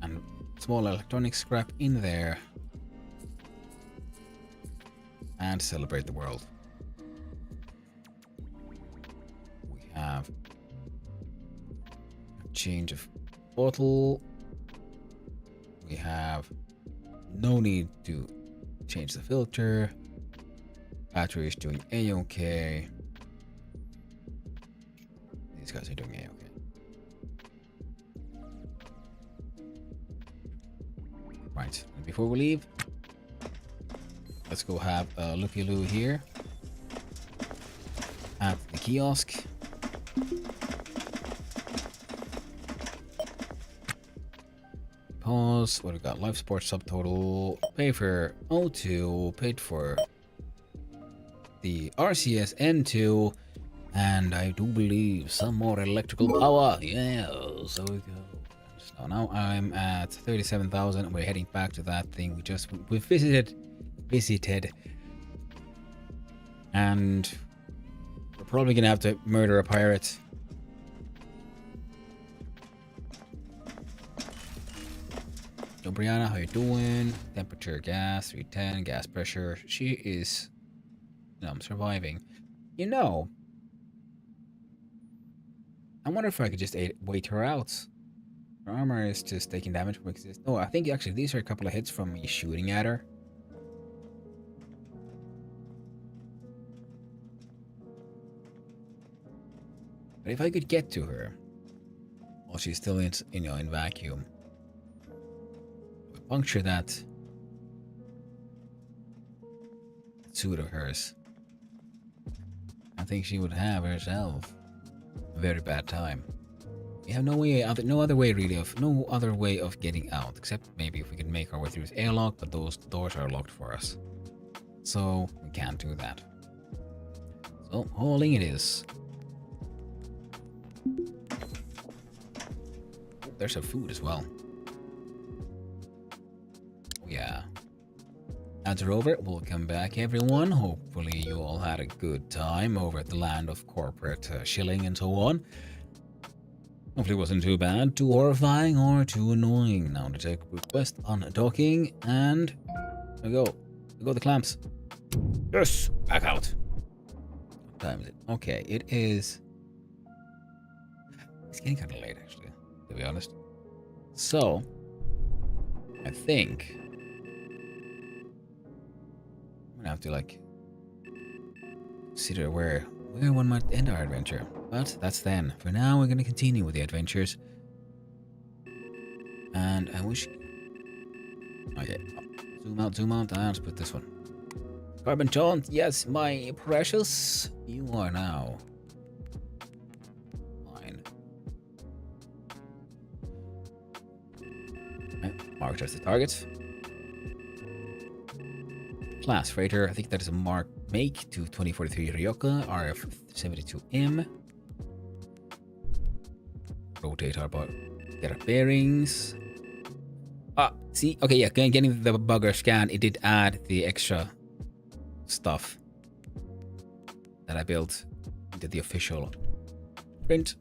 and small electronic scrap in there. And celebrate the world. We have a change of bottle. We have no need to change the filter. Battery is doing A-OK. These guys are doing A-OK. Right, and before we leave, let's go have a looky-loo here at the kiosk. Pause. What do we got? Life support subtotal. Pay for O2. Paid for the RCS N2. And I do believe some more electrical power. Yeah, so we go. So now I'm at 37,000. We're heading back to that thing we visited. And we're probably gonna have to murder a pirate. Yo, Brianna, how you doing? Temperature, gas, 310, gas pressure. She is, you know, I'm surviving. You know, I wonder if I could just wait her out. Her armor is just taking damage from exist. No, I think actually these are a couple of hits from me shooting at her. But if I could get to her while she's still in, you know, in vacuum, puncture that suit of hers, I think she would have herself a very bad time. We have no other way of getting out, except maybe if we can make our way through this airlock, but those doors are locked for us, so we can't do that. So hauling it is. There's some food as well. Oh yeah. Ads are over. Welcome back, everyone. Hopefully you all had a good time over at the land of corporate shilling and so on. Hopefully it wasn't too bad, too horrifying, or too annoying. Now to take request on docking, and there we go. There go the clamps. Yes! Back out. What time is it? Okay, it is... It's getting kind of late, actually, to be honest. So, I think I'm gonna have to, like, consider where one might end our adventure. But that's then. For now, we're gonna continue with the adventures And I wish... Okay, zoom out, and let's put this one. Carbon John, yes, my precious, you are now mine. Right, marked as the target. Class freighter, I think that is a Mark Make to 2043 Ryoka, RF-72M. Rotate our get our bearings. Ah, see, okay, yeah, getting the bugger scan, it did add the extra stuff that I built into the official print.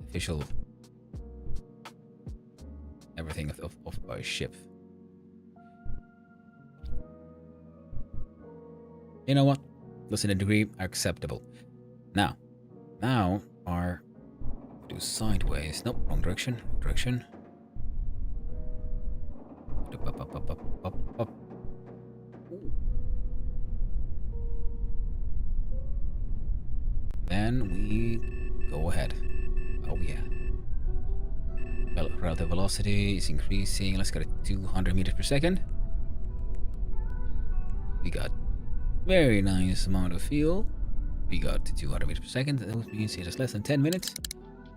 Official everything of our ship. You know what? Less than a degree are acceptable. Now our do sideways. Nope, wrong direction. Direction. Up. Then we go ahead. Oh yeah. Well, relative velocity is increasing. Let's get it 200 meters per second. We got very nice amount of fuel. We got to 200 meters per second. That means it is less than 10 minutes.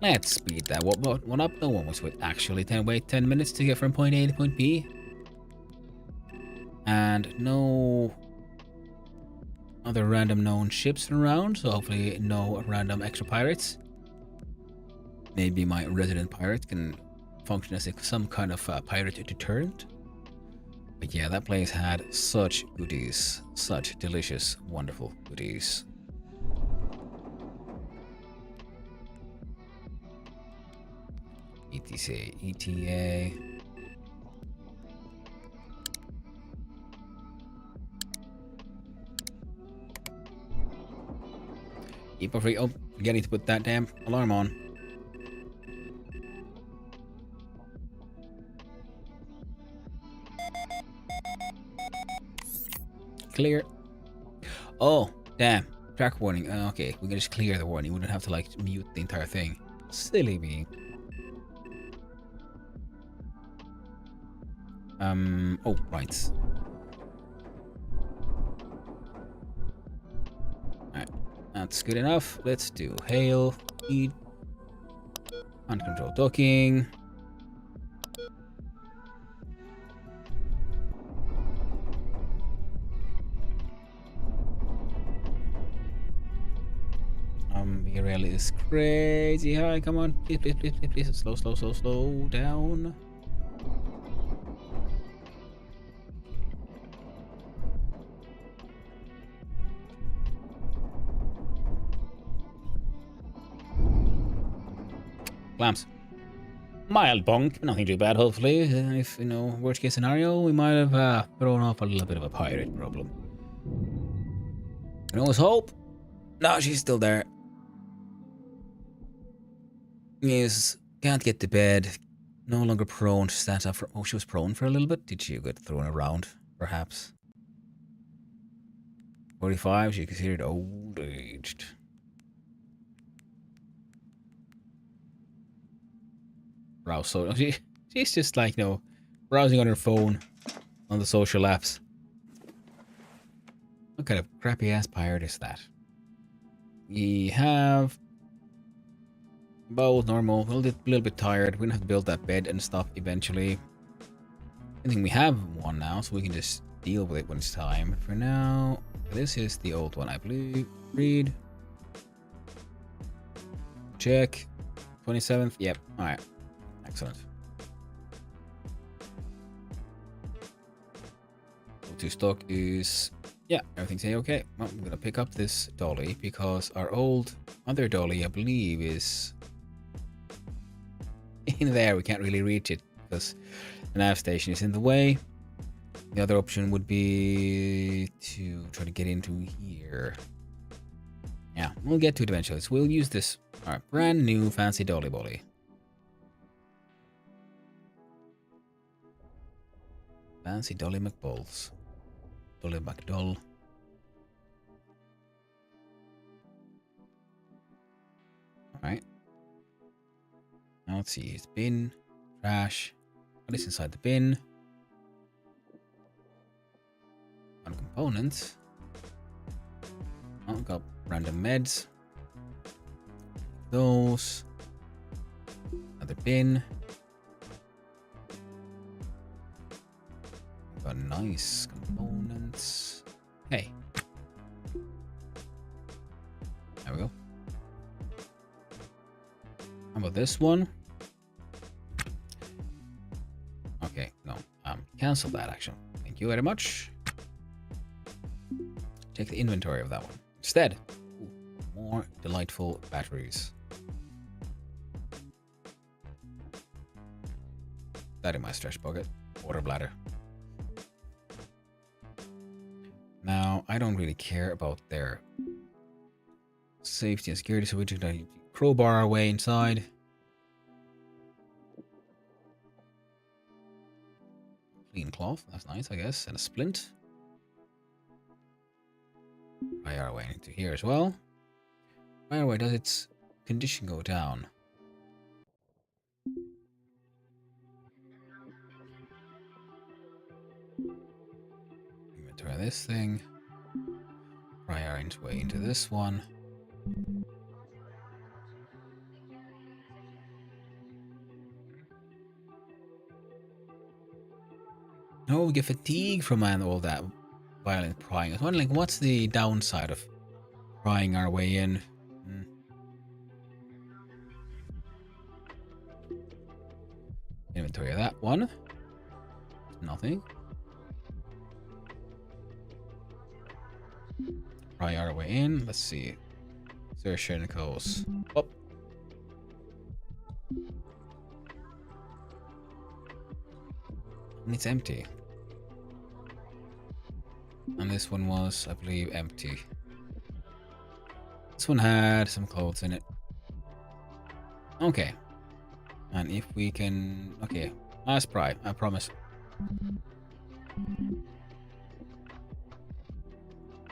Let's speed that one up. No one was actually 10 minutes to get from point A to point B. And no other random known ships around, so hopefully no random extra pirates. Maybe my resident pirate can function as some kind of pirate deterrent. But yeah, that place had such goodies. Such delicious, wonderful goodies. ETA. Keep a free. Oh, forgetting to put that damn alarm on. Clear. Oh, damn. Track warning. Okay, we can just clear the warning. We wouldn't have to like mute the entire thing. Silly me. Oh, right. Alright, that's good enough. Let's do hail, speed, uncontrolled docking. VRL is crazy high. Come on, please. Slow down. Clamps. Mild bonk, nothing too bad, hopefully. If, worst case scenario, we might have thrown off a little bit of a pirate problem. Can always hope. No, she's still there. Yes, can't get to bed. No longer prone. Sat up for. Oh, she was prone for a little bit. Did she get thrown around, perhaps? 45, she considered old aged. Browse so she's just like browsing on her phone on the social apps. What kind of crappy ass pirate is that? We have both normal, a little bit tired. We don't have to build that bed and stuff eventually. I think we have one now, so we can just deal with it when it's time. For now, this is the old one, I believe. Read. Check. 27th. Yep. Alright. Excellent. Go to stock is... Yeah, everything's okay. Well, I'm gonna pick up this dolly because our other dolly, I believe, is in there. We can't really reach it because the nav station is in the way. The other option would be to try to get into here. Yeah, we'll get to it eventually. So we'll use this our brand new fancy dolly bolly. Fancy Dolly McBalls. Dolly McDull. Alright. Now let's see. It's bin, trash. What is inside the bin? On components. Oh, got random meds. Those. Another bin. Got nice components. Hey. There we go. How about this one? Okay, no. Cancel that action. Thank you very much. Take the inventory of that one. Instead, ooh, more delightful batteries. That in my stretch bucket. Water bladder. Now, I don't really care about their safety and security, so we just crowbar our way inside. Clean cloth, that's nice, I guess, and a splint. Pry our way into here as well. By the way, does its condition go down? Inventory this thing. Pry our way into this one. No, we get fatigue from all that violent prying. I was wondering, like, what's the downside of prying our way in? Inventory of that one. Nothing. Pry our way in. Let's see. Insertion goes up. And it's empty. And this one was, I believe, empty. This one had some clothes in it. Okay. And if we can... Okay. Last pry, I promise.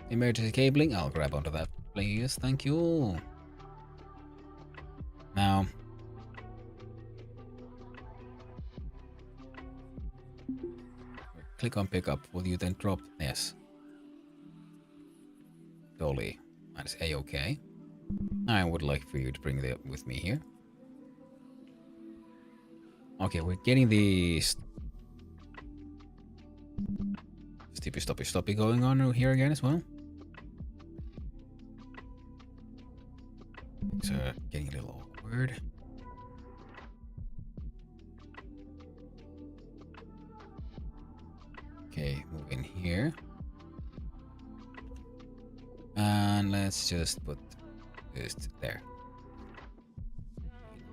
Emergency cabling. I'll grab onto that, please. Thank you. Now... Click on pickup. Will you then drop? Yes. Dolly. That is A-okay. I would like for you to bring that with me here. Okay, we're getting the stoppy going on here again as well. Things are getting a little awkward. Okay, move in here. And let's just put this there.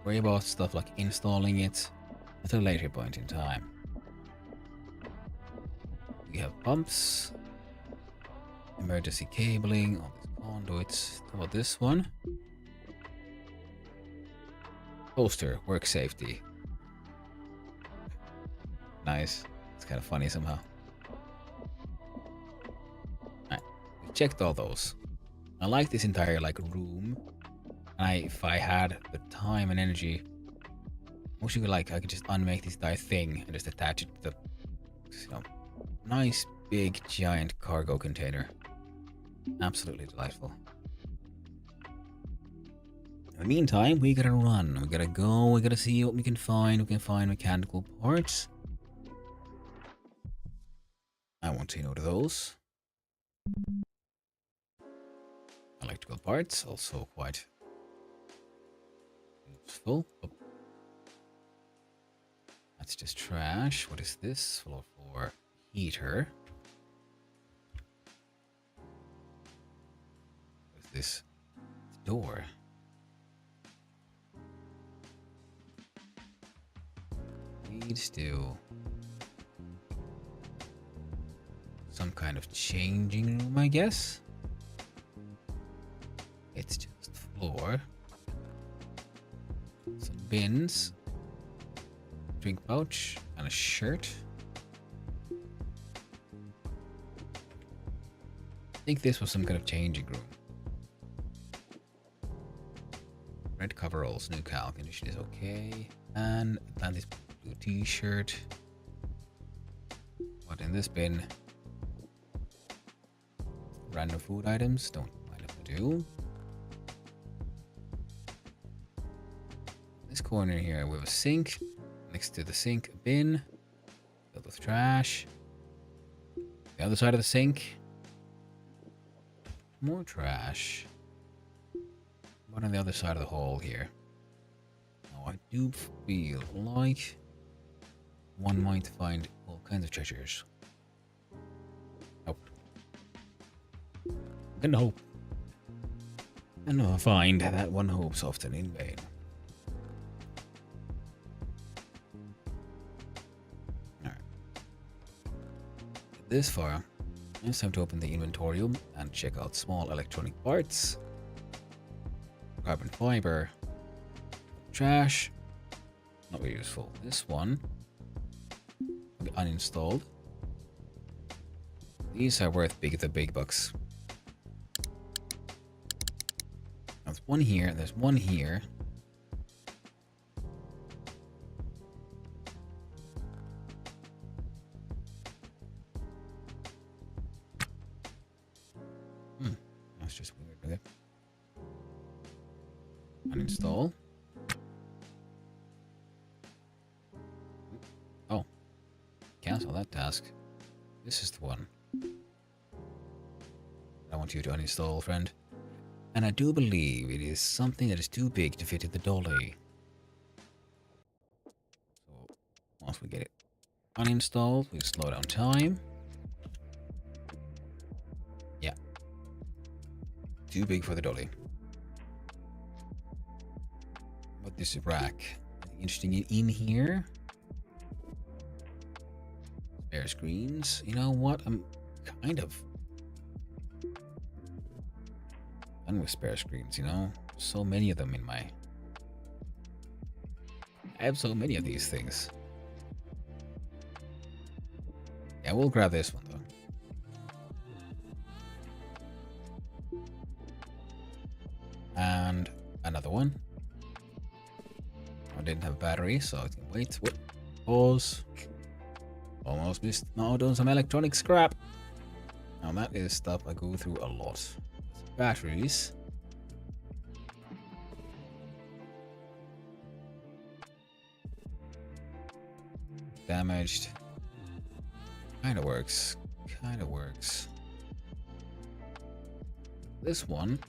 Worry about stuff like installing it at a later point in time. We have pumps, emergency cabling, all these conduits. How about this one? Poster, work safety. Nice. It's kind of funny somehow. Alright, we checked all those. I like this entire room. If I had the time and energy, I wish I could just unmake this entire thing and just attach it to the, nice big giant cargo container. Absolutely delightful. In the meantime, we gotta run. We gotta go. We gotta see what we can find. We can find mechanical parts. I won't say no to those. Electrical parts, also quite useful. Oh. That's just trash. What is this? Floor floor heater. What is this? Door. Needs to some kind of changing room, I guess. It's just floor. Some bins. Drink pouch and a shirt. I think this was some kind of changing room. white coveralls, new cowl condition is okay. And Atlantis blue t-shirt. What in this bin? Random food items, don't mind if I do. This corner here we have a sink. Next to the sink, a bin filled with trash. The other side of the sink, more trash. What on the other side of the hole here? Now I do feel like one might find all kinds of treasures. Nope. I'm gonna hope. And I'll find that one hopes often in vain. Alright. This far, it's time to open the inventorium and check out small electronic parts. Carbon fiber. Trash. Not very useful. This one will be uninstalled. These are worth the big bucks. There's one here. There's one here. That's just weird. Okay. Uninstall. Oh. Cancel that task. This is the one I want you to uninstall, friend. And I do believe it is something that is too big to fit in the dolly. So once we get it uninstalled, we slow down time. Yeah. Too big for the dolly. But this rack, interesting in here. Spare screens. You know what? I'm kind of done with spare screens, you know? So many of them in my... I have so many of these things. Yeah, we'll grab this one though. And another one. I didn't have a battery, so I can wait. Pause. Almost missed. Now doing some electronic scrap. Now that is stuff I go through a lot. Batteries. Damaged. Kinda works. Kinda works. This one.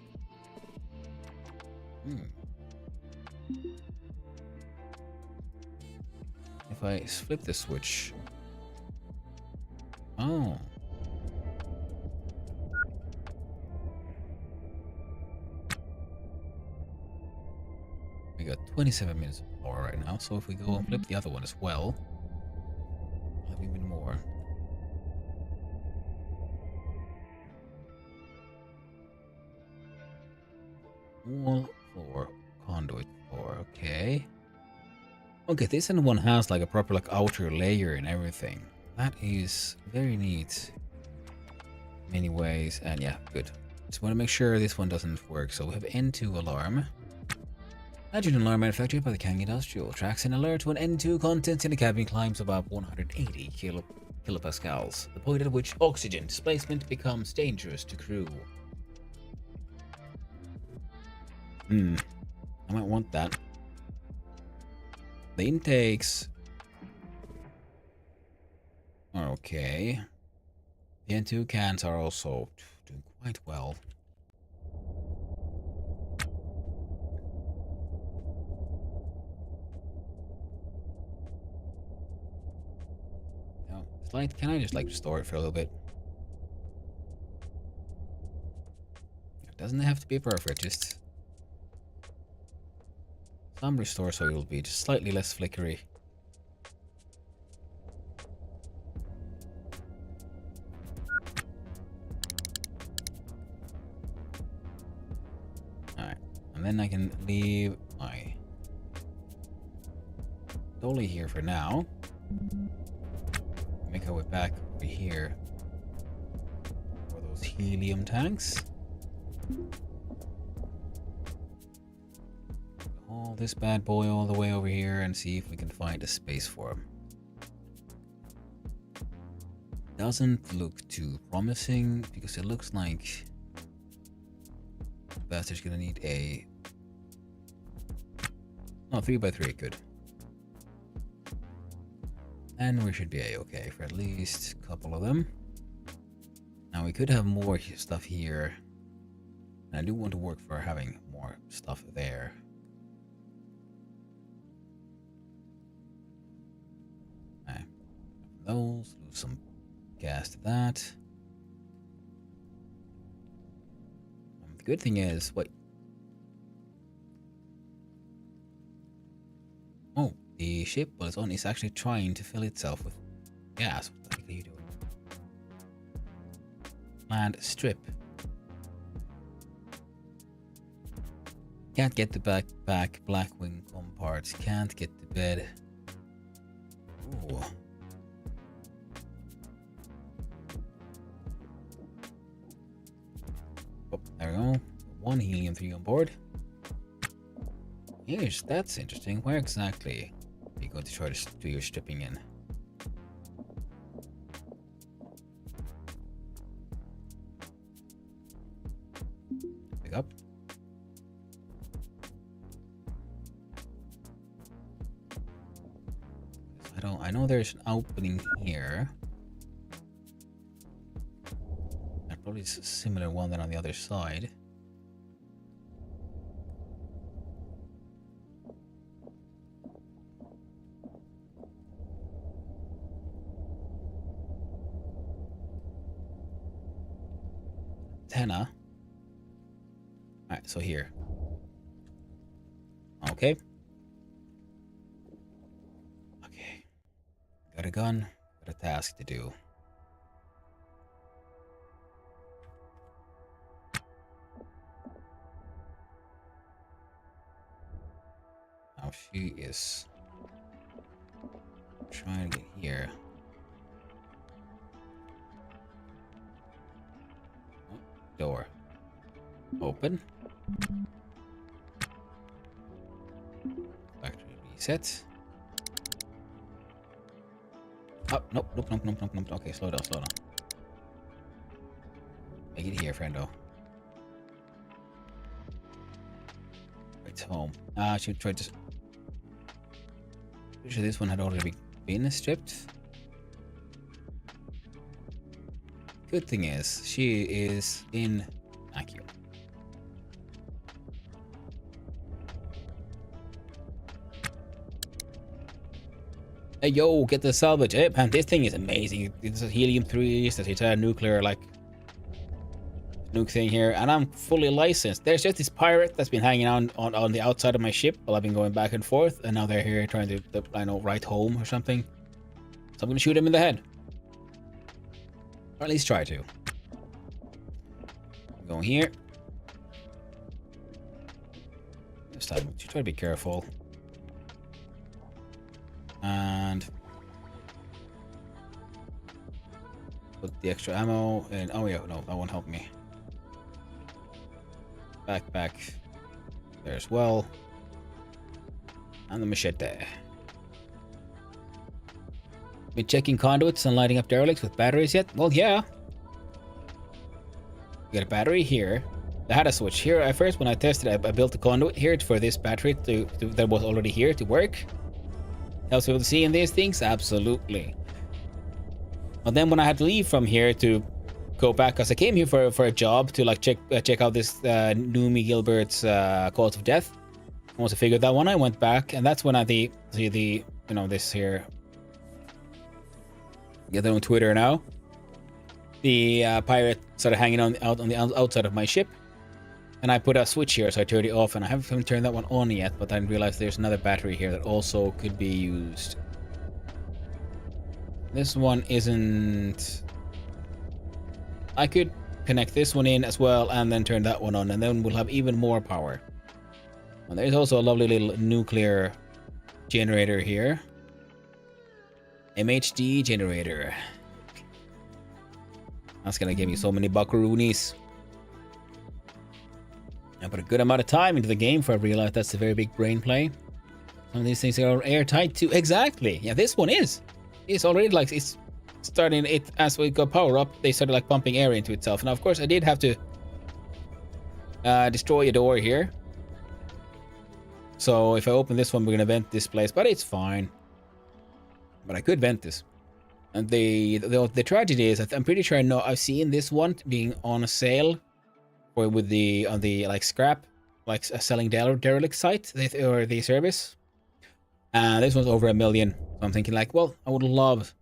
If I flip the switch. Oh. We got 27 minutes of power right now, so if we go and flip the other one as well, we'll have even more. Wall 4, conduit 4, okay. Okay, this one has like a proper like outer layer and everything. That is very neat in many ways, and yeah, good. Just want to make sure this one doesn't work. So we have N2 alarm. Hydrogen alarm manufactured by the Kang Industrial. Tracks an alert when N2 contents in the cabin climbs above 180 kilopascals, the point at which oxygen displacement becomes dangerous to crew. I might want that. The intakes are okay. The N2 cans are also doing quite well. Now, slide, can I just like store it for a little bit? It doesn't have to be perfect, just some restore so it will be just slightly less flickery. Alright, and then I can leave my dolly here for now. Make our way back over here for those helium tanks. follow this bad boy all the way over here and see if we can find a space for him. Doesn't look too promising because it looks like the bastard's gonna need a 3x3 good. And we should be a-okay for at least a couple of them. Now we could have more stuff here. And I do want to work for having more stuff there. Okay. Those, lose some gas to that. The good thing is, wait. Oh, the ship was on is actually trying to fill itself with gas. What the heck are you doing? Land strip. Can't get the back Blackwing comparts. Can't get the bed. Ooh. Oh, there we go. One helium-3 on board. Yes, that's interesting. Where exactly are you going to try to do your stripping in? Pick up. I know there's an opening here. That probably is a similar one than on the other side. Antenna. Alright, so here. Okay. Okay. Got a gun, got a task to do. Now she is trying to get here. Door open. Factory reset. Oh, nope. Okay, slow down. Make it here, friendo. Right, home. I should try to. Pretty sure this one had already been stripped. Good thing is, she is in vacuum. Hey yo, get the salvage. Hey man, this thing is amazing. It's a helium-3, it's a entire nuclear like nuke thing here, and I'm fully licensed. There's just this pirate that's been hanging out on the outside of my ship while I've been going back and forth, and now they're here trying to, I know, write home or something. So I'm gonna shoot him in the head. Or at least try to. Go here. This time, try to be careful. And put the extra ammo in. Oh yeah, no, that won't help me. Backpack there as well. And the machete. Been checking conduits and lighting up derelicts with batteries yet? Well, yeah. We got a battery here. I had a switch here. At first, when I tested it, I built a conduit here for this battery that was already here to work. Helps people to see in these things? Absolutely. But then when I had to leave from here to go back, because I came here for a job to like check out this Noomi Gilbert's Cause of Death. Once I figured that one, I went back, and that's when I see the you know, this here. Get them on Twitter now. The pirate started hanging out on the outside of my ship, and I put a switch here, so I turned it off, and I haven't turned that one on yet, but I realized there's another battery here that also could be used. This one isn't. I could connect this one in as well, and then turn that one on, and then we'll have even more power. And there's also a lovely little nuclear generator here. MHD generator. That's gonna give me so many buckaroonies. I put a good amount of time into the game before I realized that's a very big brain play. Some of these things are airtight too. Exactly. Yeah, this one is. It's already like it's starting it as we got power up. They started like pumping air into itself. Now, of course, I did have to destroy a door here. So if I open this one, we're gonna vent this place, but it's fine. But I could vent this. And the tragedy is, I'm pretty sure I've seen this one being on a sale, or with on the like scrap, like a selling derelict site or the service. This one's over $1 million. So I'm thinking like, well, I would love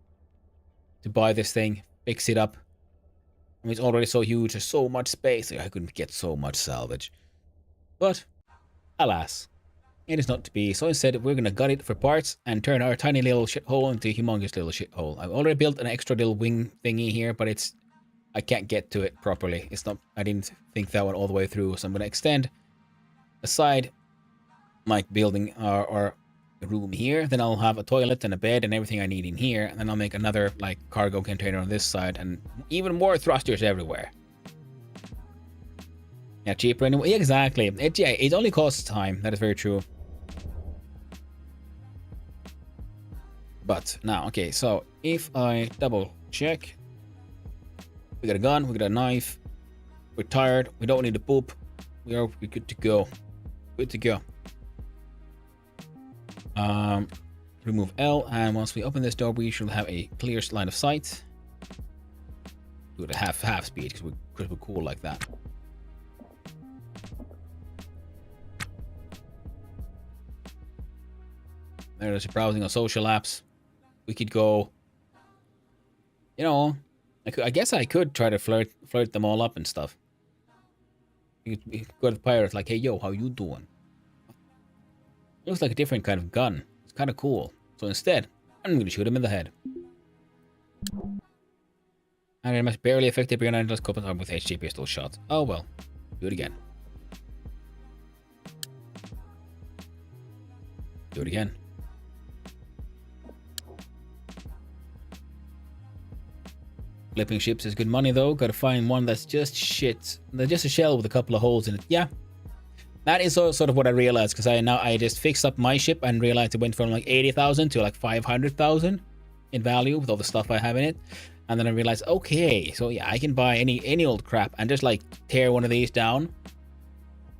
to buy this thing, fix it up. I mean, it's already so huge, there's so much space. I couldn't get so much salvage. But alas, it is not to be. So instead, we're gonna gut it for parts and turn our tiny little shithole into a humongous little shithole. I've already built an extra little wing thingy here, but I can't get to it properly. It's not. I didn't think that one all the way through, so I'm gonna extend a side, like building our room here. Then I'll have a toilet and a bed and everything I need in here, and then I'll make another like cargo container on this side, and even more thrusters everywhere. Yeah, cheaper anyway. Yeah, exactly. It only costs time. That is very true. But now, okay, so if I double check, we got a gun, we got a knife, we're tired, we don't need to poop, we're good to go. Good to go. Remove L, and once we open this door, we should have a clear line of sight. Do it at half speed because we're cool like that. There's browsing on social apps. We could go, you know, I guess I could try to flirt them all up and stuff. You could go to the pirate like, hey, yo, how you doing? Looks like a different kind of gun. It's kind of cool. So instead, I'm going to shoot him in the head. And it must barely affect the Brianna's combat with HG pistol shot. Oh well. Do it again. Do it again. Flipping ships is good money though. Gotta find one that's just shit. That's just a shell with a couple of holes in it. Yeah. That is sort of what I realized, because I just fixed up my ship and realized it went from like 80,000 to like 500,000 in value with all the stuff I have in it. And then I realized, okay, so yeah, I can buy any old crap and just like tear one of these down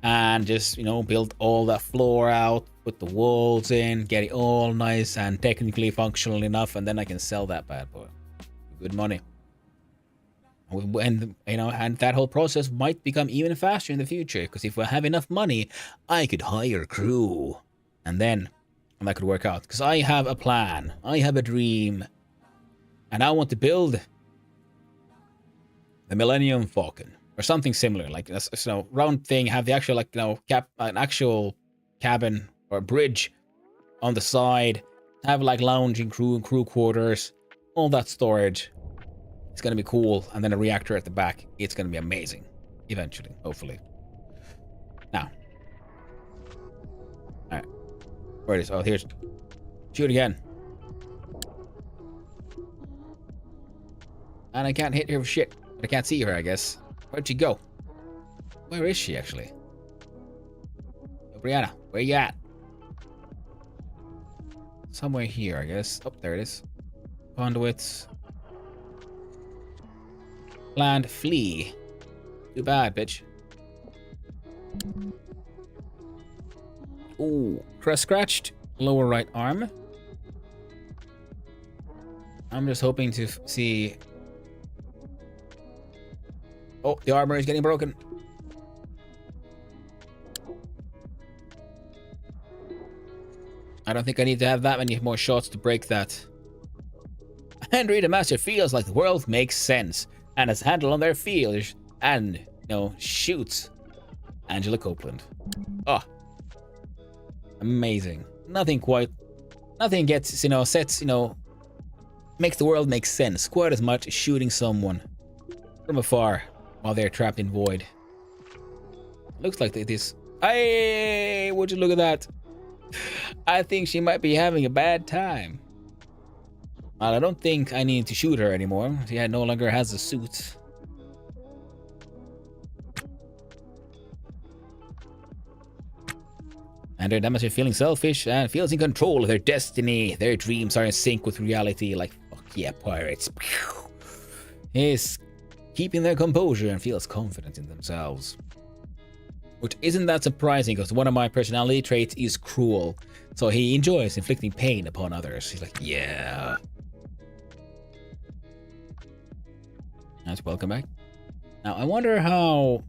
and just, you know, build all that floor out, put the walls in, get it all nice and technically functional enough, and then I can sell that bad boy. Good money. And, you know, and that whole process might become even faster in the future, because if I have enough money, I could hire crew. And then that could work out, because I have a plan. I have a dream. And I want to build the Millennium Falcon or something similar, like a round thing, have the actual, like, you know, an actual cabin or bridge on the side, have like lounging crew and crew quarters, all that storage. It's gonna be cool, and then a reactor at the back. It's gonna be amazing, eventually, hopefully. Now, all right, where it is? Oh, here's. Shoot again. And I can't hit her for shit. But I can't see her, I guess. Where'd she go? Where is she, actually? Oh, Brianna, where you at? Somewhere here, I guess. Oh, there it is. Conduits. Land flee. Too bad, bitch. Ooh, scratched lower right arm. I'm just hoping to see. Oh, the armor is getting broken. I don't think I need to have that many more shots to break that. Henry the Master feels like the world makes sense and has handle on their field and, you know, shoots Angela Copeland. Oh, amazing. Nothing gets, you know, sets, you know, makes the world make sense quite as much as shooting someone from afar while they're trapped in void. Looks like it is. Hey, would you look at that? I think she might be having a bad time. Well, I don't think I need to shoot her anymore. She no longer has a suit. And their demons are feeling selfish and feels in control of their destiny. Their dreams are in sync with reality. Like, fuck yeah, pirates. He's keeping their composure and feels confident in themselves. Which isn't that surprising, because one of my personality traits is cruel. So he enjoys inflicting pain upon others. He's like, yeah. Nice, welcome back. Now, I wonder how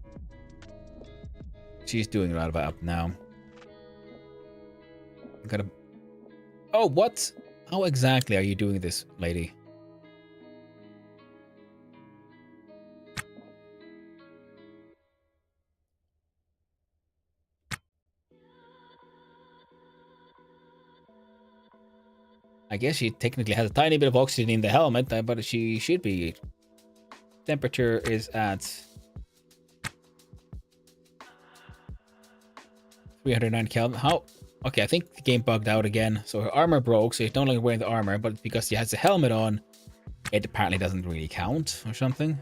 she's doing right about now. Gotta... Oh, what? How exactly are you doing this, lady? I guess she technically has a tiny bit of oxygen in the helmet, but she should be. Temperature is at 309 Kelvin. How? Okay, I think the game bugged out again. So her armor broke, so she's no longer wearing the armor, but because she has the helmet on, it apparently doesn't really count or something.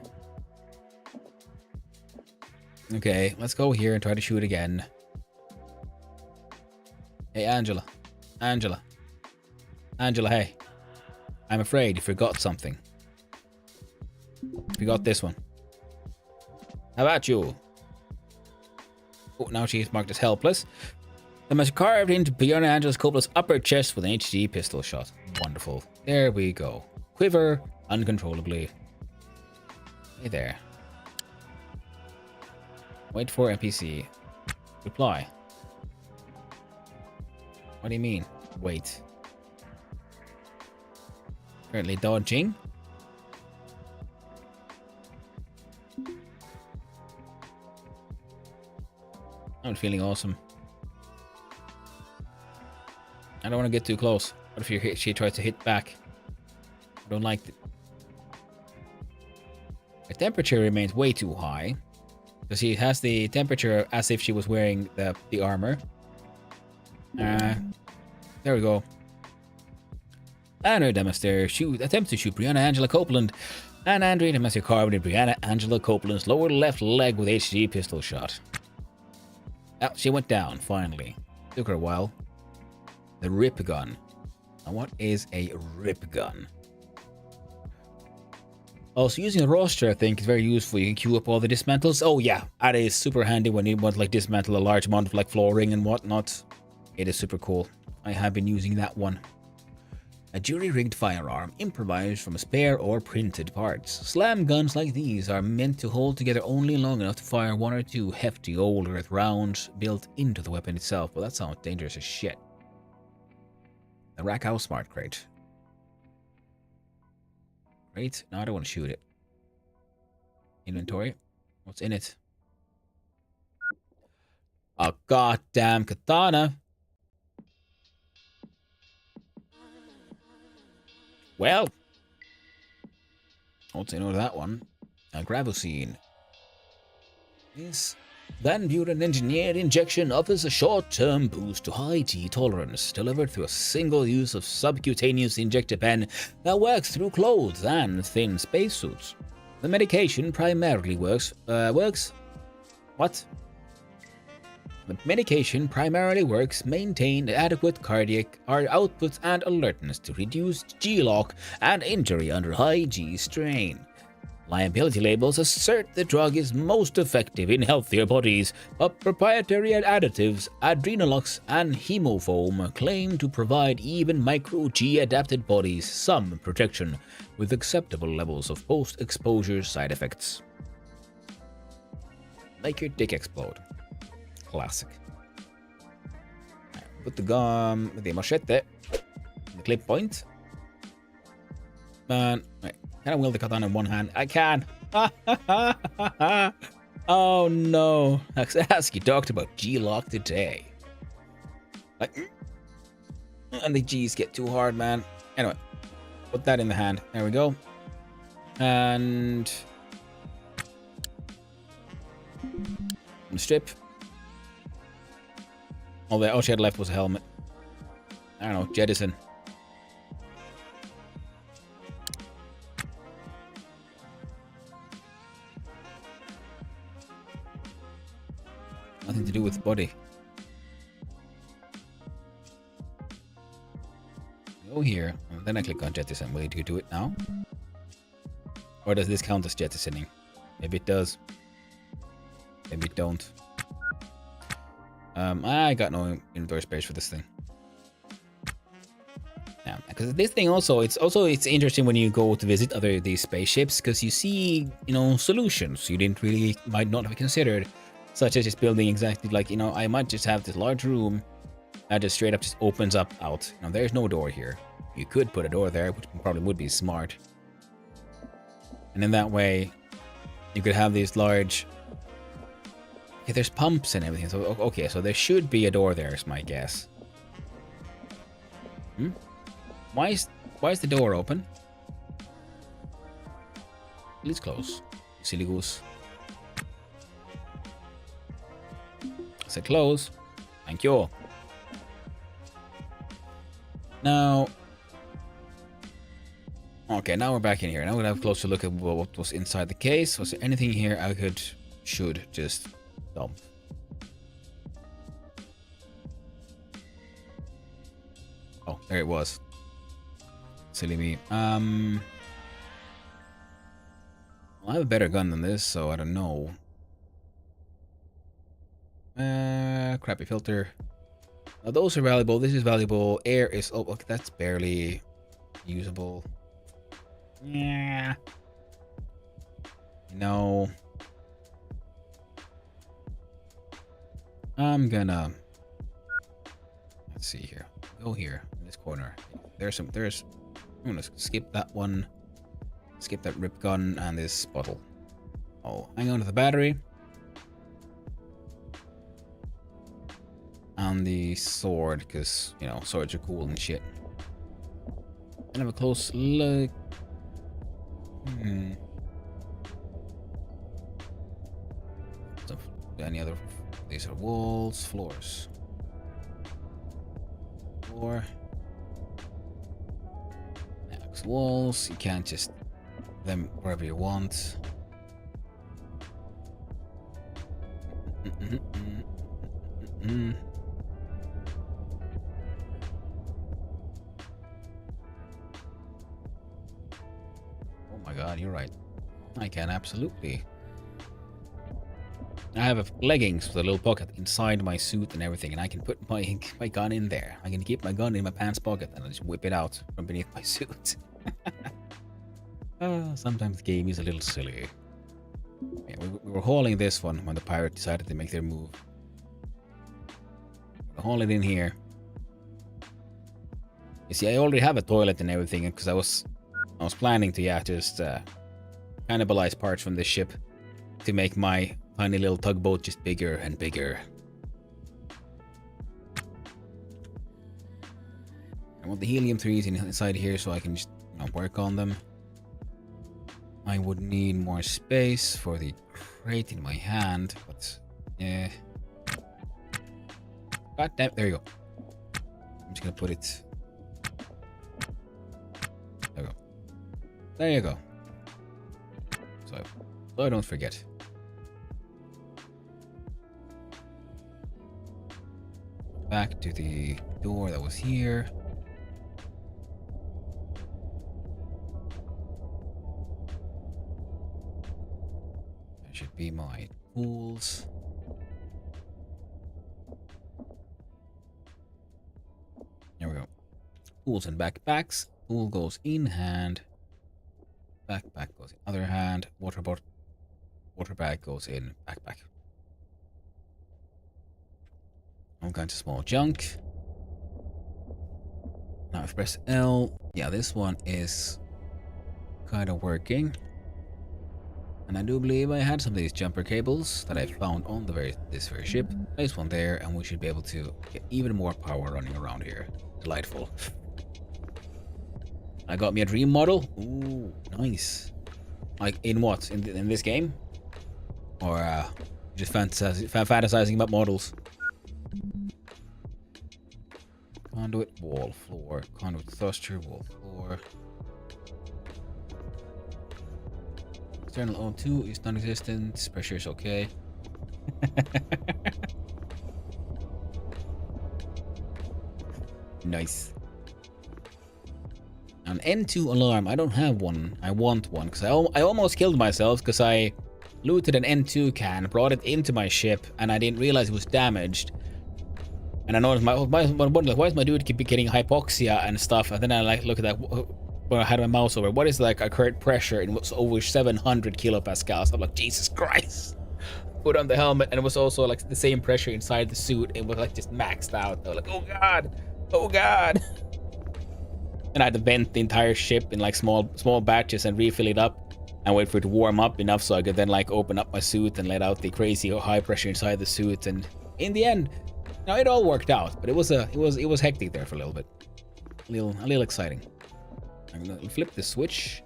Okay, let's go here and try to shoot again. Hey, Angela. Angela. Angela, hey. I'm afraid you forgot something. You forgot this one. How about you? Oh, now she's marked as helpless. The was carved into Bjorn Angela's Coppola's upper chest with an HG pistol shot. Wonderful. There we go. Quiver uncontrollably. Hey there. Wait for NPC. Reply. What do you mean? Wait. Currently dodging. I'm feeling awesome. I don't want to get too close. What if she tries to hit back? I don't like it. The temperature remains way too high. So she has the temperature as if she was wearing the armor. There we go. And her Demaster attempts to shoot Brianna Angela Copeland. And Andrea Demaster carved in Brianna Angela Copeland's lower left leg with HG pistol shot. Oh, she went down, finally. Took her a while. The rip gun. Now what is a rip gun? Also, using a roster, I think, is very useful. You can queue up all the dismantles. Oh yeah, that is super handy when you want to like dismantle a large amount of like flooring and whatnot. It is super cool. I have been using that one. A jury-rigged firearm improvised from spare or printed parts. Slam guns like these are meant to hold together only long enough to fire one or two hefty old earth rounds built into the weapon itself. Well, that sounds dangerous as shit. The Rackhouse Smart Crate. Great. No, I don't want to shoot it. Inventory. What's in it? A goddamn katana. Well, I'll say no to that one. A Gravocene. This then viewed an engineered injection offers a short-term boost to high G tolerance, delivered through a single use of subcutaneous injector pen that works through clothes and thin spacesuits. The medication primarily works. The medication primarily works maintain adequate cardiac output and alertness to reduce G-lock and injury under high G strain. Liability labels assert the drug is most effective in healthier bodies, but proprietary additives, Adrenalox and Hemofoam claim to provide even micro-G adapted bodies some protection with acceptable levels of post-exposure side effects. Make your dick explode. Classic. Put the gum with the machete, the clip point. Man, wait, can I wield the katana in one hand? I can. Oh no. Sasuke talked about G-lock today. Like, and the G's get too hard, man. Anyway, put that in the hand. There we go. And strip. All she had left was a helmet. I don't know, jettison. Nothing to do with body. Go here, and then I click on jettison. Will you do it now? Or does this count as jettisoning? Maybe it does. Maybe it don't. I got no inventory space for this thing. Yeah, because this thing also, it's interesting when you go to visit these spaceships, because you see, solutions you might not have considered, such as just building exactly like, I might just have this large room that just straight up just opens up out. There's no door here. You could put a door there, which probably would be smart. And in that way, you could have these large... Okay, there's pumps and everything. So, okay, so there should be a door there, is my guess. Why is the door open? Please close. Silly goose. I said close. Thank you. Now... Okay, now we're back in here. Now we're gonna have a closer look at what was inside the case. Was there anything here I should just dump? Oh, there it was. Silly me. Well, I have a better gun than this, so I don't know. Crappy filter. Now those are valuable. This is valuable. Air is... Oh, okay, that's barely usable. Yeah. No. I'm gonna... Let's see here. Go here, in this corner. I'm gonna skip that one. Skip that rip gun and this bottle. Oh, hang on to the battery. And the sword, because, swords are cool and shit. And have a close look. So, any other... These are walls, floors. Floor. Next, walls. You can't just... them wherever you want. Oh my god, you're right. I can absolutely. I have leggings with a little pocket inside my suit and everything, and I can put my gun in there. I can keep my gun in my pants pocket and I just whip it out from beneath my suit. Sometimes the game is a little silly. Yeah, we were hauling this one when the pirate decided to make their move. Haul it in here. You see, I already have a toilet and everything, because I was planning to just cannibalize parts from this ship to make my tiny little tugboat just bigger and bigger. I want the helium-3s inside here so I can just work on them. I would need more space for the crate in my hand, but yeah. God damn, there you go. I'm just gonna put it. There you go. There you go. So I don't forget. Back to the door that was here. That should be my tools. There we go. Tools and backpacks. Tool goes in hand. Backpack goes in other hand. Water bag goes in backpack. All kinds of small junk. Now if I press L, yeah, this one is kind of working. And I do believe I had some of these jumper cables that I found on this very ship. Place one there, and we should be able to get even more power running around here. Delightful. I got me a dream model. Ooh, nice. Like in what? In this game? Or just fantasizing about models? Conduit, wall, floor. Conduit, thruster, wall, floor. External O2 is non-existent. Pressure is okay. Nice. An N2 alarm. I don't have one. I want one because I almost killed myself because I looted an N2 can, brought it into my ship, and I didn't realize it was damaged. And I noticed why is my dude keep getting hypoxia and stuff? And then I like look at that when I had my mouse over. What is like a current pressure? It was over 700 kilopascals. I'm like, Jesus Christ. Put on the helmet, and it was also like the same pressure inside the suit. It was like just maxed out. I was like, oh god, oh god. And I had to vent the entire ship in like small batches and refill it up and wait for it to warm up enough so I could then like open up my suit and let out the crazy high pressure inside the suit. And in the end, now it all worked out, but it was hectic there for a little bit, a little exciting. I'm gonna flip the switch.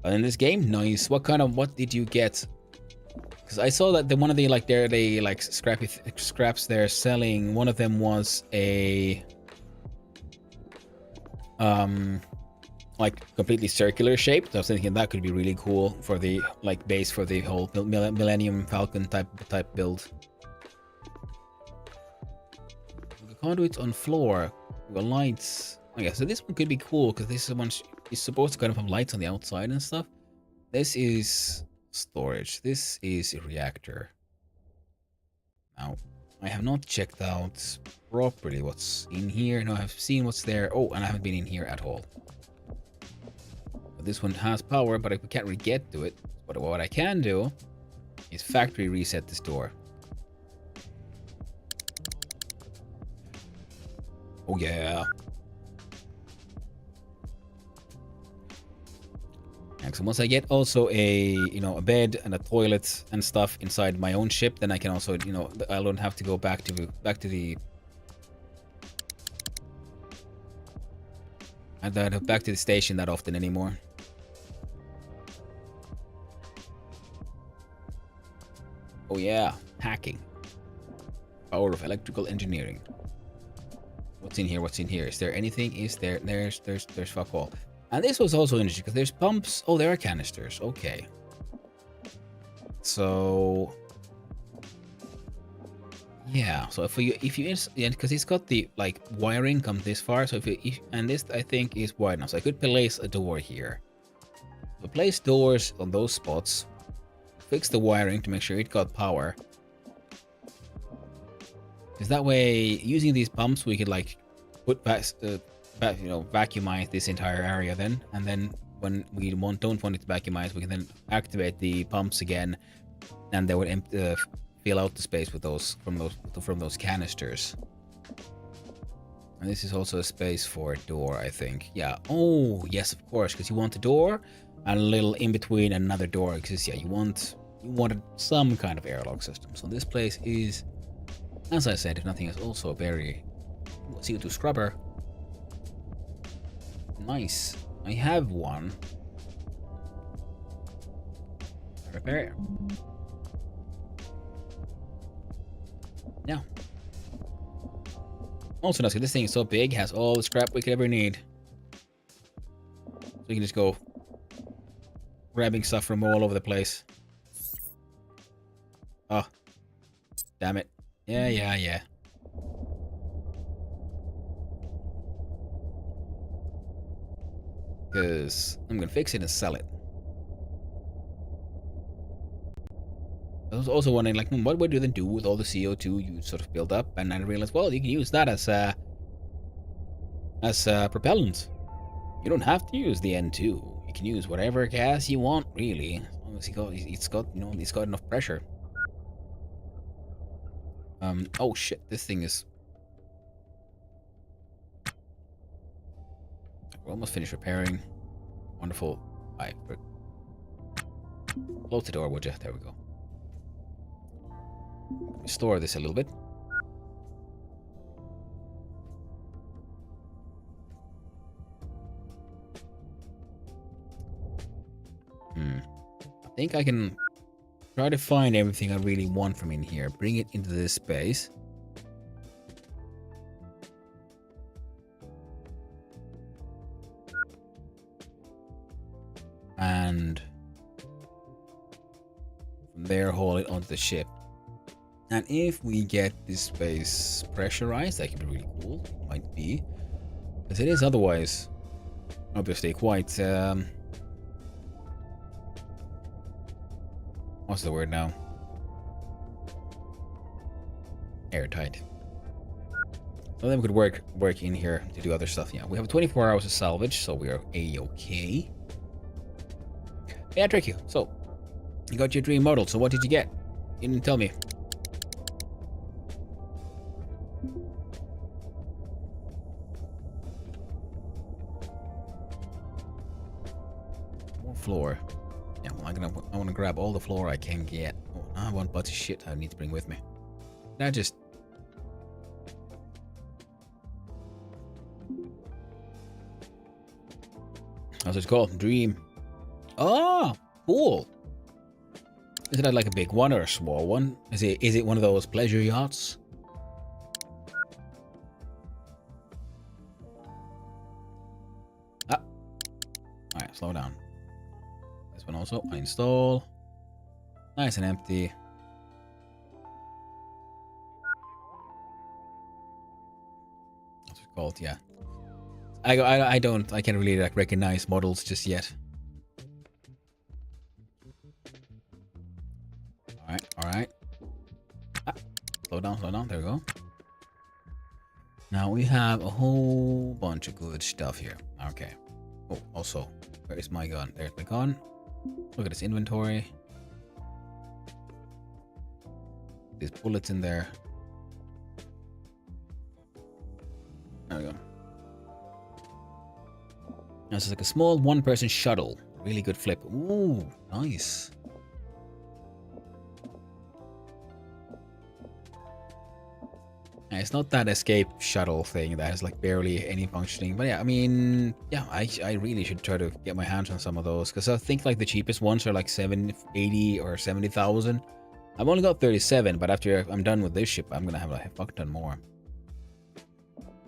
In this game, nice. What did you get? Because I saw that one of the like scraps they're selling. One of them was a like completely circular shape. So I was thinking that could be really cool for the like base for the whole Millennium Falcon type build. The conduits on floor. The lights. Okay, so this one could be cool because this one is supposed to kind of have lights on the outside and stuff. This is storage. This is a reactor. Now, I have not checked out properly what's in here. No, I've seen what's there. Oh, and I haven't been in here at all. But this one has power, but I can't really get to it. But what I can do is factory reset this door. Oh yeah. And so once I get also a bed and a toilet and stuff inside my own ship, then I can also I don't have to go back to the station that often anymore. Oh yeah, hacking. Power of electrical engineering. What's in here? What's in here? Is there anything? Is there? There's fuck all. And this was also interesting because there's pumps. Oh, there are canisters. Okay. So yeah. So if you because it's got the like wiring come this far. So and this I think is wide enough. So I could place a door here. So place doors on those spots. Fix the wiring to make sure it got power. Because that way, using these pumps, we could like put vacuumize this entire area then, and then when we don't want it to vacuumize, we can then activate the pumps again, and they would fill out the space with those from those canisters. And this is also a space for a door, I think. Yeah. Oh yes, of course, because you want a door and a little in between another door. Because yeah, you wanted some kind of airlock system. So this place is, as I said, if nothing else, also very CO2 scrubber. Nice. I have one. Repair. Now. Also nice, this thing is so big, has all the scrap we could ever need. So you can just go grabbing stuff from all over the place. Oh. Damn it. Yeah. Because I'm gonna fix it and sell it. I was also wondering, like, what would you then do with all the CO2 you sort of build up? And I realized, well, you can use that as propellant. You don't have to use the N2. You can use whatever gas you want, really, as long as it's got enough pressure. Oh shit, this thing is. We're almost finished repairing. Wonderful. Alright, close the door, would you? There we go. Restore this a little bit. I think I can try to find everything I really want from in here. Bring it into this space. And from there, haul it onto the ship. And if we get this space pressurized, that could be really cool. Might be. Because it is otherwise, obviously, quite, what's the word now? Airtight. So then we could work in here to do other stuff. Yeah, we have 24 hours of salvage, so we are A-okay. Yeah, trick you. So, you got your dream model, so what did you get? You didn't tell me. More floor. Yeah, well, I want to grab all the floor I can get. Oh, I want a bunch of shit I need to bring with me. Now just... How's it called? Dream. Oh, cool. Is it like a big one or a small one? Is it one of those pleasure yachts? Ah. Alright, slow down. This one also. Install. Nice and empty. That's what it's called, yeah. I can't really like recognize models just yet. Alright. Ah, slow down, there we go. Now we have a whole bunch of good stuff here. Okay. Oh, also, where is my gun? There's my gun. Look at this inventory. There's bullets in there. There we go. Now this is like a small one-person shuttle. Really good flip. Ooh, nice. Yeah, it's not that escape shuttle thing that has like barely any functioning, but yeah, I mean, yeah, I really should try to get my hands on some of those, because I think like the cheapest ones are like 80 or 70,000. I've only got 37, but after I'm done with this ship, I'm gonna have like a fuck ton more.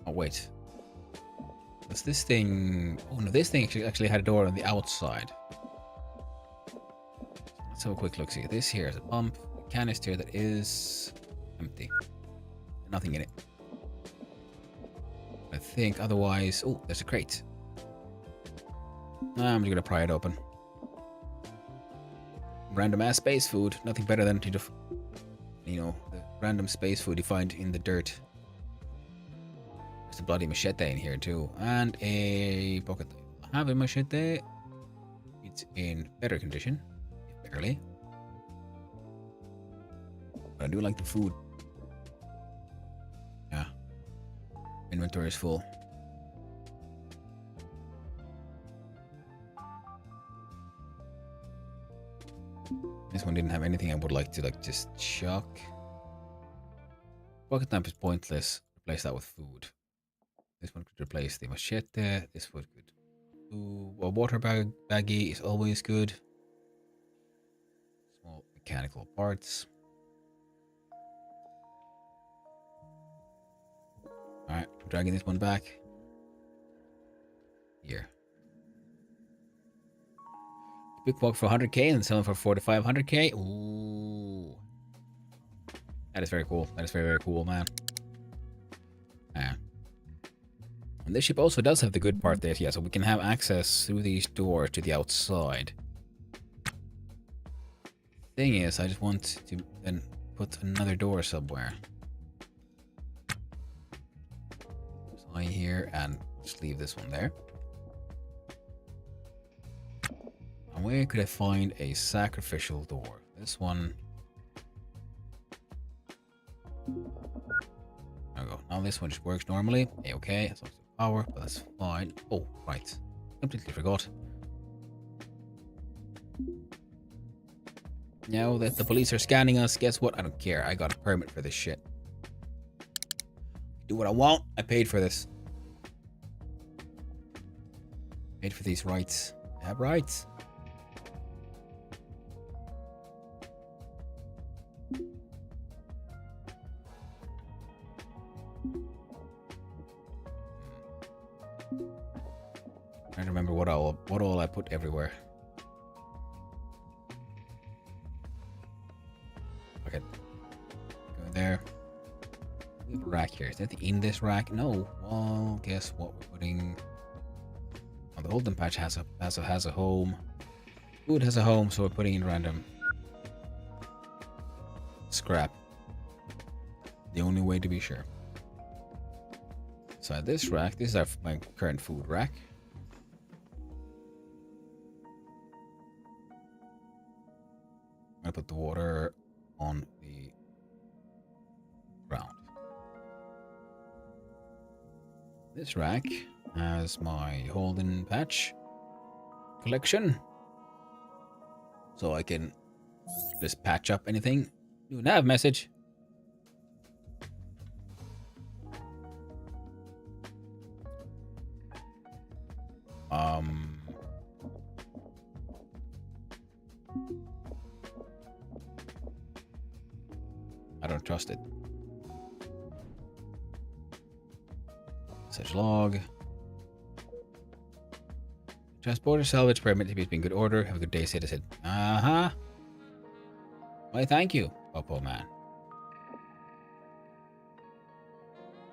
Oh wait, what's this thing? Oh no, this thing actually had a door on the outside. Let's have a quick look. See, this here is a pump, a canister that is empty. Nothing in it. I think otherwise... Oh, there's a crate. I'm just gonna pry it open. Random ass space food. Nothing better than to just, you know, the random space food you find in the dirt. There's a bloody machete in here too. And a pocket. I have a machete. It's in better condition. Barely. But I do like the food. Yeah. Inventory is full. This one didn't have anything I would like to like just chuck. Pocket knife is pointless. Replace that with food. This one could replace the machete. This one could. Ooh, a water baggie is always good. Small mechanical parts. Alright, I'm dragging this one back. Here. Big walk for 100k and selling for 4,500k. Ooh. That is very cool. That is very, very cool, man. Yeah. And this ship also does have the good part there, yeah, so we can have access through these doors to the outside. Thing is, I just want to then put another door somewhere. Here and just leave this one there. And where could I find a sacrificial door? This one. There we go. Now this one just works normally. Okay, it's not power, but that's fine. Oh, right. Completely forgot. Now that the police are scanning us, guess what? I don't care. I got a permit for this shit. Do what I want. I paid for this. Paid for these rights. I have rights. I don't remember what all I put everywhere. Okay. Go there. rack here? Is that in this rack? No. Well, guess what we're putting. Oh, the Holden patch has a home. Food has a home, so we're putting in random scrap. The only way to be sure. So this rack, this is my current food rack. I'm gonna put the water on the ground. This rack has my Holden patch collection. So I can just patch up anything. New nav message. I don't trust it. Message log. Transporter salvage permit to be in good order. Have a good day, citizen. Uh-huh. Why, thank you, Popo man.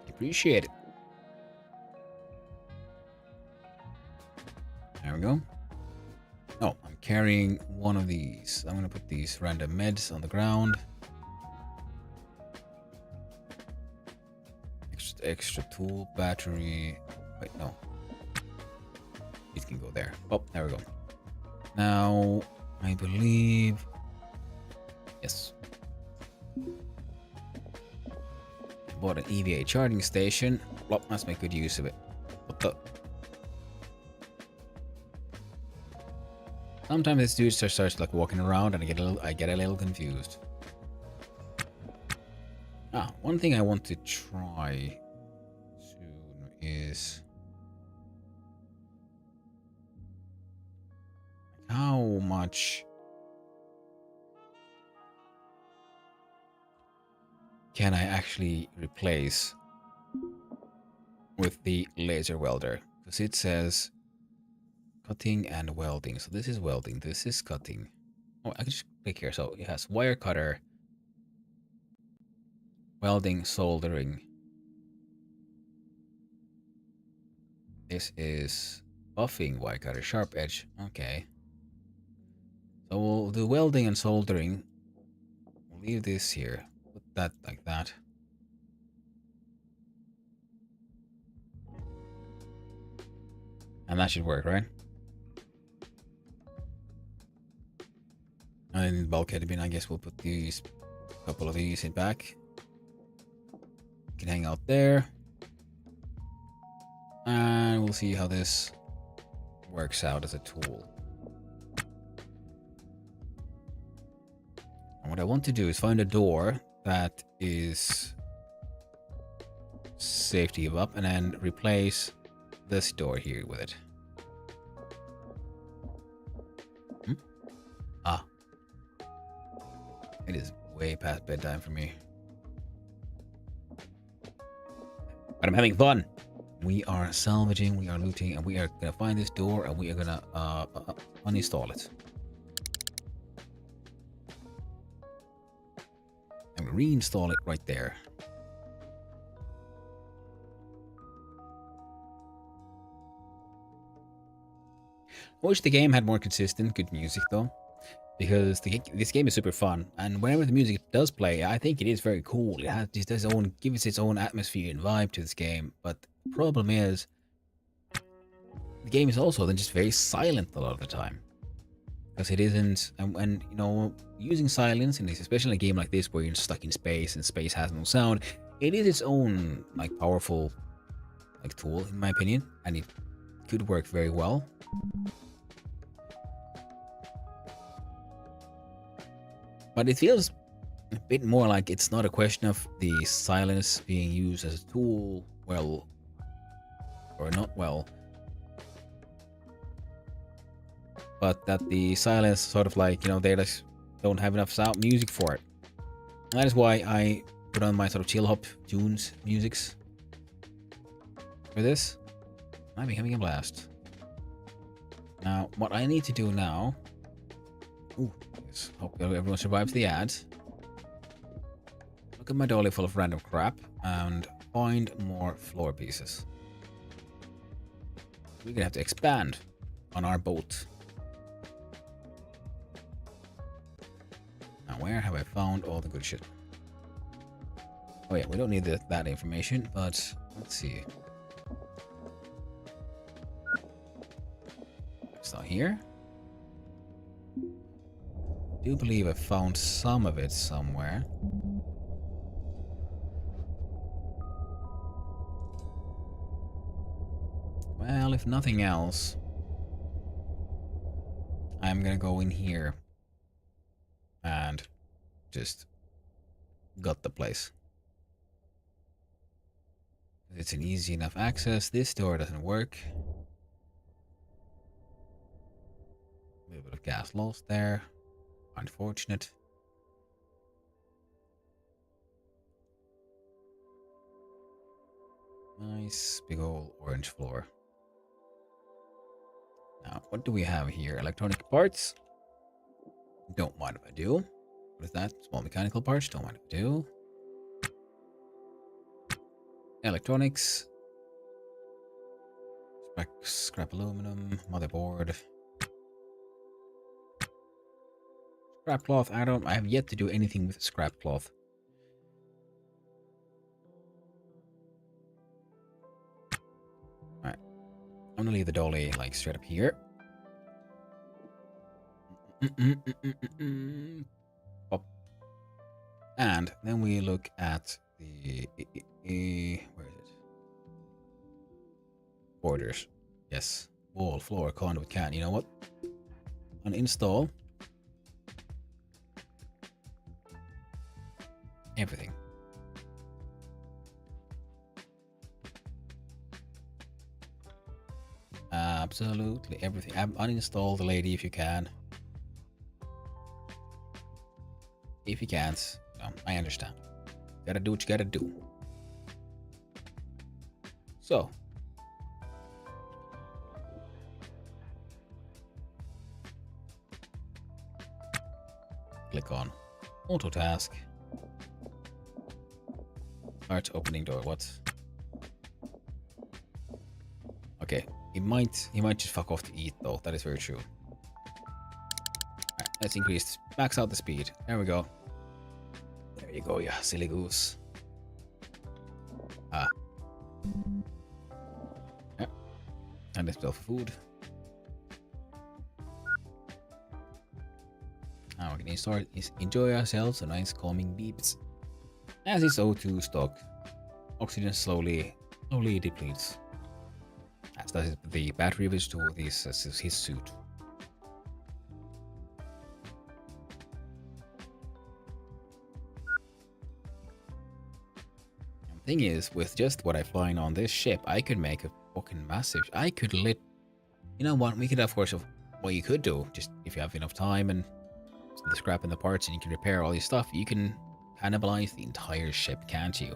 Appreciate it. There we go. Oh, I'm carrying one of these. I'm gonna put these random meds on the ground. Extra tool, battery. Wait, no. It can go there. Oh, there we go. Now, I believe... Yes. I bought an EVA charging station. Well, let's make good use of it. What the... Sometimes this dude starts like walking around and I get a little confused. One thing I want to try soon is how much can I actually replace with the laser welder? Because it says cutting and welding. So this is welding, this is cutting. Oh, I can just click here. So it has wire cutter, welding, soldering. This is buffing, wire cutter, sharp edge. Okay. So we'll do welding and soldering. We'll leave this here. Put that like that. And that should work, right? And in the bulkhead bin, I guess we'll put these, a couple of these in back. Can hang out there. And we'll see how this works out as a tool. And what I want to do is find a door that is safe to give up and then replace this door here with it. It is way past bedtime for me. But I'm having fun. We are salvaging, we are looting, and we are gonna find this door and we are gonna uninstall it. And reinstall it right there. I wish the game had more consistent, good music though. Because this game is super fun, and whenever the music does play, I think it is very cool. It has just gives its own atmosphere and vibe to this game. But the problem is, the game is also then just very silent a lot of the time, because it isn't. And you know, using silence in this, especially in a game like this where you're stuck in space and space has no sound, it is its own like powerful like tool in my opinion, and it could work very well. But it feels a bit more like it's not a question of the silence being used as a tool well or not well, but that the silence sort of like, you know, they just don't have enough sound music for it. And that is why I put on my sort of chill hop tunes musics for this. I'll be having a blast. Now, what I need to do now... Ooh, hope everyone survives the ads. Look at my dolly full of random crap and find more floor pieces. We're gonna have to expand on our boat. Now, where have I found all the good shit? Oh yeah, we don't need that information, but let's see. It's not here. I do believe I found some of it somewhere. Well, if nothing else, I'm gonna go in here and just gut the place. It's an easy enough access. This door doesn't work. A little bit of gas lost there. Unfortunate. Nice big old orange floor. Now, what do we have here? Electronic parts. Don't mind if I do. What is that? Small mechanical parts. Don't mind if I do. Electronics. Scrap aluminum. Motherboard. Scrap cloth. I have yet to do anything with scrap cloth. Alright. I'm gonna leave the dolly like straight up here. Pop. And then we look at the where is it? Borders. Yes. Wall, floor, conduit, can. You know what? Uninstall everything. Absolutely everything. Uninstall the lady if you can. If you can't, no, I understand. Gotta do what you gotta do. So. Click on auto task. Start opening door. What? Okay. He might just fuck off to eat though. That is very true. Alright, let's increase, max out the speed. There we go. There you go, you silly goose. Ah. Yeah. And let's go for food. Now we can start enjoy ourselves a nice calming beeps. As his O2 stock, oxygen slowly depletes. As does the battery which to his suit. The thing is, with just what I find on this ship, I could make a fucking massive. I could you know what? We could, of course, what you could do, just if you have enough time and the scrap and the parts, and you can repair all your stuff, you can cannibalize the entire ship, can't you?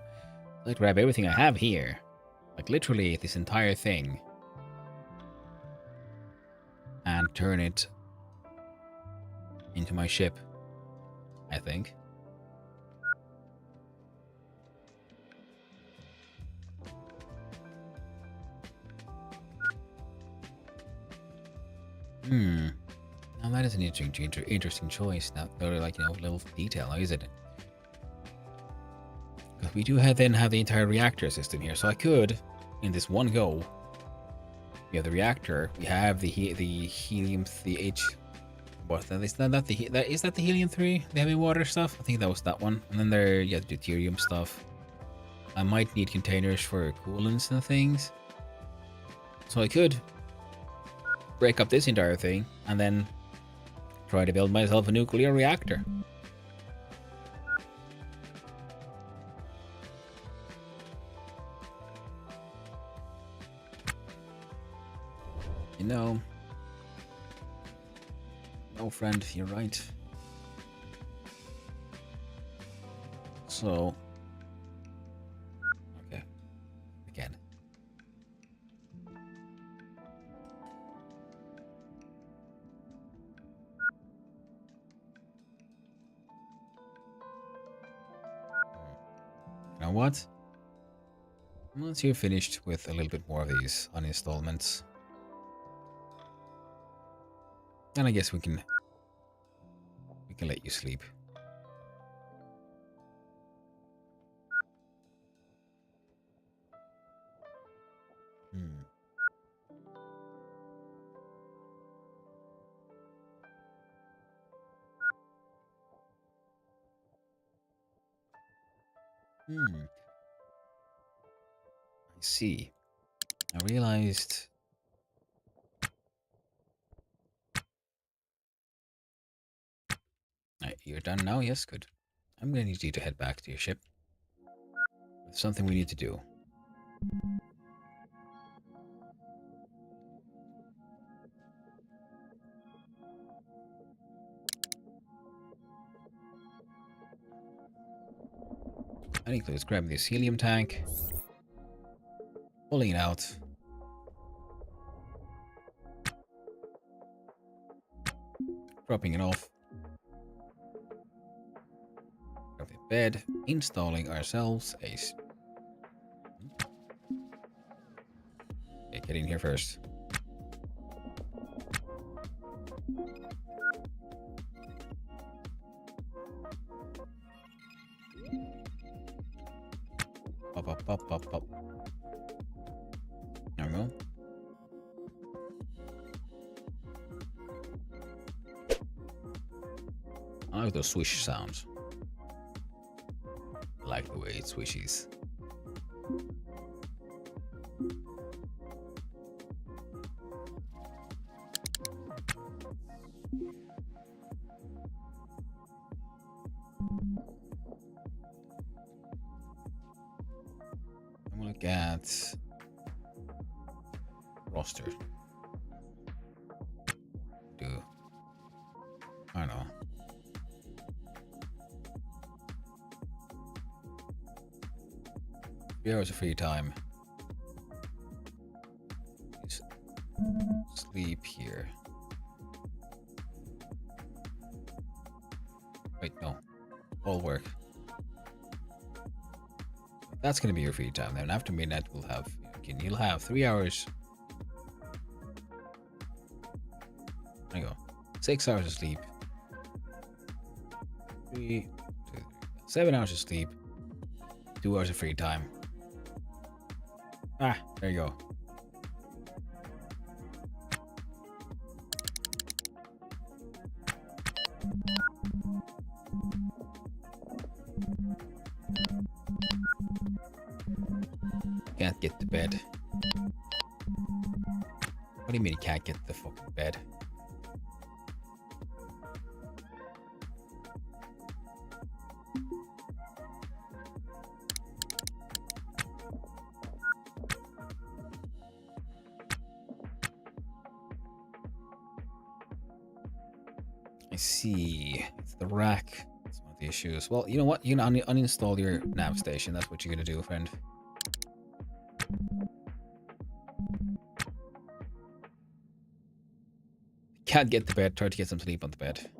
Like, grab everything I have here, like literally this entire thing, and turn it into my ship, I think. Now that is an interesting choice. Now, they're like, you know, little detail, isn't it? Because we do then have the entire reactor system here, so I could, in this one go, we have the reactor, we have the helium, the H. What is that? Is that the helium-3, the heavy water stuff? I think that was that one. And then there, you have the deuterium stuff. I might need containers for coolants and things, so I could break up this entire thing and then try to build myself a nuclear reactor. You know, no friend, you're right. So, okay, again. what? Once you're finished with a little bit more of these uninstallments, then I guess we can let you sleep. I see. I realized. Alright, you're done now? Yes, good. I'm gonna need you to head back to your ship. There's something we need to do. That includes grabbing this helium tank, pulling it out, dropping it off, grab the bed, installing ourselves a... Okay, get in here first. Pop. There we go. I like those swish sounds. I like the way it swishes. I'm gonna look at roster. I don't know. Three hours of free time. Just sleep here. Wait, no. All work. That's gonna be your free time. Then after midnight, you'll have 3 hours. There you go. 6 hours of sleep. 7 hours of sleep. 2 hours of free time. Ah, there you go. Can't get to bed. What do you mean you can't get to the fucking bed? I see. It's the rack. That's one of the issues. Well, you know what? You can uninstall your nav station. That's what you're gonna do, friend. Can't get to bed. Try to get some sleep on the bed.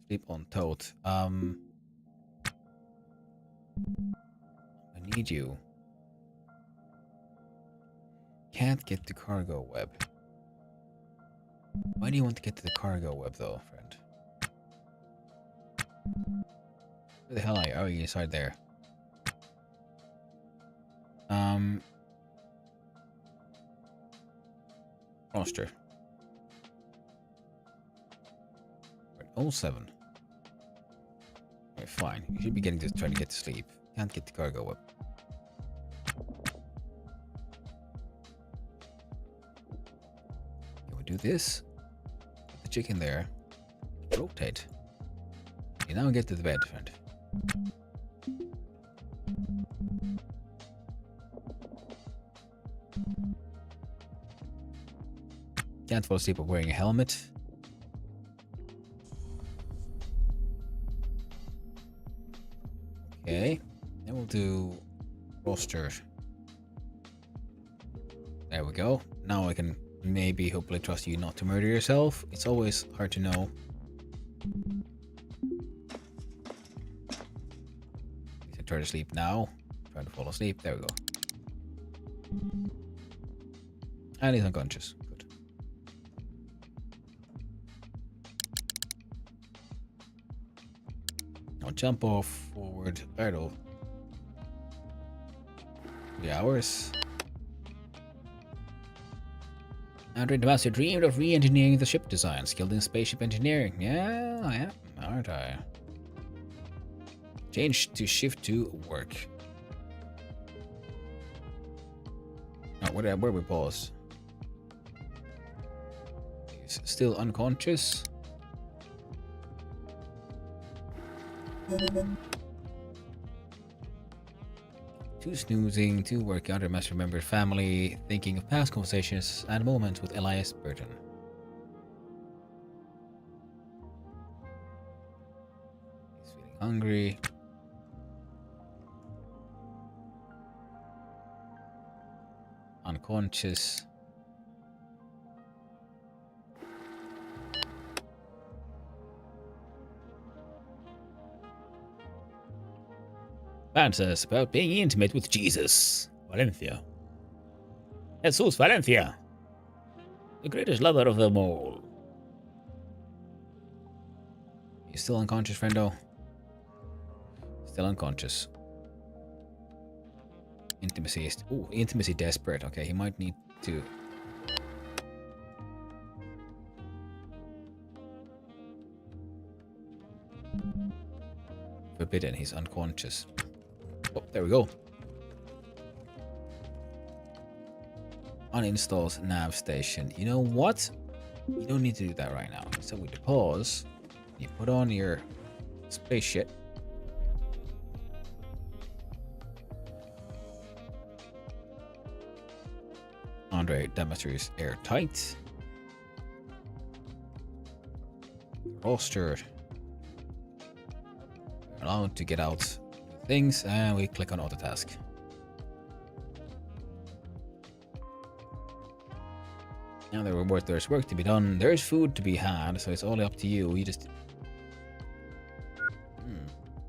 Sleep on tote. I need you. Can't get to cargo web. Why do you want to get to the cargo web, though, friend? Where the hell are you? Oh, you're inside there. Roster. 07. Okay, fine. You should be trying to get to sleep. Can't get to cargo web. Can we do this? Put the chicken there. Rotate. You now get to the bed, friend. Can't fall asleep while wearing a helmet. Okay, then we'll do roster. There we go. Now I can maybe hopefully trust you not to murder yourself. It's always hard to know. can try to sleep now. Trying to fall asleep. There we go. And he's unconscious. Good. I'll jump off forward. Idle. 3 hours. Andre the Master dreamed of re-engineering the ship design, skilled in spaceship engineering. Yeah, I am, aren't I? Change to shift to work. Oh, where we paused? He's still unconscious. Two snoozing, two working. Andre must remember family, thinking of past conversations and moments with Elias Burton. He's feeling hungry. Unconscious. Fancies about being intimate with Jesus. Valencia. Jesus Valencia. The greatest lover of them all. He's still unconscious, friendo. Still unconscious. Intimacy is... Ooh, intimacy desperate. Okay, he might need to... Forbidden, he's unconscious. Oh, there we go. Uninstalls nav station. You know what? You don't need to do that right now. So we pause. You put on your spaceship. Andre Demeter's airtight. Rostered. Allowed to get out things, and we click on auto task. Now the reward, there's work to be done, there's food to be had, so it's all up to you. You just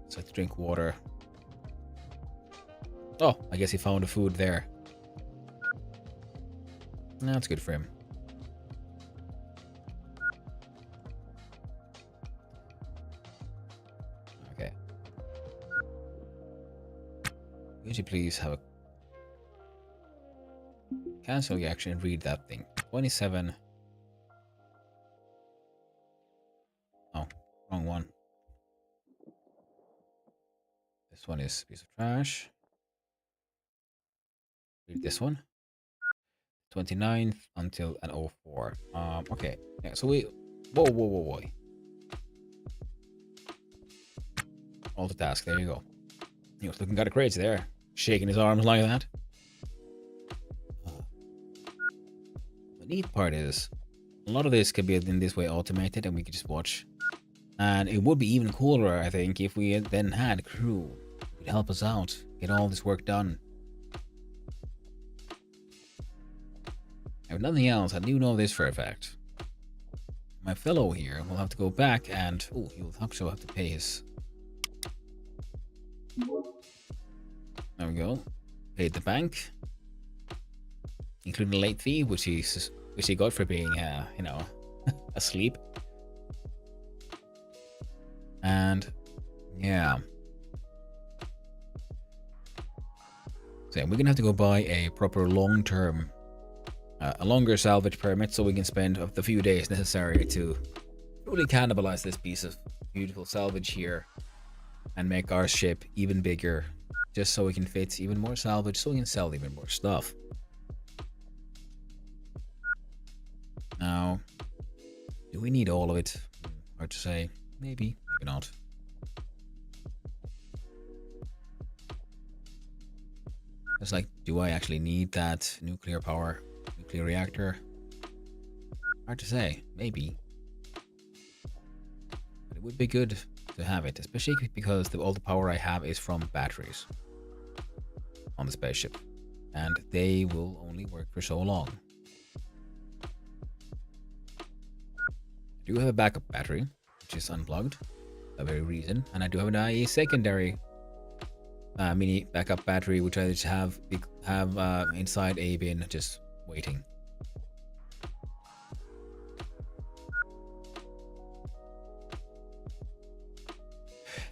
so let's drink water. Oh, I guess he found the food there. That's good for him. Okay. Would you please have a cancel your action and read that thing? 27. Oh, wrong one. This one is a piece of trash. Read this one. 29th until an 04. Okay. Yeah, so we... Whoa. All the task, there you go. He was looking kind of crazy there. Shaking his arms like that. The neat part is, a lot of this could be in this way automated and we could just watch. And it would be even cooler, I think, if we then had a crew who could help us out, get all this work done. If nothing else, I do know this for a fact. My fellow here will have to go back and... Oh, he'll also have to pay his... There we go. Paid the bank. Including the late fee, which he got for being, you know, asleep. And, yeah. So we're gonna have to go buy a proper long-term... a longer salvage permit so we can spend the few days necessary to truly cannibalize this piece of beautiful salvage here and make our ship even bigger, just so we can fit even more salvage, so we can sell even more stuff. Now, do we need all of it? Hard to say. Maybe, maybe not. It's like, do I actually need that nuclear power? Nuclear reactor? Hard to say. Maybe. But it would be good to have it, especially because all the power I have is from batteries on the spaceship. And they will only work for so long. I do have a backup battery, which is unplugged. For that very reason. And I do have a secondary mini backup battery, which I just have inside a bin, just waiting.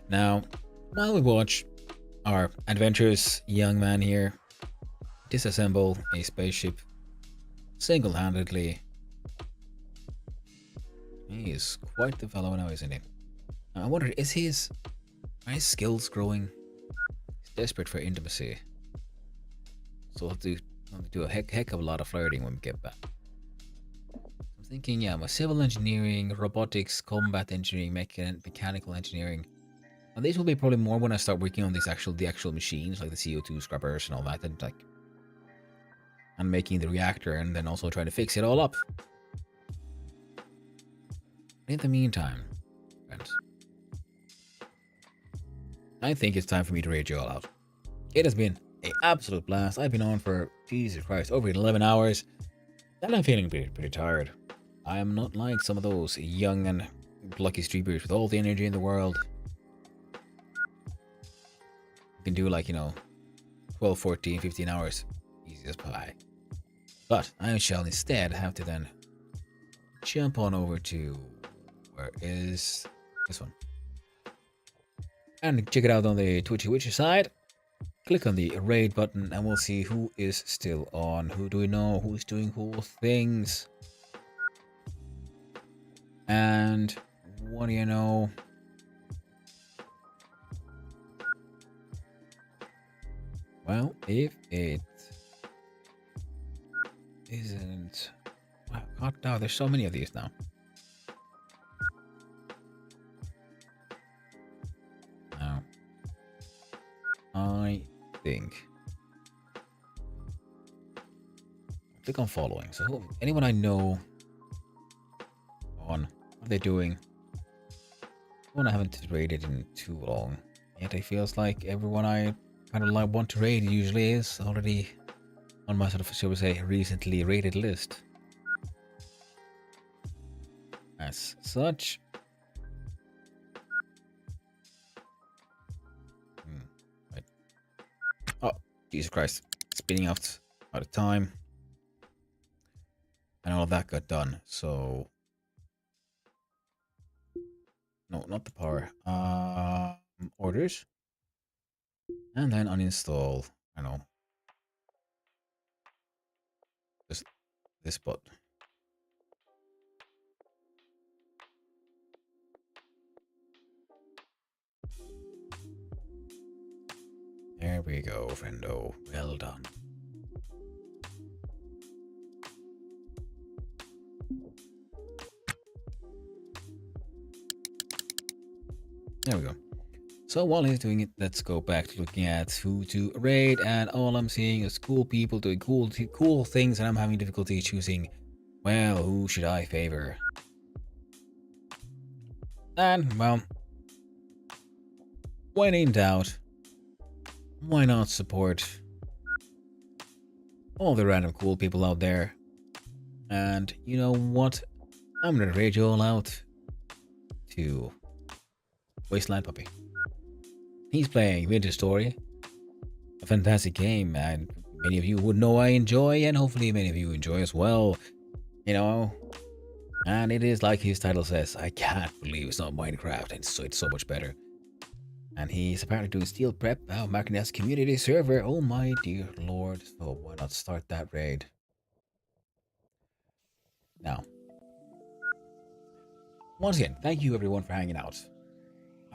Now, while we watch our adventurous young man here disassemble a spaceship single-handedly, he is quite the fellow now, isn't he? I wonder, are his skills growing? He's desperate for intimacy, so we'll have to do a heck of a lot of flirting when we get back. I'm thinking, yeah, my civil engineering, robotics, combat engineering, mechanical engineering. And these will be probably more when I start working on the actual machines, like the CO2 scrubbers and all that, and making the reactor, and then also trying to fix it all up. In the meantime, friends, I think it's time for me to rage you all out. It has been an absolute blast. I've been on for, Jesus Christ, over 11 hours, and I'm feeling pretty tired. I am not like some of those young and lucky streamers with all the energy in the world. You can do, like, 12, 14, 15 hours easy as pie. But I shall instead have to then jump on over to, where is this one? And check it out on the Twitchy Witchy side. Click on the raid button and we'll see who is still on. Who do we know? Who's doing cool things? And what do you know? Well, if it isn't... God, no, there's so many of these now. Now, I think... Click on following. So, anyone I know on what they're doing. One I haven't raided in too long. Yet it feels like everyone I kind of want to raid usually is already on my sort of, shall we say, recently raided list. As such. Right. Oh, Jesus Christ. Spinning out of time. And all of that got done, so... No, not the power. Orders. And then uninstall, I don't know. Just this bot. There we go, friendo. Well done. There we go. So while he's doing it, let's go back to looking at who to raid, and all I'm seeing is cool people doing cool things, and I'm having difficulty choosing, well, who should I favor? And, well, when in doubt, why not support all the random cool people out there? And you know what? I'm gonna raid you all out to Wasteland Puppy. He's playing Vintage Story, a fantastic game, and many of you would know I enjoy, and hopefully many of you enjoy as well. You know, and it is like his title says, I can't believe it's not Minecraft, and so it's so much better. And he's apparently doing steel prep, marking as community server. Oh my dear lord! So why not start that raid now? Once again, thank you everyone for hanging out.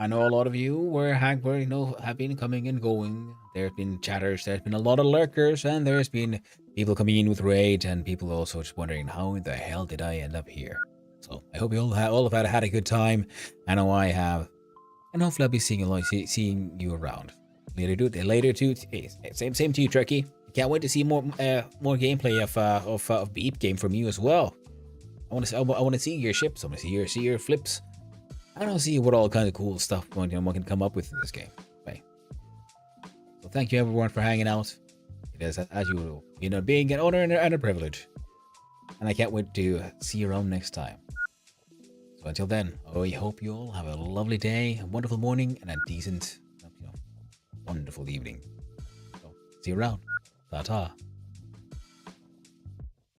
I know a lot of you have been coming and going. There's been chatters, there's been a lot of lurkers, and there's been people coming in with raids, and people also just wondering how in the hell did I end up here. So I hope you all have had a good time. I know I have, and hopefully I'll be seeing you around later too. Same to you, Trekkie. Can't wait to see more gameplay of Beep Game from you as well. I want to see your ships. I want to see your flips. I don't see what all kinds of cool stuff one can come up with in this game. Right. So thank you everyone for hanging out. It is, as usual, being an honor and a privilege. And I can't wait to see you around next time. So until then, I hope you all have a lovely day, a wonderful morning, and a decent wonderful evening. So, see you around. Ta-ta.